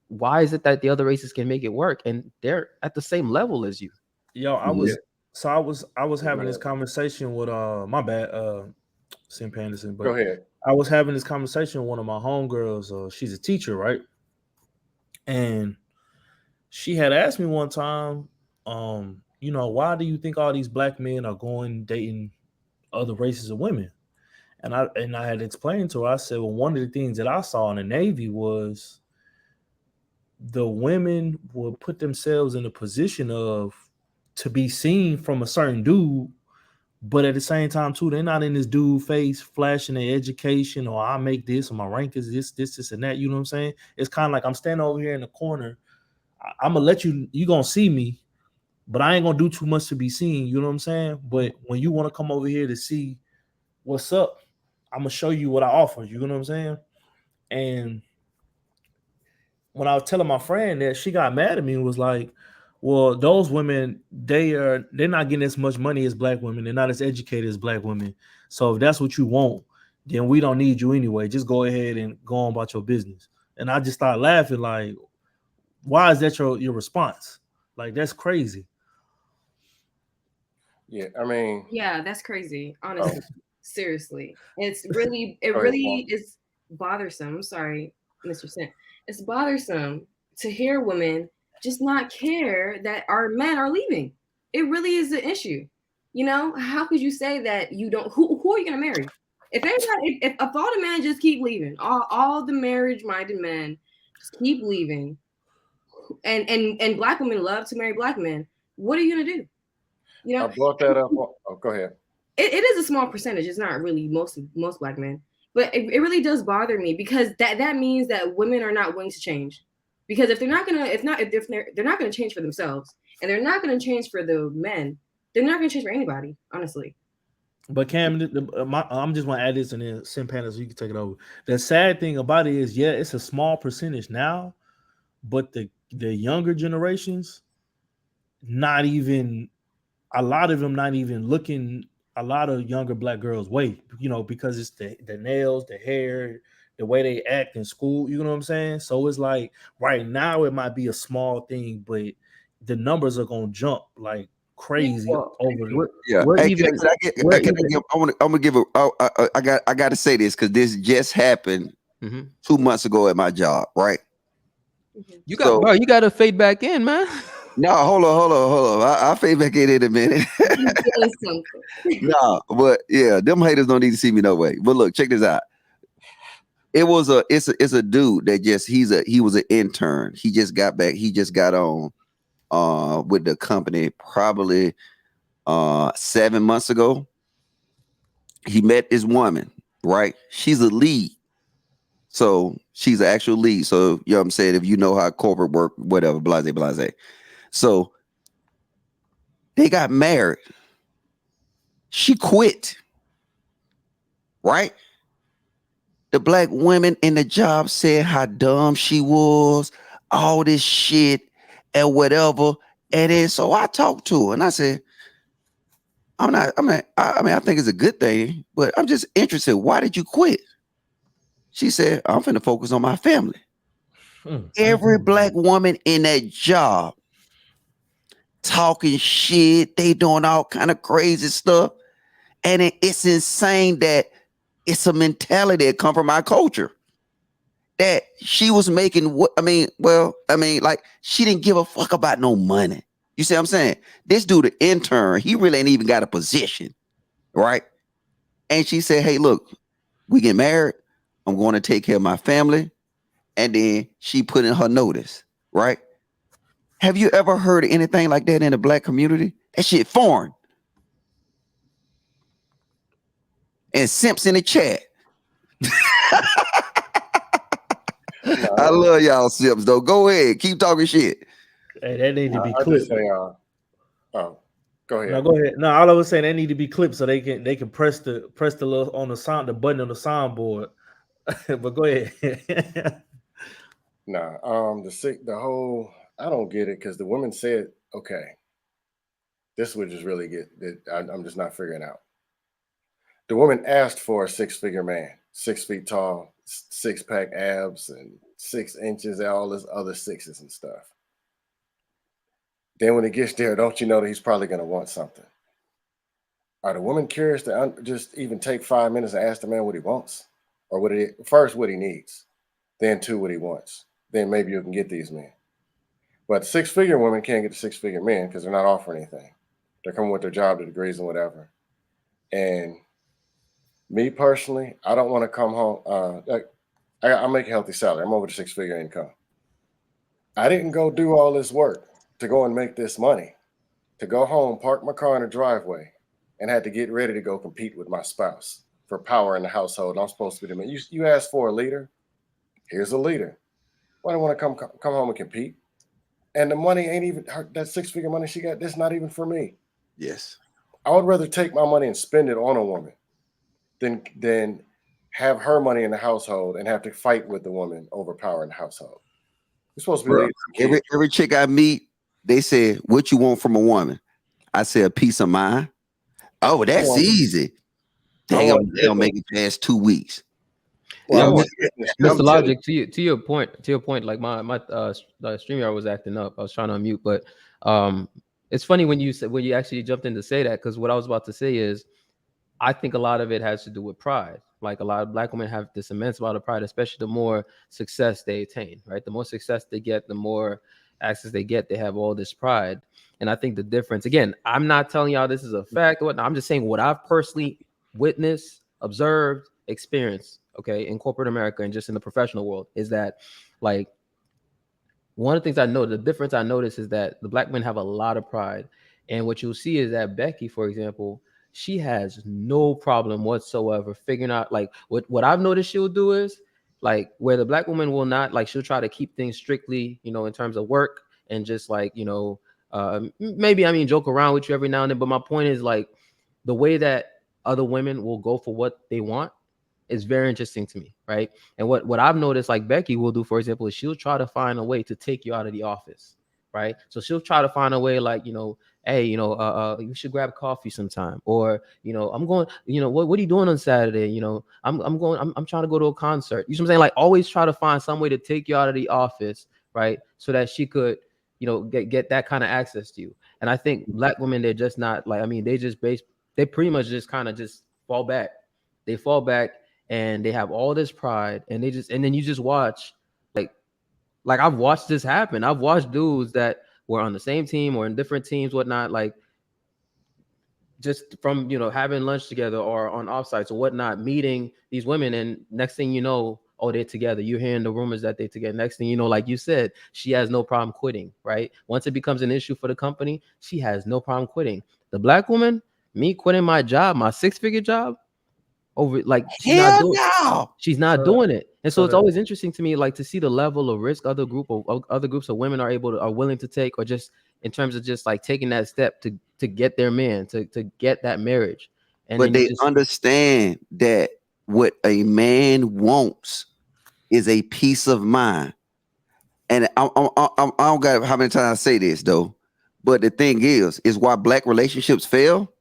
why is it that the other races can make it work and they're at the same level as you? Yo, I was having this conversation with my bad, Sim Anderson, but Go ahead. I was having this conversation with one of my homegirls. She's a teacher, right? And she had asked me one time, why do you think all these black men are going dating other races of women? And I had explained to her, I said, well, one of the things that I saw in the Navy was the women will put themselves in a position of to be seen from a certain dude, but at the same time too, they're not in this dude face flashing their education or I make this or my rank is this and that. You know what I'm saying? It's kind of like I'm standing over here in the corner. I'm gonna let you gonna see me, but I ain't gonna do too much to be seen. You know what I'm saying? But when you want to come over here to see what's up, I'm gonna show you what I offer. You know what I'm saying? And when I was telling my friend that, she got mad at me and was like, well, those women, they're not getting as much money as black women. They're not as educated as black women. So if that's what you want, then we don't need you anyway. Just go ahead and go on about your business. And I just started laughing, like, why is that your response? Like, that's crazy. Yeah, I mean, yeah, that's crazy. Honestly, seriously, it really is bothersome. I'm sorry, Mr. Sent. It's bothersome to hear women just not care that our men are leaving. It really is an issue. You know, how could you say that you don't? Who are you gonna marry? If all the men just keep leaving, all the marriage-minded men just keep leaving, and black women love to marry black men, what are you gonna do? You know, I brought that up. Oh, go ahead. It is a small percentage. It's not really most black men, but it really does bother me because that means that women are not willing to change. Because if they're not gonna change for themselves and they're not gonna change for the men, they're not gonna change for anybody, honestly. But Cam, I'm just want to add this and then send panels so you can take it over. The sad thing about it is, yeah, it's a small percentage now, but the younger generations, not even a lot of them, not even looking a lot of younger black girls way, because it's the nails, the hair, the way they act in school. You know what I'm saying? So it's like right now it might be a small thing, but the numbers are gonna jump like crazy over. Yeah, hey, I'm gonna give a. I got to say this because this just happened 2 months ago at my job, right? You got to fade back in, man. No, hold on. I'll fade back in a minute. No, but yeah, them haters don't need to see me no way. But look, check this out. It's a dude that he was an intern. He just got back. He just got on with the company probably 7 months ago. He met this woman, right? She's a lead. So she's an actual lead. So you know what I'm saying? If you know how corporate work, whatever, blase. So they got married. She quit. Right? The black women in the job said how dumb she was, all this shit and whatever. And then so I talked to her and I said, I think it's a good thing, but I'm just interested. Why did you quit? She said, I'm finna focus on my family. Every black woman in that job talking shit, they doing all kind of crazy stuff. And it's insane that it's a mentality that come from our culture. That she was making like she didn't give a fuck about no money. You see what I'm saying? This dude, the intern, he really ain't even got a position, right? And she said, hey, look, we get married. I'm going to take care of my family. And then she put in her notice, right? Have you ever heard of anything like that in the black community? That shit foreign. And simps in the chat. I love y'all simps though. Go ahead, keep talking shit. Hey, that need to be I just clipped. say, oh, go ahead. No, go ahead. No, all I was saying, they need to be clipped so they can press the little on the sound, the button on the soundboard. But go ahead. Nah, the whole, I don't get it because the women said, okay, this would just really get it. I'm just not figuring out. The woman asked for a 6-figure man, 6 feet tall, 6-pack abs, and 6 inches, and all this other sixes and stuff. Then when it gets there, don't you know that he's probably going to want something? Are the women curious to just even take 5 minutes and ask the man what he wants? Or what he needs, then 2, what he wants. Then maybe you can get these men. But 6-figure women can't get the 6-figure men because they're not offering anything. They're coming with their job, their degrees, and whatever. And me personally, I don't want to come home. I make a healthy salary. I'm over the 6-figure income. I didn't go do all this work to go and make this money, to go home, park my car in the driveway, and had to get ready to go compete with my spouse for power in the household. I'm supposed to be the man. You asked for a leader. Here's a leader. Why do I want to come home and compete? And the money ain't even that 6-figure money she got. That's not even for me. Yes. I would rather take my money and spend it on a woman than have her money in the household and have to fight with the woman over power in the household. You're supposed to be leading. Every chick I meet, they say, "What you want from a woman?" I say, "A peace of mind." Oh, that's easy. They gonna make it past 2 weeks. Well, Mr. Logic, to your point, like my StreamYard was acting up. I was trying to unmute, but it's funny when you actually jumped in to say that, because what I was about to say is, I think a lot of it has to do with pride. Like, a lot of Black women have this immense amount of pride, especially the more success they attain, right? The more success they get, the more access they get, they have all this pride. And I think the difference, again, I'm not telling y'all this is a fact or whatnot. I'm just saying what I've personally witnessed, observed, experienced, okay, in corporate America and just in the professional world, is that, like, one of the things the difference I notice is that the Black men have a lot of pride. And what you'll see is that Becky, for example, she has no problem whatsoever figuring out, like, what I've noticed she'll do is, like, where the Black woman will not, like, she'll try to keep things strictly, in terms of work, and just, like, maybe, joke around with you every now and then. But my point is, like, the way that other women will go for what they want is very interesting to me, right? And what I've noticed, like, Becky will do, for example, is she'll try to find a way to take you out of the office, right? So she'll try to find a way, like, hey, you should grab coffee sometime, or I'm going, what are you doing on Saturday? I'm trying to go to a concert. You know what I'm saying? Like, always try to find some way to take you out of the office, right? So that she could, get that kind of access to you. And I think Black women, they're just not, like, they pretty much just kind of just fall back. They fall back. And they have all this pride, and then you just watch, like I've watched this happen. I've watched dudes that were on the same team or in different teams, whatnot, like, just from, having lunch together or on offsites or whatnot, meeting these women, and next thing you know, oh, they're together. You're hearing the rumors that they're together. Next thing you know, like you said, she has no problem quitting, right? Once it becomes an issue for the company, she has no problem quitting. The Black woman, me quitting my job, my 6-figure job, over, like, she's not doing it. And so it's always interesting to me, like, to see the level of risk other groups of women are willing to take, or just in terms of just, like, taking that step to get their man, to get that marriage. And but they understand that what a man wants is a peace of mind. And I don't got how many times I say this though, but the thing is why Black relationships fail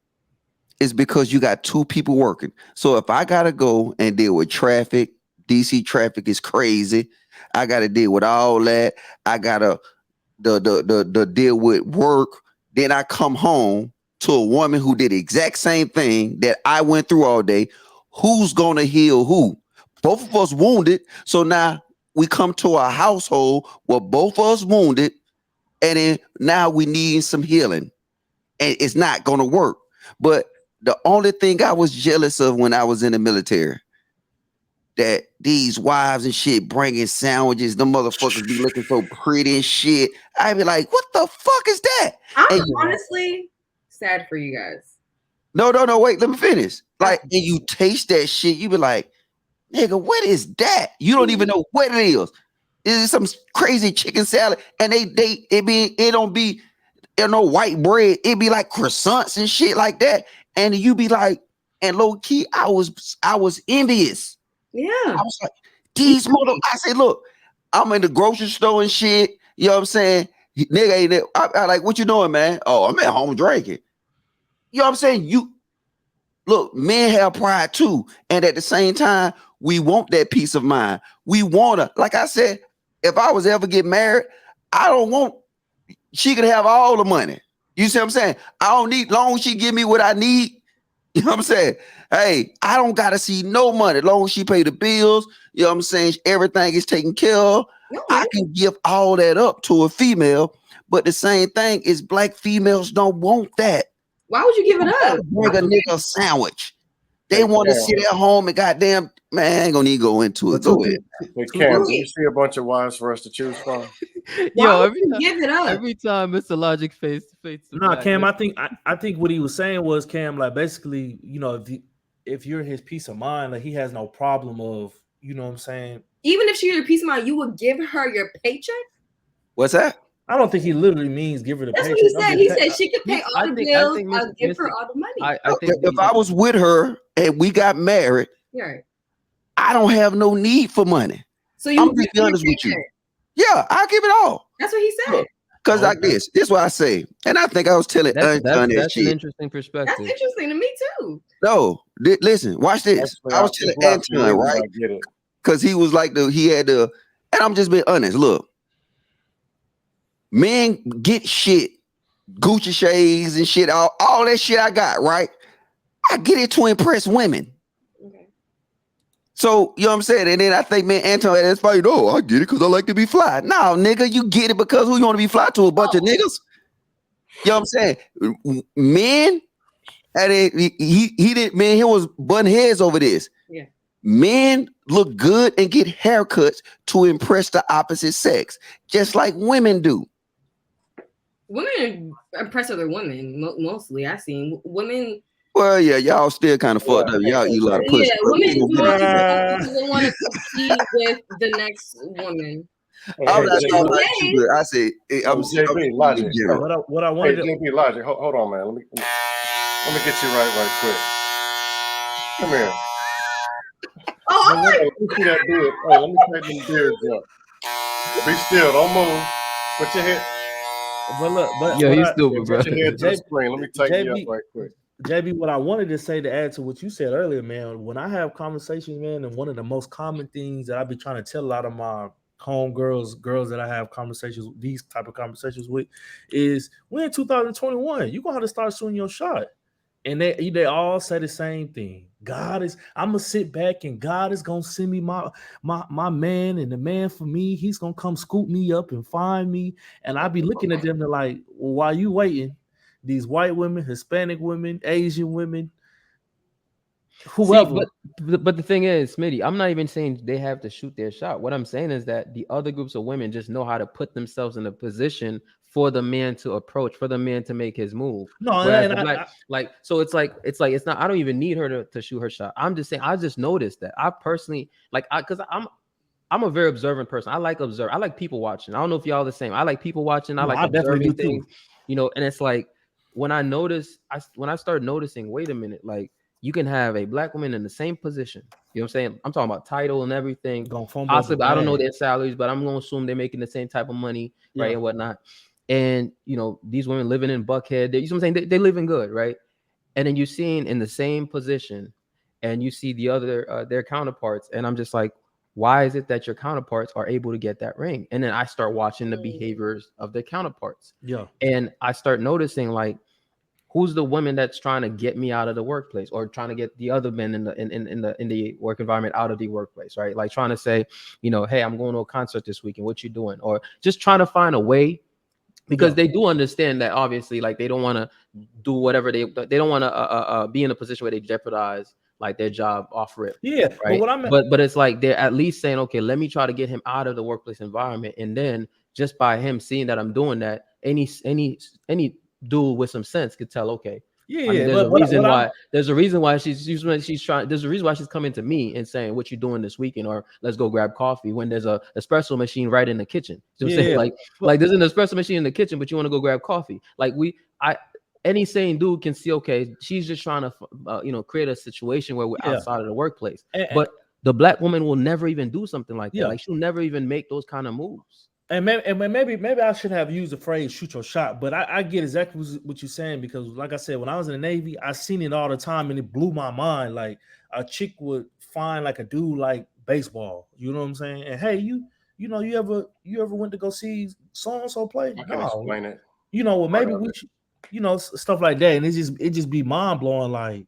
is because you got 2 people working. So if I gotta go and deal with traffic, DC traffic is crazy. I gotta deal with all that. I gotta the deal with work. Then I come home to a woman who did the exact same thing that I went through all day. Who's gonna heal who? Both of us wounded. So now we come to a household where both of us wounded, and then now we need some healing, and it's not gonna work. But the only thing I was jealous of when I was in the military, that these wives and shit bringing sandwiches, the motherfuckers be looking so pretty and shit. I be like, what the fuck is that? I'm honestly, sad for you guys. No, wait, let me finish. Like, and you taste that shit, you be like, nigga, what is that? You don't even know what it is. It's some crazy chicken salad, and it don't be no white bread. It be like croissants and shit like that. And you be like, and low key, I was envious. Yeah. I was like, these mother. I said, look, I'm in the grocery store and shit. You know what I'm saying? Nigga ain't there. I like, what you doing, man? Oh, I'm at home drinking. You know what I'm saying? You look, men have pride too. And at the same time, we want that peace of mind. We want to, like I said, if I was ever get married, I don't want, she could have all the money. You see what I'm saying? I don't need, long as she give me what I need. You know what I'm saying? Hey, I don't got to see no money. Long as she pay the bills, you know what I'm saying? Everything is taken care of. I can give all that up to a female. But the same thing is black females don't want that. Why would you give it up? Bring a nigga a sandwich. They want to sit at home and goddamn, man, I ain't gonna need to go into it. Go ahead. Hey, Cam, do you see a bunch of wives for us to choose from? Yo, give it up? Every time Mr. Logic face to face. Nah, Cam, I think what he was saying was, Cam, like basically, you know, if you're his peace of mind, like he has no problem of, you know what I'm saying? Even if she's your peace of mind, you would give her your paycheck? What's that? I don't think he literally means give her the That's paycheck. what he said. He said she could pay all the bills. I'll give her all the money. If I was with her and we got married, Right. I don't have no need for money. So you I'm just be honest with you. Yeah, I'll give it all. That's what he said. Because like this is what I say. And I think I was telling that's that an shit. interesting perspective. That's interesting to me too. No, listen, watch this. I was telling Anton, right? Because he was like and I'm just being honest. Look, men get shit, Gucci shades and shit, all that shit I got, right? I get it to impress women. Okay. So, you know what I'm saying? And then I think, man, Anton, that's why, I get it because I like to be fly. No, nigga, you get it because who you want to be fly to? A bunch of niggas? You know what I'm saying? Men, and he didn't, man, he was butting heads over this. Yeah. Men look good and get haircuts to impress the opposite sex, just like women do. Women impress other women, mostly. I've seen women. Well, yeah, y'all still kind of fucked up. Y'all eat a lot of pussy. Yeah, women want to compete with the next woman. I'm not talking about you, but I say I'm JB Logic. What I wanted to JB Logic. Hold on, man. Let me get you right quick. Come here. Oh, let me see that beard. Oh, let me take them beards up. Be still. Don't move. Put your head. Yo, he's stupid, bro. Put your head to the screen. Let me take you up right quick. JB, what I wanted to say to add to what you said earlier, man, when I have conversations, man, and one of the most common things that I be trying to tell a lot of my girls that I have conversations, these type of conversations with, is we're in 2021. You're gonna have to start shooting your shot. And they all say the same thing. I'm gonna sit back and God is gonna send me my man, and the man for me, he's gonna come scoop me up and find me. And I be looking at them, they're like, well, while you waiting, these white women, Hispanic women, Asian women, whoever. See, but the thing is, Smitty, I'm not even saying they have to shoot their shot. What I'm saying is that the other groups of women just know how to put themselves in a position for the man to approach, for the man to make his move. No, so it's not. I don't even need her to shoot her shot. I'm just saying. I just noticed that. I personally because I'm a very observant person. I like observe. I like people watching. I don't know if y'all the same. I like people watching. I like observing things. And it's like when I started noticing. Wait a minute, like. You can have a black woman in the same position. You know what I'm saying? I'm talking about title and everything. Possibly, I don't know their salaries, but I'm going to assume they're making the same type of money, right, and whatnot. And, these women living in Buckhead, you know what I'm saying? They living good, right? And then you're seeing in the same position and you see the other, their counterparts. And I'm just like, why is it that your counterparts are able to get that ring? And then I start watching the behaviors of their counterparts. Yeah. And I start noticing, like, who's the woman that's trying to get me out of the workplace, or trying to get the other men in the work environment out of the workplace, right? Like trying to say, hey, I'm going to a concert this weekend. What you doing? Or just trying to find a way, because they do understand that obviously, like they don't want to do whatever they don't want to be in a position where they jeopardize like their job off rip. Yeah, right. But it's like they're at least saying, okay, let me try to get him out of the workplace environment, and then just by him seeing that I'm doing that, any dude with some sense could tell, okay. Yeah, I mean, yeah, there's a but reason what why. There's a reason why she's trying. There's a reason why she's coming to me and saying, "What you doing this weekend?" Or "Let's go grab coffee." When there's a espresso machine right in the kitchen. You know what I'm saying? Like there's an espresso machine in the kitchen, but you want to go grab coffee. Like any sane dude can see, okay, she's just trying to create a situation where we're outside of the workplace. But the black woman will never even do something like that. Like she'll never even make those kind of moves. And maybe I should have used the phrase "shoot your shot," but I get exactly what you're saying, because, like I said, when I was in the Navy, I seen it all the time, and it blew my mind. Like a chick would find like a dude like baseball, you know what I'm saying? And hey, you ever went to go see so and so play? I can explain it. Maybe we should, stuff like that, and it just be mind blowing. Like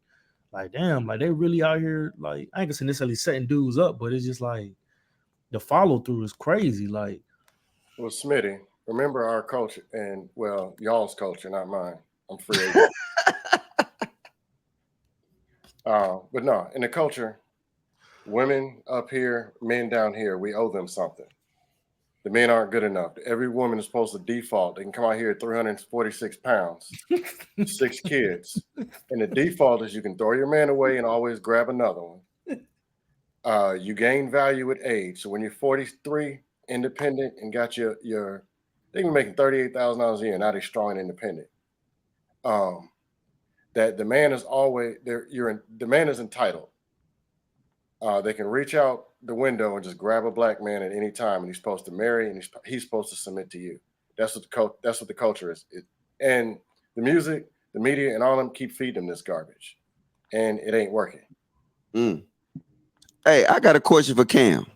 damn, like they really out here. Like I ain't gonna say necessarily setting dudes up, but it's just like the follow through is crazy. Like. Well, Smitty, remember our culture, and well, y'all's culture, not mine. I'm free agent. But no, in the culture, women up here, men down here, we owe them something. The men aren't good enough. Every woman is supposed to default. They can come out here at 346 pounds, 6 kids. And the default is you can throw your man away and always grab another one. You gain value with age. So when you're 43, independent, and got your they can be making $38,000 a year. Now they're strong and independent. That the man is always there. The man is entitled. They can reach out the window and just grab a black man at any time, and he's supposed to marry, and he's supposed to submit to you. That's what the culture is. And the music, the media, and all of them keep feeding them this garbage, and it ain't working. Hey, I got a question for Cam.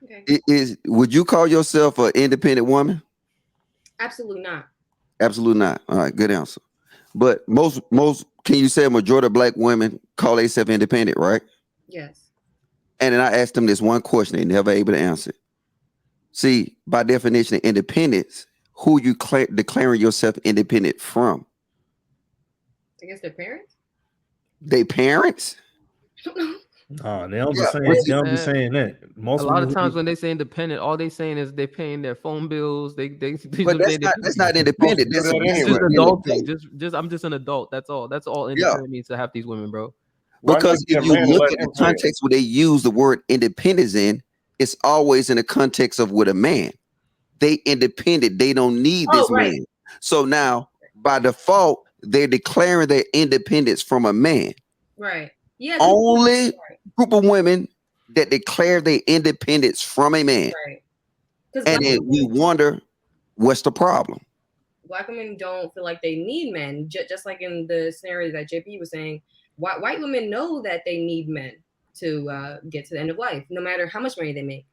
Okay. Would you call yourself an independent woman? Absolutely not. Absolutely not. All right, good answer. But most can you say a majority of black women call themselves independent, right? Yes. And then I asked them this one question, they never able to answer it. See, by definition of independence, who you declaring yourself independent from? I guess their parents. They parents? They don't be saying. They don't be saying that. A lot of times when they say independent, all they saying is they're paying their phone bills. But that's not independent. That's just adulting. I'm just an adult. That's all. That's all independent means to have these women, bro. Because if you look at the context where they use the word independence in, it's always in the context of with a man. They independent. They don't need this man. So now, by default, they're declaring their independence from a man. Right. Yeah. Only group of women that declare their independence from a man. Right. And then we wonder, what's the problem? Black women don't feel like they need men. Just like in the scenario that JP was saying, white women know that they need men to get to the end of life, no matter how much money they make.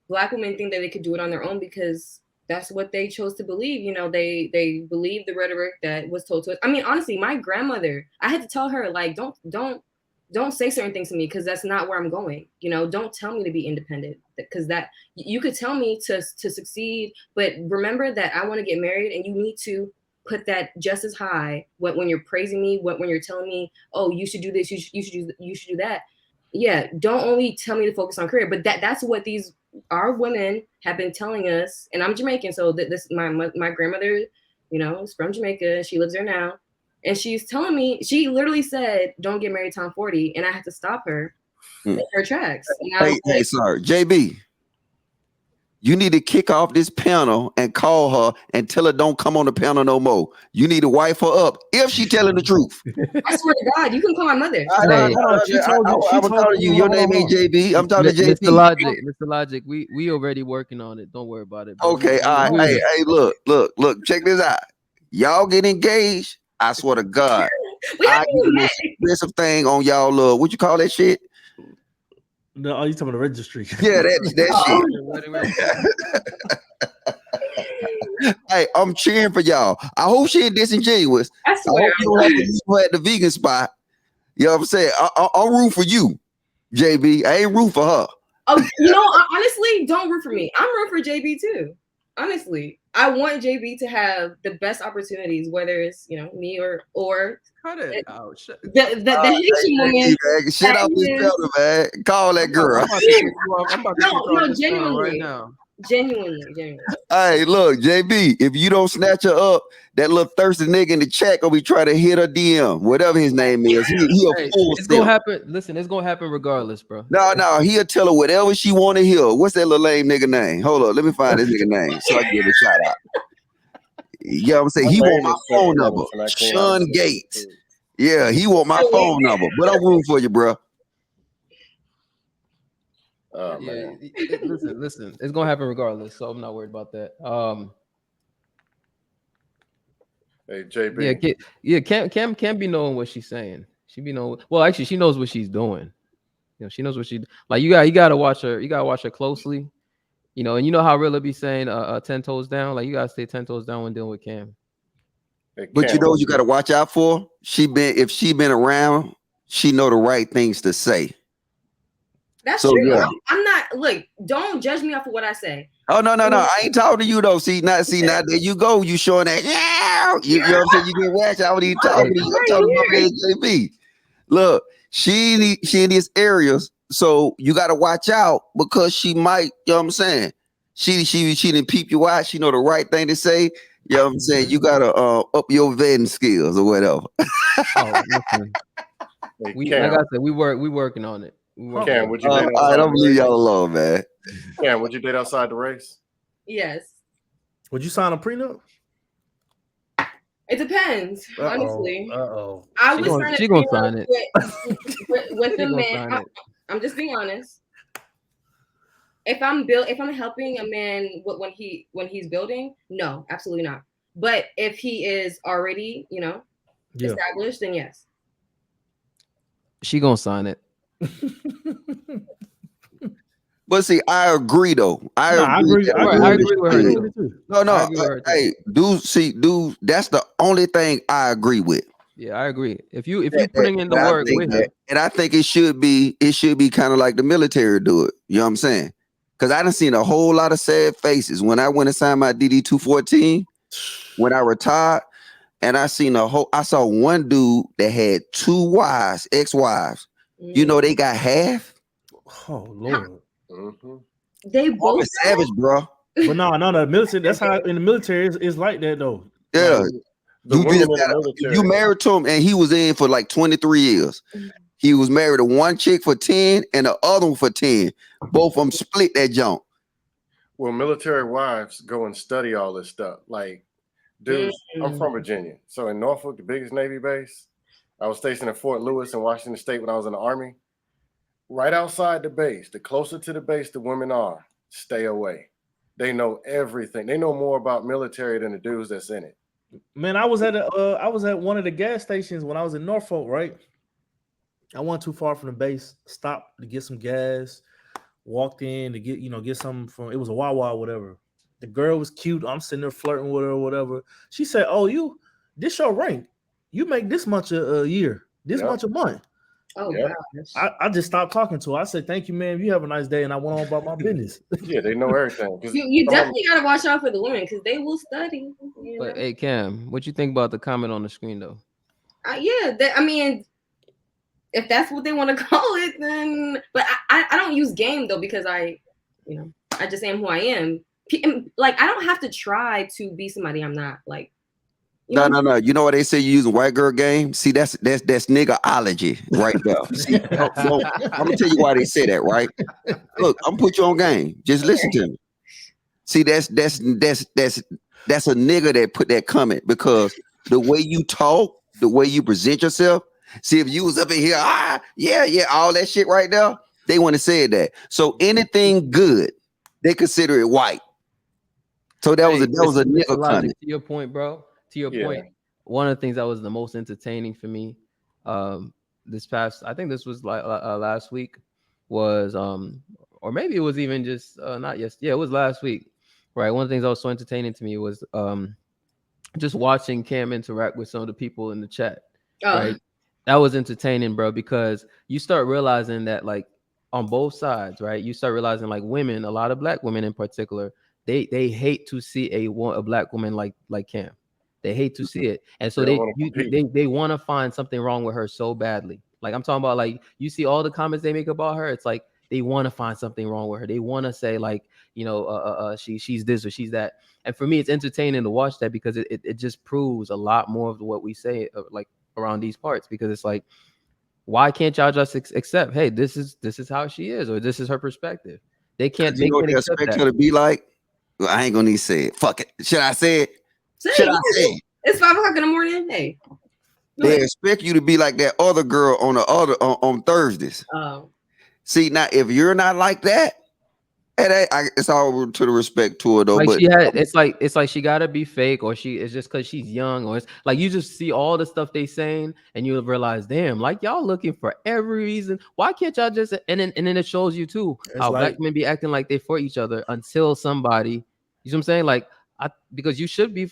Black women think that they could do it on their own because that's what they chose to believe. They believe the rhetoric that was told to us. I mean, honestly, my grandmother, I had to tell her, like, don't say certain things to me because that's not where I'm going. Don't tell me to be independent because that you could tell me to succeed, but remember that I want to get married, and you need to put that just as high when you're praising me, when you're telling me, oh, you should do this, you should do that. Yeah, don't only tell me to focus on career, but that's what our women have been telling us. And I'm Jamaican, so my grandmother, is from Jamaica. She lives there now, and she's telling me, she literally said, "Don't get married till I'm 40," and I had to stop her in her tracks. Hey, sorry, JB. You need to kick off this panel and call her and tell her don't come on the panel no more. You need to wife her up if she telling the truth. I swear to God, you can call my mother. She told you. I'm talking to you. Your name ain't JB. I'm talking to JB. Mr. Logic, we already working on it. Don't worry about it. Bro. Okay, all right. Hey, look. Check this out. Y'all get engaged. I swear to God, I get the most expensive thing on y'all. What you call that shit? No, you talking about the registry? Yeah, that shit. Hey, I'm cheering for y'all. I hope she ain't disingenuous. I hope you don't have to leave her at the vegan spot. You know what I'm saying? I'm rooting for you, JB. I ain't root for her. Oh, honestly, don't root for me. I'm rooting for JB too. Honestly, I want JB to have the best opportunities, whether it's me or cut it out. The Haitian woman. Shut up this fellow, man. Call that girl. No, genuinely. Right now. Genuinely. Hey, look, JB, if you don't snatch her up, that little thirsty nigga in the chat gonna be trying to hit her DM, whatever his name is. He a Hey, full it's gonna simp. happen. Listen, it's gonna happen regardless, bro. No, he'll tell her whatever she want to hear. What's that little lame nigga name? Hold up, let me find this nigga name so I can give a shout out. You know what I'm saying? He want my phone number. Sean Gates. Yeah, he want my phone number. But I'm rooting for you, bro. Oh, Yeah, man. listen, it's gonna happen regardless, so I'm not worried about that. Hey, JB. Cam be knowing what she's saying. She be knowing. Well, actually, she knows what she's doing. You know, she knows what she like. You gotta watch her. You gotta watch her closely. You know, and you know how Rilla be saying 10 toes down. Like you gotta stay 10 toes down when dealing with Cam. But you know what you gotta watch out for? If she been around, she know the right things to say. That's So, true. yeah. I'm not. Look, don't judge me off of what I say. Oh no, I ain't talking to you though. See, now there you go. You showing that you know what I'm saying? You get watch. I wasn't even talking to you. I'm talking to my man JB. Look, she in these areas, so you gotta watch out because she might, you know what I'm saying? She didn't peep you out, she know the right thing to say. You know what I'm saying? You gotta up your vetting skills or whatever. Oh, listen. Like I said, we working on it. Cam, would you date outside I don't the leave race? y'all alone, man. Cam, would you date outside the race? Yes. Would you sign a prenup? It depends, honestly. I She was gonna- trying to she gonna figure out sign it. with She the gonna man. sign it. I'm just being honest. If I'm helping a man when he's building, no, absolutely not. But if he is already, established, then yes. She gonna sign it. But see, I agree though. I I agree. agree. I agree with her too. No, I agree with her too. hey, dude, that's the only thing I agree with. Yeah, I agree. If you putting in the And I work think with her, and I think it should be kind of like the military do it. You know what I'm saying? Because I done seen a whole lot of sad faces when I went and signed my DD 214 when I retired, and I saw one dude that had 2 wives, ex-wives. You know they got half. Oh Lord. They both savage, bro. But no, the military. That's how in the military it's like that though. Yeah. Like, You married to him, and he was in for like 23 years. He was married to one chick for 10 and the other one for 10. Both of them split that junk. Well, military wives go and study all this stuff. Like, dude, I'm from Virginia. So in Norfolk, the biggest Navy base, I was stationed at Fort Lewis in Washington State when I was in the Army. Right outside the base, the closer to the base the women are, stay away. They know everything. They know more about military than the dudes that's in it. Man, I was at one of the gas stations when I was in Norfolk, right? I wasn't too far from the base, stopped to get some gas, walked in to get something from, it was a Wawa or whatever. The girl was cute. I'm sitting there flirting with her or whatever. She said, "Oh, this your rank. You make this much a year, this much a month." Oh, gosh. I just stopped talking to her. I said, "Thank you, man. You have a nice day," and I went on about my business. Yeah, they know everything. You definitely gotta watch out for the women because they will study. but hey, Cam, what you think about the comment on the screen though? I mean, if that's what they want to call it, then. But I don't use game though because I just am who I am. Like I don't have to try to be somebody I'm not. Like. No. You know what they say you using white girl game? See, that's niggerology right there. See, I'm gonna tell you why they say that, right? Look, I'm gonna put you on game. Just listen to me. See, that's a nigga that put that comment because the way you talk, the way you present yourself. See, if you was up in here, all that shit right there, they want to say that. So anything good, they consider it white. So that was a nigga comment. To your point, bro. To your point, one of the things that was the most entertaining for me, I think this was like last week, was or maybe it was even just not yesterday. Yeah, it was last week, right? One of the things that was so entertaining to me was just watching Cam interact with some of the people in the chat. Right, that was entertaining, bro, because you start realizing that like on both sides, right? You start realizing like women, a lot of black women in particular, they hate to see a black woman like Cam. They hate to see it, and so they want to find something wrong with her so badly. Like I'm talking about, like you see all the comments they make about her. It's like they want to find something wrong with her. They want to say like, she's this or she's that. And for me, it's entertaining to watch that because it just proves a lot more of what we say like around these parts, because it's like, why can't y'all just accept, hey, this is how she is, or this is her perspective? They can't. You know what they accept expect that. her to be like? Well, I ain't gonna even say it. Fuck it. Should I say it? Should I say it? It's 5 o'clock in the morning. Hey, they expect you to be like that other girl on Thursdays. Oh. See, now if you're not like that, it's all to the respect to her though. Like but it's like she gotta be fake, or she is just because she's young, or it's like you just see all the stuff they saying and you realize, damn, like y'all looking for every reason. Why can't y'all just and then it shows you too how black men be acting like they for each other until somebody, you know what I'm saying? Like because you should be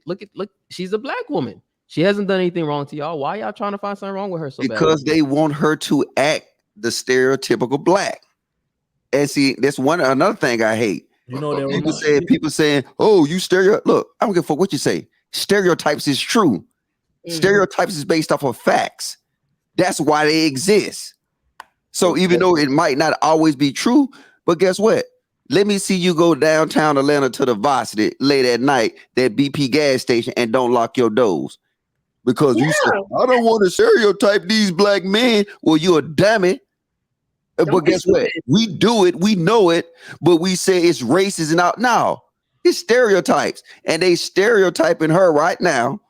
look, she's a black woman. She hasn't done anything wrong to y'all. Why y'all trying to find something wrong with her so bad? Because they want her to act the stereotypical black. And see, that's another thing I hate. You know, people saying, "Oh, you Look, I don't give a fuck what you say. Stereotypes is true. Stereotypes is based off of facts. That's why they exist. So even though it might not always be true, but guess what? Let me see you go downtown Atlanta to the Varsity late at night, that BP gas station, and don't lock your doors because you said, I don't want to stereotype these black men. Well, you're a dummy. But guess what? We do it. We know it. But we say it's racist and out. No, it's stereotypes. And they stereotyping her right now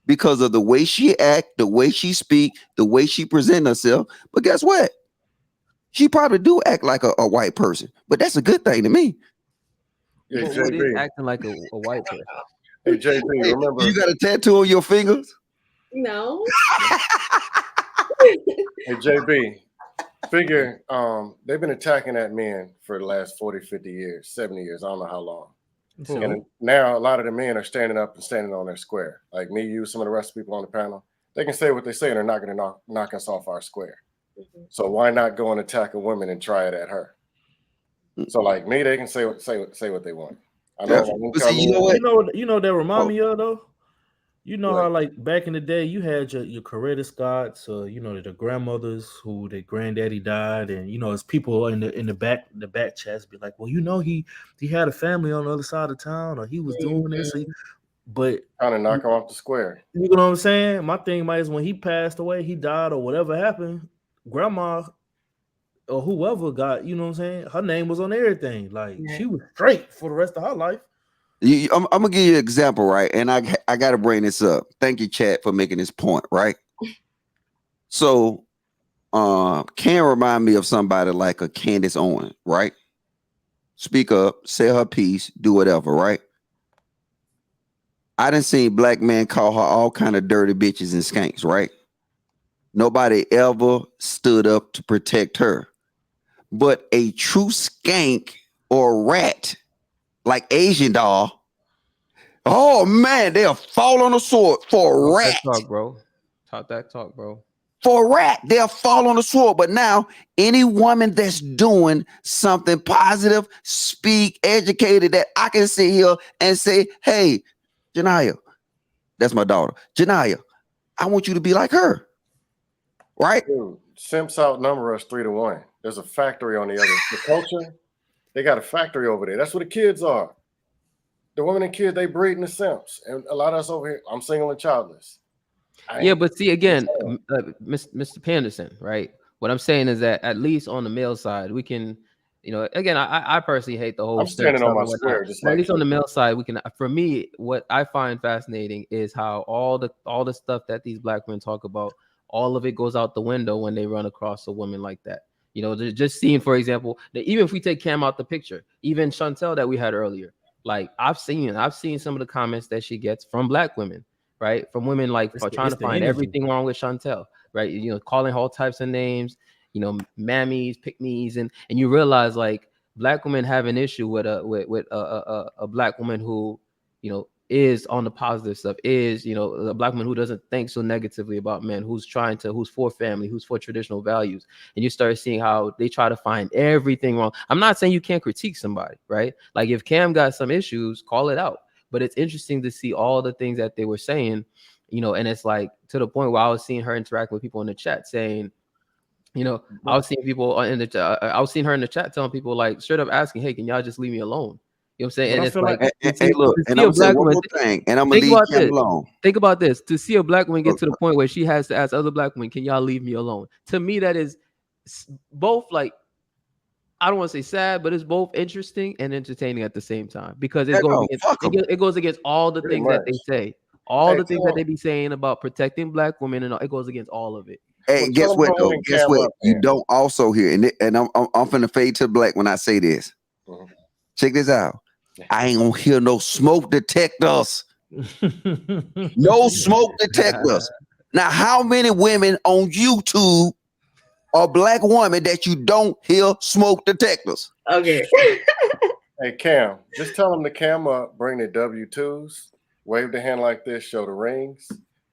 because of the way she act, the way she speak, the way she present herself. But guess what? She probably do act like a white person. But that's a good thing to me. Yeah, What is acting like a white person? Hey, JB, remember? You got a tattoo on your fingers? No. Hey, JB. Figure they've been attacking at men for the last 40, 50 years, 70 years. I don't know how long. And now a lot of the men are standing up and standing on their square. Like me, you, some of the rest of the people on the panel. They can say what they say and they're not going to knock us off our square. So why not go and attack a woman and try it at her? So like me, they can say what they want. I know. You know that remind me of though. You know how like back in the day you had your Coretta Scotts, the grandmothers who their granddaddy died, and it's people in the back chats be like, well, he had a family on the other side of town, or he was doing this, but trying to knock him off the square. You know what I'm saying? My thing might is when he passed away, he died or whatever happened, grandma or whoever got, you know what I'm saying? Her name was on everything. Like she was straight for the rest of her life. I'm gonna give you an example, right? And I gotta bring this up. Thank you, chat, for making this point, right? So can remind me of somebody like a Candace Owens, right? Speak up, say her piece, do whatever, right? I done seen black men call her all kind of dirty bitches and skanks, right? Nobody ever stood up to protect her. But a true skank or rat, like Asian doll, oh man, they'll fall on the sword for a rat. Talk, bro. Talk that talk, bro. For a rat, they'll fall on the sword. But now, any woman that's doing something positive, speak, educated, that I can sit here and say, hey, Janaya, that's my daughter. Janaya, I want you to be like her. Right? Dude, simps outnumber us 3-1. There's a factory on the other. The culture, they got a factory over there. That's what the kids are. The women and kids, they breeding the simps. And a lot of us over here, I'm single and childless. Yeah, but see, again, Mr. Panderson, right? What I'm saying is that at least on the male side, we can, again, I personally hate the whole. I'm standing on my square, just like at least on the male side, we can. For me, what I find fascinating is how all the stuff that these black men talk about, all of it goes out the window when they run across a woman like that. Just seeing, for example, that even if we take Cam out the picture, even Chantel that we had earlier, like I've seen some of the comments that she gets from black women, right? From women like trying to find everything wrong with Chantel, right? Calling her all types of names, mammies, pick-me's, and you realize like black women have an issue with a black woman who, is on the positive stuff, is, a black woman who doesn't think so negatively about men, who's for family, who's for traditional values. And you start seeing how they try to find everything wrong. I'm not saying you can't critique somebody, right? Like if Cam got some issues, call it out. But it's interesting to see all the things that they were saying, and it's like to the point where I was seeing her interact with people in the chat saying, You know, I was seeing people in the chat. I was seeing her in the chat telling people like straight up asking, "Hey, can y'all just leave me alone?" You know what I'm saying? But And I it's feel like like Hey, look, to and see I'm a gonna say black one woman. more thing, and I'm gonna Think leave about Cam this. alone. Think about this. To see a black woman get to the point where she has to ask other black women, "Can y'all leave me alone?" To me, that is both like, I don't want to say sad, but it's both interesting and entertaining at the same time because it Hey, goes no, against fuck 'em. it goes against all the Pretty things that much. they say, all Hey, the things tell that 'em, they be saying about protecting black women, and it goes against all of it. Hey, well, tell guess 'em what go ahead though? and Guess cam what? up You then. don't also hear, and I'm finna fade to the black when I say this. Mhm. Check this out. I ain't gonna hear no smoke detectors. No smoke detectors. Now, how many women on YouTube are black women that you don't hear smoke detectors? Okay. Hey, Cam, just tell them to cam up, bring the W-2s, wave the hand like this, show the rings,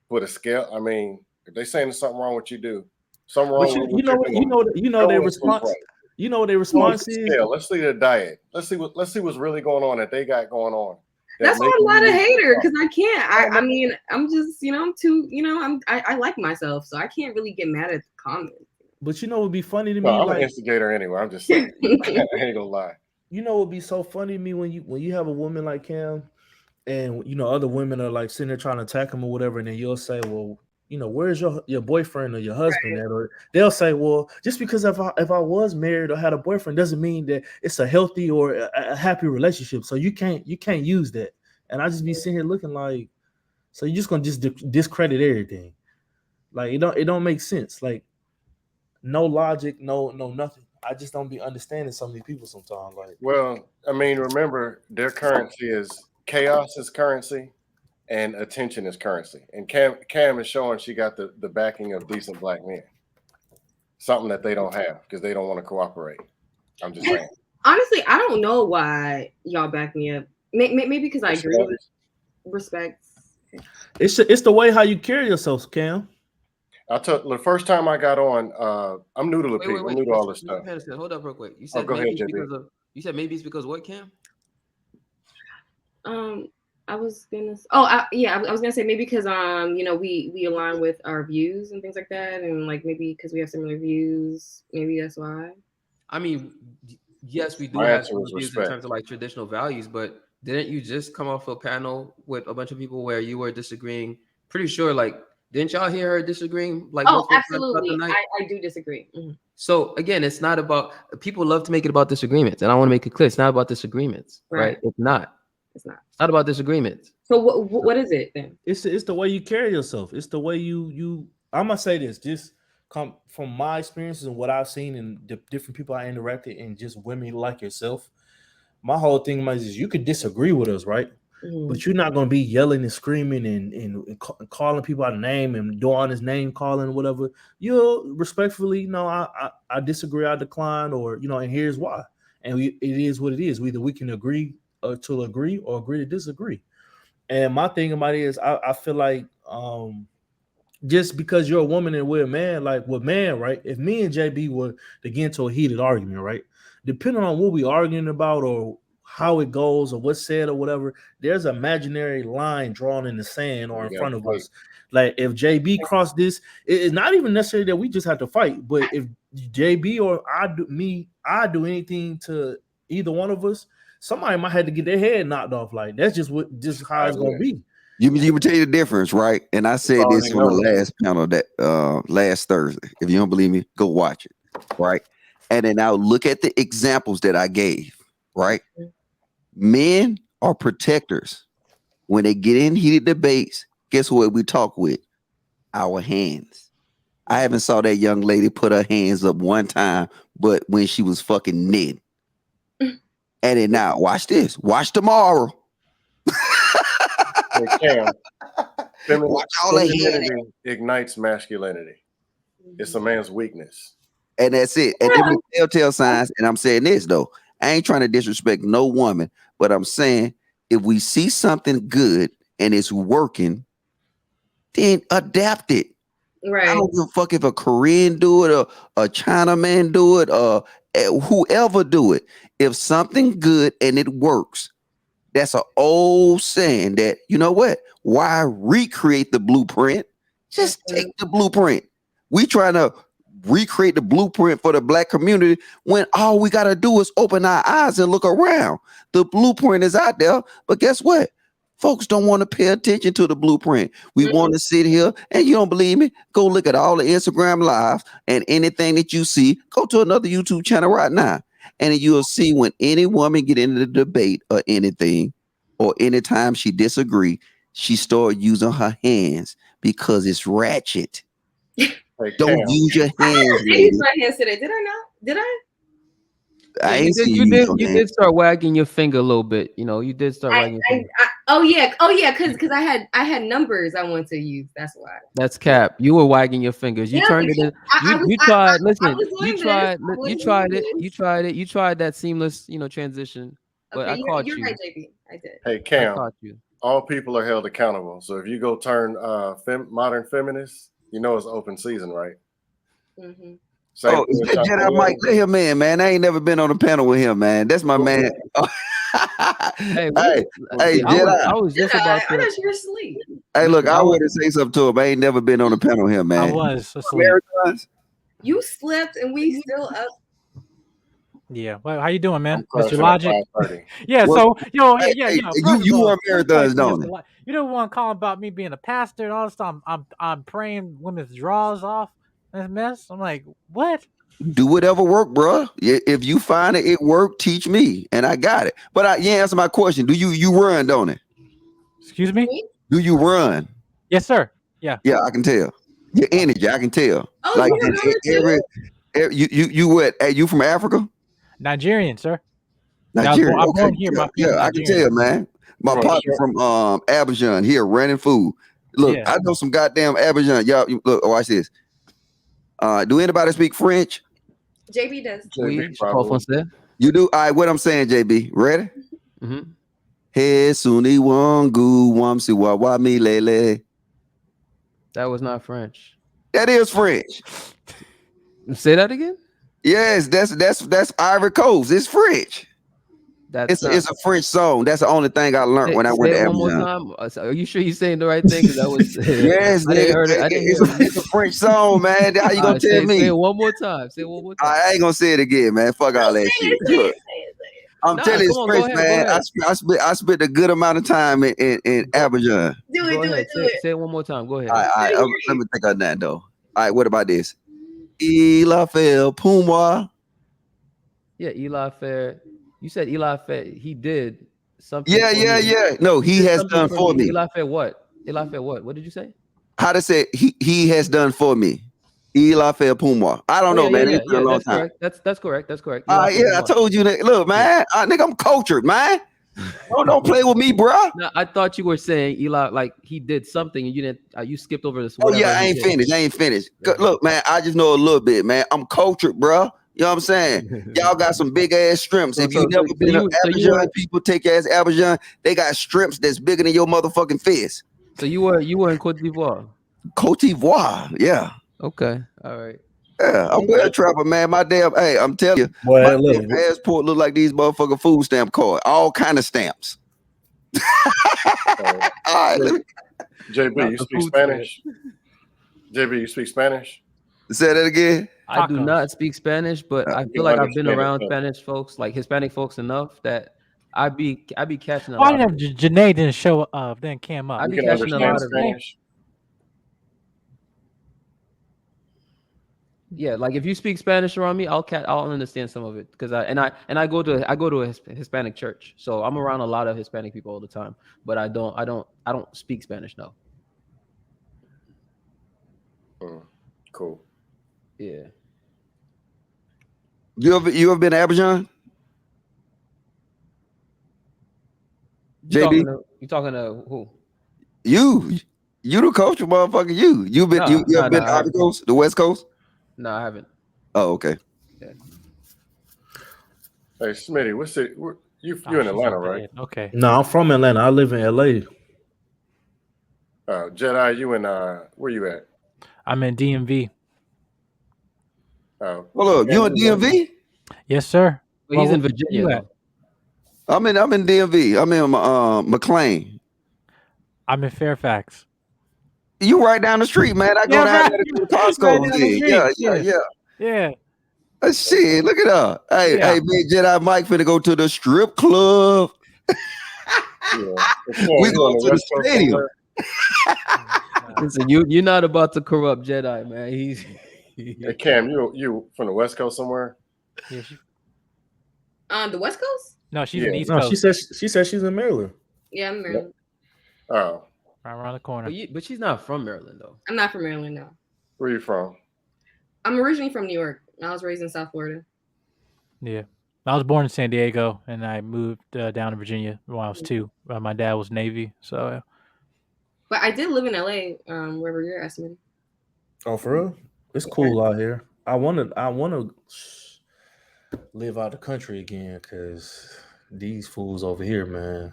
put a scale. I mean, if they saying there's something wrong with you do, something But wrong with what you're doing, you know show their us what's response. right. You know what their Show us response the is. scale. Let's see the diet. Let's see what's really going on that they got going on. That's why making I'm not you a lose hater your because I can't. I mean, I'm just, I'm too, I like myself, so I can't really get mad at the comments. But you know what would be funny to No, me? I'm an Like, instigator anyway. I'm just saying. I ain't gonna lie. you know what would be so funny to me when you have a woman like Cam, and other women are like sitting there trying to attack him or whatever, and then you'll say, well, where's your boyfriend or your husband at? Or they'll say, well, just because if I was married or had a boyfriend doesn't mean that it's a healthy or a happy relationship. So you can't use that. And I just be sitting here looking like, so you're just gonna just discredit everything. Like it don't make sense. Like no logic, no nothing. I just don't be understanding some of these people sometimes. Like, Well, I mean, remember their currency is chaos is currency and attention is currency. And Cam is showing she got the backing of decent black men. Something that they don't have because they don't want to cooperate. I'm just saying. Honestly, I don't know why y'all back me up. Maybe because I agree with respect. it's the way how you carry yourself, Cam. I took the first time I got on. I'm new to Lapeef. I'm new to all this stuff. Hold up real quick. You said go maybe ahead, it's JB. because of maybe it's because what, Cam? I was gonna. I was gonna say maybe because we align with our views and things like that, and like maybe because we have similar views, maybe that's why. I mean, yes, we do My have answer similar was views in respect. terms of like traditional values, but didn't you just come off a panel with a bunch of people where you were disagreeing? Pretty sure, like, didn't y'all hear her disagreeing like multiple times throughout the Absolutely. night? I do disagree. Mm-hmm. So again, it's not about, people love to make it about disagreements, and I want to make it clear, it's not about disagreements, right? It's not. It's not. It's not about disagreements. So what is it then? It's the way you carry yourself. It's the way you. I'm gonna say this. Just come from my experiences and what I've seen and the different people I interacted and just women like yourself. My whole thing is you could disagree with us, right? Mm-hmm. But you're not gonna be yelling and screaming and calling people out of name and doing this name calling, whatever. You'll respectfully, I disagree, I decline, or and here's why. And it is what it is. Either we can agree to agree or agree to disagree. And my thing about it is I feel like just because you're a woman and we're a man, like with man, right? If me and JB were to get into a heated argument, right? Depending on what we're arguing about or how it goes or what's said or whatever, there's an imaginary line drawn in the sand or in front of us. Like if JB crossed this, it's not even necessarily that we just have to fight, but if JB or I do anything to either one of us, somebody might have to get their head knocked off. Like that's just how it's gonna be. You will tell you the difference, right? And I said this on the last panel that last Thursday. If you don't believe me, go watch it, right? And then now look at the examples that I gave, right? Men are protectors. When they get in heated debates, guess what we talk with? Our hands. I haven't saw that young lady put her hands up one time, but when she was fucking Ned. And then now, watch this. Watch tomorrow. Cam, femininity ignites masculinity. It's a man's weakness. And that's it. And then telltale signs. And I'm saying this though. I ain't trying to disrespect no woman, but I'm saying if we see something good and it's working, then adapt it. Right. I don't give a fuck if a Korean do it or a Chinaman do it or whoever do it. If something good and it works, that's an old saying that, you know what? Why recreate the blueprint? Just take the blueprint. We trying to recreate the blueprint for the black community when all we got to do is open our eyes and look around. The blueprint is out there, but guess what? Folks don't want to pay attention to the blueprint. We want to sit here, and you don't believe me? Go look at all the Instagram lives and anything that you see. Go to another YouTube channel right now, and you'll see when any woman get into the debate or anything, or anytime she disagree, she start using her hands because it's ratchet. Don't use your I hands. did use my hands today. Did I not? Did I? I ain't see you did start wagging your finger a little bit. You know, you did start wagging your finger. Oh yeah, because I had numbers I want to use. That's why. That's cap. You were wagging your fingers. You Yeah, turned it. You tried. Listen, you tried. this. You tried it. You tried it. You tried that seamless, transition. But I caught you're you. right, JB. I did. Hey Cam, I caught you. all people are held accountable. So if you go turn modern feminist, you know it's open season, right? Mm-hmm. Oh, Jedi Mike, let him in, man. I ain't never been on a panel with him, man. That's my man. Hey, Jedi. I was just about to. I thought you were asleep. Hey, look, I want to say something to him. I ain't never been on a panel with him, man. I was asleep. You slept and we still up. Yeah. Well, how you doing, man? I'm Mr. Logic. Yeah. Well, So, yo, hey, yeah. hey, First you of all, run marathons, don't you? You don't want to call about me being a pastor and all this stuff. I'm praying women's draws off. This mess. I'm like, what? Do whatever work, bro. If you find it work, teach me, and I got it. But you answer my question. Do you run, don't it? Excuse me? Do you run? Yes, sir. Yeah. Yeah, I can tell. Your energy, I can tell. Oh, like you you what? Hey, you from Africa? Nigerian, sir. Nigeria. I'm Okay. born here. Yeah, I can tell, man. My partner from Abidjan here running food. Look, I know some goddamn Abidjan. Y'all, look, watch this. Do anybody speak French? JB does. You do? All right, what I'm saying, JB. Ready? Mm-hmm. Hey, Suni Wangu Wamsi Wawa Mi Lele. That was not French. That is French. Say that again? Yes, that's Ivory Coast. It's French. It's a French song. That's the only thing I learned when I went to one more Abidjan. time. Are you sure you're saying the right thing? Because that was yes, I didn't heard it. I didn't hear it. It's a French song, man. How you gonna tell me? Say it one more time. Say it one more time. I ain't gonna say it again, man. Fuck all that shit. Look, I'm telling you, it's French, man. I spent a good amount of time in Abidjan. Do it. Say it one more time. Go ahead. All right, let me think of that though. All right, what about this? Il a fait pour moi. Yeah, Eli Fair. You said Eli Fair. He did something. Yeah. No, he has done for me. Eli Fair what? Eli Fair what? What did you say? How to say he has done for me. Eli Fair pour moi. I don't know, man. It's been a long time. That's correct. I told you that. Look, man, nigga, I'm cultured, man. Don't play with me, bro. No, I thought you were saying Eli, like he did something and you didn't. You skipped over this. Oh yeah, I ain't finished. Yeah. Look, man, I just know a little bit, man. I'm cultured, bro. You know what I'm saying? Y'all got some big ass shrimps. If you never been to Abidjan, people take your ass Abidjan. They got shrimps that's bigger than your motherfucking fist. So you were in Cote d'Ivoire. Cote d'Ivoire, yeah. Okay, all right. Yeah, I'm well trapper, man. My damn, hey, I'm telling you, my damn passport look like these motherfucking food stamp cards. All kind of stamps. All right, JB, you speak Spanish? JB, you speak Spanish? Say that again. I do not speak Spanish, but I feel like I've been around Spanish folks, like Hispanic folks, enough that I be catching a lot. Why didn't Janae didn't show up? Then came up. I be catching a lot of Spanish. Yeah, like if you speak Spanish around me, I'll understand some of it because I go to a Hispanic church, so I'm around a lot of Hispanic people all the time. But I don't speak Spanish, no. Cool. Yeah. You ever been to Abidjan? JB? You talking to who? You the culture motherfucker. You been to the Coast, the West Coast? No, I haven't. Oh, okay. Yeah. Hey, Smitty, what's it? You in Atlanta, right? Okay. No, I'm from Atlanta. I live in LA. Jedi, you in where you at? I'm in DMV. Hold up, you in DMV? Yes, sir. Well, he's in Virginia. I'm in DMV. I'm in McLean. I'm in Fairfax. You right down the street, man. I go down there to Costco. Yeah. Yeah. Shit, look at her. Hey, Yeah. hey, big Jedi Mike finna go to the strip club. We going to the stadium. Listen, you're not about to corrupt Jedi, man. He's Hey Cam, you from the West Coast somewhere? Yeah, she, The West Coast? no, she's in the East No, Coast. she said she's in Maryland. Yeah, I'm Maryland. Oh, right around the corner. But she's not from Maryland though. I'm not from Maryland, no. where you from? I'm originally from New York. I was raised in South Florida. Yeah. I was born in San Diego, and I moved down to Virginia when I was 2. My dad was Navy, so. But I did live in LA, wherever you're estimating. Oh, for real? It's cool out here. I wanna live out the country again because these fools over here, man.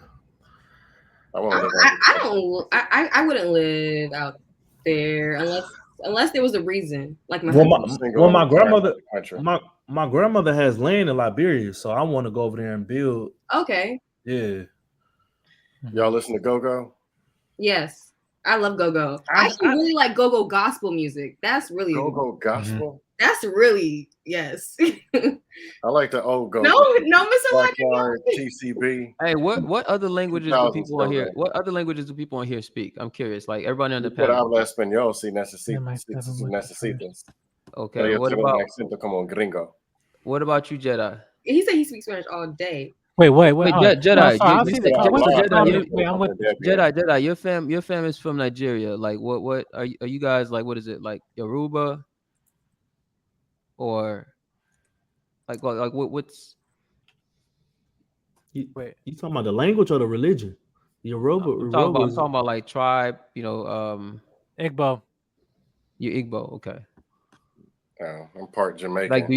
I wouldn't live out there unless there was a reason. Like my my grandmother has land in Liberia, so I want to go over there and build. Okay. Yeah. Y'all listen to Go-Go? Yes. I love go-go. I actually really like go-go gospel music. That's really Go-Go gospel? That's really yes. I like the old Go-Go. No, Mr. Backyard, TCB. Hey, what other languages do 2000s people on here? Go-Go. What other languages do people on here speak? I'm curious. Like everybody on the Pero panel. habla español si necesitas. Okay. Pero yo What tengo about un acento como un gringo. what about you, Jedi? He said he speaks Spanish all day. Wait, Jedi. Jedi, Your fam is from Nigeria. Like, what are you guys like? What is it like, Yoruba, or like what's? You talking about the language or the religion? Yoruba. I'm talking about like tribe. Igbo. You Igbo, okay? I'm part Jamaican. Like,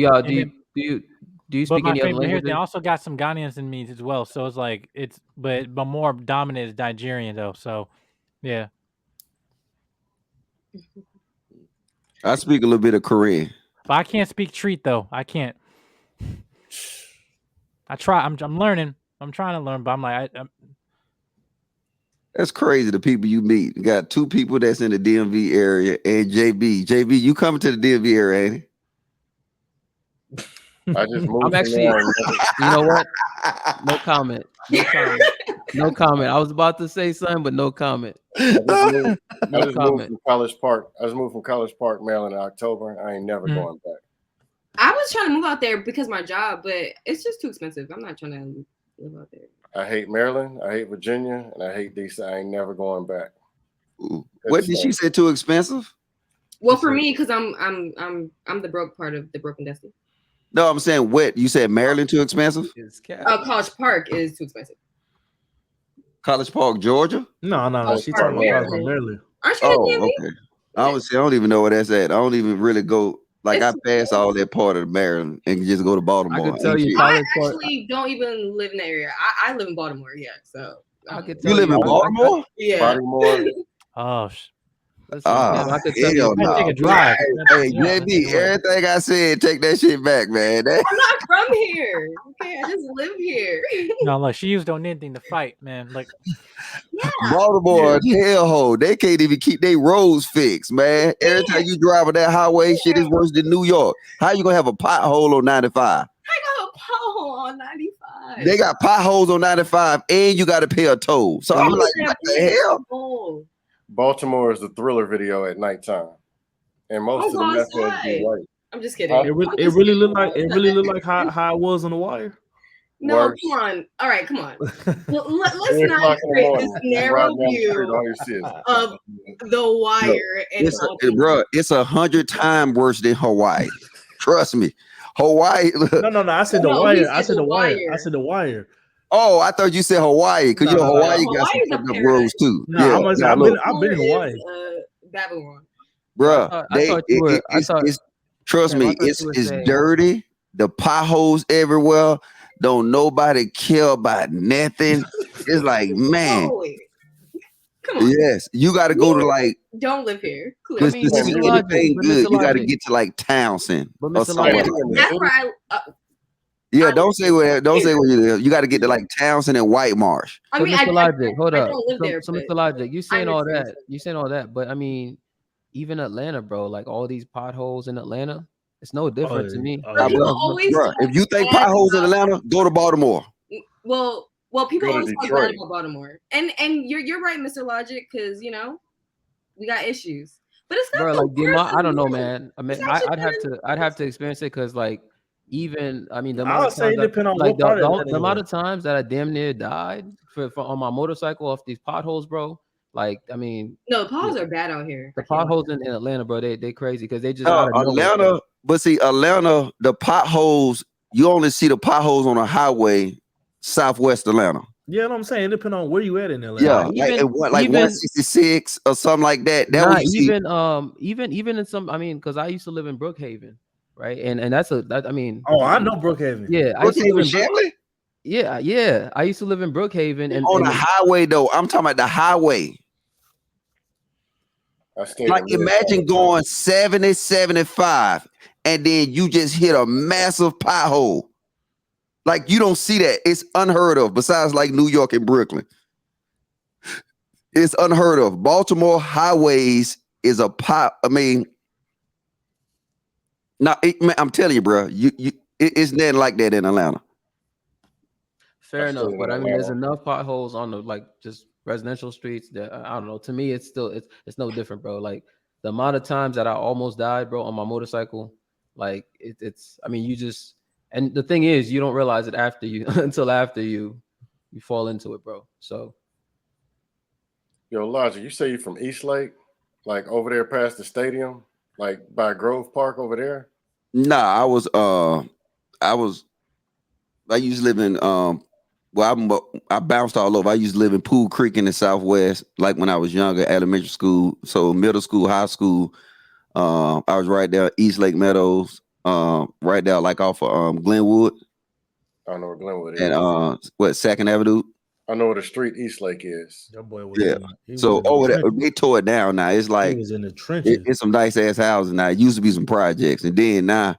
do you speak any other language? They also got some Ghanaians in me as well. So it's like but more dominant is Nigerian though. So yeah. I speak a little bit of Korean. But I can't speak treat though. I can't. I try. I'm learning. I'm trying to learn, but I'm like That's crazy. The people you meet. You got 2 people that's in the DMV area and JB. JB, you coming to the DMV area, ain't it? I just moved. I'm actually. You know what? No comment. No comment. I was about to say something, but no comment. I just moved comment. from College Park. I just moved from College Park, Maryland in October. I ain't never going back. I was trying to move out there because of my job, but it's just too expensive. I'm not trying to live out there. I hate Maryland. I hate Virginia, and I hate DC. I ain't never going back. What did she say? Too expensive? Well, for me, because I'm the broke part of the broken destiny. No, I'm saying what you said. Maryland too expensive? College Park is too expensive. College Park, Georgia? No. She talking about Maryland. Aren't you in okay. I don't even know where that's at. I don't even really go. Like I pass all that part of Maryland and just go to Baltimore. I can tell you, I actually don't even live in the area. I live in Baltimore, so I could you live in Baltimore? Yeah. Baltimore. Oh. I could tell you. Take a drive. Hey, JB, everything I said, take that shit back, man. I'm not from here. Okay, I just live here. No, look, she used on anything to fight, man. Like Baltimore, hellhole. They can't even keep their roads fixed, man. Every time you drive on that highway, shit is worse than New York. How you gonna have a pothole on 95? I got a pothole on 95. They got potholes on 95, and you got to pay a toll. So I'm like, what the hell? Baltimore is the Thriller video at nighttime, and most of the meth heads be white. I'm just kidding. It really looked like how it was on The Wire. No, Worse. Come on. All right, come on. Let's not create this narrow view of The Wire and It's 100 times worse than Hawaii. Trust me, Hawaii. No. I said The Wire. I said The Wire. Oh, I thought you said Hawaii because Hawaii got some fucked up roads too. I've been in Hawaii. Babylon. Bruh, trust me, it's dirty. The potholes everywhere. Don't nobody care about nothing. It's like, man. Come on. Yes, you got to go to like. Don't live here. You got to get to like Townsend or something. That's where Yeah, don't say where you live. You got to get to like Townsend and White Marsh. I mean, Mr. Logic, hold up. Don't live there, so Mr. Logic, you saying all that? You saying all that? But I mean, even Atlanta, bro. Like all these potholes in Atlanta. It's no different to me. But people Bro, always bro, talk if you think bad potholes in about. Atlanta, go to Baltimore. Well, people Go to always talk Detroit. bad about Baltimore, and you're right, Mr. Logic, because we got issues, but it's not Bro, the like worst I in don't the know, world. man. I mean, It's actually I'd have to experience it because like even I mean the I amount would of say times it that depend on like what part of Atlanta the you amount in. of times that I damn near died for on my motorcycle off these potholes, bro. Like I mean, No, the potholes are bad out here. the I can't lie. potholes in Atlanta, bro, they crazy because they just out of nowhere. Atlanta, but see, Atlanta, the potholes, you only see the potholes on a highway, southwest Atlanta. Yeah, what I'm saying, it depends on where you at in Atlanta. Yeah, Nah, like even 166 or something like that. That Nah, what you see. even in some, I mean, because I used to live in Brookhaven, right? And that's I mean, Oh, I know Brookhaven. yeah, I used to live Brookhaven, in Shanley? yeah, I used to live in Brookhaven, and On a highway though. I'm talking about the highway. I stayed Like in imagine Midtown. going 70, 75, and then you just hit a massive pothole. Like you don't see that. It's unheard of. Besides like New York and Brooklyn. It's unheard of. Baltimore highways is a pot. I mean, man, I'm telling you, bro. It's nothing like that in Atlanta. fair I enough, stayed but in I mean, there's Atlanta. enough potholes on the like just residential streets that I don't know. To me, it's still it's no different, bro. Like the amount of times that I almost died, bro, on my motorcycle, like it's. I mean, you just and the thing is, you don't realize it after you until after you fall into it, bro. So Yo, Logic, you say you're from East Lake, like over there past the stadium, like by Grove Park over there? Nah, I used to live in I bounced all over. I used to live in Pool Creek in the Southwest, like when I was younger, elementary school. So middle school, high school, I was right there, East Lake Meadows, right there, like off of Glenwood I don't know where Glenwood is. and Second Avenue. I know where the street East Lake is. That boy was Yeah. he So was in the over there, trenches. they tore it down now. It's He like was in the trenches. it's some nice ass houses now. It used to be some projects, and then now,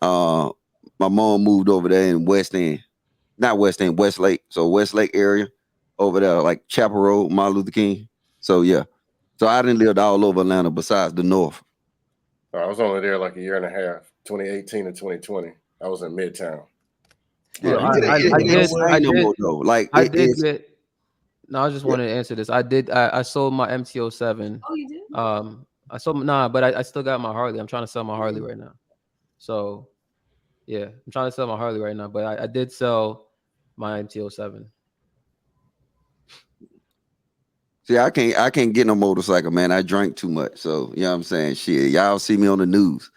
my mom moved over there in West End, not West End, West Lake. So West Lake area over there, like Chapel Road, Martin Luther King. So yeah, so I didn't live all over Atlanta besides the north. I was only there like a year and a half, 2018 to 2020. I was in Midtown. Yeah, I did get. No, I just wanted to answer this. I sold my MT-07. Oh, you did? I sold but I still got my Harley. I'm trying to sell my Harley right now. So, yeah, I'm trying to sell my Harley right now. But I did sell my MT-07. See, I can't get no motorcycle, man. I drank too much. So you know what I'm saying? Shit, y'all see me on the news.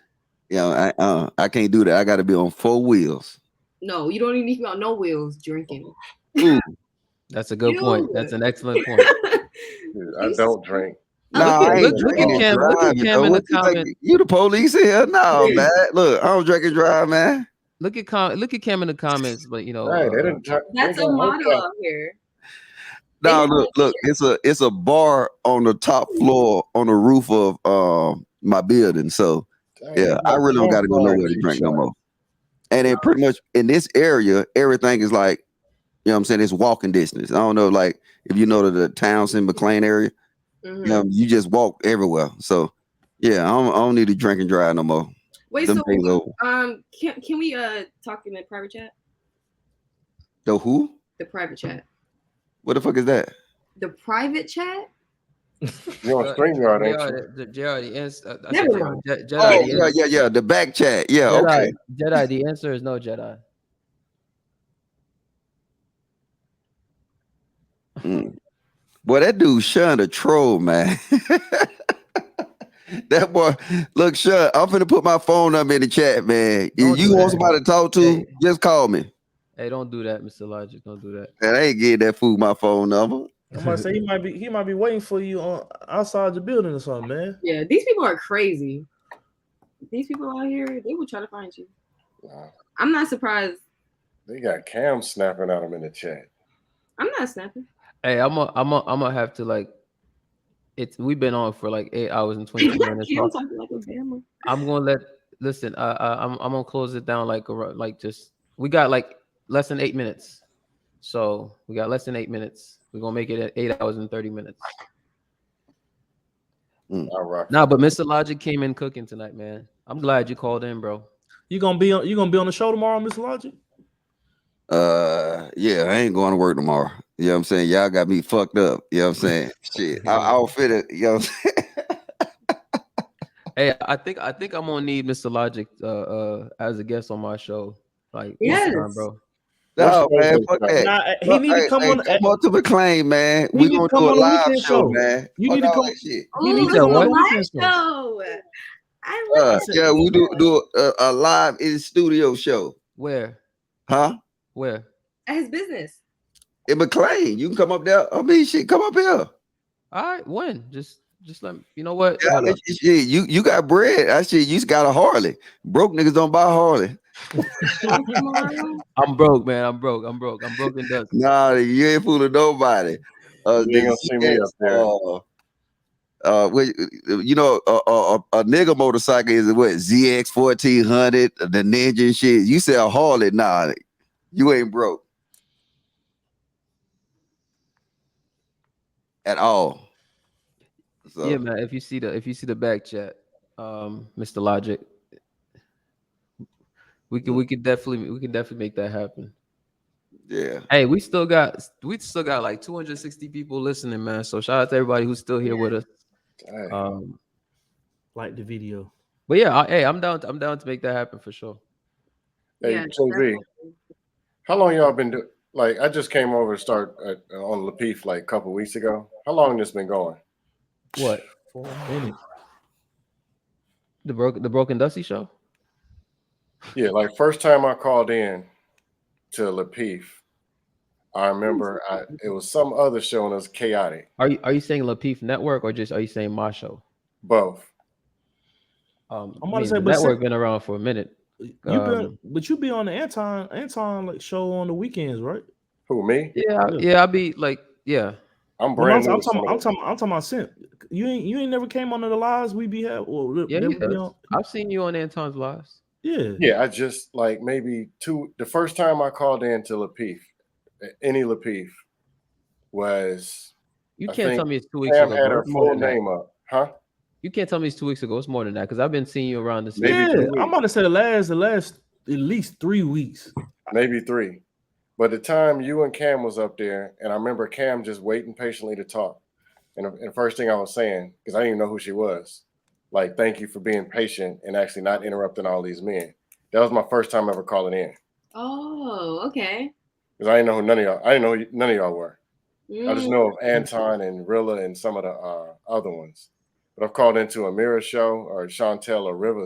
You know, I can't do that. I got to be on 4 wheels. No, you don't even need to be on no wheels drinking. Ooh. That's a good point. That's an excellent point. Dude, I don't drink. No, I ain't look drinking at Cam. Look at Cam in the comment. You the police here? No, man. Look, I don't drink and drive, man. Look at Cam in the comments, but you know, Right, they didn't That's a motto out here. No, look, it's a bar on the top floor on the roof of my building. So yeah, I really don't got to go nowhere to drink no more. And then pretty much in this area, everything is like, you know what I'm saying, it's walking distance. I don't know, like if you know the Townsend, McLean area, you know, you just walk everywhere. So yeah, I don't need to drink and drive no more. Wait, Them so days over. can we talk in the private chat? The who? The private chat. What the fuck is that? The private chat? You're on StreamYard, ain't you? Never mind. Oh, yeah. The back chat. Yeah, Jedi, okay. Jedi, the answer is no, Jedi. Boy, that dude Sean a troll, man. That boy, look, Sean, I'm finna put my phone number in the chat, man. If you want somebody to talk to, just call me. Hey, don't do that, Mr. Logic. Don't do that. Man, I ain't getting that fool my phone number. I might say he might be waiting for you on outside the building or something, man. Yeah, these people are crazy. These people out here, they will try to find you. Wow. I'm not surprised. They got Cam snapping at him in the chat. I'm not snapping. Hey, I'm gonna have to like. We've been on for like 8 hours and 22 minutes. Cam talking like a Bama. I'm gonna listen. I'm gonna close it down like just we got like less than 8 minutes. So we got less than 8 minutes. We're gonna make it at 8 hours and 30 minutes. All right. Nah, but Mr. Logic came in cooking tonight, man. I'm glad you called in, bro. You gonna be on the show tomorrow, Mr. Logic? Yeah, I ain't going to work tomorrow. You know what I'm saying? Y'all got me fucked up. You know what I'm saying? Shit. I don't fit it. You know what I'm saying? Hey, I think I'm gonna need Mr. Logic as a guest on my show. Like Yes. next time, bro. No, man, fuck that. Nah, he need to come on. Come on to McLean, man. He We need gonna to come do a on the live weekend show, show. man. You Fuck need to all come. that shit. He need Ooh, to it's come a on the live weekend show. show. I like it. Yeah, we do a live in studio show. Where? Huh? Where? At his business. In McLean. You can come up there. I mean, shit, come up here. All right, when? Just let me. You know what? Yeah, Hold up. shit, you got bread. I shit, you just got a Harley. Broke niggas don't buy Harley. I'm broke, man. I'm broke. I'm broke and dusty. Nah, you ain't fooling nobody. You ain't gonna see me up there. You know, a nigga motorcycle is what ZX 1400, the Ninja and shit. You say a Harley, nah, you ain't broke at all. So. Yeah, man. If you see the back chat, Mr. Logic, we can definitely make that happen. Yeah. Hey, we still got like 260 people listening, man. So shout out to everybody who's still here with us. Like the video. But yeah, I'm down to make that happen for sure. Hey, Yeah, JV, how long y'all been doing? Like, I just came over to start on Lapeef like a couple weeks ago. How long this been going? What? 4 minutes. The Broken Dusty show? Yeah, like first time I called in to Lapeef, I remember it was some other show and it was chaotic. Are you saying Lapeef Network or just are you saying my show? Both. I'm about to say, the but network been around for a minute. You be on the Anton like show on the weekends, right? Who, me? Yeah, I'll be like, yeah. I'm brand new. I'm talking about Simp. You ain't never came on the lives we be had. I've seen you on Anton's lives. Yeah, I just like maybe the first time I called in to Lapeef, any Lapeef, was you can't tell me it's 2 weeks Sam ago. had her full name up, huh? You can't tell me it's 2 weeks ago. It's more than that because I've been seeing you around this. Maybe 2 weeks. I'm about to say the last at least 3 weeks. Maybe 3. But the time you and Cam was up there, and I remember Cam just waiting patiently to talk. And the first thing I was saying, because I didn't even know who she was, like, thank you for being patient and actually not interrupting all these men. That was my first time ever calling in. Oh, okay. Because I didn't know who none of y'all were. I just know of Anton and Rilla and some of the other ones. But I've called into Amira's show or Chantel and River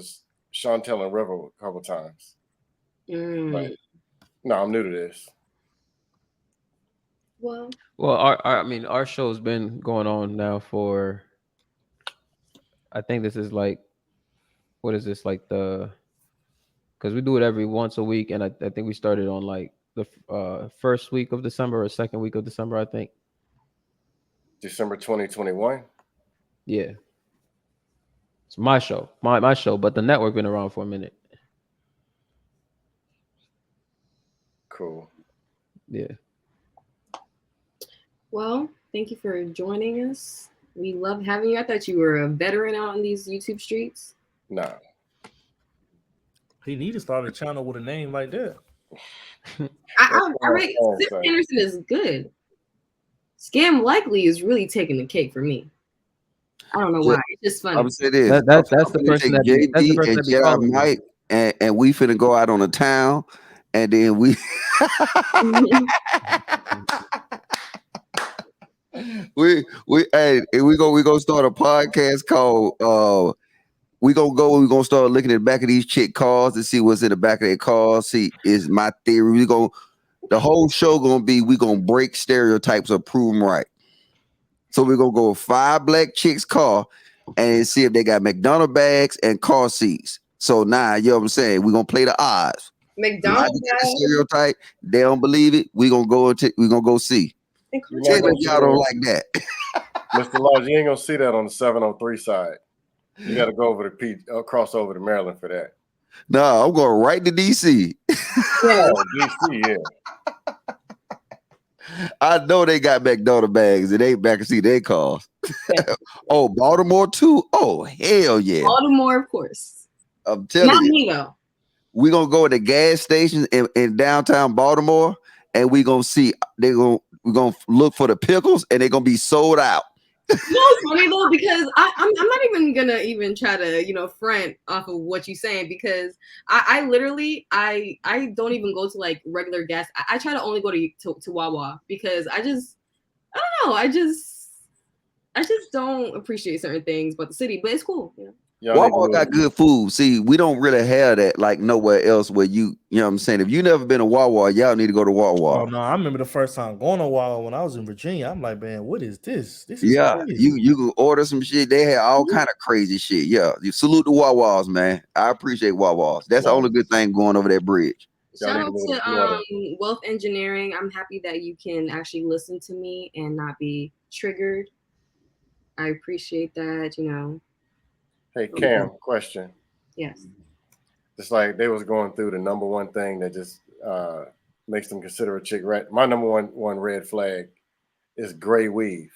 a couple times. But no, I'm new to this. Well, our show's been going on now for, I think this is like, what is this, like because we do it every once a week, and I think we started on like the first week of December or second week of December, I think. December 2021? Yeah. It's my show, my show, but the network been around for a minute. Cool. Yeah. Well, thank you for joining us. We love having you. I thought you were a veteran out in these YouTube streets. No. He need to start a channel with a name like that. I rate Sip Anderson is good. Scam Likely is really taking the cake for me. I don't know why. It's just funny. I would say this. That's the person that JD that's the person that be and calling me. Mike, and we finna go out on the town, and then we we gonna start a podcast called we're gonna start looking at the back of these chick cars to see what's in the back of their cars. See, is my theory. The whole show gonna be we gonna break stereotypes or prove them right. So we're gonna go 5 black chicks' car and see if they got McDonald's bags and car seats. So now, you know what I'm saying? We're gonna play the odds. McDonald's bags. Stereotype, they don't believe it. We're gonna go see. Tell them y'all don't like that. Mr. Lodge, you ain't gonna see that on the 703 side. You got to go over to cross over to Maryland for that. No, I'm going right to DC. Oh, DC, yeah. I know they got McDonald's bags and they back to see their cars. Oh, Baltimore too? Oh, hell yeah. Baltimore, of course. I'm telling Not you. me though. We're gonna go to the gas stations in downtown Baltimore, and we're gonna see we're gonna look for the pickles, and they're gonna be sold out. You know what's funny though, because I'm not even gonna try to front off of what you're saying, because I literally I don't even go to like regular gas. I try to only go to Wawa, because I don't know, I just don't appreciate certain things about the city, but it's cool. Wawa got good food. See, we don't really have that like nowhere else where you know what I'm saying. If you never been to Wawa, y'all need to go to Wawa. Oh no, I remember the first time going to Wawa when I was in Virginia. I'm like, man, what is this? This is Yeah, crazy. you can order some shit. They had all kind of crazy shit. Yeah, you salute the Wawas, man. I appreciate Wawas. That's the only good thing going over that bridge. Shout out to Wealth Engineering. I'm happy that you can actually listen to me and not be triggered. I appreciate that. Hey, Cam, question. Yes. It's like they was going through the number one thing that just makes them consider a chick red. My number one red flag is gray weave.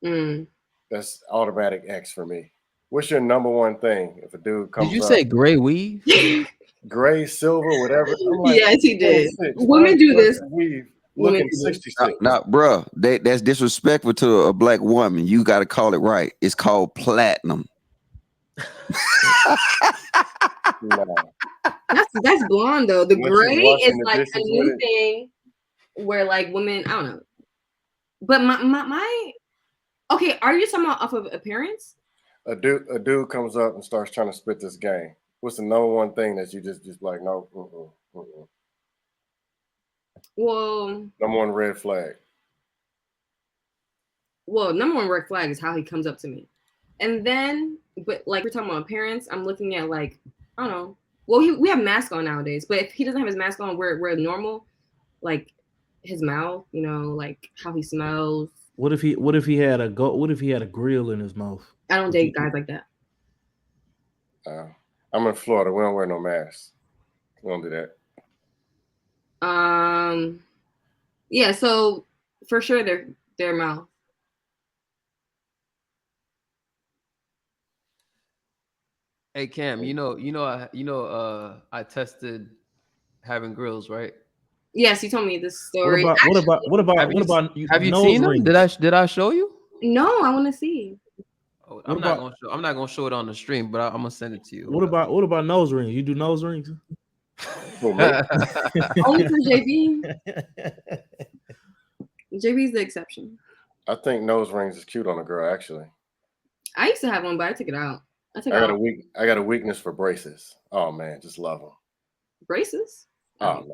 That's automatic X for me. What's your number one thing if a dude comes Did you up? say gray weave? Gray, silver, whatever. I'm like, Yes, he did. 26, Women do this. Weave looking 66. Now, bruh, that's disrespectful to a black woman. You got to call it right. It's called platinum. That's blonde though. The Once gray you're washing is the like a dishes with new it. thing where like women, I don't know. But my okay, are you talking about off of appearance? A dude comes up and starts trying to spit this game. What's the number one thing that you just like, no, Well, number one red flag? Number one red flag is how he comes up to me. And then, but like we're talking about appearance, I'm looking at like, I don't know. Well, we have masks on nowadays, but if he doesn't have his mask on, we're normal. Like his mouth, like how he smells. What if he had a grill in his mouth? I don't date guys like that. I'm in Florida. We don't wear no masks. We don't do that. Yeah. So for sure, their mouth. Hey Cam, I tested having grills, right? Yes, you told me this story. What about have you nose seen them? rings? Did I show you? No, I want to see. Oh, I'm not gonna show it on the stream, but I'm gonna send it to you. What about nose rings? You do nose rings? Only for JB. JB's the exception. I think nose rings is cute on a girl. Actually, I used to have one, but I took it out. I got a weakness for braces. Oh man, just love them. Braces? Oh man.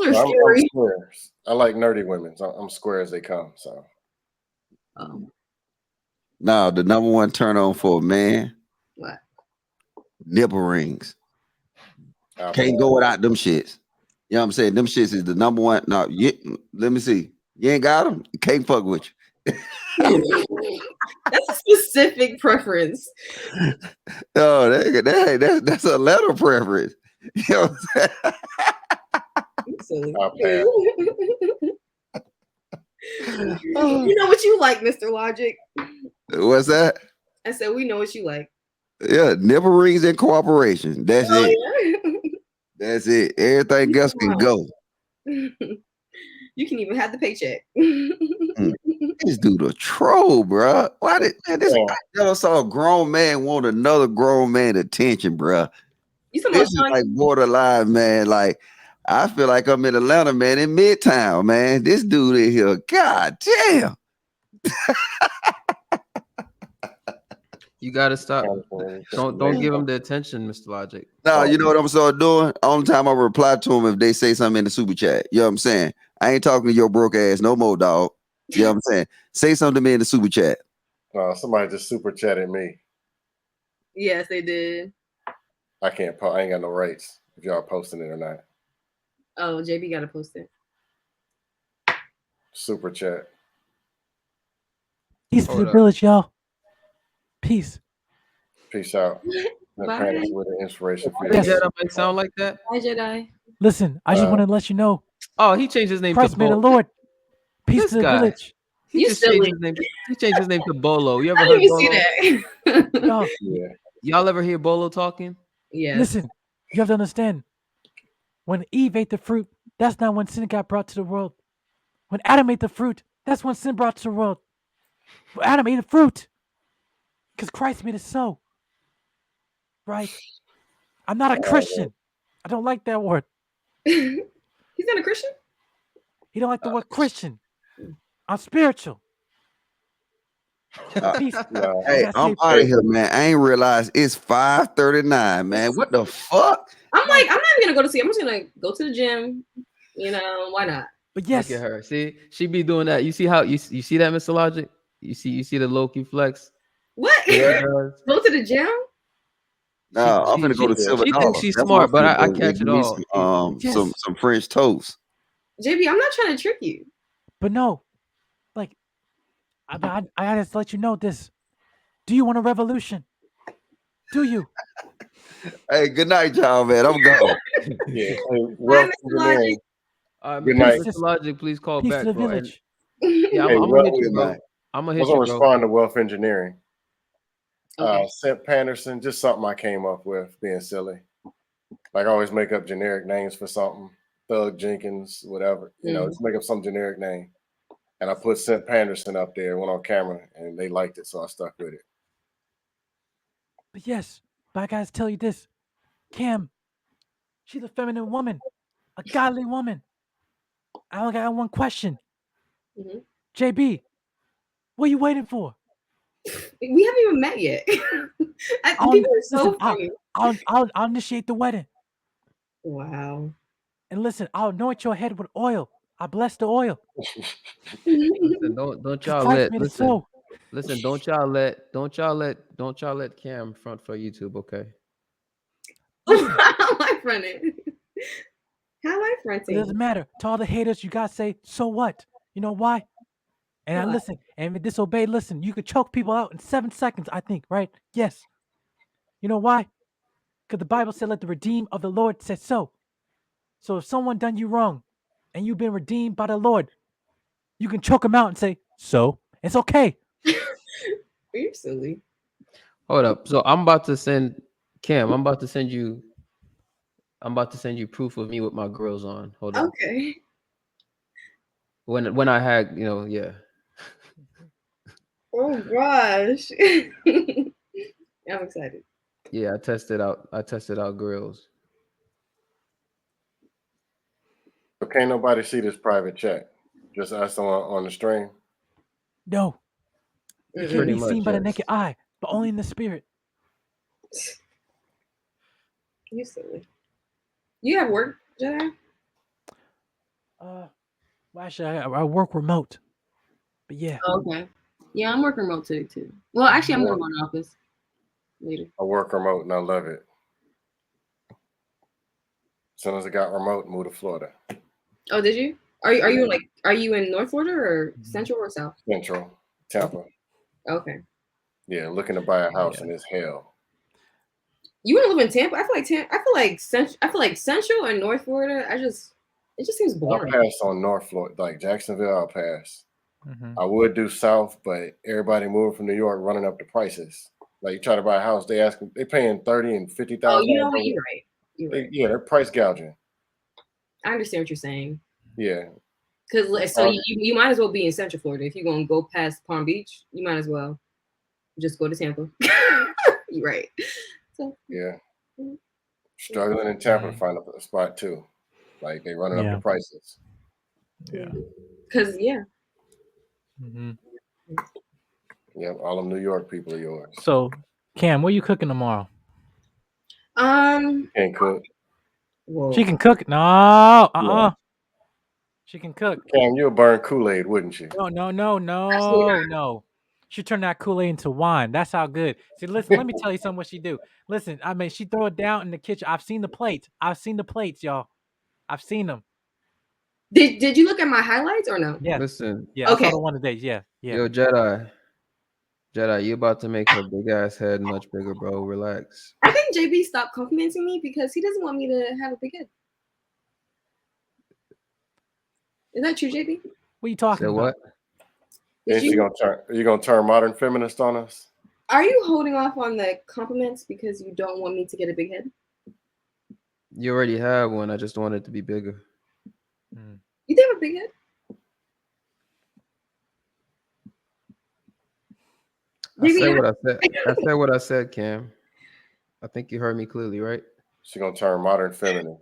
They're scary. I'm squares. I like nerdy women. So I'm square as they come. So. Now, the number one turn on for a man. What? Nipple rings. Can't go without them shits. You know what I'm saying? Them shits is the number one. No, let me see. You ain't got them? You can't fuck with you. That's a specific preference. Oh, that's a letter preference. You know what I'm saying? You know what you like, Mr. Logic. What's that? I said we know what you like. Yeah, nipple rings and cooperation. That's it. Yeah. That's it. Everything else can go. You can even have the paycheck. This dude a troll, bro. Why did I never saw a grown man want another grown man attention, bro? This is like borderline, man. Like I feel like I'm in Atlanta, man, in Midtown, man. This dude in here, god damn. You gotta stop. Don't give him the attention, Mr. Logic. No, you know what I'm start doing? Only time I reply to him if they say something in the super chat. You know what I'm saying? I ain't talking to your broke ass no more, dog. You know what I'm saying? Say something to me in the super chat. Somebody just super chatted me. Yes, they did. I can't post. I ain't got no rights if y'all posting it or not. Oh, JB got to post it. Super chat. Peace to the village, y'all. Peace. Peace out. Bye. With an inspiration for Yes. you. Jedi might sound like that. Bye, Jedi. Listen, I just want to let you know. Oh, he changed his name Christ to may the Bolo. Lord. Peace This to the guy. village. He changed his name to Bolo. You ever I heard didn't Bolo? even see that. No. Yeah. Y'all ever hear Bolo talking? Yes. Listen, you have to understand. When Eve ate the fruit, that's not when sin got brought to the world. When Adam ate the fruit, that's when sin brought to the world. When Adam ate the fruit, because Christ made it so. Right? I'm not a Christian. I don't like that word. He's not a Christian? He don't like the word Christian. I'm spiritual. Peace. Hey, I'm out of here, man. I ain't realized it's 5:39, man. What the fuck? I'm like, I'm not even gonna go to sleep. I'm just gonna go to the gym. You know, why not? But Look at her. See, she be doing that. You see how you see that, Mr. Logic? You see the low key flex. What? Go to the gym? No, I'm gonna go to Silver She Dollar. thinks she's That's what I'm smart, but finna I go. They catch give it me all. some French toast. JB, I'm not trying to trick you. But no, like, I gotta let you know this. Do you want a revolution? Do you? Hey, good night, y'all, man. I'm gone. Yeah. Bye, Mr. Logic. Good night. Mr. Logic, please call Peace back, to the bro. village. Yeah, Hey, I'm gonna hit you, bro. I'm gonna I hit was you, gonna bro. respond to wealth engineering. Okay. Sent Panderson, just something I came up with, being silly. Like I always make up generic names for something. Thug Jenkins, whatever. You know, just make up some generic name. And I put Sent Panderson up there, went on camera, and they liked it, so I stuck with it. But yes, but I gotta tell you this. Cam, she's a feminine woman, a godly woman. I only got one question. Mhm. JB, what are you waiting for? We haven't even met yet. People are so funny. I'll initiate the wedding. Wow. And listen, I'll anoint your head with oil. I bless the oil. Listen, don't 'Cause y'all Christ let made it listen. so. Listen, don't y'all let Cam front for YouTube, okay? How am I fronting? How am I It fronting? doesn't matter. To all the haters, you gotta say, so what? You know why? And I Why? listen, and if disobey, listen, you could choke people out in 7 seconds, I think, right? Yes. You know why? Because the Bible said, let the redeemed of the Lord say so. So if someone done you wrong and you've been redeemed by the Lord, you can choke them out and say, so. It's okay. You're silly. Hold up. So I'm about to send Cam. I'm about to send you proof of me with my grills on. Hold on. Okay. When I had, yeah. Oh gosh. I'm excited. Yeah, I tested out grills. So can't nobody see this private chat. Just us on the stream. No. It can't Pretty be seen much, by the yes. naked eye, but only in the spirit. You silly. You have work, Jedi? Well, actually, I work remote. But yeah. Oh, okay. Yeah, I'm working remote today too. Well, actually, I'm going to an office later. I work remote and I love it. As soon as I got remote, moved to Florida. Oh, did you? Are you in North Florida or Central or South? Central, Tampa. Okay. Yeah, looking to buy a house and it's hell. You want to live in Tampa? I feel like Central and North Florida. It just seems I'll boring. pass on North Florida, like Jacksonville. I'll pass. Mm-hmm. I would do South, but everybody moving from New York running up the prices. Like you try to buy a house, they paying $30,000 and $50,000. Oh, you know what? You're right. You're right. Yeah, they're price gouging. I understand what you're saying. Yeah. Because you might as well be in Central Florida. If you're gonna go past Palm Beach, you might as well just go to Tampa. You're right. So yeah, struggling in Tampa to find a spot too. Like they running up the prices. Yeah. Because Mm-hmm. Yeah, all them New York people are yours. So, Cam, what are you cooking tomorrow? Can't cook. Whoa. She can cook. No, She can cook. Cam, you'll burn Kool-Aid, wouldn't you? No. She turned that Kool-Aid into wine. That's how good. See, listen, let me tell you something what she do. Listen, I mean, she throw it down in the kitchen. I've seen the plates. Y'all. I've seen them. Did you look at my highlights or no? Yeah. Listen. Yeah, okay. I saw the one today. Yeah. Yo, Jedi, you about to make her big ass head much bigger, bro. Relax. I think JB stopped complimenting me because he doesn't want me to have a big head. Is that true, JB? What are you talking about? What? Are you gonna turn modern feminist on us? Are you holding off on the compliments because you don't want me to get a big head? You already have one. I just want it to be bigger. You do have a big head? I said what I said. I said what I said, Cam. I think you heard me clearly, right? She's gonna turn modern feminine.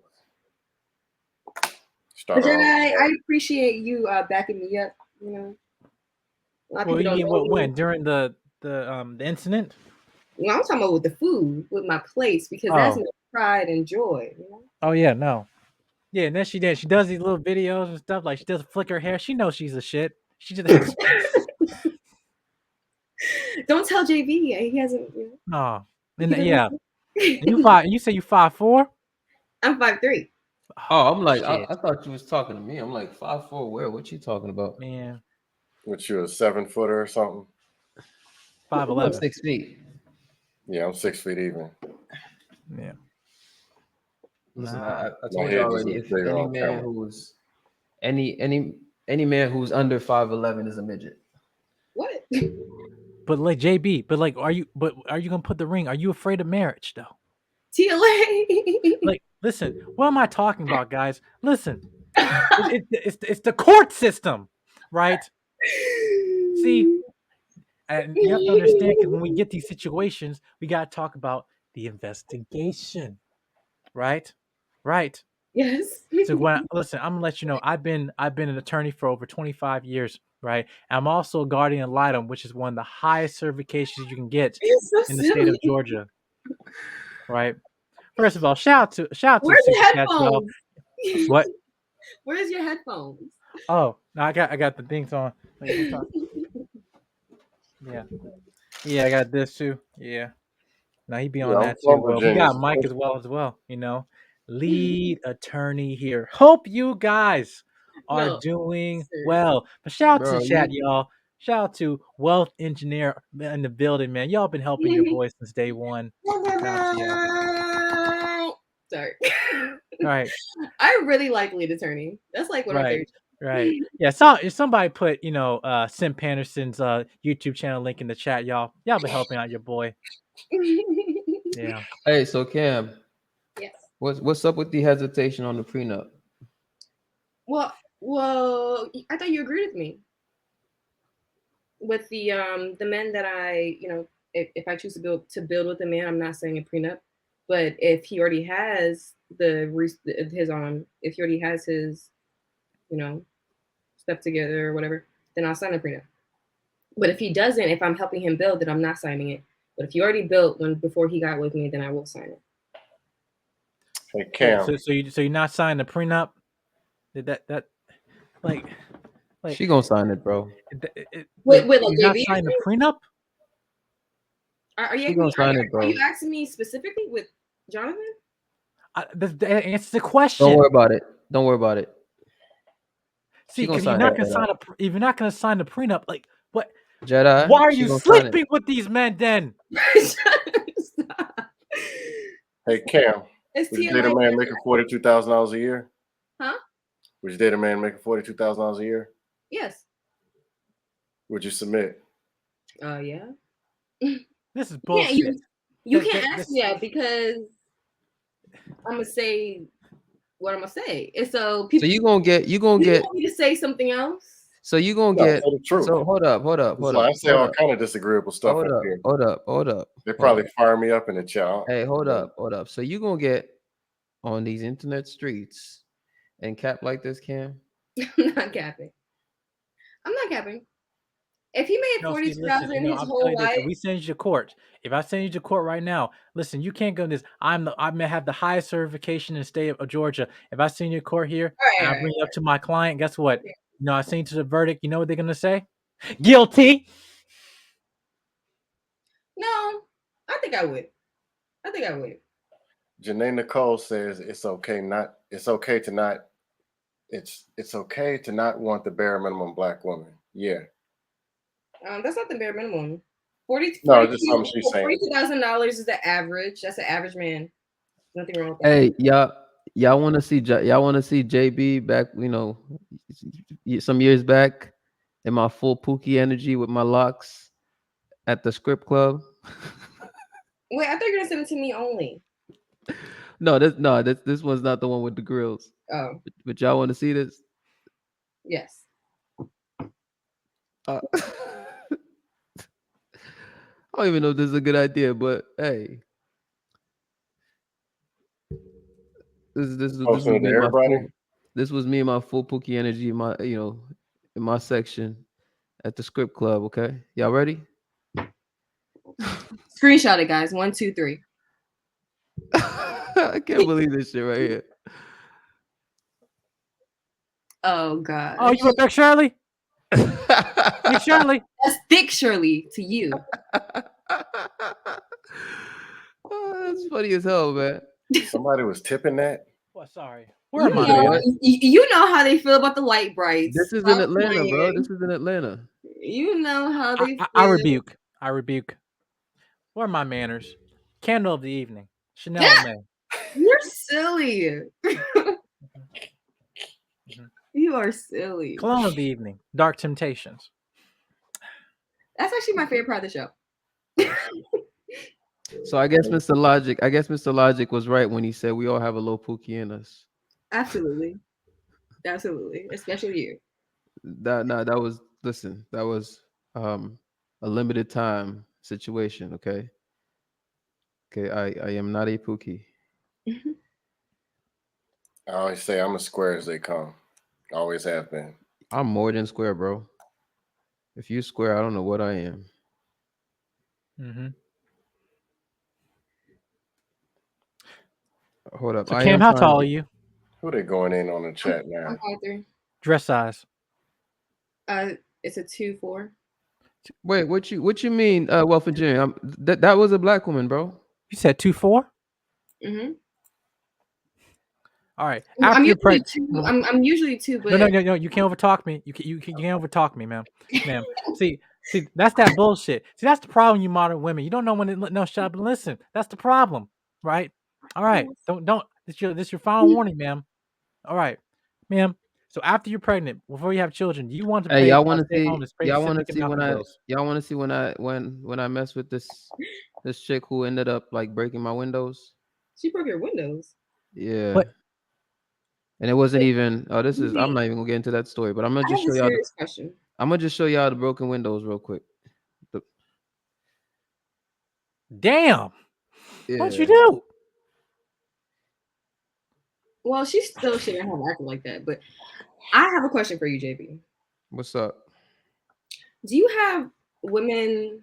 But I appreciate you backing me up. You know, a lot of Well, people you don't mean know. when during the incident? No, I'm talking about with the food, with my plates, because that's my pride and joy. You know? Oh yeah, no. Yeah, and then she does these little videos and stuff, like she does flick her hair. She knows she's a shit. She just Don't tell JB yet. He hasn't. You know, and yeah. You say you 5'4"? I'm 5'3". Oh, I'm like, shit. I thought you was talking to me. I'm like 5'4". Where? What you talking about? Man, What, you a 7-footer or something? 5'11". 6 feet. Yeah, I'm 6 feet even. Yeah. Listen, Nah. I told you already. If any man who's any man who's under 5'11" is a midget. What? But like JB, are you gonna put the ring? Are you afraid of marriage though? TLA. Like, listen, what am I talking about, guys? Listen, it's the court system, right? See, and you have to understand, because when we get these situations, we gotta talk about the investigation, right? Right. Yes. So listen, I'm gonna let you know, I've been an attorney for over 25 years, right? I'm also a guardian ad litem, which is one of the highest certifications you can get in the state of Georgia. Right. First of all, shout out to Where's Super your Chats, y'all. headphones? What? Where's your headphones? Oh, no, I got the things on. Yeah. Yeah, I got this too. Yeah. Now he be on I'm that too. from Well, we Virginia. got Mike as well, you know. Lead attorney here. Hope you guys are doing well. But shout out to the chat, y'all. Shout out to Wealth Engineer in the building, man. Y'all been helping your boy since day one. Shout out to y'all. Sorry. Right. I really like lead attorney. That's like one of my Right. favorite. Right. Yeah. So if somebody put, Sim Panderson's YouTube channel link in the chat, y'all been helping out your boy. Yeah. Hey, so Cam. Yes. What's up with the hesitation on the prenup? Well, I thought you agreed with me. With the men that I, if I choose to build with a man, I'm not saying a prenup. But if he already has if he already has his, stuff together or whatever, then I'll sign a prenup. But if he doesn't, if I'm helping him build, then I'm not signing it. But if he already built before he got with me, then I will sign it. Hey Cam. So you're not signing the prenup? Did that like She gonna sign it, bro. With like you're not JB, signing the prenup? Are She gonna sign it, bro. Are you asking me specifically with Jonathan? Answer the question. Don't worry about it. Don't worry about it. See, because you're not gonna sign if you're not gonna sign the prenup, like what? Jedi. Why are you sleeping with these men then? Hey Cam. It's would you date a man making $42,000 a year? Huh? Would you date a man making $42,000 a year? Yes. Would you submit? Yeah. This is bullshit. You can't ask me that because I'm gonna say what I'm gonna say. And so people. So you gonna get. Want me to say something else? So you gonna get. The truth. So hold up. I say all kind of disagreeable stuff. Hold up. They probably fire me up in the chat. Hey, hold up. So you gonna get on these internet streets and cap like this, Cam? I'm not capping. If he made 42,000 in his whole life, if we send you to court, if I send you to court right now, listen, you can't go in this. I may have the highest certification in the state of Georgia. If I send you to court here and I bring you up to my client, guess what? I send you to the verdict. You know what they're gonna say? Guilty. No, I think I would. Janae Nicole says it's okay to not want the bare minimum black woman. Yeah. That's not the bare minimum. Just something she's saying. $42,000 is the average. That's an average man. Nothing wrong with that. Hey, y'all want to see JB back? Some years back, in my full Pookie energy with my locks at the script club. Wait, I thought you were gonna send it to me only. No, this one's not the one with the grills. Oh, But y'all want to see this? yes. I don't even know if this is a good idea, but hey, this was Posting it to me and my everybody. full. This was me and my full Pookie energy in my in my section at the script club. Okay, y'all ready? Screenshot it, guys. 1, 2, 3. I can't believe this shit right here. Oh god. Oh, you went back, Shirley? Big Shirley. That's thick Shirley to you. Oh, that's funny as hell, man. Somebody was tipping that. Well, sorry. Where am You I, know, man? you know how they feel about the light brights. This is Stop in Atlanta, bro. playing. This is in Atlanta. You know how they feel. I rebuke. I rebuke. Where are my manners? Candle of the evening. Chanel Yeah. May. You're silly. You are silly. Cologne of the evening. Dark Temptations. That's actually my favorite part of the show. So I guess Mr. Logic was right when he said we all have a little Pookie in us. Absolutely. Absolutely. Especially you. That was a limited time situation. Okay. I am not a Pookie. I always say I'm as square as they come. Always have been. I'm more than square, bro. If you square, I don't know what I am. Mm-hmm. Hold up. So Cam, how tall are you? Who they going in on the chat now? I'm 5'3". Dress size. It's a 2'4". Wait, what you mean? Well, Virginia, that was a black woman, bro. You said 2'4"? Mm-hmm. All right. I'm After usually 2. I'm usually 2, but No. You can't overtalk me. You can't overtalk me, ma'am. See, that's that bullshit. See, that's the problem, you modern women. You don't know when to no shut up and listen. That's the problem, right? All right. Don't. This your final warning, ma'am. All right, ma'am. So after you're pregnant, before you have children, do you want to Hey, pay y'all want to stay see? home to pay Y'all sit want to the see when I? bills? Y'all want to see when I mess with this chick who ended up like breaking my windows? She broke your windows. Yeah. What? And it wasn't even. Oh, this is. I'm not even gonna get into that story, but I'm gonna I just have show a y'all. serious question. I'm gonna just show y'all the broken windows real quick. Damn. Yeah. What'd you do? Well, she still shouldn't have acted like that. But I have a question for you, JB. What's up? Do you have women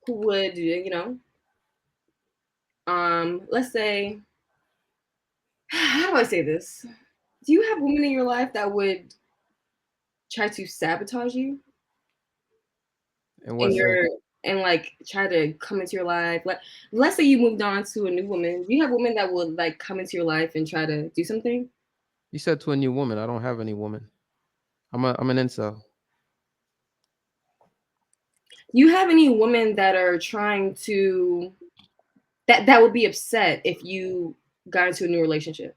who would, let's say, how do I say this? Do you have women in your life that would try to sabotage you? And like try to come into your life? Let's say you moved on to a new woman. Do you have women that would like come into your life and try to do something? You said to a new woman. I don't have any woman. I'm an incel. Do you have any women that are trying to that would be upset if you got into a new relationship?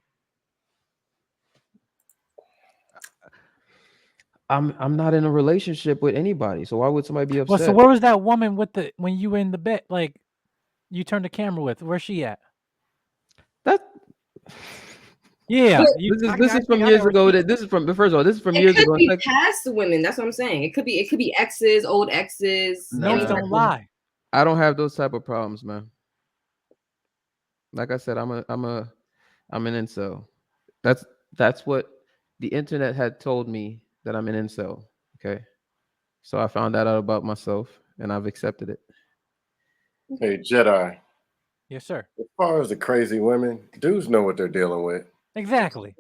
I'm not in a relationship with anybody, so why would somebody be upset? Well, so where was that woman when you were in the bed? Like, you turned the camera with? Where's she at? Yeah, this is from years ago. This is from first of all, this is from years ago. It could be past women. That's what I'm saying. It could be exes, old exes. No, don't lie. I don't have those type of problems, man. Like I said, I'm an incel. That's what the internet had told me, that I'm an incel. Okay, so I found that out about myself, and I've accepted it. Hey, Jedi. Yes, sir. As far as the crazy women, dudes know what they're dealing with. Exactly.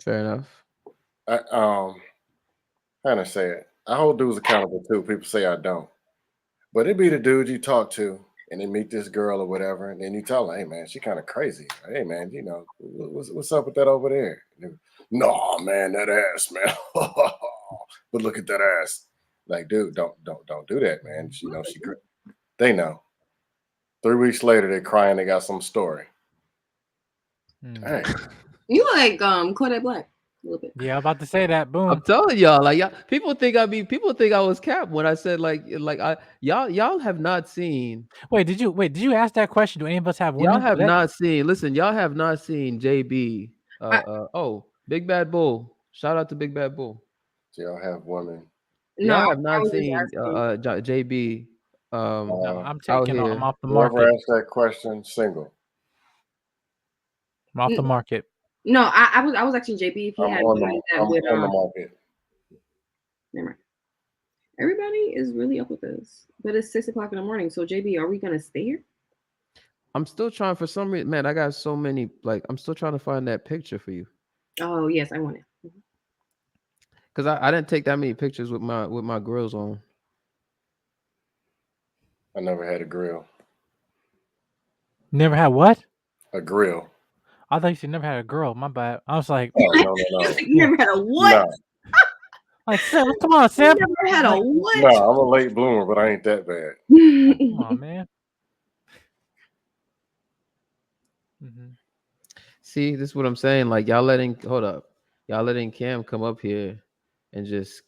Fair enough. How can I say it? I hold dudes accountable too. People say I don't, but it be the dude you talk to, and they meet this girl or whatever, and then you tell her, "Hey man, she kind of crazy. Hey man, what's up with that over there?" No man, that ass, man. But look at that ass. Like, dude, don't do that, man. They know. 3 weeks later, they're crying. They got some story. Dang. You like Kodak Black? A little bit. Yeah, I'm about to say that. I'm Boom. telling y'all, like people think I was capped when I said like y'all have not seen. Did you ask that question? Do any of us have Y'all women? have not seen. Listen, y'all have not seen JB. Big Bad Bull. Shout out to Big Bad Bull. Y'all have women. No, Y'all have I not was just seen asking. JB. No, I'm out taking. here. I'm off the Whoever market. asked that question, single. I'm off the market. No, I was asking JB if he I'm had on women the, that I'm would on the market. Never mind. Everybody is really up with this, but it's 6:00 in the morning. So JB, are we gonna stay here? I'm still trying for some reason, man. I got so many. Like, I'm still trying to find that picture for you. Oh yes, I want it. Cause I didn't take that many pictures with my grills on. I never had a grill. Never had what? A grill. I thought you said never had a girl. My bad. I was like, no. You never had a what? No. Like, Sim, come on, Sim. You never had a what? No, I'm a late bloomer, but I ain't that bad. Come on, man. See, this is what I'm saying. Like, y'all letting Cam come up here and just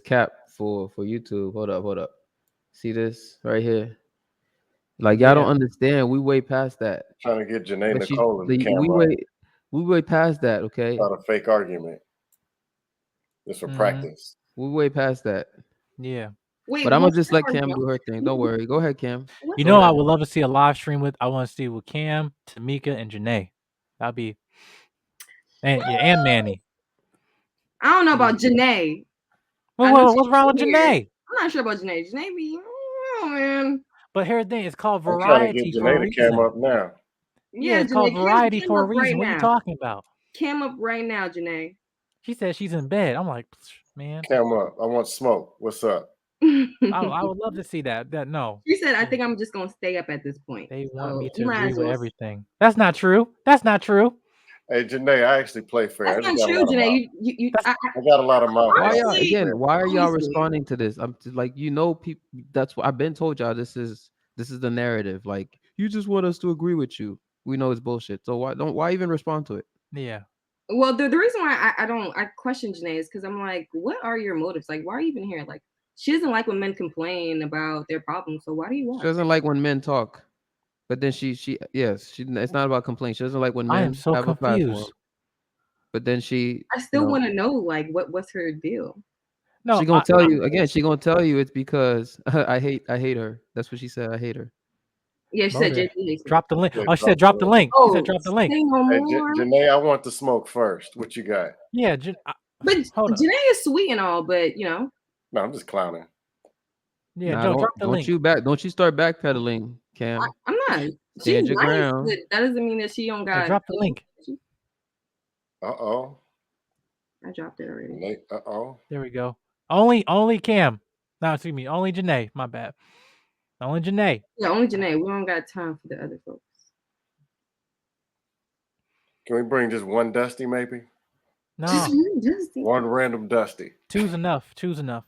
cap for YouTube. Hold up. See this right here? Like, y'all don't understand. We way past that. Trying to get Janae Nicole in the we camera. way past that. Okay. Not a fake argument. Just for practice. We way past that. Yeah. Wait, but I'm gonna just let Cam do her thing. Don't worry. Go ahead, Cam. You know, I would love to see a live stream with. I want to see with Cam, Tamika, and Janae. That'd be, and Manny. I don't know about Janae. What's wrong with Janae? I'm not sure about Janae. Janae be, oh man. But here's the thing: it's called I'm trying to variety get for a Janae to cam reason. up now. Yeah, it's Janae, called variety Cam for a up reason. right What are you now. talking about? Cam up right now, Janae. She said she's in bed. I'm like, man. Cam up. I want smoke. What's up? I would love to see that. No. She said, I think I'm just gonna stay up at this point. They want me you to might agree as with well. everything. That's not true. That's not true. Hey, Janae, I actually play fair. That's not true, Janae. I got a lot of mouth. Why are y'all responding to this? I'm just, like, people. That's what I've been told y'all. This is the narrative. Like, you just want us to agree with you. We know it's bullshit. So why even respond to it? Yeah. Well, the reason why I question Janae is because I'm like, what are your motives? Like, why are you even here? Like, she doesn't like when men complain about their problems. So why do you want? She doesn't like when men talk. But then it's not about complaint. She doesn't like when I men am so have a platform. confused. But then she I still want to know, like, what's her deal? No, she gonna tell you again. She gonna tell you it's because I hate her. That's what she said. I hate her. Yeah, she said JP hates drop the link. Yeah, Oh, she said drop the link. She said Oh, drop the link. say no Hey, more. Janae, I want the smoke first. What you got? Yeah, but hold on. Janae is sweet and all, but you know. No, I'm just clowning. Yeah, nah, drop the link. Don't you start backpedaling, Cam. I'm not. Stand She's your nice, ground. but that doesn't mean that she don't got. Drop the link. Uh-oh. I dropped it already. Uh-oh. There we go. Only Cam. No, excuse me. Only Janae. My bad. Only Janae. Yeah, only Janae. We don't got time for the other folks. Can we bring just one Dusty, maybe? No. Just one Dusty. One random Dusty. Two's enough. Two's enough.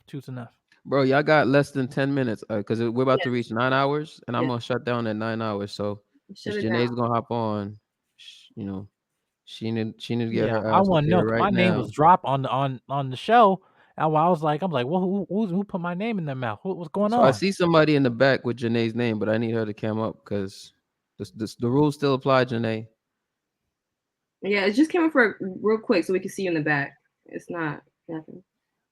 Bro, y'all got less than 10 minutes because we're about to reach 9 hours, and I'm gonna shut down at 9 hours. So Shut if it Janae's down. gonna hop on, she need to get her I ass want up to know. here right My name now. was dropped on the show, and I was like, well, who put my name in their mouth? What's going So on? I see somebody in the back with Janae's name, but I need her to come up because the rules still apply, Janae. Yeah, it just came up for real quick so we can see you in the back. It's not nothing.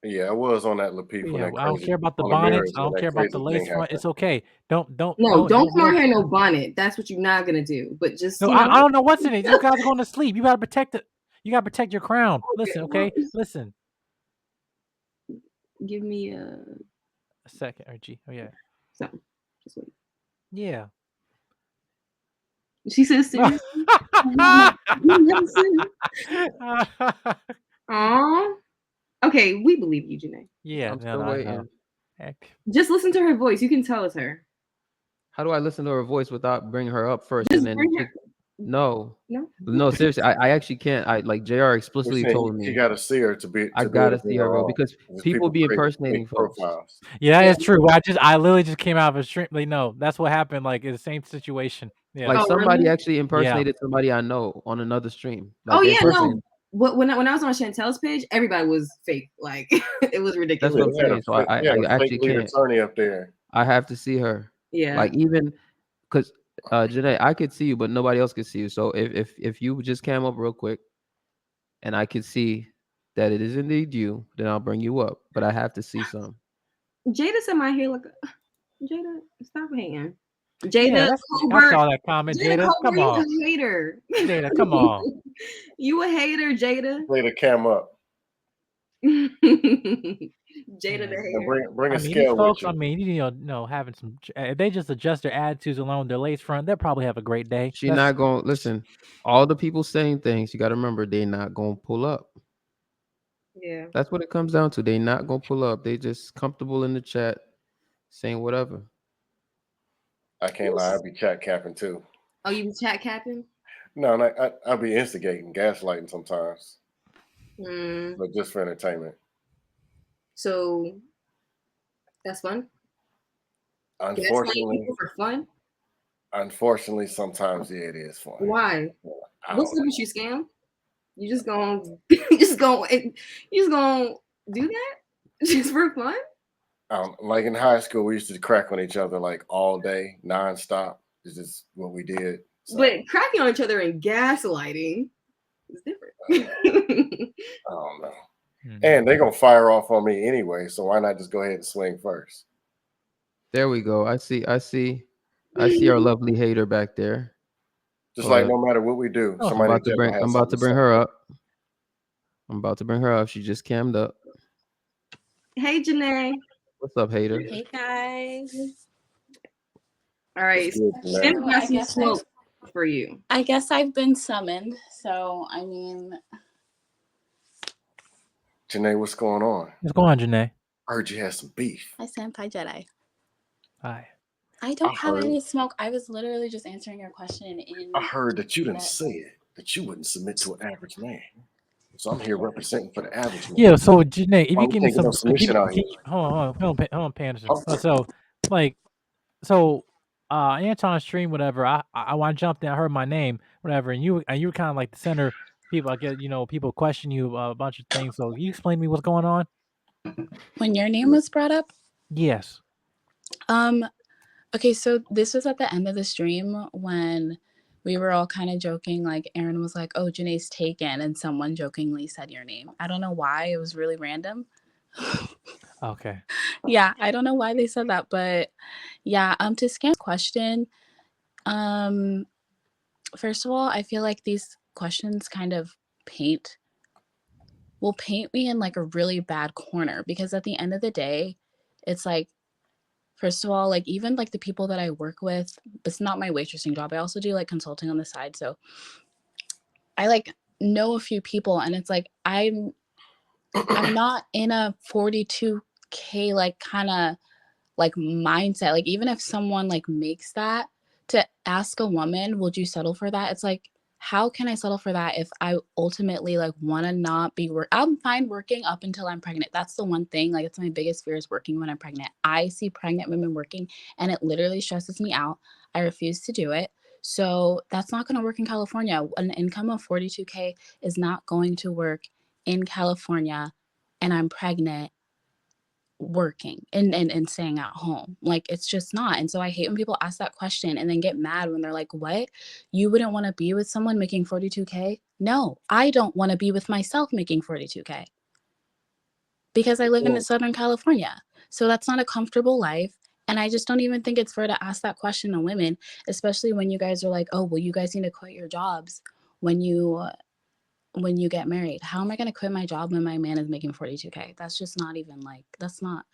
Yeah, I was on that Lapeef when Yeah, that I don't crazy, care about the on the bonnets. mirrors I when don't that care about the crazy lace thing front. happened. It's okay. Don't No, don't come out here in no bonnet. That's what you're not gonna do. But just No, I don't know what's in it. You guys are going to sleep. You gotta protect it. You gotta protect your crown. Listen, okay? Listen. Give me a second, Archie. Oh yeah. Something. Just wait. Yeah. She says seriously. Aw. Okay, we believe you, Janae. Yeah, I'm still waiting. Just listen to her voice. You can tell it's her. How do I listen to her voice without bringing her up first Just and then? bring her. No, seriously, I actually can't. I like Jr. explicitly told me you got to see her to be. I gotta see her, bro, because people be impersonating folks. Profiles. Yeah, it's true. I literally just came out of a stream. Like, no, that's what happened. Like, it's the same situation. Yeah. Like somebody actually Yeah. impersonated somebody I know on another stream. Oh Like, they yeah, no. impersonated- when I was on Chantel's page, everybody was fake. Like it was ridiculous. That's what I'm They had saying. So I a actually fake lead can't. attorney up there. I have to see her. Yeah. Like even because Janae, I could see you, but nobody else could see you. So if you just came up real quick, and I could see that it is indeed you, then I'll bring you up. But I have to see some. Jada said my hair look. Jada, stop hating. Yeah, Jada I Colbert. saw that comment, Jada Jada. Come Colbert, you on, a hater. Jada. Come on. You a hater, Jada. Play the cam up Jada the and hater. bring I a mean, these scale with folks. I you. mean, having some. If they just adjust their attitudes alone, their lace front, they'll probably have a great day. She not gonna listen. All the people saying things, you got to remember, they're not gonna pull up. Yeah. That's what it comes down to. They not gonna pull up. They just comfortable in the chat, saying whatever. I can't lie, I'll be chat capping too. Oh, you chat capping? No, I'll be instigating, gaslighting sometimes, Mm, but just for entertainment. so that's fun. Gaslighting Unfortunately, people for fun. sometimes yeah, it is fun. Why? I What's don't up with you, scam? You just gonna you just gonna do that just for fun? Like in high school, we used to crack on each other like all day, nonstop. This is what we did. So, But cracking on each other and gaslighting is different. I don't know. And they're gonna fire off on me anyway, so why not just go ahead and swing first? There we go. I see our lovely hater back there. Just Hold like up. no matter what we do, I'm somebody about to bring her up. I'm about to bring her up. She just cammed up. Hey, Janae. What's up, hater? Hey guys. All right. Sim got some smoke for you. I guess I've been summoned. So I mean, Janae, what's going on? What's going on, Janae? I heard you had some beef. hi Senpai Jedi. Hi. I don't have heard- any smoke. I was literally just answering your question in. I heard that you didn't say it, that you wouldn't submit to an average man. So I'm here representing for the average man. Yeah. So Janae, if Why you we give me can't get some, no submission out here? hold on, Panderson. Okay. So, Anton stream, whatever. I want to jump in. I heard my name, whatever, and you were kind of like the center. People, I get, people question you a bunch of things. So, you explain to me what's going on? When your name was brought up. Yes. Okay, so this was at the end of the stream when we were all kind of joking. Like Aaron was like, "Oh, Janae's taken," and someone jokingly said your name. I don't know why. It was really random. Okay. Yeah, I don't know why they said that, but yeah. To Scam's question, first of all, I feel like these questions kind of paint me in like a really bad corner, because at the end of the day, it's like, first of all, like even like the people that I work with, it's not my waitressing job. I also do like consulting on the side. So I like know a few people, and it's like I'm not in a 42K like kind of like mindset. Like even if someone like makes that, to ask a woman, would you settle for that? It's like, how can I settle for that if I ultimately like want to not be I'm fine working up until I'm pregnant. That's the one thing. Like it's my biggest fear is working when I'm pregnant. I see pregnant women working and it literally stresses me out. I refuse to do it. So that's not going to work in California. An income of 42K is not going to work in California, and I'm pregnant working and staying at home. Like it's just not. And so I hate when people ask that question and then get mad when they're like, what, you wouldn't want to be with someone making 42K? No, I don't want to be with myself making 42K because I live in Southern California. So that's not a comfortable life. And I just don't even think it's fair to ask that question to women, especially when you guys are like, oh, well, you guys need to quit your jobs when you get married. How am I going to quit my job when my man is making 42K? That's just not even like, it's not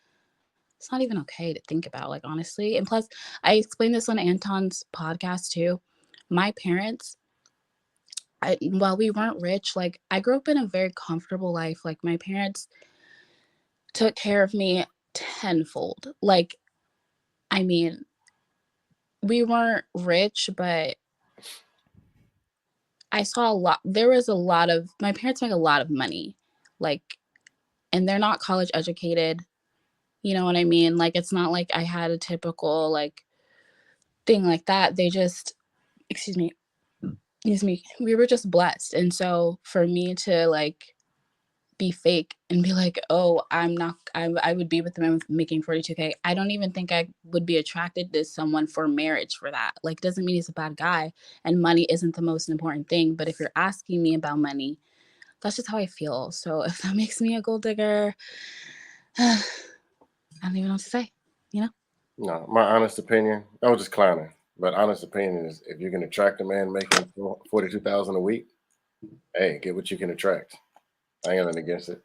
even okay to think about, like, honestly. And plus, I explained this on Anton's podcast too. My parents, while we weren't rich, like I grew up in a very comfortable life. Like my parents took care of me tenfold. Like, I mean, we weren't rich, but I saw a lot. There was a lot of, my parents make a lot of money, like, and they're not college educated. You know what I mean? Like, it's not like I had a typical like thing like that. They just, excuse me, excuse me, we were just blessed. And so for me to like be fake and be like, oh, I would be with the man making 42K. I don't even think I would be attracted to someone for marriage for that. Like, doesn't mean he's a bad guy and money isn't the most important thing. But if you're asking me about money, that's just how I feel. So if that makes me a gold digger, I don't even know what to say, you know? No, my honest opinion, I was just clowning, but honest opinion is if you can attract a man making 42,000 a week, hey, get what you can attract. I ain't got nothing against it.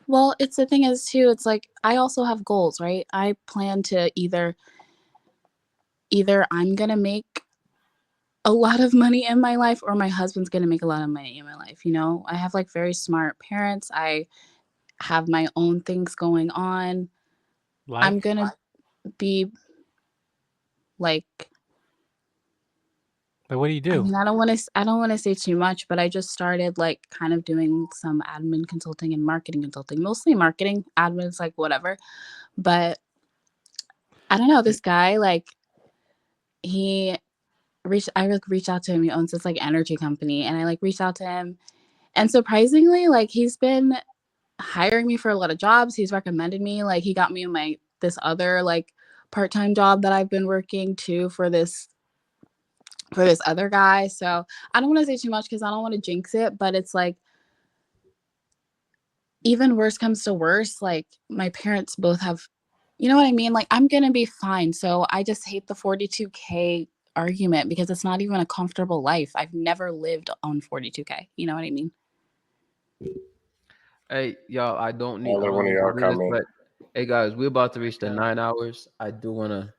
Well, it's the thing is too, it's like I also have goals, right? I plan to either I'm gonna make a lot of money in my life or my husband's gonna make a lot of money in my life, you know? I have like very smart parents. I have my own things going on. I'm Like, gonna be like, but what do you I do? mean, I don't want to say too much, but I just started like kind of doing some admin consulting and marketing consulting, mostly marketing. Admin's like whatever, but I don't know. This guy like I like reached out to him. He owns this like energy company, and I like reached out to him, and surprisingly, like he's been hiring me for a lot of jobs. He's recommended me. Like he got me this other like part-time job that I've been working too for this other guy. So I don't want to say too much because I don't want to jinx it, but it's like even worse comes to worse, like my parents both have, you know what I mean? Like I'm gonna be fine. So I just hate the 42K argument because it's not even a comfortable life. I've never lived on 42K. You know what I mean? Hey, y'all, I don't I'll let one of need y'all to do this, comment. but hey guys, we're about to reach the 9 hours. I do wanna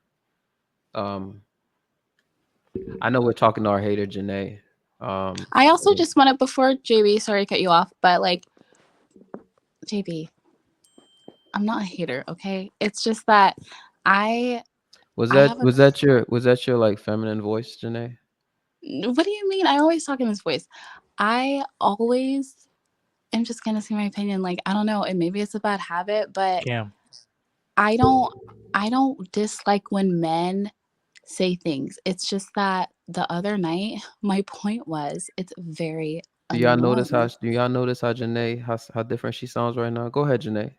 I know we're talking to our hater Janae. I also just want to, before JB, sorry to cut you off, but like JB, I'm not a hater, okay? It's just that was I have a that your like feminine voice, Janae? what do you mean? I always talk in this voice. I always am just gonna say my opinion. Like, I don't know, and maybe it's a bad habit, but Cam. I don't dislike when men say things. It's just that the other night, my point was it's very Do y'all notice annoying. how Janae how different she sounds right now? Go ahead, Janae.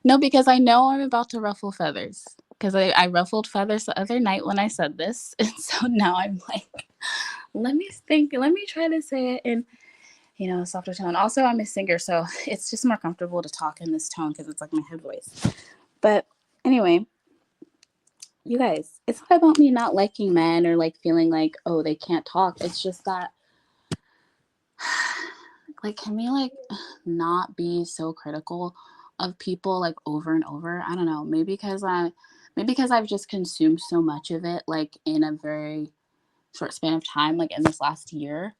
No, because I know I'm about to ruffle feathers. Because I ruffled feathers the other night when I said this. And so now I'm like, let me think, let me try to say it in, you know, a softer tone. Also, I'm a singer, so it's just more comfortable to talk in this tone because it's like my head voice. But anyway, you guys, it's not about me not liking men or like feeling like, oh, they can't talk. It's just that, like, can we like not be so critical of people like over and over? I don't know. Maybe because I've just consumed so much of it like in a very short span of time, like in this last year.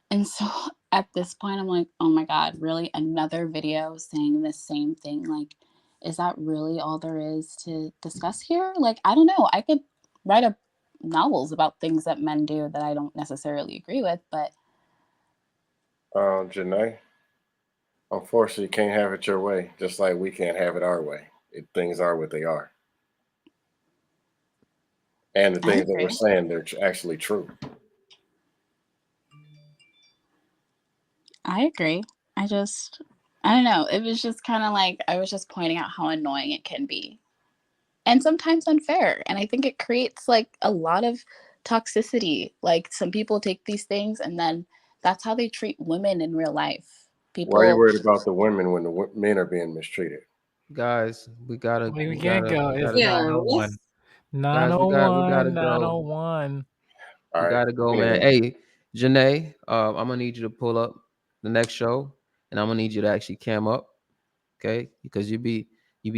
And so at this point, I'm like, oh my God, really? Another video saying the same thing? Like, is that really all there is to discuss here? Like, I don't know. I could write novels about things that men do that I don't necessarily agree with, but Janae, unfortunately, you can't have it your way, just like we can't have it our way. Things are what they are. And the things that we're saying, they're actually true. I agree. I don't know. It was just kind of like I was just pointing out how annoying it can be. And sometimes unfair. And I think it creates like a lot of toxicity. Like some people take these things and then that's how they treat women in real life. Why are you People worried about the women when the men are being mistreated? Guys, we gotta We can't go. It's Yeah, 901. guys, we gotta 901, go. 901. All We right. gotta go, man. Anyway, Hey, Janae, I'm gonna need you to pull up the next show, and I'm gonna need you to actually cam up, okay? Because you be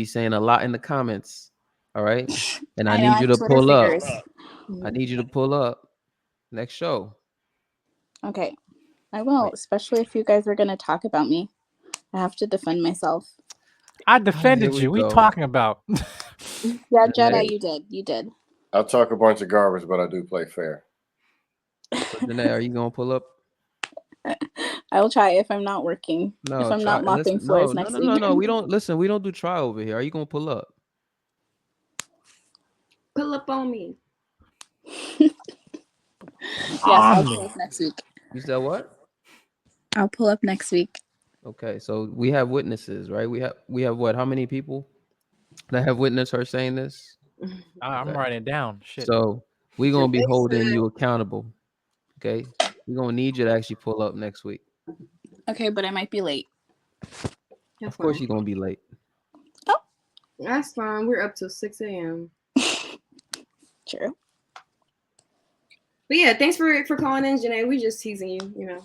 saying a lot in the comments, all right? And I I know need I you have to Twitter pull up. fingers. I need you to pull up next show. Okay. I will, especially if you guys are gonna talk about me. I have to defend myself. I Here defended we you. We go. talking about? Yeah, Janae, Jedi, you did. You did. I'll talk a bunch of garbage, but I do play fair. so Janae, are you gonna pull up? I will try if I'm not working. If No, I'm try. not mopping Listen, floors next week. no. We don't listen. We don't do try over here. Are you gonna pull up? Pull up on me. Yes, I'll pull up next week. You said what? I'll pull up next week. Okay, so we have witnesses, right? We have what? How many people that have witnessed her saying this? I'm Okay. writing it down. Shit. So we're gonna be holding you accountable. Okay, we're gonna need you to actually pull up next week. Okay, but I might be late. Of course, you're gonna be late. That's fine. We're up till 6 a.m. True. But yeah, thanks for calling in, Janae. We just teasing you, you know.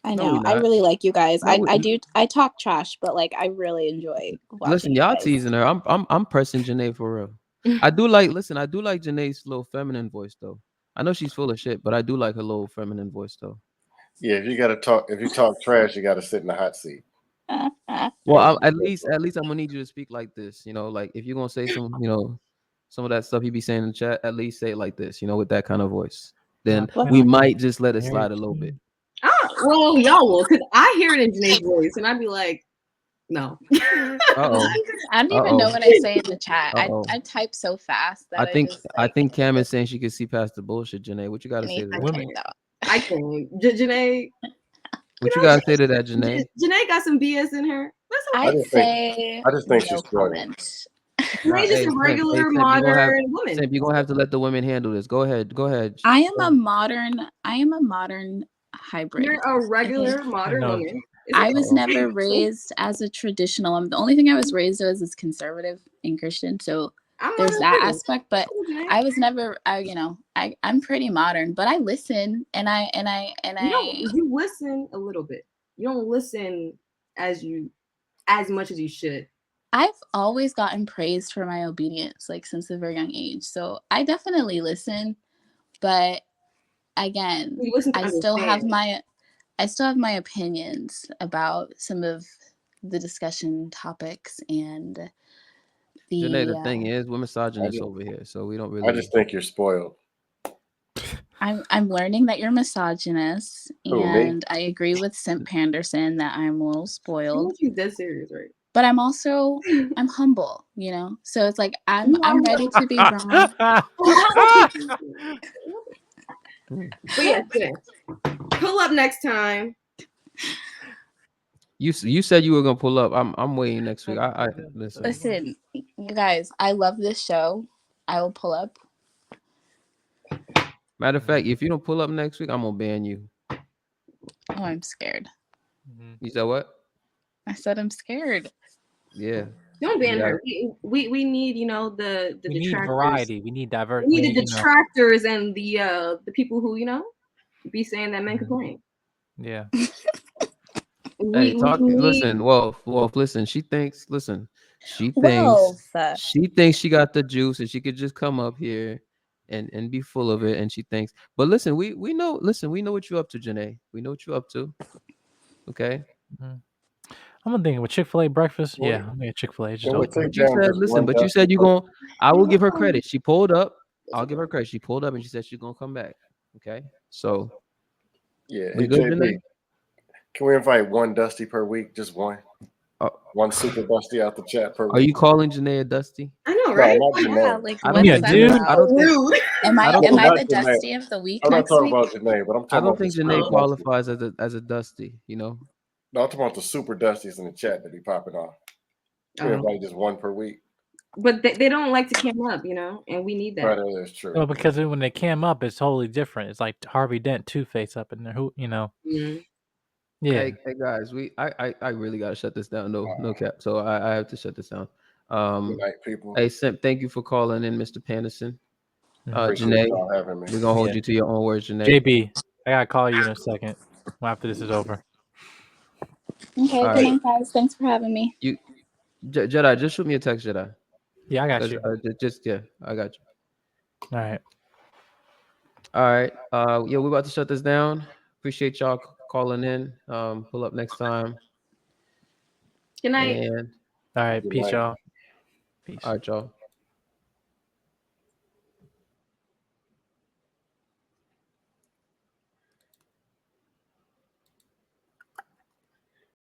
I No, know. we I not. really like you guys. No, I do. I talk trash, but like I really enjoy watching. Listen, you y'all guys. teasing her. I'm pressing Janae for real. I do like Janae's little feminine voice though. I know she's full of shit, but I do like her little feminine voice though. Yeah, if you talk trash, you gotta sit in the hot seat. Well, at least I'm gonna need you to speak like this. You know, like if you're gonna say some of that stuff you be saying in the chat, at least say it like this. You know, with that kind of voice. Then we might just let it slide a little bit. Well, y'all will, because I hear it in Janae's voice, and I'd be like, no. I don't even know what I say in the chat. I type so fast that I think Cam is saying she can see past the bullshit. Janae, what you got to say to that? I can. Janae. What you got to say to that, Janae? Janae got some BS in her. That's okay. I just think she's spoiled. Janae's just a regular, modern woman. Simp, you're gonna have to let the women handle this. Go ahead. I am a modern hybrid. You're a regular modern woman. I was never raised as a traditional. The only thing I was raised as is conservative and Christian. So there's that aspect. But I was never. I'm pretty modern, but I listen and I. You listen a little bit. You don't listen as much as you should. I've always gotten praised for my obedience, like since a very young age. So I definitely listen, but again, I still have my opinions about some of the discussion topics and the. Janae, the thing is, we're misogynists over here, so we don't really. I just think you're spoiled. I'm learning that you're misogynist, Who, me? and I agree with Simp Panderson that I'm a little spoiled. She's dead serious, right? But I'm humble, So it's like I'm ready to be wrong. But yeah, pull up next time. You said you were gonna pull up. I'm waiting next week. I listen. Listen, you guys, I love this show. I will pull up. Matter of fact, if you don't pull up next week, I'm gonna ban you. Oh, I'm scared. You said what? I said I'm scared. Yeah. Don't ban her. We need, the we need detractors. variety. We need diversity. We need the detractors and the people who, be saying that men complain. Yeah. Listen, Wolf, listen, she thinks she thinks she got the juice and she could just come up here and be full of it, and she thinks, but listen, we know what you're up to, Janae. We know what you're up to. Okay. I'm thinking with Chick-fil-A breakfast. Yeah, I'm gonna get Chick-fil-A. But you said you're going. I will give her credit. She pulled up. I'll give her credit. She pulled up and she said she's gonna come back. Okay. So yeah, we good, JP, can we invite one Dusty per week? Just one. One super Dusty out the chat per week. Are you calling Janae a Dusty? I know, right? Dude. I don't think. Am I the Janae. Dusty of the week? I'm not next talking week? about Janae, but I'm talking I don't about think the Janae super qualifies as a Dusty. No, I'm talking about the super Dusties in the chat that be popping off. We invite just one per week. But they don't like to cam up, and we need that. Right, that's true. No, because when they cam up, it's totally different. It's like Harvey Dent, Two-Face up in there. Yeah. Hey guys, I really gotta shut this down. No cap. So I have to shut this down. Good night, people. Hey Simp, thank you for calling in, Mr. Panderson. Appreciate Janae, y'all having me. we're gonna hold you to your own words, Janae. JB, I gotta call you in a second after this is over. Okay, good night, guys. Thanks for having me. Jedi, just shoot me a text, Jedi. Yeah, I got you. I got you. All right. Yeah, we're about to shut this down. Appreciate y'all calling in. Pull up next time. Good night. And all right, peace, y'all. Peace. All right, y'all.